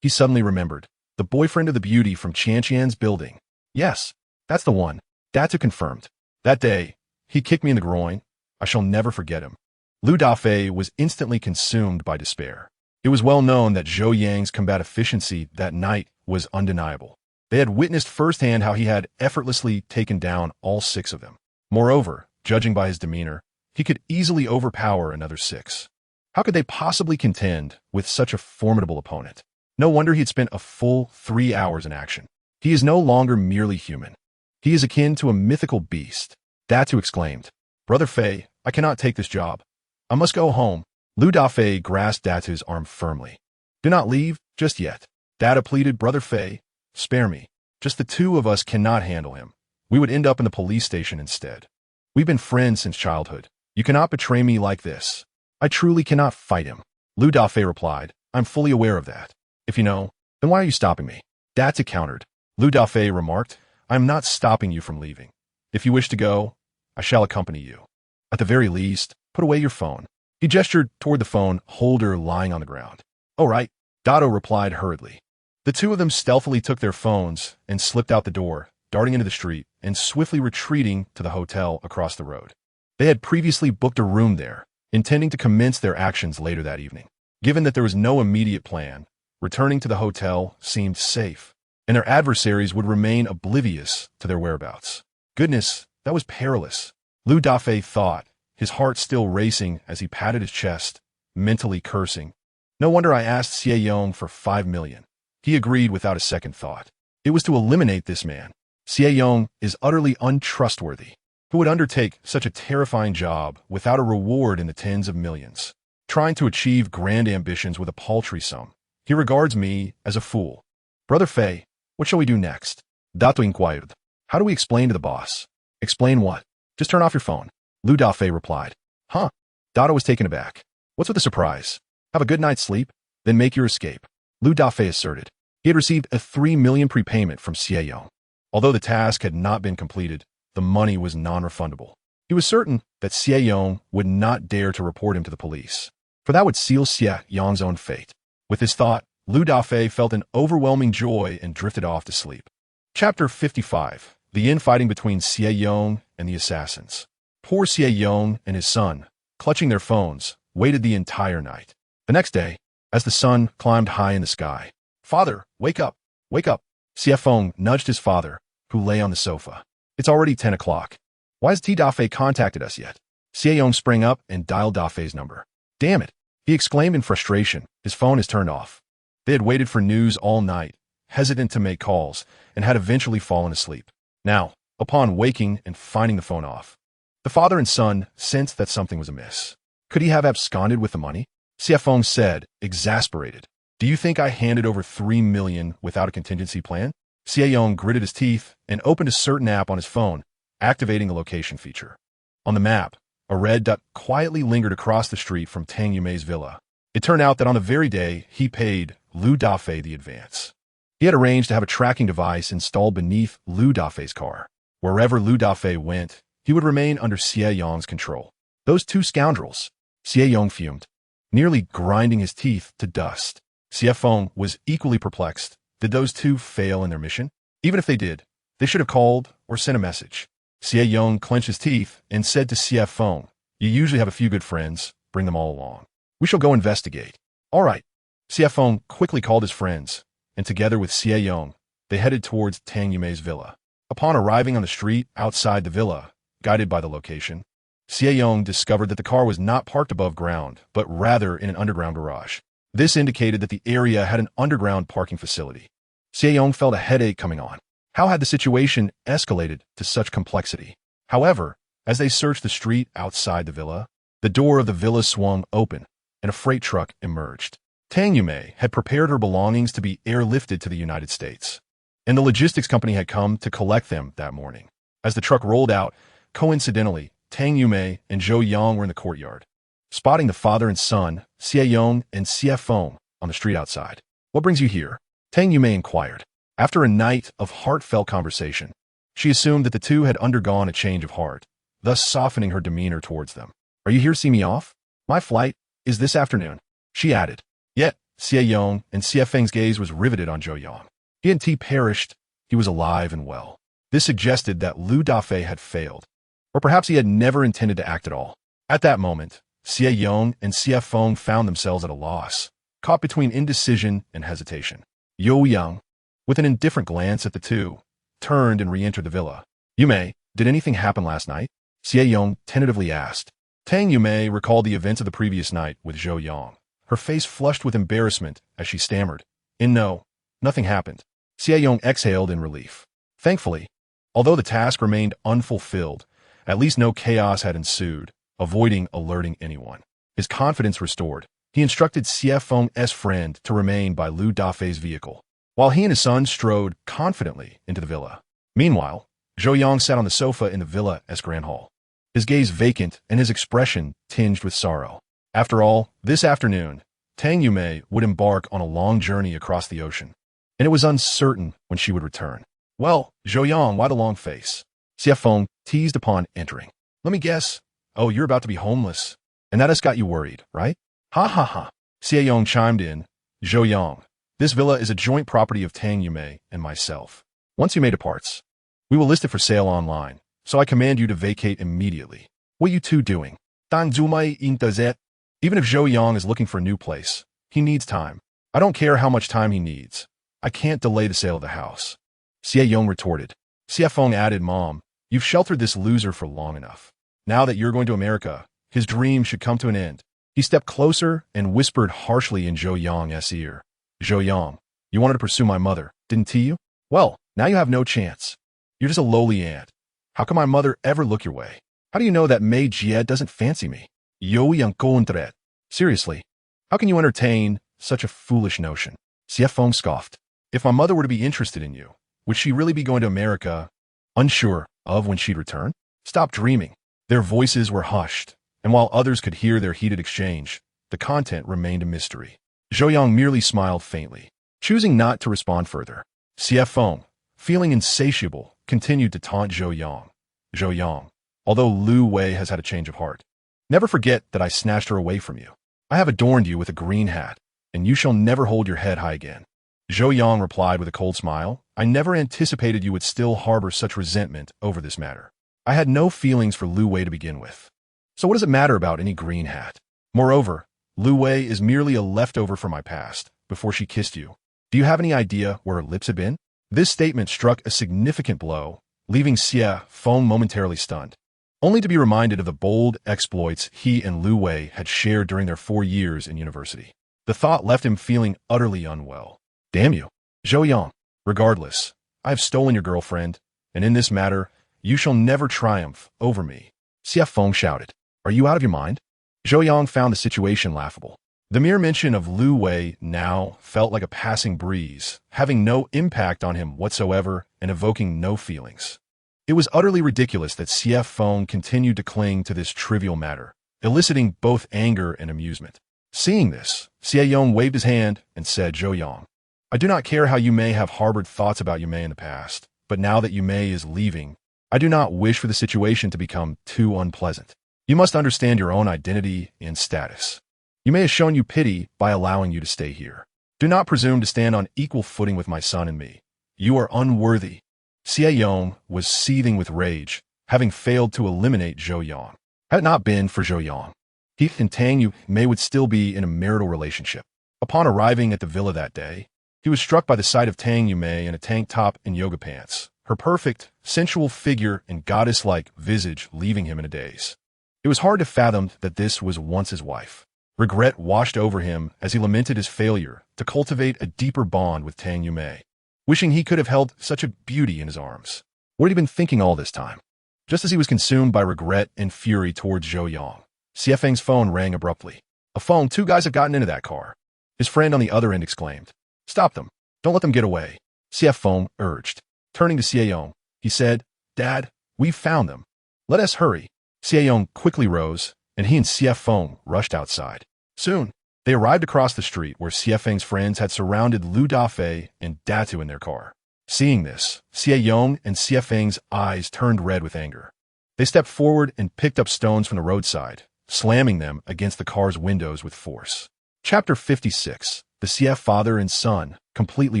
He suddenly remembered. The boyfriend of the beauty from Qianqian's building. Yes, that's the one. Datu confirmed. That day, he kicked me in the groin. I shall never forget him. Lu Dafei was instantly consumed by despair. It was well known that Zhou Yang's combat efficiency that night was undeniable. They had witnessed firsthand how he had effortlessly taken down all 6 of them. Moreover, judging by his demeanor, he could easily overpower another 6. How could they possibly contend with such a formidable opponent? No wonder he had spent a full 3 hours in action. He is no longer merely human. He is akin to a mythical beast. Datu exclaimed, Brother Fei, I cannot take this job. I must go home. Lu Dafei grasped Datu's arm firmly. Do not leave just yet. Datu pleaded, Brother Fei, spare me. Just the 2 of us cannot handle him. We would end up in the police station instead. We've been friends since childhood. You cannot betray me like this. I truly cannot fight him. Lu Dafei replied, I'm fully aware of that. If you know, then why are you stopping me? Datu countered. Lu Dafei remarked, I am not stopping you from leaving. If you wish to go, I shall accompany you. At the very least, put away your phone. He gestured toward the phone holder lying on the ground. All right, Datu replied hurriedly. The 2 of them stealthily took their phones and slipped out the door, darting into the street and swiftly retreating to the hotel across the road. They had previously booked a room there, intending to commence their actions later that evening. Given that there was no immediate plan, returning to the hotel seemed safe, and their adversaries would remain oblivious to their whereabouts. Goodness, that was perilous, Lu Dafei thought, his heart still racing as he patted his chest, mentally cursing. No wonder I asked Xie Yong for 5 million. He agreed without a second thought. It was to eliminate this man. Xie Yong is utterly untrustworthy. Who would undertake such a terrifying job without a reward in the tens of millions? Trying to achieve grand ambitions with a paltry sum. He regards me as a fool. Brother Fei, what shall we do next? Datu inquired. How do we explain to the boss? Explain what? Just turn off your phone. Lu Dafei replied. Huh? Datu was taken aback. What's with the surprise? Have a good night's sleep, then make your escape. Lu Dafei asserted. He had received a 3 million prepayment from Zhou Yang. Although the task had not been completed, the money was non-refundable. He was certain that Zhou Yang would not dare to report him to the police, for that would seal Zhou Yang's own fate. With this thought, Liu Dafei felt an overwhelming joy and drifted off to sleep. Chapter 55. The infighting between Zhou Yang and the assassins. Poor Zhou Yang and his son, clutching their phones, waited the entire night. The next day, as the sun climbed high in the sky, "Father, wake up! Wake up!" Zhou Feng nudged his father, who lay on the sofa. "It's already 10 o'clock. Why has T. Dafei contacted us yet?" Zhou Yang sprang up and dialed Dafei's number. "Damn it!" he exclaimed in frustration. His phone is turned off. They had waited for news all night, hesitant to make calls, and had eventually fallen asleep. Now, upon waking and finding the phone off, the father and son sensed that something was amiss. Could he have absconded with the money? Zhou Feng said, exasperated. "Do you think I handed over 3 million without a contingency plan?" Zhou Yang gritted his teeth and opened a certain app on his phone, activating the location feature. On the map, a red dot quietly lingered across the street from Tang Yumei's villa. It turned out that on the very day he paid Liu Dafei the advance, he had arranged to have a tracking device installed beneath Liu Dafei's car. Wherever Liu Dafei went, he would remain under Zhou Yang's control. Those two scoundrels! Zhou Yang fumed, nearly grinding his teeth to dust. Zhou Feng was equally perplexed. Did those two fail in their mission? Even if they did, they should have called or sent a message. Zhou Yang clenched his teeth and said to Zhou Feng, "You usually have a few good friends. Bring them all along. We shall go investigate." "All right." Zhou Feng quickly called his friends, and together with Zhou Yang, they headed towards Tang Yumei's villa. Upon arriving on the street outside the villa, guided by the location, Zhou Yang discovered that the car was not parked above ground, but rather in an underground garage. This indicated that the area had an underground parking facility. Zhou Yang felt a headache coming on. How had the situation escalated to such complexity? However, as they searched the street outside the villa, the door of the villa swung open, and a freight truck emerged. Tang Yumei had prepared her belongings to be airlifted to the United States, and the logistics company had come to collect them that morning. As the truck rolled out, coincidentally, Tang Yumei and Zhou Yang were in the courtyard. Spotting the father and son, Zhou Yang and Zhou Feng, on the street outside. "What brings you here?" Tang Yumei inquired. After a night of heartfelt conversation, she assumed that the two had undergone a change of heart, thus softening her demeanor towards them. "Are you here to see me off? My flight is this afternoon," she added. Yet, Zhou Yang and Zhou Feng's gaze was riveted on Zhou Yang. He hadn't perished, he was alive and well. This suggested that Liu Dafei had failed, or perhaps he had never intended to act at all. At that moment, Zhou Yang and Zhou Feng found themselves at a loss, caught between indecision and hesitation. Zhou Yang, with an indifferent glance at the two, turned and re-entered the villa. "Yumei, did anything happen last night?" Zhou Yang tentatively asked. Tang Yumei recalled the events of the previous night with Zhou Yang. Her face flushed with embarrassment as she stammered, "No, nothing happened." Zhou Yang exhaled in relief. Thankfully, although the task remained unfulfilled, at least no chaos had ensued, avoiding alerting anyone. His confidence restored, he instructed Zhou Feng's friend to remain by Liu Dafei's vehicle, while he and his son strode confidently into the villa. Meanwhile, Zhou Yang sat on the sofa in the villa's grand hall, his gaze vacant and his expression tinged with sorrow. After all, this afternoon, Tang Yumei would embark on a long journey across the ocean, and it was uncertain when she would return. "Well, Zhou Yang, why the long face?" Zhou Feng teased upon entering. "Let me guess. Oh, you're about to be homeless, and that has got you worried, right?" "Ha ha ha." Zhou Yang chimed in. "Zhou Yang, this villa is a joint property of Tang Yumei and myself. Once Yumei departs, we will list it for sale online, so I command you to vacate immediately." "What are you two doing?" "Tang Zumei in Dazet." Even if Zhou Yang is looking for a new place, he needs time. I don't care how much time he needs. I can't delay the sale of the house. Zhou Yang retorted. Zhou Feng added, "Mom, you've sheltered this loser for long enough. Now that you're going to America, his dream should come to an end." He stepped closer and whispered harshly in Zhou Yang's ear. "Zhou Yang, you wanted to pursue my mother, didn't you? Well, now you have no chance. You're just a lowly ant. How can my mother ever look your way? How do you know that Mei Jie doesn't fancy me? Zhou Yang Gontret. Seriously, how can you entertain such a foolish notion?" Zhou Feng scoffed. "If my mother were to be interested in you, would she really be going to America, unsure of when she'd return?" "Stop dreaming." Their voices were hushed, and while others could hear their heated exchange, the content remained a mystery. Zhou Yang merely smiled faintly. Choosing not to respond further, CF Feng, feeling insatiable, continued to taunt Zhou Yang. Zhou Yang, although Lu Wei has had a change of heart. Never forget that I snatched her away from you. I have adorned you with a green hat, and you shall never hold your head high again. Zhou Yang replied with a cold smile, I never anticipated you would still harbor such resentment over this matter. I had no feelings for Lu Wei to begin with. So what does it matter about any green hat? Moreover, Lu Wei is merely a leftover from my past, before she kissed you. Do you have any idea where her lips had been? This statement struck a significant blow, leaving CF Feng momentarily stunned, only to be reminded of the bold exploits he and Lu Wei had shared during their 4 years in university. The thought left him feeling utterly unwell. Damn you, Zhou Yang. Regardless, I have stolen your girlfriend, and in this matter, you shall never triumph over me. CF Feng shouted. Are you out of your mind? Zhou Yang found the situation laughable. The mere mention of Lu Wei now felt like a passing breeze, having no impact on him whatsoever and evoking no feelings. It was utterly ridiculous that CF Feng continued to cling to this trivial matter, eliciting both anger and amusement. Seeing this, Xie Yong waved his hand and said, Zhou Yang, I do not care how you may have harbored thoughts about Yumei in the past, but now that Yumei is leaving, I do not wish for the situation to become too unpleasant. You must understand your own identity and status. Yumei has shown you pity by allowing you to stay here. Do not presume to stand on equal footing with my son and me. You are unworthy. Xie Yong was seething with rage, having failed to eliminate Zhou Yang. Had it not been for Zhou Yang, he and Tang Yumei would still be in a marital relationship. Upon arriving at the villa that day, he was struck by the sight of Tang Yumei in a tank top and yoga pants, her perfect, sensual figure and goddess-like visage leaving him in a daze. It was hard to fathom that this was once his wife. Regret washed over him as he lamented his failure to cultivate a deeper bond with Tang Yumei, wishing he could have held such a beauty in his arms. What had he been thinking all this time? Just as he was consumed by regret and fury towards Zhou Yang, Xiefeng's phone rang abruptly. A phone, 2 guys have gotten into that car. His friend on the other end exclaimed. Stop them. Don't let them get away. Xiefeng urged. Turning to Xie Yong, he said, Dad, we've found them. Let us hurry. Xie Yong quickly rose, and he and Xiefeng rushed outside. Soon, they arrived across the street where Xiefeng's friends had surrounded Lu Dafei and Datu in their car. Seeing this, Xie Yong and Xiefeng's eyes turned red with anger. They stepped forward and picked up stones from the roadside, slamming them against the car's windows with force. Chapter 56. The CF father and son, completely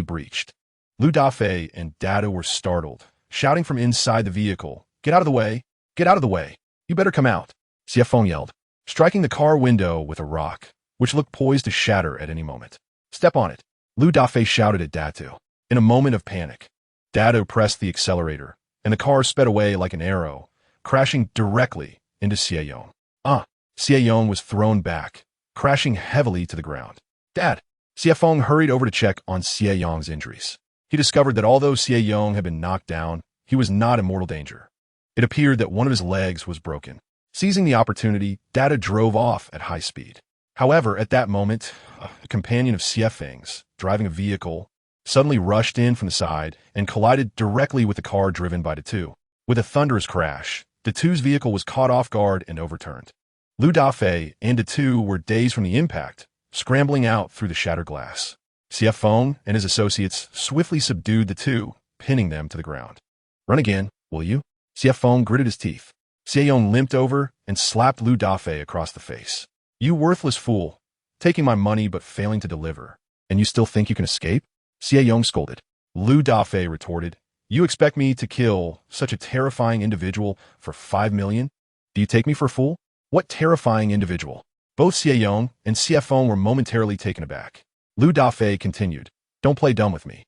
breached. Lu Dafei and Datu were startled, shouting from inside the vehicle, Get out of the way! Get out of the way! You better come out! Xiefeng yelled, striking the car window with a rock, which looked poised to shatter at any moment. Step on it! Lu Dafei shouted at Datu. In a moment of panic, Datu pressed the accelerator, and the car sped away like an arrow, crashing directly into Xie Yong. Xie Yong was thrown back, crashing heavily to the ground. Dad! Xiefeng hurried over to check on Xie Yong's injuries. He discovered that although Xie Yong had been knocked down, he was not in mortal danger. It appeared that one of his legs was broken. Seizing the opportunity, Data drove off at high speed. However, at that moment, a companion of Xiefeng's, driving a vehicle, suddenly rushed in from the side and collided directly with the car driven by Datu. With a thunderous crash, Datu's vehicle was caught off guard and overturned. Lu Dafei and Datu were dazed from the impact, scrambling out through the shattered glass. Xiefeng and his associates swiftly subdued the two, pinning them to the ground. Run again, will you? Xiefeng gritted his teeth. Xie Yong limped over and slapped Lu Dafei across the face. You worthless fool, taking my money but failing to deliver. And you still think you can escape? Xie Yong scolded. Lu Dafei retorted, You expect me to kill such a terrifying individual for 5 million? Do you take me for a fool? What terrifying individual? Both Xie Yong and Xiefeng were momentarily taken aback. Lu Dafei continued, Don't play dumb with me.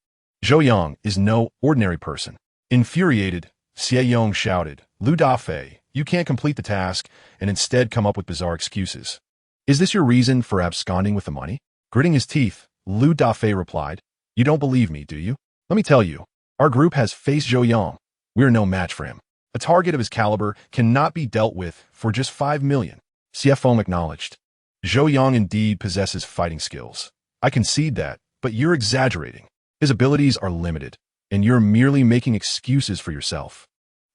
Zhou Yang is no ordinary person. Infuriated, Xie Yong shouted, Lu Dafei, you can't complete the task and instead come up with bizarre excuses. Is this your reason for absconding with the money? Gritting his teeth, Lu Dafei replied, You don't believe me, do you? Let me tell you, our group has faced Zhou Yang. We're no match for him. A target of his caliber cannot be dealt with for just 5 million. Xiefeng acknowledged. Zhou Yang indeed possesses fighting skills. I concede that, but you're exaggerating. His abilities are limited, and you're merely making excuses for yourself.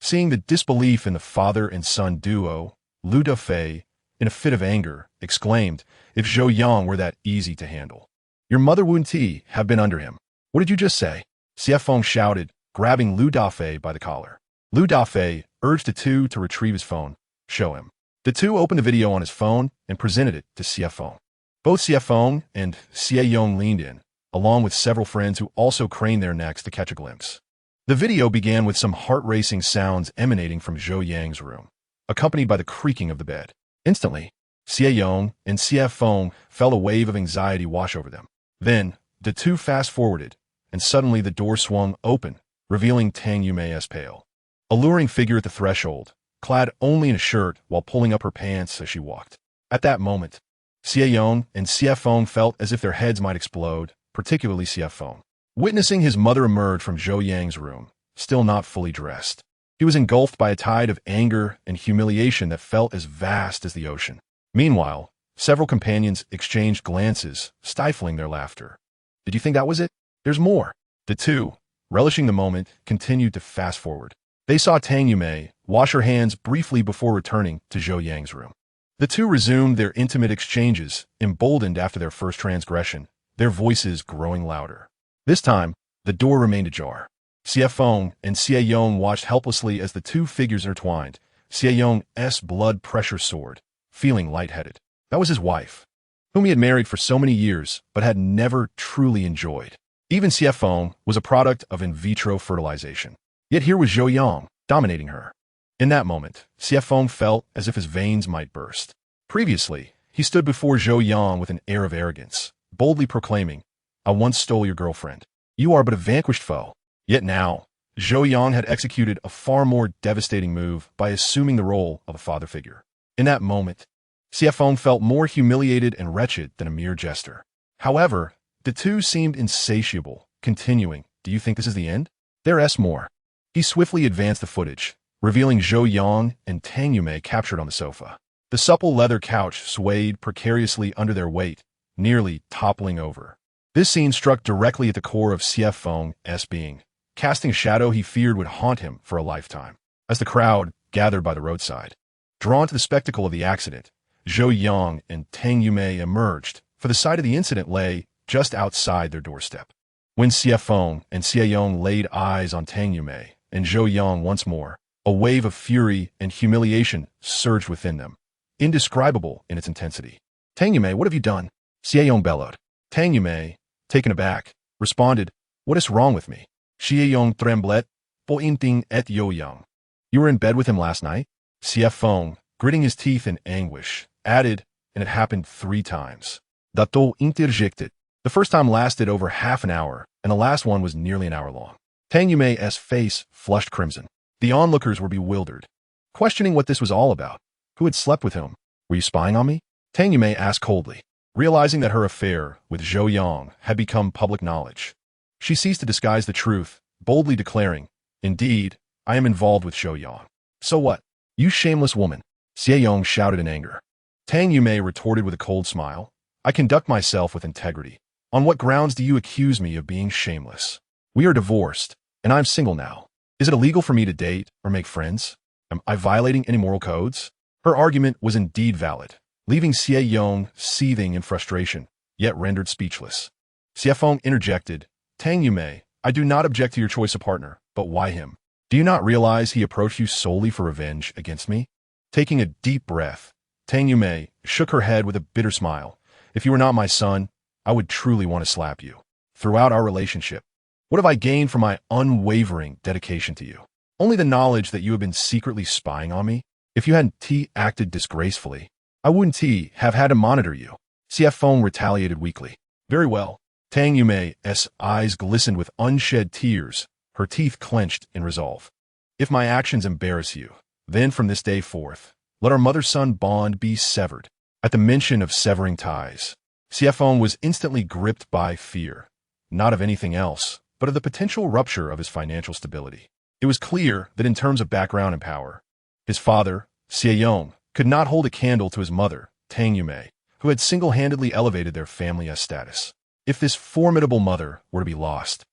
Seeing the disbelief in the father and son duo, Lu Dafei, in a fit of anger, exclaimed, If Zhou Yang were that easy to handle, Your mother wouldn't have been under him. What did you just say? Xie Feng shouted, grabbing Lu Dafei by the collar. Lu Dafei urged the two to retrieve his phone. Show him. The two opened the video on his phone and presented it to Xie Feng. Both Xie Feng and Xie Yong leaned in, along with several friends who also craned their necks to catch a glimpse. The video began with some heart-racing sounds emanating from Zhou Yang's room, accompanied by the creaking of the bed. Instantly, Xie Yong and Xie Feng felt a wave of anxiety wash over them. Then, the two fast-forwarded, and suddenly the door swung open, revealing Tang Yumei's pale, alluring figure at the threshold, clad only in a shirt while pulling up her pants as she walked. At that moment, Xie Yong and Xie Feng felt as if their heads might explode, particularly Xie Feng. Witnessing his mother emerge from Zhou Yang's room, still not fully dressed, he was engulfed by a tide of anger and humiliation that felt as vast as the ocean. Meanwhile, several companions exchanged glances, stifling their laughter. Did you think that was it? There's more. The two, relishing the moment, continued to fast forward. They saw Tang Yumei wash her hands briefly before returning to Zhou Yang's room. The two resumed their intimate exchanges, emboldened after their first transgression, their voices growing louder. This time, the door remained ajar. Xie Feng and Xie Yong watched helplessly as the two figures intertwined. Xie Yong's blood pressure soared, feeling lightheaded. That was his wife, whom he had married for so many years but had never truly enjoyed. Even Xie Feng was a product of in vitro fertilization. Yet here was Zhou Yang, dominating her. In that moment, Xie Feng felt as if his veins might burst. Previously, he stood before Zhou Yang with an air of arrogance, boldly proclaiming, I once stole your girlfriend. You are but a vanquished foe. Yet now, Zhou Yang had executed a far more devastating move by assuming the role of a father figure. In that moment, Xie Feng felt more humiliated and wretched than a mere jester. However, the two seemed insatiable, continuing, Do you think this is the end? There's more. He swiftly advanced the footage, revealing Zhou Yang and Tang Yumei captured on the sofa. The supple leather couch swayed precariously under their weight, nearly toppling over. This scene struck directly at the core of Xie Feng's being, casting a shadow he feared would haunt him for a lifetime. As the crowd gathered by the roadside, drawn to the spectacle of the accident, Zhou Yang and Tang Yumei emerged, for the site of the incident lay just outside their doorstep. When Xie Feng and Xie Yong laid eyes on Tang Yumei and Zhou Yang once more, a wave of fury and humiliation surged within them, indescribable in its intensity. Tang Yumei, what have you done? Xie Yong bellowed. Tang Yumei, taken aback, responded, What is wrong with me? Xie Yong tremblait, po inting et Yo Yang. You were in bed with him last night? Xie Feng, gritting his teeth in anguish, added, and it happened 3 times. Dato interjected. The first time lasted over half an hour, and the last one was nearly an hour long. Tang Yumei's face flushed crimson. The onlookers were bewildered, questioning what this was all about. Who had slept with whom? Were you spying on me? Tang Yumei asked coldly. Realizing that her affair with Zhou Yang had become public knowledge, she ceased to disguise the truth, boldly declaring, Indeed, I am involved with Zhou Yang. So what? You shameless woman! Xie Yong shouted in anger. Tang Yumei retorted with a cold smile. I conduct myself with integrity. On what grounds do you accuse me of being shameless? We are divorced, and I'm single now. Is it illegal for me to date or make friends? Am I violating any moral codes? Her argument was indeed valid, leaving Xie Yong seething in frustration, yet rendered speechless. Xie Feng interjected, Tang Yumei, I do not object to your choice of partner, but why him? Do you not realize he approached you solely for revenge against me? Taking a deep breath, Tang Yumei shook her head with a bitter smile. If you were not my son, I would truly want to slap you. Throughout our relationship, what have I gained from my unwavering dedication to you? Only the knowledge that you have been secretly spying on me. If you hadn't acted disgracefully, I wouldn't have had to monitor you. Xie Feng retaliated weakly. Very well. Tang Yumei's eyes glistened with unshed tears, her teeth clenched in resolve. If my actions embarrass you, then from this day forth, let our mother-son bond be severed. At the mention of severing ties, Xie Feng was instantly gripped by fear, not of anything else, but of the potential rupture of his financial stability. It was clear that in terms of background and power, his father, Xie Yong, could not hold a candle to his mother, Tang Yumei, who had single-handedly elevated their family's status. If this formidable mother were to be lost,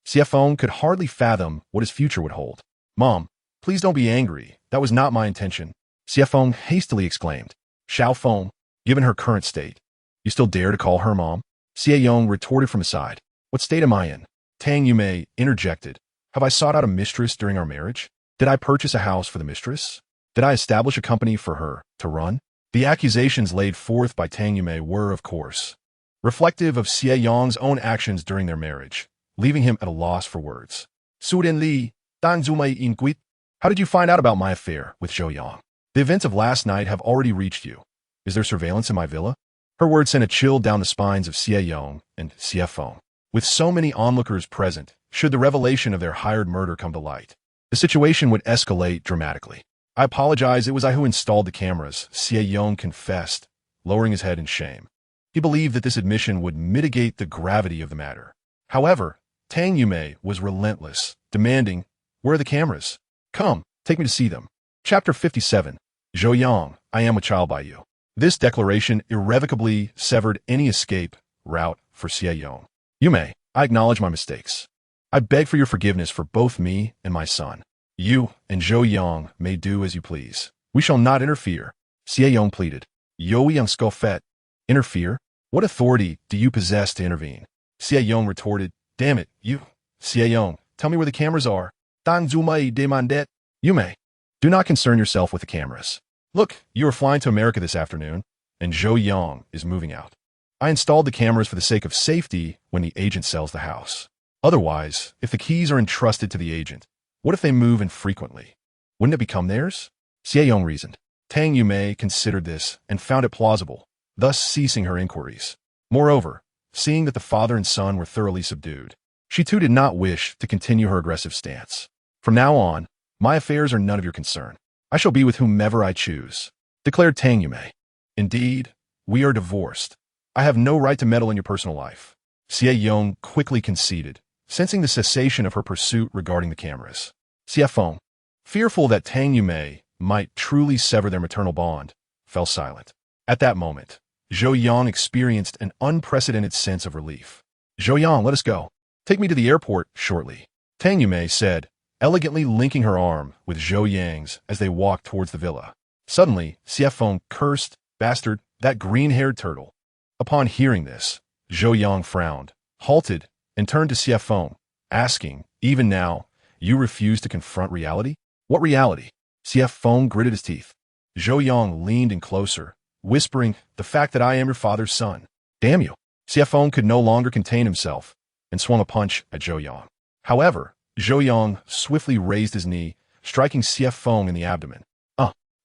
Xie Feng could hardly fathom what his future would hold. Mom, please don't be angry. That was not my intention. Xie Feng hastily exclaimed. Xiao Feng, given her current state, you still dare to call her mom? Xie Yong retorted from his side. What state am I in? Tang Yumei interjected. Have I sought out a mistress during our marriage? Did I purchase a house for the mistress? Did I establish a company for her to run? The accusations laid forth by Tang Yumei were, of course, reflective of Xie Yong's own actions during their marriage, leaving him at a loss for words. Su Den Li, Dan Zumei In Guit. How did you find out about my affair with Zhou Yang? The events of last night have already reached you. Is there surveillance in my villa? Her words sent a chill down the spines of Xie Yong and Xie Feng. With so many onlookers present, should the revelation of their hired murder come to light, the situation would escalate dramatically. I apologize, it was I who installed the cameras, Xie Yong confessed, lowering his head in shame. He believed that this admission would mitigate the gravity of the matter. However, Tang Yumei was relentless, demanding, where are the cameras? Come, take me to see them. Chapter 57. Zhou Yang, I am a child by you. This declaration irrevocably severed any escape route for Xie Yong. Yumei, I acknowledge my mistakes. I beg for your forgiveness for both me and my son. You and Zhou Yang may do as you please. We shall not interfere. Xie Yong pleaded. Yo Yang Scofet. Interfere? What authority do you possess to intervene? Xie Yong retorted. Damn it, you. Xie Yong, tell me where the cameras are. Dan Zumei demandet. Yumei, do not concern yourself with the cameras. Look, you are flying to America this afternoon, and Zhou Yang is moving out. I installed the cameras for the sake of safety when the agent sells the house. Otherwise, if the keys are entrusted to the agent, what if they move infrequently? Wouldn't it become theirs? Xie Yong reasoned. Tang Yumei considered this and found it plausible, thus ceasing her inquiries. Moreover, seeing that the father and son were thoroughly subdued, she too did not wish to continue her aggressive stance. From now on, my affairs are none of your concern. I shall be with whomever I choose, declared Tang Yumei. Indeed, we are divorced. I have no right to meddle in your personal life. Xie Yong quickly conceded, sensing the cessation of her pursuit regarding the cameras. Xie Feng, fearful that Tang Yumei might truly sever their maternal bond, fell silent. At that moment, Zhou Yang experienced an unprecedented sense of relief. Zhou Yang, let us go. Take me to the airport shortly, Tang Yumei said, elegantly linking her arm with Zhou Yang's as they walked towards the villa. Suddenly, Xie Feng cursed, bastard, that green-haired turtle. Upon hearing this, Zhou Yang frowned, halted, and turned to Xie Feng, asking, even now, you refuse to confront reality? What reality? Xie Feng gritted his teeth. Zhou Yang leaned in closer, whispering, the fact that I am your father's son. Damn you. Xie Feng could no longer contain himself, and swung a punch at Zhou Yang. However, Zhou Yang swiftly raised his knee, striking Xie Feng in the abdomen.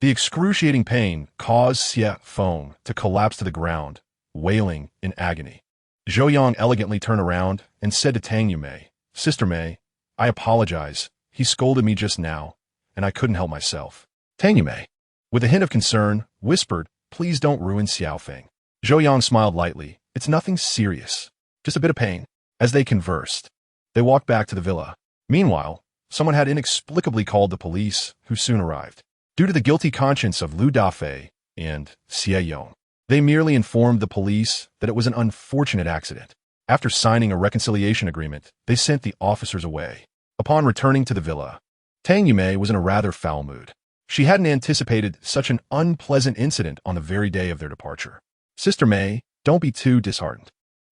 The excruciating pain caused Xie Feng to collapse to the ground, wailing in agony. Zhou Yang elegantly turned around and said to Tang Yumei, Sister Mei, I apologize. He scolded me just now, and I couldn't help myself. Tang Yumei, with a hint of concern, whispered, please don't ruin Xiaofeng. Zhou Yang smiled lightly. It's nothing serious, just a bit of pain. As they conversed, they walked back to the villa. Meanwhile, someone had inexplicably called the police, who soon arrived. Due to the guilty conscience of Lu Dafei and Xie Yong, they merely informed the police that it was an unfortunate accident. After signing a reconciliation agreement, they sent the officers away. Upon returning to the villa, Tang Yumei was in a rather foul mood. She hadn't anticipated such an unpleasant incident on the very day of their departure. Sister Mei, don't be too disheartened.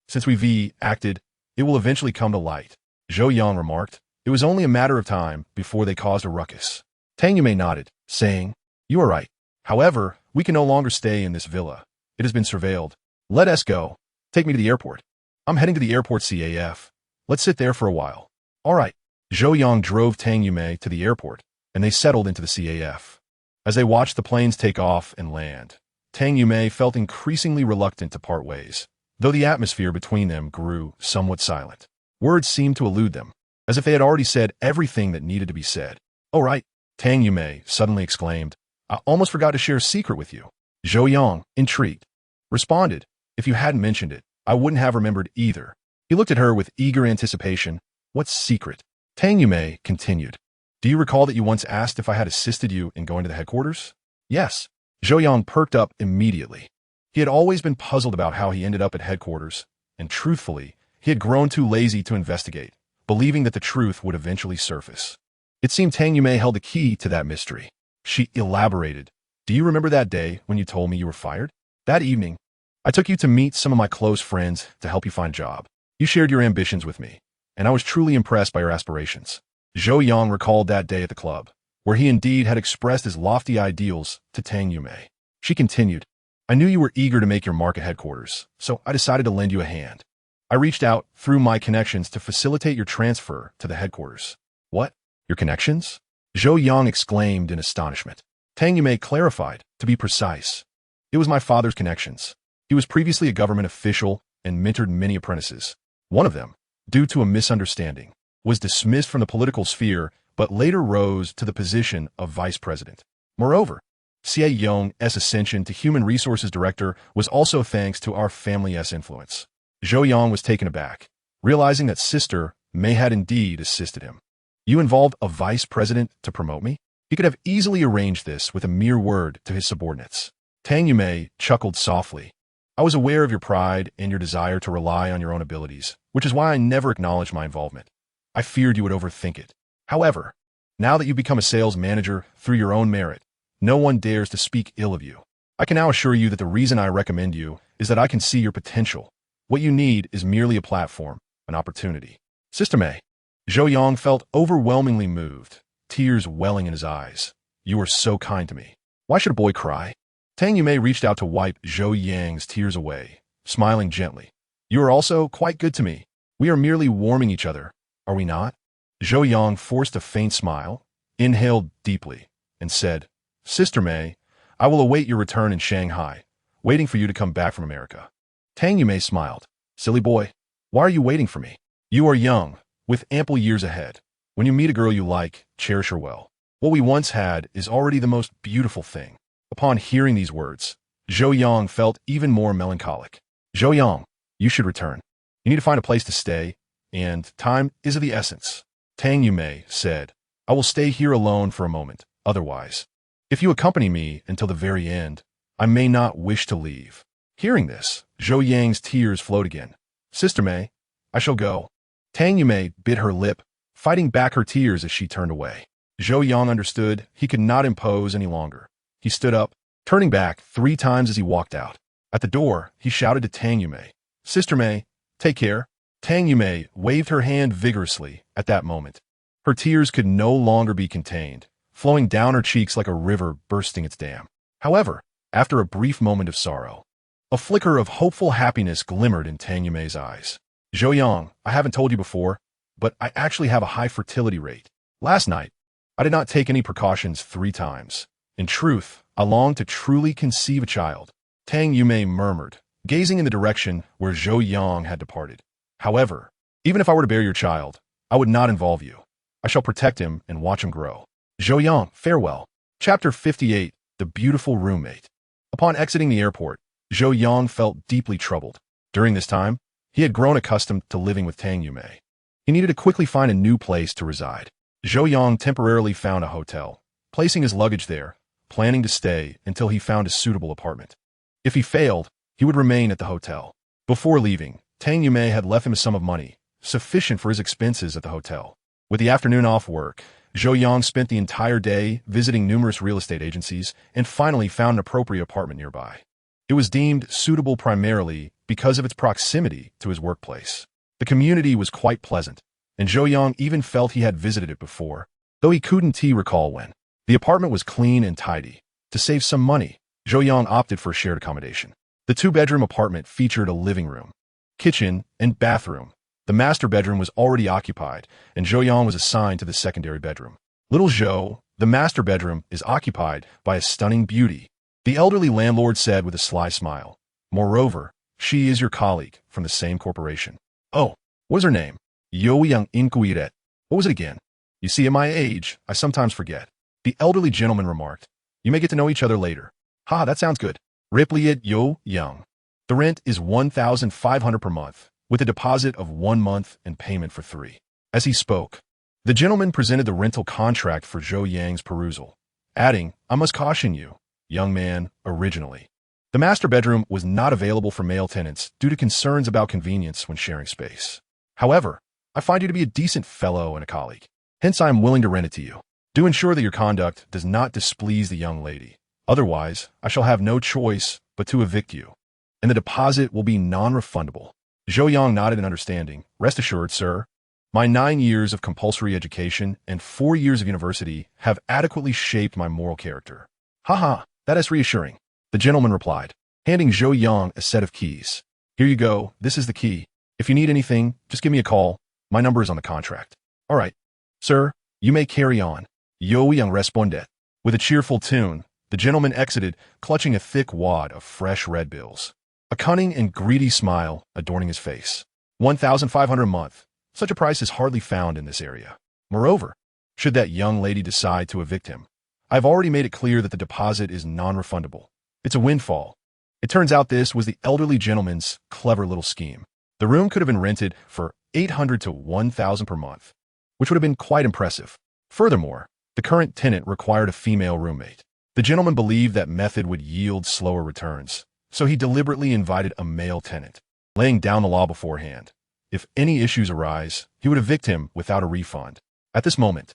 Since we've acted, it will eventually come to light, Zhou Yang remarked. It was only a matter of time before they caused a ruckus. Tang Yumei nodded, saying, you are right. However, we can no longer stay in this villa. It has been surveilled. Let us go. Take me to the airport. I'm heading to the airport CAF. Let's sit there for a while. All right. Zhou Yang drove Tang Yumei to the airport, and they settled into the CAF. As they watched the planes take off and land, Tang Yumei felt increasingly reluctant to part ways, though the atmosphere between them grew somewhat silent. Words seemed to elude them, as if they had already said everything that needed to be said. Oh right, Tang Yumei suddenly exclaimed, I almost forgot to share a secret with you. Zhou Yang, intrigued, responded, if you hadn't mentioned it, I wouldn't have remembered either. He looked at her with eager anticipation. What secret? Tang Yumei continued. Do you recall that you once asked if I had assisted you in going to the headquarters? Yes. Zhou Yang perked up immediately. He had always been puzzled about how he ended up at headquarters, and truthfully, he had grown too lazy to investigate, believing that the truth would eventually surface. It seemed Tang Yumei held the key to that mystery. She elaborated. Do you remember that day when you told me you were fired? That evening, I took you to meet some of my close friends to help you find a job. You shared your ambitions with me, and I was truly impressed by your aspirations. Zhou Yang recalled that day at the club, where he indeed had expressed his lofty ideals to Tang Yumei. She continued, I knew you were eager to make your mark at headquarters, so I decided to lend you a hand. I reached out through my connections to facilitate your transfer to the headquarters. What? Your connections? Zhou Yang exclaimed in astonishment. Tang Yumei clarified, to be precise. It was my father's connections. He was previously a government official and mentored many apprentices. One of them, due to a misunderstanding, was dismissed from the political sphere but later rose to the position of vice president. Moreover, Xie Yong's ascension to human resources director was also thanks to our family's influence. Zhou Yang was taken aback, realizing that Sister Mei had indeed assisted him. You involved a vice president to promote me? He could have easily arranged this with a mere word to his subordinates. Tang Yumei chuckled softly. I was aware of your pride and your desire to rely on your own abilities, which is why I never acknowledged my involvement. I feared you would overthink it. However, now that you've become a sales manager through your own merit, no one dares to speak ill of you. I can now assure you that the reason I recommend you is that I can see your potential. What you need is merely a platform, an opportunity. Sister Mei. Zhou Yang felt overwhelmingly moved, tears welling in his eyes. You are so kind to me. Why should a boy cry? Tang Yumei reached out to wipe Zhou Yang's tears away, smiling gently. You are also quite good to me. We are merely warming each other, are we not? Zhou Yang forced a faint smile, inhaled deeply, and said, Sister Mei, I will await your return in Shanghai, waiting for you to come back from America. Tang Yumei smiled. Silly boy, why are you waiting for me? You are young, with ample years ahead. When you meet a girl you like, cherish her well. What we once had is already the most beautiful thing. Upon hearing these words, Zhou Yang felt even more melancholic. Zhou Yang, you should return. You need to find a place to stay, and time is of the essence. Tang Yumei said, I will stay here alone for a moment, otherwise. If you accompany me until the very end, I may not wish to leave. Hearing this, Zhou Yang's tears flowed again. Sister Mei, I shall go. Tang Yumei bit her lip, fighting back her tears as she turned away. Zhou Yang understood he could not impose any longer. He stood up, turning back 3 times as he walked out. At the door, he shouted to Tang Yumei, Sister Mei, take care. Tang Yumei waved her hand vigorously at that moment. Her tears could no longer be contained, flowing down her cheeks like a river bursting its dam. However, after a brief moment of sorrow, a flicker of hopeful happiness glimmered in Tang Yumei's eyes. Zhou Yang, I haven't told you before, but I actually have a high fertility rate. Last night, I did not take any precautions 3 times. In truth, I long to truly conceive a child. Tang Yumei murmured, gazing in the direction where Zhou Yang had departed. However, even if I were to bear your child, I would not involve you. I shall protect him and watch him grow. Zhou Yang, farewell. Chapter 58, The Beautiful Roommate. Upon exiting the airport, Zhou Yang felt deeply troubled. During this time, he had grown accustomed to living with Tang Yumei. He needed to quickly find a new place to reside. Zhou Yang temporarily found a hotel, placing his luggage there, planning to stay until he found a suitable apartment. If he failed, he would remain at the hotel. Before leaving, Tang Yumei had left him a sum of money, sufficient for his expenses at the hotel. With the afternoon off work, Zhou Yang spent the entire day visiting numerous real estate agencies and finally found an appropriate apartment nearby. It was deemed suitable primarily because of its proximity to his workplace. The community was quite pleasant, and Zhou Yang even felt he had visited it before, though he couldn't recall when. The apartment was clean and tidy. To save some money, Zhou Yang opted for a shared accommodation. The 2-bedroom apartment featured a living room, kitchen, and bathroom. The master bedroom was already occupied, and Zhou Yang was assigned to the secondary bedroom. Little Zhou, the master bedroom is occupied by a stunning beauty, the elderly landlord said with a sly smile. Moreover, she is your colleague from the same corporation. Oh, what is her name? Zhou Yang Inquiret. What was it again? You see, at my age, I sometimes forget. The elderly gentleman remarked. You may get to know each other later. Ha, that sounds good. Replied Zhou Yang. The rent is 1,500 per month, with a deposit of 1 month and payment for 3. As he spoke, the gentleman presented the rental contract for Zhou Yang's perusal, adding, I must caution you, young man, originally. The master bedroom was not available for male tenants due to concerns about convenience when sharing space. However, I find you to be a decent fellow and a colleague. Hence, I am willing to rent it to you. Do ensure that your conduct does not displease the young lady. Otherwise, I shall have no choice but to evict you. and the deposit will be non-refundable. Zhou Yang nodded in understanding. Rest assured, sir, my 9 years of compulsory education and 4 years of university have adequately shaped my moral character. Haha, that is reassuring, the gentleman replied, handing Zhou Yang a set of keys. Here you go, this is the key. If you need anything, just give me a call. My number is on the contract. All right, sir, you may carry on. Zhou Yang responded. With a cheerful tune, the gentleman exited, clutching a thick wad of fresh red bills. A cunning and greedy smile adorning his face. 1,500 a month. Such a price is hardly found in this area. Moreover, should that young lady decide to evict him, I've already made it clear that the deposit is non-refundable. It's a windfall. It turns out this was the elderly gentleman's clever little scheme. The room could have been rented for 800 to 1,000 per month, which would have been quite impressive. Furthermore, the current tenant required a female roommate. The gentleman believed that method would yield slower returns, so he deliberately invited a male tenant, laying down the law beforehand. If any issues arise, he would evict him without a refund. At this moment,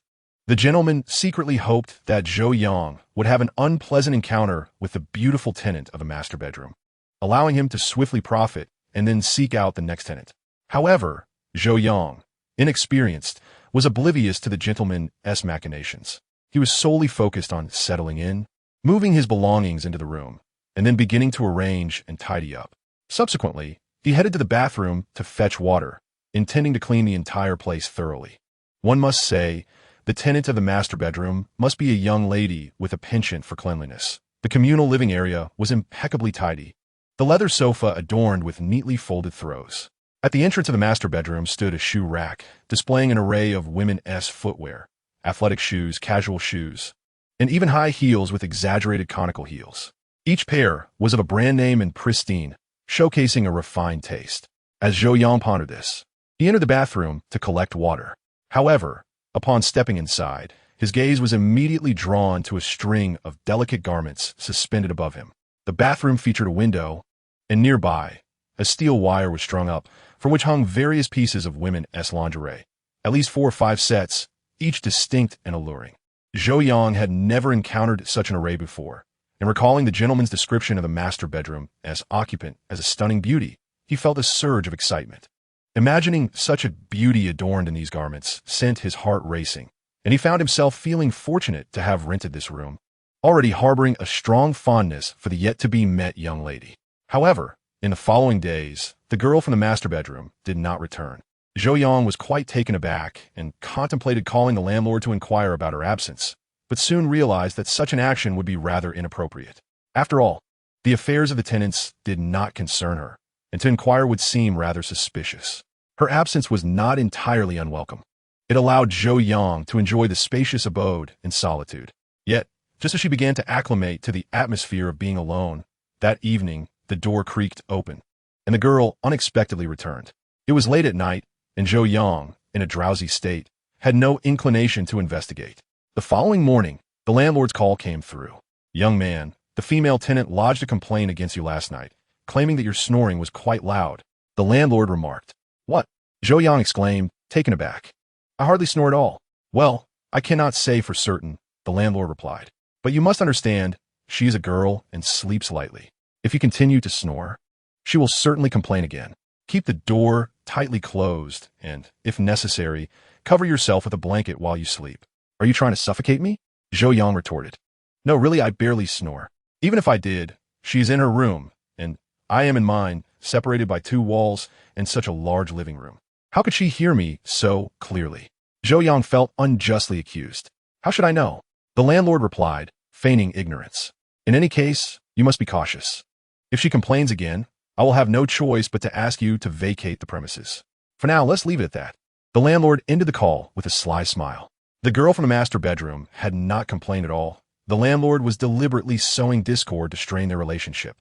the gentleman secretly hoped that Zhou Yang would have an unpleasant encounter with the beautiful tenant of the master bedroom, allowing him to swiftly profit and then seek out the next tenant. However, Zhou Yang, inexperienced, was oblivious to the gentleman's machinations. He was solely focused on settling in, moving his belongings into the room, and then beginning to arrange and tidy up. Subsequently, he headed to the bathroom to fetch water, intending to clean the entire place thoroughly. One must say, the tenant of the master bedroom must be a young lady with a penchant for cleanliness. The communal living area was impeccably tidy, the leather sofa adorned with neatly folded throws. At the entrance of the master bedroom stood a shoe rack, displaying an array of women's footwear, athletic shoes, casual shoes, and even high heels with exaggerated conical heels. Each pair was of a brand name and pristine, showcasing a refined taste. As Zhou Yang pondered this, he entered the bathroom to collect water. However, upon stepping inside, his gaze was immediately drawn to a string of delicate garments suspended above him. The bathroom featured a window, and nearby, a steel wire was strung up, from which hung various pieces of women's lingerie, at least 4 or 5 sets, each distinct and alluring. Zhou Yang had never encountered such an array before, and recalling the gentleman's description of the master bedroom as occupant as a stunning beauty, he felt a surge of excitement. Imagining such a beauty adorned in these garments sent his heart racing, and he found himself feeling fortunate to have rented this room, already harboring a strong fondness for the yet-to-be-met young lady. However, in the following days, the girl from the master bedroom did not return. Zhou Yang was quite taken aback and contemplated calling the landlord to inquire about her absence, but soon realized that such an action would be rather inappropriate. After all, the affairs of the tenants did not concern her, and to inquire would seem rather suspicious. Her absence was not entirely unwelcome. It allowed Zhou Yang to enjoy the spacious abode in solitude. Yet, just as she began to acclimate to the atmosphere of being alone, that evening the door creaked open, and the girl unexpectedly returned. It was late at night, and Zhou Yang, in a drowsy state, had no inclination to investigate. The following morning, the landlord's call came through. "Young man, the female tenant lodged a complaint against you last night, claiming that your snoring was quite loud," the landlord remarked. "What?" Zhou Yang exclaimed, taken aback. "I hardly snore at all." "Well, I cannot say for certain," the landlord replied. "But you must understand, she is a girl and sleeps lightly. If you continue to snore, she will certainly complain again. Keep the door tightly closed and, if necessary, cover yourself with a blanket while you sleep." "Are you trying to suffocate me?" Zhou Yang retorted. "No, really, I barely snore. Even if I did, she is in her room, and I am in mine, separated by 2 walls and such a large living room. How could she hear me so clearly?" Zhou Yang felt unjustly accused. "How should I know?" The landlord replied, feigning ignorance. "In any case, you must be cautious. If she complains again, I will have no choice but to ask you to vacate the premises. For now, let's leave it at that." The landlord ended the call with a sly smile. The girl from the master bedroom had not complained at all. The landlord was deliberately sowing discord to strain their relationship,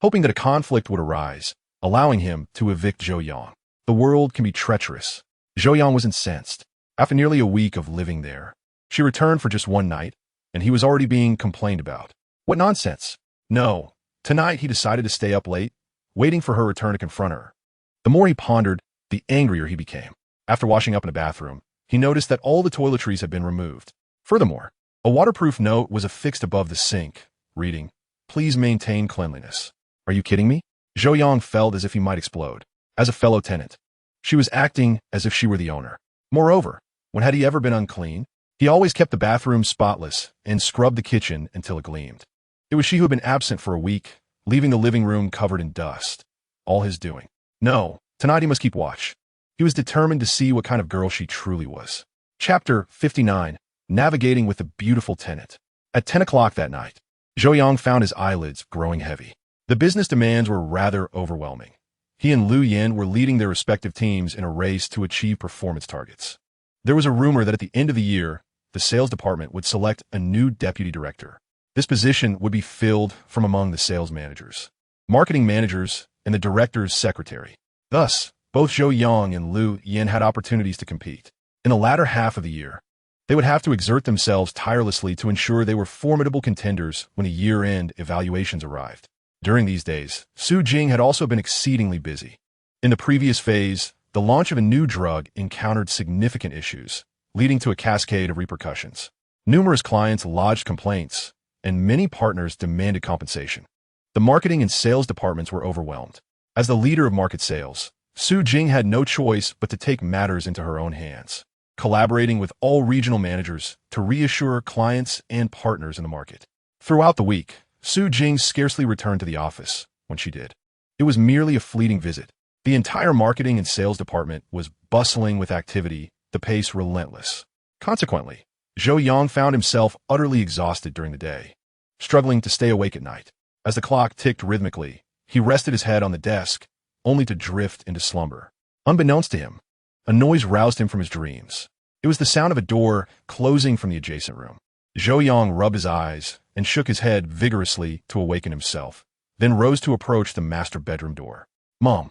hoping that a conflict would arise, allowing him to evict Zhou Yang. The world can be treacherous. Zhou Yang was incensed. After nearly a week of living there, she returned for just 1 night, and he was already being complained about. What nonsense! No, tonight he decided to stay up late, waiting for her return to confront her. The more he pondered, the angrier he became. After washing up in the bathroom, he noticed that all the toiletries had been removed. Furthermore, a waterproof note was affixed above the sink, reading, "Please maintain cleanliness." "Are you kidding me?" Zhou Yang felt as if he might explode. As a fellow tenant, she was acting as if she were the owner. Moreover, when had he ever been unclean? He always kept the bathroom spotless and scrubbed the kitchen until it gleamed. It was she who had been absent for a week, leaving the living room covered in dust. All his doing. No, tonight he must keep watch. He was determined to see what kind of girl she truly was. Chapter 59. Navigating with a Beautiful Tenant. At 10 o'clock that night, Zhou Yang found his eyelids growing heavy. The business demands were rather overwhelming. He and Liu Yin were leading their respective teams in a race to achieve performance targets. There was a rumor that at the end of the year, the sales department would select a new deputy director. This position would be filled from among the sales managers, marketing managers, and the director's secretary. Thus, both Zhou Yang and Liu Yin had opportunities to compete. In the latter half of the year, they would have to exert themselves tirelessly to ensure they were formidable contenders when the year-end evaluations arrived. During these days, Su Jing had also been exceedingly busy. In the previous phase, the launch of a new drug encountered significant issues, leading to a cascade of repercussions. Numerous clients lodged complaints, and many partners demanded compensation. The marketing and sales departments were overwhelmed. As the leader of market sales, Su Jing had no choice but to take matters into her own hands, collaborating with all regional managers to reassure clients and partners in the market. Throughout the week, Su Jing scarcely returned to the office. When she did, it was merely a fleeting visit. The entire marketing and sales department was bustling with activity, the pace relentless. Consequently, Zhou Yang found himself utterly exhausted during the day, struggling to stay awake at night. As the clock ticked rhythmically, he rested his head on the desk, only to drift into slumber. Unbeknownst to him, a noise roused him from his dreams. It was the sound of a door closing from the adjacent room. Zhou Yang rubbed his eyes and shook his head vigorously to awaken himself, then rose to approach the master bedroom door. "Mom,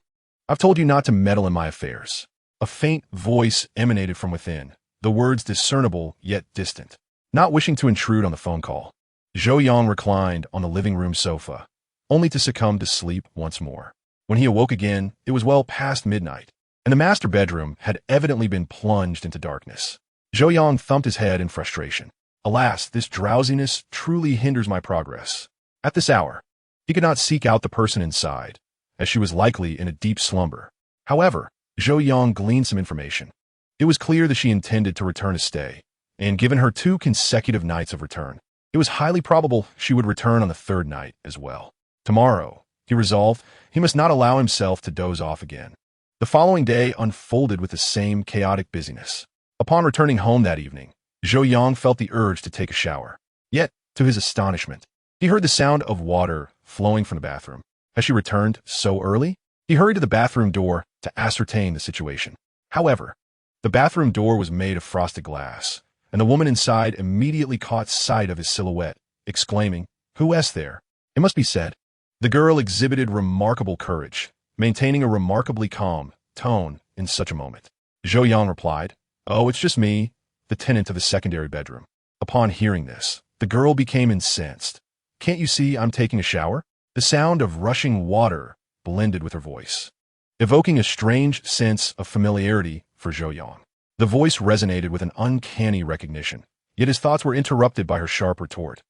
I've told you not to meddle in my affairs." A faint voice emanated from within, the words discernible yet distant. Not wishing to intrude on the phone call, Zhou Yang reclined on the living room sofa, only to succumb to sleep once more. When he awoke again, it was well past midnight, and the master bedroom had evidently been plunged into darkness. Zhou Yang thumped his head in frustration. Alas, this drowsiness truly hinders my progress. At this hour, he could not seek out the person inside, as she was likely in a deep slumber. However, Zhou Yang gleaned some information. It was clear that she intended to return to stay, and given her 2 consecutive nights of return, it was highly probable she would return on the 3rd night as well. Tomorrow, he resolved, he must not allow himself to doze off again. The following day unfolded with the same chaotic busyness. Upon returning home that evening, Zhou Yang felt the urge to take a shower. Yet, to his astonishment, he heard the sound of water flowing from the bathroom. Has she returned so early? He hurried to the bathroom door to ascertain the situation. However, the bathroom door was made of frosted glass, and the woman inside immediately caught sight of his silhouette, exclaiming, "Who is there?" It must be said, the girl exhibited remarkable courage, maintaining a remarkably calm tone in such a moment. Zhou Yang replied, "Oh, it's just me, the tenant of the secondary bedroom." Upon hearing this, the girl became incensed. "Can't you see I'm taking a shower?" The sound of rushing water blended with her voice, evoking a strange sense of familiarity for Zhou Yang. The voice resonated with an uncanny recognition, yet his thoughts were interrupted by her sharp retort.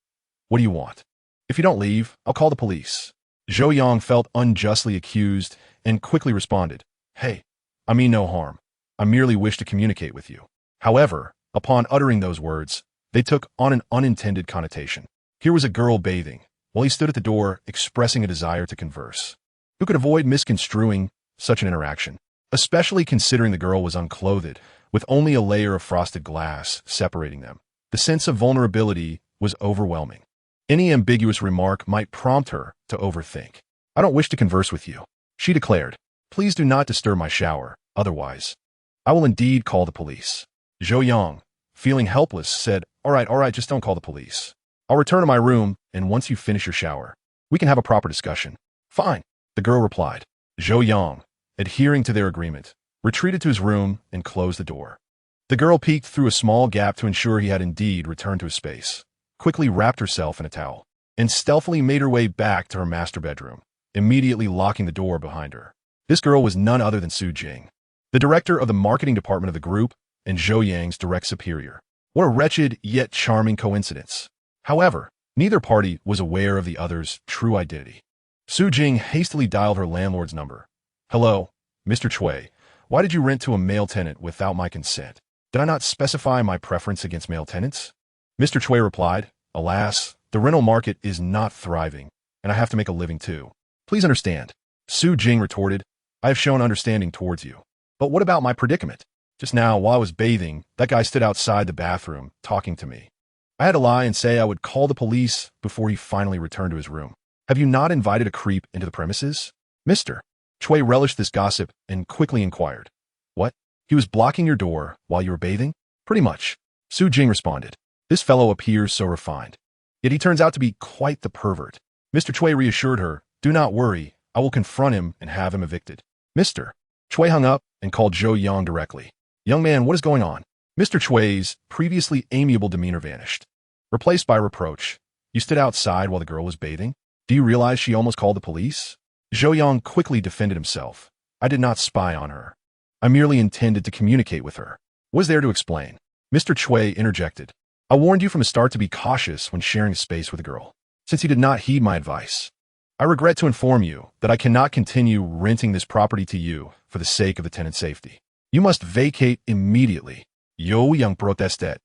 "What do you want? If you don't leave, I'll call the police." Zhou Yang felt unjustly accused and quickly responded, "Hey, I mean no harm. I merely wish to communicate with you." However, upon uttering those words, they took on an unintended connotation. Here was a girl bathing, while he stood at the door expressing a desire to converse. Who could avoid misconstruing such an interaction, especially considering the girl was unclothed, with only a layer of frosted glass separating them? The sense of vulnerability was overwhelming. Any ambiguous remark might prompt her to overthink. "I don't wish to converse with you," she declared. "Please do not disturb my shower, otherwise I will indeed call the police." Zhou Yang, feeling helpless, said, all right, just don't call the police. I'll return to my room, and once you finish your shower, we can have a proper discussion." "Fine," the girl replied. Zhou Yang, adhering to their agreement, retreated to his room and closed the door. The girl peeked through a small gap to ensure he had indeed returned to his space, quickly wrapped herself in a towel, and stealthily made her way back to her master bedroom, immediately locking the door behind her. This girl was none other than Su Jing, the director of the marketing department of the group and Zhou Yang's direct superior. What a wretched yet charming coincidence. However, neither party was aware of the other's true identity. Su Jing hastily dialed her landlord's number. Hello, Mr. Chui. Why did you rent to a male tenant without my consent? Did I not specify my preference against male tenants? Mr. Chui replied, Alas, the rental market is not thriving, and I have to make a living too. Please understand. Su Jing retorted, I have shown understanding towards you. But what about my predicament? Just now, while I was bathing, that guy stood outside the bathroom, talking to me. I had to lie and say I would call the police before he finally returned to his room. Have you not invited a creep into the premises? Mr. Chui relished this gossip and quickly inquired. What? He was blocking your door while you were bathing? Pretty much. Su Jing responded. This fellow appears so refined. Yet he turns out to be quite the pervert. Mr. Chui reassured her, Do not worry, I will confront him and have him evicted. Mr. Chui hung up and called Zhou Yang directly. Young man, what is going on? Mr. Chui's previously amiable demeanor vanished, replaced by reproach. You stood outside while the girl was bathing? Do you realize she almost called the police? Zhou Yang quickly defended himself. I did not spy on her. I merely intended to communicate with her. Was there to explain? Mr. Chui interjected. I warned you from the start to be cautious when sharing space with a girl, since you did not heed my advice. I regret to inform you that I cannot continue renting this property to you for the sake of the tenant's safety. You must vacate immediately. Zhou Yang protested.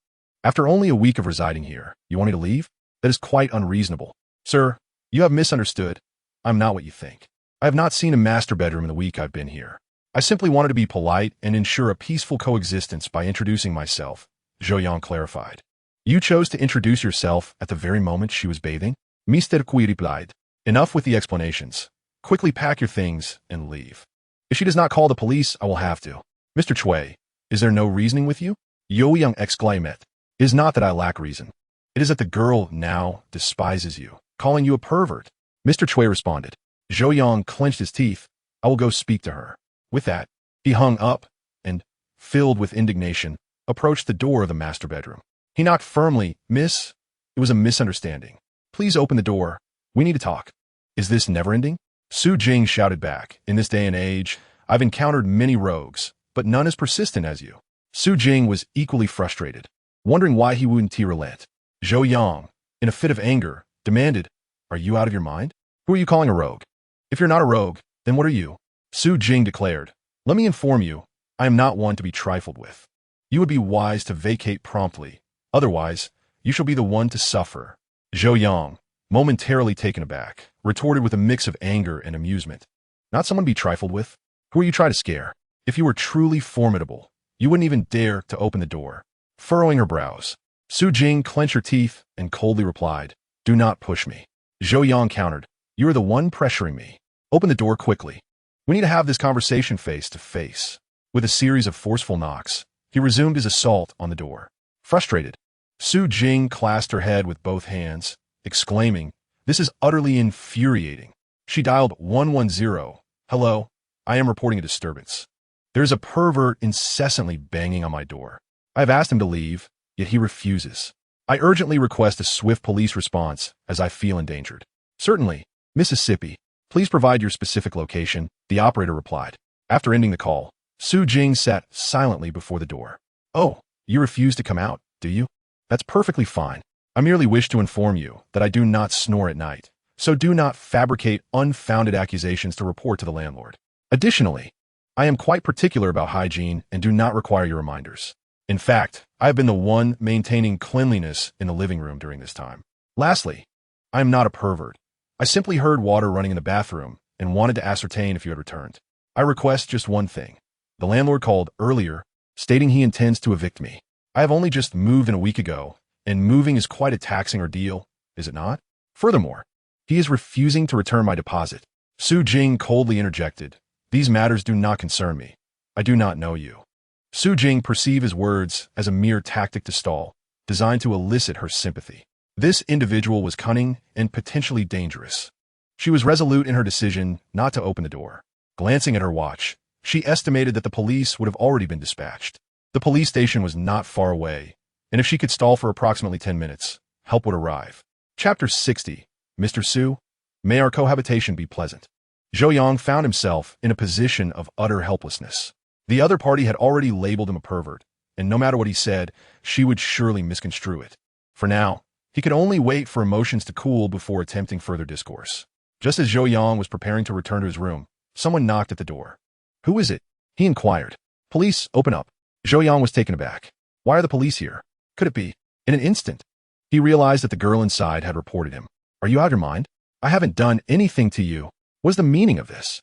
After only a week of residing here, you want me to leave? That is quite unreasonable. Sir, you have misunderstood. I'm not what you think. I have not seen a master bedroom in the week I've been here. I simply wanted to be polite and ensure a peaceful coexistence by introducing myself, Zhou Yang clarified. You chose to introduce yourself at the very moment she was bathing? Mr. Cui replied. Enough with the explanations. Quickly pack your things and leave. If she does not call the police, I will have to. Mr. Chui, is there no reasoning with you? Zhou Yang exclaimed. It is not that I lack reason. It is that the girl now despises you, calling you a pervert. Mr. Chui responded. Zhou Yang clenched his teeth. I will go speak to her. With that, he hung up and, filled with indignation, approached the door of the master bedroom. He knocked firmly. Miss, it was a misunderstanding. Please open the door. We need to talk. Is this never-ending? Su Jing shouted back. In this day and age, I've encountered many rogues, but none as persistent as you. Su Jing was equally frustrated, wondering why he wouldn't relent. Zhou Yang, in a fit of anger, demanded, Are you out of your mind? Who are you calling a rogue? If you're not a rogue, then what are you? Su Jing declared, Let me inform you, I am not one to be trifled with. You would be wise to vacate promptly. Otherwise, you shall be the one to suffer. Zhou Yang, momentarily taken aback, retorted with a mix of anger and amusement. Not someone to be trifled with? Who are you trying to scare? If you were truly formidable, you wouldn't even dare to open the door. Furrowing her brows, Su Jing clenched her teeth and coldly replied, Do not push me. Zhou Yang countered, You are the one pressuring me. Open the door quickly. We need to have this conversation face to face. With a series of forceful knocks, he resumed his assault on the door. Frustrated, Su Jing clasped her head with both hands, exclaiming, This is utterly infuriating. She dialed 110. Hello, I am reporting a disturbance. There is a pervert incessantly banging on my door. I have asked him to leave, yet he refuses. I urgently request a swift police response as I feel endangered. Certainly, Mississippi. Please provide your specific location, the operator replied. After ending the call, Su Jing sat silently before the door. Oh, you refuse to come out, do you? That's perfectly fine. I merely wish to inform you that I do not snore at night, so do not fabricate unfounded accusations to report to the landlord. Additionally, I am quite particular about hygiene and do not require your reminders. In fact, I have been the one maintaining cleanliness in the living room during this time. Lastly, I am not a pervert. I simply heard water running in the bathroom and wanted to ascertain if you had returned. I request just one thing. The landlord called earlier, stating he intends to evict me. I have only just moved in a week ago, and moving is quite a taxing ordeal, is it not? Furthermore, he is refusing to return my deposit. Su Jing coldly interjected, These matters do not concern me. I do not know you. Su Jing perceived his words as a mere tactic to stall, designed to elicit her sympathy. This individual was cunning and potentially dangerous. She was resolute in her decision not to open the door. Glancing at her watch, she estimated that the police would have already been dispatched. The police station was not far away, and if she could stall for approximately 10 minutes, help would arrive. Chapter 60. Mr. Su, may our cohabitation be pleasant. Zhou Yang found himself in a position of utter helplessness. The other party had already labeled him a pervert, and no matter what he said, she would surely misconstrue it. For now, he could only wait for emotions to cool before attempting further discourse. Just as Zhou Yang was preparing to return to his room, someone knocked at the door. "Who is it?" he inquired. "Police, open up." Zhou Yang was taken aback. "Why are the police here? Could it be?" In an instant, he realized that the girl inside had reported him. "Are you out of your mind? I haven't done anything to you. What is the meaning of this?"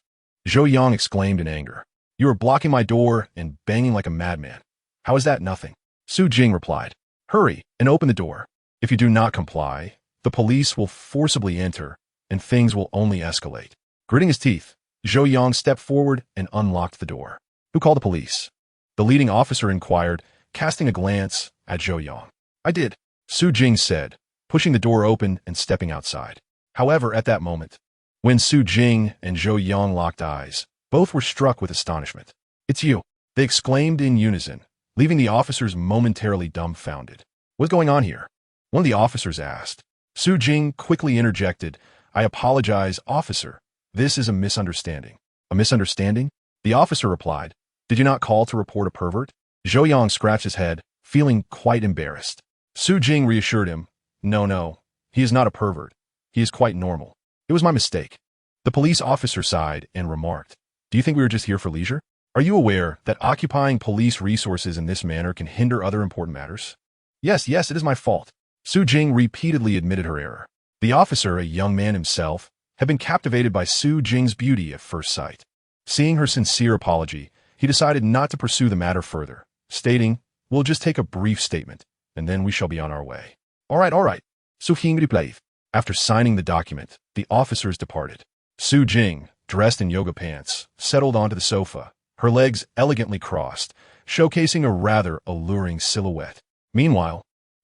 Zhou Yang exclaimed in anger. "You are blocking my door and banging like a madman. How is that nothing?" Su Jing replied. "Hurry and open the door. If you do not comply, the police will forcibly enter and things will only escalate." Gritting his teeth, Zhou Yang stepped forward and unlocked the door. "Who called the police?" the leading officer inquired, casting a glance at Zhou Yang. "I did," Su Jing said, pushing the door open and stepping outside. However, at that moment, when Su Jing and Zhou Yang locked eyes, both were struck with astonishment. "It's you," they exclaimed in unison, leaving the officers momentarily dumbfounded. "What's going on here?" one of the officers asked. Su Jing quickly interjected, "I apologize, officer. This is a misunderstanding." "A misunderstanding?" the officer replied. "Did you not call to report a pervert?" Zhou Yang scratched his head, feeling quite embarrassed. Su Jing reassured him, No, he is not a pervert. He is quite normal. It was my mistake." The police officer sighed and remarked, "Do you think we were just here for leisure? Are you aware that occupying police resources in this manner can hinder other important matters?" Yes, it is my fault." Su Jing repeatedly admitted her error. The officer, a young man himself, had been captivated by Su Jing's beauty at first sight. Seeing her sincere apology, he decided not to pursue the matter further, stating, "We'll just take a brief statement, and then we shall be on our way." All right. Su Jing replied. After signing the document, the officers departed. Su Jing, dressed in yoga pants, settled onto the sofa, her legs elegantly crossed, showcasing a rather alluring silhouette. Meanwhile,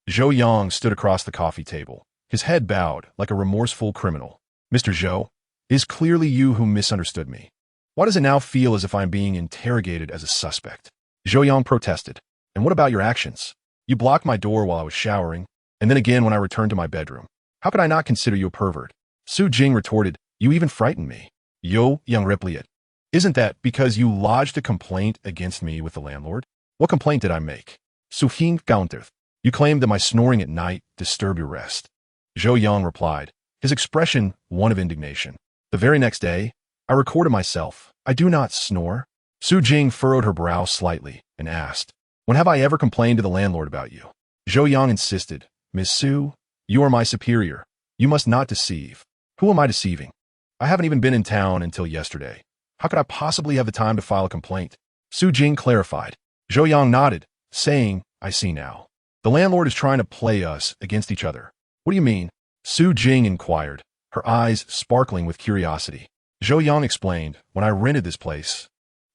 Zhou Yang stood across the coffee table, his head bowed like a remorseful criminal. "Mr. Zhou, it is clearly you who misunderstood me. Why does it now feel as if I am being interrogated as a suspect?" Zhou Yang protested. "And what about your actions? You blocked my door while I was showering, and then again when I returned to my bedroom. How could I not consider you a pervert?" Su Jing retorted, "You even frightened me." Zhou Yang replied, "Isn't that because you lodged a complaint against me with the landlord?" "What complaint did I make?" Su Jing countered. "You claimed that my snoring at night disturbed your rest." Zhou Yang replied, his expression one of indignation. "The very next day, I recorded myself. I do not snore." Su Jing furrowed her brow slightly and asked, "When have I ever complained to the landlord about you?" Zhou Yang insisted, "Miss Su, you are my superior. You must not deceive." "Who am I deceiving? I haven't even been in town until yesterday. How could I possibly have the time to file a complaint?" Su Jing clarified. Zhou Yang nodded, saying, "I see now. The landlord is trying to play us against each other." "What do you mean?" Su Jing inquired, her eyes sparkling with curiosity. Zhou Yang explained, "When I rented this place,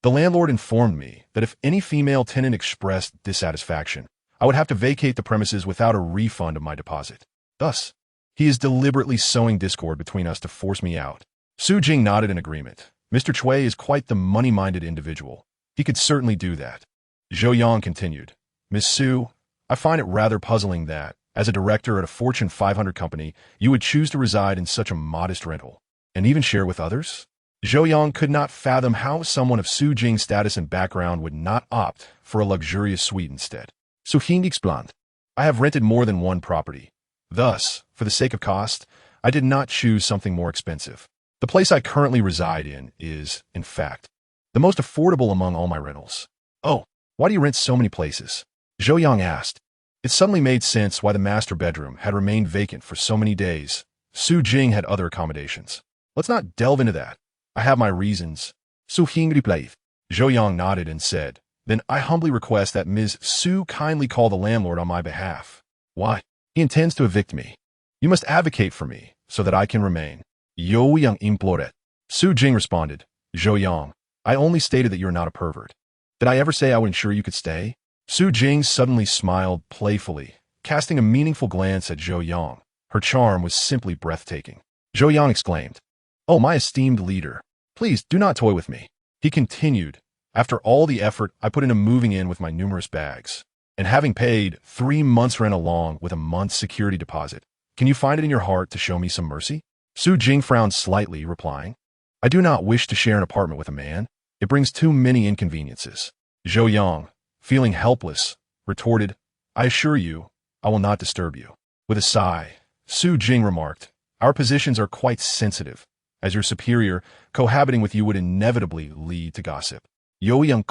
the landlord informed me that if any female tenant expressed dissatisfaction, I would have to vacate the premises without a refund of my deposit. Thus, he is deliberately sowing discord between us to force me out." Su Jing nodded in agreement. "Mr. Cui is quite the money-minded individual. He could certainly do that." Zhou Yang continued, "Miss Su, I find it rather puzzling that, as a director at a Fortune 500 company, you would choose to reside in such a modest rental, and even share with others." Zhou Yang could not fathom how someone of Su Jing's status and background would not opt for a luxurious suite instead. Su Jing explained, "I have rented more than one property. Thus, for the sake of cost, I did not choose something more expensive. The place I currently reside in is, in fact, the most affordable among all my rentals." "Oh, why do you rent so many places?" Zhou Yang asked. It suddenly made sense why the master bedroom had remained vacant for so many days. Su Jing had other accommodations. "Let's not delve into that. I have my reasons." Su Jing replied. Zhou Yang nodded and said, "Then I humbly request that Ms. Su kindly call the landlord on my behalf." "Why? He intends to evict me. You must advocate for me so that I can remain." Zhou Yang implored. Su Jing responded, "Zhou Yang, I only stated that you are not a pervert. Did I ever say I would ensure you could stay?" Su Jing suddenly smiled playfully, casting a meaningful glance at Zhou Yang. Her charm was simply breathtaking. Zhou Yang exclaimed, "Oh, my esteemed leader, please do not toy with me." He continued, "After all the effort I put into moving in with my numerous bags, and having paid 3 months' rent along with a month's security deposit, can you find it in your heart to show me some mercy?" Su Jing frowned slightly, replying, "I do not wish to share an apartment with a man. It brings too many inconveniences." Zhou Yang, feeling helpless, retorted, "I assure you, I will not disturb you." With a sigh, Su Jing remarked, "Our positions are quite sensitive. As your superior, cohabiting with you would inevitably lead to gossip. Zhou Yang,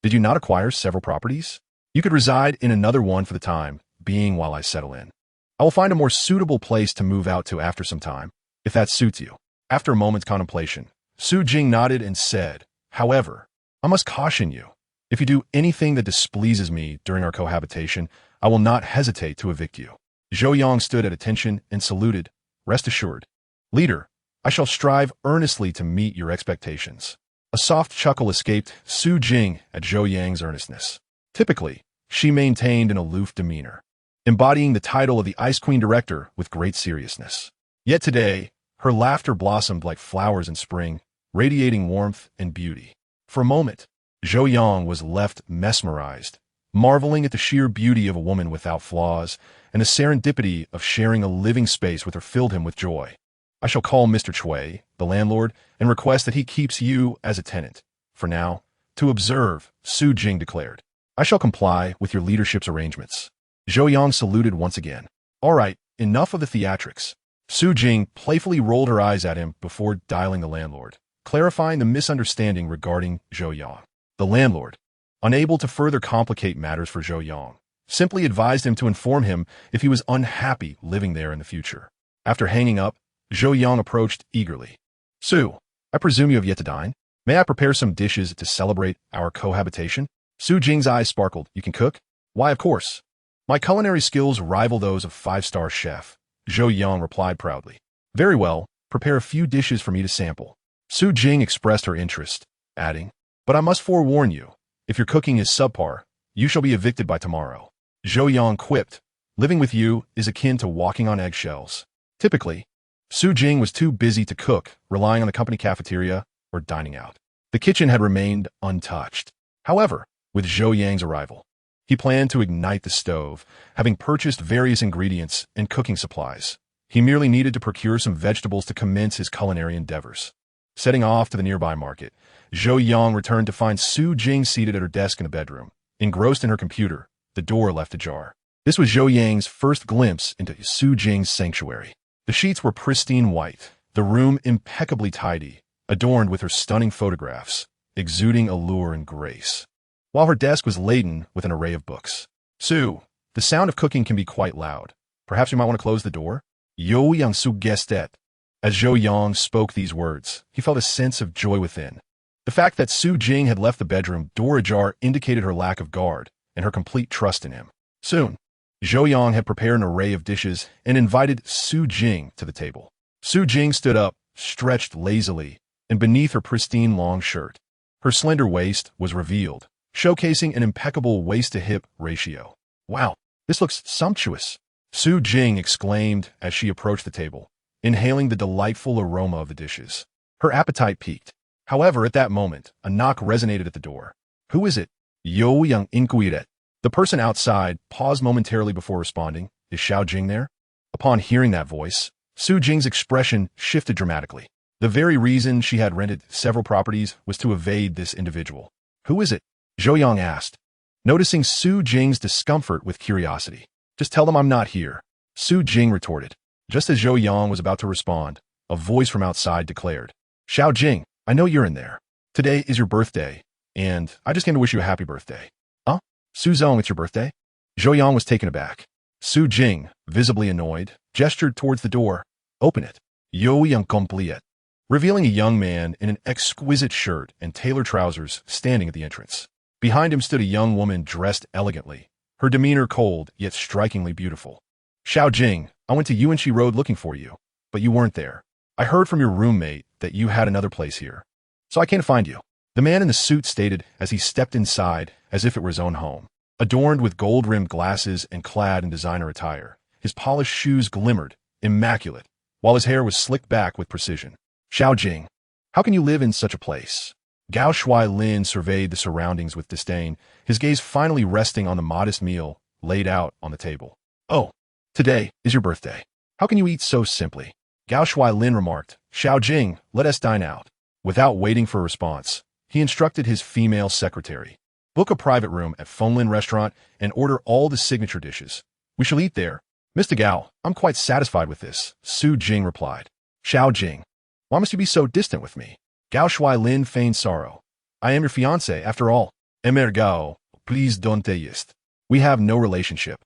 did you not acquire several properties? You could reside in another one for the time being while I settle in. I will find a more suitable place to move out to after some time, if that suits you. After a moment's contemplation, Su Jing nodded and said, however, I must caution you. If you do anything that displeases me during our cohabitation, I will not hesitate to evict you. Zhou Yang stood at attention and saluted. Rest assured. Leader, I shall strive earnestly to meet your expectations. A soft chuckle escaped Su Jing at Zhou Yang's earnestness. Typically, she maintained an aloof demeanor, embodying the title of the Ice Queen Director with great seriousness. Yet today, her laughter blossomed like flowers in spring, radiating warmth and beauty. For a moment, Zhou Yang was left mesmerized, marveling at the sheer beauty of a woman without flaws, and the serendipity of sharing a living space with her filled him with joy. I shall call Mr. Chui, the landlord, and request that he keeps you as a tenant. For now, to observe, Su Jing declared. I shall comply with your leadership's arrangements. Zhou Yang saluted once again. All right, enough of the theatrics. Su Jing playfully rolled her eyes at him before dialing the landlord, clarifying the misunderstanding regarding Zhou Yang. The landlord, unable to further complicate matters for Zhou Yang, simply advised him to inform him if he was unhappy living there in the future. After hanging up, Zhou Yang approached eagerly. Su, I presume you have yet to dine? May I prepare some dishes to celebrate our cohabitation? Su Jing's eyes sparkled. You can cook? Why, of course. My culinary skills rival those of five-star chef, Zhou Yang replied proudly. Very well, prepare a few dishes for me to sample. Su Jing expressed her interest, adding, but I must forewarn you, if your cooking is subpar, you shall be evicted by tomorrow. Zhou Yang quipped, living with you is akin to walking on eggshells. Typically, Su Jing was too busy to cook, relying on the company cafeteria or dining out. The kitchen had remained untouched. However, with Zhou Yang's arrival, he planned to ignite the stove, having purchased various ingredients and cooking supplies. He merely needed to procure some vegetables to commence his culinary endeavors. Setting off to the nearby market, Zhou Yang returned to find Su Jing seated at her desk in the bedroom, engrossed in her computer, the door left ajar. This was Zhou Yang's first glimpse into Su Jing's sanctuary. The sheets were pristine white, the room impeccably tidy, adorned with her stunning photographs, exuding allure and grace, while her desk was laden with an array of books. Su, the sound of cooking can be quite loud. Perhaps you might want to close the door? Zhou Yang suggested. As Zhou Yang spoke these words, he felt a sense of joy within. The fact that Su Jing had left the bedroom door ajar indicated her lack of guard and her complete trust in him. Soon, Zhou Yang had prepared an array of dishes and invited Su Jing to the table. Su Jing stood up, stretched lazily, and beneath her pristine long shirt, her slender waist was revealed, showcasing an impeccable waist-to-hip ratio. Wow, this looks sumptuous, Su Jing exclaimed as she approached the table, inhaling the delightful aroma of the dishes. Her appetite piqued. However, at that moment, a knock resonated at the door. Who is it? Zhou Yang inquired. The person outside paused momentarily before responding. Is Xiao Jing there? Upon hearing that voice, Su Jing's expression shifted dramatically. The very reason she had rented several properties was to evade this individual. Who is it? Zhou Yang asked, noticing Su Jing's discomfort with curiosity. Just tell them I'm not here, Su Jing retorted. Just as Zhou Yang was about to respond, a voice from outside declared, Xiao Jing, I know you're in there. Today is your birthday, and I just came to wish you a happy birthday. Huh? Su Zong, it's your birthday? Zhou Yang was taken aback. Su Jing, visibly annoyed, gestured towards the door. Open it. Zhou Yang complied, revealing a young man in an exquisite shirt and tailored trousers standing at the entrance. Behind him stood a young woman dressed elegantly, her demeanor cold yet strikingly beautiful. Xiao Jing, I went to Yuanxi Road looking for you, but you weren't there. I heard from your roommate that you had another place here, so I came to find you. The man in the suit stated as he stepped inside as if it were his own home. Adorned with gold-rimmed glasses and clad in designer attire, his polished shoes glimmered, immaculate, while his hair was slicked back with precision. Xiao Jing, how can you live in such a place? Gao Shuai-Lin surveyed the surroundings with disdain, his gaze finally resting on the modest meal laid out on the table. Oh, today is your birthday. How can you eat so simply? Gao Shuai-Lin remarked. Xiao Jing, let us dine out. Without waiting for a response, he instructed his female secretary. Book a private room at Fenglin Restaurant and order all the signature dishes. We shall eat there. Mr. Gao, I'm quite satisfied with this, Su Jing replied. Xiao Jing, Why must you be so distant with me? Gao Shuailin feigned sorrow. I am your fiancé, after all. Emergao, please don't teist. We have no relationship.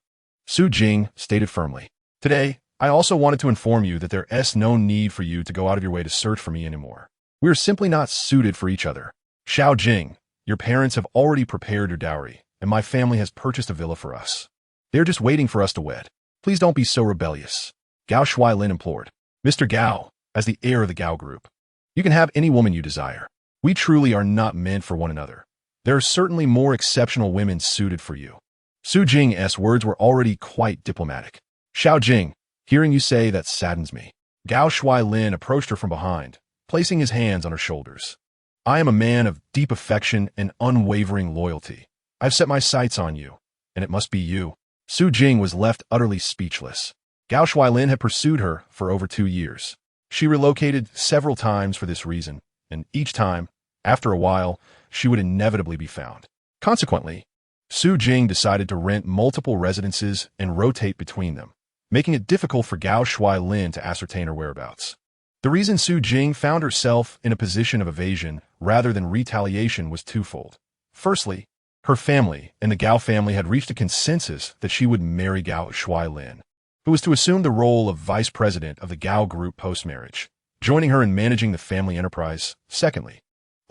Su Jing stated firmly. Today, I also wanted to inform you that there is no need for you to go out of your way to search for me anymore. We are simply not suited for each other. Xiao Jing, your parents have already prepared your dowry, and my family has purchased a villa for us. They are just waiting for us to wed. Please don't be so rebellious. Gao Shuailin implored. Mr. Gao, as the heir of the Gao group, you can have any woman you desire. We truly are not meant for one another. There are certainly more exceptional women suited for you. Su Jing's words were already quite diplomatic. Xiao Jing, hearing you say that saddens me. Gao Shuailin approached her from behind, placing his hands on her shoulders. I am a man of deep affection and unwavering loyalty. I've set my sights on you, and it must be you. Su Jing was left utterly speechless. Gao Shuailin had pursued her for over 2 years. She relocated several times for this reason, and each time, after a while, she would inevitably be found. Consequently, Su Jing decided to rent multiple residences and rotate between them, making it difficult for Gao Shuailin to ascertain her whereabouts. The reason Su Jing found herself in a position of evasion rather than retaliation was twofold. Firstly, her family and the Gao family had reached a consensus that she would marry Gao Shuailin, who was to assume the role of vice president of the Gao group post-marriage, joining her in managing the family enterprise. Secondly,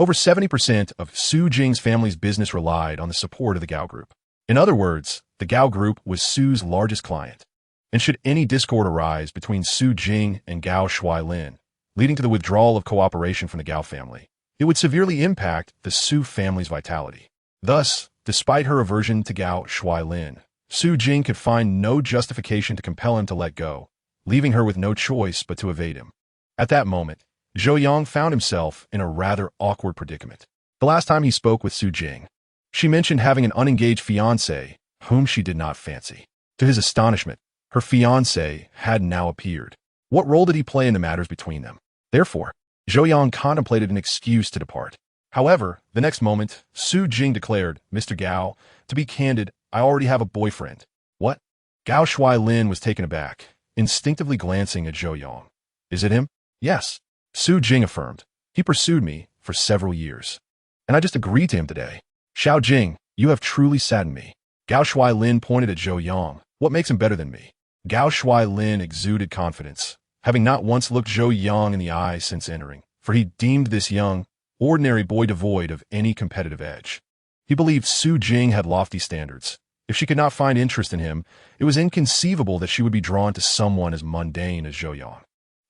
over 70% of Su Jing's family's business relied on the support of the Gao group. In other words, the Gao group was Su's largest client, and should any discord arise between Su Jing and Gao Shuailin, leading to the withdrawal of cooperation from the Gao family, it would severely impact the Su family's vitality. Thus, despite her aversion to Gao Shuailin, Su Jing could find no justification to compel him to let go, leaving her with no choice but to evade him. At that moment, Zhou Yang found himself in a rather awkward predicament. The last time he spoke with Su Jing, she mentioned having an unengaged fiancé whom she did not fancy. To his astonishment, her fiancé had now appeared. What role did he play in the matters between them? Therefore, Zhou Yang contemplated an excuse to depart. However, the next moment, Su Jing declared, Mr. Gao, to be candid, I already have a boyfriend. What? Gao Shuailin was taken aback, instinctively glancing at Zhou Yang. Is it him? Yes. Su Jing affirmed. He pursued me for several years, and I just agreed to him today. Xiao Jing, you have truly saddened me. Gao Shuailin pointed at Zhou Yang. What makes him better than me? Gao Shuailin exuded confidence, having not once looked Zhou Yang in the eye since entering, for he deemed this young, ordinary boy devoid of any competitive edge. He believed Su Jing had lofty standards. If she could not find interest in him, it was inconceivable that she would be drawn to someone as mundane as Zhou Yang.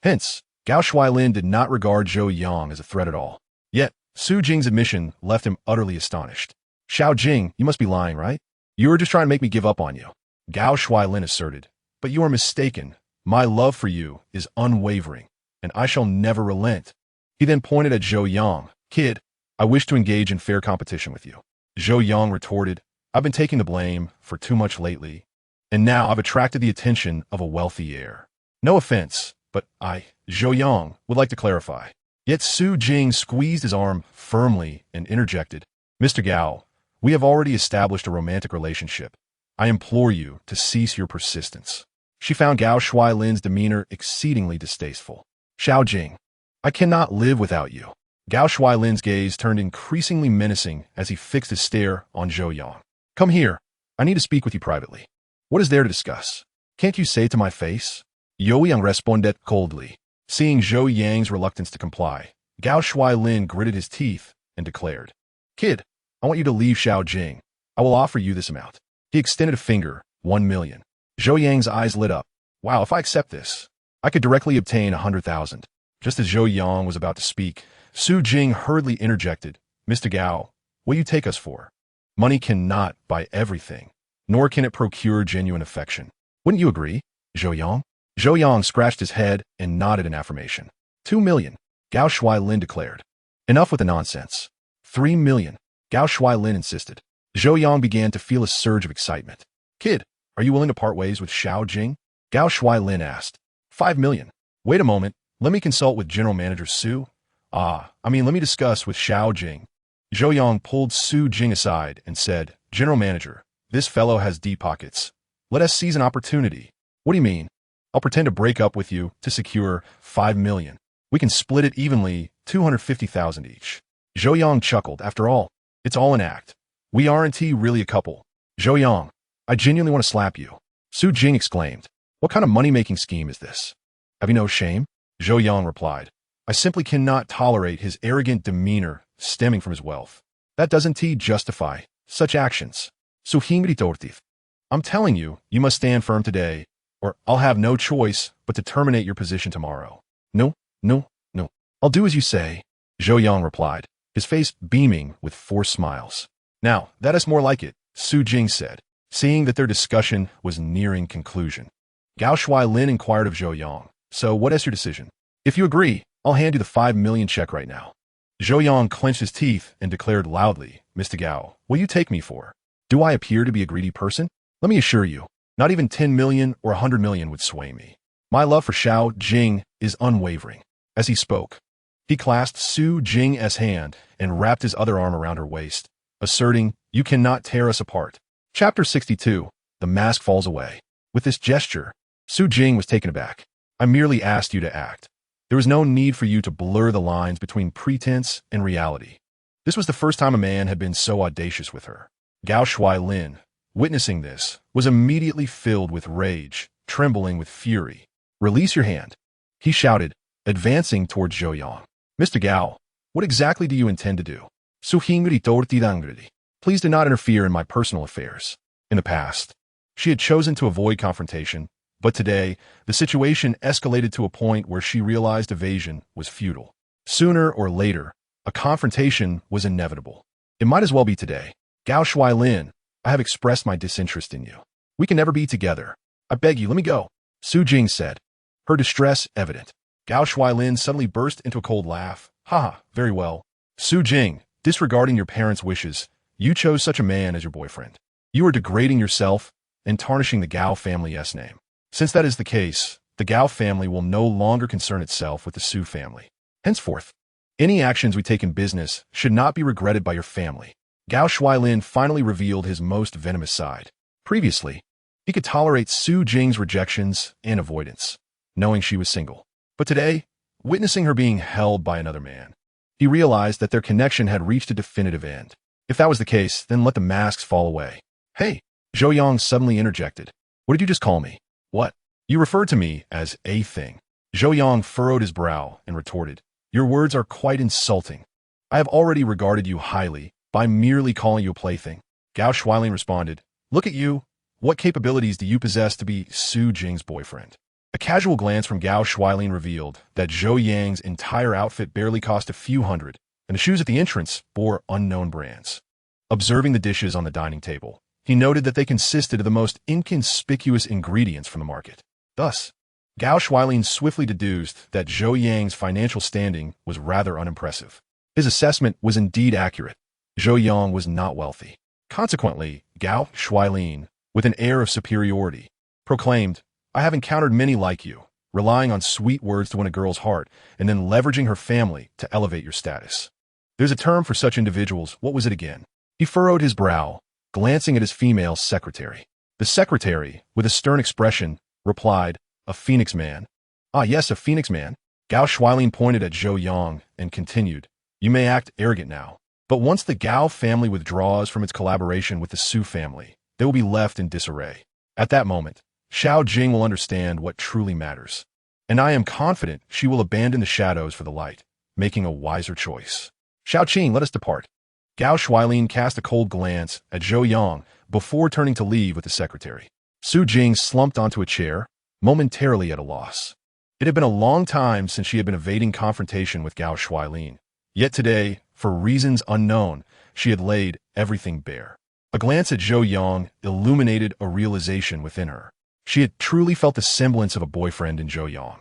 Hence, Gao Shuailin did not regard Zhou Yang as a threat at all. Yet, Su Jing's admission left him utterly astonished. Xiao Jing, you must be lying, right? You were just trying to make me give up on you. Gao Shuailin asserted. But you are mistaken. My love for you is unwavering, and I shall never relent. He then pointed at Zhou Yang. Kid, I wish to engage in fair competition with you. Zhou Yang retorted, I've been taking the blame for too much lately, and now I've attracted the attention of a wealthy heir. No offense, but I, Zhou Yang, would like to clarify. Yet Su Jing squeezed his arm firmly and interjected, Mr. Gao, we have already established a romantic relationship. I implore you to cease your persistence. She found Gao Shuailin's demeanor exceedingly distasteful. Xiao Jing, I cannot live without you. Gao Shuailin's gaze turned increasingly menacing as he fixed his stare on Zhou Yang. Come here. I need to speak with you privately. What is there to discuss? Can't you say it to my face? Zhou Yang responded coldly. Seeing Zhou Yang's reluctance to comply, Gao Shuailin gritted his teeth and declared, Kid, I want you to leave Xiao Jing. I will offer you this amount. He extended a finger, 1 million. Zhou Yang's eyes lit up. Wow, if I accept this, I could directly obtain 100,000. Just as Zhou Yang was about to speak, Su Jing hurriedly interjected, Mr. Gao, what do you take us for? Money cannot buy everything, nor can it procure genuine affection. Wouldn't you agree, Zhou Yang? Zhou Yang scratched his head and nodded in affirmation. 2 million, Gao Shuailin declared. Enough with the nonsense. 3 million, Gao Shuailin insisted. Zhou Yang began to feel a surge of excitement. Kid, are you willing to part ways with Xiao Jing? Gao Shuailin asked. 5 million. Wait a moment, let me consult with General Manager Su. Let me discuss with Xiao Jing. Zhou Yang pulled Su Jing aside and said, General Manager, this fellow has deep pockets. Let us seize an opportunity. What do you mean? I'll pretend to break up with you to secure 5 million. We can split it evenly, 250,000 each. Zhou Yang chuckled. After all, it's all an act. We aren't really a couple. Zhou Yang, I genuinely want to slap you. Su Jing exclaimed. What kind of money-making scheme is this? Have you no shame? Zhou Yang replied. I simply cannot tolerate his arrogant demeanor stemming from his wealth. That doesn't justify such actions. Su Hingri Tortif. I'm telling you, you must stand firm today, or I'll have no choice but to terminate your position tomorrow. No, no, no. I'll do as you say, Zhou Yang replied, his face beaming with forced smiles. Now, that is more like it, Su Jing said, seeing that their discussion was nearing conclusion. Gao Shuailin inquired of Zhou Yang, so what is your decision? If you agree, I'll hand you the 5 million check right now. Zhou Yang clenched his teeth and declared loudly, Mr. Gao, what do you take me for? Do I appear to be a greedy person? Let me assure you, not even 10 million or 100 million would sway me. My love for Xiao Jing is unwavering. As he spoke, he clasped Su Jing's hand and wrapped his other arm around her waist, asserting, you cannot tear us apart. Chapter 62, The Mask Falls Away. With this gesture, Su Jing was taken aback. I merely asked you to act. There was no need for you to blur the lines between pretense and reality. This was the first time a man had been so audacious with her. Gao Shuailin, witnessing this, was immediately filled with rage, trembling with fury. Release your hand, he shouted, advancing towards Zhou Yang. Mr. Gao, what exactly do you intend to do? Please do not interfere in my personal affairs. In the past, she had chosen to avoid confrontation, but today, the situation escalated to a point where she realized evasion was futile. Sooner or later, a confrontation was inevitable. It might as well be today. Gao Shuailin, I have expressed my disinterest in you. We can never be together. I beg you, let me go. Su Jing said, her distress evident. Gao Shuailin suddenly burst into a cold laugh. Ha, very well. Su Jing, disregarding your parents' wishes, you chose such a man as your boyfriend. You are degrading yourself and tarnishing the Gao family's name. Since that is the case, the Gao family will no longer concern itself with the Su family. Henceforth, any actions we take in business should not be regretted by your family. Gao Shuailin finally revealed his most venomous side. Previously, he could tolerate Su Jing's rejections and avoidance, knowing she was single. But today, witnessing her being held by another man, he realized that their connection had reached a definitive end. If that was the case, then let the masks fall away. Hey, Zhou Yang suddenly interjected. What did you just call me? What? You referred to me as a thing. Zhou Yang furrowed his brow and retorted, your words are quite insulting. I have already regarded you highly by merely calling you a plaything. Gao Shuailin responded, look at you. What capabilities do you possess to be Su Jing's boyfriend? A casual glance from Gao Shuailin revealed that Zhou Yang's entire outfit barely cost a few hundred, and the shoes at the entrance bore unknown brands. Observing the dishes on the dining table, he noted that they consisted of the most inconspicuous ingredients from the market. Thus, Gao Shuailin swiftly deduced that Zhou Yang's financial standing was rather unimpressive. His assessment was indeed accurate. Zhou Yang was not wealthy. Consequently, Gao Shuailin, with an air of superiority, proclaimed, I have encountered many like you, relying on sweet words to win a girl's heart and then leveraging her family to elevate your status. There's a term for such individuals. What was it again? He furrowed his brow, glancing at his female secretary. The secretary, with a stern expression, replied, a phoenix man. Ah, yes, a phoenix man. Gao Shuailin pointed at Zhou Yang and continued, you may act arrogant now, but once the Gao family withdraws from its collaboration with the Su family, they will be left in disarray. At that moment, Xiao Jing will understand what truly matters, and I am confident she will abandon the shadows for the light, making a wiser choice. Xiao Qing, let us depart. Gao Shuailin cast a cold glance at Zhou Yang before turning to leave with the secretary. Su Jing slumped onto a chair, momentarily at a loss. It had been a long time since she had been evading confrontation with Gao Shuailin, yet today, for reasons unknown, she had laid everything bare. A glance at Zhou Yang illuminated a realization within her. She had truly felt the semblance of a boyfriend in Zhou Yang,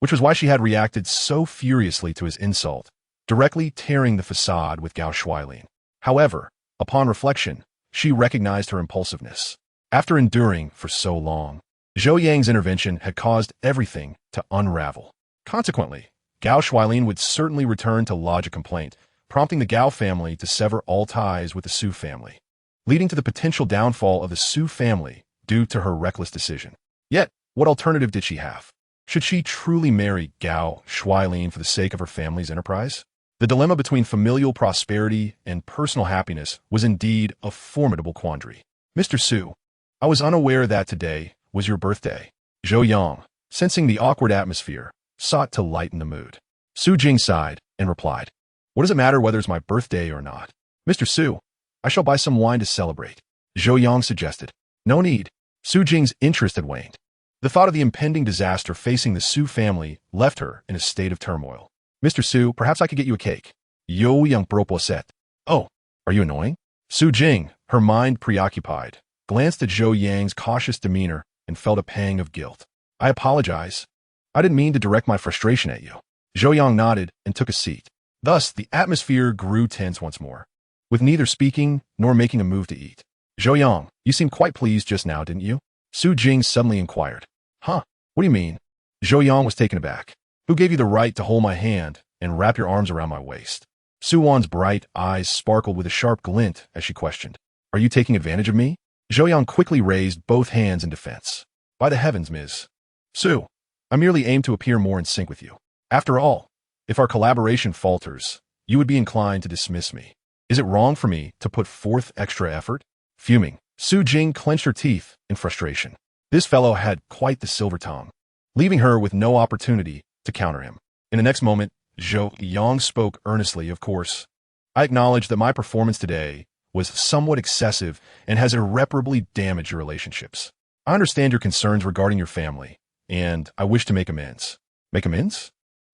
which was why she had reacted so furiously to his insult, directly tearing the facade with Gao Shuailin. However, upon reflection, she recognized her impulsiveness. After enduring for so long, Zhou Yang's intervention had caused everything to unravel. Consequently, Gao Shuailin would certainly return to lodge a complaint, prompting the Gao family to sever all ties with the Su family, leading to the potential downfall of the Su family due to her reckless decision. Yet, what alternative did she have? Should she truly marry Gao Shuailin for the sake of her family's enterprise? The dilemma between familial prosperity and personal happiness was indeed a formidable quandary. Mr. Su, I was unaware that today was your birthday. Zhou Yang, sensing the awkward atmosphere, sought to lighten the mood. Su Jing sighed and replied, "What does it matter whether it's my birthday or not? Mr. Su, I shall buy some wine to celebrate." Zhou Yang suggested. No need. Su Jing's interest had waned. The thought of the impending disaster facing the Su family left her in a state of turmoil. "Mr. Su, perhaps I could get you a cake." Zhou Yang proposed. "Oh, are you annoying?" Su Jing, her mind preoccupied, glanced at Zhou Yang's cautious demeanor and felt a pang of guilt. "I apologize. I didn't mean to direct my frustration at you." Zhou Yang nodded and took a seat. Thus, the atmosphere grew tense once more, with neither speaking nor making a move to eat. "Zhou Yang, you seemed quite pleased just now, didn't you?" Su Jing suddenly inquired. "Huh? What do you mean?" Zhou Yang was taken aback. "Who gave you the right to hold my hand and wrap your arms around my waist?" Su Wan's bright eyes sparkled with a sharp glint as she questioned. "Are you taking advantage of me?" Zhou Yang quickly raised both hands in defense. "By the heavens, Ms. Su, I merely aim to appear more in sync with you. After all, if our collaboration falters, you would be inclined to dismiss me. Is it wrong for me to put forth extra effort?" Fuming, Su Jing clenched her teeth in frustration. This fellow had quite the silver tongue, leaving her with no opportunity to counter him. In the next moment, Zhou Yang spoke earnestly. "Of course, I acknowledge that my performance today was somewhat excessive and has irreparably damaged your relationships. I understand your concerns regarding your family, and I wish to make amends." "Make amends?"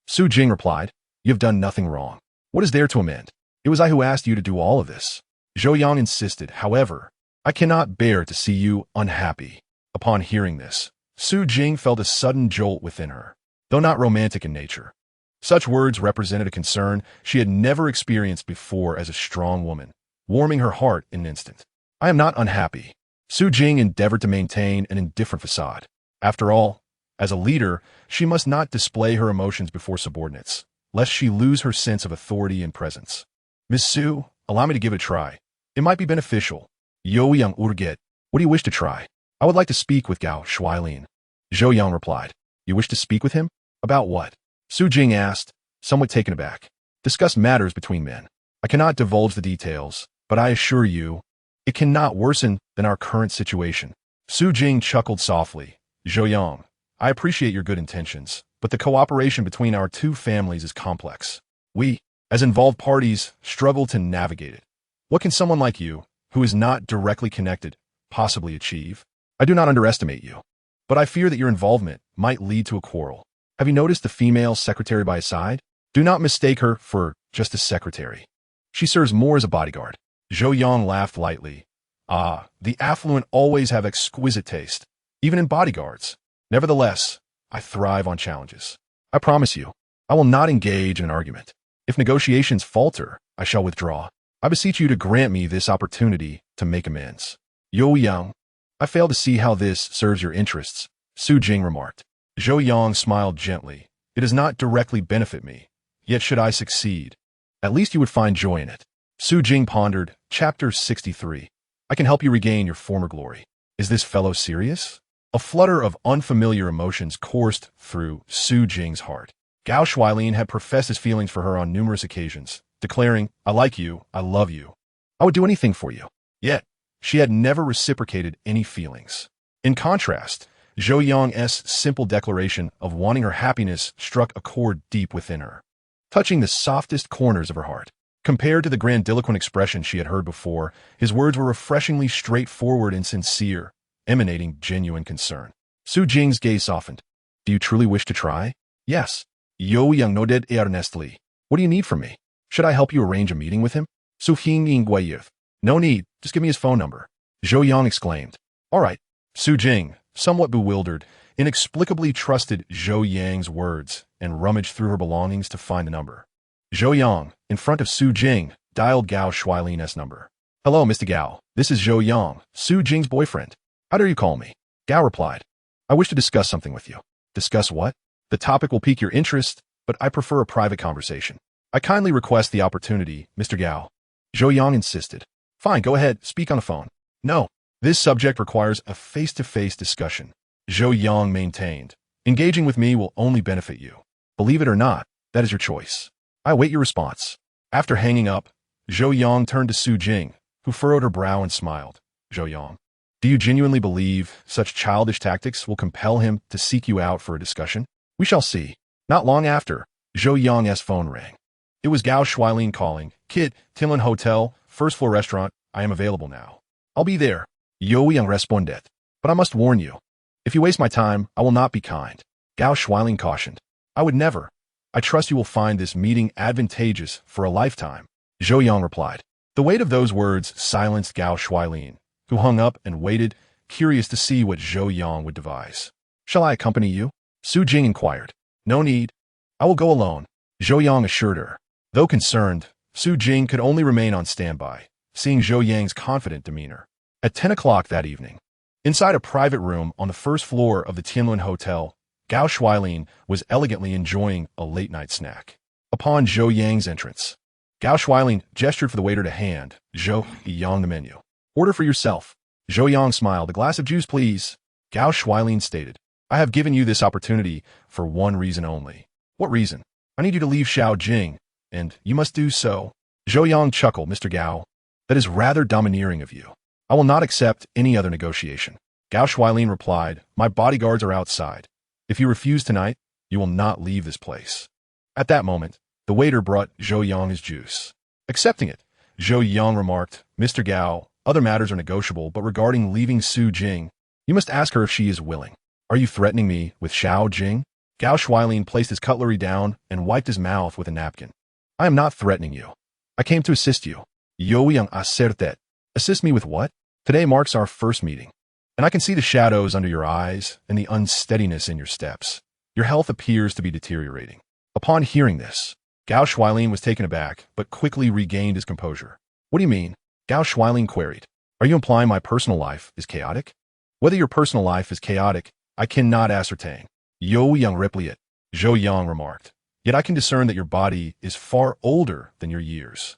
Su Jing replied. "You have done nothing wrong. What is there to amend? It was I who asked you to do all of this." Zhou Yang insisted. "However, I cannot bear to see you unhappy." Upon hearing this, Su Jing felt a sudden jolt within her, though not romantic in nature. Such words represented a concern she had never experienced before as a strong woman, warming her heart in an instant. "I am not unhappy." Su Jing endeavored to maintain an indifferent facade. After all, as a leader, she must not display her emotions before subordinates, lest she lose her sense of authority and presence. "Miss Su, allow me to give it a try. It might be beneficial." Zhou Yang urget. "What do you wish to try?" "I would like to speak with Gao Shuailin." Zhou Yang replied. "You wish to speak with him? About what?" Su Jing asked, somewhat taken aback. "Discuss matters between men. I cannot divulge the details, but I assure you, it cannot worsen than our current situation." Su Jing chuckled softly. "Zhou Yang, I appreciate your good intentions, but the cooperation between our two families is complex. We, as involved parties, struggle to navigate it. What can someone like you, who is not directly connected, possibly achieve? I do not underestimate you, but I fear that your involvement might lead to a quarrel. Have you noticed the female secretary by his side? Do not mistake her for just a secretary. She serves more as a bodyguard." Zhou Yang laughed lightly. "Ah, the affluent always have exquisite taste, even in bodyguards. Nevertheless, I thrive on challenges. I promise you, I will not engage in an argument. If negotiations falter, I shall withdraw. I beseech you to grant me this opportunity to make amends." "Zhou Yang, I fail to see how this serves your interests," Su Jing remarked. Zhou Yang smiled gently. "It does not directly benefit me. Yet should I succeed, at least you would find joy in it." Su Jing pondered. Chapter 63. "I can help you regain your former glory." Is this fellow serious? A flutter of unfamiliar emotions coursed through Su Jing's heart. Gao Shuailin had professed his feelings for her on numerous occasions, declaring, "I like you, I love you. I would do anything for you." Yet, she had never reciprocated any feelings. In contrast, Zhou Yang's simple declaration of wanting her happiness struck a chord deep within her, touching the softest corners of her heart. Compared to the grandiloquent expression she had heard before, his words were refreshingly straightforward and sincere, emanating genuine concern. Su Jing's gaze softened. "Do you truly wish to try?" "Yes." Zhou Yang nodded earnestly. "What do you need from me? Should I help you arrange a meeting with him?" Su Hing Yingguiyuth. "No need, just give me his phone number." Zhou Yang exclaimed. "All right." Su Jing, somewhat bewildered, inexplicably trusted Zhou Yang's words and rummaged through her belongings to find the number. Zhou Yang, in front of Su Jing, dialed Gao Shuailin's number. "Hello, Mr. Gao. This is Zhou Yang, Su Jing's boyfriend. How dare you call me?" Gao replied. "I wish to discuss something with you." "Discuss what?" "The topic will pique your interest, but I prefer a private conversation." "I kindly request the opportunity, Mr. Gao." Zhou Yang insisted. "Fine, go ahead, speak on the phone." "No, this subject requires a face-to-face discussion," Zhou Yang maintained, Engaging with me will only benefit you. Believe it or not, that is your choice. I await your response. After hanging up, Zhou Yang turned to Su Jing, who furrowed her brow and smiled. Zhou Yang, do you genuinely believe such childish tactics will compel him to seek you out for a discussion? We shall see. Not long after, Zhou Yang's phone rang. It was Gao Shuailin calling. Kid, Tianlin Hotel, first floor restaurant, I am available now. I'll be there. Zhou Yang responded. But I must warn you. If you waste my time, I will not be kind. Gao Shuailin cautioned. I would never. I trust you will find this meeting advantageous for a lifetime. Zhou Yang replied. The weight of those words silenced Gao Shuailin, who hung up and waited, curious to see what Zhou Yang would devise. Shall I accompany you? Su Jing inquired. No need. I will go alone, Zhou Yang assured her. Though concerned, Su Jing could only remain on standby, seeing Zhou Yang's confident demeanor. At 10 o'clock that evening, inside a private room on the first floor of the Tianlin Hotel, Gao Shuailin was elegantly enjoying a late-night snack. Upon Zhou Yang's entrance, Gao Shuailin gestured for the waiter to hand Zhou Yang the menu. Order for yourself. Zhou Yang smiled. A glass of juice, please. Gao Shuailin stated. I have given you this opportunity for one reason only. What reason? I need you to leave Shaojing, and you must do so. Zhou Yang chuckled. Mr. Gao, that is rather domineering of you. I will not accept any other negotiation. Gao Shuailin replied, my bodyguards are outside. If you refuse tonight, you will not leave this place. At that moment, the waiter brought Zhou Yang his juice. Accepting it, Zhou Yang remarked, Mr. Gao, other matters are negotiable, but regarding leaving Su Jing, you must ask her if she is willing. Are you threatening me with Xiao Jing? Gao Shuailin placed his cutlery down and wiped his mouth with a napkin. I am not threatening you. I came to assist you. Zhou Yang asserted. Assist me with what? Today marks our first meeting, and I can see the shadows under your eyes and the unsteadiness in your steps. Your health appears to be deteriorating. Upon hearing this, Gao Shuailin was taken aback, but quickly regained his composure. What do you mean? Gao Shuailin queried. Are you implying my personal life is chaotic? Whether your personal life is chaotic, I cannot ascertain. Zhou Yang replied. Zhou Yang remarked. Yet I can discern that your body is far older than your years.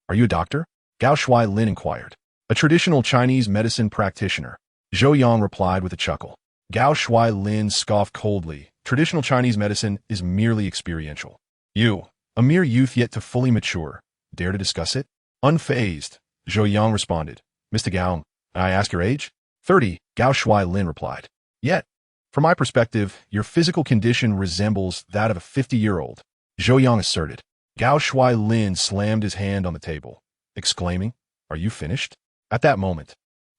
Are you a doctor? Gao Shuailin inquired. A traditional Chinese medicine practitioner. Zhou Yang replied with a chuckle. Gao Shuailin scoffed coldly. Traditional Chinese medicine is merely experiential. You, a mere youth yet to fully mature, dare to discuss it? Unfazed, Zhou Yang responded. Mr. Gao, I ask your age? 30, Gao Shuailin replied. Yet, from my perspective, your physical condition resembles that of a 50-year-old, Zhou Yang asserted. Gao Shuailin slammed his hand on the table, exclaiming, Are you finished? At that moment,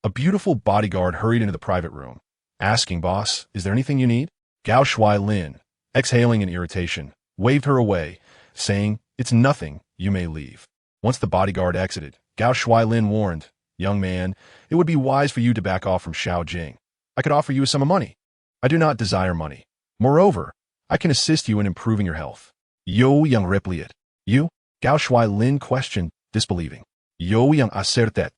a beautiful bodyguard hurried into the private room, asking, Boss, is there anything you need? Gao Shuailin, exhaling in irritation, waved her away, saying, It's nothing, you may leave. Once the bodyguard exited, Gao Shuailin warned, Young man, it would be wise for you to back off from Shaojing. I could offer you a sum of money. I do not desire money. Moreover, I can assist you in improving your health. Zhou Yang replied. You? Gao Shuailin questioned, disbelieving. Zhou Yang asserted.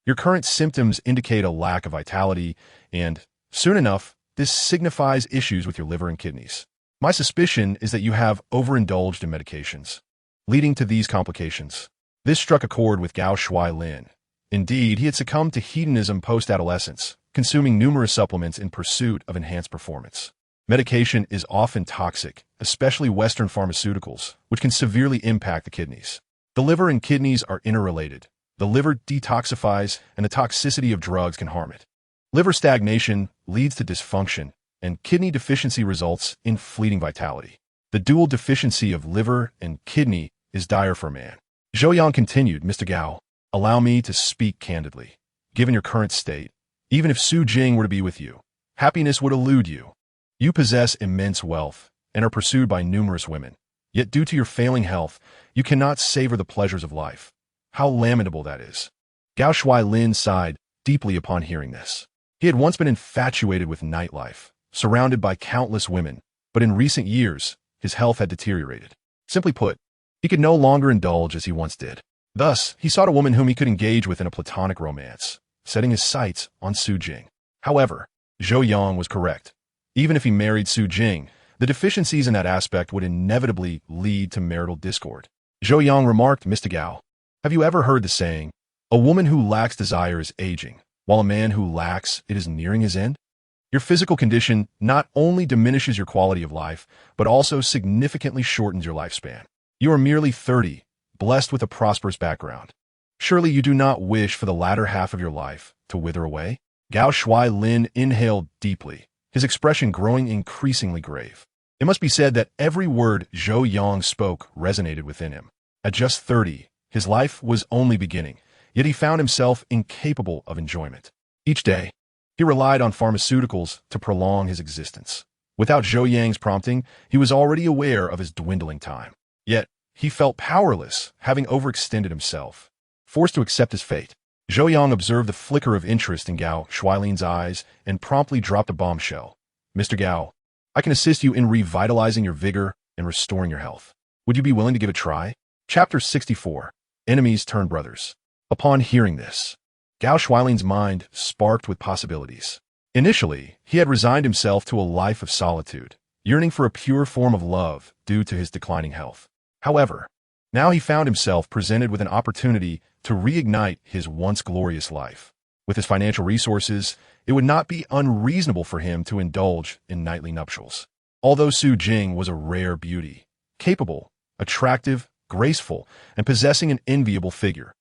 Your current symptoms indicate a lack of vitality, and, soon enough, this signifies issues with your liver and kidneys. My suspicion is that you have overindulged in medications, leading to these complications. This struck a chord with Gao Shuailin. Indeed, he had succumbed to hedonism post-adolescence, consuming numerous supplements in pursuit of enhanced performance. Medication is often toxic, especially Western pharmaceuticals, which can severely impact the kidneys. The liver and kidneys are interrelated. The liver detoxifies, and the toxicity of drugs can harm it. Liver stagnation leads to dysfunction, and kidney deficiency results in fleeting vitality. The dual deficiency of liver and kidney is dire for a man. Zhou Yang continued, Mr. Gao, allow me to speak candidly. Given your current state, even if Su Jing were to be with you, happiness would elude you. You possess immense wealth and are pursued by numerous women. Yet due to your failing health, you cannot savor the pleasures of life. How lamentable that is. Gao Shuailin sighed deeply upon hearing this. He had once been infatuated with nightlife, surrounded by countless women, but in recent years, his health had deteriorated. Simply put, he could no longer indulge as he once did. Thus, he sought a woman whom he could engage with in a platonic romance, setting his sights on Su Jing. However, Zhou Yang was correct. Even if he married Su Jing, the deficiencies in that aspect would inevitably lead to marital discord. Zhou Yang remarked, Mr. Gao, have you ever heard the saying, a woman who lacks desire is aging, while a man who lacks it is nearing his end? Your physical condition not only diminishes your quality of life, but also significantly shortens your lifespan. You are merely 30, blessed with a prosperous background. Surely you do not wish for the latter half of your life to wither away? Gao Shuailin inhaled deeply, his expression growing increasingly grave. It must be said that every word Zhou Yang spoke resonated within him. At just 30, his life was only beginning, yet he found himself incapable of enjoyment. Each day, he relied on pharmaceuticals to prolong his existence. Without Zhou Yang's prompting, he was already aware of his dwindling time. Yet, he felt powerless, having overextended himself. Forced to accept his fate, Zhou Yang observed the flicker of interest in Gao Shuailin's eyes and promptly dropped a bombshell. Mr. Gao, I can assist you in revitalizing your vigor and restoring your health. Would you be willing to give it a try? Chapter 64. Enemies Turn Brothers. Upon hearing this, Gao Shuailin's mind sparked with possibilities. Initially, he had resigned himself to a life of solitude, yearning for a pure form of love due to his declining health. However, now he found himself presented with an opportunity to reignite his once glorious life. With his financial resources, it would not be unreasonable for him to indulge in nightly nuptials. Although Su Jing was a rare beauty, capable, attractive, graceful, and possessing an enviable figure,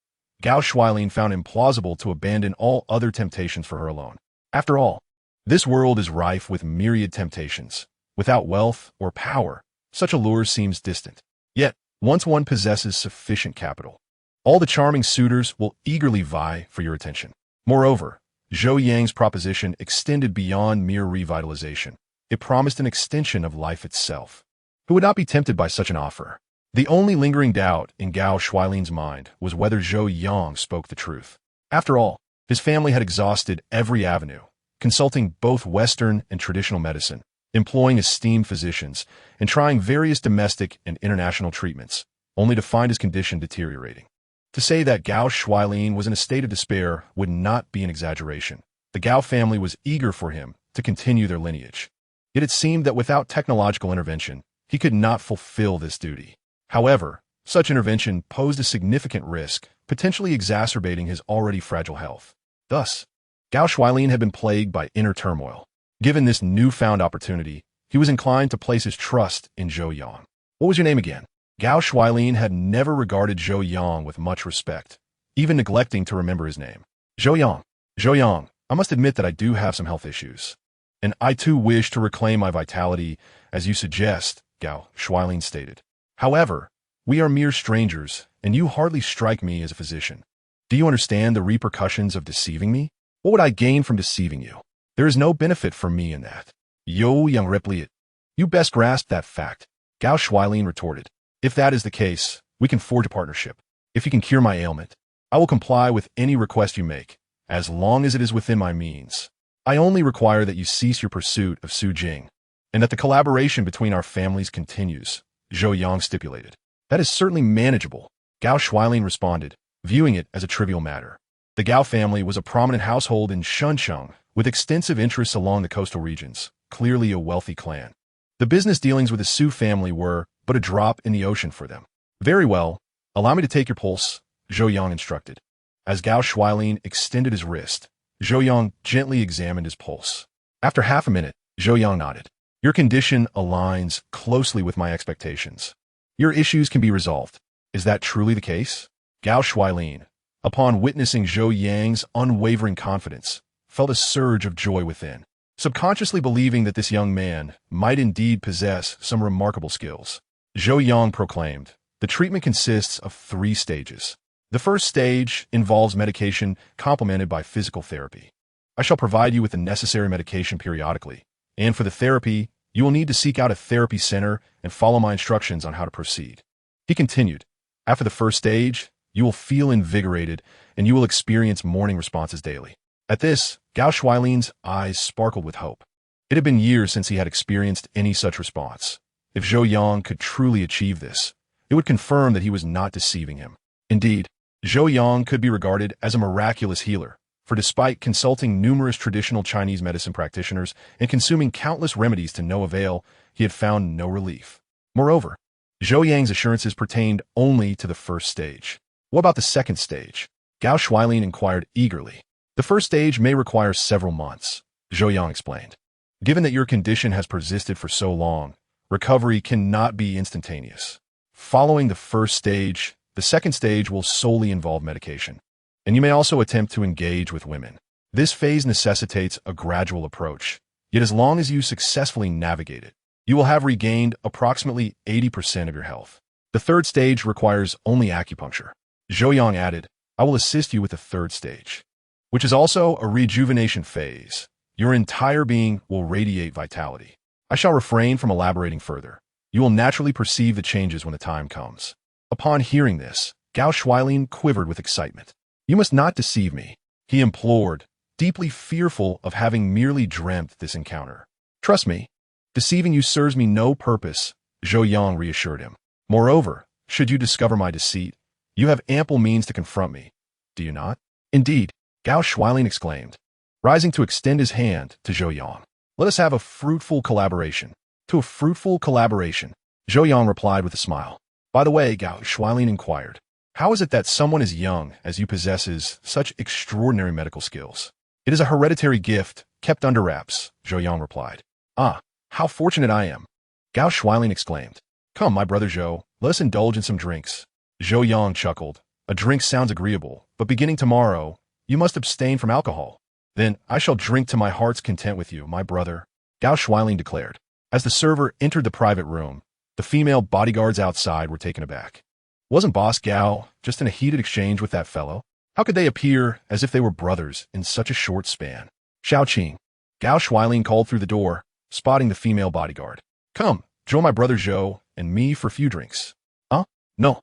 Gao Shuailin found it implausible to abandon all other temptations for her alone. After all, this world is rife with myriad temptations. Without wealth or power, such a lure seems distant. Yet, once one possesses sufficient capital, all the charming suitors will eagerly vie for your attention. Moreover, Zhou Yang's proposition extended beyond mere revitalization. It promised an extension of life itself. Who would not be tempted by such an offer? The only lingering doubt in Gao Shuailin's mind was whether Zhou Yang spoke the truth. After all, his family had exhausted every avenue, consulting both Western and traditional medicine, employing esteemed physicians, and trying various domestic and international treatments, only to find his condition deteriorating. To say that Gao Shuailin was in a state of despair would not be an exaggeration. The Gao family was eager for him to continue their lineage. Yet it seemed that without technological intervention, he could not fulfill this duty. However, such intervention posed a significant risk, potentially exacerbating his already fragile health. Thus, Gao Shuailin had been plagued by inner turmoil. Given this newfound opportunity, he was inclined to place his trust in Zhou Yang. What was your name again? Gao Shuailin had never regarded Zhou Yang with much respect, even neglecting to remember his name. Zhou Yang. Zhou Yang, I must admit that I do have some health issues. And I too wish to reclaim my vitality, as you suggest, Gao Shuailin stated. However, we are mere strangers, and you hardly strike me as a physician. Do you understand the repercussions of deceiving me? What would I gain from deceiving you? There is no benefit for me in that. Zhou Yang replied. You best grasp that fact, Gao Shuailin retorted. If that is the case, we can forge a partnership. If you can cure my ailment, I will comply with any request you make, as long as it is within my means. I only require that you cease your pursuit of Su Jing, and that the collaboration between our families continues, Zhou Yang stipulated. That is certainly manageable, Gao Shuailin responded, viewing it as a trivial matter. The Gao family was a prominent household in Shuncheng, with extensive interests along the coastal regions, clearly a wealthy clan. The business dealings with the Su family were but a drop in the ocean for them. Very well, allow me to take your pulse, Zhou Yang instructed. As Gao Shuailin extended his wrist, Zhou Yang gently examined his pulse. After half a minute, Zhou Yang nodded. Your condition aligns closely with my expectations. Your issues can be resolved. Is that truly the case? Gao Shuailin, upon witnessing Zhou Yang's unwavering confidence, felt a surge of joy within, subconsciously believing that this young man might indeed possess some remarkable skills. Zhou Yang proclaimed, the treatment consists of 3 stages. The first stage involves medication complemented by physical therapy. I shall provide you with the necessary medication periodically, and for the therapy, you will need to seek out a therapy center and follow my instructions on how to proceed. He continued, after the first stage, you will feel invigorated and you will experience morning responses daily. At this, Gao Shuailin's eyes sparkled with hope. It had been years since he had experienced any such response. If Zhou Yang could truly achieve this, it would confirm that he was not deceiving him. Indeed, Zhou Yang could be regarded as a miraculous healer, for despite consulting numerous traditional Chinese medicine practitioners and consuming countless remedies to no avail, he had found no relief. Moreover, Zhou Yang's assurances pertained only to the first stage. What about the second stage? Gao Shuailin inquired eagerly. The first stage may require several months, Zhou Yang explained. Given that your condition has persisted for so long, recovery cannot be instantaneous. Following the first stage, the second stage will solely involve medication. And you may also attempt to engage with women. This phase necessitates a gradual approach, yet as long as you successfully navigate it, you will have regained approximately 80% of your health. The third stage requires only acupuncture. Zhou Yang added, I will assist you with the third stage, which is also a rejuvenation phase. Your entire being will radiate vitality. I shall refrain from elaborating further. You will naturally perceive the changes when the time comes. Upon hearing this, Gao Shuailin quivered with excitement. You must not deceive me, he implored, deeply fearful of having merely dreamt this encounter. Trust me, deceiving you serves me no purpose, Zhou Yang reassured him. Moreover, should you discover my deceit, you have ample means to confront me, do you not? Indeed, Gao Shuailin exclaimed, rising to extend his hand to Zhou Yang. Let us have a fruitful collaboration. To a fruitful collaboration, Zhou Yang replied with a smile. By the way, Gao Shuailin inquired, how is it that someone as young as you possesses such extraordinary medical skills? It is a hereditary gift, kept under wraps, Zhou Yang replied. Ah, how fortunate I am, Gao Shuailin exclaimed. Come, my brother Zhou, let us indulge in some drinks. Zhou Yang chuckled. A drink sounds agreeable, but beginning tomorrow, you must abstain from alcohol. Then I shall drink to my heart's content with you, my brother, Gao Shuailin declared. As the server entered the private room, the female bodyguards outside were taken aback. Wasn't Boss Gao just in a heated exchange with that fellow? How could they appear as if they were brothers in such a short span? Xiaoqing, Gao Shuailin called through the door, spotting the female bodyguard. Come, join my brother Zhou and me for a few drinks. Huh? No.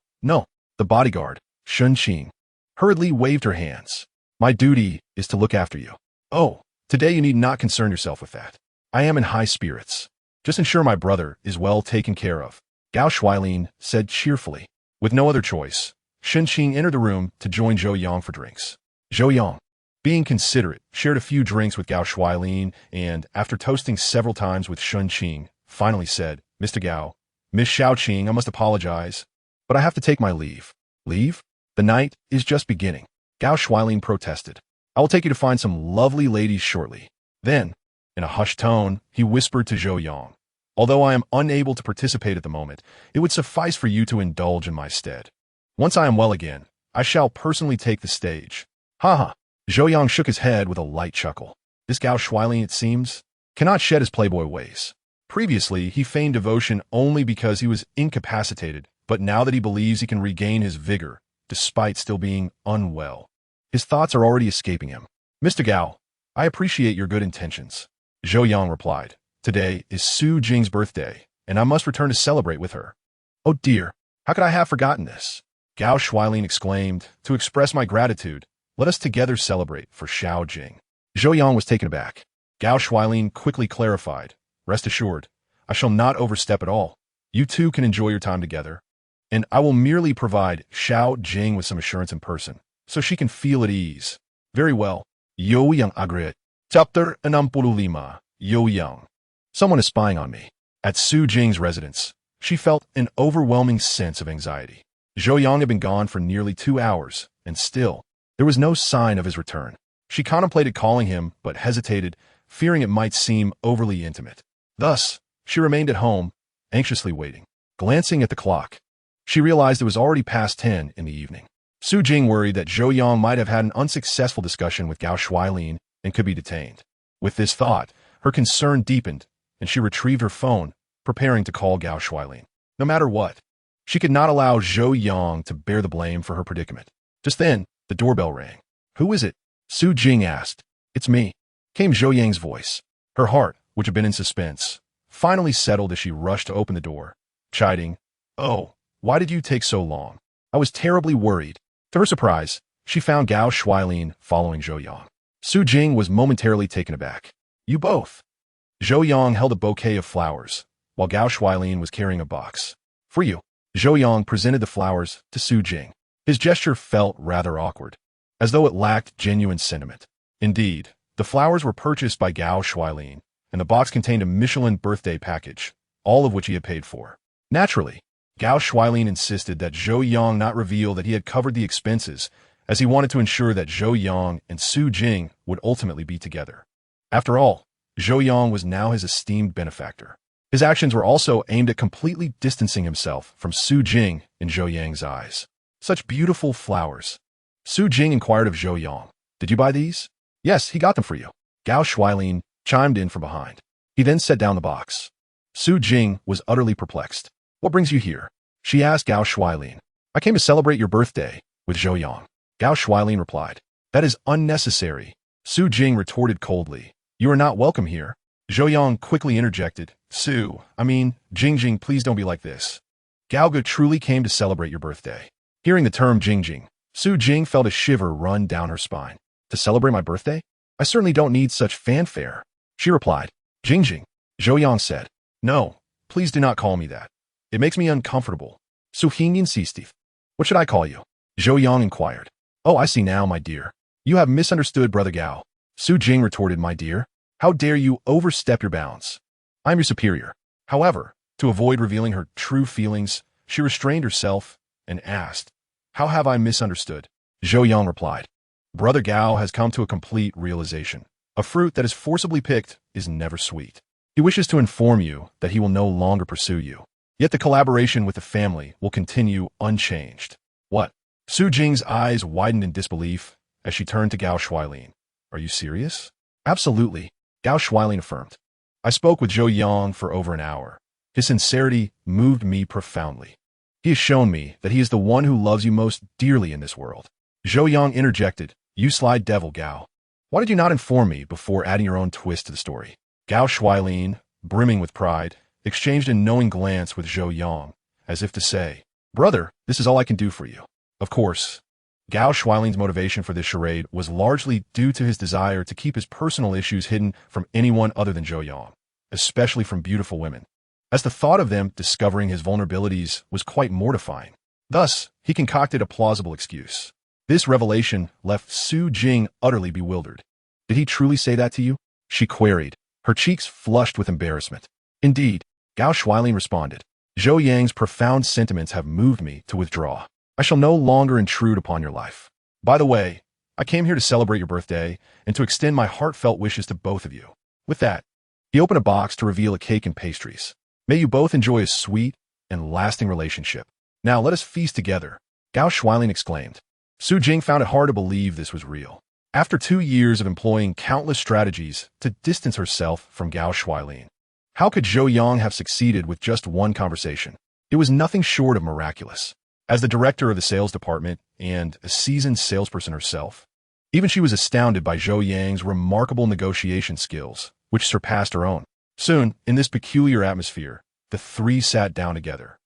The bodyguard, Shunqing, hurriedly waved her hands. My duty is to look after you. Oh, today you need not concern yourself with that. I am in high spirits. Just ensure my brother is well taken care of, Gao Shuailin said cheerfully. With no other choice, Shunqing entered the room to join Zhou Yang for drinks. Zhou Yang, being considerate, shared a few drinks with Gao Shuailin and, after toasting several times with Shunqing, finally said, Mr. Gao, Miss Xiaoqing, I must apologize, but I have to take my leave. Leave? The night is just beginning, Gao Shuailin protested. I will take you to find some lovely ladies shortly. Then, in a hushed tone, he whispered to Zhou Yang, although I am unable to participate at the moment, it would suffice for you to indulge in my stead. Once I am well again, I shall personally take the stage. Ha. Zhou Yang shook his head with a light chuckle. This Gao Shuailin, it seems, cannot shed his playboy ways. Previously, he feigned devotion only because he was incapacitated, but now that he believes he can regain his vigor, despite still being unwell, his thoughts are already escaping him. Mr. Gao, I appreciate your good intentions, Zhou Yang replied. Today is Su Jing's birthday, and I must return to celebrate with her. Oh dear, how could I have forgotten this? Gao Shuailin exclaimed, to express my gratitude, let us together celebrate for Xiao Jing. Zhou Yang was taken aback. Gao Shuailin quickly clarified, rest assured, I shall not overstep at all. You two can enjoy your time together, and I will merely provide Xiao Jing with some assurance in person, so she can feel at ease. Very well. Zhou Yang agreed. Chapter 65. Zhou Yang. Someone is spying on me. At Su Jing's residence, she felt an overwhelming sense of anxiety. Zhou Yang had been gone for nearly 2 hours, and still, there was no sign of his return. She contemplated calling him, but hesitated, fearing it might seem overly intimate. Thus, she remained at home, anxiously waiting. Glancing at the clock, she realized it was already past 10 in the evening. Su Jing worried that Zhou Yang might have had an unsuccessful discussion with Gao Shuailin and could be detained. With this thought, her concern deepened, and she retrieved her phone, preparing to call Gao Shuailin. No matter what, she could not allow Zhou Yang to bear the blame for her predicament. Just then, the doorbell rang. Who is it? Su Jing asked. It's me, came Zhou Yang's voice. Her heart, which had been in suspense, finally settled as she rushed to open the door, chiding, Oh, why did you take so long? I was terribly worried. To her surprise, she found Gao Shuailin following Zhou Yang. Su Jing was momentarily taken aback. You both. Zhou Yang held a bouquet of flowers, while Gao Shuailin was carrying a box. For you. Zhou Yang presented the flowers to Su Jing. His gesture felt rather awkward, as though it lacked genuine sentiment. Indeed, the flowers were purchased by Gao Shuailin, and the box contained a Michelin birthday package, all of which he had paid for. Naturally, Gao Shuailin insisted that Zhou Yang not reveal that he had covered the expenses, as he wanted to ensure that Zhou Yang and Su Jing would ultimately be together. After all, Zhou Yang was now his esteemed benefactor. His actions were also aimed at completely distancing himself from Su Jing in Zhou Yang's eyes. Such beautiful flowers. Su Jing inquired of Zhou Yang. Did you buy these? Yes, he got them for you. Gao Shuailin chimed in from behind. He then set down the box. Su Jing was utterly perplexed. What brings you here? She asked Gao Shuailin. I came to celebrate your birthday with Zhou Yang. Gao Shuailin replied. That is unnecessary. Su Jing retorted coldly. You are not welcome here. Zhou Yang quickly interjected. Jing, please don't be like this. Gao Ge truly came to celebrate your birthday. Hearing the term Jing, Su Jing felt a shiver run down her spine. To celebrate my birthday? I certainly don't need such fanfare. She replied. Jing, Zhou Yang said. No, please do not call me that. It makes me uncomfortable. Su Hing insisted. What should I call you? Zhou Yang inquired. Oh, I see now, my dear. You have misunderstood Brother Gao. Su Jing retorted, my dear. How dare you overstep your bounds? I am your superior. However, to avoid revealing her true feelings, she restrained herself and asked, How have I misunderstood? Zhou Yang replied, Brother Gao has come to a complete realization. A fruit that is forcibly picked is never sweet. He wishes to inform you that he will no longer pursue you. Yet the collaboration with the family will continue unchanged. What? Su Jing's eyes widened in disbelief as she turned to Gao Shuailin. Are you serious? Absolutely, Gao Shuailin affirmed. I spoke with Zhou Yang for over an hour. His sincerity moved me profoundly. He has shown me that he is the one who loves you most dearly in this world. Zhou Yang interjected, You sly devil, Gao. Why did you not inform me before adding your own twist to the story? Gao Shuailin, brimming with pride, exchanged a knowing glance with Zhou Yang, as if to say, Brother, this is all I can do for you. Of course, Gao Shuailin's motivation for this charade was largely due to his desire to keep his personal issues hidden from anyone other than Zhou Yang, especially from beautiful women, as the thought of them discovering his vulnerabilities was quite mortifying. Thus, he concocted a plausible excuse. This revelation left Su Jing utterly bewildered. Did he truly say that to you? She queried, her cheeks flushed with embarrassment. Indeed, Gao Shuailin responded. Zhou Yang's profound sentiments have moved me to withdraw. I shall no longer intrude upon your life. By the way, I came here to celebrate your birthday and to extend my heartfelt wishes to both of you. With that, he opened a box to reveal a cake and pastries. May you both enjoy a sweet and lasting relationship. Now let us feast together, Gao Shuailin exclaimed. Su Jing found it hard to believe this was real. After 2 years of employing countless strategies to distance herself from Gao Shuailin, how could Zhou Yang have succeeded with just one conversation? It was nothing short of miraculous. As the director of the sales department and a seasoned salesperson herself, even she was astounded by Zhou Yang's remarkable negotiation skills, which surpassed her own. Soon, in this peculiar atmosphere, the three sat down together.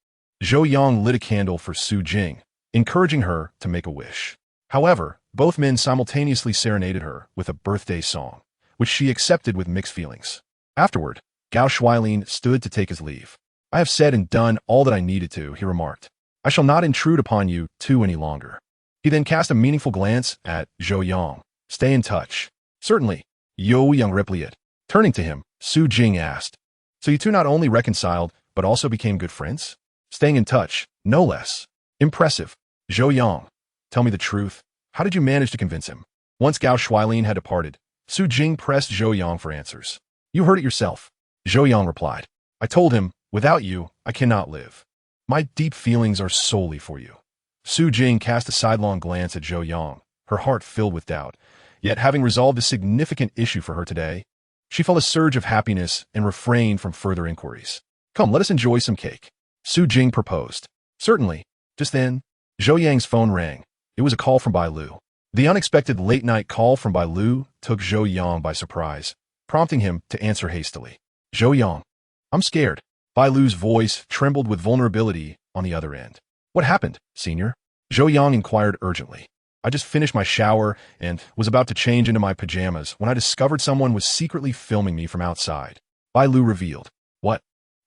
Zhou Yang lit a candle for Su Jing, encouraging her to make a wish. However, both men simultaneously serenaded her with a birthday song, which she accepted with mixed feelings. Afterward, Gao Shuailin stood to take his leave. I have said and done all that I needed to, he remarked. I shall not intrude upon you two any longer. He then cast a meaningful glance at Zhou Yang. Stay in touch. Certainly, Zhou Yang replied. Turning to him, Su Jing asked, So you two not only reconciled, but also became good friends? Staying in touch, no less. Impressive. Zhou Yang, tell me the truth. How did you manage to convince him? Once Gao Shuailin had departed, Su Jing pressed Zhou Yang for answers. You heard it yourself. Zhou Yang replied. I told him, without you, I cannot live. My deep feelings are solely for you. Su Jing cast a sidelong glance at Zhou Yang, her heart filled with doubt. Yet having resolved a significant issue for her today, she felt a surge of happiness and refrained from further inquiries. Come, let us enjoy some cake. Su Jing proposed. Certainly. Just then, Zhou Yang's phone rang. It was a call from Bai Lu. The unexpected late-night call from Bai Lu took Zhou Yang by surprise, prompting him to answer hastily. Zhou Yang, I'm scared. Bai Lu's voice trembled with vulnerability on the other end. What happened, senior? Zhou Yang inquired urgently. I just finished my shower and was about to change into my pajamas when I discovered someone was secretly filming me from outside. Bai Lu revealed. What?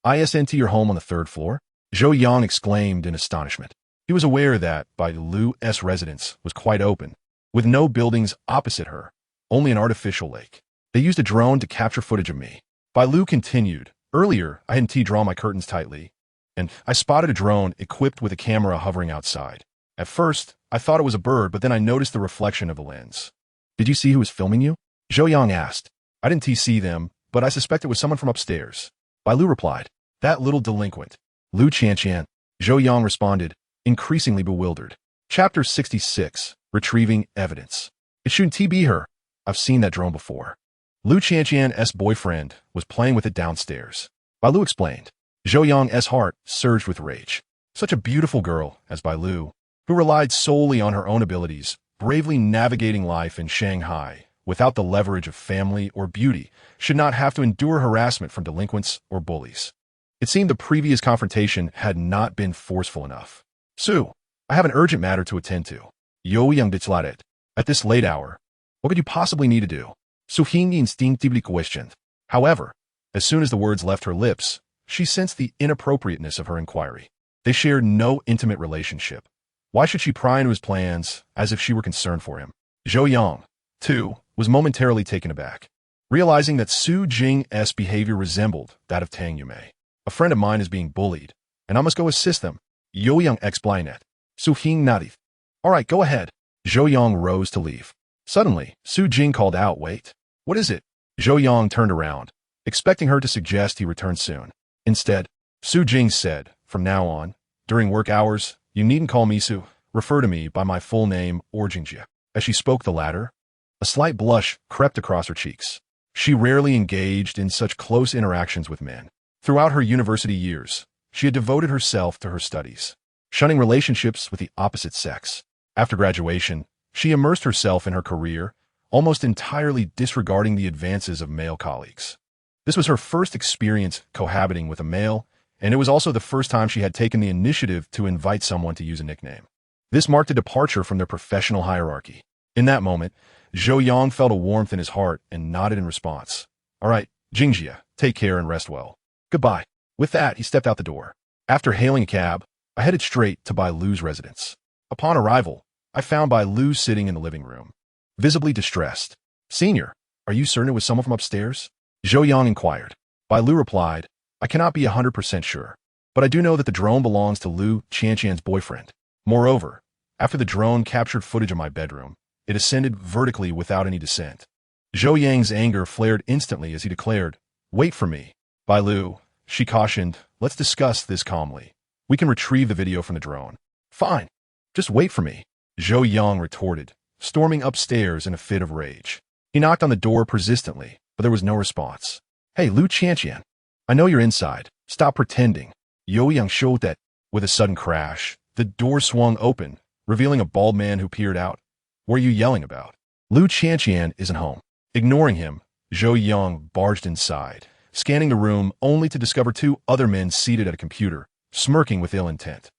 ISNT your home on the 3rd floor? Zhou Yang exclaimed in astonishment. He was aware that Bai Lu's residence was quite open, with no buildings opposite her, only an artificial lake. They used a drone to capture footage of me. Bai Lu continued. Earlier, I had drawn my curtains tightly, and I spotted a drone equipped with a camera hovering outside. At first, I thought it was a bird, but then I noticed the reflection of the lens. Did you see who was filming you? Zhou Yang asked. I didn't see them, but I suspect it was someone from upstairs. Bai Lu replied. That little delinquent. Lu Qianqian. Zhou Yang responded, increasingly bewildered. Chapter 66. Retrieving Evidence. It shouldn't be her. I've seen that drone before. Lu Qianqian's boyfriend was playing with it downstairs. Bai Lu explained. Zhou Yang's heart surged with rage. Such a beautiful girl as Bai Lu, who relied solely on her own abilities, bravely navigating life in Shanghai without the leverage of family or beauty, should not have to endure harassment from delinquents or bullies. It seemed the previous confrontation had not been forceful enough. Su, I have an urgent matter to attend to. Zhou Yang declared. At this late hour, what could you possibly need to do? Su Hing instinctively questioned. However, as soon as the words left her lips, she sensed the inappropriateness of her inquiry. They shared no intimate relationship. Why should she pry into his plans as if she were concerned for him? Zhou Yang, too, was momentarily taken aback, realizing that Su Jing's behavior resembled that of Tang Yume. A friend of mine is being bullied, and I must go assist them. Zhou Yang explained. Su Hing nodded. All right, go ahead. Zhou Yang rose to leave. Suddenly, Su Jing called out, wait. What is it? Zhou Yang turned around, expecting her to suggest he return soon. Instead, Su Jing said, from now on, during work hours, you needn't call me Su. Refer to me by my full name or Jingjie. As she spoke the latter, a slight blush crept across her cheeks. She rarely engaged in such close interactions with men. Throughout her university years, she had devoted herself to her studies, shunning relationships with the opposite sex. After graduation, she immersed herself in her career, almost entirely disregarding the advances of male colleagues. This was her first experience cohabiting with a male, and it was also the first time she had taken the initiative to invite someone to use a nickname. This marked a departure from their professional hierarchy. In that moment, Zhou Yang felt a warmth in his heart and nodded in response. All right, Jingjie, take care and rest well. Goodbye. With that, he stepped out the door. After hailing a cab, I headed straight to Bai Lu's residence. Upon arrival, I found Bai Lu sitting in the living room, visibly distressed. Senior, are you certain it was someone from upstairs? Zhou Yang inquired. Bai Lu replied, I cannot be 100% sure, but I do know that the drone belongs to Lu Qianqian's boyfriend. Moreover, after the drone captured footage of my bedroom, it ascended vertically without any descent. Zhou Yang's anger flared instantly as he declared, wait for me. Bai Lu, she cautioned, let's discuss this calmly. We can retrieve the video from the drone. Fine. Just wait for me. Zhou Yang retorted, storming upstairs in a fit of rage. He knocked on the door persistently, but there was no response. Hey, Lu Qianqian. I know you're inside. Stop pretending. Zhou Yang showed that. With a sudden crash, the door swung open, revealing a bald man who peered out. What are you yelling about? Lu Qianqian isn't home. Ignoring him, Zhou Yang barged inside, scanning the room only to discover two other men seated at a computer, smirking with ill intent.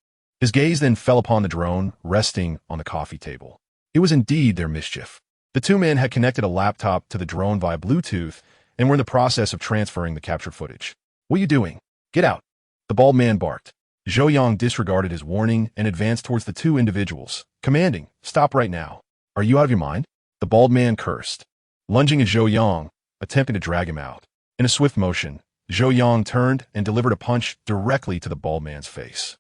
His gaze then fell upon the drone, resting on the coffee table. It was indeed their mischief. The two men had connected a laptop to the drone via Bluetooth and were in the process of transferring the captured footage. What are you doing? Get out. The bald man barked. Zhou Yang disregarded his warning and advanced towards the two individuals, commanding, stop right now. Are you out of your mind? The bald man cursed, lunging at Zhou Yang, attempting to drag him out. In a swift motion, Zhou Yang turned and delivered a punch directly to the bald man's face.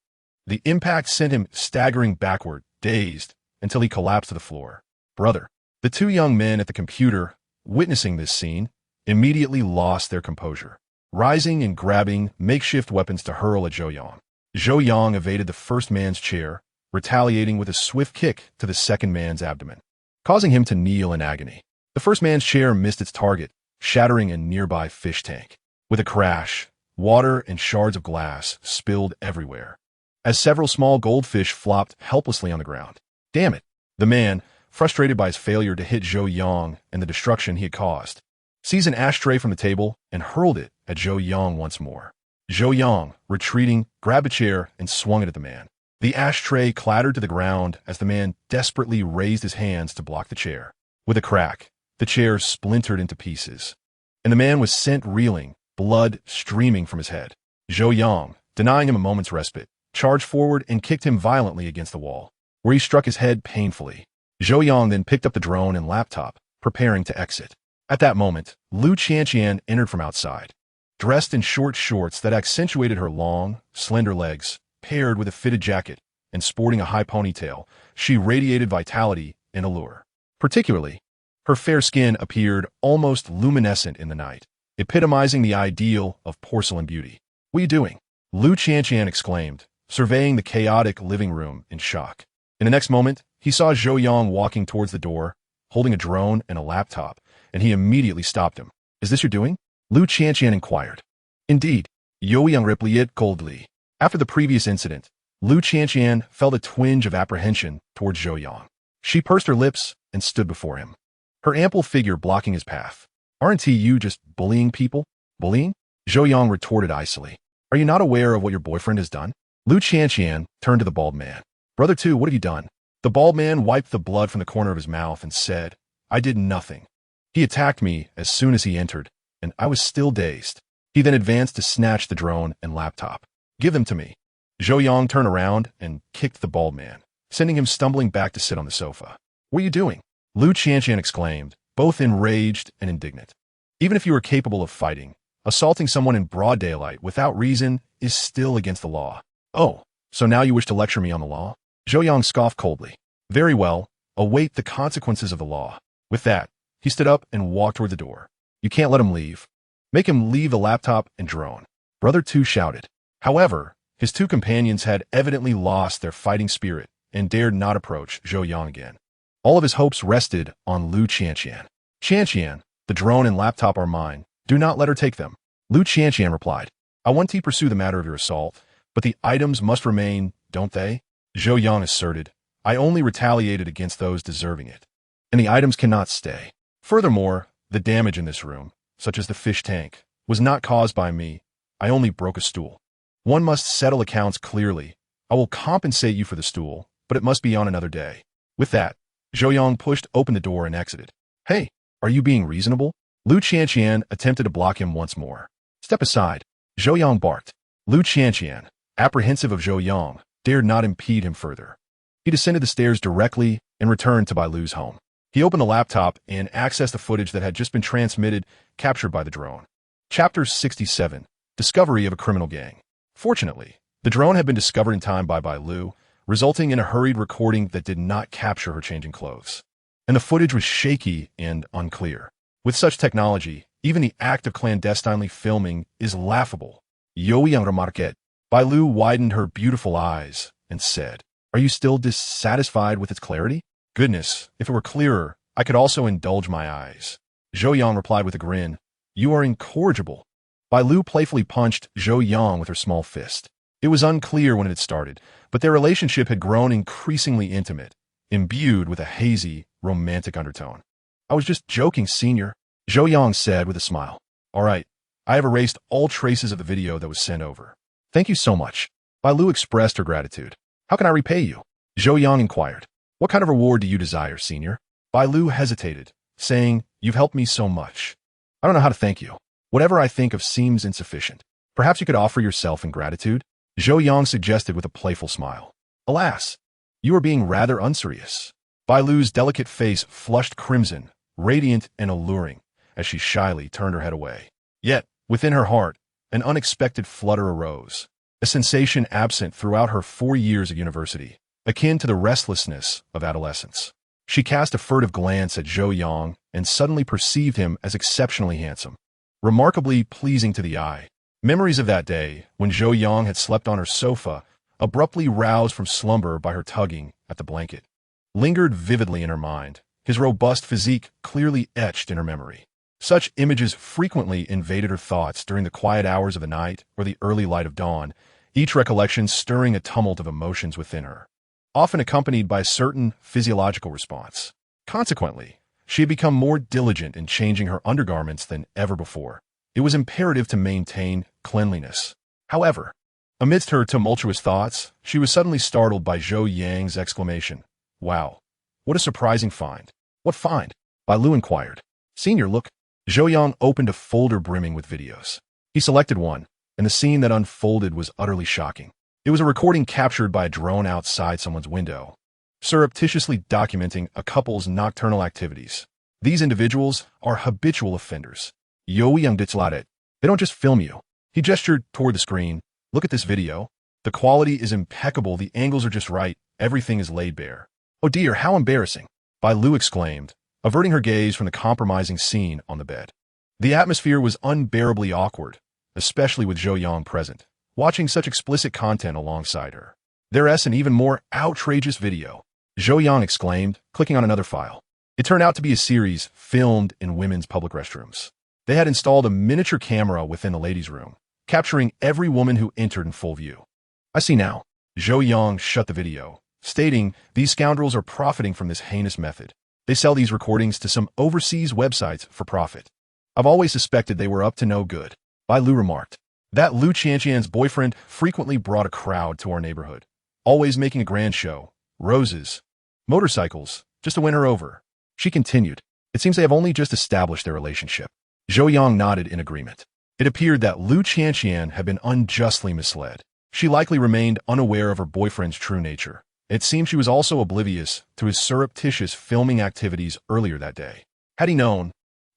The impact sent him staggering backward, dazed, until he collapsed to the floor. Brother. The two young men at the computer, witnessing this scene, immediately lost their composure, rising and grabbing makeshift weapons to hurl at Zhou Yang. Zhou Yang evaded the first man's chair, retaliating with a swift kick to the second man's abdomen, causing him to kneel in agony. The first man's chair missed its target, shattering a nearby fish tank. With a crash, water and shards of glass spilled everywhere, as several small goldfish flopped helplessly on the ground. Damn it! The man, frustrated by his failure to hit Zhou Yang and the destruction he had caused, seized an ashtray from the table and hurled it at Zhou Yang once more. Zhou Yang, retreating, grabbed a chair and swung it at the man. The ashtray clattered to the ground as the man desperately raised his hands to block the chair. With a crack, the chair splintered into pieces, and the man was sent reeling, blood streaming from his head. Zhou Yang, denying him a moment's respite, charged forward and kicked him violently against the wall, where he struck his head painfully. Zhou Yang then picked up the drone and laptop, preparing to exit. At that moment, Lu Qianqian entered from outside, dressed in short shorts that accentuated her long, slender legs, paired with a fitted jacket, and sporting a high ponytail. She radiated vitality and allure. Particularly, her fair skin appeared almost luminescent in the night, epitomizing the ideal of porcelain beauty. "What are you doing?" Lu Qianqian exclaimed, surveying the chaotic living room in shock. In the next moment, he saw Zhou Yang walking towards the door, holding a drone and a laptop, and he immediately stopped him. "Is this your doing?" Lu Qianqian inquired. "Indeed," Zhou Yang replied coldly. After the previous incident, Lu Qianqian felt a twinge of apprehension towards Zhou Yang. She pursed her lips and stood before him, her ample figure blocking his path. "Aren't you just bullying people?" "Bullying?" Zhou Yang retorted icily. "Are you not aware of what your boyfriend has done?" Lu Qianqian turned to the bald man. "Brother two, what have you done?" The bald man wiped the blood from the corner of his mouth and said, "I did nothing. He attacked me as soon as he entered, and I was still dazed." He then advanced to snatch the drone and laptop. "Give them to me." Zhou Yang turned around and kicked the bald man, sending him stumbling back to sit on the sofa. "What are you doing?" Lu Qianqian exclaimed, both enraged and indignant. "Even if you are capable of fighting, assaulting someone in broad daylight without reason is still against the law." "Oh, so now you wish to lecture me on the law?" Zhou Yang scoffed coldly. "Very well, await the consequences of the law." With that, he stood up and walked toward the door. "You can't let him leave. Make him leave the laptop and drone." Brother two shouted. However, his two companions had evidently lost their fighting spirit and dared not approach Zhou Yang again. All of his hopes rested on Lu Qianqian. "Qianqian, the drone and laptop are mine. Do not let her take them." Lu Qianqian replied. "I want to pursue the matter of your assault, but the items must remain, don't they?" Zhou Yang asserted. "I only retaliated against those deserving it, and the items cannot stay. Furthermore, the damage in this room, such as the fish tank, was not caused by me. I only broke a stool. One must settle accounts clearly. I will compensate you for the stool, but it must be on another day." With that, Zhou Yang pushed open the door and exited. "Hey, are you being reasonable?" Lu Qianqian attempted to block him once more. "Step aside," Zhou Yang barked. Lu Qianqian, apprehensive of Zhou Yang, dared not impede him further. He descended the stairs directly and returned to Bai Lu's home. He opened the laptop and accessed the footage that had just been transmitted, captured by the drone. Chapter 67, Discovery of a Criminal Gang. Fortunately, the drone had been discovered in time by Bai Lu, resulting in a hurried recording that did not capture her changing clothes. And the footage was shaky and unclear. With such technology, even the act of clandestinely filming is laughable. "Zhou Yang remarqued." Bai Lu widened her beautiful eyes and said, "Are you still dissatisfied with its clarity?" "Goodness, if it were clearer, I could also indulge my eyes." Zhou Yang replied with a grin, "You are incorrigible." Bai Lu playfully punched Zhou Yang with her small fist. It was unclear when it had started, but their relationship had grown increasingly intimate, imbued with a hazy, romantic undertone. "I was just joking, Senior," Zhou Yang said with a smile. "All right, I have erased all traces of the video that was sent over." "Thank you so much." Bai Lu expressed her gratitude. "How can I repay you?" Zhou Yang inquired. "What kind of reward do you desire, Senior?" Bai Lu hesitated, saying, "You've helped me so much. I don't know how to thank you. Whatever I think of seems insufficient. Perhaps you could offer yourself in gratitude?" Zhou Yang suggested with a playful smile. "Alas, you are being rather unserious." Bai Lu's delicate face flushed crimson, radiant and alluring, as she shyly turned her head away. Yet, within her heart, an unexpected flutter arose, a sensation absent throughout her 4 years of university, akin to the restlessness of adolescence. She cast a furtive glance at Zhou Yang and suddenly perceived him as exceptionally handsome, remarkably pleasing to the eye. Memories of that day, when Zhou Yang had slept on her sofa, abruptly roused from slumber by her tugging at the blanket, lingered vividly in her mind, his robust physique clearly etched in her memory. Such images frequently invaded her thoughts during the quiet hours of the night or the early light of dawn, each recollection stirring a tumult of emotions within her, often accompanied by a certain physiological response. Consequently, she had become more diligent in changing her undergarments than ever before. It was imperative to maintain cleanliness. However, amidst her tumultuous thoughts, she was suddenly startled by Zhou Yang's exclamation. "Wow, what a surprising find." "What find?" Bai Lu inquired. "Senior, look." Zhou Yang opened a folder brimming with videos. He selected one, and the scene that unfolded was utterly shocking. It was a recording captured by a drone outside someone's window, surreptitiously documenting a couple's nocturnal activities. These individuals are habitual offenders. Zhou Yang declared, "They don't just film you." He gestured toward the screen. "Look at this video. The quality is impeccable, the angles are just right, everything is laid bare." "Oh dear, how embarrassing," Bai Lu exclaimed, averting her gaze from the compromising scene on the bed. The atmosphere was unbearably awkward, especially with Zhou Yang present, watching such explicit content alongside her. There's an even more outrageous video, Zhou Yang exclaimed, clicking on another file. It turned out to be a series filmed in women's public restrooms. They had installed a miniature camera within the ladies' room, capturing every woman who entered in full view. I see now. Zhou Yang shut the video, stating these scoundrels are profiting from this heinous method. They sell these recordings to some overseas websites for profit. I've always suspected they were up to no good. Bai Lu remarked. That Lu Qianqian's boyfriend frequently brought a crowd to our neighborhood, always making a grand show, roses, motorcycles, just to win her over. She continued, it seems they have only just established their relationship. Zhou Yang nodded in agreement. It appeared that Lu Qianqian had been unjustly misled. She likely remained unaware of her boyfriend's true nature. It seemed she was also oblivious to his surreptitious filming activities earlier that day. Had he known,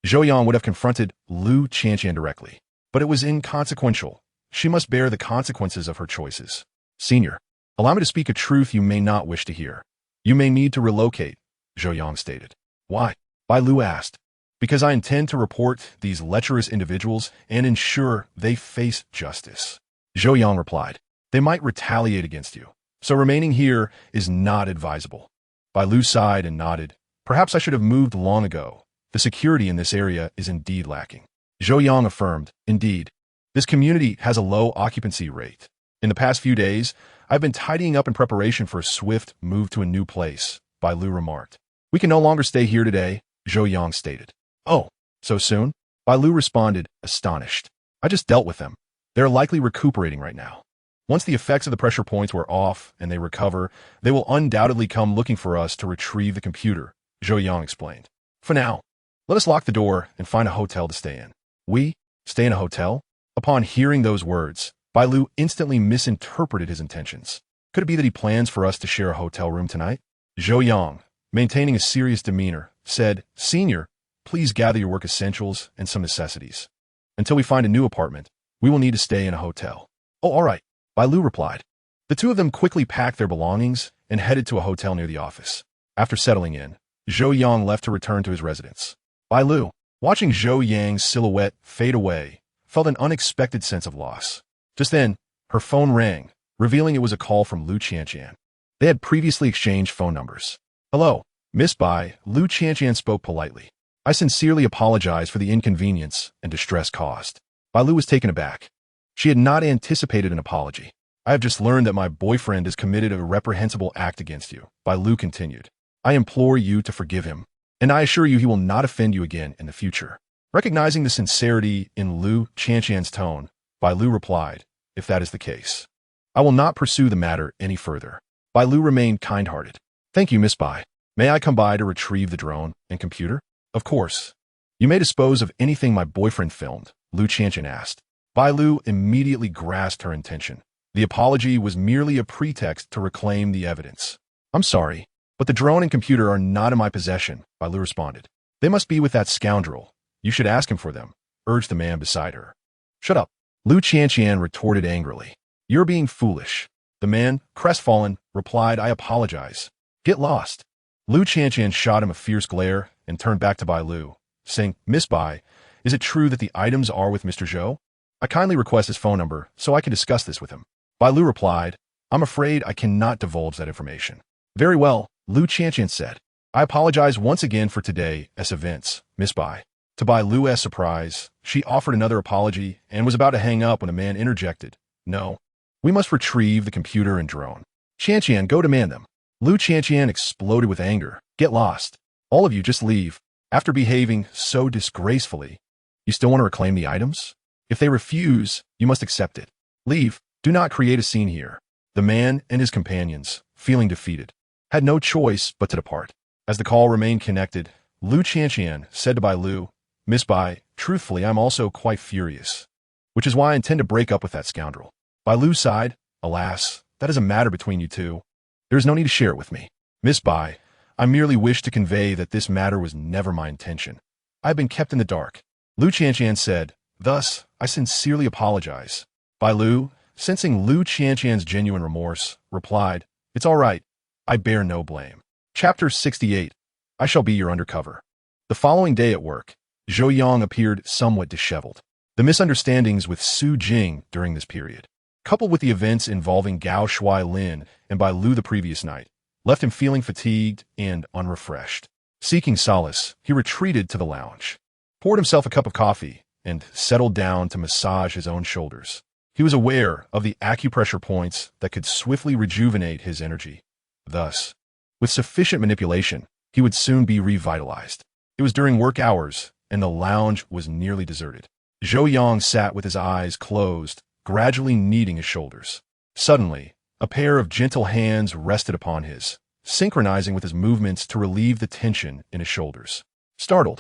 Zhou Yang would have confronted Lu Qianqian directly. But it was inconsequential. She must bear the consequences of her choices. Senior, allow me to speak a truth you may not wish to hear. You may need to relocate, Zhou Yang stated. Why? Bai Lu asked. Because I intend to report these lecherous individuals and ensure they face justice. Zhou Yang replied. They might retaliate against you, so remaining here is not advisable. Bai Lu sighed and nodded. Perhaps I should have moved long ago. The security in this area is indeed lacking. Zhou Yang affirmed, indeed. This community has a low occupancy rate. In the past few days, I've been tidying up in preparation for a swift move to a new place, Bai Lu remarked. We can no longer stay here today, Zhou Yang stated. Oh, so soon? Bai Lu responded, astonished. I just dealt with them. They're likely recuperating right now. Once the effects of the pressure points wear off and they recover, they will undoubtedly come looking for us to retrieve the computer, Zhou Yang explained. For now, let us lock the door and find a hotel to stay in. We? Stay in a hotel? Upon hearing those words, Bai Lu instantly misinterpreted his intentions. Could it be that he plans for us to share a hotel room tonight? Zhou Yang, maintaining a serious demeanor, said, Senior, please gather your work essentials and some necessities. Until we find a new apartment, we will need to stay in a hotel. Oh, all right, Bai Lu replied. The two of them quickly packed their belongings and headed to a hotel near the office. After settling in, Zhou Yang left to return to his residence. Bai Lu, watching Zhou Yang's silhouette fade away, felt an unexpected sense of loss. Just then, her phone rang, revealing it was a call from Lu Qianqian. They had previously exchanged phone numbers. Hello, Miss Bai, Lu Qianqian spoke politely. I sincerely apologize for the inconvenience and distress caused. Bai Lu was taken aback. She had not anticipated an apology. I have just learned that my boyfriend has committed a reprehensible act against you, Bai Lu continued. I implore you to forgive him, and I assure you he will not offend you again in the future. Recognizing the sincerity in Lu Qianqian's tone, Bai Lu replied, if that is the case, I will not pursue the matter any further. Bai Lu remained kind-hearted. Thank you, Miss Bai. May I come by to retrieve the drone and computer? Of course. You may dispose of anything my boyfriend filmed, Lu Qianqian asked. Bai Lu immediately grasped her intention. The apology was merely a pretext to reclaim the evidence. I'm sorry, but the drone and computer are not in my possession, Bai Lu responded. They must be with that scoundrel. You should ask him for them, urged the man beside her. Shut up, Lu Qianqian retorted angrily. You're being foolish. The man, crestfallen, replied, I apologize. Get lost. Lu Qianqian shot him a fierce glare and turned back to Bai Lu, saying, Miss Bai, is it true that the items are with Mr. Zhou? I kindly request his phone number so I can discuss this with him. Bai Lu replied, I'm afraid I cannot divulge that information. Very well, Lu Qianqian said. I apologize once again for today's events, Miss Bai. To Bai Lu's surprise, she offered another apology and was about to hang up when a man interjected. No, we must retrieve the computer and drone. Qianqian, go demand them. Lu Qianqian exploded with anger. Get lost. All of you just leave. After behaving so disgracefully, you still want to reclaim the items? If they refuse, you must accept it. Leave. Do not create a scene here. The man and his companions, feeling defeated, had no choice but to depart. As the call remained connected, Lu Qianqian said to Bai Lu, Miss Bai, truthfully, I'm also quite furious, which is why I intend to break up with that scoundrel. Bai Lu sighed, alas, that is a matter between you two. There is no need to share it with me. Miss Bai, I merely wish to convey that this matter was never my intention. I have been kept in the dark. Lu Qianqian said, thus, I sincerely apologize. Bai Lu, sensing Lu Qianqian's genuine remorse, replied, it's all right. I bear no blame. Chapter 68. I shall be your undercover. The following day at work, Zhou Yang appeared somewhat disheveled. The misunderstandings with Su Jing during this period, coupled with the events involving Gao Shuai-lin and Bai Lu the previous night, left him feeling fatigued and unrefreshed. Seeking solace, he retreated to the lounge, poured himself a cup of coffee, and settled down to massage his own shoulders. He was aware of the acupressure points that could swiftly rejuvenate his energy. Thus, with sufficient manipulation, he would soon be revitalized. It was during work hours, and the lounge was nearly deserted. Zhou Yang sat with his eyes closed, gradually kneading his shoulders. Suddenly, a pair of gentle hands rested upon his, synchronizing with his movements to relieve the tension in his shoulders. Startled,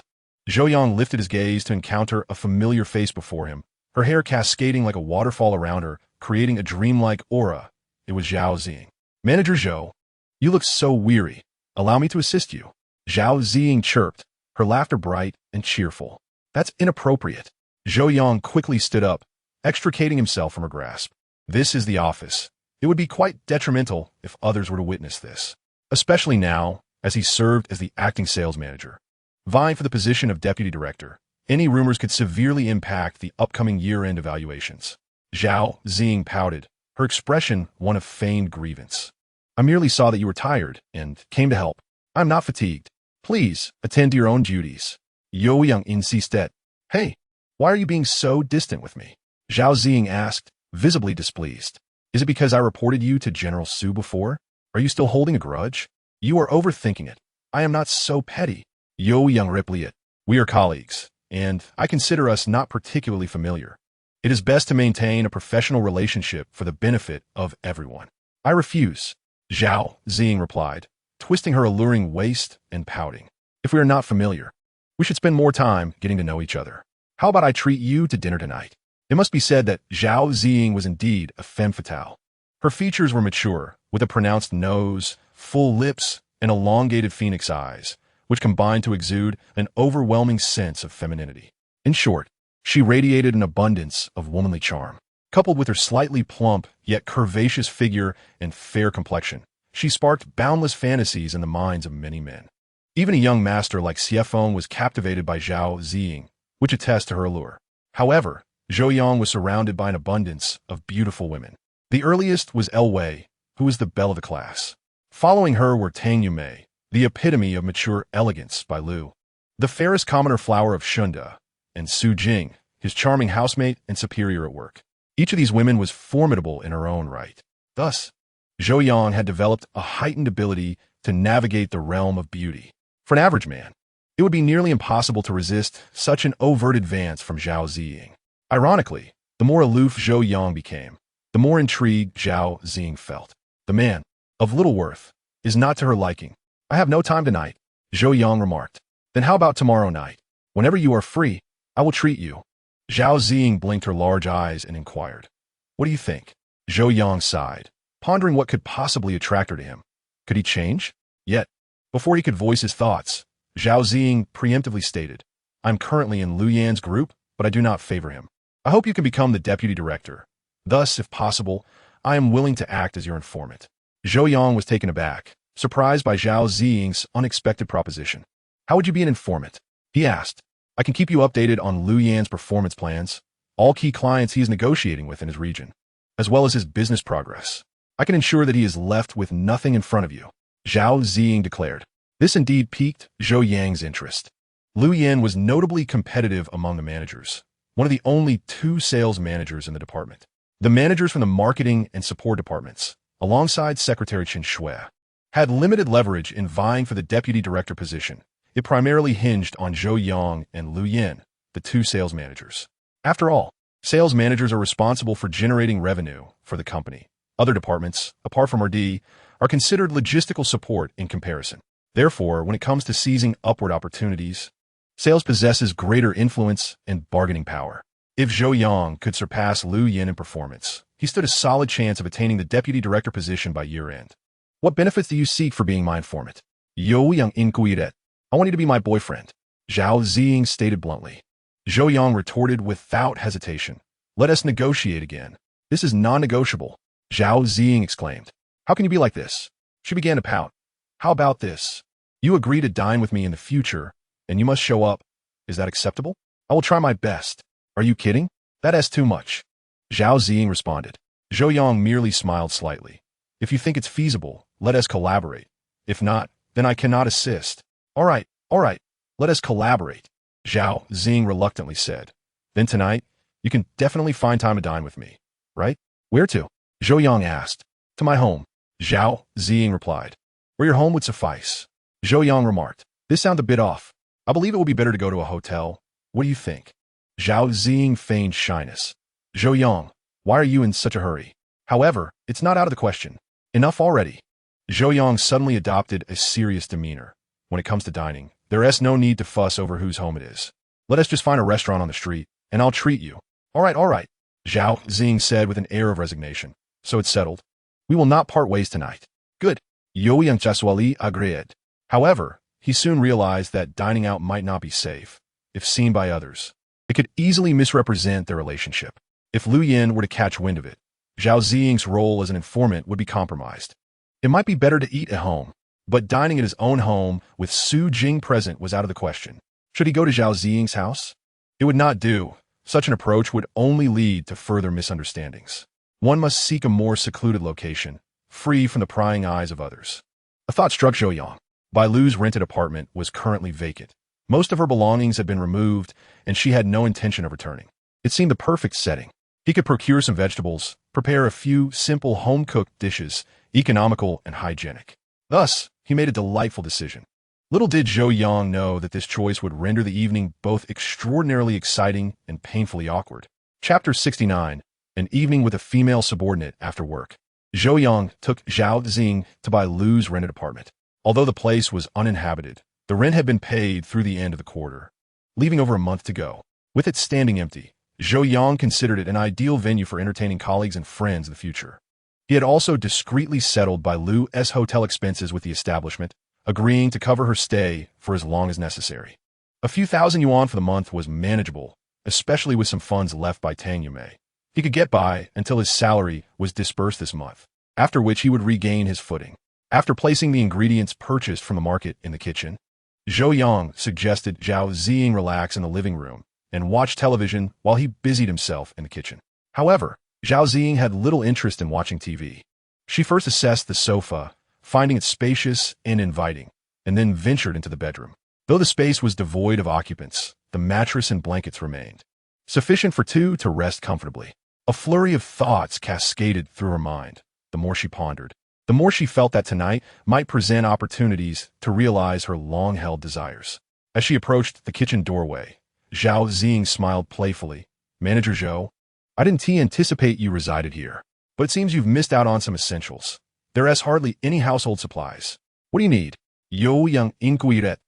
Zhou Yang lifted his gaze to encounter a familiar face before him, her hair cascading like a waterfall around her, creating a dreamlike aura. It was Zhao Ziying. "Manager Zhou, you look so weary. Allow me to assist you." Zhao Ziying chirped, her laughter bright and cheerful. "That's inappropriate." Zhou Yang quickly stood up, extricating himself from her grasp. "This is the office. It would be quite detrimental if others were to witness this, especially now, as he served as the acting sales manager. Vying for the position of deputy director, any rumors could severely impact the upcoming year-end evaluations." Zhao Ziying pouted, her expression one of feigned grievance. "I merely saw that you were tired and came to help. I'm not fatigued. Please attend to your own duties." Zhou Yang insisted. "Hey, why are you being so distant with me?" Zhao Ziying asked, visibly displeased. "Is it because I reported you to General Su before? Are you still holding a grudge? You are overthinking it. I am not so petty." Zhou Yang replied. "We are colleagues, and I consider us not particularly familiar. It is best to maintain a professional relationship for the benefit of everyone." "I refuse," Zhao Ziying replied, twisting her alluring waist and pouting. "If we are not familiar, we should spend more time getting to know each other. How about I treat you to dinner tonight?" It must be said that Zhao Ziying was indeed a femme fatale. Her features were mature, with a pronounced nose, full lips, and elongated phoenix eyes, which combined to exude an overwhelming sense of femininity. In short, she radiated an abundance of womanly charm. Coupled with her slightly plump yet curvaceous figure and fair complexion, she sparked boundless fantasies in the minds of many men. Even a young master like Xiefeng was captivated by Zhao Ziying, which attests to her allure. However, Zhou Yang was surrounded by an abundance of beautiful women. The earliest was El Wei, who was the belle of the class. Following her were Tang Yumei, the epitome of mature elegance, by Lu, the fairest commoner flower of Shunda, and Su Jing, his charming housemate and superior at work. Each of these women was formidable in her own right. Thus, Zhou Yang had developed a heightened ability to navigate the realm of beauty. For an average man, it would be nearly impossible to resist such an overt advance from Zhao Ziying. Ironically, the more aloof Zhou Yang became, the more intrigued Zhao Ziying felt. "The man, of little worth, is not to her liking. I have no time tonight," Zhou Yang remarked. "Then how about tomorrow night? Whenever you are free, I will treat you." Zhao Ziying blinked her large eyes and inquired, "What do you think?" Zhou Yang sighed, pondering what could possibly attract her to him. Could he change? Yet, before he could voice his thoughts, Zhao Ziying preemptively stated, "I'm currently in Lu Yan's group, but I do not favor him. I hope you can become the deputy director. Thus, if possible, I am willing to act as your informant." Zhou Yang was taken aback, surprised by Zhao Ziying's unexpected proposition. "How would you be an informant?" he asked. "I can keep you updated on Lu Yan's performance plans, all key clients he is negotiating with in his region, as well as his business progress. I can ensure that he is left with nothing in front of you," Zhao Ziying declared. This indeed piqued Zhou Yang's interest. Lu Yan was notably competitive among the managers, one of the only 2 sales managers in the department. The managers from the marketing and support departments, alongside Secretary Chen Shui, had limited leverage in vying for the deputy director position. It primarily hinged on Zhou Yang and Lu Yan, the 2 sales managers. After all, sales managers are responsible for generating revenue for the company. Other departments, apart from RD, are considered logistical support in comparison. Therefore, when it comes to seizing upward opportunities, sales possesses greater influence and bargaining power. If Zhou Yang could surpass Lu Yan in performance, he stood a solid chance of attaining the deputy director position by year-end. "What benefits do you seek for being my informant?" Zhou Yang inquired. "I want you to be my boyfriend," Zhao Ziying stated bluntly. Zhou Yang retorted without hesitation. "Let us negotiate again. This is non-negotiable," Zhao Ziying exclaimed. "How can you be like this?" She began to pout. "How about this? You agree to dine with me in the future, and you must show up. Is that acceptable? I will try my best. Are you kidding? That's too much. Zhao Ziying responded. Zhou Yang merely smiled slightly. If you think it's feasible, let us collaborate. If not, then I cannot assist. All right, let us collaborate, Zhao Ziying reluctantly said. Then tonight, you can definitely find time to dine with me, right? Where to? Zhou Yang asked. To my home, Zhao Ziying replied. Where your home would suffice. Zhou Yang remarked. This sounds a bit off. I believe it would be better to go to a hotel. What do you think? Zhao Ziying feigned shyness. Zhou Yang, why are you in such a hurry? However, it's not out of the question. Enough already. Zhou Yang suddenly adopted a serious demeanor. When it comes to dining, there is no need to fuss over whose home it is. Let us just find a restaurant on the street, and I'll treat you. All right, Zhao Ziying said with an air of resignation. So it's settled. We will not part ways tonight. Good. Zhou Yang Jaswali agreed. However, he soon realized that dining out might not be safe. If seen by others, it could easily misrepresent their relationship. If Lu Yin were to catch wind of it, Zhao Ziying's role as an informant would be compromised. It might be better to eat at home, but dining at his own home with Su Jing present was out of the question. Should he go to Zhao Ziying's house? It would not do. Such an approach would only lead to further misunderstandings. One must seek a more secluded location, free from the prying eyes of others. A thought struck Zhou Yang. Bai Lu's rented apartment was currently vacant. Most of her belongings had been removed, and she had no intention of returning. It seemed the perfect setting. He could procure some vegetables, prepare a few simple home-cooked dishes, economical and hygienic. Thus, he made a delightful decision. Little did Zhou Yang know that this choice would render the evening both extraordinarily exciting and painfully awkward. Chapter 69. An evening with a female subordinate after work. Zhou Yang took Zhao Ziying to Bai Lu's rented apartment. Although the place was uninhabited, the rent had been paid through the end of the quarter, leaving over a month to go. With it standing empty, Zhou Yang considered it an ideal venue for entertaining colleagues and friends in the future. He had also discreetly settled Bai Lu's hotel expenses with the establishment, agreeing to cover her stay for as long as necessary. A few thousand yuan for the month was manageable, especially with some funds left by Tang Yumei. He could get by until his salary was disbursed this month, after which he would regain his footing. After placing the ingredients purchased from the market in the kitchen, Zhou Yang suggested Zhao Ziying relax in the living room and watch television while he busied himself in the kitchen. However, Zhao Ziying had little interest in watching TV. She first assessed the sofa, finding it spacious and inviting, and then ventured into the bedroom. Though the space was devoid of occupants, the mattress and blankets remained, sufficient for two to rest comfortably. A flurry of thoughts cascaded through her mind. The more she pondered, the more she felt that tonight might present opportunities to realize her long-held desires. As she approached the kitchen doorway, Zhao Ziying smiled playfully. Manager Zhou, I didn't anticipate you resided here, but it seems you've missed out on some essentials. There is hardly any household supplies. What do you need? Zhou Yang inquired.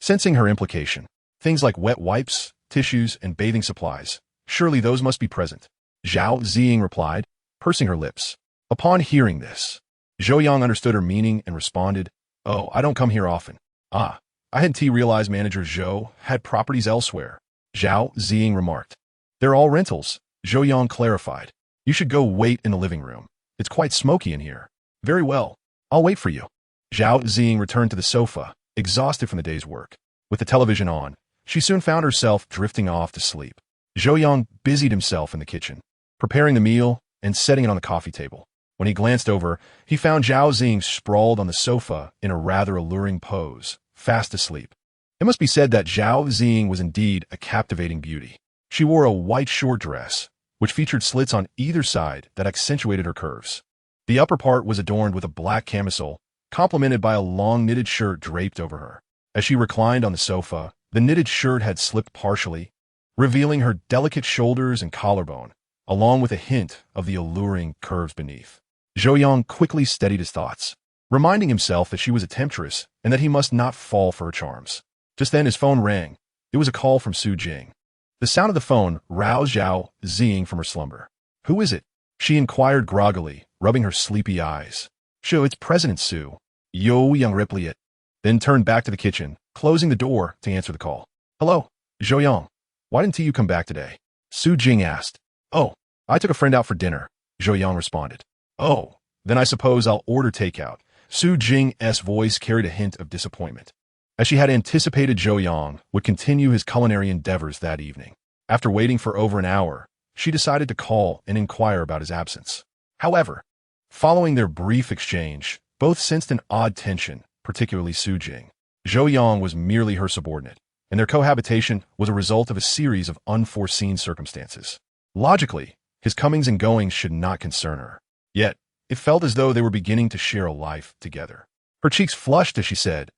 Sensing her implication, things like wet wipes, tissues, and bathing supplies. Surely those must be present. Zhao Ziying replied, pursing her lips. Upon hearing this, Zhou Yang understood her meaning and responded, Oh, I don't come here often. I hadn't realized Manager Zhou had properties elsewhere. Zhao Ziying remarked. They're all rentals, Zhou Yang clarified. You should go wait in the living room. It's quite smoky in here. Very well. I'll wait for you. Zhao Ziying returned to the sofa, exhausted from the day's work. With the television on, she soon found herself drifting off to sleep. Zhou Yang busied himself in the kitchen, preparing the meal and setting it on the coffee table. When he glanced over, he found Zhao Ziying sprawled on the sofa in a rather alluring pose, fast asleep. It must be said that Zhao Ziying was indeed a captivating beauty. She wore a white short dress, which featured slits on either side that accentuated her curves. The upper part was adorned with a black camisole, complemented by a long knitted shirt draped over her. As she reclined on the sofa, the knitted shirt had slipped partially, revealing her delicate shoulders and collarbone, along with a hint of the alluring curves beneath. Zhou Yang quickly steadied his thoughts, reminding himself that she was a temptress and that he must not fall for her charms. Just then his phone rang. It was a call from Su Jing. The sound of the phone roused Zhao Ziying from her slumber. Who is it? She inquired groggily, rubbing her sleepy eyes. Sure, it's President Su. Zhou Yang replied, then turned back to the kitchen, closing the door to answer the call. Hello, Zhou Yang. Why didn't you come back today? Su Jing asked. Oh, I took a friend out for dinner, Zhou Yang responded. Oh, then I suppose I'll order takeout. Su Jing's voice carried a hint of disappointment. as she had anticipated Zhou Yang would continue his culinary endeavors that evening. After waiting for over an hour, she decided to call and inquire about his absence. However, following their brief exchange, both sensed an odd tension, particularly Su Jing. Zhou Yang was merely her subordinate, and their cohabitation was a result of a series of unforeseen circumstances. Logically, his comings and goings should not concern her. Yet, it felt as though they were beginning to share a life together. Her cheeks flushed as she said,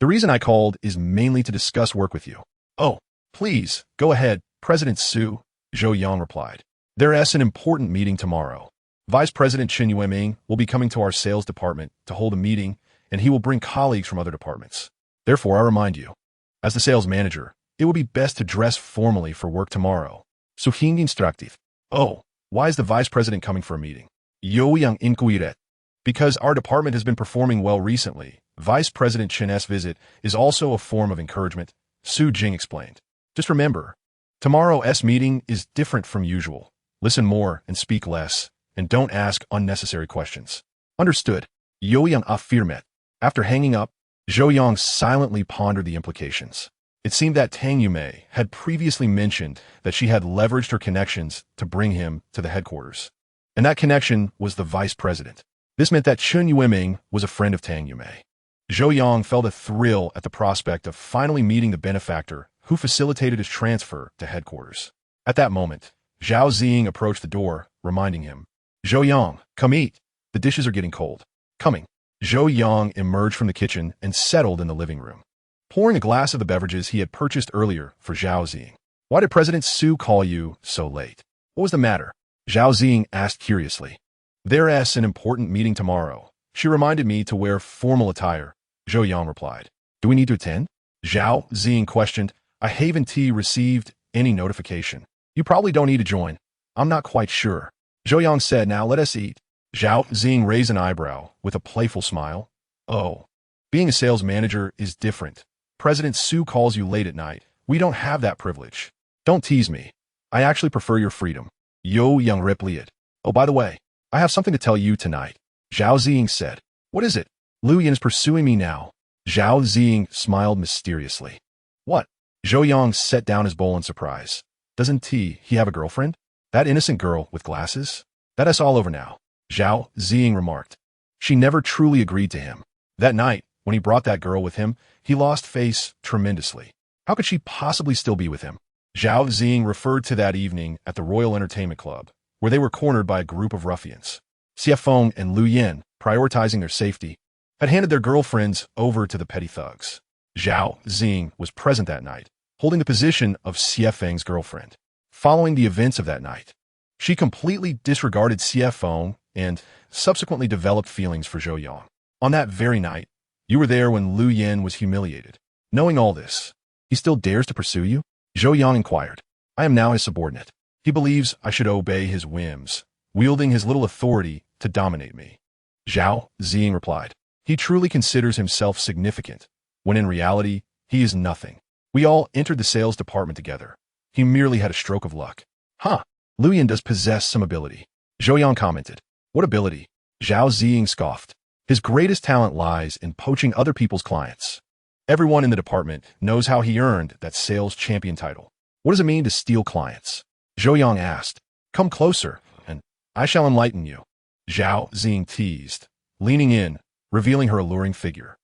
the reason I called is mainly to discuss work with you. Oh, please, go ahead, President Su, Zhou Yang replied. There's an important meeting tomorrow. Vice President Chen Yueming will be coming to our sales department to hold a meeting, and he will bring colleagues from other departments. Therefore, I remind you, as the sales manager, it would be best to dress formally for work tomorrow. Suhin instructive. Oh, why is the vice president coming for a meeting? Zhou Yang inquired. Because our department has been performing well recently, Vice President Chen's visit is also a form of encouragement, Su Jing explained. Just remember, tomorrow's meeting is different from usual. Listen more and speak less, and don't ask unnecessary questions. Understood. Zhou Yang affirmed. After hanging up, Zhou Yang silently pondered the implications. It seemed that Tang Yumei had previously mentioned that she had leveraged her connections to bring him to the headquarters. And that connection was the vice president. This meant that Chen Yueming was a friend of Tang Yumei. Zhou Yang felt a thrill at the prospect of finally meeting the benefactor who facilitated his transfer to headquarters. At that moment, Zhao Ziying approached the door, reminding him, Zhou Yang, come eat. The dishes are getting cold. Coming. Zhou Yang emerged from the kitchen and settled in the living room, pouring a glass of the beverages he had purchased earlier for Zhao Ziying. Why did President Su call you so late? What was the matter? Zhao Ziying asked curiously. There's an important meeting tomorrow. She reminded me to wear formal attire, Zhou Yang replied. Do we need to attend? Zhao Ziying questioned. I haven't received any notification. You probably don't need to join. I'm not quite sure. Zhou Yang said, now let us eat. Zhao Ziying raised an eyebrow with a playful smile. Oh, being a sales manager is different. President Su calls you late at night. We don't have that privilege. Don't tease me. I actually prefer your freedom. Zhou Yang replied. Oh, by the way, I have something to tell you tonight. Zhao Ziying said. What is it? Lu Yan is pursuing me now. Zhao Ziying smiled mysteriously. What? Zhou Yang set down his bowl in surprise. Doesn't he have a girlfriend? That innocent girl with glasses? That's all over now, Zhao Ziying remarked. She never truly agreed to him. That night, when he brought that girl with him, he lost face tremendously. How could she possibly still be with him? Zhao Ziying referred to that evening at the Royal Entertainment Club, where they were cornered by a group of ruffians. Xie Feng and Lu Yan, prioritizing their safety, had handed their girlfriends over to the petty thugs. Zhao Ziying was present that night, holding the position of Xie Feng's girlfriend. Following the events of that night, she completely disregarded Xie Feng and subsequently developed feelings for Zhou Yang. On that very night, you were there when Lu Yan was humiliated. Knowing all this, he still dares to pursue you? Zhou Yang inquired. I am now his subordinate. He believes I should obey his whims, wielding his little authority to dominate me. Zhao Ziying replied. He truly considers himself significant, when in reality, he is nothing. We all entered the sales department together. He merely had a stroke of luck. Huh, Lu Yan does possess some ability. Zhou Yang commented. What ability? Zhao Ziying scoffed. His greatest talent lies in poaching other people's clients. Everyone in the department knows how he earned that sales champion title. What does it mean to steal clients? Zhou Yang asked. Come closer, and I shall enlighten you. Zhao Ziying teased, leaning in, revealing her alluring figure.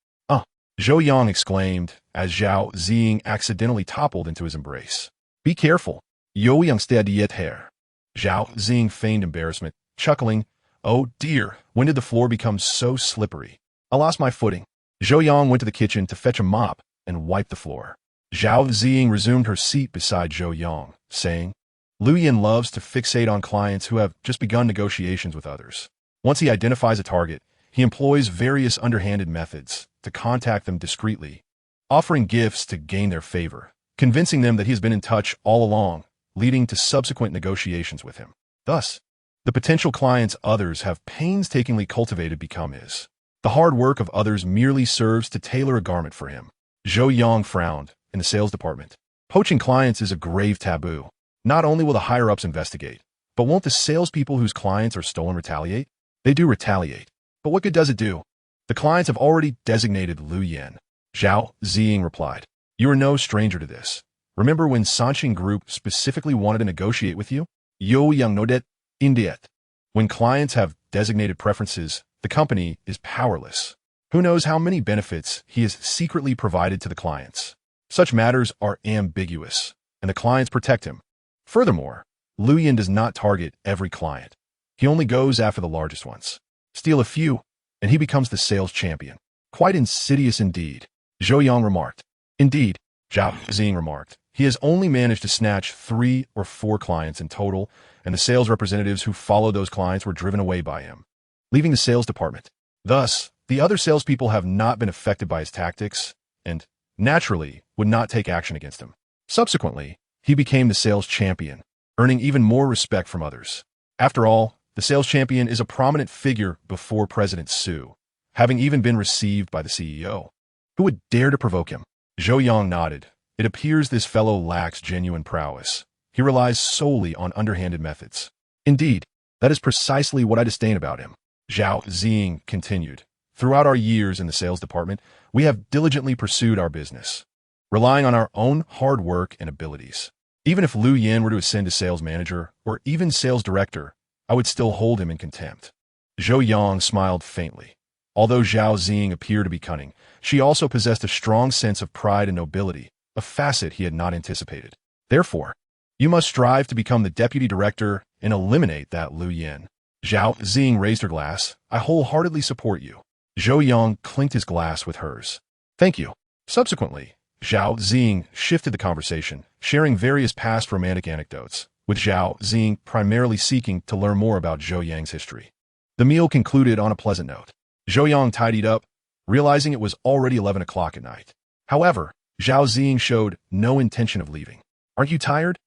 Zhou Yang exclaimed as Zhao Ziying accidentally toppled into his embrace. Be careful. Zhou Yang stayed yet hair. Zhao Ziying feigned embarrassment, chuckling. Oh dear, when did the floor become so slippery? I lost my footing. Zhou Yang went to the kitchen to fetch a mop and wipe the floor. Zhao Ziying resumed her seat beside Zhou Yang, saying, Lu Yan loves to fixate on clients who have just begun negotiations with others. Once he identifies a target, he employs various underhanded methods to contact them discreetly, offering gifts to gain their favor, convincing them that he has been in touch all along, leading to subsequent negotiations with him. Thus, the potential clients others have painstakingly cultivated become his. The hard work of others merely serves to tailor a garment for him. Zhou Yang frowned in the sales department. Poaching clients is a grave taboo. Not only will the higher-ups investigate, but won't the salespeople whose clients are stolen retaliate? They do retaliate. But what good does it do? The clients have already designated Lu Yan. Zhao Ziying replied. You are no stranger to this. Remember when Sanqing Group specifically wanted to negotiate with you? Zhou Yang nodet, Indiet. When clients have designated preferences, the company is powerless. Who knows how many benefits he has secretly provided to the clients? Such matters are ambiguous, and the clients protect him. Furthermore, Liu Yin does not target every client. He only goes after the largest ones. Steal a few, and he becomes the sales champion. Quite insidious indeed, Zhou Yang remarked. Indeed, Zhao Ziying remarked. He has only managed to snatch 3 or 4 clients in total, and the sales representatives who followed those clients were driven away by him, leaving the sales department. Thus, the other salespeople have not been affected by his tactics, and, naturally, would not take action against him. Subsequently, he became the sales champion, earning even more respect from others. After all, the sales champion is a prominent figure before President Su, having even been received by the CEO. Who would dare to provoke him? Zhou Yang nodded. It appears this fellow lacks genuine prowess. He relies solely on underhanded methods. Indeed, that is precisely what I disdain about him. Zhao Ziying continued. Throughout our years in the sales department, we have diligently pursued our business, relying on our own hard work and abilities. Even if Liu Yin were to ascend to sales manager or even sales director, I would still hold him in contempt. Zhou Yang smiled faintly. Although Zhao Ziying appeared to be cunning, she also possessed a strong sense of pride and nobility, a facet he had not anticipated. Therefore, you must strive to become the deputy director and eliminate that Liu Yin. Zhao Ziying raised her glass. I wholeheartedly support you. Zhou Yang clinked his glass with hers. Thank you. Subsequently, Zhao Ziying shifted the conversation, sharing various past romantic anecdotes, with Zhao Ziying primarily seeking to learn more about Zhou Yang's history. The meal concluded on a pleasant note. Zhou Yang tidied up, realizing it was already 11 o'clock at night. However, Zhao Ziying showed no intention of leaving. Aren't you tired?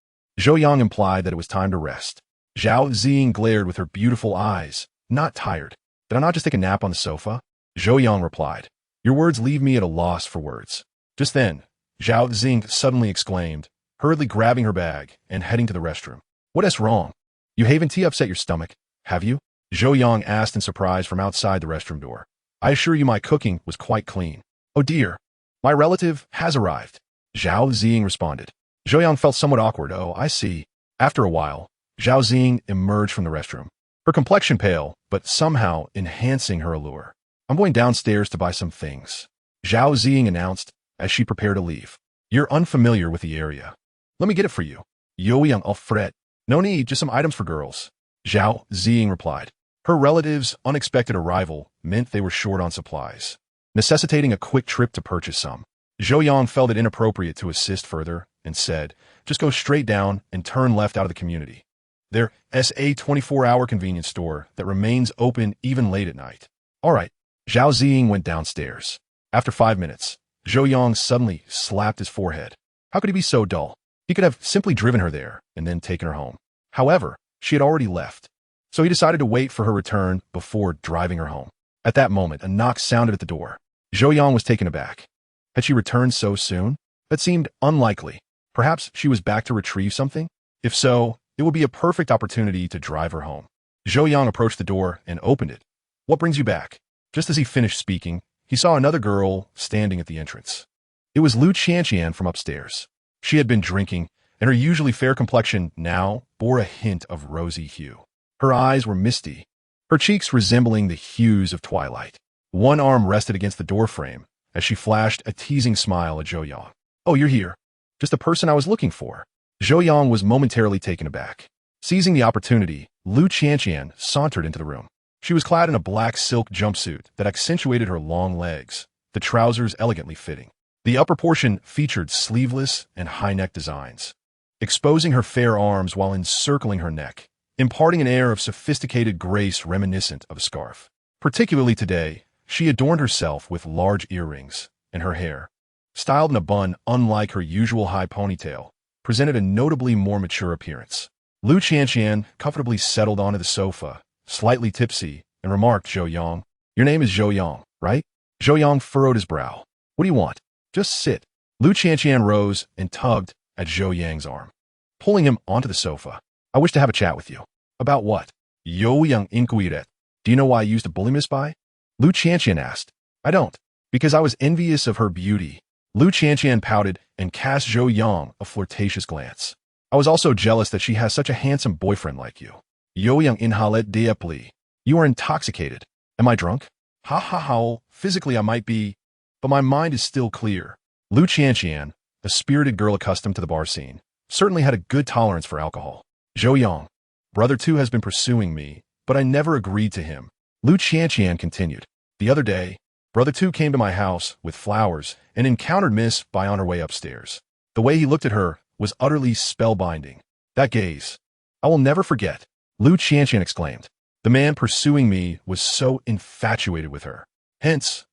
Zhou Yang implied that it was time to rest. Zhao Ziying glared with her beautiful eyes. Not tired. Did I not just take a nap on the sofa? Zhou Yang replied. Your words leave me at a loss for words. Just then, Zhao Ziying suddenly exclaimed, hurriedly grabbing her bag and heading to the restroom. What is wrong? You haven't tea upset your stomach, have you? Zhou Yang asked in surprise from outside the restroom door. I assure you my cooking was quite clean. Oh dear, my relative has arrived. Zhao Ziying responded. Zhou Yang felt somewhat awkward. Oh, I see. After a while, Zhao Ziying emerged from the restroom, her complexion pale, but somehow enhancing her allure. I'm going downstairs to buy some things, Zhao Ziying announced as she prepared to leave. You're unfamiliar with the area. Let me get it for you. Zhou Yang, I'll fret. No need, just some items for girls, Zhao Ziying replied. Her relative's unexpected arrival meant they were short on supplies, necessitating a quick trip to purchase some. Zhou Yang felt it inappropriate to assist further and said, just go straight down and turn left out of the community. There's a 24-hour convenience store that remains open even late at night. All right. Zhao Ziying went downstairs. After 5 minutes, Zhou Yang suddenly slapped his forehead. How could he be so dull? He could have simply driven her there and then taken her home. However, she had already left, so he decided to wait for her return before driving her home. At that moment, a knock sounded at the door. Zhou Yang was taken aback. Had she returned so soon? That seemed unlikely. Perhaps she was back to retrieve something? If so, it would be a perfect opportunity to drive her home. Zhou Yang approached the door and opened it. What brings you back? Just as he finished speaking, he saw another girl standing at the entrance. It was Liu Qianqian from upstairs. She had been drinking, and her usually fair complexion now bore a hint of rosy hue. Her eyes were misty, her cheeks resembling the hues of twilight. One arm rested against the doorframe as she flashed a teasing smile at Zhou Yang. Oh, you're here. Just the person I was looking for. Zhou Yang was momentarily taken aback. Seizing the opportunity, Liu Qianqian sauntered into the room. She was clad in a black silk jumpsuit that accentuated her long legs, the trousers elegantly fitting. The upper portion featured sleeveless and high-neck designs, exposing her fair arms while encircling her neck, imparting an air of sophisticated grace reminiscent of a scarf. Particularly today, she adorned herself with large earrings, and her hair, styled in a bun unlike her usual high ponytail, presented a notably more mature appearance. Liu Qianqian comfortably settled onto the sofa, slightly tipsy, and remarked, Zhou Yang, your name is Zhou Yang, right? Zhou Yang furrowed his brow. What do you want? Just sit. Liu Qianqian rose and tugged at Zhou Yang's arm, pulling him onto the sofa. I wish to have a chat with you. About what? Zhou Yang inquired. Do you know why I used a bully miss by? Liu Qianqian asked. I don't. Because I was envious of her beauty. Lu Qianqian pouted and cast Zhou Yang a flirtatious glance. I was also jealous that she has such a handsome boyfriend like you. Zhou Yang inhaled deeply. You are intoxicated. Am I drunk? Ha ha ha, physically I might be, but my mind is still clear. Lu Qianqian, a spirited girl accustomed to the bar scene, certainly had a good tolerance for alcohol. Zhou Yang, brother 2 has been pursuing me, but I never agreed to him. Lu Qianqian continued. The other day, brother 2 came to my house with flowers and encountered Miss Bai on her way upstairs. The way he looked at her was utterly spellbinding. That gaze, I will never forget, Lu Qianqian exclaimed. The man pursuing me was so infatuated with her. Hence,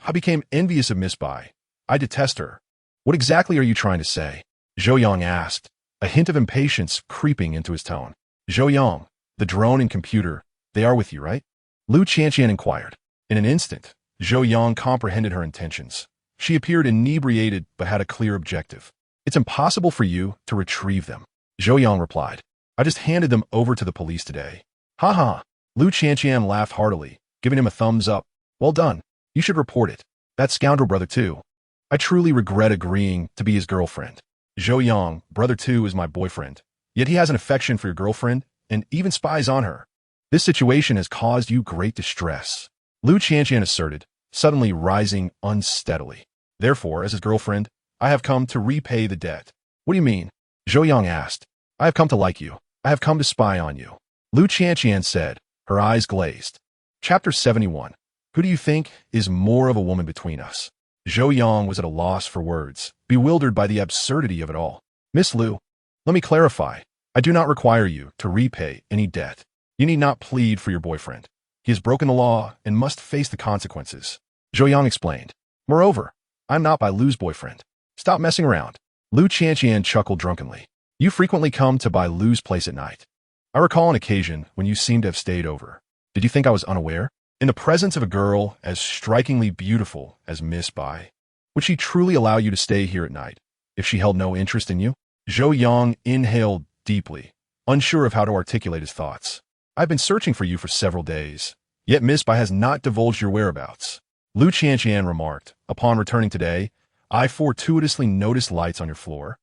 I became envious of Miss Bai. I detest her. What exactly are you trying to say? Zhou Yang asked, a hint of impatience creeping into his tone. Zhou Yang, the drone and computer, they are with you, right? Lu Qianqian inquired. In an instant, Zhou Yang comprehended her intentions. She appeared inebriated but had a clear objective. It's impossible for you to retrieve them. Zhou Yang replied. I just handed them over to the police today. Ha ha. Lu Qianqian laughed heartily, giving him a thumbs up. Well done. You should report it. That scoundrel brother 2. I truly regret agreeing to be his girlfriend. Zhou Yang, brother 2 is my boyfriend. Yet he has an affection for your girlfriend and even spies on her. This situation has caused you great distress. Lu Qianqian asserted, suddenly rising unsteadily. Therefore, as his girlfriend, I have come to repay the debt. What do you mean? Zhou Yang asked. I have come to like you. I have come to spy on you. Lu Qianqian said, her eyes glazed. Chapter 71. Who do you think is more of a woman between us? Zhou Yang was at a loss for words, bewildered by the absurdity of it all. Miss Lu, let me clarify. I do not require you to repay any debt. You need not plead for your boyfriend. He has broken the law and must face the consequences. Zhou Yang explained. Moreover, I'm not Bai Lu's boyfriend. Stop messing around. Lu Qianqian chuckled drunkenly. You frequently come to Bai Lu's place at night. I recall an occasion when you seemed to have stayed over. Did you think I was unaware? In the presence of a girl as strikingly beautiful as Miss Bai, would she truly allow you to stay here at night if she held no interest in you? Zhou Yang inhaled deeply, unsure of how to articulate his thoughts. I've been searching for you for several days, yet Miss Bai has not divulged your whereabouts. Lu Qianqian remarked, upon returning today, I fortuitously noticed lights on your floor,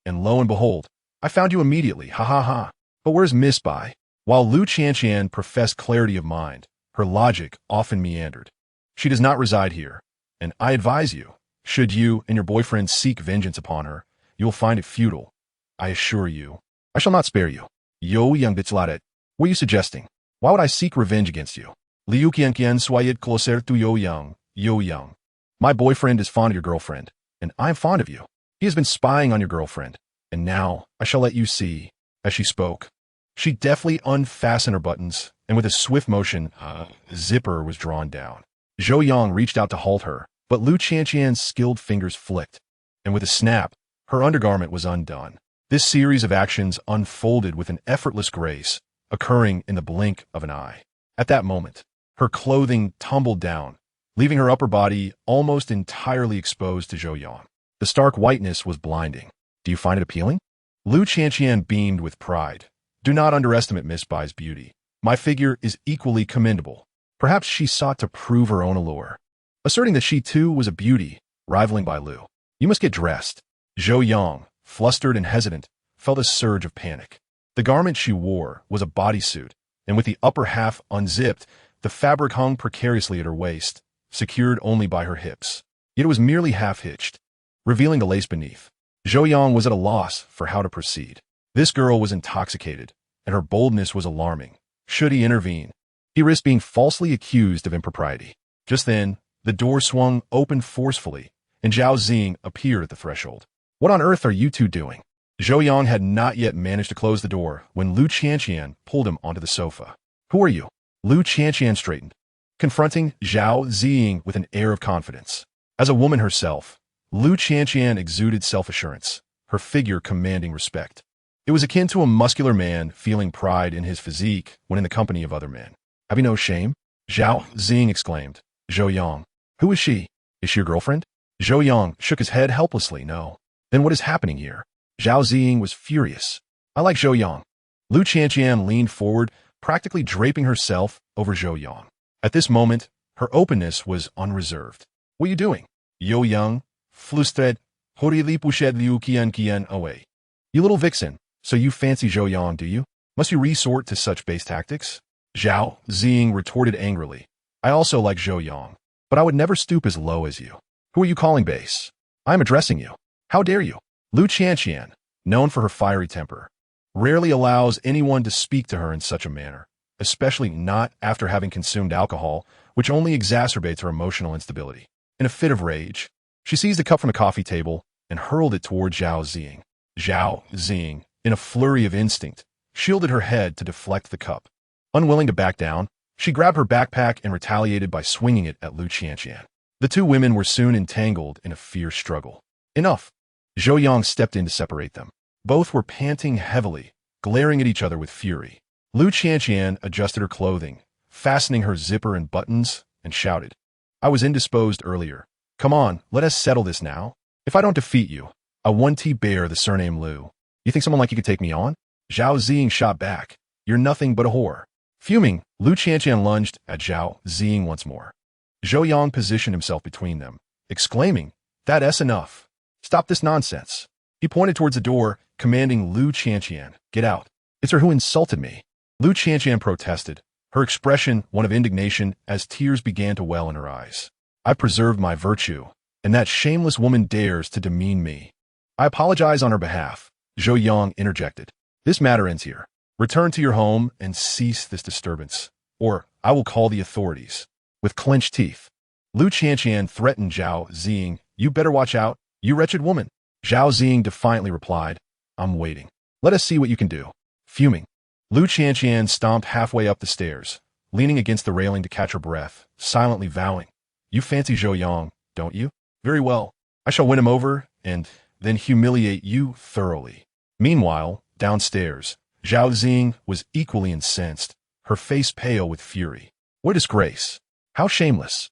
and lo and behold, I found you immediately, ha ha ha. But where's Miss Bai? While Lu Qianqian professed clarity of mind, her logic often meandered. She does not reside here, and I advise you, should you and your boyfriend seek vengeance upon her, you will find it futile. I assure you, I shall not spare you. Zhou Yang bitsladet. What are you suggesting? Why would I seek revenge against you? Liu Qianqian soyez closer to Zhou Yang. Zhou Yang. My boyfriend is fond of your girlfriend, and I am fond of you. He has been spying on your girlfriend, and now I shall let you see. As she spoke, she deftly unfastened her buttons, and with a swift motion, zipper was drawn down. Zhou Yang reached out to halt her, but Lu Qianqian's skilled fingers flicked, and with a snap, her undergarment was undone. This series of actions unfolded with an effortless grace, occurring in the blink of an eye. At that moment, her clothing tumbled down, leaving her upper body almost entirely exposed to Zhou Yang. The stark whiteness was blinding. Do you find it appealing? Lu Qianqian beamed with pride. Do not underestimate Miss Bai's beauty. My figure is equally commendable. Perhaps she sought to prove her own allure, asserting that she too was a beauty, rivaling Bai Lu. You must get dressed. Zhou Yang, flustered and hesitant, felt a surge of panic. The garment she wore was a bodysuit, and with the upper half unzipped, the fabric hung precariously at her waist, secured only by her hips. Yet it was merely half-hitched, revealing the lace beneath. Zhou Yang was at a loss for how to proceed. This girl was intoxicated, and her boldness was alarming. Should he intervene, he risked being falsely accused of impropriety. Just then, the door swung open forcefully, and Zhao Xing appeared at the threshold. What on earth are you two doing? Zhou Yang had not yet managed to close the door when Lu Qianqian pulled him onto the sofa. Who are you? Lu Qianqian straightened, confronting Zhao Xing with an air of confidence. As a woman herself, Lu Qianqian exuded self-assurance, her figure commanding respect. It was akin to a muscular man feeling pride in his physique when in the company of other men. Have you no shame? Zhao Xing exclaimed. Zhou Yang. Who is she? Is she your girlfriend? Zhou Yang shook his head helplessly. No. Then what is happening here? Zhao Xing was furious. I like Zhou Yang. Lu Qianqian leaned forward, practically draping herself over Zhou Yang. At this moment, her openness was unreserved. What are you doing? Zhou Yang, flüstert, horribly pushed Liu Qian away. You little vixen, so you fancy Zhou Yang, do you? Must you resort to such base tactics? Zhao Ziying retorted angrily. I also like Zhou Yang, but I would never stoop as low as you. Who are you calling base? I am addressing you. How dare you? Lu Qianqian, known for her fiery temper, rarely allows anyone to speak to her in such a manner, especially not after having consumed alcohol, which only exacerbates her emotional instability. In a fit of rage, she seized a cup from a coffee table and hurled it toward Zhao Ziying. Zhao Ziying, in a flurry of instinct, shielded her head to deflect the cup. Unwilling to back down, she grabbed her backpack and retaliated by swinging it at Lu Qianqian. The two women were soon entangled in a fierce struggle. Enough! Zhou Yang stepped in to separate them. Both were panting heavily, glaring at each other with fury. Lu Qianqian adjusted her clothing, fastening her zipper and buttons, and shouted, I was indisposed earlier. Come on, let us settle this now. If I don't defeat you, I 1T bear the surname Lu. You think someone like you could take me on? Zhao Ziying shot back. You're nothing but a whore. Fuming, Lu Qianqian lunged at Zhao Ziying once more. Zhou Yang positioned himself between them, exclaiming, That's enough. Stop this nonsense. He pointed towards the door, commanding Lu Qianqian, Get out. It's her who insulted me. Lu Qianqian protested, her expression one of indignation as tears began to well in her eyes. I preserved my virtue, and that shameless woman dares to demean me. I apologize on her behalf, Zhou Yang interjected. This matter ends here. Return to your home and cease this disturbance, or I will call the authorities. With clenched teeth, Lu Qianqian threatened Zhao Ziying, You better watch out, you wretched woman. Zhao Ziying defiantly replied, I'm waiting. Let us see what you can do. Fuming, Lu Qianqian stomped halfway up the stairs, leaning against the railing to catch her breath, silently vowing, You fancy Zhou Yang, don't you? Very well. I shall win him over and then humiliate you thoroughly. Meanwhile, downstairs, Zhao Ziying was equally incensed, her face pale with fury. What disgrace! How shameless!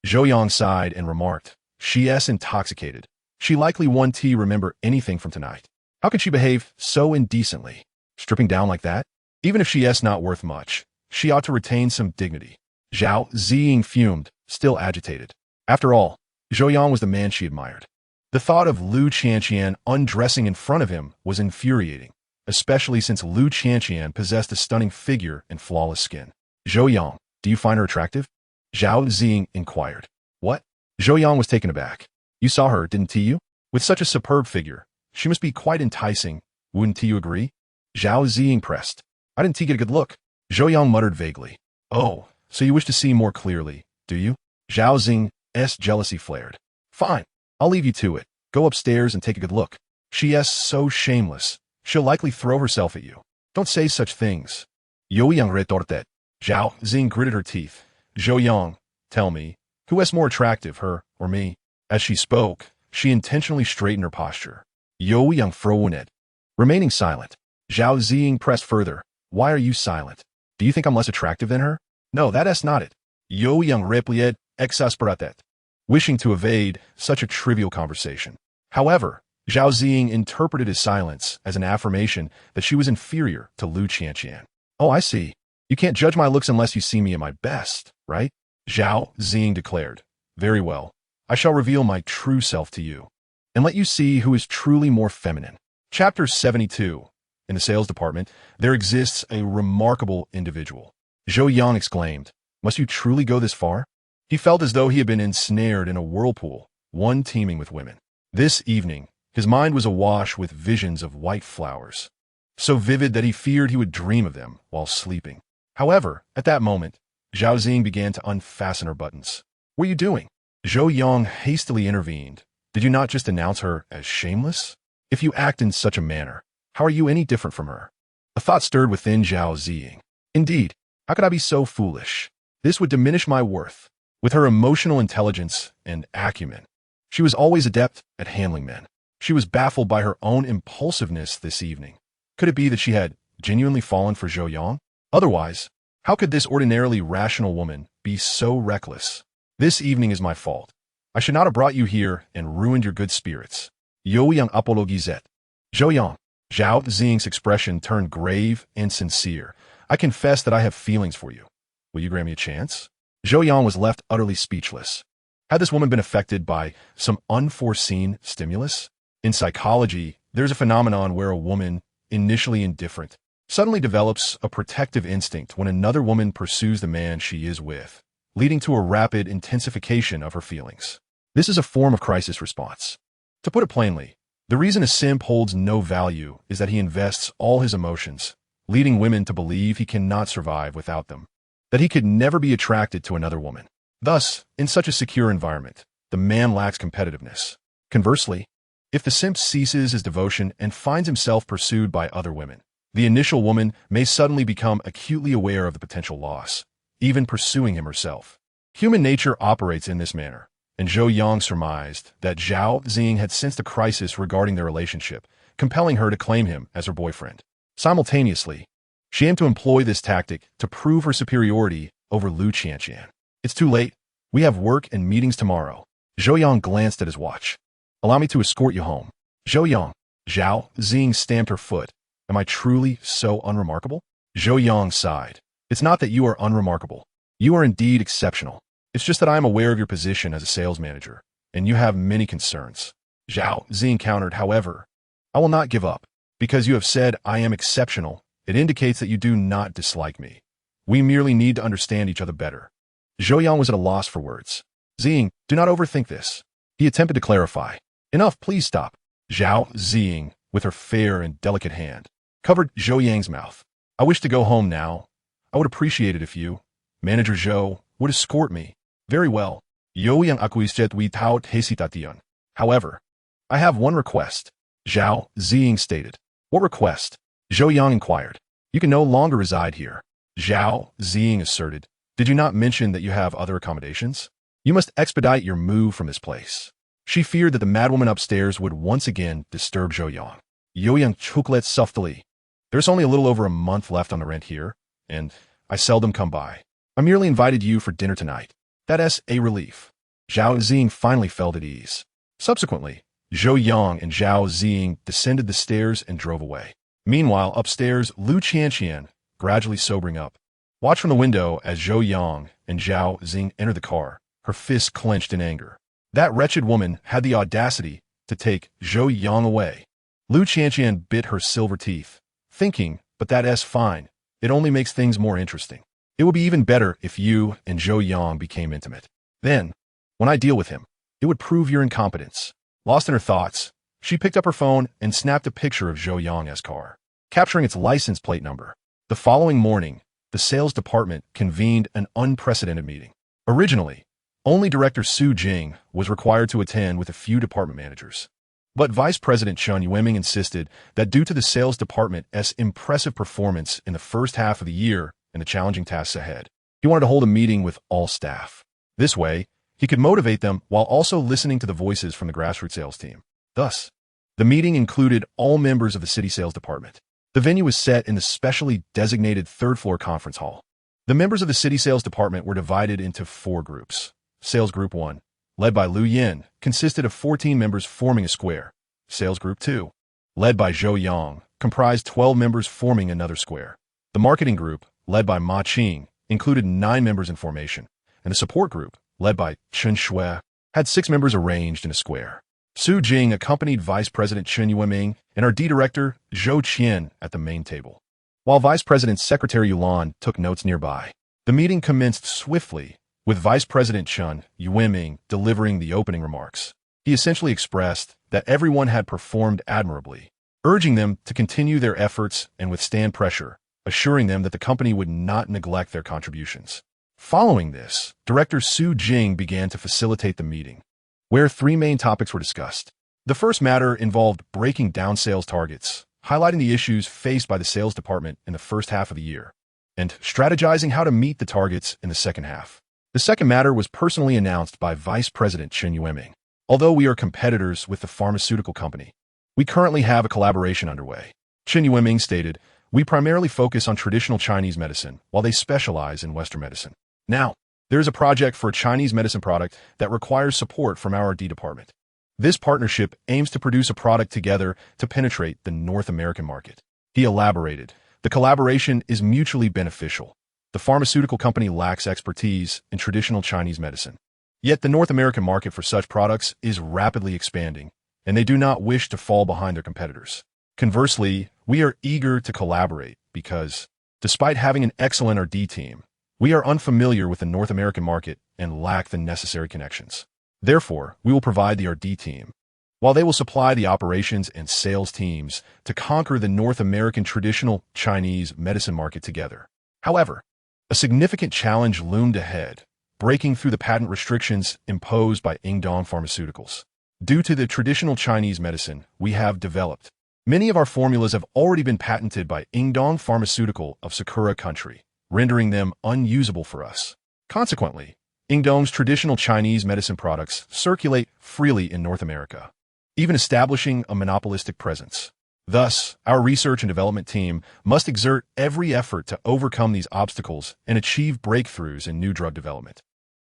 Zhou Yang sighed and remarked, She's intoxicated. She likely 1T remember anything from tonight. How could she behave so indecently? Stripping down like that? Even if she's not worth much, she ought to retain some dignity. Zhao Ziying fumed, still agitated. After all, Zhou Yang was the man she admired. The thought of Lu Qianqian undressing in front of him was infuriating, especially since Lu Qianqian possessed a stunning figure and flawless skin. Zhou Yang, do you find her attractive? Zhao Ziying inquired. What? Zhou Yang was taken aback. You saw her, didn't you? With such a superb figure, she must be quite enticing, wouldn't you agree? Zhao Ziying pressed. I didn't get a good look. Zhou Yang muttered vaguely. Oh, so you wish to see more clearly, do you? Zhao Ziying's jealousy flared. Fine, I'll leave you to it. Go upstairs and take a good look. She's so shameless. She'll likely throw herself at you. Don't say such things. Zhou Yang retorted. Zhao Ziying gritted her teeth. Zhou Yang, tell me, who is more attractive, her or me? As she spoke, she intentionally straightened her posture. Zhou Yang frowned. Remaining silent, Zhao Ziying pressed further. Why are you silent? Do you think I'm less attractive than her? No, that's not it. Zhou Yang replied, exasperated, wishing to evade such a trivial conversation. However, Zhao Ziying interpreted his silence as an affirmation that she was inferior to Lu Qianqian. Oh, I see. You can't judge my looks unless you see me at my best, right? Zhao Ziying declared. Very well. I shall reveal my true self to you, and let you see who is truly more feminine. Chapter 72. In the sales department, there exists a remarkable individual. Zhou Yang exclaimed, Must you truly go this far? He felt as though he had been ensnared in a whirlpool, one teeming with women. This evening, his mind was awash with visions of white flowers, so vivid that he feared he would dream of them while sleeping. However, at that moment, Zhao Ziying began to unfasten her buttons. What are you doing? Zhou Yang hastily intervened. Did you not just announce her as shameless? If you act in such a manner, how are you any different from her? A thought stirred within Zhao Ziying. Indeed, how could I be so foolish? This would diminish my worth. With her emotional intelligence and acumen, she was always adept at handling men. She was baffled by her own impulsiveness this evening. Could it be that she had genuinely fallen for Zhou Yang? Otherwise, how could this ordinarily rational woman be so reckless? This evening is my fault. I should not have brought you here and ruined your good spirits. Zhou Yang apologized. Zhou Yang. Zhao Ziying's expression turned grave and sincere. I confess that I have feelings for you. Will you grant me a chance? Zhou Yang was left utterly speechless. Had this woman been affected by some unforeseen stimulus? In psychology, there's a phenomenon where a woman, initially indifferent, suddenly develops a protective instinct when another woman pursues the man she is with, leading to a rapid intensification of her feelings. This is a form of crisis response. To put it plainly, the reason a simp holds no value is that he invests all his emotions, leading women to believe he cannot survive without them, that he could never be attracted to another woman. Thus, in such a secure environment, the man lacks competitiveness. Conversely, if the simp ceases his devotion and finds himself pursued by other women, the initial woman may suddenly become acutely aware of the potential loss, even pursuing him herself. Human nature operates in this manner, and Zhou Yang surmised that Zhao Xing had sensed a crisis regarding their relationship, compelling her to claim him as her boyfriend. Simultaneously, she aimed to employ this tactic to prove her superiority over Lu Qianqian. It's too late. We have work and meetings tomorrow. Zhou Yang glanced at his watch. Allow me to escort you home. Zhou Yang. Zhao Xing stamped her foot. Am I truly so unremarkable? Zhou Yang sighed. It's not that you are unremarkable. You are indeed exceptional. It's just that I am aware of your position as a sales manager, and you have many concerns. Zhao Xing countered, however, I will not give up. Because you have said I am exceptional, it indicates that you do not dislike me. We merely need to understand each other better. Zhou Yang was at a loss for words. Xing, do not overthink this. He attempted to clarify. Enough, please stop. Zhao Xing, with her fair and delicate hand, covered Zhou Yang's mouth. I wish to go home now. I would appreciate it if you, Manager Zhou, would escort me. Very well. Zhou Yang acquiesced without hesitation. However, I have one request. Zhao Xing stated. What request? Zhou Yang inquired. You can no longer reside here. Zhao Xing asserted. Did you not mention that you have other accommodations? You must expedite your move from this place. She feared that the madwoman upstairs would once again disturb Zhou Yang. Zhou Yang chuckled softly. There's only a little over a month left on the rent here, and I seldom come by. I merely invited you for dinner tonight. That's a relief. Zhao Xing finally felt at ease. Subsequently, Zhou Yang and Zhao Xing descended the stairs and drove away. Meanwhile, upstairs, Lu Qianqian, gradually sobering up, watched from the window as Zhou Yang and Zhao Xing entered the car, her fists clenched in anger. That wretched woman had the audacity to take Zhou Yang away. Lu Qianqian bit her silver teeth, thinking, but that's fine. It only makes things more interesting. It would be even better if you and Zhou Yang became intimate. Then, when I deal with him, it would prove your incompetence. Lost in her thoughts, she picked up her phone and snapped a picture of Zhou Yang's car, capturing its license plate number. The following morning, the sales department convened an unprecedented meeting. Originally, only Director Su Jing was required to attend with a few department managers. But Vice President Chen Yueming insisted that due to the sales department's impressive performance in the first half of the year and the challenging tasks ahead, he wanted to hold a meeting with all staff. This way, he could motivate them while also listening to the voices from the grassroots sales team. Thus, the meeting included all members of the city sales department. The venue was set in the specially designated third-floor conference hall. The members of the city sales department were divided into 4 groups. Sales Group 1, led by Lu Yin, consisted of 14 members forming a square. Sales Group 2, led by Zhou Yang, comprised 12 members forming another square. The Marketing Group, led by Ma Qing, included 9 members in formation, and the Support Group, led by Chen Shui, had 6 members arranged in a square. Su Jing accompanied Vice President Chen Yueming and our D-Director Zhou Qian at the main table, while Vice President Secretary Yulan took notes nearby. The meeting commenced swiftly, with Vice President Chen Yueming delivering the opening remarks. He essentially expressed that everyone had performed admirably, urging them to continue their efforts and withstand pressure, assuring them that the company would not neglect their contributions. Following this, Director Su Jing began to facilitate the meeting, where 3 main topics were discussed. The first matter involved breaking down sales targets, highlighting the issues faced by the sales department in the first half of the year, and strategizing how to meet the targets in the second half. The second matter was personally announced by Vice President Chen Yueming. Although we are competitors with the pharmaceutical company, we currently have a collaboration underway. Chen Yueming stated, we primarily focus on traditional Chinese medicine, while they specialize in Western medicine. Now, there is a project for a Chinese medicine product that requires support from our R&D department. This partnership aims to produce a product together to penetrate the North American market. He elaborated, the collaboration is mutually beneficial. The pharmaceutical company lacks expertise in traditional Chinese medicine. Yet the North American market for such products is rapidly expanding, and they do not wish to fall behind their competitors. Conversely, we are eager to collaborate because, despite having an excellent R&D team, we are unfamiliar with the North American market and lack the necessary connections. Therefore, we will provide the R&D team, while they will supply the operations and sales teams to conquer the North American traditional Chinese medicine market together. However, a significant challenge loomed ahead, breaking through the patent restrictions imposed by Yingdong Pharmaceuticals. Due to the traditional Chinese medicine we have developed, many of our formulas have already been patented by Yingdong Pharmaceutical of Sakura Country, rendering them unusable for us. Consequently, Yingdong's traditional Chinese medicine products circulate freely in North America, even establishing a monopolistic presence. Thus, our research and development team must exert every effort to overcome these obstacles and achieve breakthroughs in new drug development,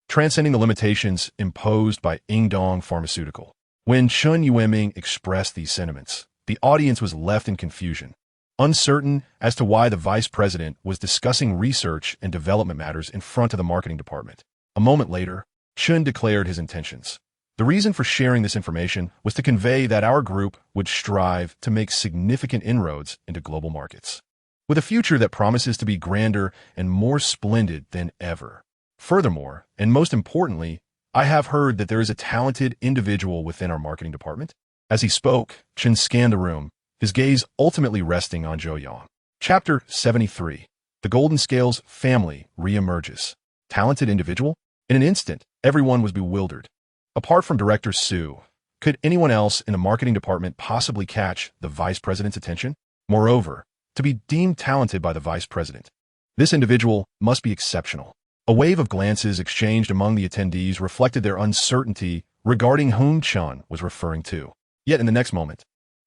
transcending the limitations imposed by Yingdong Pharmaceutical. When Chen Yueming expressed these sentiments, the audience was left in confusion, uncertain as to why the vice president was discussing research and development matters in front of the marketing department. A moment later, Chen declared his intentions. The reason for sharing this information was to convey that our group would strive to make significant inroads into global markets, with a future that promises to be grander and more splendid than ever. Furthermore, and most importantly, I have heard that there is a talented individual within our marketing department. As he spoke, Chen scanned the room, his gaze ultimately resting on Zhou Yang. Chapter 73. The Golden Scales Family Reemerges. Talented individual? In an instant, everyone was bewildered. Apart from Director Su, could anyone else in the marketing department possibly catch the vice president's attention? Moreover, to be deemed talented by the vice president, this individual must be exceptional. A wave of glances exchanged among the attendees reflected their uncertainty regarding whom Chen was referring to. Yet in the next moment,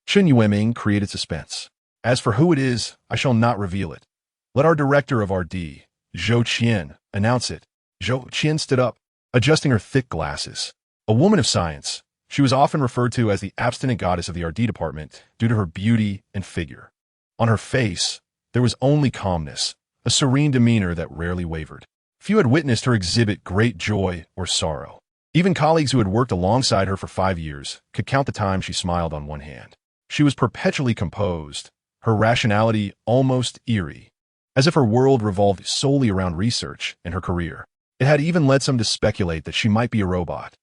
Chen Yueming created suspense. As for who it is, I shall not reveal it. Let our director of R&D, Zhou Qian, announce it. Zhou Qian stood up, adjusting her thick glasses. A woman of science, she was often referred to as the abstinent goddess of the R&D department due to her beauty and figure. On her face, there was only calmness, a serene demeanor that rarely wavered. Few had witnessed her exhibit great joy or sorrow. Even colleagues who had worked alongside her for 5 years could count the time she smiled on one hand. She was perpetually composed, her rationality almost eerie, as if her world revolved solely around research and her career. It had even led some to speculate that she might be a robot,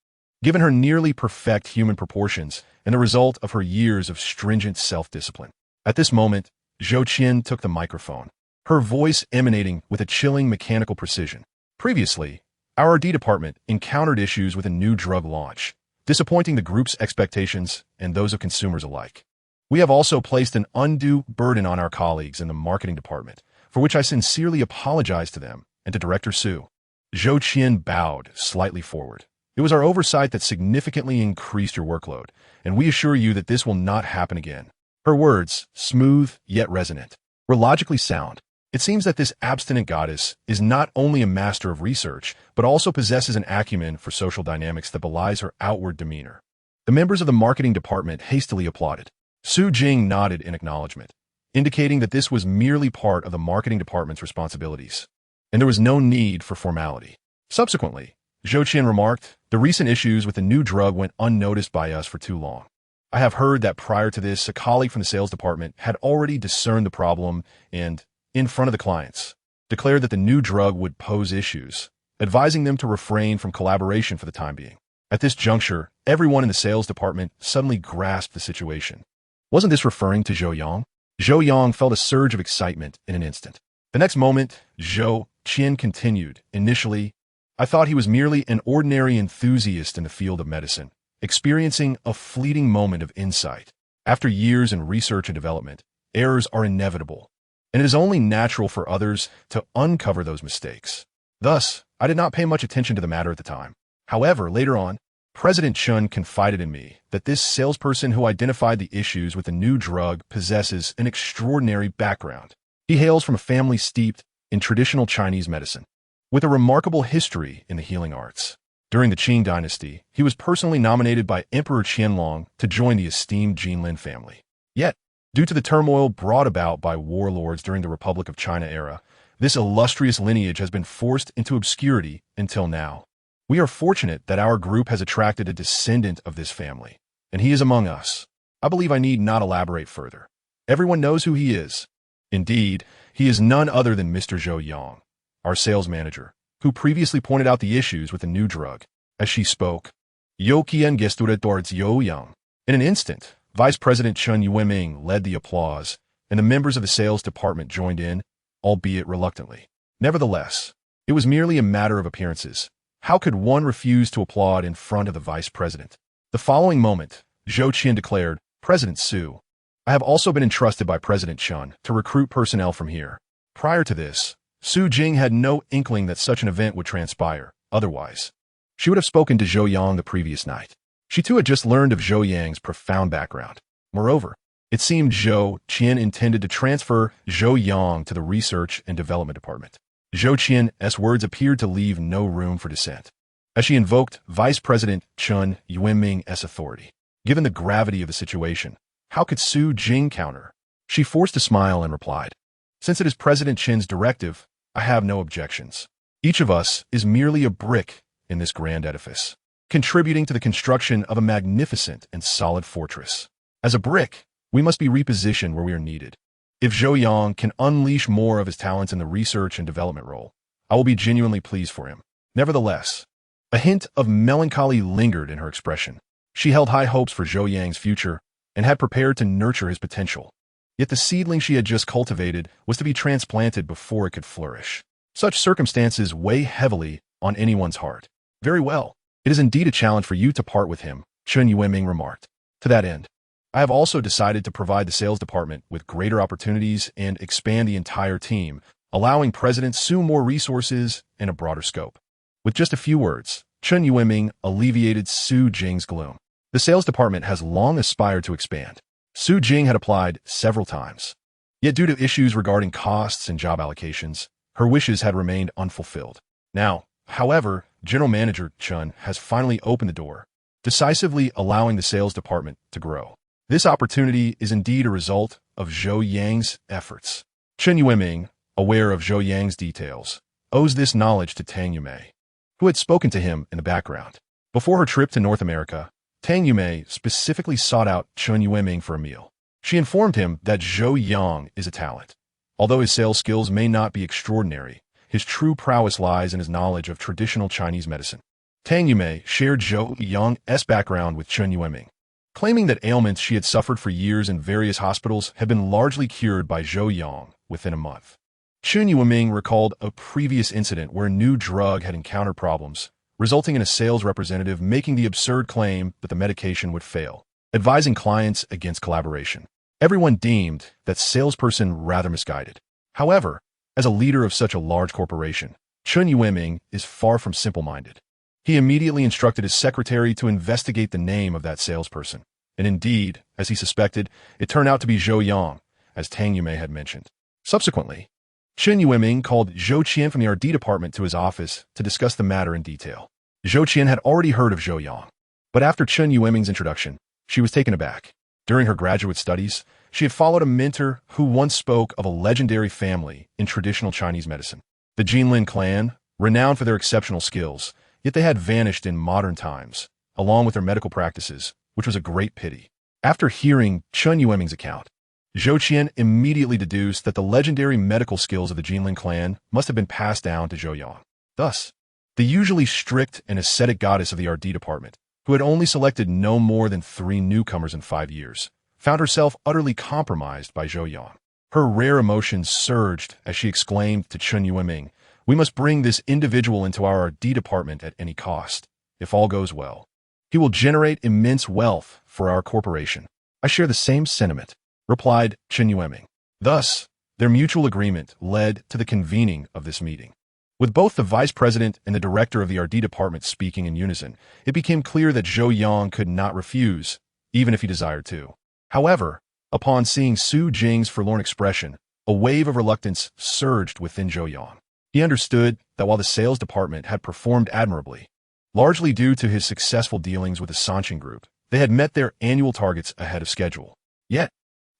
given her nearly perfect human proportions and the result of her years of stringent self-discipline. At this moment, Zhou Qian took the microphone, her voice emanating with a chilling mechanical precision. Previously, our R&D department encountered issues with a new drug launch, disappointing the group's expectations and those of consumers alike. We have also placed an undue burden on our colleagues in the marketing department, for which I sincerely apologize to them and to Director Su. Zhou Qian bowed slightly forward. It was our oversight that significantly increased your workload, and we assure you that this will not happen again. Her words, smooth yet resonant, were logically sound. It seems that this abstinent goddess is not only a master of research, but also possesses an acumen for social dynamics that belies her outward demeanor. The members of the marketing department hastily applauded. Su Jing nodded in acknowledgement, indicating that this was merely part of the marketing department's responsibilities, and there was no need for formality. Subsequently, Zhou Qian remarked, the recent issues with the new drug went unnoticed by us for too long. I have heard that prior to this, a colleague from the sales department had already discerned the problem and, in front of the clients, declared that the new drug would pose issues, advising them to refrain from collaboration for the time being. At this juncture, everyone in the sales department suddenly grasped the situation. Wasn't this referring to Zhou Yang? Zhou Yang felt a surge of excitement in an instant. The next moment, Zhou Qian continued, initially, I thought he was merely an ordinary enthusiast in the field of medicine, experiencing a fleeting moment of insight. After years in research and development, errors are inevitable, and it is only natural for others to uncover those mistakes. Thus, I did not pay much attention to the matter at the time. However, later on, President Chen confided in me that this salesperson who identified the issues with the new drug possesses an extraordinary background. He hails from a family steeped in traditional Chinese medicine, with a remarkable history in the healing arts. During the Qing dynasty, he was personally nominated by Emperor Qianlong to join the esteemed Jinlin family. Yet, due to the turmoil brought about by warlords during the Republic of China era, this illustrious lineage has been forced into obscurity until now. We are fortunate that our group has attracted a descendant of this family, and he is among us. I believe I need not elaborate further. Everyone knows who he is. Indeed, he is none other than Mr. Zhou Yang, our sales manager, who previously pointed out the issues with the new drug. As she spoke, Yo Qian gestured towards Zhou Yang. In an instant, Vice President Chen Yueming led the applause, and the members of the sales department joined in, albeit reluctantly. Nevertheless, it was merely a matter of appearances. How could one refuse to applaud in front of the vice president? The following moment, Zhou Qian declared, President Su, I have also been entrusted by President Chen to recruit personnel from here. Prior to this, Su Jing had no inkling that such an event would transpire. Otherwise, she would have spoken to Zhou Yang the previous night. She too had just learned of Zhou Yang's profound background. Moreover, it seemed Zhou Qian intended to transfer Zhou Yang to the research and development department. Zhou Qian's words appeared to leave no room for dissent, as she invoked Vice President Chen Yueming's authority. Given the gravity of the situation, how could Su Jing counter? She forced a smile and replied, Since it is President Chen's directive, I have no objections. Each of us is merely a brick in this grand edifice, contributing to the construction of a magnificent and solid fortress. As a brick, we must be repositioned where we are needed. If Zhou Yang can unleash more of his talents in the research and development role, I will be genuinely pleased for him. Nevertheless, a hint of melancholy lingered in her expression. She held high hopes for Zhou Yang's future and had prepared to nurture his potential. Yet the seedling she had just cultivated was to be transplanted before it could flourish. Such circumstances weigh heavily on anyone's heart. Very well. It is indeed a challenge for you to part with him, Chen Yueming remarked. To that end, I have also decided to provide the sales department with greater opportunities and expand the entire team, allowing President Su more resources and a broader scope. With just a few words, Chen Yueming alleviated Su Jing's gloom. The sales department has long aspired to expand. Su Jing had applied several times. Yet due to issues regarding costs and job allocations, her wishes had remained unfulfilled. Now, however, General Manager Chen has finally opened the door, decisively allowing the sales department to grow. This opportunity is indeed a result of Zhou Yang's efforts. Chen Yueming, aware of Zhou Yang's details, owes this knowledge to Tang Yumei, who had spoken to him in the background. Before her trip to North America, Tang Yumei specifically sought out Chen Yueming for a meal. She informed him that Zhou Yang is a talent. Although his sales skills may not be extraordinary, his true prowess lies in his knowledge of traditional Chinese medicine. Tang Yumei shared Zhou Yang's background with Chen Yueming, claiming that ailments she had suffered for years in various hospitals had been largely cured by Zhou Yang within a month. Chen Yueming recalled a previous incident where a new drug had encountered problems, resulting in a sales representative making the absurd claim that the medication would fail, advising clients against collaboration. Everyone deemed that salesperson rather misguided. However, as a leader of such a large corporation, Chen Yueming is far from simple-minded. He immediately instructed his secretary to investigate the name of that salesperson. And indeed, as he suspected, it turned out to be Zhou Yang, as Tang Yumei had mentioned. Subsequently, Chen Yueming called Zhou Qian from the R&D department to his office to discuss the matter in detail. Zhou Qian had already heard of Zhou Yang, but after Chen Yueming's introduction, she was taken aback. During her graduate studies, she had followed a mentor who once spoke of a legendary family in traditional Chinese medicine. The Jinlin clan, renowned for their exceptional skills, yet they had vanished in modern times, along with their medical practices, which was a great pity. After hearing Chen Yueming's account, Zhou Qian immediately deduced that the legendary medical skills of the Jinlin clan must have been passed down to Zhou Yang. Thus, the usually strict and ascetic goddess of the R&D department, who had only selected no more than 3 newcomers in 5 years, found herself utterly compromised by Zhou Yang. Her rare emotions surged as she exclaimed to Chen Yueming, "We must bring this individual into our R&D department at any cost. If all goes well, he will generate immense wealth for our corporation." "I share the same sentiment," replied Chen Yueming. Thus, their mutual agreement led to the convening of this meeting. With both the vice president and the director of the R&D department speaking in unison, it became clear that Zhou Yang could not refuse, even if he desired to. However, upon seeing Su Jing's forlorn expression, a wave of reluctance surged within Zhou Yang. He understood that while the sales department had performed admirably, largely due to his successful dealings with the Sanqing Group, they had met their annual targets ahead of schedule. Yet,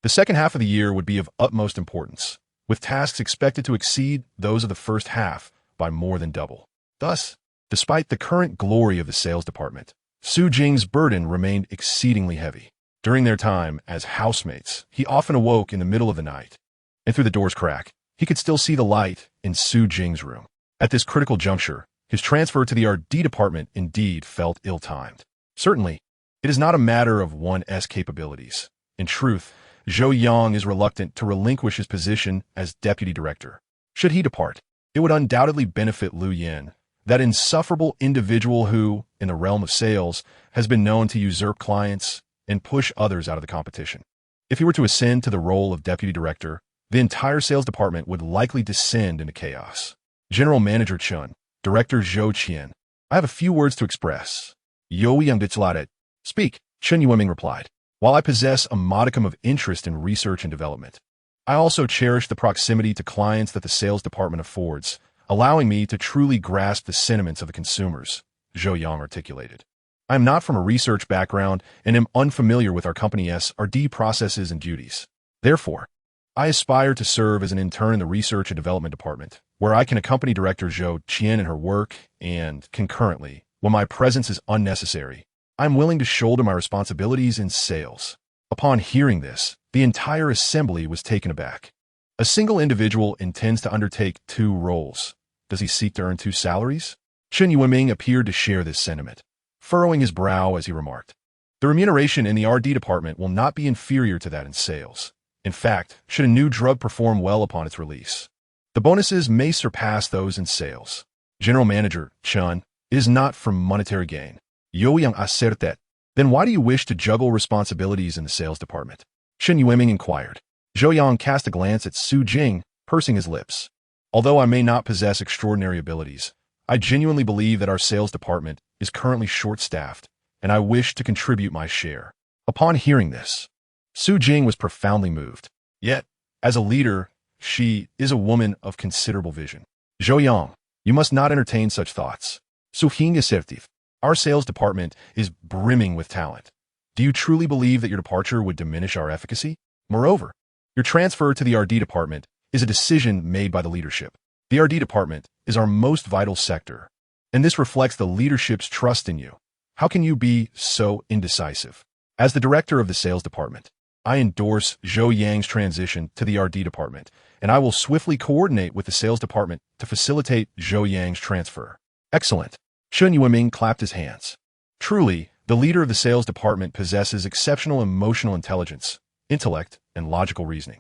the second half of the year would be of utmost importance, with tasks expected to exceed those of the first half by more than double. Thus, Despite the current glory of the sales department, Zhou Yang's burden remained exceedingly heavy. During their time as housemates, he often awoke in the middle of the night, and through the door's crack, he could still see the light in Zhou Yang's room. At this critical juncture, his transfer to the RD department indeed felt ill-timed. Certainly, it is not a matter of one's capabilities. In truth, Zhou Yang is reluctant to relinquish his position as deputy director. Should he depart, it would undoubtedly benefit Liu Yan, that insufferable individual who, in the realm of sales, has been known to usurp clients and push others out of the competition. If he were to ascend to the role of deputy director, the entire sales department would likely descend into chaos. General Manager Chun, Director Zhou Qian, I have a few words to express. Zhou Yang declared. Speak, Chen Yueming replied. While I possess a modicum of interest in research and development, I also cherish the proximity to clients that the sales department affords, allowing me to truly grasp the sentiments of the consumers, Zhou Yang articulated. I am not from a research background and am unfamiliar with our company's R&D processes and duties. Therefore, I aspire to serve as an intern in the research and development department, where I can accompany Director Zhou Qian in her work and, concurrently, when my presence is unnecessary, I am willing to shoulder my responsibilities in sales. Upon hearing this, the entire assembly was taken aback. A single individual intends to undertake 2 roles. Does he seek to earn 2 salaries? Chen Yueming appeared to share this sentiment, furrowing his brow as he remarked. The remuneration in the R&D department will not be inferior to that in sales. In fact, should a new drug perform well upon its release, the bonuses may surpass those in sales. General Manager Chun, it is not for monetary gain. Zhou Yang asserted. Then why do you wish to juggle responsibilities in the sales department? Chen Yueming inquired. Zhou Yang cast a glance at Zhou Jing, pursing his lips. Although I may not possess extraordinary abilities, I genuinely believe that our sales department is currently short-staffed, and I wish to contribute my share. Upon hearing this, Zhou Jing was profoundly moved. Yet, as a leader, she is a woman of considerable vision. Zhou Yang, you must not entertain such thoughts. Su Hing assertive. Our sales department is brimming with talent. Do you truly believe that your departure would diminish our efficacy? Moreover, your transfer to the RD department is a decision made by the leadership. The RD department is our most vital sector, and this reflects the leadership's trust in you. How can you be so indecisive? As the director of the sales department, I endorse Zhou Yang's transition to the RD department, and I will swiftly coordinate with the sales department to facilitate Zhou Yang's transfer. Excellent. Chen Yueming clapped his hands. Truly, the leader of the sales department possesses exceptional emotional intelligence, intellect, and logical reasoning.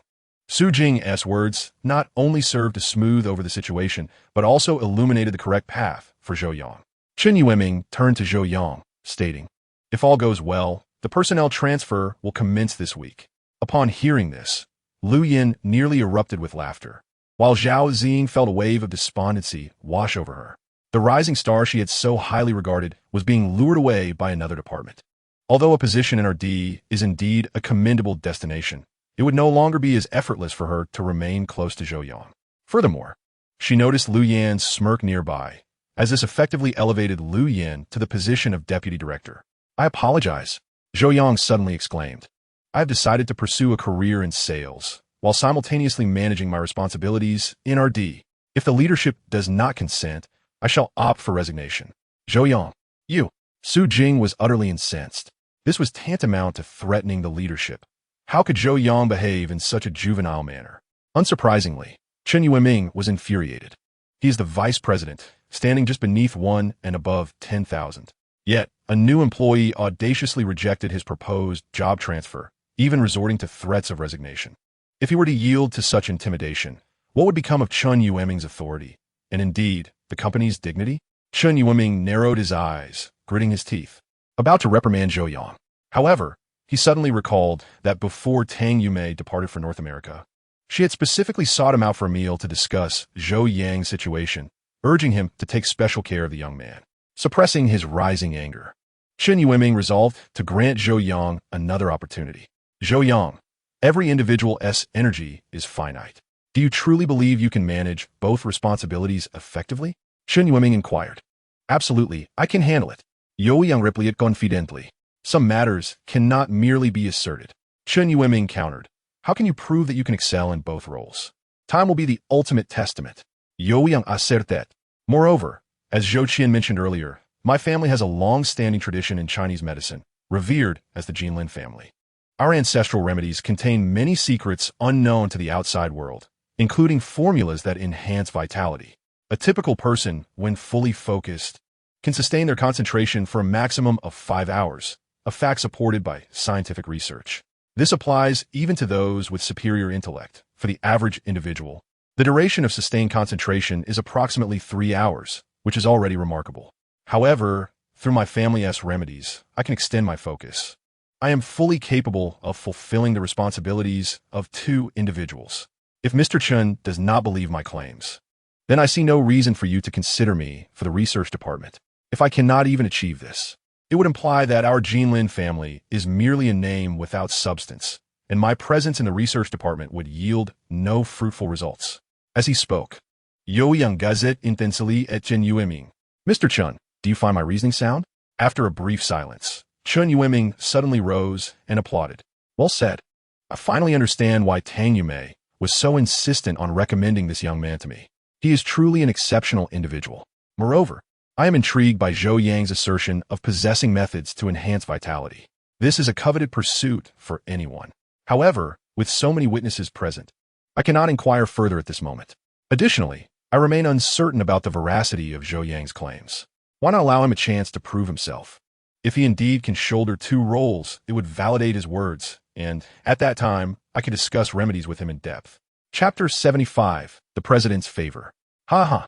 Zhou Jing's words not only served to smooth over the situation, but also illuminated the correct path for Zhou Yang. Chen Yueming turned to Zhou Yang, stating, if all goes well, the personnel transfer will commence this week. Upon hearing this, Liu Yan nearly erupted with laughter, while Zhao Xing felt a wave of despondency wash over her. The rising star she had so highly regarded was being lured away by another department. Although a position in RD is indeed a commendable destination, it would no longer be as effortless for her to remain close to Zhou Yang. Furthermore, she noticed Liu Yan's smirk nearby, as this effectively elevated Liu Yan to the position of deputy director. I apologize, Zhou Yang suddenly exclaimed. I have decided to pursue a career in sales, while simultaneously managing my responsibilities in RD. If the leadership does not consent, I shall opt for resignation. Zhou Yang, you. Zhou Jing was utterly incensed. This was tantamount to threatening the leadership. How could Zhou Yang behave in such a juvenile manner? Unsurprisingly, Chen Yueming was infuriated. He is the vice president, standing just beneath 1 and above 10,000. Yet, a new employee audaciously rejected his proposed job transfer, even resorting to threats of resignation. If he were to yield to such intimidation, what would become of Chen Yueming's authority, and indeed, the company's dignity? Chen Yueming narrowed his eyes, gritting his teeth, about to reprimand Zhou Yang. However, he suddenly recalled that before Tang Yumei departed for North America, she had specifically sought him out for a meal to discuss Zhou Yang's situation, urging him to take special care of the young man. Suppressing his rising anger, Chen Yueming resolved to grant Zhou Yang another opportunity. Zhou Yang, every individual's energy is finite. Do you truly believe you can manage both responsibilities effectively? Chen Yueming inquired. Absolutely, I can handle it. Zhou Yang replied confidently. Some matters cannot merely be asserted. Chen Yueming countered. How can you prove that you can excel in both roles? Time will be the ultimate testament. Zhou Yang asserted. Moreover, As Zhou Qian mentioned earlier, my family has a long-standing tradition in Chinese medicine, revered as the Jinlin family. Our ancestral remedies contain many secrets unknown to the outside world, including formulas that enhance vitality. A typical person, when fully focused, can sustain their concentration for a maximum of 5 hours, a fact supported by scientific research. This applies even to those with superior intellect. For the average individual, the duration of sustained concentration is approximately 3 hours, which is already remarkable. However, through my family's remedies, I can extend my focus. I am fully capable of fulfilling the responsibilities of 2 individuals. If Mr. Chen does not believe my claims, then I see no reason for you to consider me for the research department. If I cannot even achieve this, it would imply that our Jinlin family is merely a name without substance, and my presence in the research department would yield no fruitful results. As he spoke, Zhou Yang gazet intensely at Chen Yueming. Mr. Chen, do you find my reasoning sound? After a brief silence, Chen Yueming suddenly rose and applauded. Well said. I finally understand why Tang Yumei was so insistent on recommending this young man to me. He is truly an exceptional individual. Moreover, I am intrigued by Zhou Yang's assertion of possessing methods to enhance vitality. This is a coveted pursuit for anyone. However, with so many witnesses present, I cannot inquire further at this moment. Additionally, I remain uncertain about the veracity of Zhou Yang's claims. Why not allow him a chance to prove himself? If he indeed can shoulder 2 roles, it would validate his words, and at that time, I could discuss remedies with him in depth. Chapter 75, The President's Favor. Ha ha!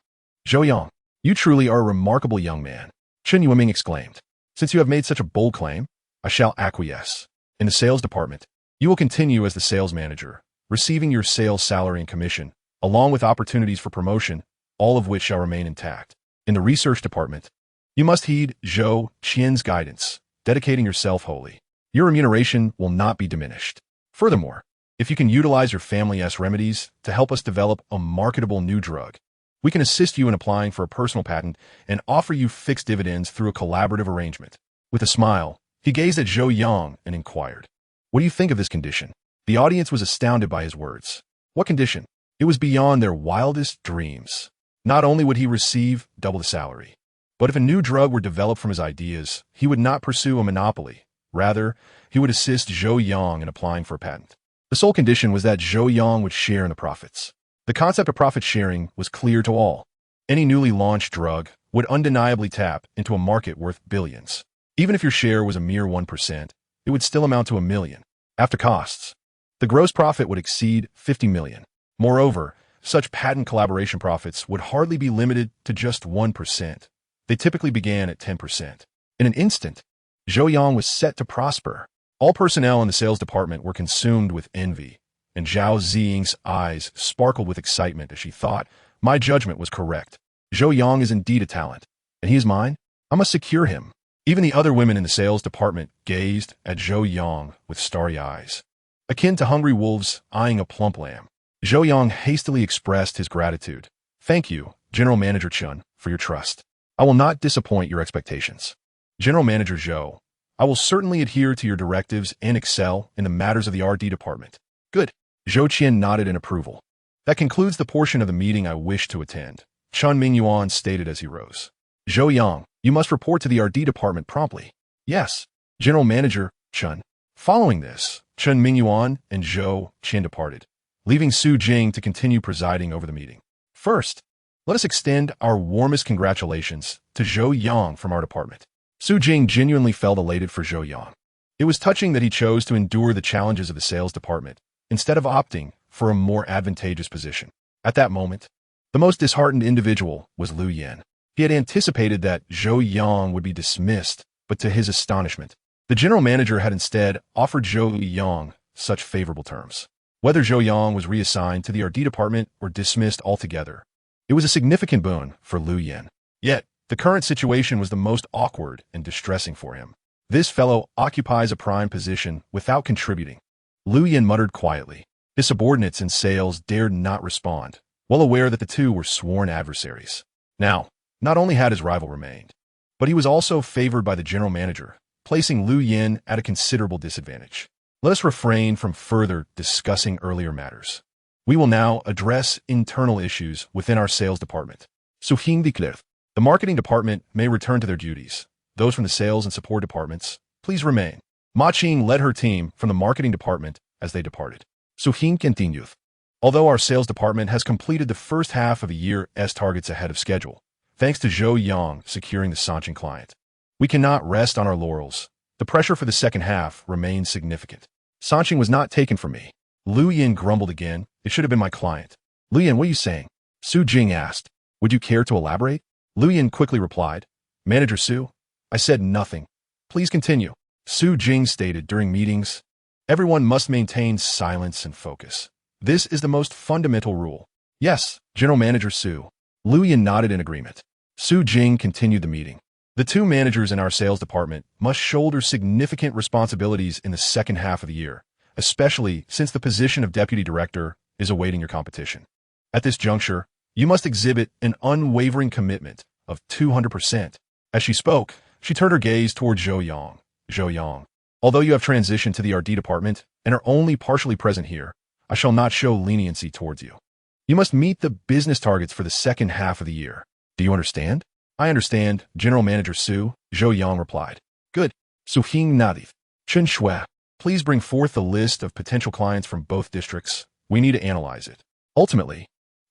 Zhou Yang, you truly are a remarkable young man, Chen Yueming exclaimed. Since you have made such a bold claim, I shall acquiesce. In the sales department, you will continue as the sales manager, receiving your sales salary and commission, along with opportunities for promotion, all of which shall remain intact. In the research department, you must heed Zhou Qian's guidance, dedicating yourself wholly. Your remuneration will not be diminished. Furthermore, if you can utilize your family's remedies to help us develop a marketable new drug, we can assist you in applying for a personal patent and offer you fixed dividends through a collaborative arrangement. With a smile, he gazed at Zhou Yang and inquired, "What do you think of this condition?" The audience was astounded by his words. What condition? It was beyond their wildest dreams. Not only would he receive double the salary, but if a new drug were developed from his ideas, he would not pursue a monopoly. Rather, he would assist Zhou Yang in applying for a patent. The sole condition was that Zhou Yang would share in the profits. The concept of profit sharing was clear to all. Any newly launched drug would undeniably tap into a market worth billions. Even if your share was a mere 1%, it would still amount to $1 million. After costs, the gross profit would exceed $50 million. Moreover, such patent collaboration profits would hardly be limited to just 1%. They typically began at 10%. In an instant, Zhou Yang was set to prosper. All personnel in the sales department were consumed with envy, and Zhao Ziying's eyes sparkled with excitement as she thought, my judgment was correct. Zhou Yang is indeed a talent, and he is mine. I must secure him. Even the other women in the sales department gazed at Zhou Yang with starry eyes, akin to hungry wolves eyeing a plump lamb. Zhou Yang hastily expressed his gratitude. Thank you, General Manager Chen, for your trust. I will not disappoint your expectations. General Manager Zhou, I will certainly adhere to your directives and excel in the matters of the R&D department. Good. Zhou Qian nodded in approval. That concludes the portion of the meeting I wish to attend, Chen Mingyuan stated as he rose. Zhou Yang, you must report to the R&D department promptly. Yes, General Manager Chen. Following this, Chen Mingyuan and Zhou Qian departed, leaving Su Jing to continue presiding over the meeting. First, let us extend our warmest congratulations to Zhou Yang from our department. Su Jing genuinely felt elated for Zhou Yang. It was touching that he chose to endure the challenges of the sales department instead of opting for a more advantageous position. At that moment, the most disheartened individual was Lu Yan. He had anticipated that Zhou Yang would be dismissed, but to his astonishment, the general manager had instead offered Zhou Yang such favorable terms. Whether Zhou Yang was reassigned to the R&D department or dismissed altogether, it was a significant boon for Lu Yan. Yet, the current situation was the most awkward and distressing for him. This fellow occupies a prime position without contributing. Lu Yan muttered quietly. His subordinates in sales dared not respond, well aware that the two were sworn adversaries. Now, not only had his rival remained, but he was also favored by the general manager, placing Lu Yan at a considerable disadvantage. Let us refrain from further discussing earlier matters. We will now address internal issues within our sales department. Suhing declared. The marketing department may return to their duties. Those from the sales and support departments, please remain. Ma Qing led her team from the marketing department as they departed. Zhou Yang continued. Although our sales department has completed the first half of the year's targets ahead of schedule, thanks to Zhou Yang securing the Sanchen client, we cannot rest on our laurels. The pressure for the second half remains significant. Sanchen was not taken from me. Lu Yin grumbled again. It should have been my client. Lu Yin, what are you saying? Su Jing asked. Would you care to elaborate? Lu Yin quickly replied. Manager Su? I said nothing. Please continue. Su Jing stated during meetings. Everyone must maintain silence and focus. This is the most fundamental rule. Yes, General Manager Su. Lu Yin nodded in agreement. Su Jing continued the meeting. The two managers in our sales department must shoulder significant responsibilities in the second half of the year, especially since the position of deputy director is awaiting your competition. At this juncture, you must exhibit an unwavering commitment of 200%. As she spoke, she turned her gaze toward Zhou Yang. Zhou Yang, although you have transitioned to the RD department and are only partially present here, I shall not show leniency towards you. You must meet the business targets for the second half of the year. Do you understand? I understand, General Manager Su, Zhou Yang replied. Good. Su Hing nodded. Chen Shui, please bring forth the list of potential clients from both districts. We need to analyze it. Ultimately,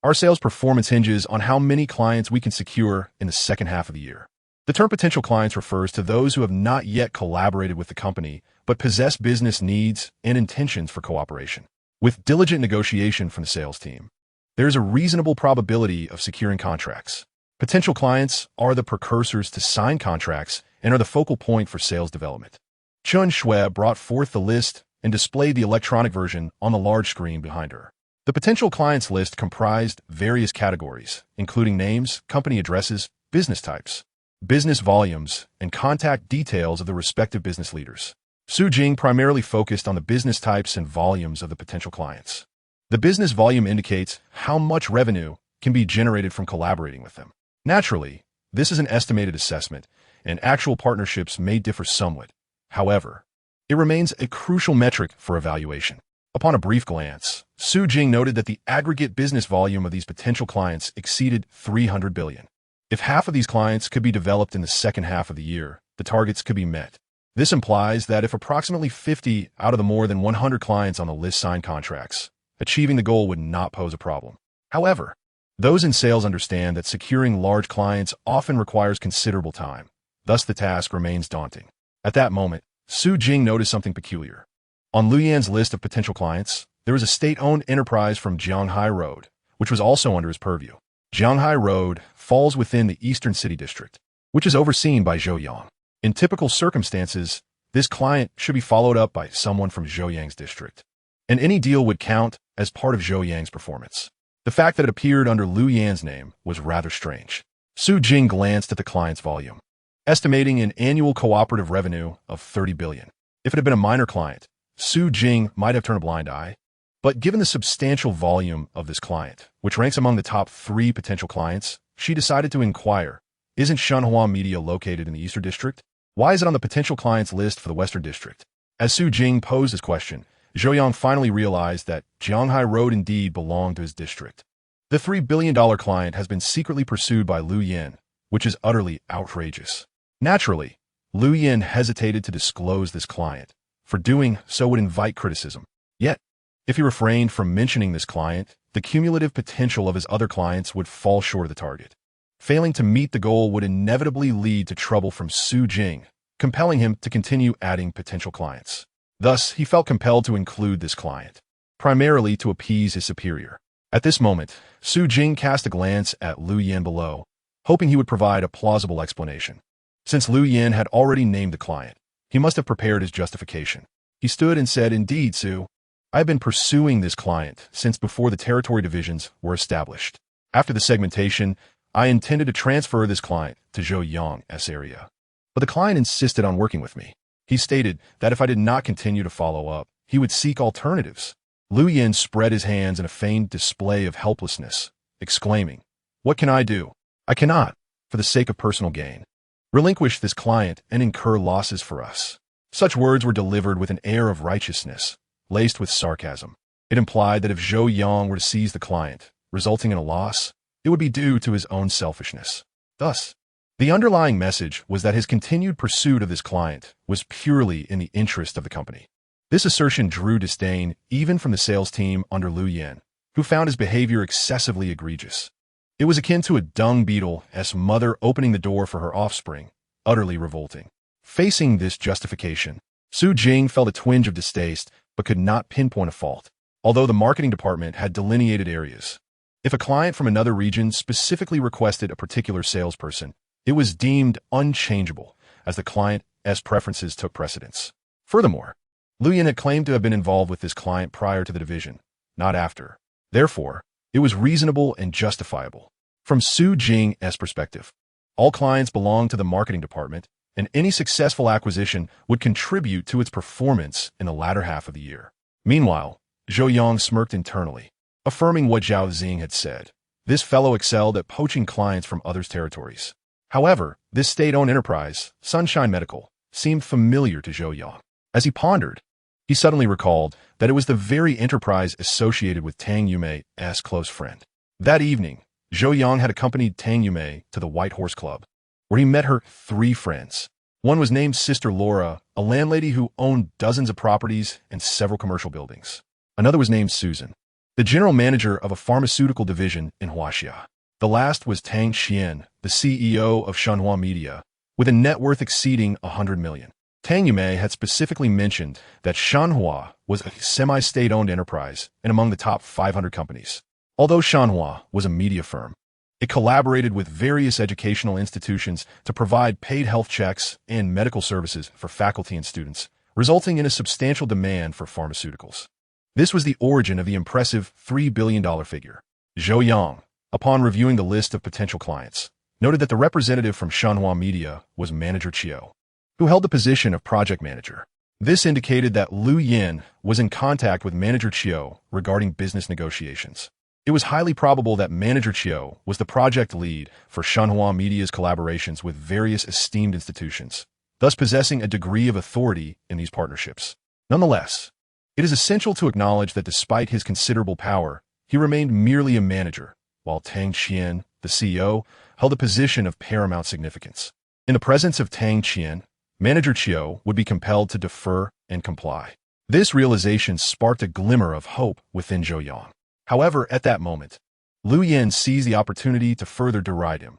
our sales performance hinges on how many clients we can secure in the second half of the year. The term potential clients refers to those who have not yet collaborated with the company but possess business needs and intentions for cooperation. With diligent negotiation from the sales team, there is a reasonable probability of securing contracts. Potential clients are the precursors to sign contracts and are the focal point for sales development. Chen Shui brought forth the list and displayed the electronic version on the large screen behind her. The potential clients list comprised various categories, including names, company addresses, business types, business volumes, and contact details of the respective business leaders. Su Jing primarily focused on the business types and volumes of the potential clients. The business volume indicates how much revenue can be generated from collaborating with them. Naturally, this is an estimated assessment, and actual partnerships may differ somewhat. However, it remains a crucial metric for evaluation. Upon a brief glance, Su Jing noted that the aggregate business volume of these potential clients exceeded 300 billion. If half of these clients could be developed in the second half of the year, the targets could be met. This implies that if approximately 50 out of the more than 100 clients on the list sign contracts, achieving the goal would not pose a problem. However, those in sales understand that securing large clients often requires considerable time. Thus, the task remains daunting. At that moment, Su Jing noticed something peculiar. On Lu Yan's list of potential clients, there was a state-owned enterprise from Jianghai Road, which was also under his purview. Jianghai Road falls within the Eastern City District, which is overseen by Zhou Yang. In typical circumstances, this client should be followed up by someone from Zhou Yang's district, and any deal would count as part of Zhou Yang's performance. The fact that it appeared under Lu Yan's name was rather strange. Su Jing glanced at the client's volume, estimating an annual cooperative revenue of 30 billion. If it had been a minor client, Su Jing might have turned a blind eye. But given the substantial volume of this client, which ranks among the top 3 potential clients, she decided to inquire, isn't Shenhua Media located in the Eastern District? Why is it on the potential clients list for the Western District? As Su Jing posed this question, Zhou Yang finally realized that Jianghai Road indeed belonged to his district. The $3 billion client has been secretly pursued by Lu Yin, which is utterly outrageous. Naturally, Lu Yin hesitated to disclose this client, for doing so would invite criticism. Yet, if he refrained from mentioning this client, the cumulative potential of his other clients would fall short of the target. Failing to meet the goal would inevitably lead to trouble from Su Jing, compelling him to continue adding potential clients. Thus, he felt compelled to include this client, primarily to appease his superior. At this moment, Su Jing cast a glance at Lu Yin below, hoping he would provide a plausible explanation. Since Lu Yin had already named the client, he must have prepared his justification. He stood and said, Indeed, Su, I have been pursuing this client since before the territory divisions were established. After the segmentation, I intended to transfer this client to Zhou Yang's area. But the client insisted on working with me. He stated that if I did not continue to follow up, he would seek alternatives. Lu Yin spread his hands in a feigned display of helplessness, exclaiming, What can I do? I cannot, for the sake of personal gain, relinquish this client and incur losses for us. Such words were delivered with an air of righteousness, laced with sarcasm. It implied that if Zhou Yang were to seize the client, resulting in a loss, it would be due to his own selfishness. Thus, the underlying message was that his continued pursuit of this client was purely in the interest of the company. This assertion drew disdain even from the sales team under Liu Yan, who found his behavior excessively egregious. It was akin to a dung beetle's mother opening the door for her offspring, utterly revolting. Facing this justification, Su Jing felt a twinge of distaste but could not pinpoint a fault, although the marketing department had delineated areas. If a client from another region specifically requested a particular salesperson, it was deemed unchangeable, as the client's preferences took precedence. Furthermore, Liu Yan had claimed to have been involved with this client prior to the division, not after. Therefore, it was reasonable and justifiable. From Su Jing's perspective, all clients belonged to the marketing department, and any successful acquisition would contribute to its performance in the latter half of the year. Meanwhile, Zhou Yang smirked internally, affirming what Zhao Xing had said. This fellow excelled at poaching clients from others' territories. However, this state-owned enterprise, Sunshine Medical, seemed familiar to Zhou Yang. As he pondered, he suddenly recalled that it was the very enterprise associated with Tang Yumei's close friend. That evening, Zhou Yang had accompanied Tang Yumei to the White Horse Club, where he met her 3 friends. One was named Sister Laura, a landlady who owned dozens of properties and several commercial buildings. Another was named Susan, the general manager of a pharmaceutical division in Huaxia. The last was Tang Xian, the CEO of Shanhua Media, with a net worth exceeding 100 million. Tang Yumei had specifically mentioned that Shanhua was a semi-state-owned enterprise and among the top 500 companies. Although Shanhua was a media firm, it collaborated with various educational institutions to provide paid health checks and medical services for faculty and students, resulting in a substantial demand for pharmaceuticals. This was the origin of the impressive $3 billion figure. Zhou Yang, upon reviewing the list of potential clients, noted that the representative from Shanhua Media was Manager Qiu, who held the position of project manager. This indicated that Liu Yan was in contact with Manager Qiu regarding business negotiations. It was highly probable that Manager Qiu was the project lead for Shanhua Media's collaborations with various esteemed institutions, thus possessing a degree of authority in these partnerships. Nonetheless, it is essential to acknowledge that despite his considerable power, he remained merely a manager, while Tang Qian, the CEO, held a position of paramount significance. In the presence of Tang Qian, Manager Qiu would be compelled to defer and comply. This realization sparked a glimmer of hope within Zhou Yang. However, at that moment, Liu Yan seized the opportunity to further deride him.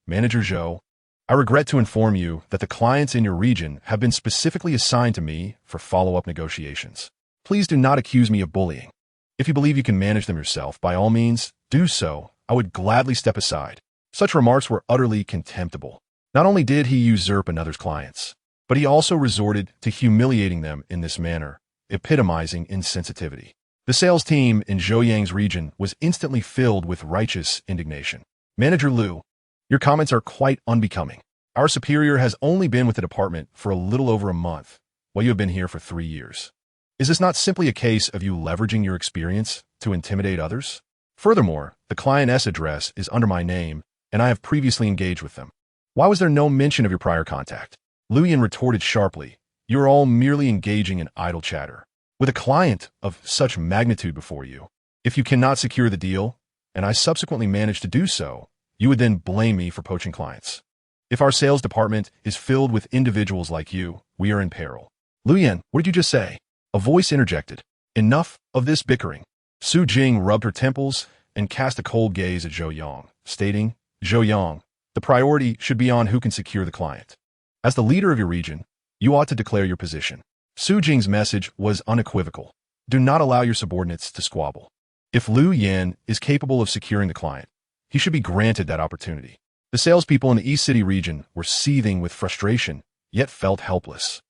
Manager Zhou, I regret to inform you that the clients in your region have been specifically assigned to me for follow-up negotiations. Please do not accuse me of bullying. If you believe you can manage them yourself, by all means, do so. I would gladly step aside. Such remarks were utterly contemptible. Not only did he usurp another's clients, but he also resorted to humiliating them in this manner, epitomizing insensitivity. The sales team in Zhou Yang's region was instantly filled with righteous indignation. Manager Liu, your comments are quite unbecoming. Our superior has only been with the department for a little over a month, while you have been here for 3 years. Is this not simply a case of you leveraging your experience to intimidate others? Furthermore, the client's address is under my name, and I have previously engaged with them. Why was there no mention of your prior contact? Liu Yan retorted sharply, you are all merely engaging in idle chatter. With a client of such magnitude before you, if you cannot secure the deal, and I subsequently manage to do so, you would then blame me for poaching clients. If our sales department is filled with individuals like you, we are in peril. Liu Yan, what did you just say? A voice interjected. Enough of this bickering. Su Jing rubbed her temples and cast a cold gaze at Zhou Yang, stating, Zhou Yang, the priority should be on who can secure the client. As the leader of your region, you ought to declare your position. Su Jing's message was unequivocal. Do not allow your subordinates to squabble. If Liu Yan is capable of securing the client, he should be granted that opportunity. The salespeople in the East City region were seething with frustration, yet felt helpless.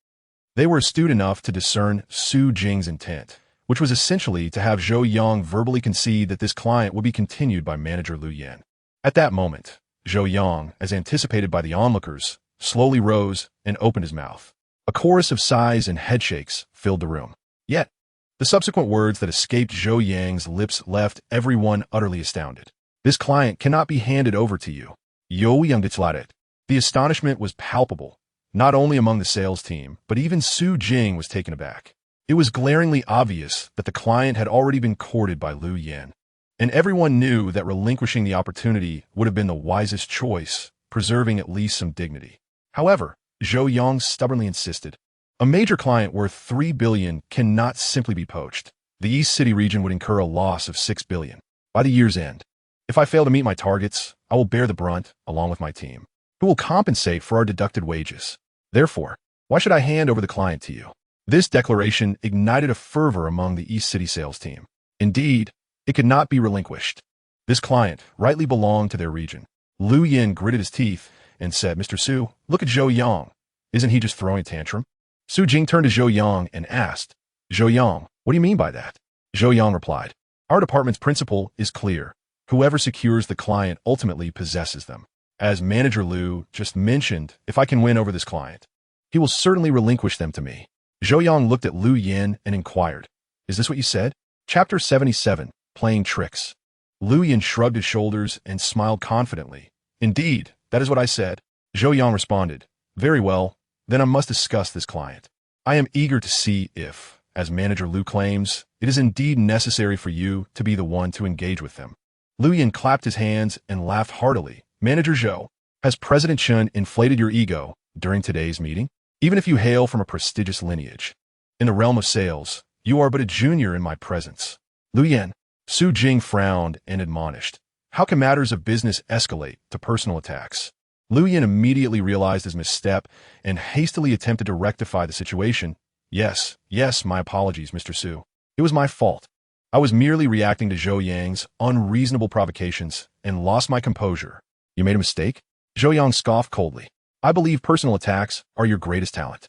They were astute enough to discern Su Jing's intent, which was essentially to have Zhou Yang verbally concede that this client would be continued by Manager Liu Yan. At that moment, Zhou Yang, as anticipated by the onlookers, slowly rose and opened his mouth. A chorus of sighs and headshakes filled the room. Yet, the subsequent words that escaped Zhou Yang's lips left everyone utterly astounded. This client cannot be handed over to you. Zhou Yang declared. The astonishment was palpable, not only among the sales team, but even Su Jing was taken aback. It was glaringly obvious that the client had already been courted by Liu Yan, and everyone knew that relinquishing the opportunity would have been the wisest choice, preserving at least some dignity. However, Zhou Yang stubbornly insisted. A major client worth $3 billion cannot simply be poached. The East City region would incur a loss of $6 billion by the year's end. If I fail to meet my targets, I will bear the brunt, along with my team, who will compensate for our deducted wages. Therefore, why should I hand over the client to you? This declaration ignited a fervor among the East City sales team. Indeed, it could not be relinquished. This client rightly belonged to their region. Liu Yin gritted his teeth and said, Mr. Su, look at Zhou Yang. Isn't he just throwing a tantrum? Su Jing turned to Zhou Yang and asked, Zhou Yang, what do you mean by that? Zhou Yang replied, our department's principle is clear. Whoever secures the client ultimately possesses them. As Manager Liu just mentioned, if I can win over this client, he will certainly relinquish them to me. Zhou Yang looked at Liu Yin and inquired, is this what you said? Chapter 77, Playing Tricks. Liu Yin shrugged his shoulders and smiled confidently. Indeed, that is what I said. Zhou Yang responded, very well, then I must discuss this client. I am eager to see if, as Manager Liu claims, it is indeed necessary for you to be the one to engage with them. Liu Yin clapped his hands and laughed heartily. Manager Zhou, has President Chen inflated your ego during today's meeting? Even if you hail from a prestigious lineage, in the realm of sales, you are but a junior in my presence. Liu Yin, Su Jing frowned and admonished. How can matters of business escalate to personal attacks? Liu Yin immediately realized his misstep and hastily attempted to rectify the situation. Yes, my apologies, Mr. Su. It was my fault. I was merely reacting to Zhou Yang's unreasonable provocations and lost my composure. You made a mistake? Zhou Yang scoffed coldly. I believe personal attacks are your greatest talent.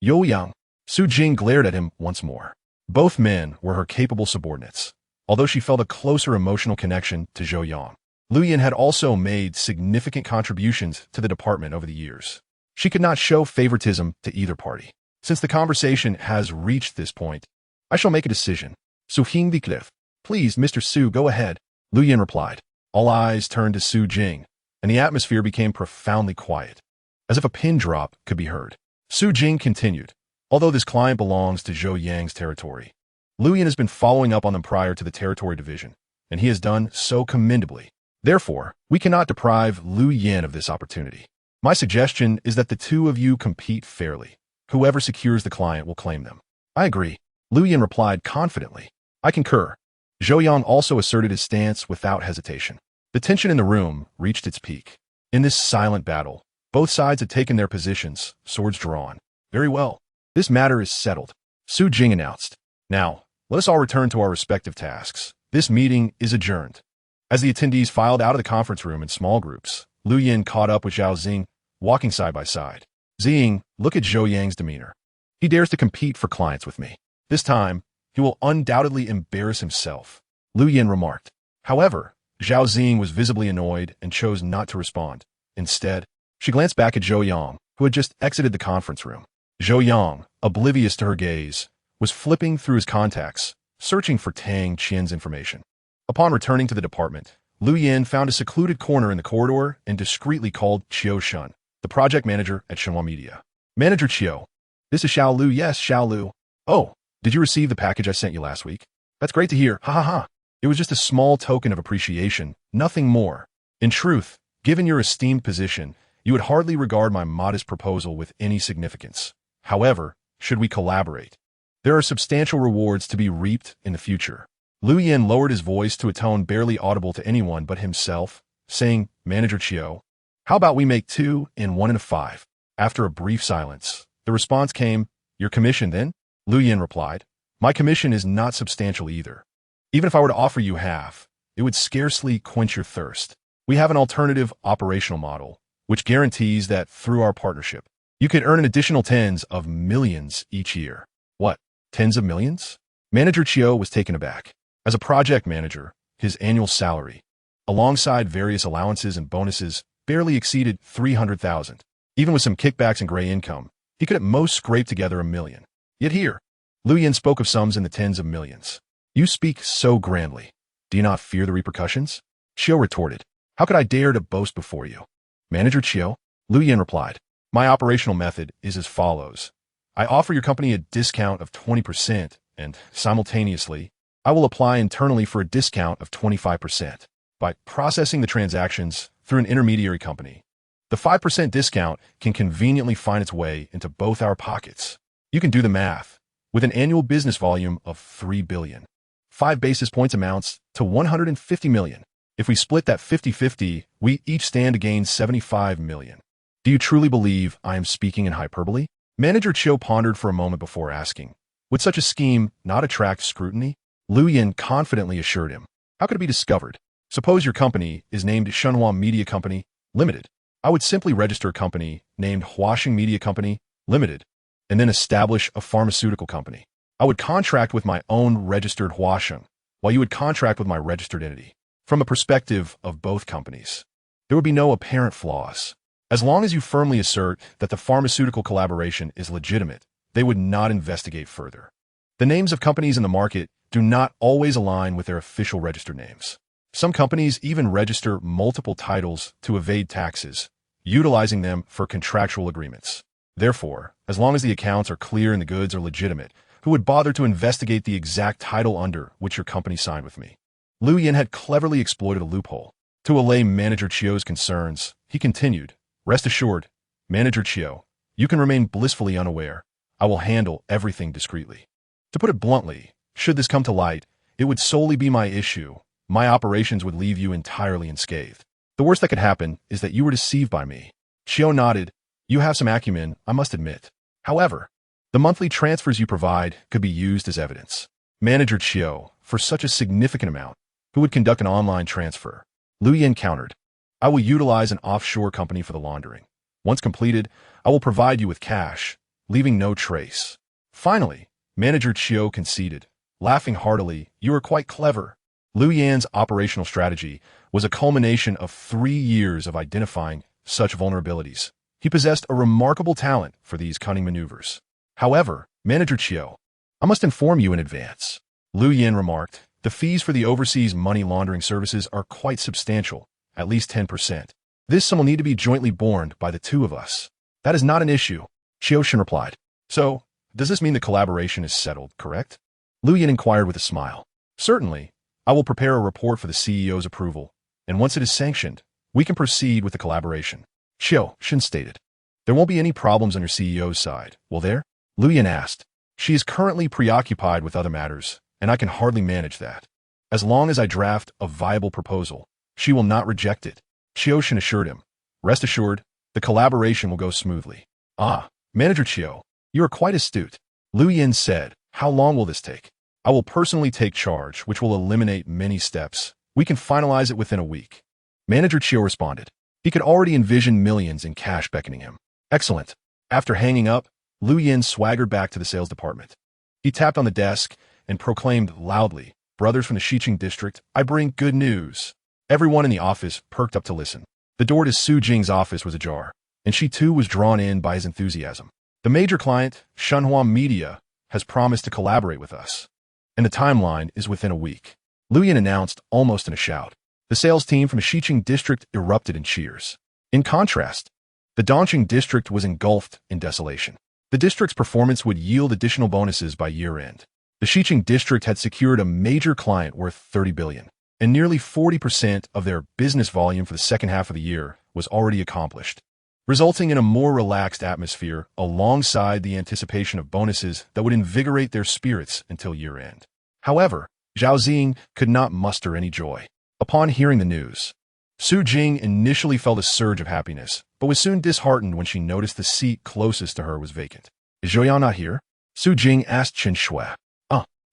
Zhou Yang. Su Jing glared at him once more. Both men were her capable subordinates. Although she felt a closer emotional connection to Zhou Yang, Liu Yin had also made significant contributions to the department over the years. She could not show favoritism to either party. Since the conversation has reached this point, I shall make a decision. Su Hing Cliff. Please, Mr. Su, go ahead. Liu Yin replied. All eyes turned to Su Jing, and the atmosphere became profoundly quiet, as if a pin drop could be heard. Su Jing continued. Although this client belongs to Zhou Yang's territory, Liu Yin has been following up on them prior to the territory division, and he has done so commendably. Therefore, we cannot deprive Liu Yin of this opportunity. My suggestion is that the two of you compete fairly. Whoever secures the client will claim them. I agree. Liu Yin replied confidently. I concur. Zhou Yang also asserted his stance without hesitation. The tension in the room reached its peak. In this silent battle, both sides had taken their positions, swords drawn. Very well. This matter is settled. Su Jing announced. Now, let us all return to our respective tasks. This meeting is adjourned. As the attendees filed out of the conference room in small groups, Liu Yin caught up with Zhao Xing, walking side by side. Xing, look at Zhou Yang's demeanor. He dares to compete for clients with me. This time, he will undoubtedly embarrass himself, Liu Yin remarked. However, Zhao Xing was visibly annoyed and chose not to respond. Instead, she glanced back at Zhou Yang, who had just exited the conference room. Zhou Yang, oblivious to her gaze, was flipping through his contacts, searching for Tang Qian's information. Upon returning to the department, Liu Yin found a secluded corner in the corridor and discreetly called Qiu Shun, the project manager at Shenhua Media. Manager Qiu. This is Xiao Lu. Yes, Xiao Lu. Oh, did you receive the package I sent you last week? That's great to hear. Ha ha ha. It was just a small token of appreciation, nothing more. In truth, given your esteemed position, you would hardly regard my modest proposal with any significance. However, should we collaborate, there are substantial rewards to be reaped in the future. Liu Yin lowered his voice to a tone barely audible to anyone but himself, saying, Manager Qiu, how about we make 2 and 1 and a 5? After a brief silence, the response came, your commission then? Liu Yin replied, my commission is not substantial either. Even if I were to offer you half, it would scarcely quench your thirst. We have an alternative operational model, which guarantees that through our partnership, you could earn an additional tens of millions each year. What? Tens of millions? Manager Qiu was taken aback. As a project manager, his annual salary, alongside various allowances and bonuses, barely exceeded 300,000. Even with some kickbacks and gray income, he could at most scrape together 1 million. Yet here, Liu Yin spoke of sums in the tens of millions. You speak so grandly. Do you not fear the repercussions? Qiu retorted. How could I dare to boast before you? Manager Qiu? Liu Yin replied. My operational method is as follows. I offer your company a discount of 20%, and simultaneously, I will apply internally for a discount of 25%. By processing the transactions through an intermediary company, The 5% discount can conveniently find its way into both our pockets. You can do the math. With an annual business volume of 3 billion, 5 basis points amounts to 150 million. If we split that 50-50, we each stand to gain 75 million. Do you truly believe I am speaking in hyperbole? Manager Zhou pondered for a moment before asking, would such a scheme not attract scrutiny? Liu Yan confidently assured him, how could it be discovered? Suppose your company is named Shenhua Media Company, Limited. I would simply register a company named Huaxing Media Company, Limited, and then establish a pharmaceutical company. I would contract with my own registered Huaxing, while you would contract with my registered entity. From a perspective of both companies, there would be no apparent flaws. As long as you firmly assert that the pharmaceutical collaboration is legitimate, they would not investigate further. The names of companies in the market do not always align with their official registered names. Some companies even register multiple titles to evade taxes, utilizing them for contractual agreements. Therefore, as long as the accounts are clear and the goods are legitimate, who would bother to investigate the exact title under which your company signed with me? Liu Yan had cleverly exploited a loophole. To allay Manager Chio's concerns, he continued, rest assured, Manager Chio, you can remain blissfully unaware. I will handle everything discreetly. To put it bluntly, should this come to light, it would solely be my issue. My operations would leave you entirely unscathed. The worst that could happen is that you were deceived by me. Chio nodded. You have some acumen, I must admit. However, the monthly transfers you provide could be used as evidence. Manager Chio, for such a significant amount, who would conduct an online transfer? Liu Yan countered. I will utilize an offshore company for the laundering. Once completed, I will provide you with cash, leaving no trace. Finally, Manager Chio conceded, laughing heartily, you are quite clever. Liu Yan's operational strategy was a culmination of 3 years of identifying such vulnerabilities. He possessed a remarkable talent for these cunning maneuvers. However, Manager Chio, I must inform you in advance. Liu Yan remarked, the fees for the overseas money laundering services are quite substantial, at least 10%. This sum will need to be jointly borne by the two of us. That is not an issue, Qioshin replied. So, does this mean the collaboration is settled, correct? Liu Yan inquired with a smile. Certainly, I will prepare a report for the CEO's approval, and once it is sanctioned, we can proceed with the collaboration. Qioshin stated. There won't be any problems on your CEO's side, will there? Liu Yan asked. She is currently preoccupied with other matters, and I can hardly manage that. As long as I draft a viable proposal, she will not reject it, Qioshin assured him. Rest assured, the collaboration will go smoothly. Ah, Manager Chio, you are quite astute. Liu Yan said, how long will this take? I will personally take charge, which will eliminate many steps. We can finalize it within a week. Manager Chio responded. He could already envision millions in cash beckoning him. Excellent. After hanging up, Liu Yan swaggered back to the sales department. He tapped on the desk and proclaimed loudly, brothers from the Xiqing district, I bring good news. Everyone in the office perked up to listen. The door to Su Jing's office was ajar, and she too was drawn in by his enthusiasm. The major client, Shenhua Media, has promised to collaborate with us, and the timeline is within a week. Liu Yan announced almost in a shout. The sales team from the Xiqing district erupted in cheers. In contrast, the Dongqing district was engulfed in desolation. The district's performance would yield additional bonuses by year-end. The Xiqing district had secured a major client worth 30 billion, and nearly 40% of their business volume for the second half of the year was already accomplished, resulting in a more relaxed atmosphere alongside the anticipation of bonuses that would invigorate their spirits until year-end. However, Zhao Xing could not muster any joy. Upon hearing the news, Su Jing initially felt a surge of happiness, but was soon disheartened when she noticed the seat closest to her was vacant. Is Zhou Yang not here? Su Jing asked Chen Shui.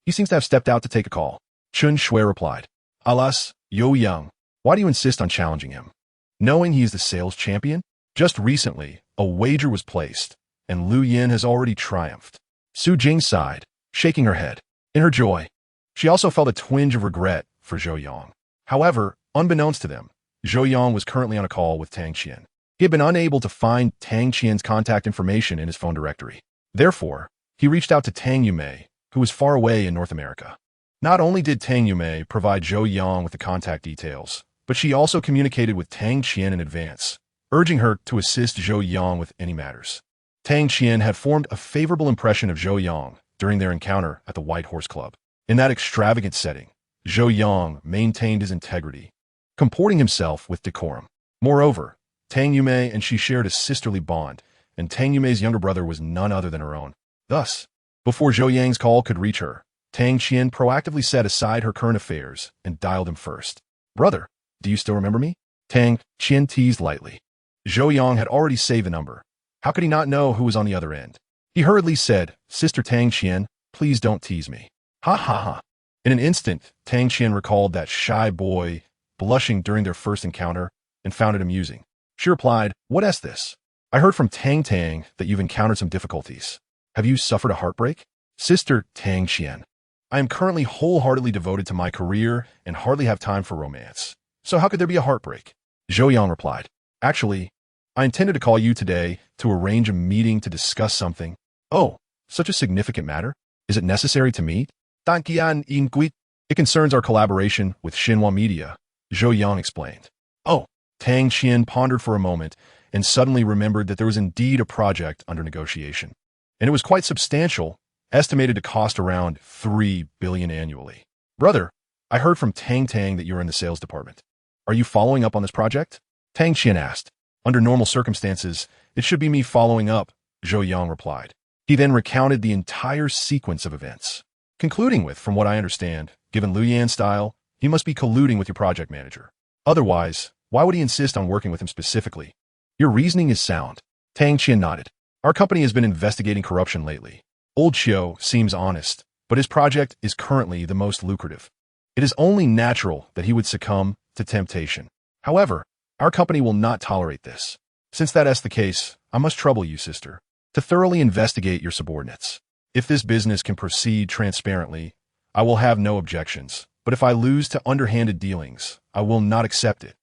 He seems to have stepped out to take a call. Chen Shui replied. Alas, Zhou Yang, why do you insist on challenging him? Knowing he is the sales champion? Just recently, a wager was placed, and Liu Yan has already triumphed. Su Jing sighed, shaking her head. In her joy, she also felt a twinge of regret for Zhou Yang. However, unbeknownst to them, Zhou Yang was currently on a call with Tang Qian. He had been unable to find Tang Qian's contact information in his phone directory. Therefore, he reached out to Tang Yumei, who was far away in North America. Not only did Tang Yumei provide Zhou Yang with the contact details, but she also communicated with Tang Qian in advance, urging her to assist Zhou Yang with any matters. Tang Qian had formed a favorable impression of Zhou Yang during their encounter at the White Horse Club. In that extravagant setting, Zhou Yang maintained his integrity, comporting himself with decorum. Moreover, Tang Yume and she shared a sisterly bond, and Tang Yume's younger brother was none other than her own. Thus, before Zhou Yang's call could reach her, Tang Qian proactively set aside her current affairs and dialed him first. "Brother, do you still remember me?" Tang Qian teased lightly. Zhou Yang had already saved the number. How could he not know who was on the other end? He hurriedly said, "Sister Tang Qian, please don't tease me." Ha ha ha. In an instant, Tang Qian recalled that shy boy blushing during their first encounter and found it amusing. She replied, "What is this? I heard from Tang Tang that you've encountered some difficulties. Have you suffered a heartbreak?" "Sister Tang Qian, I am currently wholeheartedly devoted to my career and hardly have time for romance. So how could there be a heartbreak?" Zhou Yang replied, "Actually, I intended to call you today to arrange a meeting to discuss something." "Oh, such a significant matter? Is it necessary to meet?" "Tanqian Inquit. It concerns our collaboration with Xinhua Media," Zhou Yang explained. "Oh." Tang Qian pondered for a moment and suddenly remembered that there was indeed a project under negotiation. And it was quite substantial, estimated to cost around 3 billion annually. "Brother, I heard from Tang Tang that you're in the sales department. Are you following up on this project?" Tang Qian asked. "Under normal circumstances, it should be me following up," Zhou Yang replied. He then recounted the entire sequence of events, concluding with, "From what I understand, given Liu Yan's style, he must be colluding with your project manager. Otherwise, why would he insist on working with him specifically?" "Your reasoning is sound." Tang Qian nodded. "Our company has been investigating corruption lately. Old Qiu seems honest, but his project is currently the most lucrative. It is only natural that he would succumb to temptation. However, our company will not tolerate this. Since that is the case, I must trouble you, sister, to thoroughly investigate your subordinates. If this business can proceed transparently, I will have no objections, but if I lose to underhanded dealings, I will not accept it,"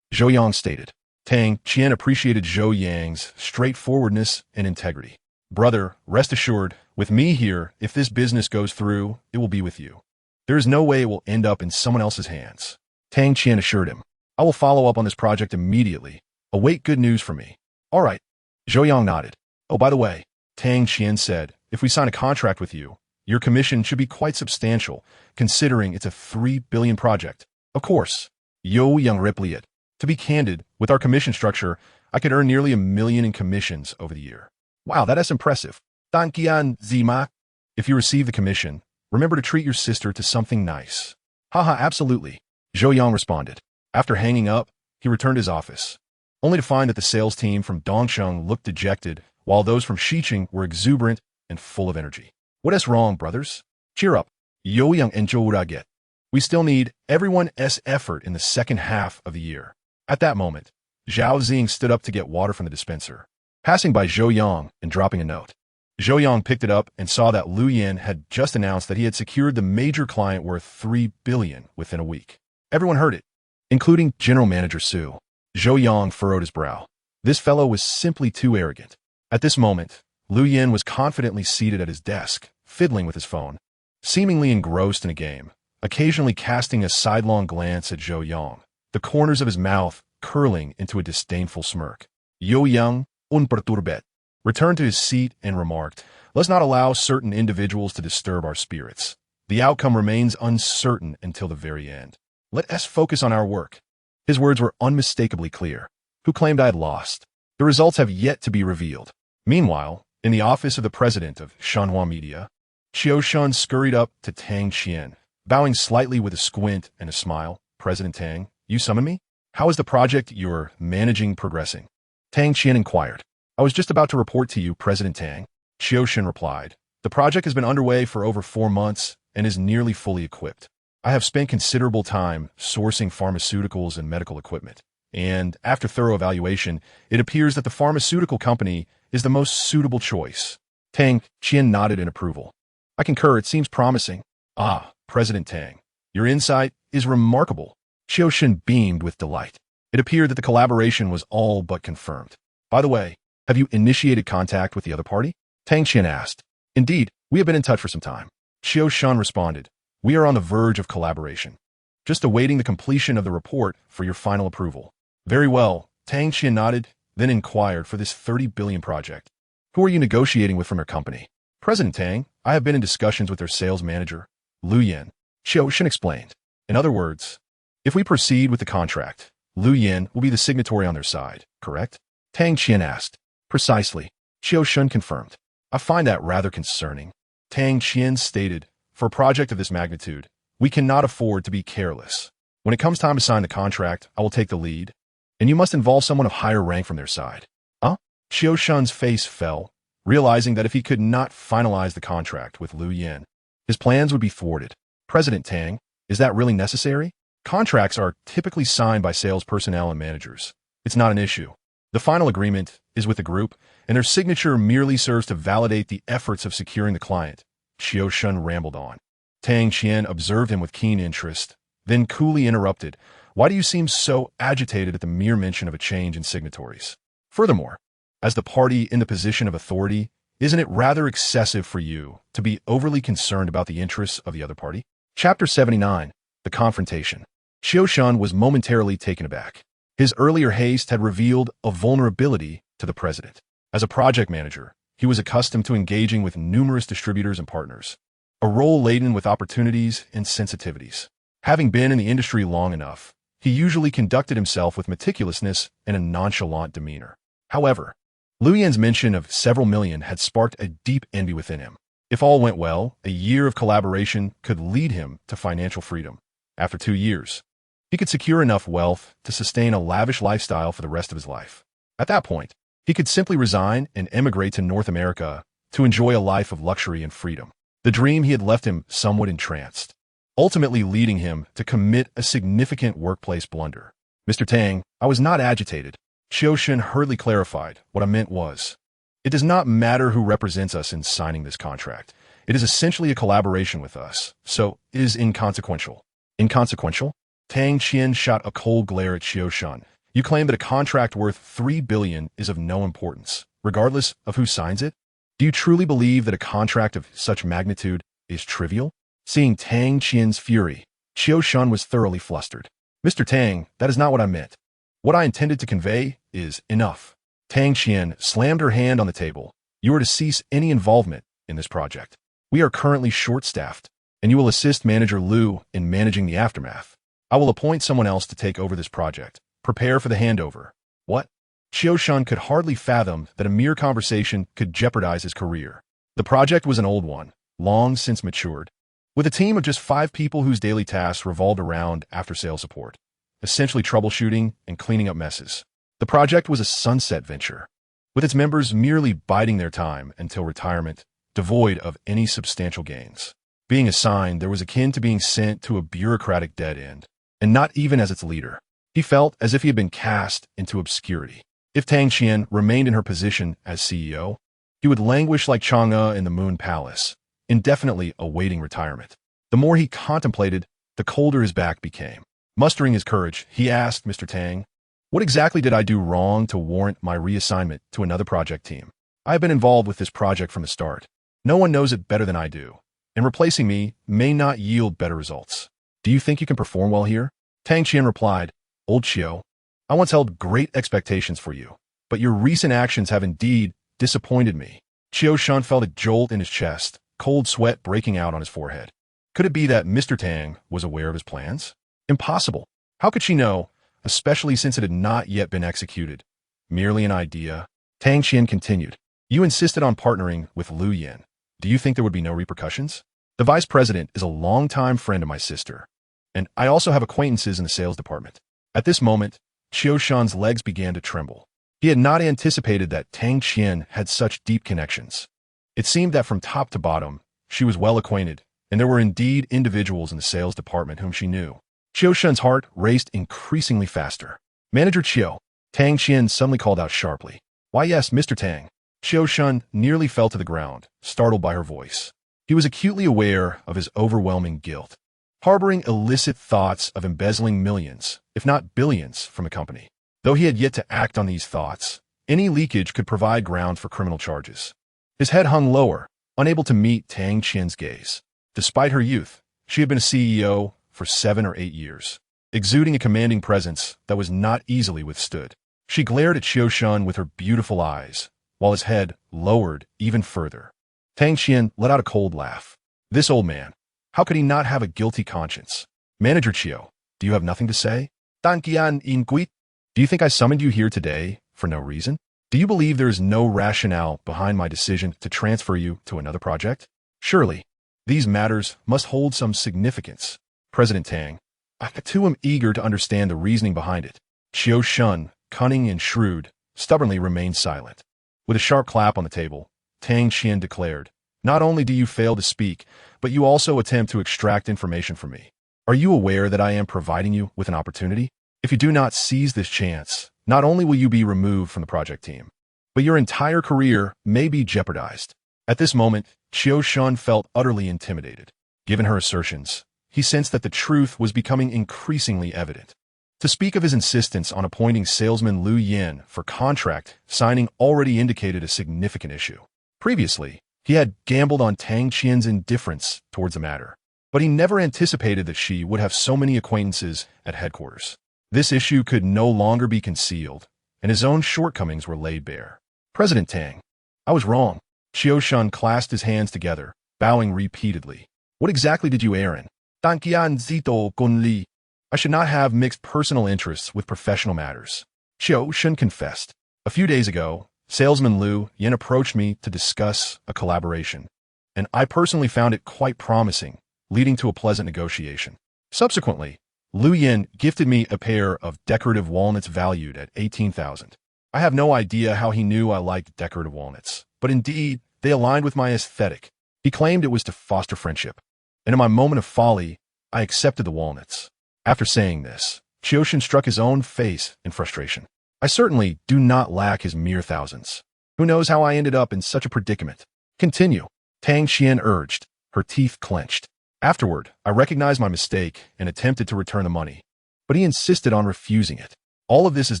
Zhou Yang stated. Tang Qian appreciated Zhou Yang's straightforwardness and integrity. "Brother, rest assured, with me here, if this business goes through, it will be with you. There is no way it will end up in someone else's hands," Tang Qian assured him. "I will follow up on this project immediately. Await good news from me." "All right." Zhou Yang nodded. "Oh, by the way," Tang Qian said, "if we sign a contract with you, your commission should be quite substantial, considering it's a 3 billion project." "Of course." Zhou Yang replied. "To be candid, with our commission structure, I could earn nearly 1 million in commissions over the year." "Wow, that is impressive." "Tanqian Zima." "If you receive the commission, remember to treat your sister to something nice." "Haha, absolutely," Zhou Yang responded. After hanging up, he returned to his office, only to find that the sales team from Dongsheng looked dejected, while those from Xiqing were exuberant and full of energy. "What is wrong, brothers? Cheer up. Zhou Yang and Zhou Raget. We still need everyone's effort in the second half of the year." At that moment, Zhao Xing stood up to get water from the dispenser, passing by Zhou Yang and dropping a note. Zhou Yang picked it up and saw that Liu Yan had just announced that he had secured the major client worth 3 billion within a week. Everyone heard it, including General Manager Su. Zhou Yang furrowed his brow. This fellow was simply too arrogant. At this moment, Liu Yan was confidently seated at his desk, fiddling with his phone, seemingly engrossed in a game, occasionally casting a sidelong glance at Zhou Yang, the corners of his mouth curling into a disdainful smirk. Zhou Yang, unperturbed, returned to his seat and remarked, "Let's not allow certain individuals to disturb our spirits. The outcome remains uncertain until the very end. Let us focus on our work." His words were unmistakably clear. Who claimed I had lost? The results have yet to be revealed. Meanwhile, in the office of the president of Xinhua Media, Qiu Shun scurried up to Tang Qian, bowing slightly with a squint and a smile. "President Tang, you summoned me? How is the project you're managing progressing?" Tang Qian inquired. "I was just about to report to you, President Tang," Qiu Shun replied. "The project has been underway for over 4 months and is nearly fully equipped. I have spent considerable time sourcing pharmaceuticals and medical equipment, and after thorough evaluation, it appears that the pharmaceutical company is the most suitable choice." Tang Qian nodded in approval. "I concur, it seems promising." "Ah, President Tang, your insight is remarkable." Qiu Shun beamed with delight. It appeared that the collaboration was all but confirmed. "By the way, have you initiated contact with the other party?" Tang Qian asked. "Indeed, we have been in touch for some time." Qiu Shun responded. "We are on the verge of collaboration. Just awaiting the completion of the report for your final approval." "Very well," Tang Qian nodded, then inquired, "For this 30 billion project, who are you negotiating with from your company?" "President Tang, I have been in discussions with their sales manager, Liu Yan," Qiu Shun explained. "In other words, if we proceed with the contract, Liu Yan will be the signatory on their side, correct? Tang Qian asked. Precisely. Qiu Shun confirmed. I find that rather concerning. Tang Qian stated, for a project of this magnitude, we cannot afford to be careless. When it comes time to sign the contract, I will take the lead, and you must involve someone of higher rank from their side. Huh? Qiu Shun's face fell, realizing that if he could not finalize the contract with Liu Yan, his plans would be thwarted. President Tang, is that really necessary? Contracts are typically signed by sales personnel and managers. It's not an issue. The final agreement is with the group, and their signature merely serves to validate the efforts of securing the client. Qiu Shun rambled on. Tang Qian observed him with keen interest, then coolly interrupted. Why do you seem so agitated at the mere mention of a change in signatories? Furthermore, as the party in the position of authority, isn't it rather excessive for you to be overly concerned about the interests of the other party? Chapter 79. The Confrontation. Qiu Shun was momentarily taken aback. His earlier haste had revealed a vulnerability to the president. As a project manager, he was accustomed to engaging with numerous distributors and partners, a role laden with opportunities and sensitivities. Having been in the industry long enough, he usually conducted himself with meticulousness and a nonchalant demeanor. However, Liu Yan's mention of several million had sparked a deep envy within him. If all went well, a year of collaboration could lead him to financial freedom. After 2 years, he could secure enough wealth to sustain a lavish lifestyle for the rest of his life. At that point, he could simply resign and emigrate to North America to enjoy a life of luxury and freedom. The dream he had left him somewhat entranced, ultimately leading him to commit a significant workplace blunder. Mr. Tang, I was not agitated. Qiu Shun hurriedly clarified. What I meant was, it does not matter who represents us in signing this contract. It is essentially a collaboration with us, so it is inconsequential. Inconsequential? Tang Qian shot a cold glare at Qiu Shun. You claim that a contract worth 3 billion is of no importance, regardless of who signs it? Do you truly believe that a contract of such magnitude is trivial? Seeing Tang Qian's fury, Qiu Shun was thoroughly flustered. Mr. Tang, that is not what I meant. What I intended to convey is enough. Tang Qian slammed her hand on the table. You are to cease any involvement in this project. We are currently short-staffed, and you will assist Manager Liu in managing the aftermath. I will appoint someone else to take over this project. Prepare for the handover. What? Qiu Shun could hardly fathom that a mere conversation could jeopardize his career. The project was an old one, long since matured, with a team of just 5 people whose daily tasks revolved around after-sales support, essentially troubleshooting and cleaning up messes. The project was a sunset venture, with its members merely biding their time until retirement, devoid of any substantial gains. Being assigned, there was akin to being sent to a bureaucratic dead end, and not even as its leader. He felt as if he had been cast into obscurity. If Tang Qian remained in her position as CEO, he would languish like Chang'e in the Moon Palace, indefinitely awaiting retirement. The more he contemplated, the colder his back became. Mustering his courage, he asked Mr. Tang, what exactly did I do wrong to warrant my reassignment to another project team? I have been involved with this project from the start. No one knows it better than I do, and replacing me may not yield better results. Do you think you can perform well here? Tang Qian replied, Old Qiu, I once held great expectations for you, but your recent actions have indeed disappointed me. Qiu Shun felt a jolt in his chest, cold sweat breaking out on his forehead. Could it be that Mr. Tang was aware of his plans? Impossible. How could she know, especially since it had not yet been executed? Merely an idea. Tang Qian continued. You insisted on partnering with Liu Yan. Do you think there would be no repercussions? The vice president is a longtime friend of my sister, and I also have acquaintances in the sales department. At this moment, Qiu Shun's legs began to tremble. He had not anticipated that Tang Qian had such deep connections. It seemed that from top to bottom, she was well acquainted, and there were indeed individuals in the sales department whom she knew. Qiu Shun's heart raced increasingly faster. Manager Qiu, Tang Qian suddenly called out sharply. Why yes, Mr. Tang. Qiu Shun nearly fell to the ground, startled by her voice. He was acutely aware of his overwhelming guilt, harboring illicit thoughts of embezzling millions, if not billions, from a company. Though he had yet to act on these thoughts, any leakage could provide ground for criminal charges. His head hung lower, unable to meet Tang Qian's gaze. Despite her youth, she had been a CEO for 7 or 8 years, exuding a commanding presence that was not easily withstood. She glared at Qiu Shun with her beautiful eyes, while his head lowered even further. Tang Qian let out a cold laugh. This old man, how could he not have a guilty conscience? Manager Qiu, do you have nothing to say? Tankian inquit. Do you think I summoned you here today for no reason? Do you believe there is no rationale behind my decision to transfer you to another project? Surely, these matters must hold some significance. President Tang, I too am eager to understand the reasoning behind it. Qiu Shun, cunning and shrewd, stubbornly remained silent. With a sharp clap on the table, Tang Qian declared, not only do you fail to speak, but you also attempt to extract information from me. Are you aware that I am providing you with an opportunity? If you do not seize this chance, not only will you be removed from the project team, but your entire career may be jeopardized. At this moment, Qiu Shun felt utterly intimidated. Given her assertions, he sensed that the truth was becoming increasingly evident. To speak of his insistence on appointing salesman Liu Yin for contract signing already indicated a significant issue. Previously, he had gambled on Tang Qian's indifference towards the matter, but he never anticipated that she would have so many acquaintances at headquarters. This issue could no longer be concealed, and his own shortcomings were laid bare. President Tang, I was wrong. Qiu Shun clasped his hands together, bowing repeatedly. What exactly did you err in? Tanqian zito gunli. I should not have mixed personal interests with professional matters. Qiu Shun confessed. A few days ago, salesman Liu Yin approached me to discuss a collaboration, and I personally found it quite promising, leading to a pleasant negotiation. Subsequently, Liu Yin gifted me a pair of decorative walnuts valued at 18,000. I have no idea how he knew I liked decorative walnuts, but indeed, they aligned with my aesthetic. He claimed it was to foster friendship, and in my moment of folly, I accepted the walnuts. After saying this, Qiu Shun struck his own face in frustration. I certainly do not lack his mere thousands. Who knows how I ended up in such a predicament? Continue, Tang Qian urged, her teeth clenched. Afterward, I recognized my mistake and attempted to return the money, but he insisted on refusing it. All of this is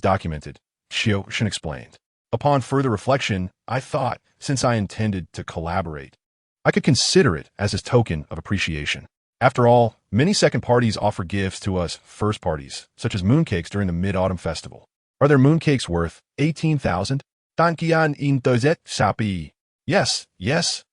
documented, Qiu Shun explained. Upon further reflection, I thought, since I intended to collaborate, I could consider it as his token of appreciation. After all, many second parties offer gifts to us first parties, such as mooncakes during the Mid-Autumn Festival. Are their mooncakes worth 18,000? Tanqian in dozet sapi. Yes,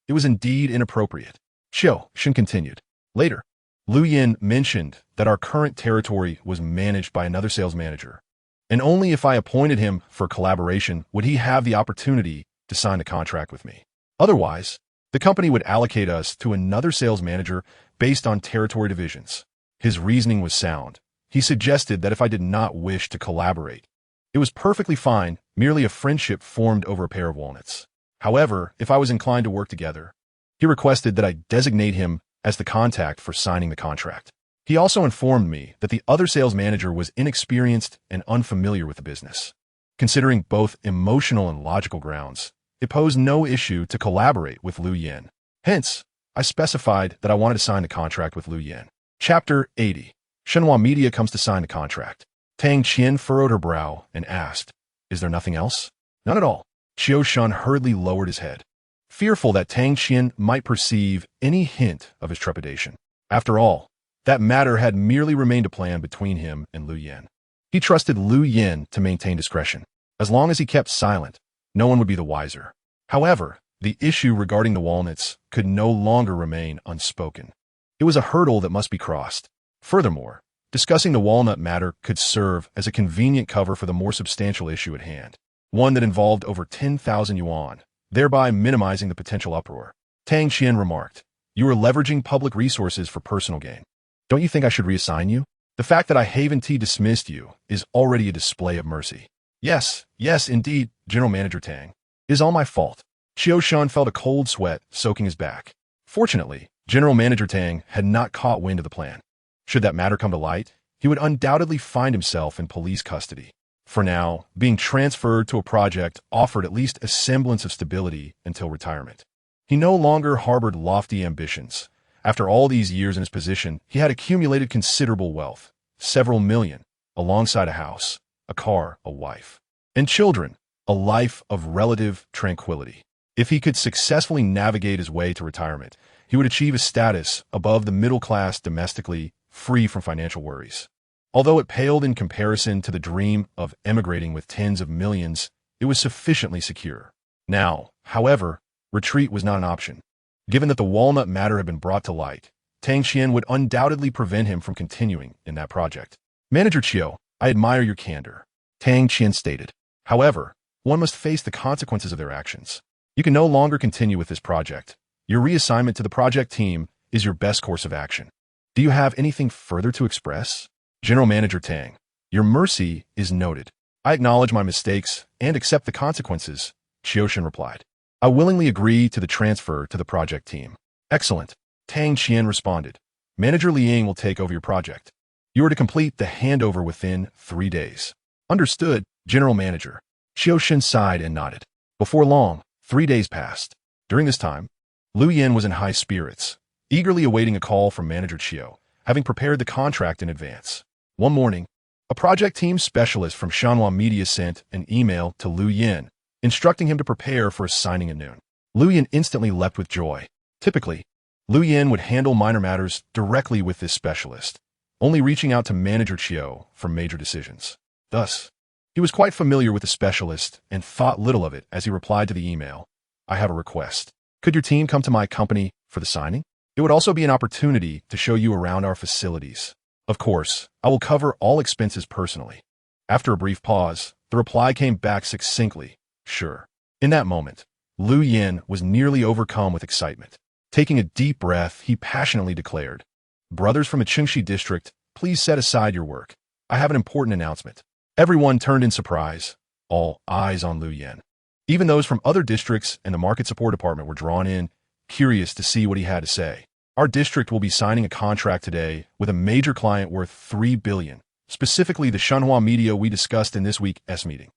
it was indeed inappropriate. Qiu Shun continued. Later, Liu Yin mentioned that our current territory was managed by another sales manager, and only if I appointed him for collaboration would he have the opportunity to sign the contract with me. Otherwise, the company would allocate us to another sales manager based on territory divisions. His reasoning was sound. He suggested that if I did not wish to collaborate, it was perfectly fine, merely a friendship formed over a pair of walnuts. However, if I was inclined to work together, he requested that I designate him as the contact for signing the contract. He also informed me that the other sales manager was inexperienced and unfamiliar with the business. Considering both emotional and logical grounds, it posed no issue to collaborate with Liu Yin. Hence, I specified that I wanted to sign the contract with Liu Yin. Chapter 80. Shenhua Media comes to sign the contract. Tang Qian furrowed her brow and asked, Is there nothing else? None at all. Qiu Shun hurriedly lowered his head, fearful that Tang Qian might perceive any hint of his trepidation. After all, that matter had merely remained a plan between him and Liu Yin. He trusted Liu Yin to maintain discretion. As long as he kept silent, no one would be the wiser. However, the issue regarding the walnuts could no longer remain unspoken. It was a hurdle that must be crossed. Furthermore, discussing the walnut matter could serve as a convenient cover for the more substantial issue at hand, one that involved over 10,000 yuan, thereby minimizing the potential uproar. Tang Qian remarked, You are leveraging public resources for personal gain. Don't you think I should reassign you? The fact that I Haven T dismissed you is already a display of mercy. Yes, indeed, General Manager Tang. It is all my fault. Qiu Shun felt a cold sweat soaking his back. Fortunately, General Manager Tang had not caught wind of the plan. Should that matter come to light, he would undoubtedly find himself in police custody. For now, being transferred to a project offered at least a semblance of stability until retirement. He no longer harbored lofty ambitions. After all these years in his position, he had accumulated considerable wealth, several million, alongside a house, a car, a wife, and children, a life of relative tranquility. If he could successfully navigate his way to retirement, he would achieve a status above the middle class domestically, free from financial worries. Although it paled in comparison to the dream of emigrating with tens of millions, it was sufficiently secure. Now, however, retreat was not an option. Given that the walnut matter had been brought to light, Tang Qian would undoubtedly prevent him from continuing in that project. Manager Qiu, I admire your candor, Tang Qian stated. However, one must face the consequences of their actions. You can no longer continue with this project. Your reassignment to the project team is your best course of action. Do you have anything further to express? General Manager Tang, your mercy is noted. I acknowledge my mistakes and accept the consequences, Qiushan replied. I willingly agree to the transfer to the project team. Excellent, Tang Qian responded. Manager Liang will take over your project. You are to complete the handover within 3 days. Understood, General Manager. Qiushan sighed and nodded. Before long, 3 days passed. During this time, Liu Yan was in high spirits, eagerly awaiting a call from Manager Qiu, having prepared the contract in advance. One morning, a project team specialist from Shanhua Media sent an email to Liu Yan, instructing him to prepare for a signing at noon. Liu Yan instantly leapt with joy. Typically, Liu Yan would handle minor matters directly with this specialist, only reaching out to Manager Qiu for major decisions. Thus, he was quite familiar with the specialist and thought little of it as he replied to the email. I have a request. Could your team come to my company for the signing? It would also be an opportunity to show you around our facilities. Of course, I will cover all expenses personally. After a brief pause, the reply came back succinctly. Sure. In that moment, Liu Yan was nearly overcome with excitement. Taking a deep breath, he passionately declared, Brothers from the Qingxi district, please set aside your work. I have an important announcement. Everyone turned in surprise, all eyes on Liu Yan. Even those from other districts and the market support department were drawn in, curious to see what he had to say. Our district will be signing a contract today with a major client worth 3 billion, specifically the Shanhua Media we discussed in this week's meeting.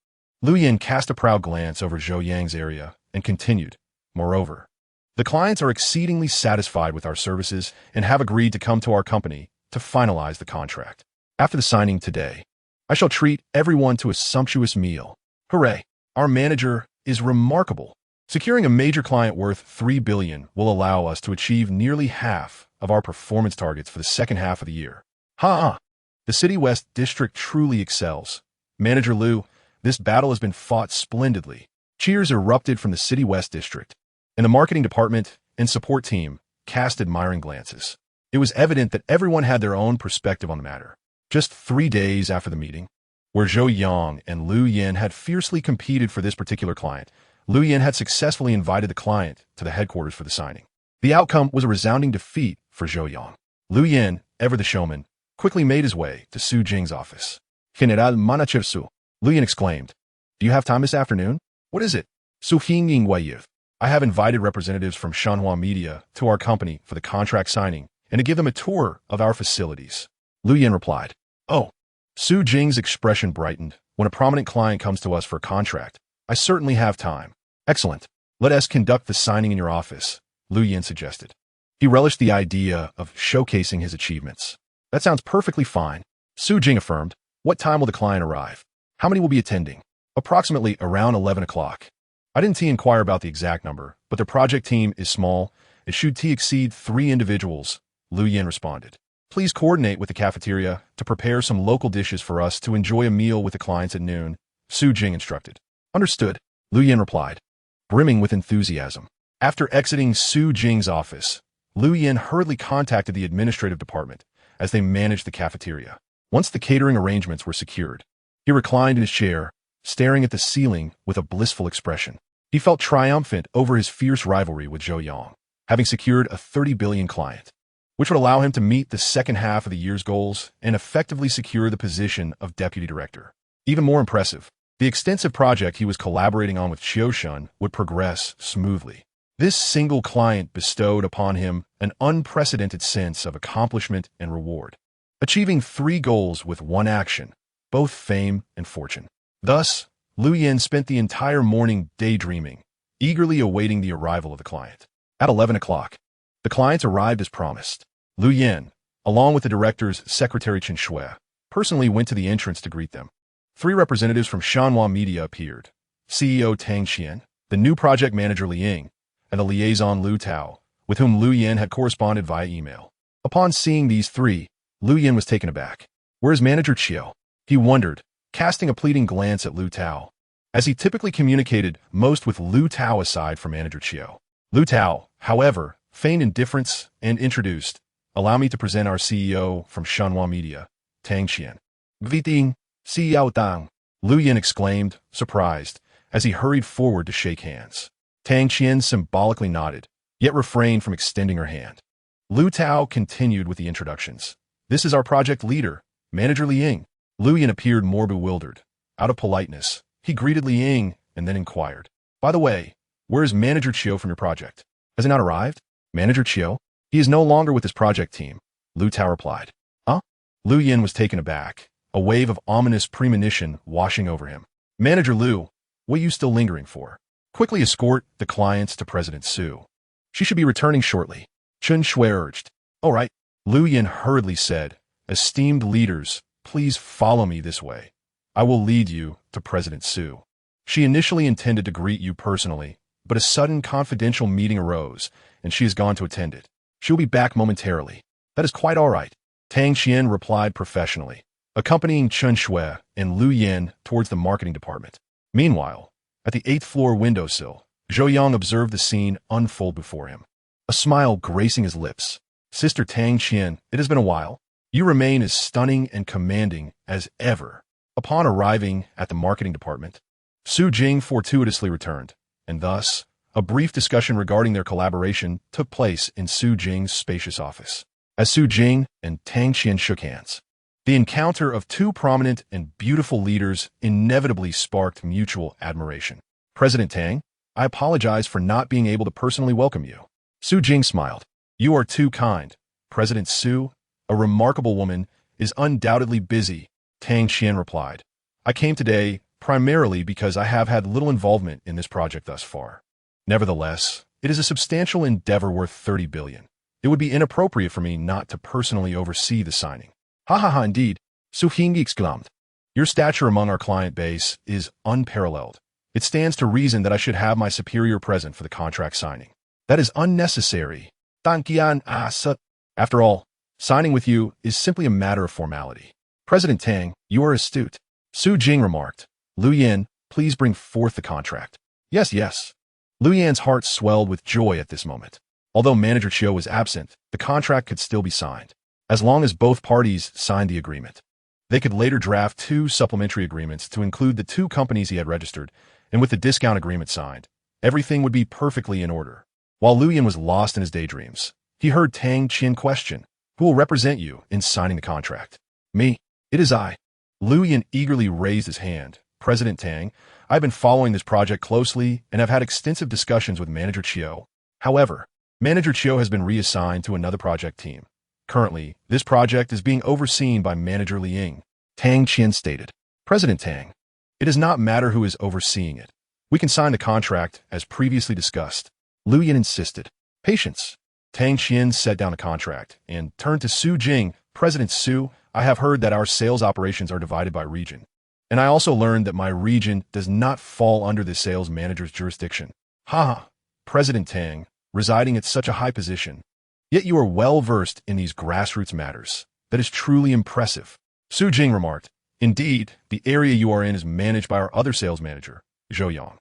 Liu Yan cast a proud glance over Zhou Yang's area and continued, Moreover, the clients are exceedingly satisfied with our services and have agreed to come to our company to finalize the contract. After the signing today, I shall treat everyone to a sumptuous meal. Hooray! Our manager is remarkable. Securing a major client worth 3 billion will allow us to achieve nearly half of our performance targets for the second half of the year. Ha! The City West District truly excels. Manager Liu, this battle has been fought splendidly. Cheers erupted from the City West District, and the marketing department and support team cast admiring glances. It was evident that everyone had their own perspective on the matter. Just 3 days after the meeting, where Zhou Yang and Liu Yan had fiercely competed for this particular client, Liu Yan had successfully invited the client to the headquarters for the signing. The outcome was a resounding defeat for Zhou Yang. Liu Yan, ever the showman, quickly made his way to Su Jing's office. General Manager Su, Liu Yan exclaimed, Do you have time this afternoon? What is it? Su Ying Waiyu. I have invited representatives from Shanhua Media to our company for the contract signing and to give them a tour of our facilities. Liu Yan replied, Oh. Su Jing's expression brightened. When a prominent client comes to us for a contract, I certainly have time. Excellent. Let us conduct the signing in your office, Liu Yan suggested. He relished the idea of showcasing his achievements. That sounds perfectly fine. Su Jing affirmed. What time will the client arrive? How many will be attending? Approximately around 11 o'clock. I didn't inquire about the exact number, but the project team is small. It should exceed 3 individuals, Liu Yan responded. Please coordinate with the cafeteria to prepare some local dishes for us to enjoy a meal with the clients at noon, Su Jing instructed. Understood, Liu Yan replied, brimming with enthusiasm. After exiting Su Jing's office, Liu Yan hurriedly contacted the administrative department as they managed the cafeteria. Once the catering arrangements were secured, he reclined in his chair, staring at the ceiling with a blissful expression. He felt triumphant over his fierce rivalry with Zhou Yang, having secured a 30 billion client, which would allow him to meet the second half of the year's goals and effectively secure the position of deputy director. Even more impressive, the extensive project he was collaborating on with Qiushan would progress smoothly. This single client bestowed upon him an unprecedented sense of accomplishment and reward, achieving 3 goals with one action, both fame and fortune. Thus, Liu Yan spent the entire morning daydreaming, eagerly awaiting the arrival of the client. At 11 o'clock, the clients arrived as promised. Liu Yan, along with the director's secretary Chen Shui, personally went to the entrance to greet them. 3 representatives from Shanhua Media appeared, CEO Tang Qian, the new project manager Liang, and the liaison Liu Tao, with whom Liu Yan had corresponded via email. Upon seeing these 3, Liu Yan was taken aback. Where is Manager Qiu? He wondered, casting a pleading glance at Liu Tao, as he typically communicated most with Liu Tao aside from Manager Qiu. Liu Tao, however, feigned indifference and introduced, Allow me to present our CEO from Shanhua Media, Tang Qian. Greeting, Xiao Dang, Lu Yin exclaimed, surprised, as he hurried forward to shake hands. Tang Qian symbolically nodded, yet refrained from extending her hand. Lu Tao continued with the introductions. This is our project leader, Manager Li Ying. Lu Yin appeared more bewildered. Out of politeness, he greeted Li Ying and then inquired, "By the way, where is Manager Qiu from your project? Has he not arrived?" "Manager Qiu? He is no longer with his project team," Lu Tao replied. "Huh?" Lu Yin was taken aback, a wave of ominous premonition washing over him. "Manager Lu, what are you still lingering for? Quickly escort the clients to President Su. She should be returning shortly," Chun Shui urged. "All right," Lu Yin hurriedly said. "Esteemed leaders, please follow me this way. I will lead you to President Su." She initially intended to greet you personally, but a sudden confidential meeting arose, and she has gone to attend it. She'll be back momentarily. "That is quite all right," Tang Qian replied professionally, accompanying Chun Shui and Lu Yin towards the marketing department. Meanwhile, at the 8th-floor windowsill, Zhou Yang observed the scene unfold before him, a smile gracing his lips. "Sister Tang Qian, it has been a while. You remain as stunning and commanding as ever." Upon arriving at the marketing department, Su Jing fortuitously returned, and thus, a brief discussion regarding their collaboration took place in Su Jing's spacious office. As Su Jing and Tang Qian shook hands, the encounter of two prominent and beautiful leaders inevitably sparked mutual admiration. "President Tang, I apologize for not being able to personally welcome you." Su Jing smiled. "You are too kind. President Su, a remarkable woman, is undoubtedly busy," Tang Qian replied. "I came today primarily because I have had little involvement in this project thus far. Nevertheless, it is a substantial endeavor worth 30 billion. It would be inappropriate for me not to personally oversee the signing." "Ha ha ha, indeed," Su Hing exclaimed. "Your stature among our client base is unparalleled. It stands to reason that I should have my superior present for the contract signing." "That is unnecessary." Tang Qian said. "After all, signing with you is simply a matter of formality." "President Tang, you are astute," Su Jing remarked. "Lu Yin, please bring forth the contract." "Yes, yes." Lu Yan's heart swelled with joy at this moment. Although Manager Qiu was absent, the contract could still be signed, as long as both parties signed the agreement. They could later draft 2 supplementary agreements to include the 2 companies he had registered, and with the discount agreement signed, everything would be perfectly in order. While Lu Yin was lost in his daydreams, he heard Tang Qian question, "Who will represent you in signing the contract?" "Me. It is I." Lu Yin eagerly raised his hand. "President Tang, I've been following this project closely and have had extensive discussions with Manager Qiu. However, Manager Qiu has been reassigned to another project team. Currently, this project is being overseen by Manager Li Ying," Tang Qian stated. "President Tang, it does not matter who is overseeing it. We can sign the contract as previously discussed," Lu Yin insisted. "Patience." Tang Qian set down the contract and turned to Su Jing. "President Su, I have heard that our sales operations are divided by region. And I also learned that my region does not fall under the sales manager's jurisdiction." "Ha! President Tang, residing at such a high position. Yet you are well versed in these grassroots matters. That is truly impressive," Su Jing remarked. "Indeed, the area you are in is managed by our other sales manager, Zhou Yang.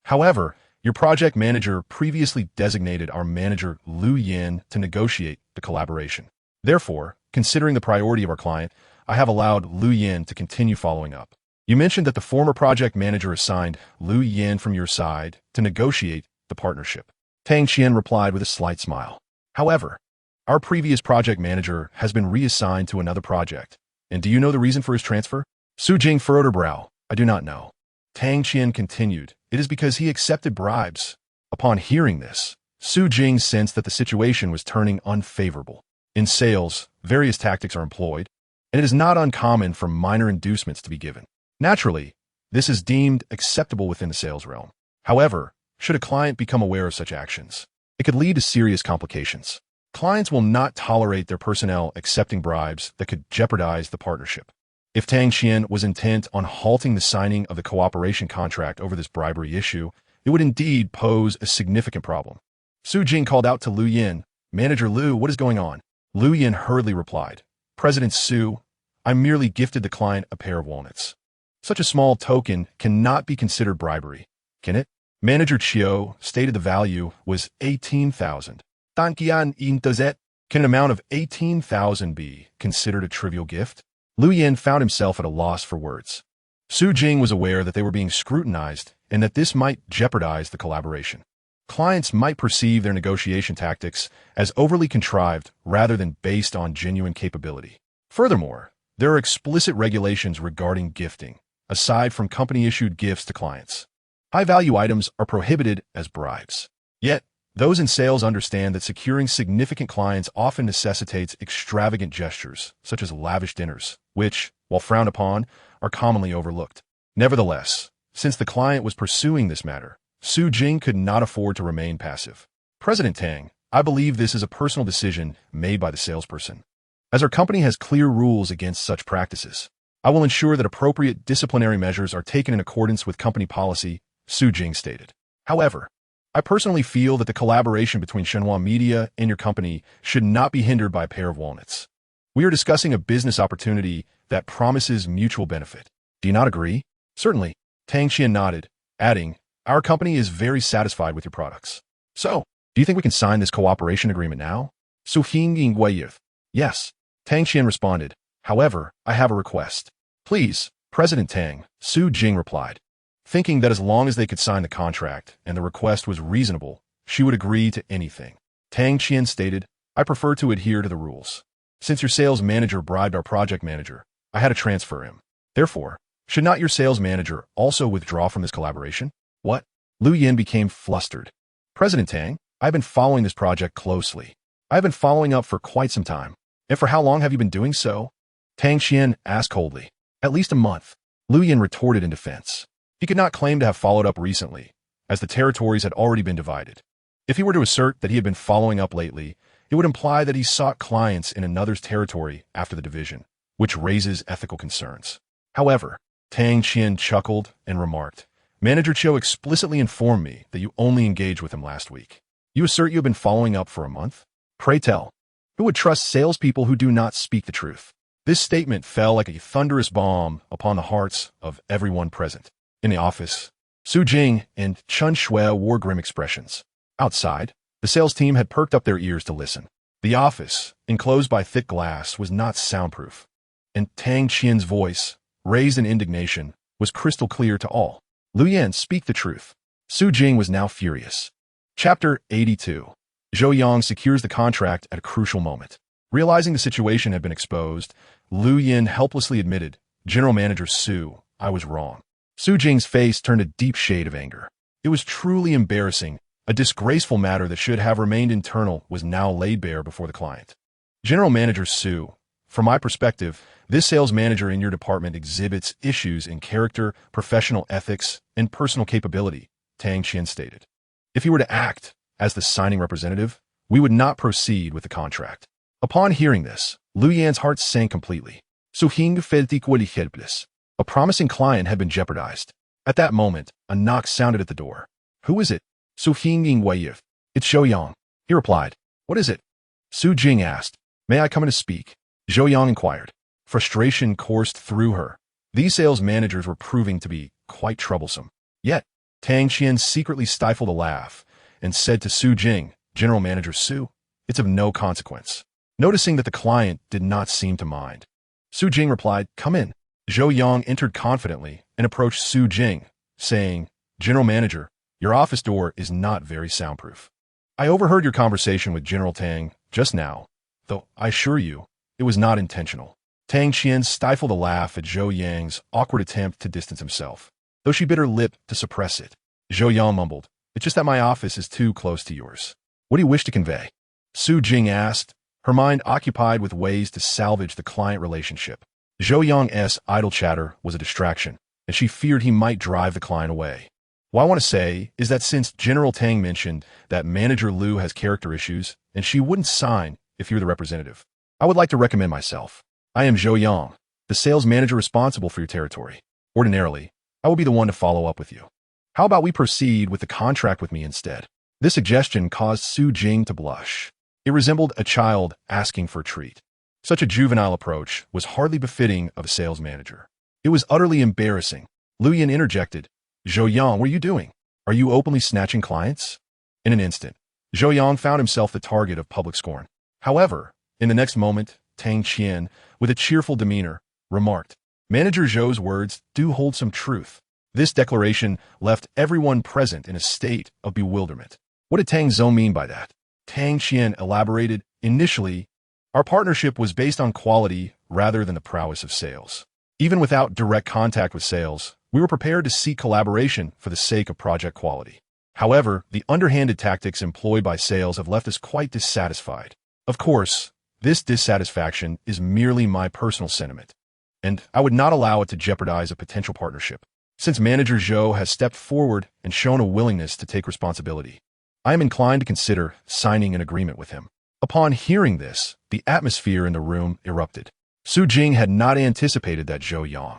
However, your project manager previously designated our manager Lu Yin to negotiate the collaboration. Therefore, considering the priority of our client, I have allowed Lu Yin to continue following up. You mentioned that the former project manager assigned Lu Yin from your side to negotiate the partnership." Tang Qian replied with a slight smile. "However, our previous project manager has been reassigned to another project. And do you know the reason for his transfer?" Su Jing furrowed her brow. "I do not know." Tang Qian continued, "It is because he accepted bribes." Upon hearing this, Su Jing sensed that the situation was turning unfavorable. In sales, various tactics are employed, and it is not uncommon for minor inducements to be given. Naturally, this is deemed acceptable within the sales realm. However, should a client become aware of such actions, it could lead to serious complications. Clients will not tolerate their personnel accepting bribes that could jeopardize the partnership. If Tang Qian was intent on halting the signing of the cooperation contract over this bribery issue, it would indeed pose a significant problem. Su Jing called out to Lu Yin, "Manager Lu, what is going on?" Lu Yin hurriedly replied, "President Su, I merely gifted the client a pair of walnuts. Such a small token cannot be considered bribery, can it?" Manager Qiu stated the value was 18,000. "Dan Qian in does it? Can an amount of 18,000 be considered a trivial gift?" Liu Yan found himself at a loss for words. Zhou Yang was aware that they were being scrutinized and that this might jeopardize the collaboration. Clients might perceive their negotiation tactics as overly contrived rather than based on genuine capability. Furthermore, there are explicit regulations regarding gifting, aside from company-issued gifts to clients. High-value items are prohibited as bribes. Yet, those in sales understand that securing significant clients often necessitates extravagant gestures, such as lavish dinners, which, while frowned upon, are commonly overlooked. Nevertheless, since the client was pursuing this matter, Zhou Yang could not afford to remain passive. President Tang, I believe this is a personal decision made by the salesperson. As our company has clear rules against such practices, I will ensure that appropriate disciplinary measures are taken in accordance with company policy, Zhou Yang stated. However, I personally feel that the collaboration between Shenhua Media and your company should not be hindered by a pair of walnuts. We are discussing a business opportunity that promises mutual benefit. Do you not agree? Certainly, Tang Qian nodded, adding, our company is very satisfied with your products. So, do you think we can sign this cooperation agreement now? Su Hing Wei. Yes, Tang Qian responded. However, I have a request. Please, President Tang, Zhou Yang replied. Thinking that as long as they could sign the contract and the request was reasonable, she would agree to anything. Tang Qian stated, I prefer to adhere to the rules. Since your sales manager bribed our project manager, I had to transfer him. Therefore, should not your sales manager also withdraw from this collaboration? What? Liu Yan became flustered. President Tang, I've been following this project closely. I've been following up for quite some time. And for how long have you been doing so? Tang Qian asked coldly. At least a month. Liu Yan retorted in defense. He could not claim to have followed up recently, as the territories had already been divided. If he were to assert that he had been following up lately, it would imply that he sought clients in another's territory after the division, which raises ethical concerns. However, Tang Qian chuckled and remarked, Manager Chiu explicitly informed me that you only engaged with him last week. You assert you have been following up for a month? Pray tell, who would trust salespeople who do not speak the truth? This statement fell like a thunderous bomb upon the hearts of everyone present. In the office, Zhou Jing and Chen Shui wore grim expressions. Outside, the sales team had perked up their ears to listen. The office, enclosed by thick glass, was not soundproof, and Tang Qian's voice, raised in indignation, was crystal clear to all. Liu Yan, speak the truth. Zhou Jing was now furious. Chapter 82. Zhou Yang secures the contract at a crucial moment. Realizing the situation had been exposed, Liu Yan helplessly admitted, General Manager Su, I was wrong. Zhou Jing's face turned a deep shade of anger. It was truly embarrassing. A disgraceful matter that should have remained internal was now laid bare before the client. General Manager Su, from my perspective, this sales manager in your department exhibits issues in character, professional ethics, and personal capability, Tang Qian stated. If he were to act as the signing representative, we would not proceed with the contract. Upon hearing this, Liu Yan's heart sank completely. Su Hing felt equally helpless. A promising client had been jeopardized. At that moment, a knock sounded at the door. Who is it? Su Hing Wei. It's Zhou Yang. He replied. What is it? Zhou Jing asked. May I come in to speak? Zhou Yang inquired. Frustration coursed through her. These sales managers were proving to be quite troublesome. Yet, Tang Qian secretly stifled a laugh and said to Zhou Jing, General Manager Su, it's of no consequence. Noticing that the client did not seem to mind, Zhou Jing replied, come in. Zhou Yang entered confidently and approached Zhou Jing, saying, General Manager, your office door is not very soundproof. I overheard your conversation with General Tang just now, though I assure you, it was not intentional. Tang Qian stifled a laugh at Zhou Yang's awkward attempt to distance himself, though she bit her lip to suppress it. Zhou Yang mumbled, it's just that my office is too close to yours. What do you wish to convey? Zhou Jing asked, her mind occupied with ways to salvage the client relationship. Zhou Yang's idle chatter was a distraction, and she feared he might drive the client away. What I want to say is that since General Tang mentioned that Manager Liu has character issues and she wouldn't sign if you're the representative, I would like to recommend myself. I am Zhou Yang, the sales manager responsible for your territory. Ordinarily, I will be the one to follow up with you. How about we proceed with the contract with me instead? This suggestion caused Zhou Jing to blush. It resembled a child asking for a treat. Such a juvenile approach was hardly befitting of a sales manager. It was utterly embarrassing. Liu Yan interjected, Zhou Yang, what are you doing? Are you openly snatching clients? In an instant, Zhou Yang found himself the target of public scorn. However, in the next moment, Tang Qian, with a cheerful demeanor, remarked. Manager Zhou's words do hold some truth. This declaration left everyone present in a state of bewilderment. What did Tang Zhou mean by that? Tang Qian elaborated. Initially, our partnership was based on quality rather than the prowess of sales. Even without direct contact with sales, we were prepared to seek collaboration for the sake of project quality. However, the underhanded tactics employed by sales have left us quite dissatisfied. Of course, this dissatisfaction is merely my personal sentiment, and I would not allow it to jeopardize a potential partnership. Since Manager Zhou has stepped forward and shown a willingness to take responsibility, I am inclined to consider signing an agreement with him. Upon hearing this, the atmosphere in the room erupted. Su Jing had not anticipated that Zhou Yang,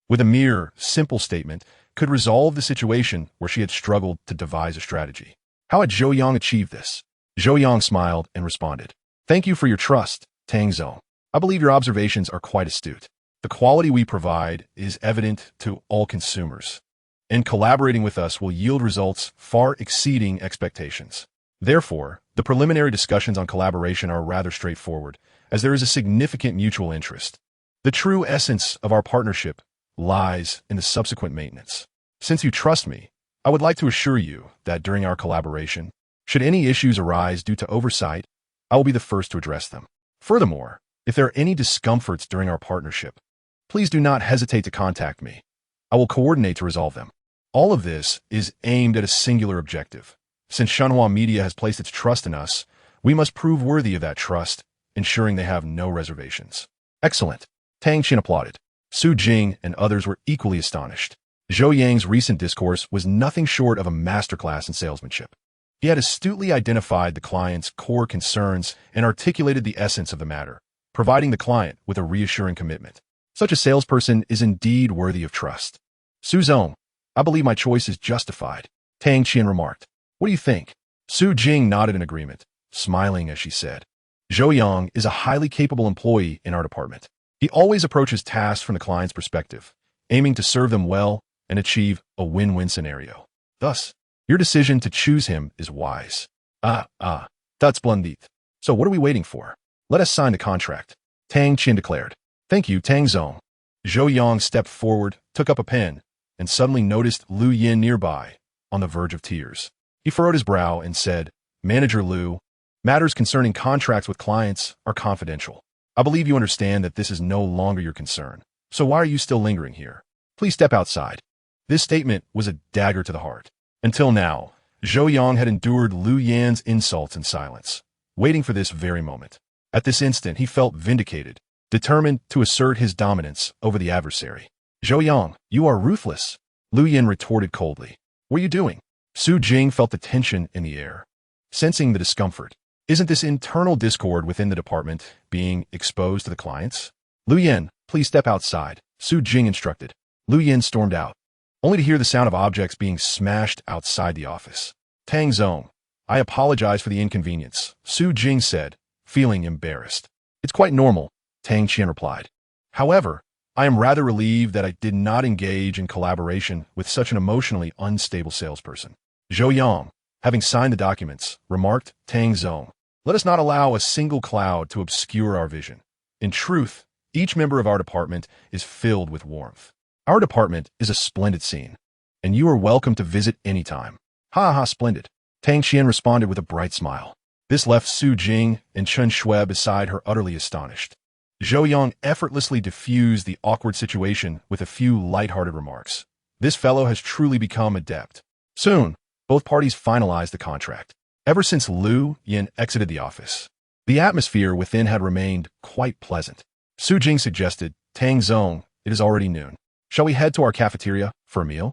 with a mere simple statement, could resolve the situation where she had struggled to devise a strategy. How had Zhou Yang achieved this? Zhou Yang smiled and responded. Thank you for your trust, Tang Zhou. I believe your observations are quite astute. The quality we provide is evident to all consumers, and collaborating with us will yield results far exceeding expectations. Therefore, the preliminary discussions on collaboration are rather straightforward, as there is a significant mutual interest. The true essence of our partnership lies in the subsequent maintenance. Since you trust me, I would like to assure you that during our collaboration, should any issues arise due to oversight, I will be the first to address them. Furthermore, if there are any discomforts during our partnership, please do not hesitate to contact me. I will coordinate to resolve them. All of this is aimed at a singular objective. Since Shenhua Media has placed its trust in us, we must prove worthy of that trust, ensuring they have no reservations. Excellent. Tang Qian applauded. Su Jing and others were equally astonished. Zhou Yang's recent discourse was nothing short of a masterclass in salesmanship. He had astutely identified the client's core concerns and articulated the essence of the matter, providing the client with a reassuring commitment. Such a salesperson is indeed worthy of trust. Su Zhou, I believe my choice is justified, Tang Qian remarked. What do you think? Su Jing nodded in agreement, smiling as she said. Zhou Yang is a highly capable employee in our department. He always approaches tasks from the client's perspective, aiming to serve them well and achieve a win-win scenario. Thus, your decision to choose him is wise. That's splendid. So what are we waiting for? Let us sign the contract, Tang Qian declared. Thank you, Tang Zhou. Zhou Yang stepped forward, took up a pen, and suddenly noticed Lu Yin nearby, on the verge of tears. He furrowed his brow and said, Manager Lu, matters concerning contracts with clients are confidential. I believe you understand that this is no longer your concern. So why are you still lingering here? Please step outside. This statement was a dagger to the heart. Until now, Zhou Yang had endured Lu Yan's insults in silence, waiting for this very moment. At this instant, he felt vindicated, determined to assert his dominance over the adversary. Zhou Yang, you are ruthless, Lu Yan retorted coldly. What are you doing? Su Jing felt the tension in the air, sensing the discomfort. Isn't this internal discord within the department being exposed to the clients? Lu Yan, please step outside, Su Jing instructed. Lu Yan stormed out, only to hear the sound of objects being smashed outside the office. Tang Zhou, I apologize for the inconvenience, Su Jing said, feeling embarrassed. It's quite normal, Tang Qian replied. However, I am rather relieved that I did not engage in collaboration with such an emotionally unstable salesperson. Zhou Yang, having signed the documents, remarked, Tang Zhou, let us not allow a single cloud to obscure our vision. In truth, each member of our department is filled with warmth. Our department is a splendid scene, and you are welcome to visit anytime. Ha ha, splendid. Tang Qian responded with a bright smile. This left Su Jing and Chen Shui beside her utterly astonished. Zhou Yang effortlessly diffused the awkward situation with a few light-hearted remarks. This fellow has truly become adept. Soon, both parties finalized the contract. Ever since Lu Yin exited the office, the atmosphere within had remained quite pleasant. Su Jing suggested, Tang Zhou, it is already noon. Shall we head to our cafeteria for a meal?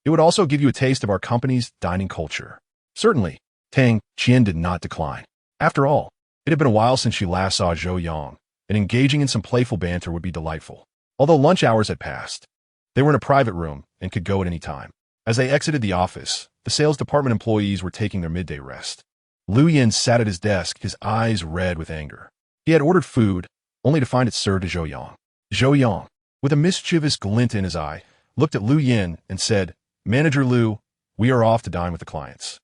It would also give you a taste of our company's dining culture. Certainly, Tang Qian did not decline. After all, it had been a while since she last saw Zhou Yang, and engaging in some playful banter would be delightful. Although lunch hours had passed, they were in a private room and could go at any time. As they exited the office, the sales department employees were taking their midday rest. Lu Yin sat at his desk, his eyes red with anger. He had ordered food, only to find it served to Zhou Yang. Zhou Yang, with a mischievous glint in his eye, looked at Lu Yin and said, Manager Lu, we are off to dine with the clients.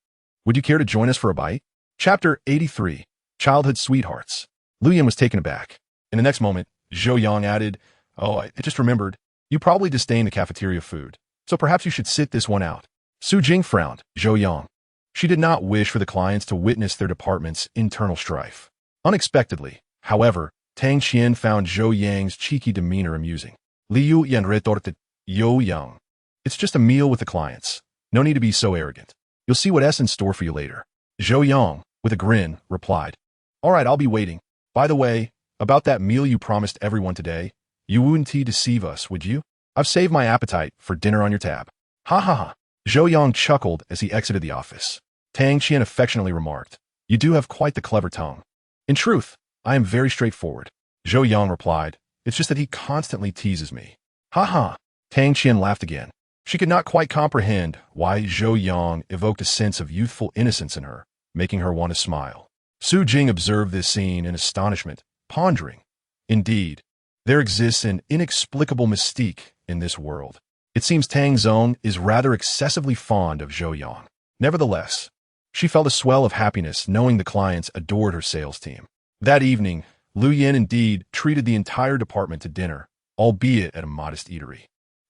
Would you care to join us for a bite? Chapter 83, Childhood Sweethearts. Lu Yin was taken aback. In the next moment, Zhou Yang added, Oh, I just remembered. You probably disdain the cafeteria food, so perhaps you should sit this one out. Su Jing frowned. Zhou Yang. She did not wish for the clients to witness their department's internal strife. Unexpectedly, however, Tang Qian found Zhou Yang's cheeky demeanor amusing. Liu Yan retorted, Zhou Yang. It's just a meal with the clients. No need to be so arrogant. You'll see what's in store for you later. Zhou Yang, with a grin, replied. All right, I'll be waiting. By the way, about that meal you promised everyone today, you wouldn't deceive us, would you? I've saved my appetite for dinner on your tab. Ha ha ha. Zhou Yang chuckled as he exited the office. Tang Qian affectionately remarked, You do have quite the clever tongue. In truth, I am very straightforward. Zhou Yang replied, It's just that he constantly teases me. Ha ha. Tang Qian laughed again. She could not quite comprehend why Zhou Yang evoked a sense of youthful innocence in her, making her want to smile. Su Jing observed this scene in astonishment, pondering. Indeed, there exists an inexplicable mystique in this world. It seems Tang Zong is rather excessively fond of Zhou Yang. Nevertheless, she felt a swell of happiness knowing the clients adored her sales team. That evening, Liu Yan indeed treated the entire department to dinner, albeit at a modest eatery.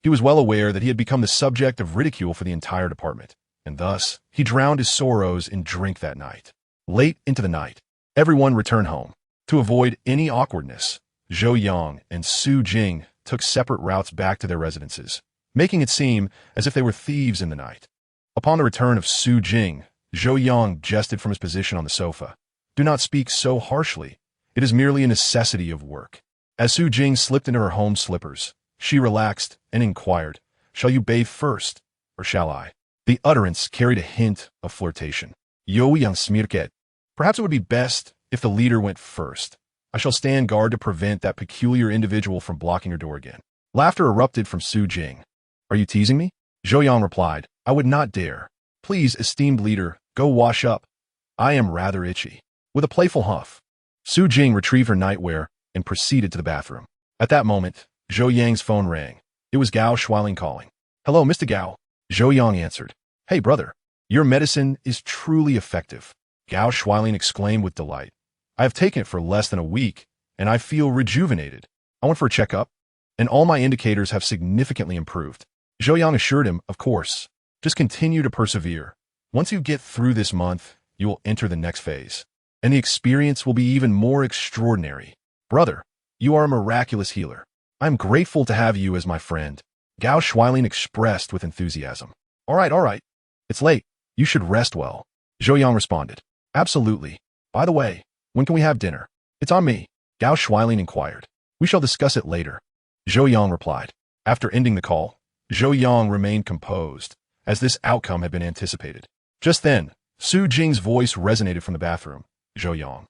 He was well aware that he had become the subject of ridicule for the entire department, and thus he drowned his sorrows in drink that night. Late into the night, everyone returned home. To avoid any awkwardness, Zhou Yang and Su Jing took separate routes back to their residences, making it seem as if they were thieves in the night. Upon the return of Su Jing, Zhou Yang jested from his position on the sofa. Do not speak so harshly. It is merely a necessity of work. As Su Jing slipped into her home slippers, she relaxed and inquired, Shall you bathe first, or shall I? The utterance carried a hint of flirtation. Zhou Yang smirked. Perhaps it would be best if the leader went first. I shall stand guard to prevent that peculiar individual from blocking your door again. Laughter erupted from Su Jing. Are you teasing me? Zhou Yang replied, I would not dare. Please, esteemed leader, go wash up. I am rather itchy. With a playful huff, Su Jing retrieved her nightwear and proceeded to the bathroom. At that moment, Zhou Yang's phone rang. It was Gao Shualing calling. Hello, Mr. Gao. Zhou Yang answered. Hey, brother. Your medicine is truly effective. Gao Shualing exclaimed with delight. I have taken it for less than a week, and I feel rejuvenated. I went for a checkup, and all my indicators have significantly improved. Zhou Yang assured him, of course. Just continue to persevere. Once you get through this month, you will enter the next phase, and the experience will be even more extraordinary. Brother, you are a miraculous healer. I am grateful to have you as my friend. Gao Shualing expressed with enthusiasm. All right. It's late. You should rest well. Zhou Yang responded. Absolutely. By the way, when can we have dinner? It's on me. Gao Shualing inquired. We shall discuss it later. Zhou Yang replied. After ending the call, Zhou Yang remained composed, as this outcome had been anticipated. Just then, Su Jing's voice resonated from the bathroom. Zhou Yang.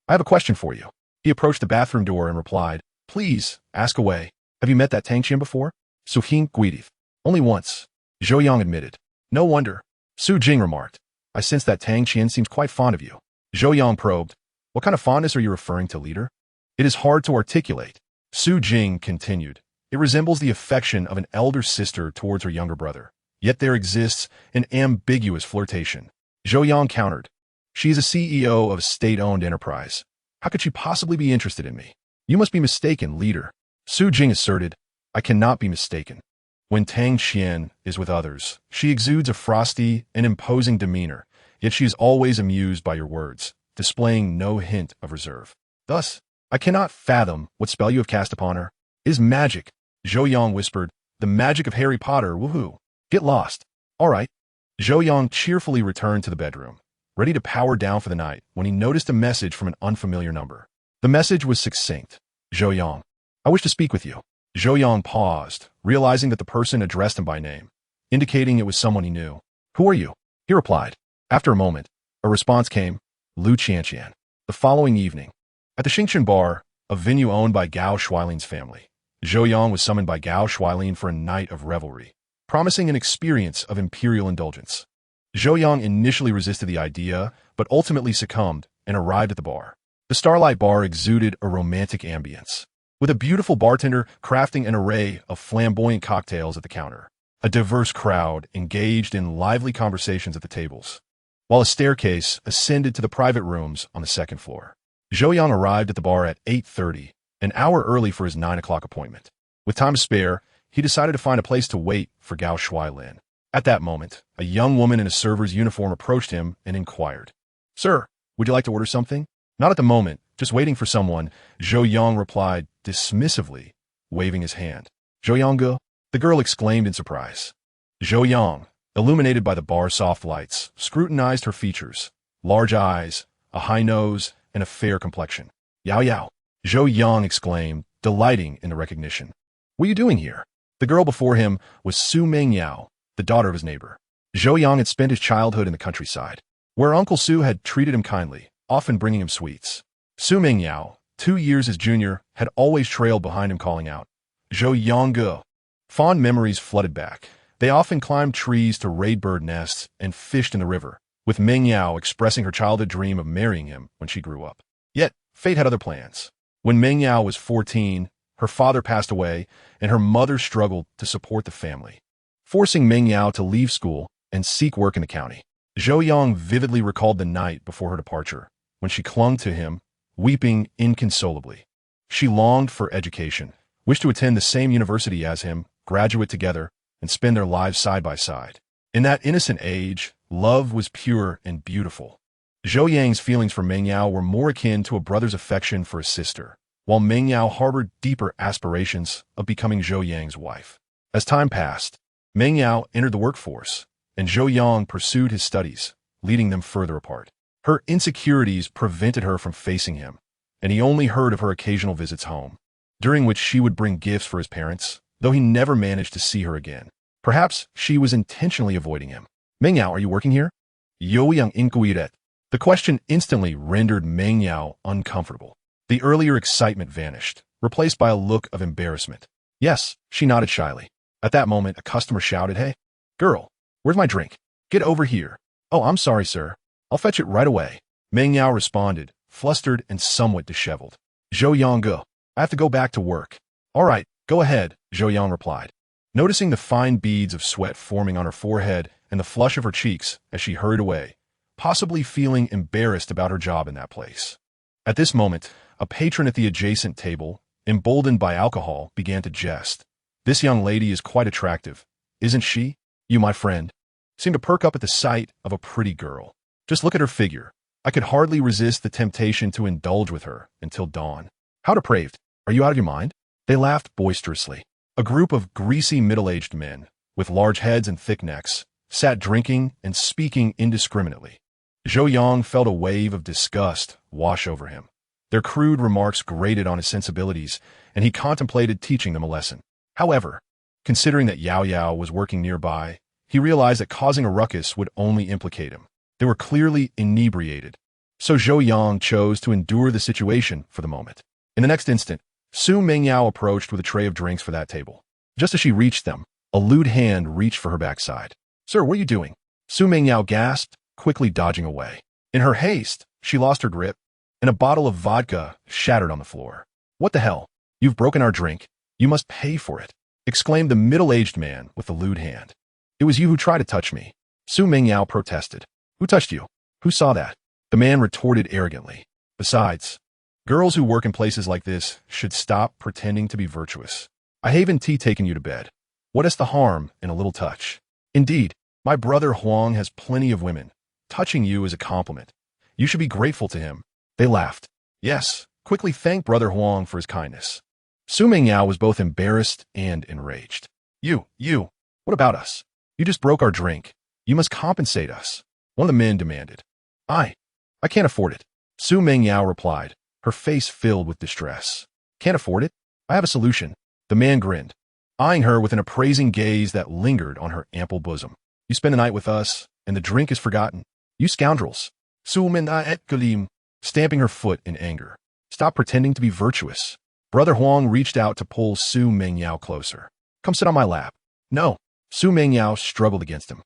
I have a question for you. He approached the bathroom door and replied, Please, ask away. Have you met that Tang Qian before? Su Hing Guidif. Only once. Zhou Yang admitted. No wonder. Su Jing remarked. I sense that Tang Qian seems quite fond of you. Zhou Yang probed. What kind of fondness are you referring to, leader? It is hard to articulate. Su Jing continued. It resembles the affection of an elder sister towards her younger brother. Yet there exists an ambiguous flirtation. Zhou Yang countered. She is a CEO of a state-owned enterprise. How could she possibly be interested in me? You must be mistaken, leader. Su Jing asserted. I cannot be mistaken. When Tang Qian is with others, she exudes a frosty and imposing demeanor, yet she is always amused by your words, displaying no hint of reserve. Thus, I cannot fathom what spell you have cast upon her. It is magic. Zhou Yang whispered. The magic of Harry Potter, woohoo. Get lost. All right. Zhou Yang cheerfully returned to the bedroom, ready to power down for the night, when he noticed a message from an unfamiliar number. The message was succinct. Zhou Yang. I wish to speak with you. Zhou Yang paused, realizing that the person addressed him by name, indicating it was someone he knew. Who are you? He replied. After a moment, a response came. Lu Qianqian. The following evening, at the Xingchen Bar, a venue owned by Gao Shualing's family, Zhou Yang was summoned by Gao Shualing for a night of revelry, promising an experience of imperial indulgence. Zhou Yang initially resisted the idea, but ultimately succumbed and arrived at the bar. The Starlight Bar exuded a romantic ambience, with a beautiful bartender crafting an array of flamboyant cocktails at the counter. A diverse crowd engaged in lively conversations at the tables, while a staircase ascended to the private rooms on the second floor. Zhou Yang arrived at the bar at 8:30, an hour early for his 9 o'clock appointment. With time to spare, he decided to find a place to wait for Gao Shuailin. At that moment, a young woman in a server's uniform approached him and inquired, "Sir, would you like to order something?" "Not at the moment, just waiting for someone," Zhou Yang replied dismissively, waving his hand. "Zhou Yang?" the girl exclaimed in surprise. Zhou Yang, illuminated by the bar's soft lights, scrutinized her features: large eyes, a high nose, and a fair complexion. "Yao Yao," Zhou Yang exclaimed, delighting in the recognition. "What are you doing here?" The girl before him was Su Mengyao, the daughter of his neighbor. Zhou Yang had spent his childhood in the countryside, where Uncle Su had treated him kindly, often bringing him sweets. Su Mengyao, 2 years his junior, had always trailed behind him calling out, "Zhou Yang." Fond memories flooded back. They often climbed trees to raid bird nests and fished in the river, with Mengyao expressing her childhood dream of marrying him when she grew up. Yet, fate had other plans. When Mengyao was 14, her father passed away, and her mother struggled to support the family, forcing Mengyao to leave school and seek work in the county. Zhou Yang vividly recalled the night before her departure, when she clung to him, weeping inconsolably. She longed for education, wished to attend the same university as him, graduate together, and spend their lives side by side. In that innocent age, love was pure and beautiful. Zhou Yang's feelings for Mengyao were more akin to a brother's affection for a sister, while Mengyao harbored deeper aspirations of becoming Zhou Yang's wife. As time passed, Mengyao entered the workforce, and Zhou Yang pursued his studies, leading them further apart. Her insecurities prevented her from facing him, and he only heard of her occasional visits home, during which she would bring gifts for his parents, though he never managed to see her again. Perhaps she was intentionally avoiding him. "Mengyao, are you working here?" Zhou Yang inquired. The question instantly rendered Mengyao uncomfortable. The earlier excitement vanished, replaced by a look of embarrassment. "Yes," she nodded shyly. At that moment, a customer shouted, "Hey, girl, where's my drink? Get over here." "Oh, I'm sorry, sir. I'll fetch it right away." Mengyao responded, flustered and somewhat disheveled. "Zhou Yang, I have to go back to work." "All right, go ahead," Zhou Yang replied. Noticing the fine beads of sweat forming on her forehead and the flush of her cheeks as she hurried away, possibly feeling embarrassed about her job in that place. At this moment, a patron at the adjacent table, emboldened by alcohol, began to jest. "This young lady is quite attractive, isn't she? You, my friend, seem to perk up at the sight of a pretty girl. Just look at her figure. I could hardly resist the temptation to indulge with her until dawn." "How depraved! Are you out of your mind?" They laughed boisterously. A group of greasy middle-aged men, with large heads and thick necks, sat drinking and speaking indiscriminately. Zhou Yang felt a wave of disgust wash over him. Their crude remarks grated on his sensibilities, and he contemplated teaching them a lesson. However, considering that Yao Yao was working nearby, he realized that causing a ruckus would only implicate him. They were clearly inebriated, so Zhou Yang chose to endure the situation for the moment. In the next instant, Su Mengyao approached with a tray of drinks for that table. Just as she reached them, a lewd hand reached for her backside. "Sir, what are you doing?" Su Mengyao gasped, quickly dodging away. In her haste, she lost her grip, and a bottle of vodka shattered on the floor. "What the hell? You've broken our drink. You must pay for it," exclaimed the middle-aged man with the lewd hand. "It was you who tried to touch me," Su Mengyao protested. "Who touched you? Who saw that?" The man retorted arrogantly. "Besides, girls who work in places like this should stop pretending to be virtuous. I haven't taken you to bed. What is the harm in a little touch? Indeed, my brother Huang has plenty of women. Touching you is a compliment. You should be grateful to him." They laughed. "Yes, quickly thank brother Huang for his kindness." Su Mengyao was both embarrassed and enraged. You, what about us? You just broke our drink. You must compensate us," one of the men demanded. I can't afford it," Su Mengyao replied, her face filled with distress. "Can't afford it? I have a solution." The man grinned, eyeing her with an appraising gaze that lingered on her ample bosom. "You spend the night with us, and the drink is forgotten. You scoundrels." Su Mengyao, stamping her foot in anger. "Stop pretending to be virtuous." Brother Huang reached out to pull Su Mengyao closer. "Come sit on my lap." "No." Su Mengyao struggled against him.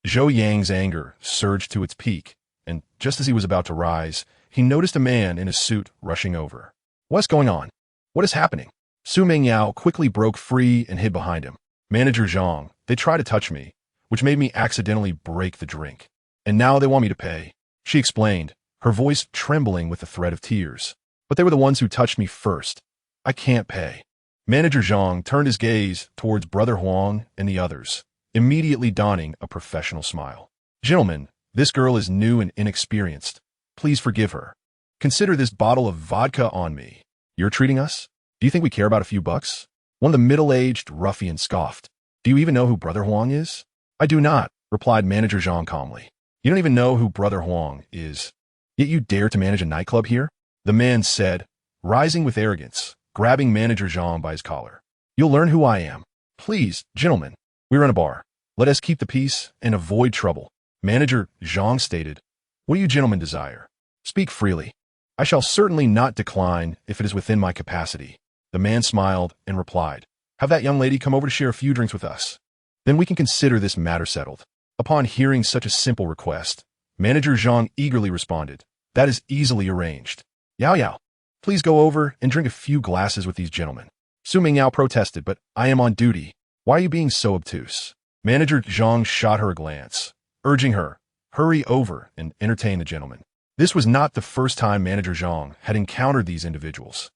Zhou Yang's anger surged to its peak, and just as he was about to rise, he noticed a man in a suit rushing over. "What's going on? What is happening?" Su Mengyao quickly broke free and hid behind him. "Manager Zhang, they tried to touch me, which made me accidentally break the drink. And now they want me to pay," she explained, her voice trembling with the threat of tears. "But they were the ones who touched me first. I can't pay." Manager Zhang turned his gaze towards Brother Huang and the others, immediately donning a professional smile. Gentlemen, this girl is new and inexperienced. Please forgive her. Consider this bottle of vodka on me. You're treating us? Do you think we care about a few bucks? One of the middle-aged ruffians scoffed. Do you even know who Brother Huang is? I do not, replied Manager Zhang calmly. You don't even know who Brother Huang is. Yet you dare to manage a nightclub here? The man said, rising with arrogance, grabbing Manager Zhang by his collar. You'll learn who I am. Please, gentlemen, we run a bar. Let us keep the peace and avoid trouble. Manager Zhang stated, what do you gentlemen desire? Speak freely. I shall certainly not decline if it is within my capacity. The man smiled and replied, have that young lady come over to share a few drinks with us. Then we can consider this matter settled. Upon hearing such a simple request, Manager Zhang eagerly responded, that is easily arranged. Yao Yao, please go over and drink a few glasses with these gentlemen. Su Mingyao protested, but I am on duty. Why are you being so obtuse? Manager Zhang shot her a glance, urging her, hurry over and entertain the gentlemen. This was not the first time Manager Zhang had encountered these individuals.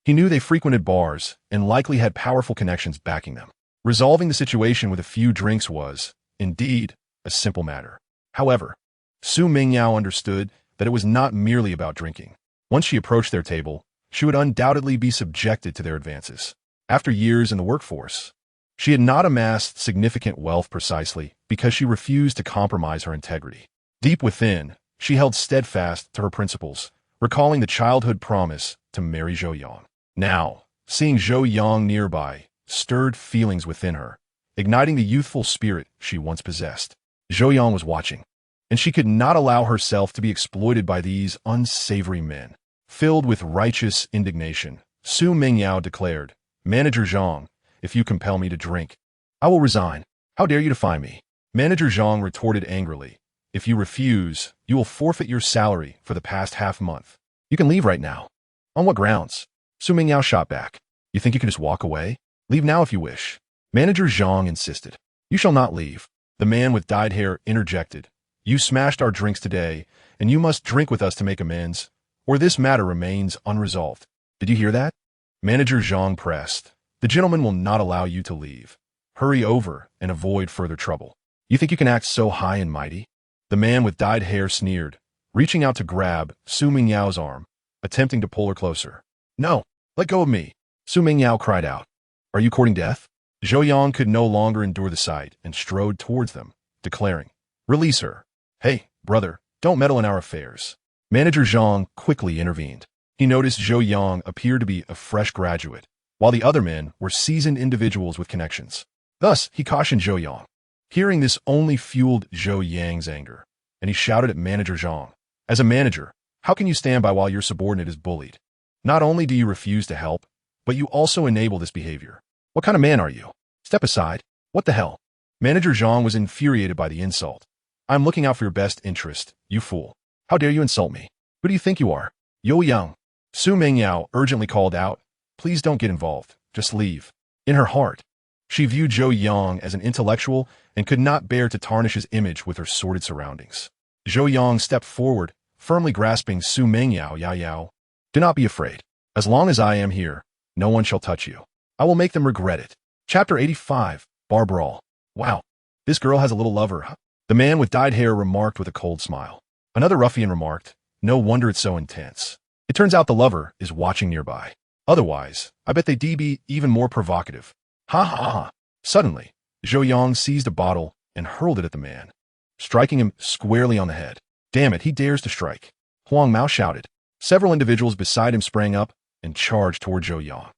He knew they frequented bars and likely had powerful connections backing them. Resolving the situation with a few drinks was, indeed, a simple matter. However, Su Mingyao understood that it was not merely about drinking. Once she approached their table, she would undoubtedly be subjected to their advances. After years in the workforce, she had not amassed significant wealth precisely because she refused to compromise her integrity. Deep within, she held steadfast to her principles, recalling the childhood promise to marry Zhou Yang. Now, seeing Zhou Yang nearby stirred feelings within her, igniting the youthful spirit she once possessed. Zhou Yang was watching, and she could not allow herself to be exploited by these unsavory men. Filled with righteous indignation, Su Mingyao declared, Manager Zhang, if you compel me to drink, I will resign. How dare you defy me? Manager Zhang retorted angrily, if you refuse, you will forfeit your salary for the past half-month. You can leave right now. On what grounds? Su Mingyao shot back. You think you can just walk away? Leave now if you wish. Manager Zhang insisted. You shall not leave. The man with dyed hair interjected. You smashed our drinks today, and you must drink with us to make amends, or this matter remains unresolved. Did you hear that? Manager Zhang pressed. The gentleman will not allow you to leave. Hurry over and avoid further trouble. You think you can act so high and mighty? The man with dyed hair sneered, reaching out to grab Su Mingyao's arm, attempting to pull her closer. No, let go of me, Su Mingyao cried out. Are you courting death? Zhou Yang could no longer endure the sight and strode towards them, declaring, release her. Hey, brother, don't meddle in our affairs. Manager Zhang quickly intervened. He noticed Zhou Yang appeared to be a fresh graduate, while the other men were seasoned individuals with connections. Thus, he cautioned Zhou Yang. Hearing this only fueled Zhou Yang's anger, and he shouted at Manager Zhang, as a manager, how can you stand by while your subordinate is bullied? Not only do you refuse to help, but you also enable this behavior. What kind of man are you? Step aside. What the hell? Manager Zhang was infuriated by the insult. I'm looking out for your best interest, you fool. How dare you insult me? Who do you think you are? Zhou Yang. Su Mingyao urgently called out, please don't get involved. Just leave. In her heart, she viewed Zhou Yang as an intellectual and could not bear to tarnish his image with her sordid surroundings. Zhou Yang stepped forward, firmly grasping Su Mingyao. Yao Yao. Do not be afraid. As long as I am here, no one shall touch you. I will make them regret it. Chapter 85, Bar Brawl. Wow, this girl has a little lover, huh? The man with dyed hair remarked with a cold smile. Another ruffian remarked, no wonder it's so intense. It turns out the lover is watching nearby. Otherwise, I bet they'd be even more provocative. Ha ha ha. Suddenly, Zhou Yang seized a bottle and hurled it at the man, striking him squarely on the head. Damn it, he dares to strike. Huang Mao shouted. Several individuals beside him sprang up and charged toward Zhou Yang.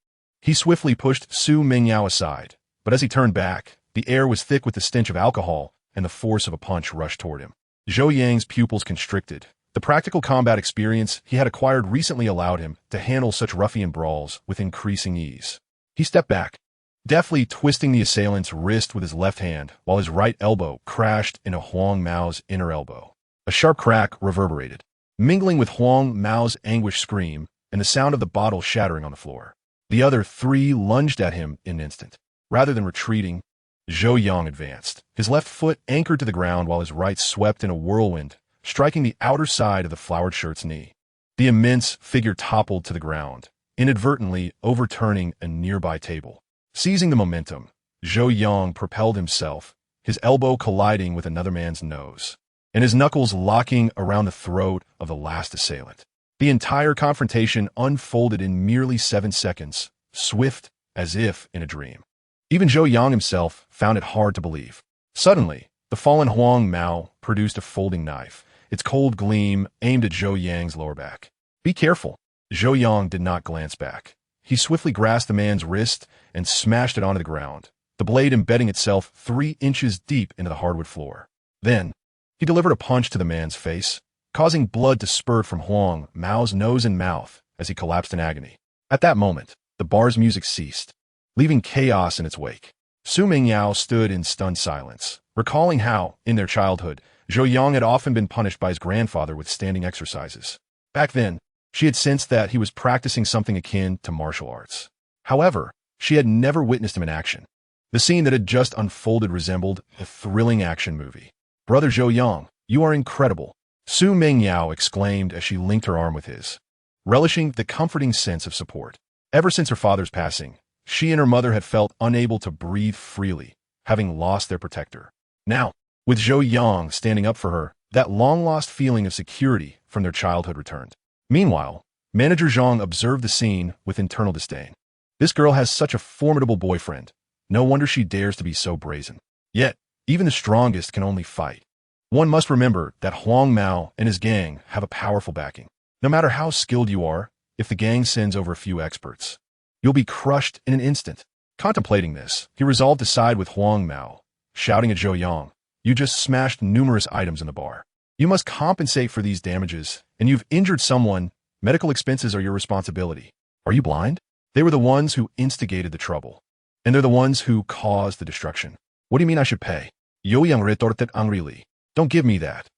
He swiftly pushed Su Mingyao aside, but as he turned back, the air was thick with the stench of alcohol and the force of a punch rushed toward him. Zhou Yang's pupils constricted. The practical combat experience he had acquired recently allowed him to handle such ruffian brawls with increasing ease. He stepped back, deftly twisting the assailant's wrist with his left hand while his right elbow crashed into Huang Mao's inner elbow. A sharp crack reverberated, mingling with Huang Mao's anguished scream and the sound of the bottle shattering on the floor. The other three lunged at him in an instant. Rather than retreating, Zhou Yang advanced, his left foot anchored to the ground while his right swept in a whirlwind, striking the outer side of the flowered shirt's knee. The immense figure toppled to the ground, inadvertently overturning a nearby table. Seizing the momentum, Zhou Yang propelled himself, his elbow colliding with another man's nose, and his knuckles locking around the throat of the last assailant. The entire confrontation unfolded in merely 7 seconds, swift as if in a dream. Even Zhou Yang himself found it hard to believe. Suddenly, the fallen Huang Mao produced a folding knife, its cold gleam aimed at Zhou Yang's lower back. "Be careful." Zhou Yang did not glance back. He swiftly grasped the man's wrist and smashed it onto the ground, the blade embedding itself 3 inches deep into the hardwood floor. Then, he delivered a punch to the man's face, causing blood to spurt from Huang Mao's nose and mouth as he collapsed in agony. At that moment, the bar's music ceased, leaving chaos in its wake. Su Mingyao stood in stunned silence, recalling how, in their childhood, Zhou Yang had often been punished by his grandfather with standing exercises. Back then, she had sensed that he was practicing something akin to martial arts. However, she had never witnessed him in action. The scene that had just unfolded resembled a thrilling action movie. "Brother Zhou Yang, you are incredible," Su Mingyao exclaimed as she linked her arm with his, relishing the comforting sense of support. Ever since her father's passing, she and her mother had felt unable to breathe freely, having lost their protector. Now, with Zhou Yang standing up for her, that long-lost feeling of security from their childhood returned. Meanwhile, Manager Zhang observed the scene with internal disdain. This girl has such a formidable boyfriend. No wonder she dares to be so brazen. Yet, even the strongest can only fight. One must remember that Huang Mao and his gang have a powerful backing. No matter how skilled you are, if the gang sends over a few experts, you'll be crushed in an instant. Contemplating this, he resolved to side with Huang Mao, shouting at Zhou Yang, "You just smashed numerous items in the bar. You must compensate for these damages, and you've injured someone. Medical expenses are your responsibility. Are you blind? They were the ones who instigated the trouble, and they're the ones who caused the destruction. What do you mean I should pay?" Zhou Yang retorted angrily. "Don't give me that.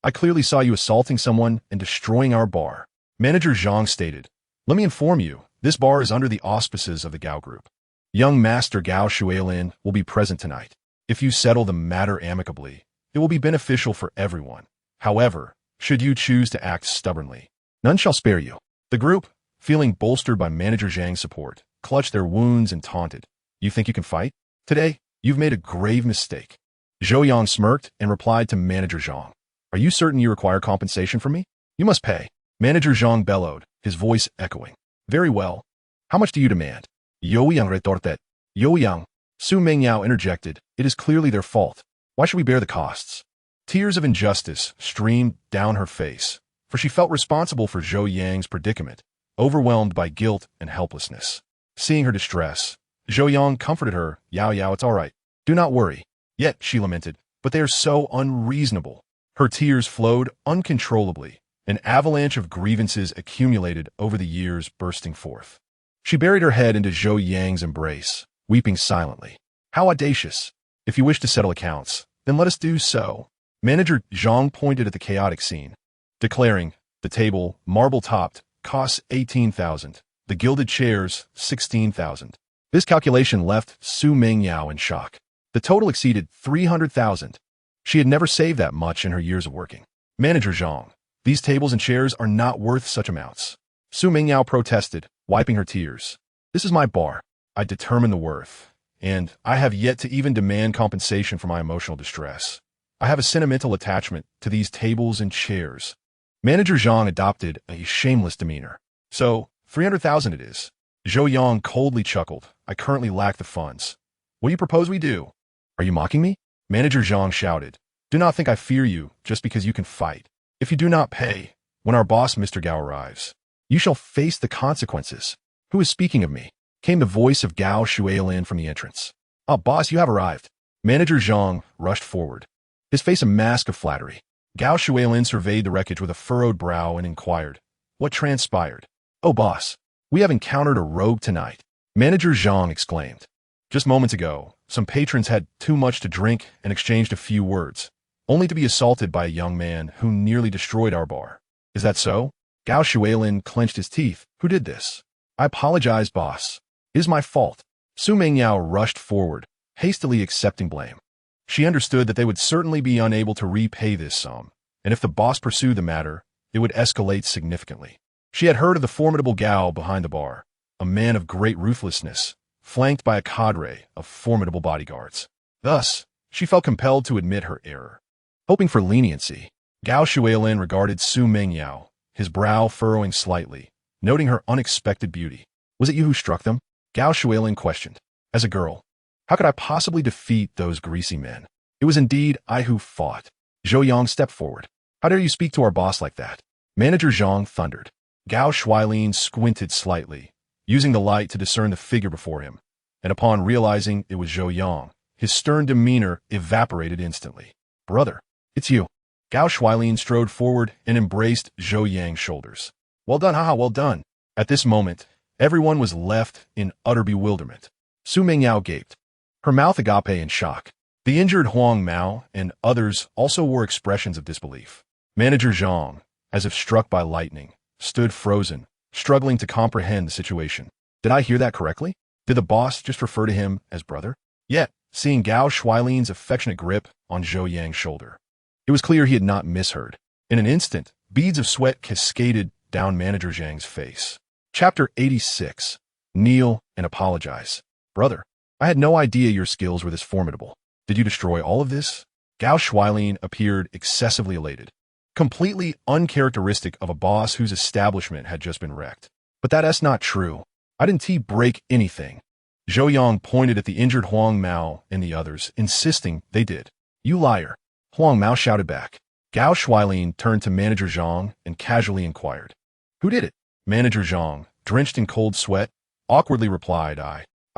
I clearly saw you assaulting someone and destroying our bar." Manager Zhang stated, "Let me inform you, this bar is under the auspices of the Gao Group. Young Master Gao Shuilin will be present tonight. If you settle the matter amicably, it will be beneficial for everyone. However, should you choose to act stubbornly, none shall spare you." The group, feeling bolstered by Manager Zhang's support, clutched their wounds and taunted, "You think you can fight? Today, you've made a grave mistake." Zhou Yang smirked and replied to Manager Zhang, "Are you certain you require compensation from me? You must pay." Manager Zhang bellowed, his voice echoing, "Very well. How much do you demand?" Zhou Yang retorted. "Zhou Yang," Su Mingyao interjected, "it is clearly their fault. Why should we bear the costs?" Tears of injustice streamed down her face, for she felt responsible for Zhou Yang's predicament, overwhelmed by guilt and helplessness. Seeing her distress, Zhou Yang comforted her. "Yao Yao, it's all right. Do not worry." Yet, she lamented, "But they are so unreasonable." Her tears flowed uncontrollably, an avalanche of grievances accumulated over the years bursting forth. She buried her head into Zhou Yang's embrace, weeping silently. "How audacious! If you wish to settle accounts, then let us do so." Manager Zhang pointed at the chaotic scene, declaring, "The table, marble-topped, costs 18,000. The gilded chairs, 16,000. This calculation left Su Mingyao in shock. The total exceeded 300,000. She had never saved that much in her years of working. "Manager Zhang, these tables and chairs are not worth such amounts." Su Mingyao protested, wiping her tears. "This is my bar. I determine the worth, and I have yet to even demand compensation for my emotional distress. I have a sentimental attachment to these tables and chairs." Manager Zhang adopted a shameless demeanor. "So, 300,000 it is." Zhou Yang coldly chuckled. "I currently lack the funds. What do you propose we do?" "Are you mocking me?" Manager Zhang shouted. "Do not think I fear you just because you can fight. If you do not pay, when our boss Mr. Gao arrives, you shall face the consequences." "Who is speaking of me?" came the voice of Gao Shuilin from the entrance. "Ah, boss, you have arrived." Manager Zhang rushed forward, his face a mask of flattery. Gao Shuilin surveyed the wreckage with a furrowed brow and inquired, "What transpired?" "Oh, boss, we have encountered a rogue tonight," Manager Zhang exclaimed. "Just moments ago, some patrons had too much to drink and exchanged a few words, only to be assaulted by a young man who nearly destroyed our bar." "Is that so?" Gao Shuilin clenched his teeth. "Who did this?" "I apologize, boss. It is my fault." Su Mingyao rushed forward, hastily accepting blame. She understood that they would certainly be unable to repay this sum, and if the boss pursued the matter, it would escalate significantly. She had heard of the formidable Gao behind the bar, a man of great ruthlessness, flanked by a cadre of formidable bodyguards. Thus, she felt compelled to admit her error. Hoping for leniency, Gao Shuilin regarded Su Mengyao, his brow furrowing slightly, noting her unexpected beauty. Was it you who struck them? Gao Shuilin questioned. As a girl, how could I possibly defeat those greasy men? It was indeed I who fought. Zhou Yang stepped forward. How dare you speak to our boss like that? Manager Zhang thundered. Gao Shuilin squinted slightly, using the light to discern the figure before him, and upon realizing it was Zhou Yang, his stern demeanor evaporated instantly. Brother, it's you. Gao Shuilin strode forward and embraced Zhou Yang's shoulders. Well done, haha, well done. At this moment, everyone was left in utter bewilderment. Su Mengyao gaped, her mouth agape in shock. The injured Huang Mao and others also wore expressions of disbelief. Manager Zhang, as if struck by lightning, stood frozen, struggling to comprehend the situation. Did I hear that correctly? Did the boss just refer to him as brother? Yet, seeing Gao Shuilin's affectionate grip on Zhou Yang's shoulder, it was clear he had not misheard. In an instant, beads of sweat cascaded down Manager Zhang's face. Chapter 86. Kneel and apologize. Brother, I had no idea your skills were this formidable. Did you destroy all of this? Gao Shuilin appeared excessively elated, completely uncharacteristic of a boss whose establishment had just been wrecked. But that's not true. I didn't break anything. Zhou Yang pointed at the injured Huang Mao and the others, insisting they did. You liar. Huang Mao shouted back. Gao Shuilin turned to Manager Zhang and casually inquired. Who did it? Manager Zhang, drenched in cold sweat, awkwardly replied,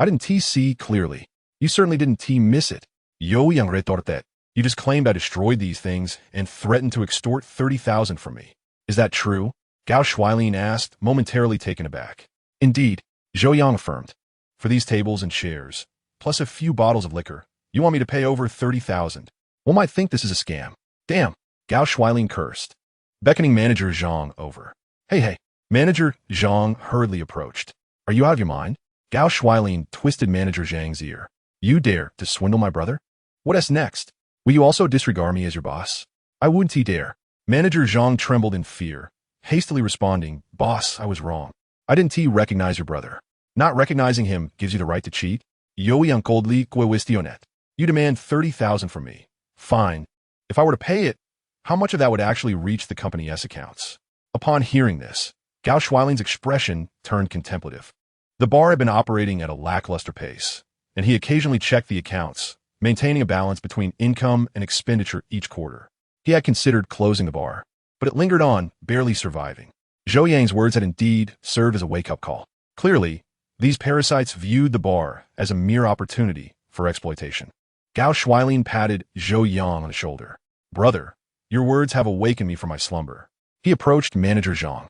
I didn't see clearly. You certainly didn't miss it. Zhou Yang retorted. You just claimed I destroyed these things and threatened to extort 30,000 from me. Is that true? Gao Shuilin asked, momentarily taken aback. Indeed, Zhou Yang affirmed. For these tables and chairs, plus a few bottles of liquor, you want me to pay over 30,000. One might think this is a scam. Damn, Gao Shuilin cursed, beckoning Manager Zhang over. Hey, Manager Zhang hurriedly approached. Are you out of your mind? Gao Shuilin twisted Manager Zhang's ear. You dare to swindle my brother? What next? Will you also disregard me as your boss? I wouldn't dare. Manager Zhang trembled in fear, hastily responding, Boss, I was wrong. I didn't recognize your brother. Not recognizing him gives you the right to cheat? Yo yang coldly questionet. You demand 30,000 from me. Fine. If I were to pay it, how much of that would actually reach the company's accounts? Upon hearing this, Gao Shuilin's expression turned contemplative. The bar had been operating at a lackluster pace, and he occasionally checked the accounts, maintaining a balance between income and expenditure each quarter. He had considered closing the bar, but it lingered on, barely surviving. Zhou Yang's words had indeed served as a wake-up call. Clearly, these parasites viewed the bar as a mere opportunity for exploitation. Gao Shuilin patted Zhou Yang on the shoulder. Brother, your words have awakened me from my slumber. He approached Manager Zhang,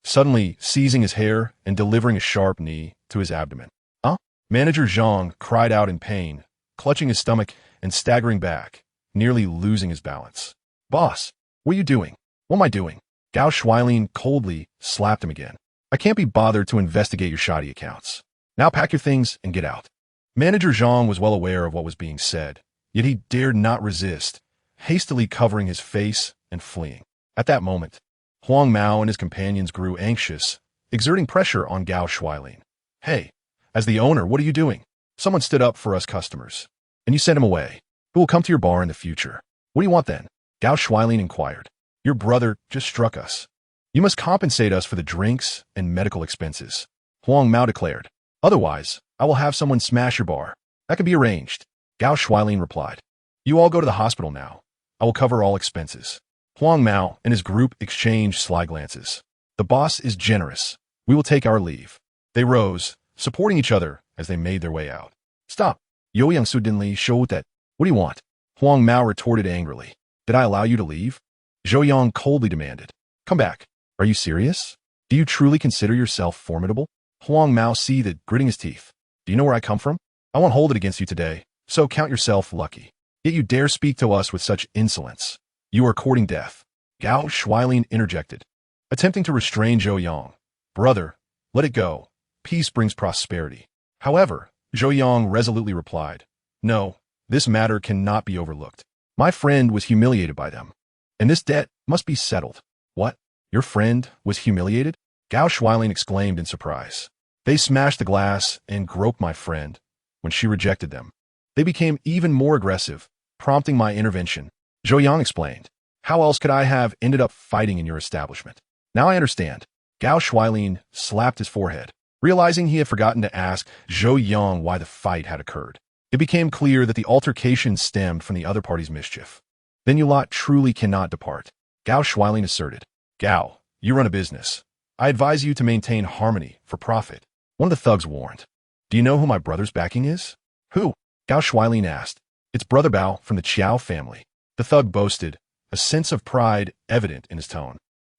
suddenly seizing his hair and delivering a sharp knee to his abdomen. Manager Zhang cried out in pain, clutching his stomach and staggering back, nearly losing his balance. Boss, what are you doing? What am I doing? Gao Shuilin coldly slapped him again. I can't be bothered to investigate your shoddy accounts. Now pack your things and get out. Manager Zhang was well aware of what was being said, yet he dared not resist, hastily covering his face and fleeing. At that moment, Huang Mao and his companions grew anxious, exerting pressure on Gao Shuilin. Hey, as the owner, what are you doing? Someone stood up for us customers, and you sent him away. Who will come to your bar in the future? What do you want then? Gao Shuilin inquired. Your brother just struck us. You must compensate us for the drinks and medical expenses, Huang Mao declared. Otherwise, I will have someone smash your bar. That can be arranged. Gao Shuilin replied. You all go to the hospital now. I will cover all expenses. Huang Mao and his group exchanged sly glances. The boss is generous. We will take our leave. They rose, supporting each other as they made their way out. Stop. Yo Yang suddenly showed that. What do you want? Huang Mao retorted angrily. Did I allow you to leave? Zhou Yang coldly demanded. Come back. Are you serious? Do you truly consider yourself formidable? Huang Mao seethed, gritting his teeth. Do you know where I come from? I won't hold it against you today, so count yourself lucky. Yet you dare speak to us with such insolence. You are courting death. Gao Shuilin interjected, attempting to restrain Zhou Yang. Brother, let it go. Peace brings prosperity. However, Zhou Yang resolutely replied, No, this matter cannot be overlooked. My friend was humiliated by them, and this debt must be settled. What? Your friend was humiliated? Gao Shuilin exclaimed in surprise. They smashed the glass and groped my friend. When she rejected them, they became even more aggressive, prompting my intervention. Zhou Yang explained. How else could I have ended up fighting in your establishment? Now I understand. Gao Shuailin slapped his forehead, realizing he had forgotten to ask Zhou Yang why the fight had occurred. It became clear that the altercation stemmed from the other party's mischief. Then you lot truly cannot depart, Gao Shuailin asserted. Gao, you run a business. I advise you to maintain harmony for profit. One of the thugs warned. Do you know who my brother's backing is? Who? Gao Shuailin asked. It's Brother Bao from the Qiao family. The thug boasted, a sense of pride evident in his tone.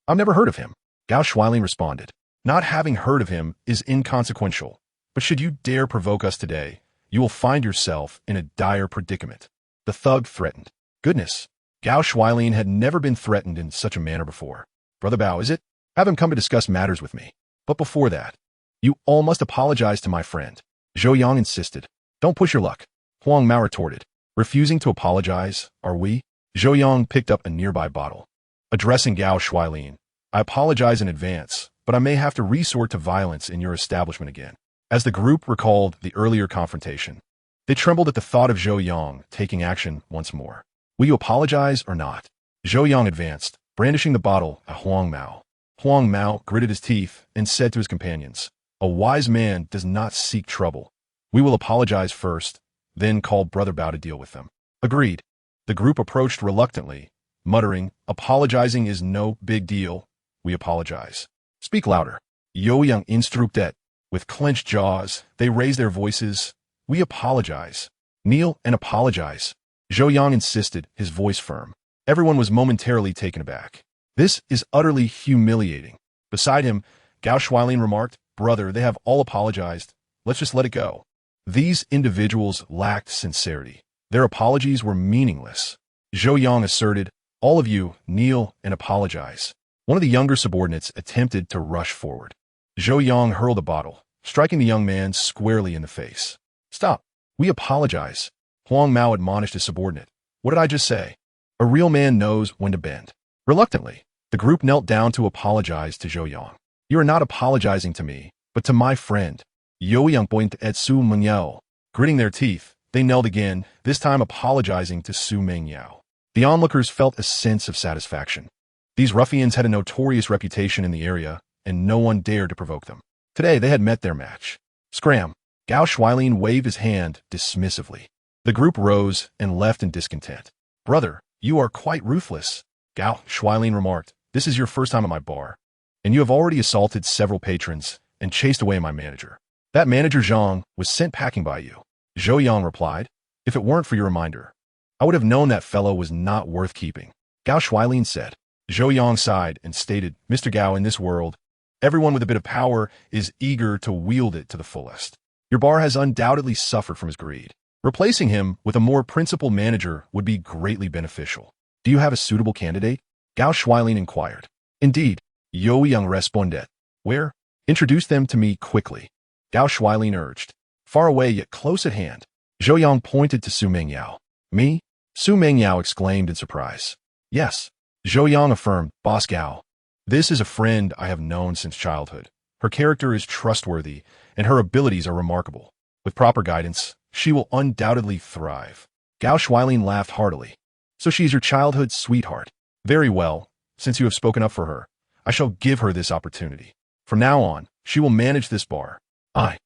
I've never heard of him, Gao Shuailin responded. Not having heard of him is inconsequential, but should you dare provoke us today, you will find yourself in a dire predicament. The thug threatened. Goodness, Gao Shuailin had never been threatened in such a manner before. Brother Bao, is it? Have him come to discuss matters with me. But before that, you all must apologize to my friend, Zhou Yang insisted. Don't push your luck, Huang Mao retorted. Refusing to apologize, are we? Zhou Yang picked up a nearby bottle. Addressing Gao Shuailin, I apologize in advance, but I may have to resort to violence in your establishment again. As the group recalled the earlier confrontation, they trembled at the thought of Zhou Yang taking action once more. Will you apologize or not? Zhou Yang advanced, brandishing the bottle at Huang Mao. Huang Mao gritted his teeth and said to his companions, a wise man does not seek trouble. We will apologize first, then call Brother Bao to deal with them. Agreed. The group approached reluctantly, muttering, apologizing is no big deal. We apologize. Speak louder. Zhou Yang instructed. With clenched jaws, they raised their voices. We apologize. Kneel and apologize. Zhou Yang insisted, his voice firm. Everyone was momentarily taken aback. This is utterly humiliating. Beside him, Gao Shuailin remarked, Brother, they have all apologized. Let's just let it go. These individuals lacked sincerity. Their apologies were meaningless. Zhou Yang asserted, all of you, kneel and apologize. One of the younger subordinates attempted to rush forward. Zhou Yang hurled a bottle, striking the young man squarely in the face. Stop. We apologize. Huang Mao admonished his subordinate. What did I just say? A real man knows when to bend. Reluctantly, the group knelt down to apologize to Zhou Yang. You are not apologizing to me, but to my friend. Zhou Yang pointed at Su Mengyao. Gritting their teeth, they knelt again, this time apologizing to Su Mengyao. The onlookers felt a sense of satisfaction. These ruffians had a notorious reputation in the area, and no one dared to provoke them. Today they had met their match. Scram! Gao Shuailin waved his hand dismissively. The group rose and left in discontent. Brother, you are quite ruthless, Gao Shuailin remarked. This is your first time at my bar, and you have already assaulted several patrons and chased away my manager. That manager Zhang was sent packing by you. Zhou Yang replied. If it weren't for your reminder, I would have known that fellow was not worth keeping. Gao Shuailin said. Zhou Yang sighed and stated, Mr. Gao, in this world, everyone with a bit of power is eager to wield it to the fullest. Your bar has undoubtedly suffered from his greed. Replacing him with a more principled manager would be greatly beneficial. Do you have a suitable candidate? Gao Shuailin inquired. Indeed, Zhou Yang responded. Where? Introduce them to me quickly. Gao Shuailin urged. Far away yet close at hand. Zhou Yang pointed to Su Mengyao. Me? Su Mengyao exclaimed in surprise. Yes. Zhou Yang affirmed, Boss Gao. This is a friend I have known since childhood. Her character is trustworthy, and her abilities are remarkable. With proper guidance, she will undoubtedly thrive. Gao Shuailin laughed heartily. So she is your childhood sweetheart. Very well. Since you have spoken up for her, I shall give her this opportunity. From now on, she will manage this bar. I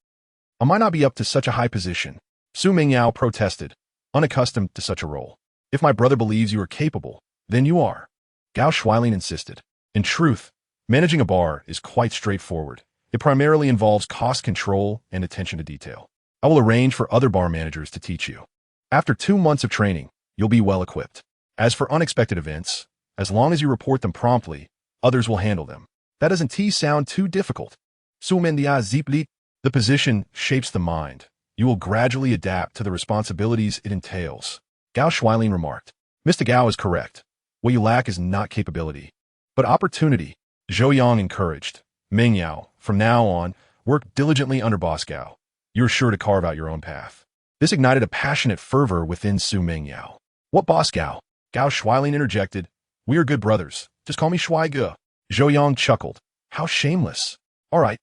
might not be up to such a high position. Su Mengyao protested, unaccustomed to such a role. If my brother believes you are capable, then you are. Gao Shuailin insisted. In truth, managing a bar is quite straightforward. It primarily involves cost control and attention to detail. I will arrange for other bar managers to teach you. After 2 months of training, you'll be well equipped. As for unexpected events, as long as you report them promptly, others will handle them. That doesn't sound too difficult. The position shapes the mind. You will gradually adapt to the responsibilities it entails. Gao Shuailin remarked. Mr. Gao is correct. What you lack is not capability, but opportunity. Zhou Yang encouraged. Mengyao, from now on, work diligently under Boss Gao. You're sure to carve out your own path. This ignited a passionate fervor within Su Mengyao. What Boss Gao? Gao Shuailin interjected. We are good brothers. Just call me Shuai Ge. Zhou Yang chuckled. How shameless. All right.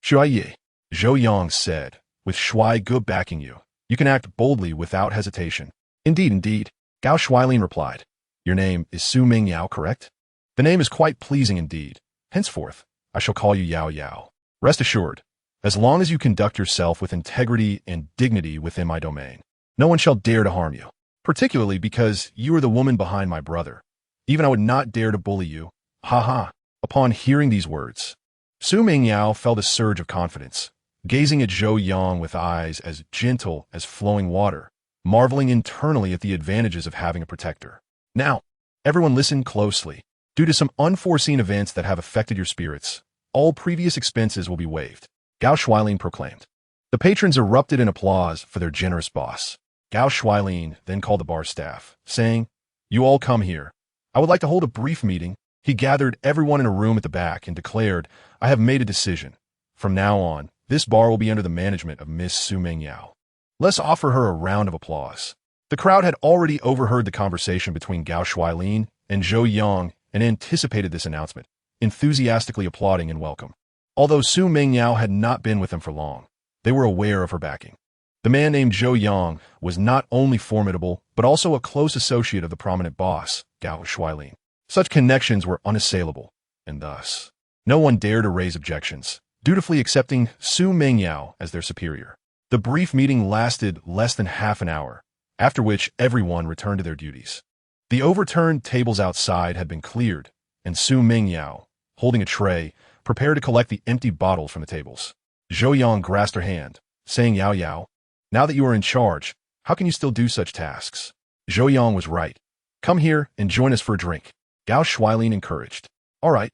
Shuai Ye. Zhou Yang said, with Shuai Gu backing you. You can act boldly without hesitation. Indeed, indeed, Gao Shuailin replied. Your name is Su Ming Yao, correct? The name is quite pleasing indeed. Henceforth, I shall call you Yao Yao. Rest assured, as long as you conduct yourself with integrity and dignity within my domain, no one shall dare to harm you, particularly because you are the woman behind my brother. Even I would not dare to bully you. Ha ha. Upon hearing these words, Su Ming Yao felt a surge of confidence, gazing at Zhou Yang with eyes as gentle as flowing water, marveling internally at the advantages of having a protector. Now, everyone listen closely. Due to some unforeseen events that have affected your spirits, all previous expenses will be waived, Gao Shuailin proclaimed. The patrons erupted in applause for their generous boss. Gao Shuailin then called the bar staff, saying, You all come here. I would like to hold a brief meeting. He gathered everyone in a room at the back and declared, I have made a decision. From now on, this bar will be under the management of Miss Su Ming Yao. Let's offer her a round of applause. The crowd had already overheard the conversation between Gao Shuailin and Zhou Yang and anticipated this announcement, enthusiastically applauding in welcome. Although Su Ming Yao had not been with them for long, they were aware of her backing. The man named Zhou Yang was not only formidable, but also a close associate of the prominent boss, Gao Shuailin. Such connections were unassailable, and thus, no one dared to raise objections, dutifully accepting Su Ming Yao as their superior. The brief meeting lasted less than half an hour, after which everyone returned to their duties. The overturned tables outside had been cleared, and Su Ming Yao, holding a tray, prepared to collect the empty bottles from the tables. Zhou Yang grasped her hand, saying, Yao Yao, now that you are in charge, how can you still do such tasks? Zhou Yang was right. Come here and join us for a drink, Gao Shuailin encouraged. All right.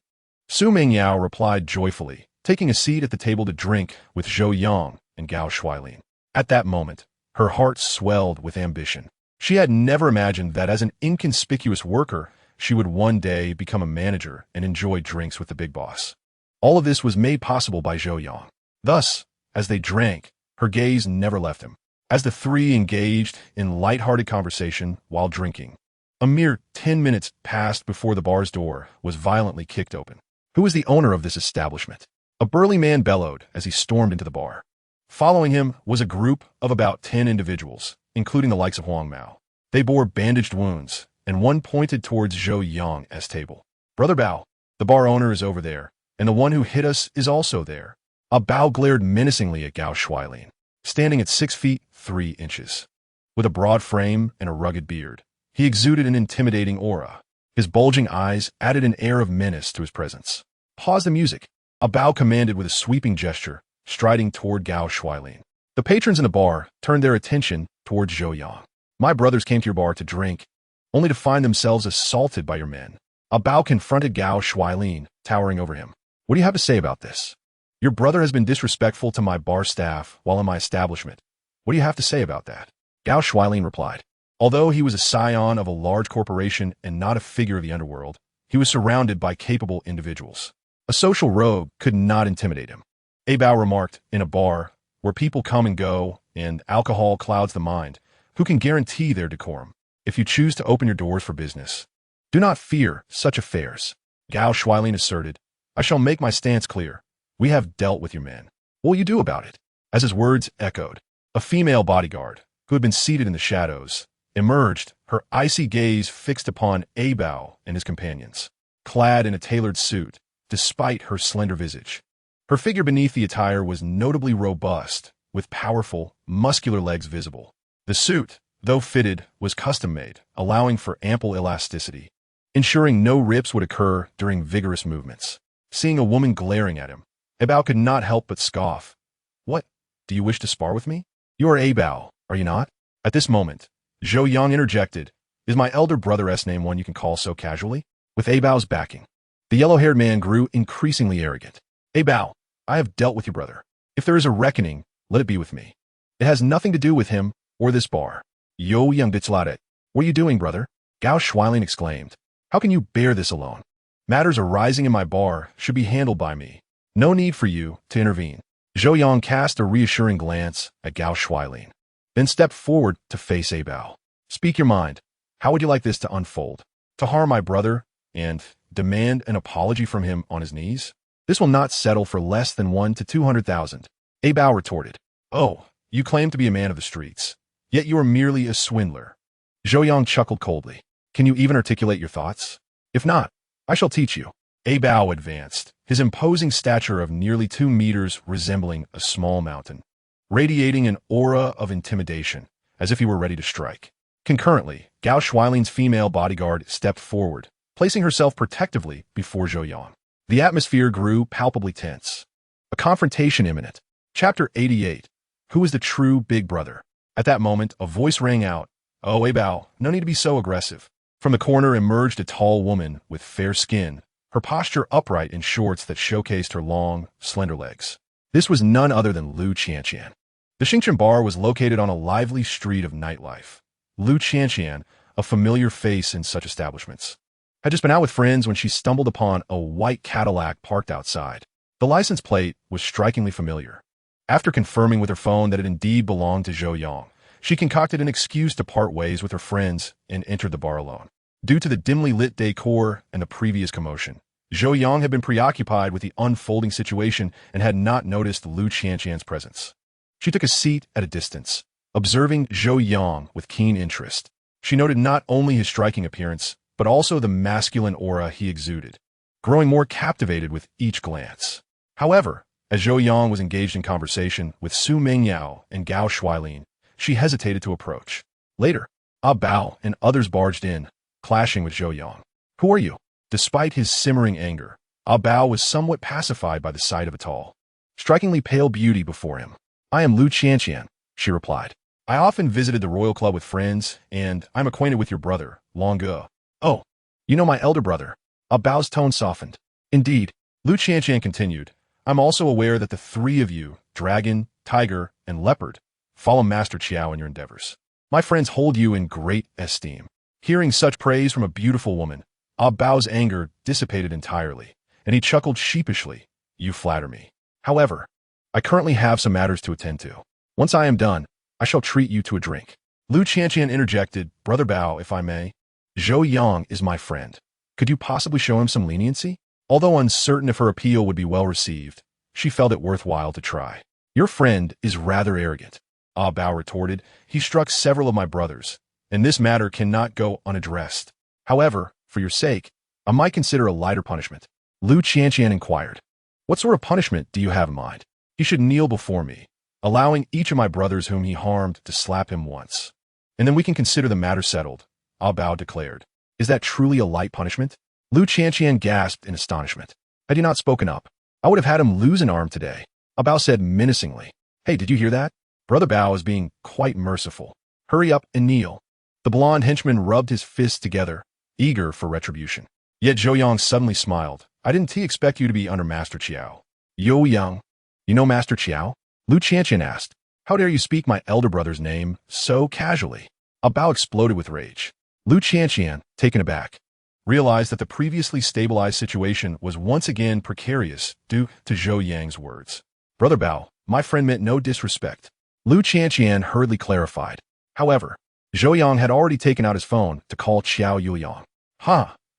Su Ming Yao replied joyfully, taking a seat at the table to drink with Zhou Yang and Gao Shuailin. At that moment, her heart swelled with ambition. She had never imagined that as an inconspicuous worker, she would one day become a manager and enjoy drinks with the big boss. All of this was made possible by Zhou Yang. Thus, as they drank, her gaze never left him. As the three engaged in light-hearted conversation while drinking, a mere 10 minutes passed before the bar's door was violently kicked open. Who is the owner of this establishment? A burly man bellowed as he stormed into the bar. Following him was a group of about 10 individuals, including the likes of Huang Mao. They bore bandaged wounds, and one pointed towards Zhou Yang's table. Brother Bao, the bar owner is over there, and the one who hit us is also there. A Bao glared menacingly at Gao Shuailin, standing at 6 feet 3 inches. With a broad frame and a rugged beard, he exuded an intimidating aura. His bulging eyes added an air of menace to his presence. Pause the music, a Bao commanded with a sweeping gesture, striding toward Gao Shuailin. The patrons in the bar turned their attention towards Zhou Yang. My brothers came to your bar to drink, only to find themselves assaulted by your men. A Bao confronted Gao Shuailin, towering over him. What do you have to say about this? Your brother has been disrespectful to my bar staff while in my establishment. What do you have to say about that? Gao Shuailin replied. Although he was a scion of a large corporation and not a figure of the underworld, he was surrounded by capable individuals. A social rogue could not intimidate him. A Bao remarked, in a bar, where people come and go, and alcohol clouds the mind, who can guarantee their decorum? If you choose to open your doors for business, do not fear such affairs. Gao Shuailin asserted, I shall make my stance clear. We have dealt with your men. What will you do about it? As his words echoed, a female bodyguard, who had been seated in the shadows, emerged, her icy gaze fixed upon A Bao and his companions, clad in a tailored suit, despite her slender visage. Her figure beneath the attire was notably robust, with powerful, muscular legs visible. The suit, though fitted, was custom-made, allowing for ample elasticity, ensuring no rips would occur during vigorous movements. Seeing a woman glaring at him, A Bao could not help but scoff. What? Do you wish to spar with me? You are A Bao, are you not? At this moment, Zhou Yang interjected, Is my elder brother's name one you can call so casually? With A Bao's backing, the yellow-haired man grew increasingly arrogant. A Bao, I have dealt with your brother. If there is a reckoning, let it be with me. It has nothing to do with him or this bar. Zhou Yang declared. What are you doing, brother? Gao Shuailin exclaimed. How can you bear this alone? Matters arising in my bar should be handled by me. No need for you to intervene. Zhou Yang cast a reassuring glance at Gao Shuailin, then stepped forward to face A Bao. Speak your mind. How would you like this to unfold? To harm my brother and demand an apology from him on his knees? This will not settle for less than 1 to 200,000. A Bao retorted. Oh, you claim to be a man of the streets, yet you are merely a swindler. Zhou Yang chuckled coldly. Can you even articulate your thoughts? If not, I shall teach you. A Bao advanced, his imposing stature of nearly 2 meters resembling a small mountain, radiating an aura of intimidation, as if he were ready to strike. Concurrently, Gao Shuailin's female bodyguard stepped forward, placing herself protectively before Zhou Yang. The atmosphere grew palpably tense. A confrontation imminent. Chapter 88. Who is the true big brother? At that moment, a voice rang out. Oh, A Bao, no need to be so aggressive. From the corner emerged a tall woman with fair skin, her posture upright in shorts that showcased her long, slender legs. This was none other than Lu Qianqian. The Xingchen bar was located on a lively street of nightlife. Lu Qianqian, a familiar face in such establishments, had just been out with friends when she stumbled upon a white Cadillac parked outside. The license plate was strikingly familiar. After confirming with her phone that it indeed belonged to Zhou Yang, she concocted an excuse to part ways with her friends and entered the bar alone. Due to the dimly lit decor and the previous commotion, Zhou Yang had been preoccupied with the unfolding situation and had not noticed Lu Qianqian's presence. She took a seat at a distance, observing Zhou Yang with keen interest. She noted not only his striking appearance, but also the masculine aura he exuded, growing more captivated with each glance. However, as Zhou Yang was engaged in conversation with Su Mingyao and Gao Shuailin, she hesitated to approach. Later, A Bao and others barged in, clashing with Zhou Yang. Who are you? Despite his simmering anger, A Bao was somewhat pacified by the sight of a tall, strikingly pale beauty before him. I am Lu Qianqian, she replied. I often visited the royal club with friends, and I'm acquainted with your brother, long ago. Oh, you know my elder brother. A Bao's tone softened. Indeed, Lu Qianqian continued. I'm also aware that the 3 of you, Dragon, Tiger, and Leopard, follow Master Qiao in your endeavors. My friends hold you in great esteem. Hearing such praise from a beautiful woman, A Bao's anger dissipated entirely, and he chuckled sheepishly. You flatter me. However, I currently have some matters to attend to. Once I am done, I shall treat you to a drink. Lu Qianqian interjected, Brother Bao, if I may. Zhou Yang is my friend. Could you possibly show him some leniency? Although uncertain if her appeal would be well received, she felt it worthwhile to try. Your friend is rather arrogant, A Bao retorted. He struck several of my brothers, and this matter cannot go unaddressed. However, for your sake, I might consider a lighter punishment. Lu Qianqian inquired. What sort of punishment do you have in mind? He should kneel before me, allowing each of my brothers whom he harmed to slap him once. And then we can consider the matter settled, A Bao declared. Is that truly a light punishment? Lu Qianqian gasped in astonishment. Had he not spoken up, I would have had him lose an arm today. A Bao said menacingly. Hey, did you hear that? Brother Bao is being quite merciful. Hurry up and kneel. The blonde henchman rubbed his fists together, eager for retribution. Yet Zhou Yang suddenly smiled. I didn't expect you to be under Master Qiao. Yo Yang, you know Master Qiao? Lu Qianqian asked. How dare you speak my elder brother's name so casually? A Bao exploded with rage. Lu Qianqian, taken aback, realized that the previously stabilized situation was once again precarious due to Zhou Yang's words. Brother Bao, my friend meant no disrespect. Lu Qianqian hurriedly clarified. However, Zhou Yang had already taken out his phone to call Qiao Yuliang.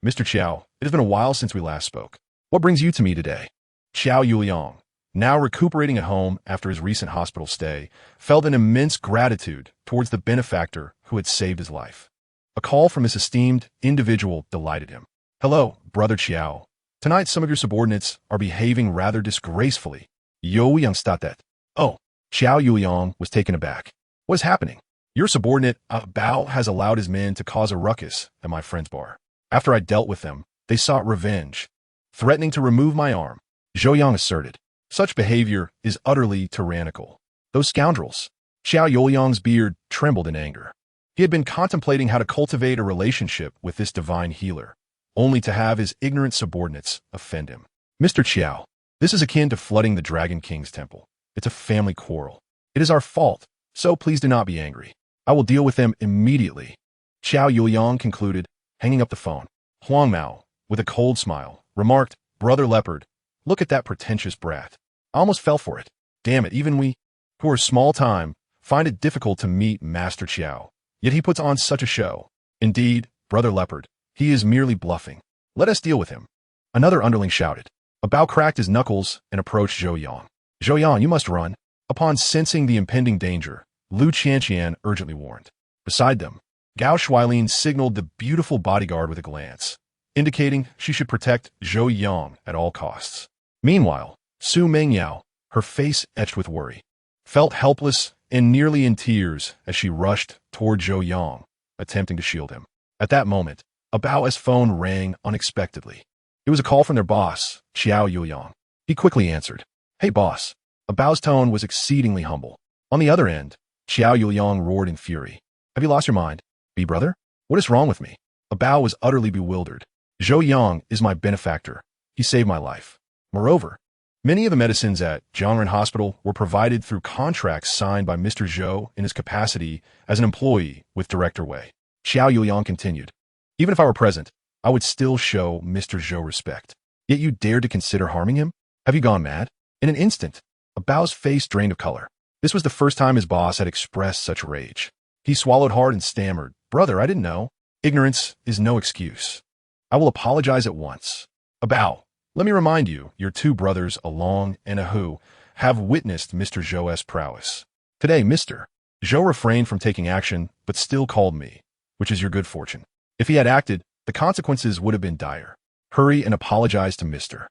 Mr. Qiao, it has been a while since we last spoke. What brings you to me today? Qiao Yuliang, now recuperating at home after his recent hospital stay, felt an immense gratitude towards the benefactor who had saved his life. A call from this esteemed individual delighted him. Hello, Brother Qiao. Tonight some of your subordinates are behaving rather disgracefully. Yo Yang Statet. Oh, Qiao Yuliang was taken aback. What is happening? Your subordinate, Bao, has allowed his men to cause a ruckus at my friend's bar. After I dealt with them, they sought revenge, threatening to remove my arm. Zhou Yang asserted. Such behavior is utterly tyrannical. Those scoundrels. Qiao Yuliang's beard trembled in anger. He had been contemplating how to cultivate a relationship with this divine healer, only to have his ignorant subordinates offend him. Mr. Qiao, this is akin to flooding the Dragon King's temple. It's a family quarrel. It is our fault, so please do not be angry. I will deal with them immediately. Qiao Yuliang concluded, hanging up the phone. Huang Mao, with a cold smile, remarked, Brother Leopard, look at that pretentious brat. I almost fell for it. Damn it, even we, who are small time, find it difficult to meet Master Qiao. Yet he puts on such a show. Indeed, Brother Leopard, he is merely bluffing. Let us deal with him. Another underling shouted. A Bao cracked his knuckles and approached Zhou Yang. Zhou Yang, you must run. Upon sensing the impending danger, Lu Qianqian urgently warned. Beside them, Gao Shuailin signaled the beautiful bodyguard with a glance, indicating she should protect Zhou Yang at all costs. Meanwhile, Su Mengyao, her face etched with worry, felt helpless and nearly in tears as she rushed toward Zhou Yang, attempting to shield him. At that moment, a Bao's phone rang unexpectedly. It was a call from their boss, Xiao Yuliang. He quickly answered. Hey boss. A Bao's tone was exceedingly humble. On the other end, Xiao Yuliang roared in fury. Have you lost your mind? Brother? What is wrong with me? A Bao was utterly bewildered. Zhou Yang is my benefactor. He saved my life. Moreover, many of the medicines at Jiangren Hospital were provided through contracts signed by Mr. Zhou in his capacity as an employee with Director Wei. Xiao Yuliang continued. Even if I were present, I would still show Mr. Zhou respect. Yet you dared to consider harming him? Have you gone mad? In an instant, a Bao's face drained of color. This was the first time his boss had expressed such rage. He swallowed hard and stammered, Brother, I didn't know. Ignorance is no excuse. I will apologize at once. A Bao, let me remind you, your two brothers, a Long and a Hu, have witnessed Mr. Zhou's prowess. Today, Mr. Zhou refrained from taking action, but still called me, which is your good fortune. If he had acted, the consequences would have been dire. Hurry and apologize to Mr.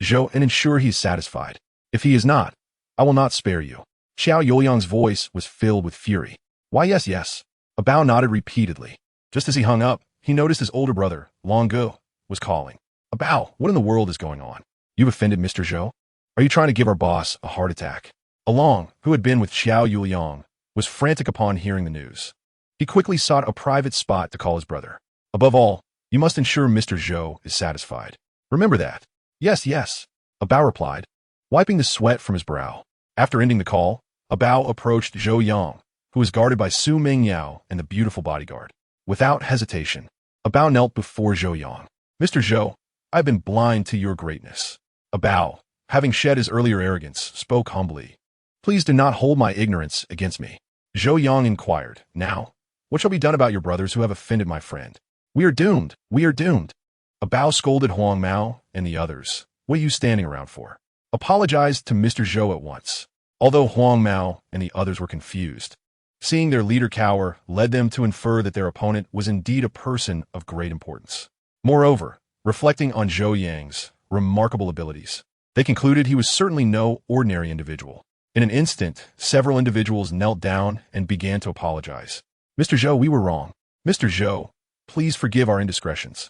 Zhou and ensure he is satisfied. If he is not, I will not spare you. Xiao Yuliang's voice was filled with fury. Why, yes, yes. A Bao nodded repeatedly. Just as he hung up, he noticed his older brother, Long Gu, was calling. A Bao, what in the world is going on? You've offended Mr. Zhou? Are you trying to give our boss a heart attack? A Long, who had been with Xiao Yuliang, was frantic upon hearing the news. He quickly sought a private spot to call his brother. Above all, you must ensure Mr. Zhou is satisfied. Remember that. Yes, yes. A Bao replied, wiping the sweat from his brow. After ending the call, a Bao approached Zhou Yang, who was guarded by Su Mengyao and the beautiful bodyguard. Without hesitation, a Bao knelt before Zhou Yang. Mr. Zhou, I've been blind to your greatness. A Bao, having shed his earlier arrogance, spoke humbly. Please do not hold my ignorance against me. Zhou Yang inquired. Now, what shall be done about your brothers who have offended my friend? We are doomed. We are doomed. A Bao scolded Huang Mao and the others. What are you standing around for? Apologized to Mr. Zhou at once. Although Huang Mao and the others were confused, seeing their leader cower led them to infer that their opponent was indeed a person of great importance. Moreover, reflecting on Zhou Yang's remarkable abilities, they concluded he was certainly no ordinary individual. In an instant, several individuals knelt down and began to apologize. Mr. Zhou, we were wrong. Mr. Zhou, please forgive our indiscretions.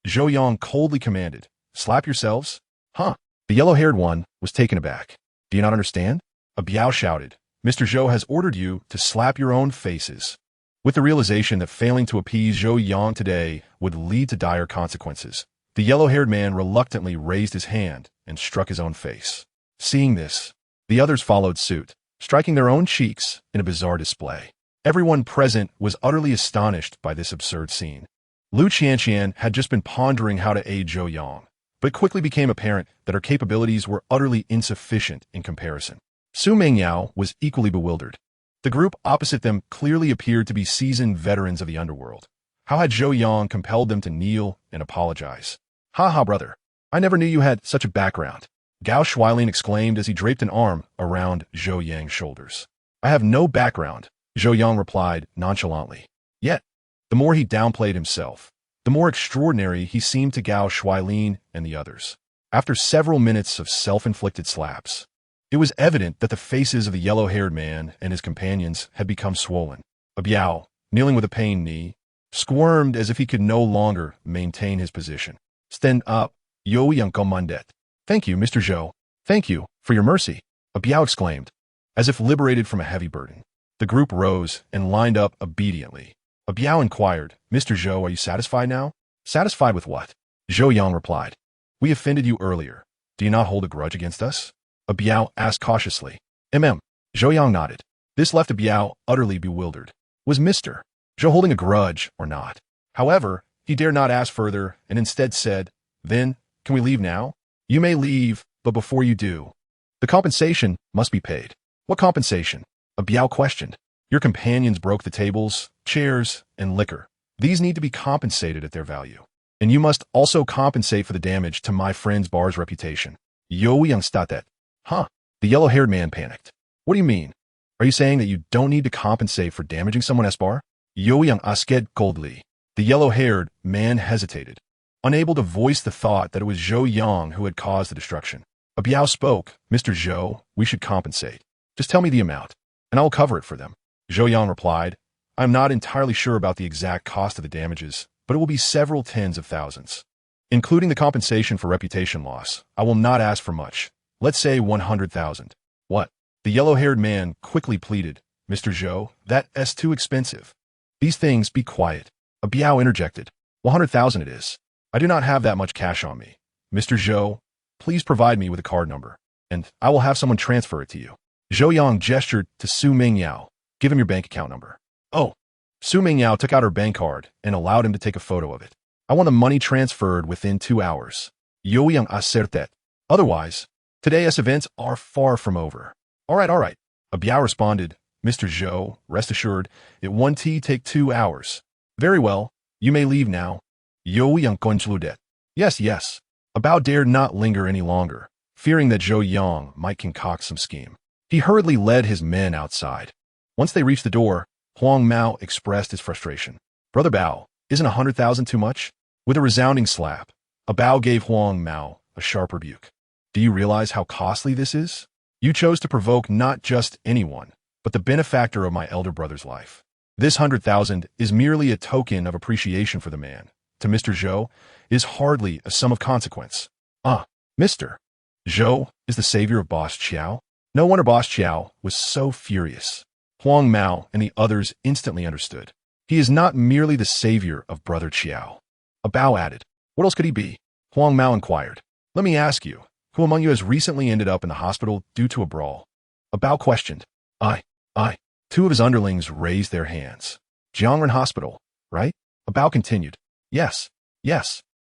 Zhou Yang coldly commanded, slap yourselves? Huh? The yellow-haired one was taken aback. Do you not understand? A Biao shouted, Mr. Zhou has ordered you to slap your own faces. With the realization that failing to appease Zhou Yang today would lead to dire consequences, the yellow-haired man reluctantly raised his hand and struck his own face. Seeing this, the others followed suit, striking their own cheeks in a bizarre display. Everyone present was utterly astonished by this absurd scene. Lu Qianqian had just been pondering how to aid Zhou Yang, but it quickly became apparent that her capabilities were utterly insufficient in comparison. Su Mengyao was equally bewildered. The group opposite them clearly appeared to be seasoned veterans of the underworld. How had Zhou Yang compelled them to kneel and apologize? Ha ha, brother. I never knew you had such a background. Gao Shuailin exclaimed as he draped an arm around Zhou Yang's shoulders. I have no background, Zhou Yang replied nonchalantly. Yet, the more he downplayed himself, the more extraordinary he seemed to Gao Shuailin and the others. After several minutes of self-inflicted slaps, it was evident that the faces of the yellow-haired man and his companions had become swollen. A Biao, kneeling with a pained knee, squirmed as if he could no longer maintain his position. Stand up, Yo Yang Comandet. Thank you, Mr. Zhou. Thank you for your mercy, a Biao exclaimed, as if liberated from a heavy burden. The group rose and lined up obediently. A Biao inquired, Mr. Zhou, are you satisfied now? Satisfied with what? Zhou Yang replied. We offended you earlier. Do you not hold a grudge against us? A Biao asked cautiously. Zhou Yang nodded. This left a Biao utterly bewildered. Was Mr. Zhou holding a grudge or not? However, he dared not ask further and instead said, Then, can we leave now? You may leave, but before you do, the compensation must be paid. What compensation? A Biao questioned. Your companions broke the tables, chairs, and liquor. These need to be compensated at their value. And you must also compensate for the damage to my friend's bar's reputation. Yo Yang Statet. Huh? The yellow-haired man panicked. What do you mean? Are you saying that you don't need to compensate for damaging someone bar? Zhou Yang asked coldly. The yellow-haired man hesitated, unable to voice the thought that it was Zhou Yang who had caused the destruction. Biao spoke. Mr. Zhou, we should compensate. Just tell me the amount, and I will cover it for them. Zhou Yang replied, I am not entirely sure about the exact cost of the damages, but it will be several tens of thousands. Including the compensation for reputation loss, I will not ask for much. Let's say 100,000. What? The yellow-haired man quickly pleaded. Mr. Zhou, that's too expensive. These things, be quiet. Biao interjected. 100,000 it is. I do not have that much cash on me. Mr. Zhou, please provide me with a card number, and I will have someone transfer it to you. Zhou Yang gestured to Su Mingyao. Give him your bank account number. Oh. Su Mingyao took out her bank card and allowed him to take a photo of it. I want the money transferred within 2 hours. Zhou Yang asserted. Otherwise, today's events are far from over. All right. Biao responded. Mr. Zhou, rest assured, it won't take 2 hours. Very well, you may leave now. Zhou Yang concluded. Yes. Biao dared not linger any longer, fearing that Zhou Yang might concoct some scheme. He hurriedly led his men outside. Once they reached the door, Huang Mao expressed his frustration. Brother Bao, isn't 100,000 too much? With a resounding slap, Bao gave Huang Mao a sharp rebuke. Do you realize how costly this is? You chose to provoke not just anyone, but the benefactor of my elder brother's life. This 100,000 is merely a token of appreciation for the man. To Mr. Zhou, is hardly a sum of consequence. Mr. Zhou is the savior of Boss Qiao? No wonder Boss Qiao was so furious. Huang Mao and the others instantly understood. He is not merely the savior of Brother Qiao. Bao added. What else could he be? Huang Mao inquired. Let me ask you, who among you has recently ended up in the hospital due to a brawl? Bao questioned. I. 2 of his underlings raised their hands. Jiangren Hospital, right? Bao continued. Yes.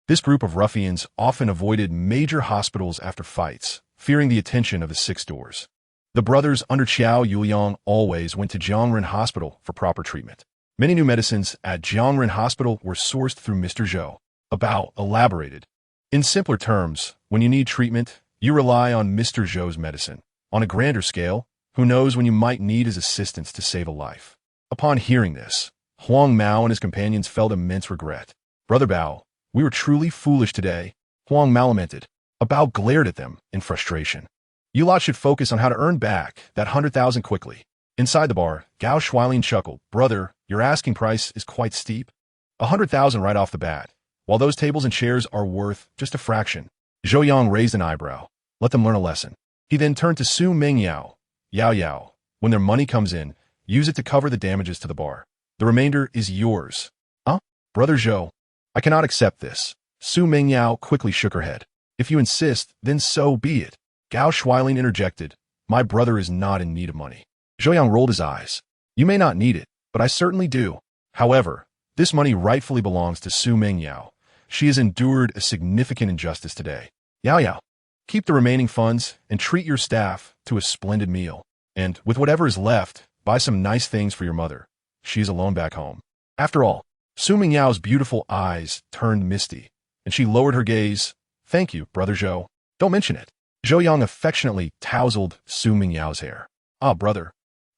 This group of ruffians often avoided major hospitals after fights, fearing the attention of the 6 doors. The brothers under Qiao Yuliang always went to Jiangren Hospital for proper treatment. Many new medicines at Jiangren Hospital were sourced through Mr. Zhou. Bao elaborated. In simpler terms, when you need treatment, you rely on Mr. Zhou's medicine. On a grander scale, who knows when you might need his assistance to save a life. Upon hearing this, Huang Mao and his companions felt immense regret. Brother Bao, we were truly foolish today, Huang Mao lamented. Bao glared at them in frustration. You lot should focus on how to earn back that 100,000 quickly. Inside the bar, Gao Shuailin chuckled. Brother, your asking price is quite steep. 100,000 right off the bat, while those tables and chairs are worth just a fraction. Zhou Yang raised an eyebrow. Let them learn a lesson. He then turned to Su Mingyao. Yao, when their money comes in, use it to cover the damages to the bar. The remainder is yours. Brother Zhou, I cannot accept this. Su Mingyao quickly shook her head. If you insist, then so be it. Gao Shuailin interjected. My brother is not in need of money. Zhou Yang rolled his eyes. You may not need it, but I certainly do. However, this money rightfully belongs to Su Mingyao. She has endured a significant injustice today. Yao, keep the remaining funds and treat your staff to a splendid meal. And with whatever is left, buy some nice things for your mother. She is alone back home. After all, Su Mingyao's beautiful eyes turned misty, and she lowered her gaze. Thank you, Brother Zhou. Don't mention it. Zhou Yang affectionately tousled Su Mingyao's hair. Brother,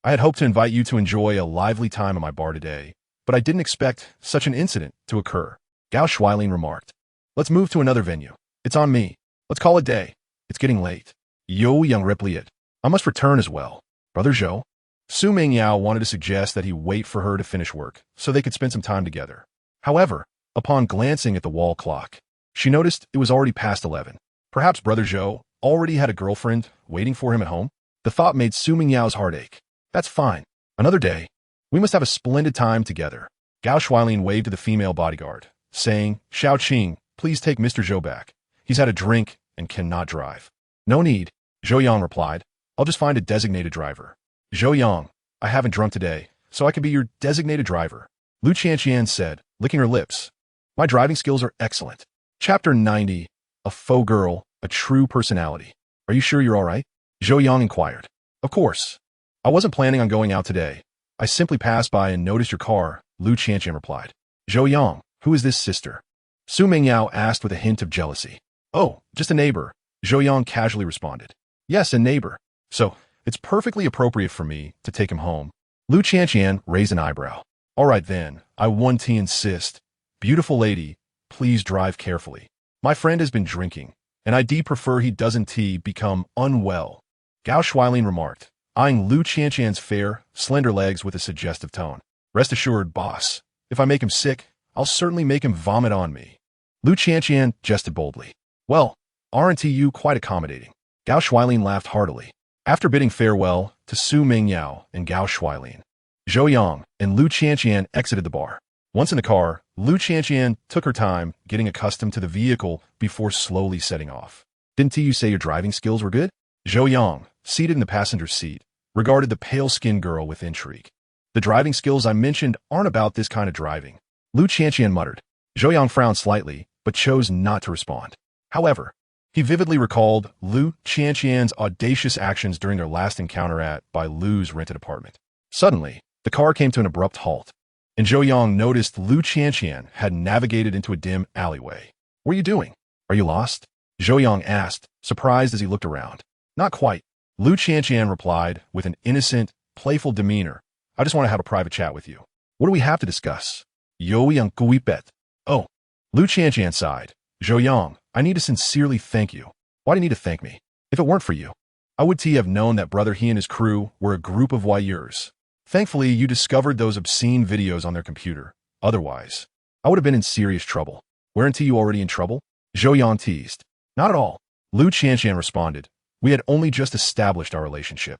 I had hoped to invite you to enjoy a lively time at my bar today, but I didn't expect such an incident to occur. Gao Shuailin remarked. Let's move to another venue. It's on me. Let's call it day. It's getting late. Zhou Yang replied. I must return as well. Brother Zhou. Su Mingyao wanted to suggest that he wait for her to finish work so they could spend some time together. However, upon glancing at the wall clock, she noticed it was already past 11. Perhaps Brother Zhou already had a girlfriend waiting for him at home. The thought made Su Mingyao's heart ache. That's fine. Another day. We must have a splendid time together. Gao Shuailin waved to the female bodyguard, saying, Xiao Qing, please take Mr. Zhou back. He's had a drink and cannot drive. No need, Zhou Yang replied. I'll just find a designated driver. Zhou Yang, I haven't drunk today, so I can be your designated driver. Lu Qianqian said, licking her lips. My driving skills are excellent. Chapter 90. A faux girl, a true personality. Are you sure you're all right? Zhou Yang inquired. Of course. I wasn't planning on going out today. I simply passed by and noticed your car, Lu Qianqian replied. Zhou Yang, who is this sister? Su Mingyao asked with a hint of jealousy. Oh, just a neighbor, Zhou Yang casually responded. Yes, a neighbor. So, It's perfectly appropriate for me to take him home. Lu Qianqian raised an eyebrow. All right then, I want to insist. Beautiful lady, please drive carefully. My friend has been drinking, and I'd prefer he doesn't become unwell. Gao Shuilin remarked, eyeing Lu Qianqian's fair, slender legs with a suggestive tone. Rest assured, boss, if I make him sick, I'll certainly make him vomit on me. Lu Qianqian jested boldly. Well, aren't you quite accommodating? Gao Shuilin laughed heartily. After bidding farewell to Su Mingyao and Gao Shuilin, Zhou Yang and Lu Qianqian exited the bar. Once in the car, Lu Qianqian took her time getting accustomed to the vehicle before slowly setting off. Didn't you say your driving skills were good? Zhou Yang, seated in the passenger seat, regarded the pale-skinned girl with intrigue. The driving skills I mentioned aren't about this kind of driving, Lu Qianqian muttered. Zhou Yang frowned slightly, but chose not to respond. However, he vividly recalled Lu Qianqian's audacious actions during their last encounter at by Lu's rented apartment. Suddenly, the car came to an abrupt halt, and Zhou Yang noticed Lu Qianqian had navigated into a dim alleyway. What are you doing? Are you lost? Zhou Yang asked, surprised as he looked around. Not quite, Lu Qianqian replied with an innocent, playful demeanor. I just want to have a private chat with you. What do we have to discuss? Zhou Yang guipet. Oh, Lu Qianqian sighed. Zhou Yang, I need to sincerely thank you. Why do you need to thank me? If it weren't for you, I would have known that brother he and his crew were a group of voyeurs. Thankfully, you discovered those obscene videos on their computer. Otherwise, I would have been in serious trouble. Weren't you already in trouble? Zhou Yang teased. Not at all. Lu Qianqian responded. We had only just established our relationship,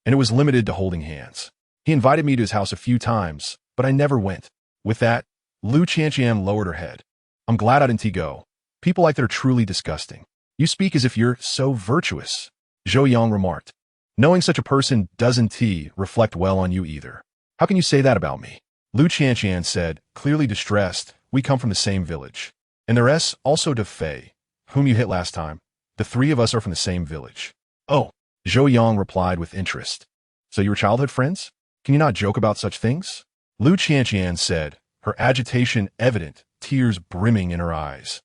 and it was limited to holding hands. He invited me to his house a few times, but I never went. With that, Lu Qianqian lowered her head. I'm glad I didn't go. People like that are truly disgusting. You speak as if you're so virtuous, Zhou Yang remarked. Knowing such a person doesn't reflect well on you either. How can you say that about me? Lu Qianqian said, clearly distressed. We come from the same village. And the rest also de Fei, whom you hit last time. The three of us are from the same village. Oh, Zhou Yang replied with interest. So you were childhood friends? Can you not joke about such things? Lu Qianqian said, her agitation evident, tears brimming in her eyes.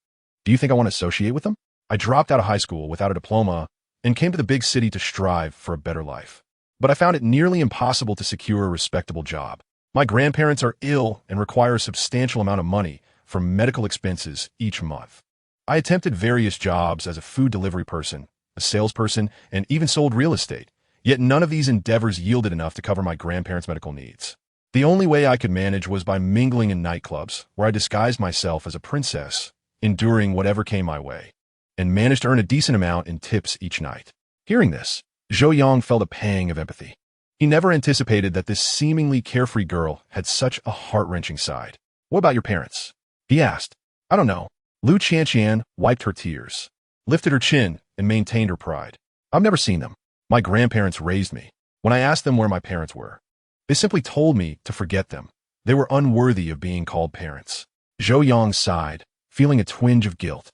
Do you think I want to associate with them? I dropped out of high school without a diploma and came to the big city to strive for a better life. But I found it nearly impossible to secure a respectable job. My grandparents are ill and require a substantial amount of money for medical expenses each month. I attempted various jobs as a food delivery person, a salesperson, and even sold real estate, yet none of these endeavors yielded enough to cover my grandparents' medical needs. The only way I could manage was by mingling in nightclubs, where I disguised myself as a princess, enduring whatever came my way, and managed to earn a decent amount in tips each night. Hearing this, Zhou Yang felt a pang of empathy. He never anticipated that this seemingly carefree girl had such a heart-wrenching side. What about your parents? He asked. I don't know. Lu Qianqian wiped her tears, lifted her chin, and maintained her pride. I've never seen them. My grandparents raised me. When I asked them where my parents were, they simply told me to forget them. They were unworthy of being called parents. Zhou Yang sighed, feeling a twinge of guilt.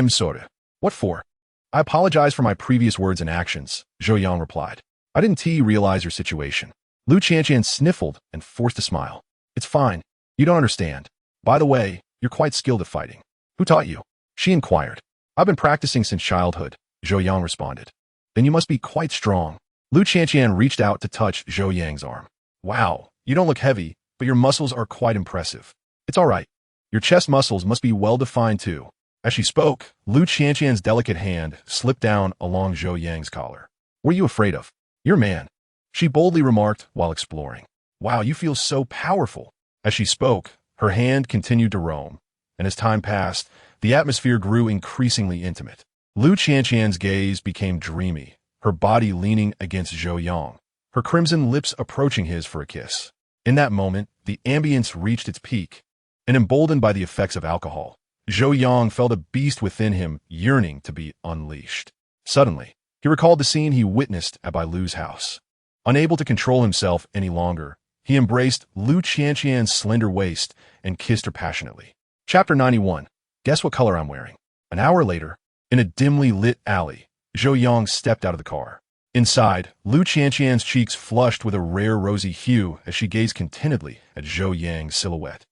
Sorta. What for? I apologize for my previous words and actions, Zhou Yang replied. I didn't realize your situation. Lu Qianqian sniffled and forced a smile. It's fine. You don't understand. By the way, you're quite skilled at fighting. Who taught you? She inquired. I've been practicing since childhood, Zhou Yang responded. Then you must be quite strong. Lu Qianqian reached out to touch Zhou Yang's arm. Wow, you don't look heavy, but your muscles are quite impressive. It's all right. Your chest muscles must be well-defined too. As she spoke, Lu Qianqian's delicate hand slipped down along Zhou Yang's collar. What are you afraid of? You're a man, she boldly remarked while exploring. Wow, you feel so powerful. As she spoke, her hand continued to roam, and as time passed, the atmosphere grew increasingly intimate. Lu Qianqian's gaze became dreamy, her body leaning against Zhou Yang, her crimson lips approaching his for a kiss. In that moment, the ambience reached its peak, and emboldened by the effects of alcohol, Zhou Yang felt a beast within him yearning to be unleashed. Suddenly, he recalled the scene he witnessed at Bai Lu's house. Unable to control himself any longer, he embraced Lu Qianqian's slender waist and kissed her passionately. Chapter 91. Guess what color I'm wearing? An hour later, in a dimly lit alley, Zhou Yang stepped out of the car. Inside, Lu Qianqian's cheeks flushed with a rare rosy hue as she gazed contentedly at Zhou Yang's silhouette.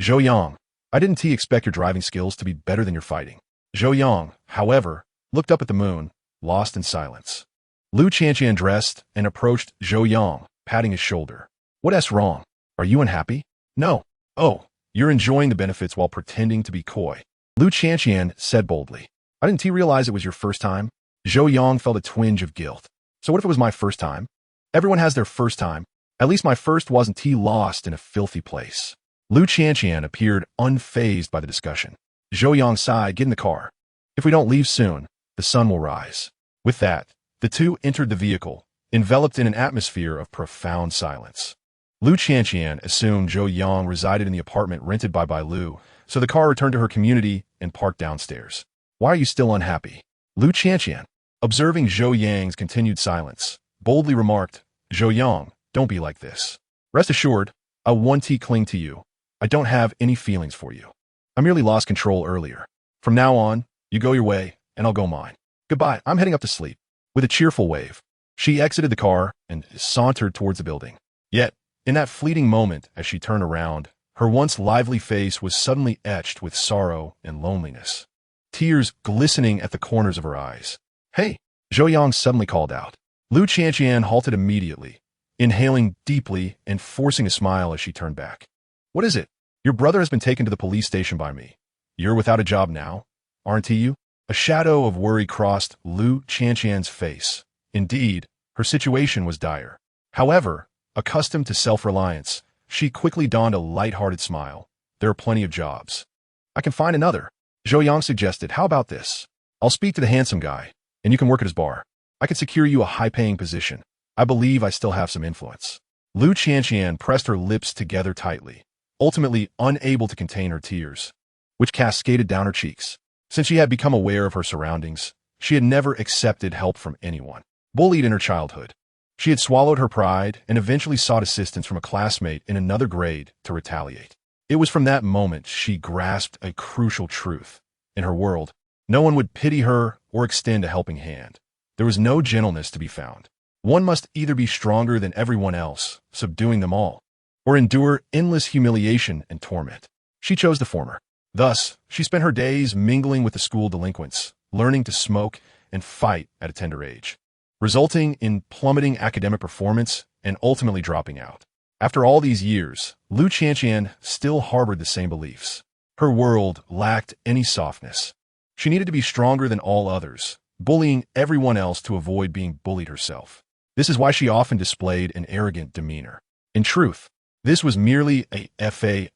Zhou Yang, I didn't expect your driving skills to be better than your fighting. Zhou Yang, however, looked up at the moon, lost in silence. Lu Qianqian dressed and approached Zhou Yang, patting his shoulder. What's wrong? Are you unhappy? No. Oh, you're enjoying the benefits while pretending to be coy. Lu Qianqian said boldly. Didn't you realize it was your first time? Zhou Yang felt a twinge of guilt. So what if it was my first time? Everyone has their first time. At least my first wasn't lost in a filthy place. Lu Qianqian appeared unfazed by the discussion. Zhou Yang sighed, get in the car. If we don't leave soon, the sun will rise. With that, the two entered the vehicle, enveloped in an atmosphere of profound silence. Lu Qianqian assumed Zhou Yang resided in the apartment rented by Lu, so the car returned to her community and parked downstairs. Why are you still unhappy? Lu Qianqian, observing Zhou Yang's continued silence, boldly remarked, Zhou Yang, don't be like this. Rest assured, I want to cling to you. I don't have any feelings for you. I merely lost control earlier. From now on, you go your way, and I'll go mine. Goodbye, I'm heading up to sleep. With a cheerful wave, she exited the car and sauntered towards the building. Yet, in that fleeting moment as she turned around, her once lively face was suddenly etched with sorrow and loneliness. Tears glistening at the corners of her eyes. Hey, Zhou Yang suddenly called out. Lu Qianqian halted immediately, inhaling deeply and forcing a smile as she turned back. What is it? Your brother has been taken to the police station by me. You're without a job now, aren't you? A shadow of worry crossed Lu Qianqian's face. Indeed, her situation was dire. However, accustomed to self-reliance, she quickly donned a light-hearted smile. There are plenty of jobs. I can find another. Zhou Yang suggested, how about this? I'll speak to the handsome guy, and you can work at his bar. I can secure you a high-paying position. I believe I still have some influence. Lu Qianqian pressed her lips together tightly, ultimately unable to contain her tears, which cascaded down her cheeks. Since she had become aware of her surroundings, she had never accepted help from anyone. Bullied in her childhood, she had swallowed her pride and eventually sought assistance from a classmate in another grade to retaliate. It was from that moment she grasped a crucial truth. In her world, no one would pity her or extend a helping hand. There was no gentleness to be found. One must either be stronger than everyone else, subduing them all, or endure endless humiliation and torment. She chose the former. Thus, she spent her days mingling with the school delinquents, learning to smoke and fight at a tender age, resulting in plummeting academic performance and ultimately dropping out. After all these years, Lu Qianqian still harbored the same beliefs. Her world lacked any softness. She needed to be stronger than all others, bullying everyone else to avoid being bullied herself. This is why she often displayed an arrogant demeanor. In truth, this was merely a faade,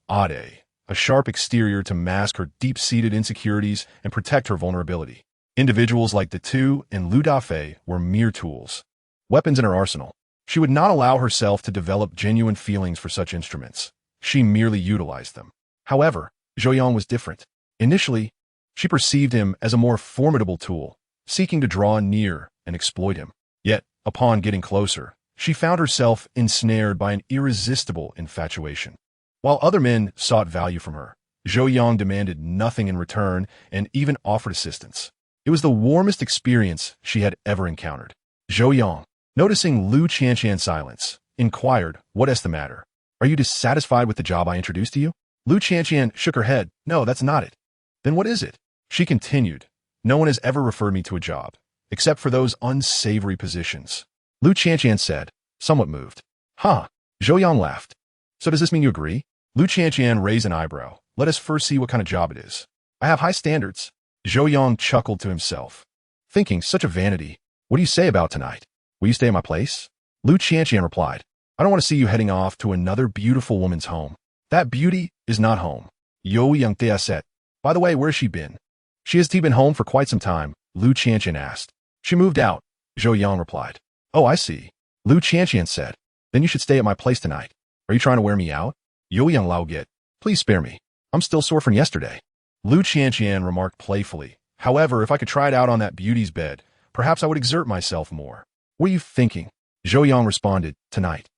a sharp exterior to mask her deep-seated insecurities and protect her vulnerability. Individuals like the two and Lu Dafei were mere tools, weapons in her arsenal. She would not allow herself to develop genuine feelings for such instruments. She merely utilized them. However, Zhou Yang was different. Initially, she perceived him as a more formidable tool, seeking to draw near and exploit him. Yet, upon getting closer, she found herself ensnared by an irresistible infatuation. While other men sought value from her, Zhou Yang demanded nothing in return and even offered assistance. It was the warmest experience she had ever encountered. Zhou Yang, noticing Lu Qianqian's silence, inquired, "What's the matter? Are you dissatisfied with the job I introduced to you?" Lu Qianqian shook her head. "No, that's not it." "Then what is it?" She continued, "No one has ever referred me to a job, except for those unsavory positions." Lu Qianqian said, somewhat moved. "Huh." Zhou Yang laughed. "So does this mean you agree?" Lu Qianqian raised an eyebrow. "Let us first see what kind of job it is. I have high standards." Zhou Yang chuckled to himself, thinking, such a vanity. "What do you say about tonight? Will you stay at my place?" Lu Qianqian replied, "I don't want to see you heading off to another beautiful woman's home. That beauty is not home." Zhou Yang said, "By the way, where's she been?" "She has been home for quite some time," Lu Qianqian asked. "She moved out," Zhou Yang replied. "Oh, I see." Lu Qianqian said, "Then you should stay at my place tonight. Are you trying to wear me out?" Zhou Yang Laoget, "Please spare me. I'm still sore from yesterday." Lu Qianqian remarked playfully, "However, if I could try it out on that beauty's bed, perhaps I would exert myself more." "What are you thinking?" Zhou Yang responded, "Tonight.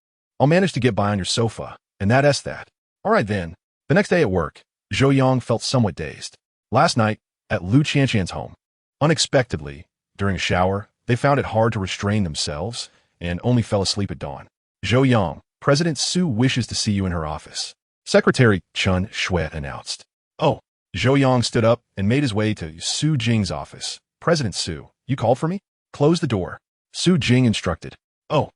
I'll manage to get by on your sofa, and that's that." "All right then." The next day at work, Zhou Yang felt somewhat dazed. Last night, at Lu Qianqian's home, unexpectedly, during a shower, they found it hard to restrain themselves and only fell asleep at dawn. "Zhou Yang, President Su wishes to see you in her office," Secretary Chun Shui announced. "Oh." Zhou Yang stood up and made his way to Su Jing's office. "President Su, you called for me?" "Close the door." Su Jing instructed. Oh,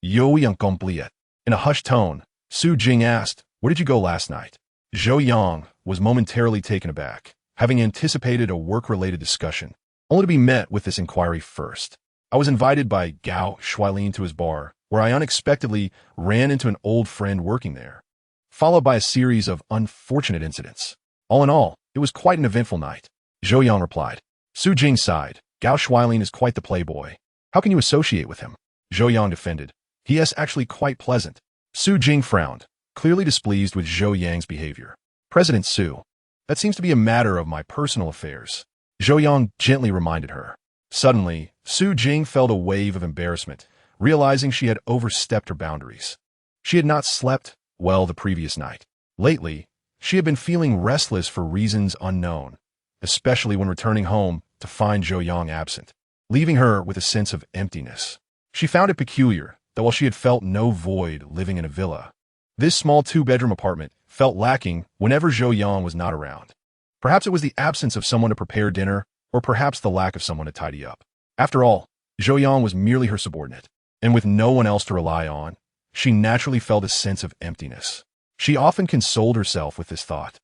Zhou Yang complete. In a hushed tone, Su Jing asked, "Where did you go last night?" Zhou Yang was momentarily taken aback, having anticipated a work-related discussion, only to be met with this inquiry first. I was invited by Gao Shuailin to his bar, where I unexpectedly ran into an old friend working there, followed by a series of unfortunate incidents. All in all, it was quite an eventful night. Zhou Yang replied. Su Jing sighed. Gao Shuailin is quite the playboy. How can you associate with him? Zhou Yang defended. He is actually quite pleasant. Su Jing frowned, clearly displeased with Zhou Yang's behavior. President Su, that seems to be a matter of my personal affairs. Zhou Yang gently reminded her. Suddenly, Su Jing felt a wave of embarrassment, realizing she had overstepped her boundaries. She had not slept well the previous night. Lately, she had been feeling restless for reasons unknown, especially when returning home to find Zhou Yang absent, leaving her with a sense of emptiness. She found it peculiar that while she had felt no void living in a villa, this small two-bedroom apartment felt lacking whenever Zhou Yang was not around. Perhaps it was the absence of someone to prepare dinner, or perhaps the lack of someone to tidy up. After all, Zhou Yang was merely her subordinate, and with no one else to rely on, she naturally felt a sense of emptiness. She often consoled herself with this thought,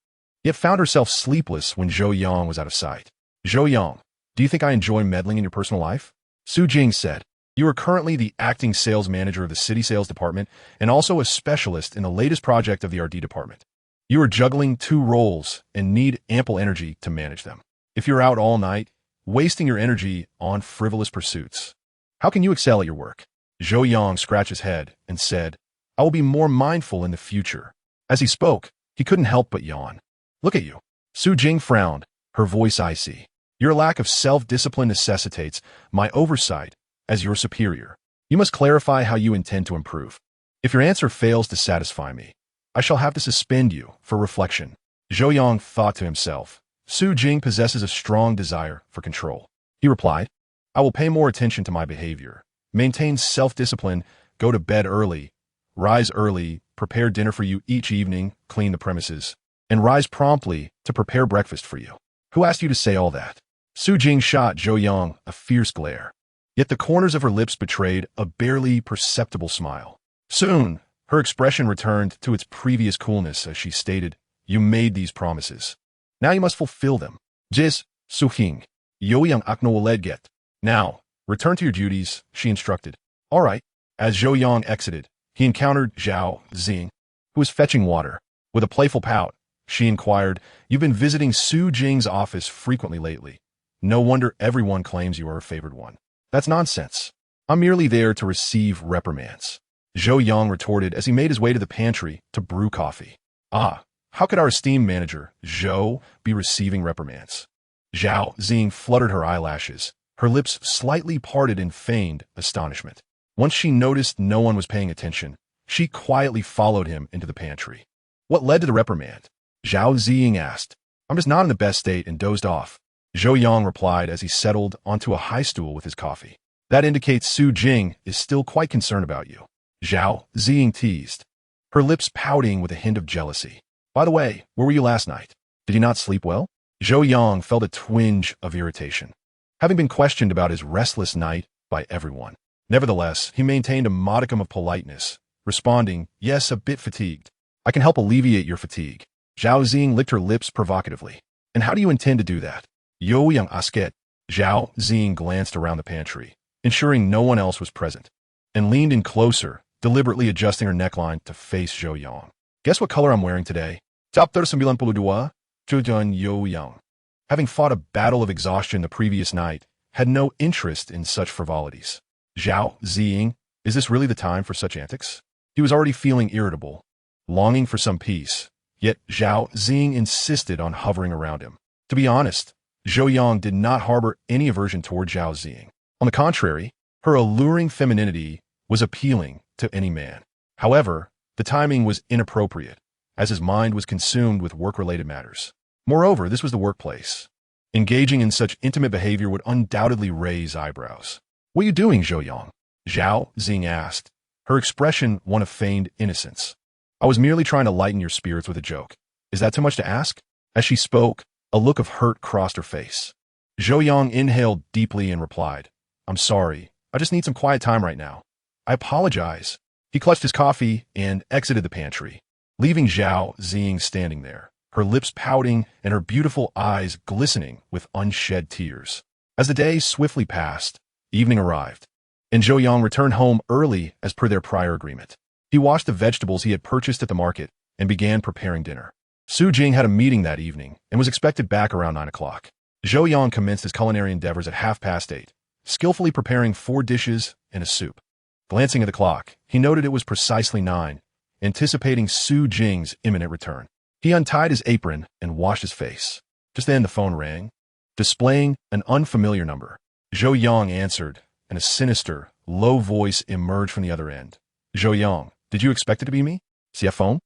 yet found herself sleepless when Zhou Yang was out of sight. Zhou Yang, do you think I enjoy meddling in your personal life? Su Jing said. You are currently the acting sales manager of the city sales department and also a specialist in the latest project of the RD department. You are juggling two roles and need ample energy to manage them. If you're out all night, wasting your energy on frivolous pursuits, how can you excel at your work? Zhou Yang scratched his head and said, I will be more mindful in the future. As he spoke, he couldn't help but yawn. Look at you. Su Jing frowned, her voice icy. Your lack of self-discipline necessitates my oversight as your superior. You must clarify how you intend to improve. If your answer fails to satisfy me, I shall have to suspend you for reflection. Zhou Yang thought to himself, Su Jing possesses a strong desire for control. He replied, I will pay more attention to my behavior, maintain self-discipline, go to bed early, rise early, prepare dinner for you each evening, clean the premises, and rise promptly to prepare breakfast for you. Who asked you to say all that? Su Jing shot Zhou Yang a fierce glare. Yet the corners of her lips betrayed a barely perceptible smile. Soon, her expression returned to its previous coolness as she stated, You made these promises. Now you must fulfill them. Jis, Suhing, Zhou Yang akno get. Now, return to your duties, she instructed. All right. As Zhou Yang exited, he encountered Zhao Xing, who was fetching water. With a playful pout, she inquired, You've been visiting Su Jing's office frequently lately. No wonder everyone claims you are a favored one. That's nonsense. I'm merely there to receive reprimands. Zhou Yang retorted as he made his way to the pantry to brew coffee. Ah, how could our esteemed manager, Zhou, be receiving reprimands? Zhao Xing fluttered her eyelashes, her lips slightly parted in feigned astonishment. Once she noticed no one was paying attention, she quietly followed him into the pantry. What led to the reprimand? Zhao Xing asked. I'm just not in the best state and dozed off. Zhou Yang replied as he settled onto a high stool with his coffee. That indicates Su Jing is still quite concerned about you. Zhao Xing teased, her lips pouting with a hint of jealousy. By the way, where were you last night? Did you not sleep well? Zhou Yang felt a twinge of irritation, having been questioned about his restless night by everyone. Nevertheless, he maintained a modicum of politeness, responding, Yes, a bit fatigued. I can help alleviate your fatigue. Zhao Xing licked her lips provocatively. And how do you intend to do that? Zhou Yang asket. Zhao Xing glanced around the pantry, ensuring no one else was present, and leaned in closer, deliberately adjusting her neckline to face Zhou Yang. Guess what color I'm wearing today? Chapter 92, Zhou Yang, having fought a battle of exhaustion the previous night, had no interest in such frivolities. Zhao Xing, is this really the time for such antics? He was already feeling irritable, longing for some peace, yet Zhao Xing insisted on hovering around him. To be honest, Zhou Yang did not harbor any aversion toward Zhao Xing. On the contrary, her alluring femininity was appealing to any man. However, the timing was inappropriate, as his mind was consumed with work-related matters. Moreover, this was the workplace. Engaging in such intimate behavior would undoubtedly raise eyebrows. What are you doing, Zhou Yang? Zhao Xing asked, her expression one of feigned innocence. I was merely trying to lighten your spirits with a joke. Is that too much to ask? As she spoke, a look of hurt crossed her face. Zhou Yang inhaled deeply and replied, I'm sorry, I just need some quiet time right now. I apologize. He clutched his coffee and exited the pantry, leaving Zhao Ziying standing there, her lips pouting and her beautiful eyes glistening with unshed tears. As the day swiftly passed, evening arrived, and Zhou Yang returned home early as per their prior agreement. He washed the vegetables he had purchased at the market and began preparing dinner. Su Jing had a meeting that evening and was expected back around 9 o'clock. Zhou Yang commenced his culinary endeavors at 8:30, skillfully preparing 4 dishes and a soup. Glancing at the clock, he noted it was precisely 9, anticipating Su Jing's imminent return. He untied his apron and washed his face. Just then the phone rang, displaying an unfamiliar number. Zhou Yang answered, and a sinister, low voice emerged from the other end. Zhou Yang, did you expect it to be me? CFO?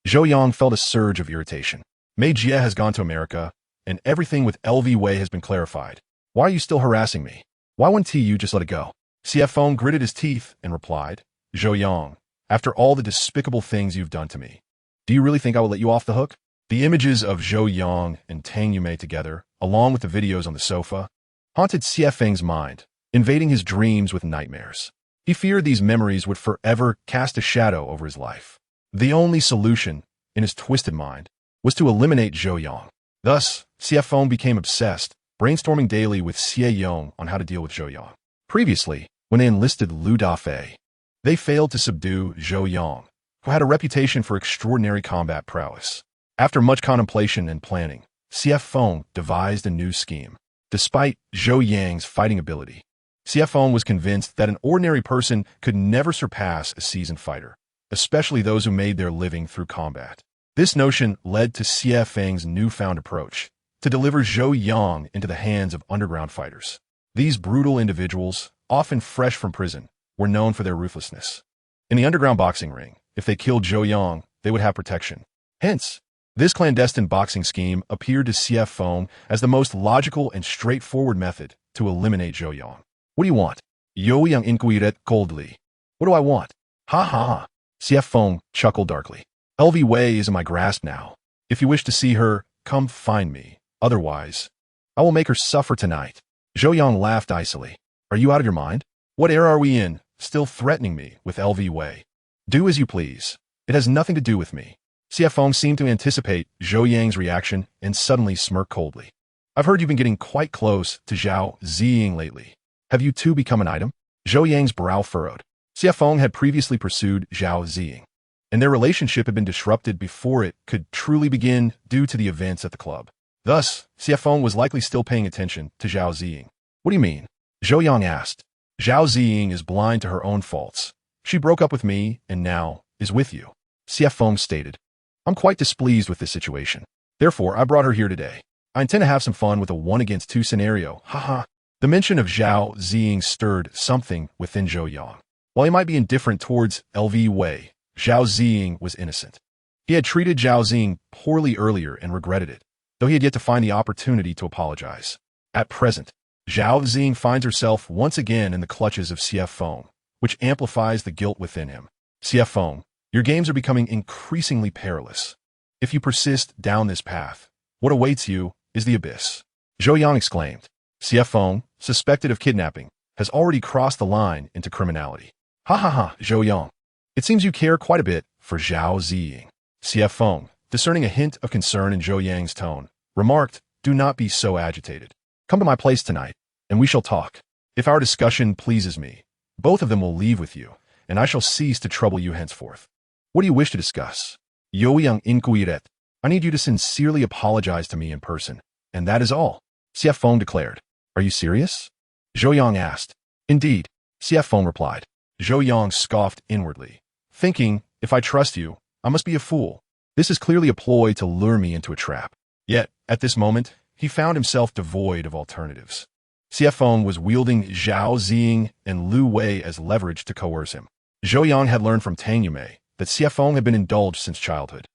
Zhou Yang felt a surge of irritation. Mei Jie has gone to America, and everything with LV Wei has been clarified. Why are you still harassing me? Why wouldn't you just let it go? CFO gritted his teeth and replied, Zhou Yang, after all the despicable things you've done to me, do you really think I will let you off the hook? The images of Zhou Yang and Tang Yumei together, along with the videos on the sofa, haunted Xiefeng's mind, invading his dreams with nightmares. He feared these memories would forever cast a shadow over his life. The only solution, in his twisted mind, was to eliminate Zhou Yang. Thus, Xiefeng became obsessed, brainstorming daily with Xie Yong on how to deal with Zhou Yang. Previously, when they enlisted Lu Dafei, they failed to subdue Zhou Yang, who had a reputation for extraordinary combat prowess. After much contemplation and planning, Xiefeng devised a new scheme. Despite Zhou Yang's fighting ability, Xiefeng was convinced that an ordinary person could never surpass a seasoned fighter, especially those who made their living through combat. This notion led to Xiefeng's newfound approach, to deliver Zhou Yang into the hands of underground fighters. These brutal individuals, often fresh from prison, were known for their ruthlessness. In the underground boxing ring, if they killed Zhou Yang, they would have protection. Hence, this clandestine boxing scheme appeared to Xiefeng as the most logical and straightforward method to eliminate Zhou Yang. What do you want? Zhou Yang inquired coldly. What do I want? Ha ha ha. Xiefeng chuckled darkly. LV Wei is in my grasp now. If you wish to see her, come find me. Otherwise, I will make her suffer tonight. Zhou Yang laughed icily. Are you out of your mind? What era are we in, still threatening me with LV Wei? Do as you please. It has nothing to do with me. Xiefeng seemed to anticipate Zhou Yang's reaction and suddenly smirked coldly. I've heard you've been getting quite close to Zhao Ziying lately. Have you two become an item? Zhou Yang's brow furrowed. Xiefeng had previously pursued Zhao Ziying, and their relationship had been disrupted before it could truly begin due to the events at the club. Thus, Xiefeng was likely still paying attention to Zhao Ziying. What do you mean? Zhou Yang asked. Zhao Ziying is blind to her own faults. She broke up with me and now is with you. Xiefeng stated. I'm quite displeased with this situation. Therefore, I brought her here today. I intend to have some fun with a 1-against-2 scenario. Haha. The mention of Zhao Ziying stirred something within Zhou Yang. While he might be indifferent towards LV Wei, Zhao Ziying was innocent. He had treated Zhao Ziying poorly earlier and regretted it, though he had yet to find the opportunity to apologize. At present, Zhao Ziying finds herself once again in the clutches of Xiefeng, which amplifies the guilt within him. Xiefeng, your games are becoming increasingly perilous. If you persist down this path, what awaits you is the abyss. Zhou Yang exclaimed. Xiefeng, suspected of kidnapping, has already crossed the line into criminality. Ha ha ha, Zhou Yang. It seems you care quite a bit for Zhao Ziying. Xiefeng, discerning a hint of concern in Zhou Yang's tone, remarked, do not be so agitated. Come to my place tonight, and we shall talk. If our discussion pleases me, both of them will leave with you, and I shall cease to trouble you henceforth. What do you wish to discuss? Zhou Yang inquired. I need you to sincerely apologize to me in person, and that is all. Xiefeng declared. Are you serious? Zhou Yang asked. Indeed, Xiefeng replied. Zhou Yang scoffed inwardly, thinking, if I trust you, I must be a fool. This is clearly a ploy to lure me into a trap. Yet, at this moment, he found himself devoid of alternatives. Xiefeng was wielding Zhao Ziying and Lu Wei as leverage to coerce him. Zhou Yang had learned from Tang Yumei that Xiefeng had been indulged since childhood,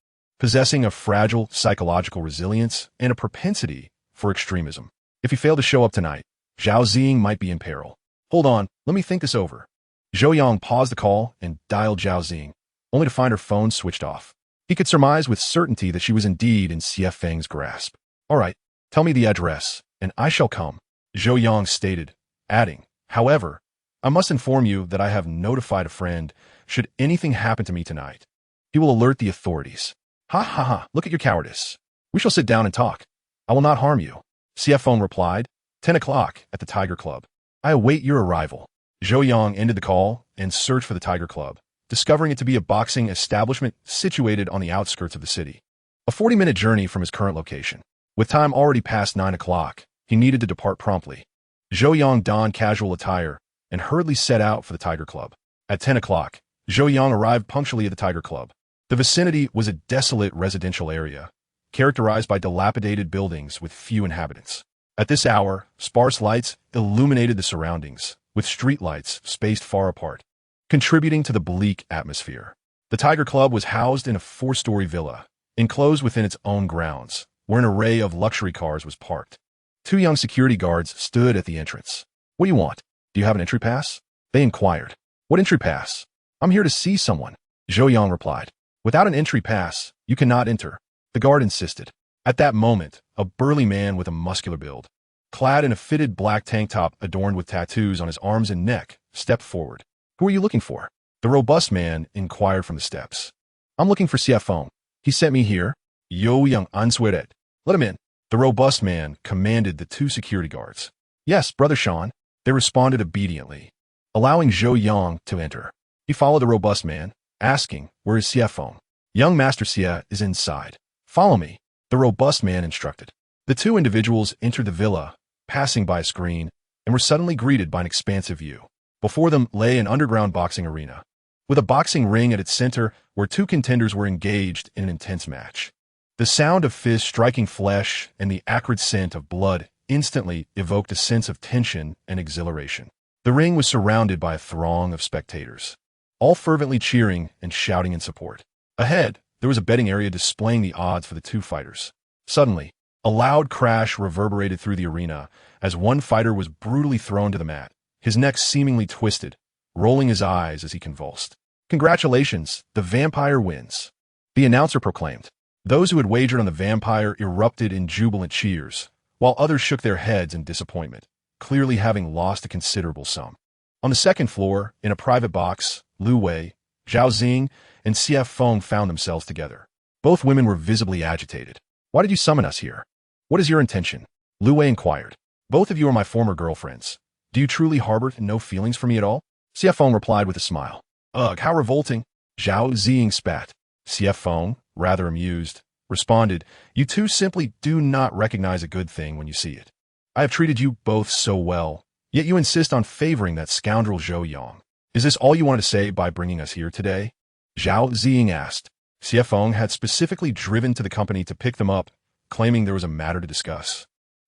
possessing a fragile psychological resilience and a propensity for extremism. If he failed to show up tonight, Zhao Ziying might be in peril. Hold on, let me think this over. Zhou Yang paused the call and dialed Zhao Ziying, only to find her phone switched off. He could surmise with certainty that she was indeed in Xiefeng's grasp. All right, tell me the address, and I shall come, Zhou Yang stated, adding, however, I must inform you that I have notified a friend should anything happen to me tonight. He will alert the authorities. Ha ha ha, look at your cowardice. We shall sit down and talk. I will not harm you. CF phone replied, 10 o'clock at the Tiger Club. I await your arrival. Zhou Yang ended the call and searched for the Tiger Club, discovering it to be a boxing establishment situated on the outskirts of the city. A 40-minute journey from his current location. With time already past 9 o'clock, he needed to depart promptly. Zhou Yang donned casual attire and hurriedly set out for the Tiger Club. At 10 o'clock, Zhou Yang arrived punctually at the Tiger Club. The vicinity was a desolate residential area, characterized by dilapidated buildings with few inhabitants. At this hour, sparse lights illuminated the surroundings, with streetlights spaced far apart, contributing to the bleak atmosphere. The Tiger Club was housed in a 4-story villa, enclosed within its own grounds, where an array of luxury cars was parked. 2 young security guards stood at the entrance. What do you want? Do you have an entry pass? They inquired. What entry pass? I'm here to see someone, Zhou Yang replied. Without an entry pass, you cannot enter, the guard insisted. At that moment, a burly man with a muscular build, clad in a fitted black tank top adorned with tattoos on his arms and neck, stepped forward. Who are you looking for? The robust man inquired from the steps. I'm looking for CF phone. He sent me here. Zhou Yang answered. Let him in. The robust man commanded the 2 security guards. Yes, Brother Sean. They responded obediently, allowing Zhou Yang to enter. He followed the robust man, asking, where is CF phone? Young Master Xie is inside. Follow me, the robust man instructed. The 2 individuals entered the villa, passing by a screen, and were suddenly greeted by an expansive view. Before them lay an underground boxing arena, with a boxing ring at its center where 2 contenders were engaged in an intense match. The sound of fists striking flesh and the acrid scent of blood instantly evoked a sense of tension and exhilaration. The ring was surrounded by a throng of spectators, all fervently cheering and shouting in support. Ahead, there was a betting area displaying the odds for the 2 fighters. Suddenly, a loud crash reverberated through the arena as one fighter was brutally thrown to the mat, his neck seemingly twisted, rolling his eyes as he convulsed. Congratulations, the vampire wins, the announcer proclaimed. Those who had wagered on the vampire erupted in jubilant cheers, while others shook their heads in disappointment, clearly having lost a considerable sum. On the second floor, in a private box, Lu Wei, Zhao Xing, and CF Feng found themselves together. Both women were visibly agitated. Why did you summon us here? What is your intention? Lu Wei inquired. Both of you are my former girlfriends. Do you truly harbor no feelings for me at all? CF Feng replied with a smile. Ugh, how revolting. Zhao Xing spat. CF Feng, rather amused, responded, you 2 simply do not recognize a good thing when you see it. I have treated you both so well, yet you insist on favoring that scoundrel Zhou Yang. Is this all you wanted to say by bringing us here today? Zhao Xing asked. CF Feng had specifically driven to the company to pick them up, claiming there was a matter to discuss.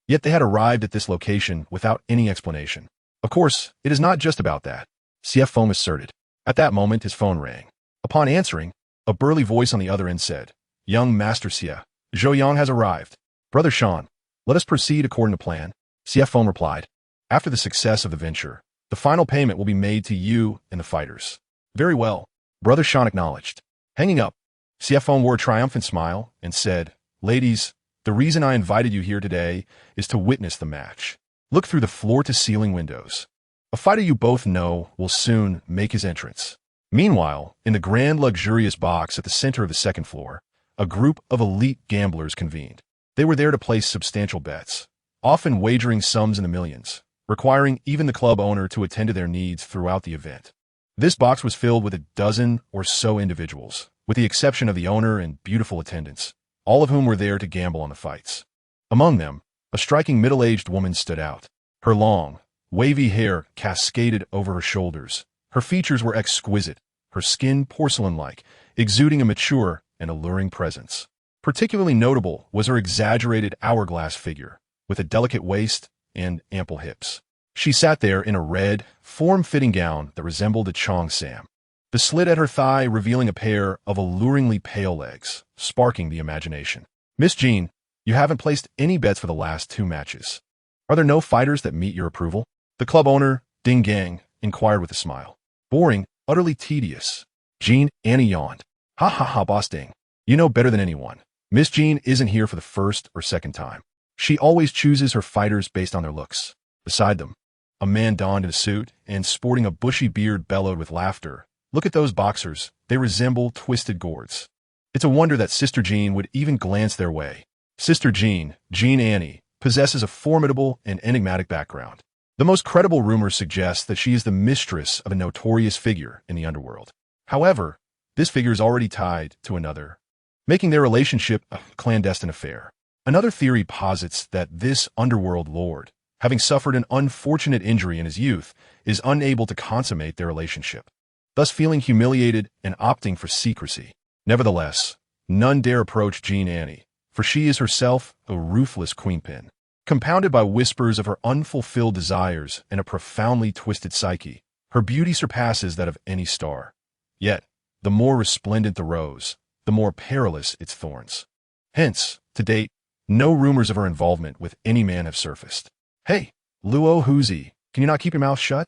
Yet they had arrived at this location without any explanation. Of course, it is not just about that, CF Feng asserted. At that moment, his phone rang. Upon answering, a burly voice on the other end said, Young Master Xie, Zhou Yang has arrived. Brother Sean, let us proceed according to plan. CF Feng replied. After the success of the venture, the final payment will be made to you and the fighters. Very well, Brother Sean acknowledged. Hanging up, CF Feng wore a triumphant smile and said, Ladies, the reason I invited you here today is to witness the match. Look through the floor-to-ceiling windows. A fighter you both know will soon make his entrance. Meanwhile, in the grand luxurious box at the center of the second floor, a group of elite gamblers convened. They were there to place substantial bets, often wagering sums in the millions, requiring even the club owner to attend to their needs throughout the event. This box was filled with a dozen or so individuals, with the exception of the owner and beautiful attendants, all of whom were there to gamble on the fights. Among them, a striking middle-aged woman stood out. Her long, wavy hair cascaded over her shoulders. Her features were exquisite, her skin porcelain-like, exuding a mature and alluring presence. Particularly notable was her exaggerated hourglass figure, with a delicate waist and ample hips. She sat there in a red, form-fitting gown that resembled a cheongsam, the slit at her thigh revealing a pair of alluringly pale legs, sparking the imagination. Miss Jean, you haven't placed any bets for the last 2 matches. Are there no fighters that meet your approval? The club owner, Ding Gang, inquired with a smile. Boring, utterly tedious. Jean Annie yawned. Ha ha ha, Boss Ding. You know better than anyone. Miss Jean isn't here for the first or second time. She always chooses her fighters based on their looks. Beside them, A man donned in a suit and sporting a bushy beard bellowed with laughter. "Look at those boxers. They resemble twisted gourds." It's a wonder that Sister Jean would even glance their way. Sister Jean, Jean Annie, possesses a formidable and enigmatic background. The most credible rumors suggest that she is the mistress of a notorious figure in the underworld. However, this figure is already tied to another, making their relationship a clandestine affair. Another theory posits that this underworld lord, having suffered an unfortunate injury in his youth, is unable to consummate their relationship, thus feeling humiliated and opting for secrecy. Nevertheless, none dare approach Jean Annie, for she is herself a ruthless queenpin. Compounded by whispers of her unfulfilled desires and a profoundly twisted psyche, her beauty surpasses that of any star. Yet, the more resplendent the rose, the more perilous its thorns. Hence, to date, no rumors of her involvement with any man have surfaced. "Hey, Luo Huzi, can you not keep your mouth shut?"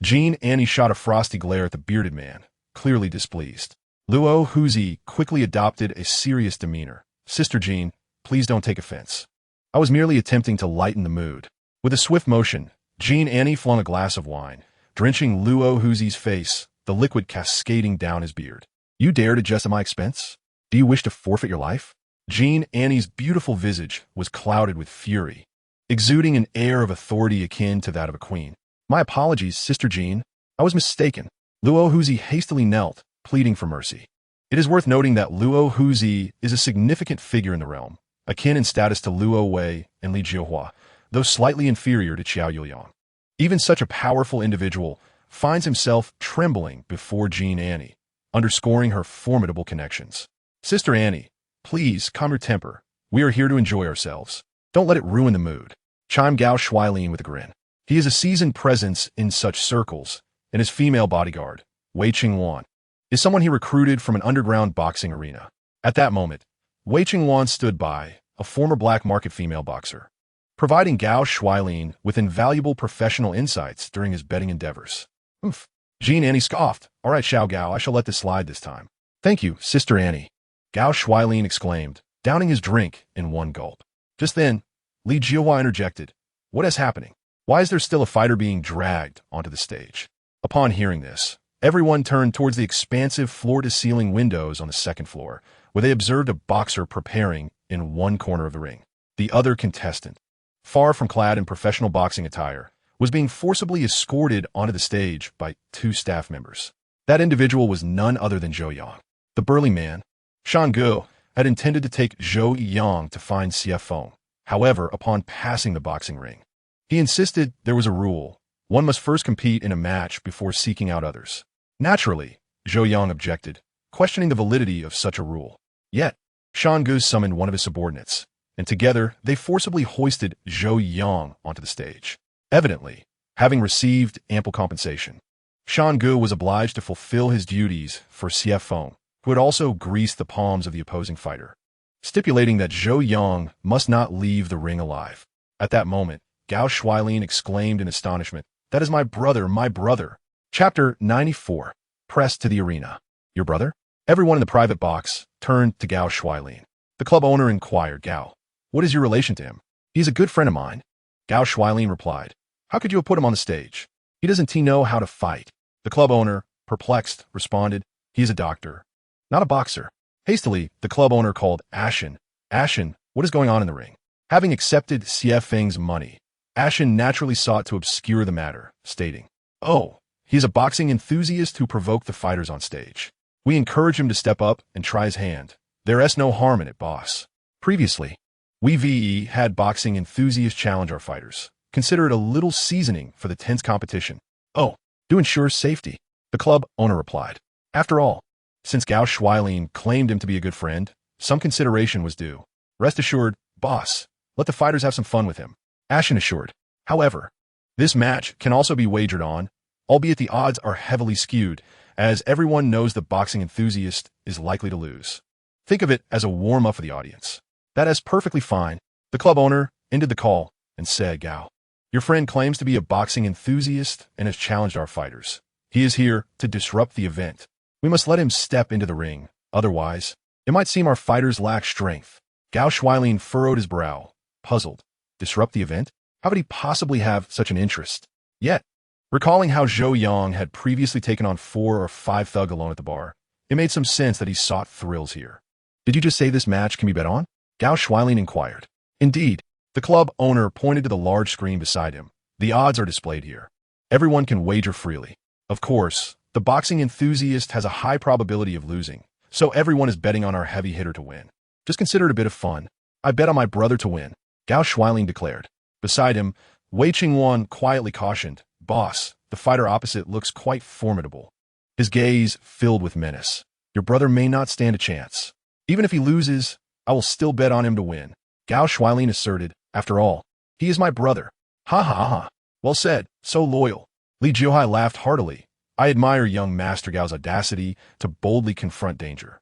Jean Annie shot a frosty glare at the bearded man, clearly displeased. Luo Huzi quickly adopted a serious demeanor. "Sister Jean, please don't take offense. I was merely attempting to lighten the mood." With a swift motion, Jean Annie flung a glass of wine, drenching Luo Huzi's face, the liquid cascading down his beard. "You dare to jest at my expense? Do you wish to forfeit your life?" Jean Annie's beautiful visage was clouded with fury, exuding an air of authority akin to that of a queen. "My apologies, Sister Jean. I was mistaken." Luo Huzi hastily knelt, pleading for mercy. It is worth noting that Luo Huzi is a significant figure in the realm, akin in status to Luo Wei and Li Jiuhua, though slightly inferior to Qiao Yuliang. Even such a powerful individual finds himself trembling before Jean Annie, underscoring her formidable connections. "Sister Annie, please calm your temper. We are here to enjoy ourselves. Don't let it ruin the mood," chimed Gao Shuailin with a grin. He is a seasoned presence in such circles, and his female bodyguard, Wei Qingwan, is someone he recruited from an underground boxing arena. At that moment, Wei Qingwan stood by, a former black market female boxer, providing Gao Shuailin with invaluable professional insights during his betting endeavors. "Oof." Jean Annie scoffed. "All right, Xiao Gao, I shall let this slide this time." "Thank you, Sister Annie," Gao Shuailin exclaimed, downing his drink in one gulp. Just then, Li Jiuhua interjected. "What is happening? Why is there still a fighter being dragged onto the stage?" Upon hearing this, everyone turned towards the expansive floor-to-ceiling windows on the second floor, where they observed a boxer preparing in one corner of the ring. The other contestant, far from clad in professional boxing attire, was being forcibly escorted onto the stage by two staff members. That individual was none other than Zhou Yang. The burly man, Shan Gu, had intended to take Zhou Yang to find Xie Feng. However, upon passing the boxing ring, he insisted there was a rule. One must first compete in a match before seeking out others. Naturally, Zhou Yang objected, questioning the validity of such a rule. Yet, Shan Gu summoned one of his subordinates, and together they forcibly hoisted Zhou Yang onto the stage. Evidently, having received ample compensation, Shan Gu was obliged to fulfill his duties for Xie Feng, who had also greased the palms of the opposing fighter, stipulating that Zhou Yang must not leave the ring alive. At that moment, Gao Shuailin exclaimed in astonishment, "That is my brother, my brother." Chapter 94. Pressed to the arena. "Your brother?" Everyone in the private box turned to Gao Shuailin. The club owner inquired, "Gao, what is your relation to him?" "He is a good friend of mine," Gao Shuailin replied. "How could you have put him on the stage? He doesn't know how to fight." The club owner, perplexed, responded, "He is a doctor, not a boxer." Hastily, the club owner called Ashen. "Ashen, what is going on in the ring?" Having accepted Xie Feng's money, Ashen naturally sought to obscure the matter, stating, "Oh, he is a boxing enthusiast who provoked the fighters on stage. We encourage him to step up and try his hand. There is no harm in it, boss." Previously, we VE had boxing enthusiasts challenge our fighters. Consider it a little seasoning for the tense competition. "Oh, to ensure safety," the club owner replied. After all, since Gao Shuailin claimed him to be a good friend, some consideration was due. "Rest assured, boss, let the fighters have some fun with him," Ashen assured. However, this match can also be wagered on, albeit the odds are heavily skewed, as everyone knows the boxing enthusiast is likely to lose. Think of it as a warm-up for the audience. "That is perfectly fine," the club owner ended the call and said, "Gao, your friend claims to be a boxing enthusiast and has challenged our fighters. He is here to disrupt the event. We must let him step into the ring. Otherwise, it might seem our fighters lack strength." Gao Shuailin furrowed his brow, puzzled. Disrupt the event? How could he possibly have such an interest? Yet, recalling how Zhou Yang had previously taken on 4 or 5 thug alone at the bar, it made some sense that he sought thrills here. Did you just say this match can be bet on? Gao Shuilin inquired. Indeed, the club owner pointed to the large screen beside him. The odds are displayed here. Everyone can wager freely. Of course, the boxing enthusiast has a high probability of losing, so everyone is betting on our heavy hitter to win. Just consider it a bit of fun. I bet on my brother to win, Gao Shuilin declared. Beside him, Wei Qingwan quietly cautioned, Boss, the fighter opposite looks quite formidable. His gaze filled with menace. Your brother may not stand a chance. Even if he loses, I will still bet on him to win, Gao Shuilin asserted. After all, he is my brother. Ha ha ha. Well said, so loyal. Li Jiuhai laughed heartily. I admire young Master Gao's audacity to boldly confront danger.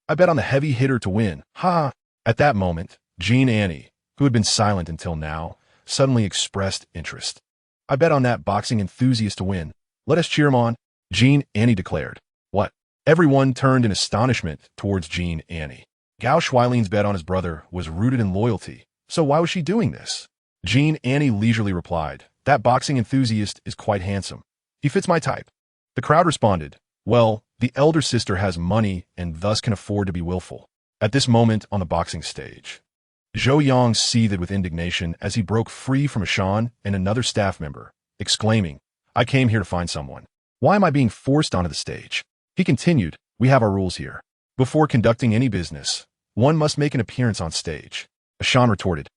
I bet on the heavy hitter to win. Ha! At that moment, Jean Annie, who had been silent until now, suddenly expressed interest. I bet on that boxing enthusiast to win. Let us cheer him on, Jean Annie declared. What? Everyone turned in astonishment towards Jean Annie. Gao Shuilin's bet on his brother was rooted in loyalty, so why was she doing this? Jean Annie leisurely replied, That boxing enthusiast is quite handsome. He fits my type. The crowd responded, Well, the elder sister has money and thus can afford to be willful. At this moment on the boxing stage, Zhou Yang seethed with indignation as he broke free from Ashan and another staff member, exclaiming, I came here to find someone. Why am I being forced onto the stage? He continued, We have our rules here. Before conducting any business, one must make an appearance on stage. Ashan retorted,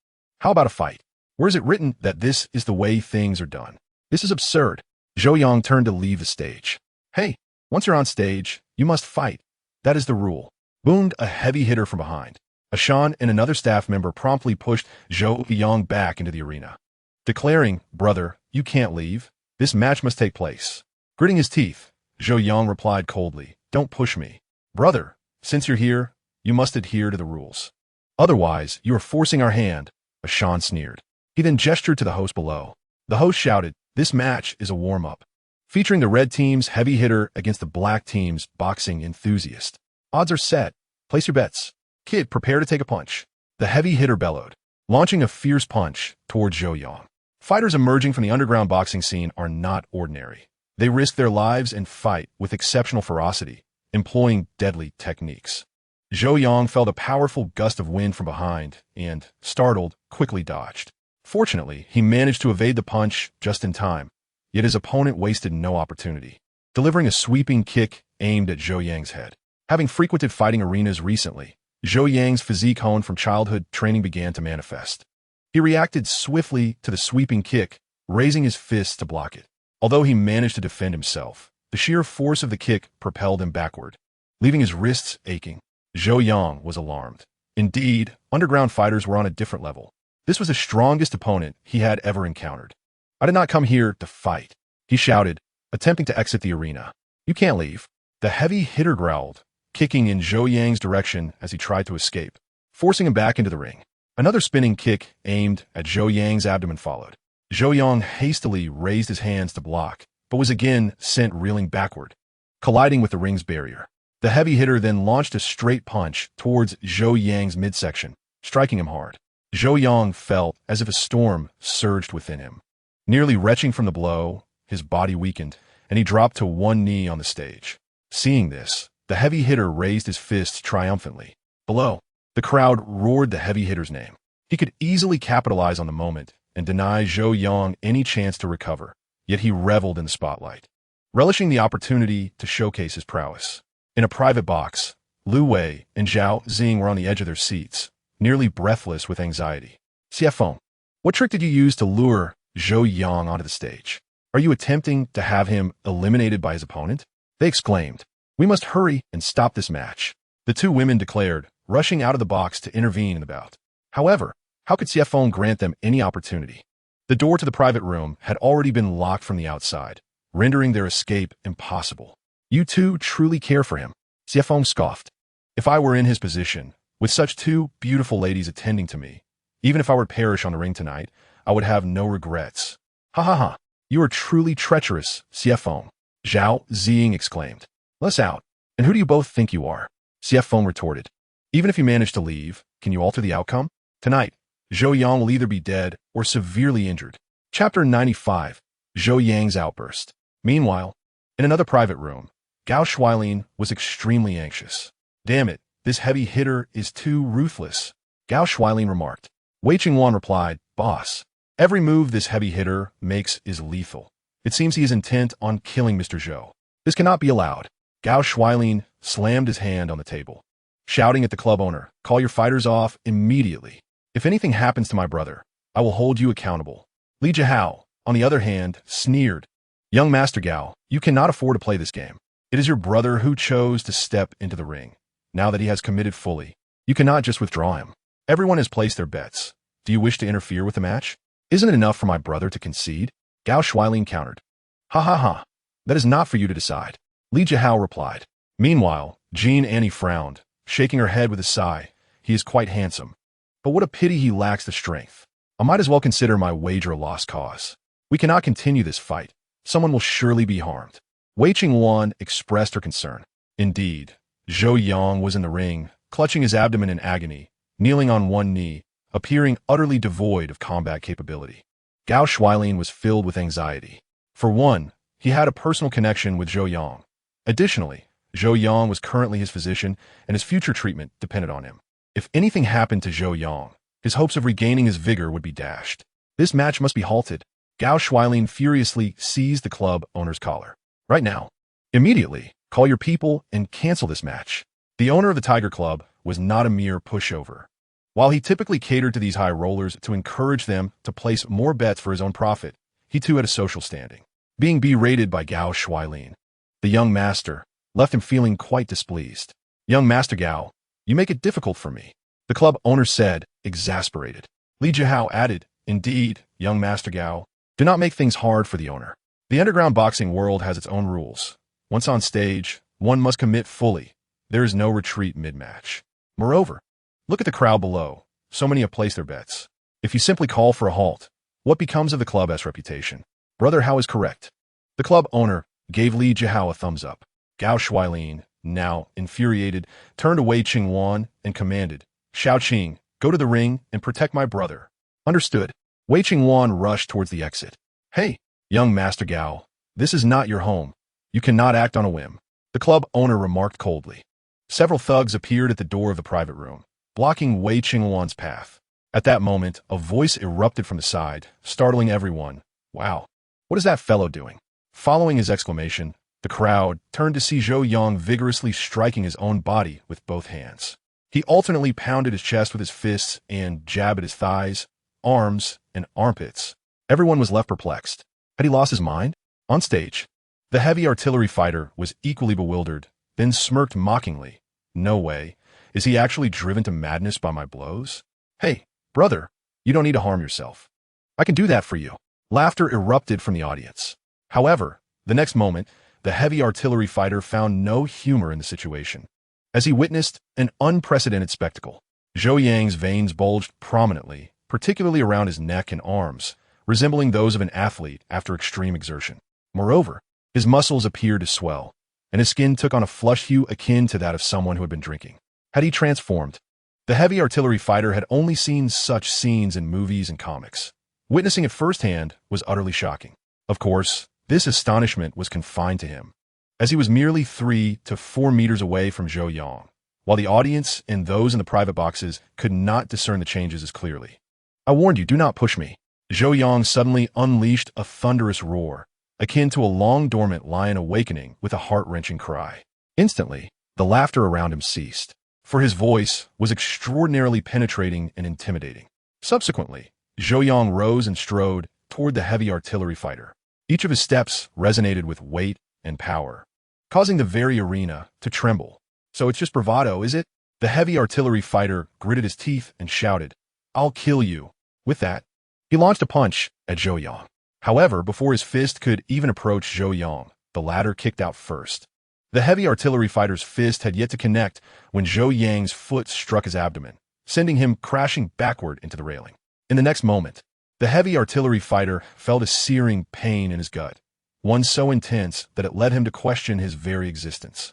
How about a fight? Where is it written that this is the way things are done? This is absurd. Zhou Yang turned to leave the stage. Hey, once you're on stage, you must fight. That is the rule. Boomed a heavy hitter from behind. Ashan and another staff member promptly pushed Zhou Yang back into the arena, declaring, Brother, you can't leave. This match must take place. Gritting his teeth, Zhou Yang replied coldly, Don't push me. Brother, since you're here, you must adhere to the rules. Otherwise, you are forcing our hand, Ashan sneered. He then gestured to the host below. The host shouted, This match is a warm-up, featuring the red team's heavy hitter against the black team's boxing enthusiast. Odds are set. Place your bets. Kid, prepare to take a punch. The heavy hitter bellowed, launching a fierce punch towards Zhou Yang. Fighters emerging from the underground boxing scene are not ordinary. They risk their lives and fight with exceptional ferocity, employing deadly techniques. Zhou Yang felt a powerful gust of wind from behind and, startled, quickly dodged. Fortunately, he managed to evade the punch just in time, yet his opponent wasted no opportunity, delivering a sweeping kick aimed at Zhou Yang's head. Having frequented fighting arenas recently, Zhou Yang's physique honed from childhood training began to manifest. He reacted swiftly to the sweeping kick, raising his fists to block it. Although he managed to defend himself, the sheer force of the kick propelled him backward, leaving his wrists aching. Zhou Yang was alarmed. Indeed, underground fighters were on a different level. This was the strongest opponent he had ever encountered. I did not come here to fight, he shouted, attempting to exit the arena. You can't leave. The heavy hitter growled, kicking in Zhou Yang's direction as he tried to escape, forcing him back into the ring. Another spinning kick aimed at Zhou Yang's abdomen followed. Zhou Yang hastily raised his hands to block, but was again sent reeling backward, colliding with the ring's barrier. The heavy hitter then launched a straight punch towards Zhou Yang's midsection, striking him hard. Zhou Yang felt as if a storm surged within him. Nearly retching from the blow, his body weakened, and he dropped to one knee on the stage. Seeing this, the heavy hitter raised his fists triumphantly. Below, the crowd roared the heavy hitter's name. He could easily capitalize on the moment and deny Zhou Yang any chance to recover, yet he reveled in the spotlight, relishing the opportunity to showcase his prowess. In a private box, Lu Wei and Zhao Xing were on the edge of their seats, nearly breathless with anxiety. CFO, what trick did you use to lure Zhou Yang onto the stage? Are you attempting to have him eliminated by his opponent? They exclaimed. We must hurry and stop this match, the two women declared, rushing out of the box to intervene in the bout. However, how could CFO grant them any opportunity? The door to the private room had already been locked from the outside, rendering their escape impossible. You two truly care for him, CFO scoffed. If I were in his position, with such two beautiful ladies attending to me, even if I were to perish on the ring tonight, I would have no regrets. Ha ha ha, you are truly treacherous, CFO, Zhao Xing exclaimed. Let's out. And who do you both think you are? CFO retorted. Even if you manage to leave, can you alter the outcome? Tonight, Zhou Yang will either be dead or severely injured. Chapter 95. Zhou Yang's outburst. Meanwhile, in another private room, Gao Shuailin was extremely anxious. Damn it, this heavy hitter is too ruthless, Gao Shuailin remarked. Wei Qingwan replied, Boss, every move this heavy hitter makes is lethal. It seems he is intent on killing Mr. Zhou. This cannot be allowed. Gao Shuailin slammed his hand on the table, shouting at the club owner, Call your fighters off immediately. If anything happens to my brother, I will hold you accountable. Li Jihao, on the other hand, sneered, Young Master Gao, you cannot afford to play this game. It is your brother who chose to step into the ring. Now that he has committed fully, you cannot just withdraw him. Everyone has placed their bets. Do you wish to interfere with the match? Isn't it enough for my brother to concede? Gao Shuailin countered. Ha ha ha. That is not for you to decide. Li Jihao replied. Meanwhile, Jean Annie frowned, shaking her head with a sigh. He is quite handsome. But what a pity he lacks the strength. I might as well consider my wager a lost cause. We cannot continue this fight. Someone will surely be harmed. Wei Qingwan expressed her concern. Indeed, Zhou Yang was in the ring, clutching his abdomen in agony, kneeling on one knee, appearing utterly devoid of combat capability. Gao Shuailin was filled with anxiety. For one, he had a personal connection with Zhou Yang. Additionally, Zhou Yang was currently his physician, and his future treatment depended on him. If anything happened to Zhou Yang, his hopes of regaining his vigor would be dashed. This match must be halted. Gao Shuailin furiously seized the club owner's collar. Right now. Immediately, call your people and cancel this match. The owner of the Tiger Club was not a mere pushover. While he typically catered to these high rollers to encourage them to place more bets for his own profit, he too had a social standing. Being berated by Gao Shuailin, the young master, left him feeling quite displeased. Young Master Gao, you make it difficult for me, the club owner said, exasperated. Li Jihao added, Indeed, young Master Gao, do not make things hard for the owner. The underground boxing world has its own rules. Once on stage, one must commit fully. There is no retreat mid-match. Moreover, look at the crowd below. So many have placed their bets. If you simply call for a halt, what becomes of the club's reputation? Brother Hao is correct. The club owner gave Li Jihao a thumbs up. Gao Shuailin, now infuriated, turned to Wei Qingwan and commanded, Shaoqing, go to the ring and protect my brother. Understood. Wei Qingwan rushed towards the exit. Hey, young Master Gao, this is not your home. You cannot act on a whim, the club owner remarked coldly. Several thugs appeared at the door of the private room, blocking Wei Qingwan's path. At that moment, a voice erupted from the side, startling everyone. Wow, what is that fellow doing? Following his exclamation, the crowd turned to see Zhou Yang vigorously striking his own body with both hands. He alternately pounded his chest with his fists and jabbed at his thighs, arms, and armpits. Everyone was left perplexed. Had he lost his mind? On stage, the heavy artillery fighter was equally bewildered, then smirked mockingly. No way. Is he actually driven to madness by my blows? Hey, brother, you don't need to harm yourself. I can do that for you. Laughter erupted from the audience. However, the next moment, the heavy artillery fighter found no humor in the situation. As he witnessed an unprecedented spectacle, Zhou Yang's veins bulged prominently, particularly around his neck and arms, resembling those of an athlete after extreme exertion. Moreover, his muscles appeared to swell, and his skin took on a flush hue akin to that of someone who had been drinking. Had he transformed? The heavy artillery fighter had only seen such scenes in movies and comics. Witnessing it firsthand was utterly shocking. Of course, this astonishment was confined to him, as he was merely 3 to 4 meters away from Zhou Yang, while the audience and those in the private boxes could not discern the changes as clearly. I warned you, do not push me. Zhou Yang suddenly unleashed a thunderous roar, akin to a long-dormant lion awakening with a heart-wrenching cry. Instantly, the laughter around him ceased, for his voice was extraordinarily penetrating and intimidating. Subsequently, Zhou Yang rose and strode toward the heavy artillery fighter. Each of his steps resonated with weight and power, causing the very arena to tremble. So it's just bravado, is it? The heavy artillery fighter gritted his teeth and shouted, I'll kill you. With that, he launched a punch at Zhou Yang. However, before his fist could even approach Zhou Yang, the latter kicked out first. The heavy artillery fighter's fist had yet to connect when Zhou Yang's foot struck his abdomen, sending him crashing backward into the railing. In the next moment, the heavy artillery fighter felt a searing pain in his gut, one so intense that it led him to question his very existence.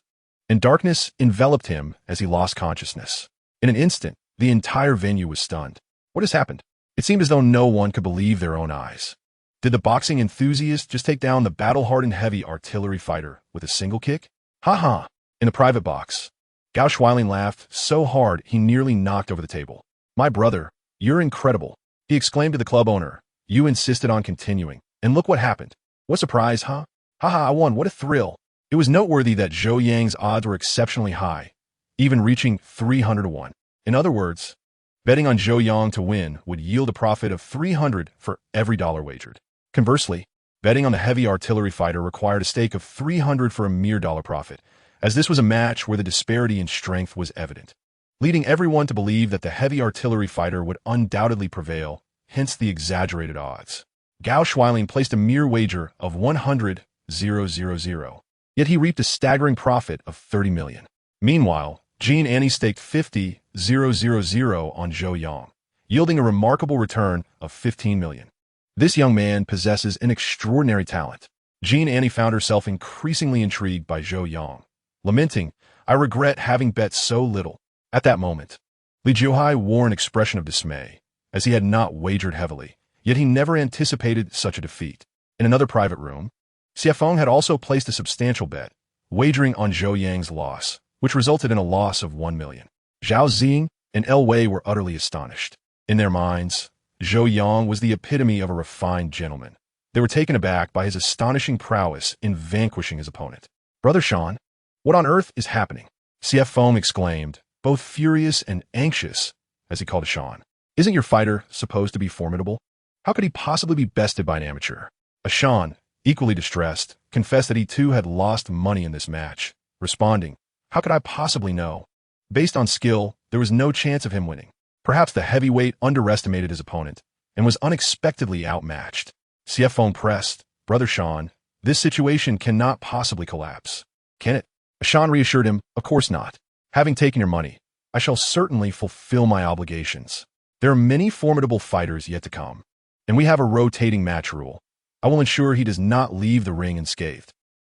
And darkness enveloped him as he lost consciousness. In an instant, the entire venue was stunned. What has happened? It seemed as though no one could believe their own eyes. Did the boxing enthusiast just take down the battle-hardened heavy artillery fighter with a single kick? Ha ha! In the private box, Gao Shuiling laughed so hard he nearly knocked over the table. My brother, you're incredible, he exclaimed to the club owner. You insisted on continuing, and look what happened. What surprise, huh? Haha, I won, what a thrill. It was noteworthy that Zhou Yang's odds were exceptionally high, even reaching 300 to 1. In other words, betting on Zhou Yang to win would yield a profit of 300 for every dollar wagered. Conversely, betting on the heavy artillery fighter required a stake of 300 for a mere dollar profit, as this was a match where the disparity in strength was evident, leading everyone to believe that the heavy artillery fighter would undoubtedly prevail, hence the exaggerated odds. Gao Shuiling placed a mere wager of 100,000, yet he reaped a staggering profit of 30 million. Meanwhile, Jean Annie staked 50,000 on Zhou Yang, yielding a remarkable return of 15 million. This young man possesses an extraordinary talent. Jean Annie found herself increasingly intrigued by Zhou Yang, lamenting, I regret having bet so little. At that moment, Li Jiuhai wore an expression of dismay, as he had not wagered heavily, yet he never anticipated such a defeat. In another private room, Xie Feng had also placed a substantial bet, wagering on Zhou Yang's loss, which resulted in a loss of 1 million. Zhao Xing and El Wei were utterly astonished. In their minds, Zhou Yang was the epitome of a refined gentleman. They were taken aback by his astonishing prowess in vanquishing his opponent. Brother Sean, what on earth is happening? Xie Feng exclaimed, both furious and anxious, as he called Sean. Isn't your fighter supposed to be formidable? How could he possibly be bested by an amateur? Sean, equally distressed, confessed that he too had lost money in this match, responding, how could I possibly know? Based on skill, there was no chance of him winning. Perhaps the heavyweight underestimated his opponent and was unexpectedly outmatched. Xie Feng pressed, Brother Sean, this situation cannot possibly collapse. Can it? Sean reassured him, of course not. Having taken your money, I shall certainly fulfill my obligations. There are many formidable fighters yet to come, and we have a rotating match rule. I will ensure he does not leave the ring unscathed.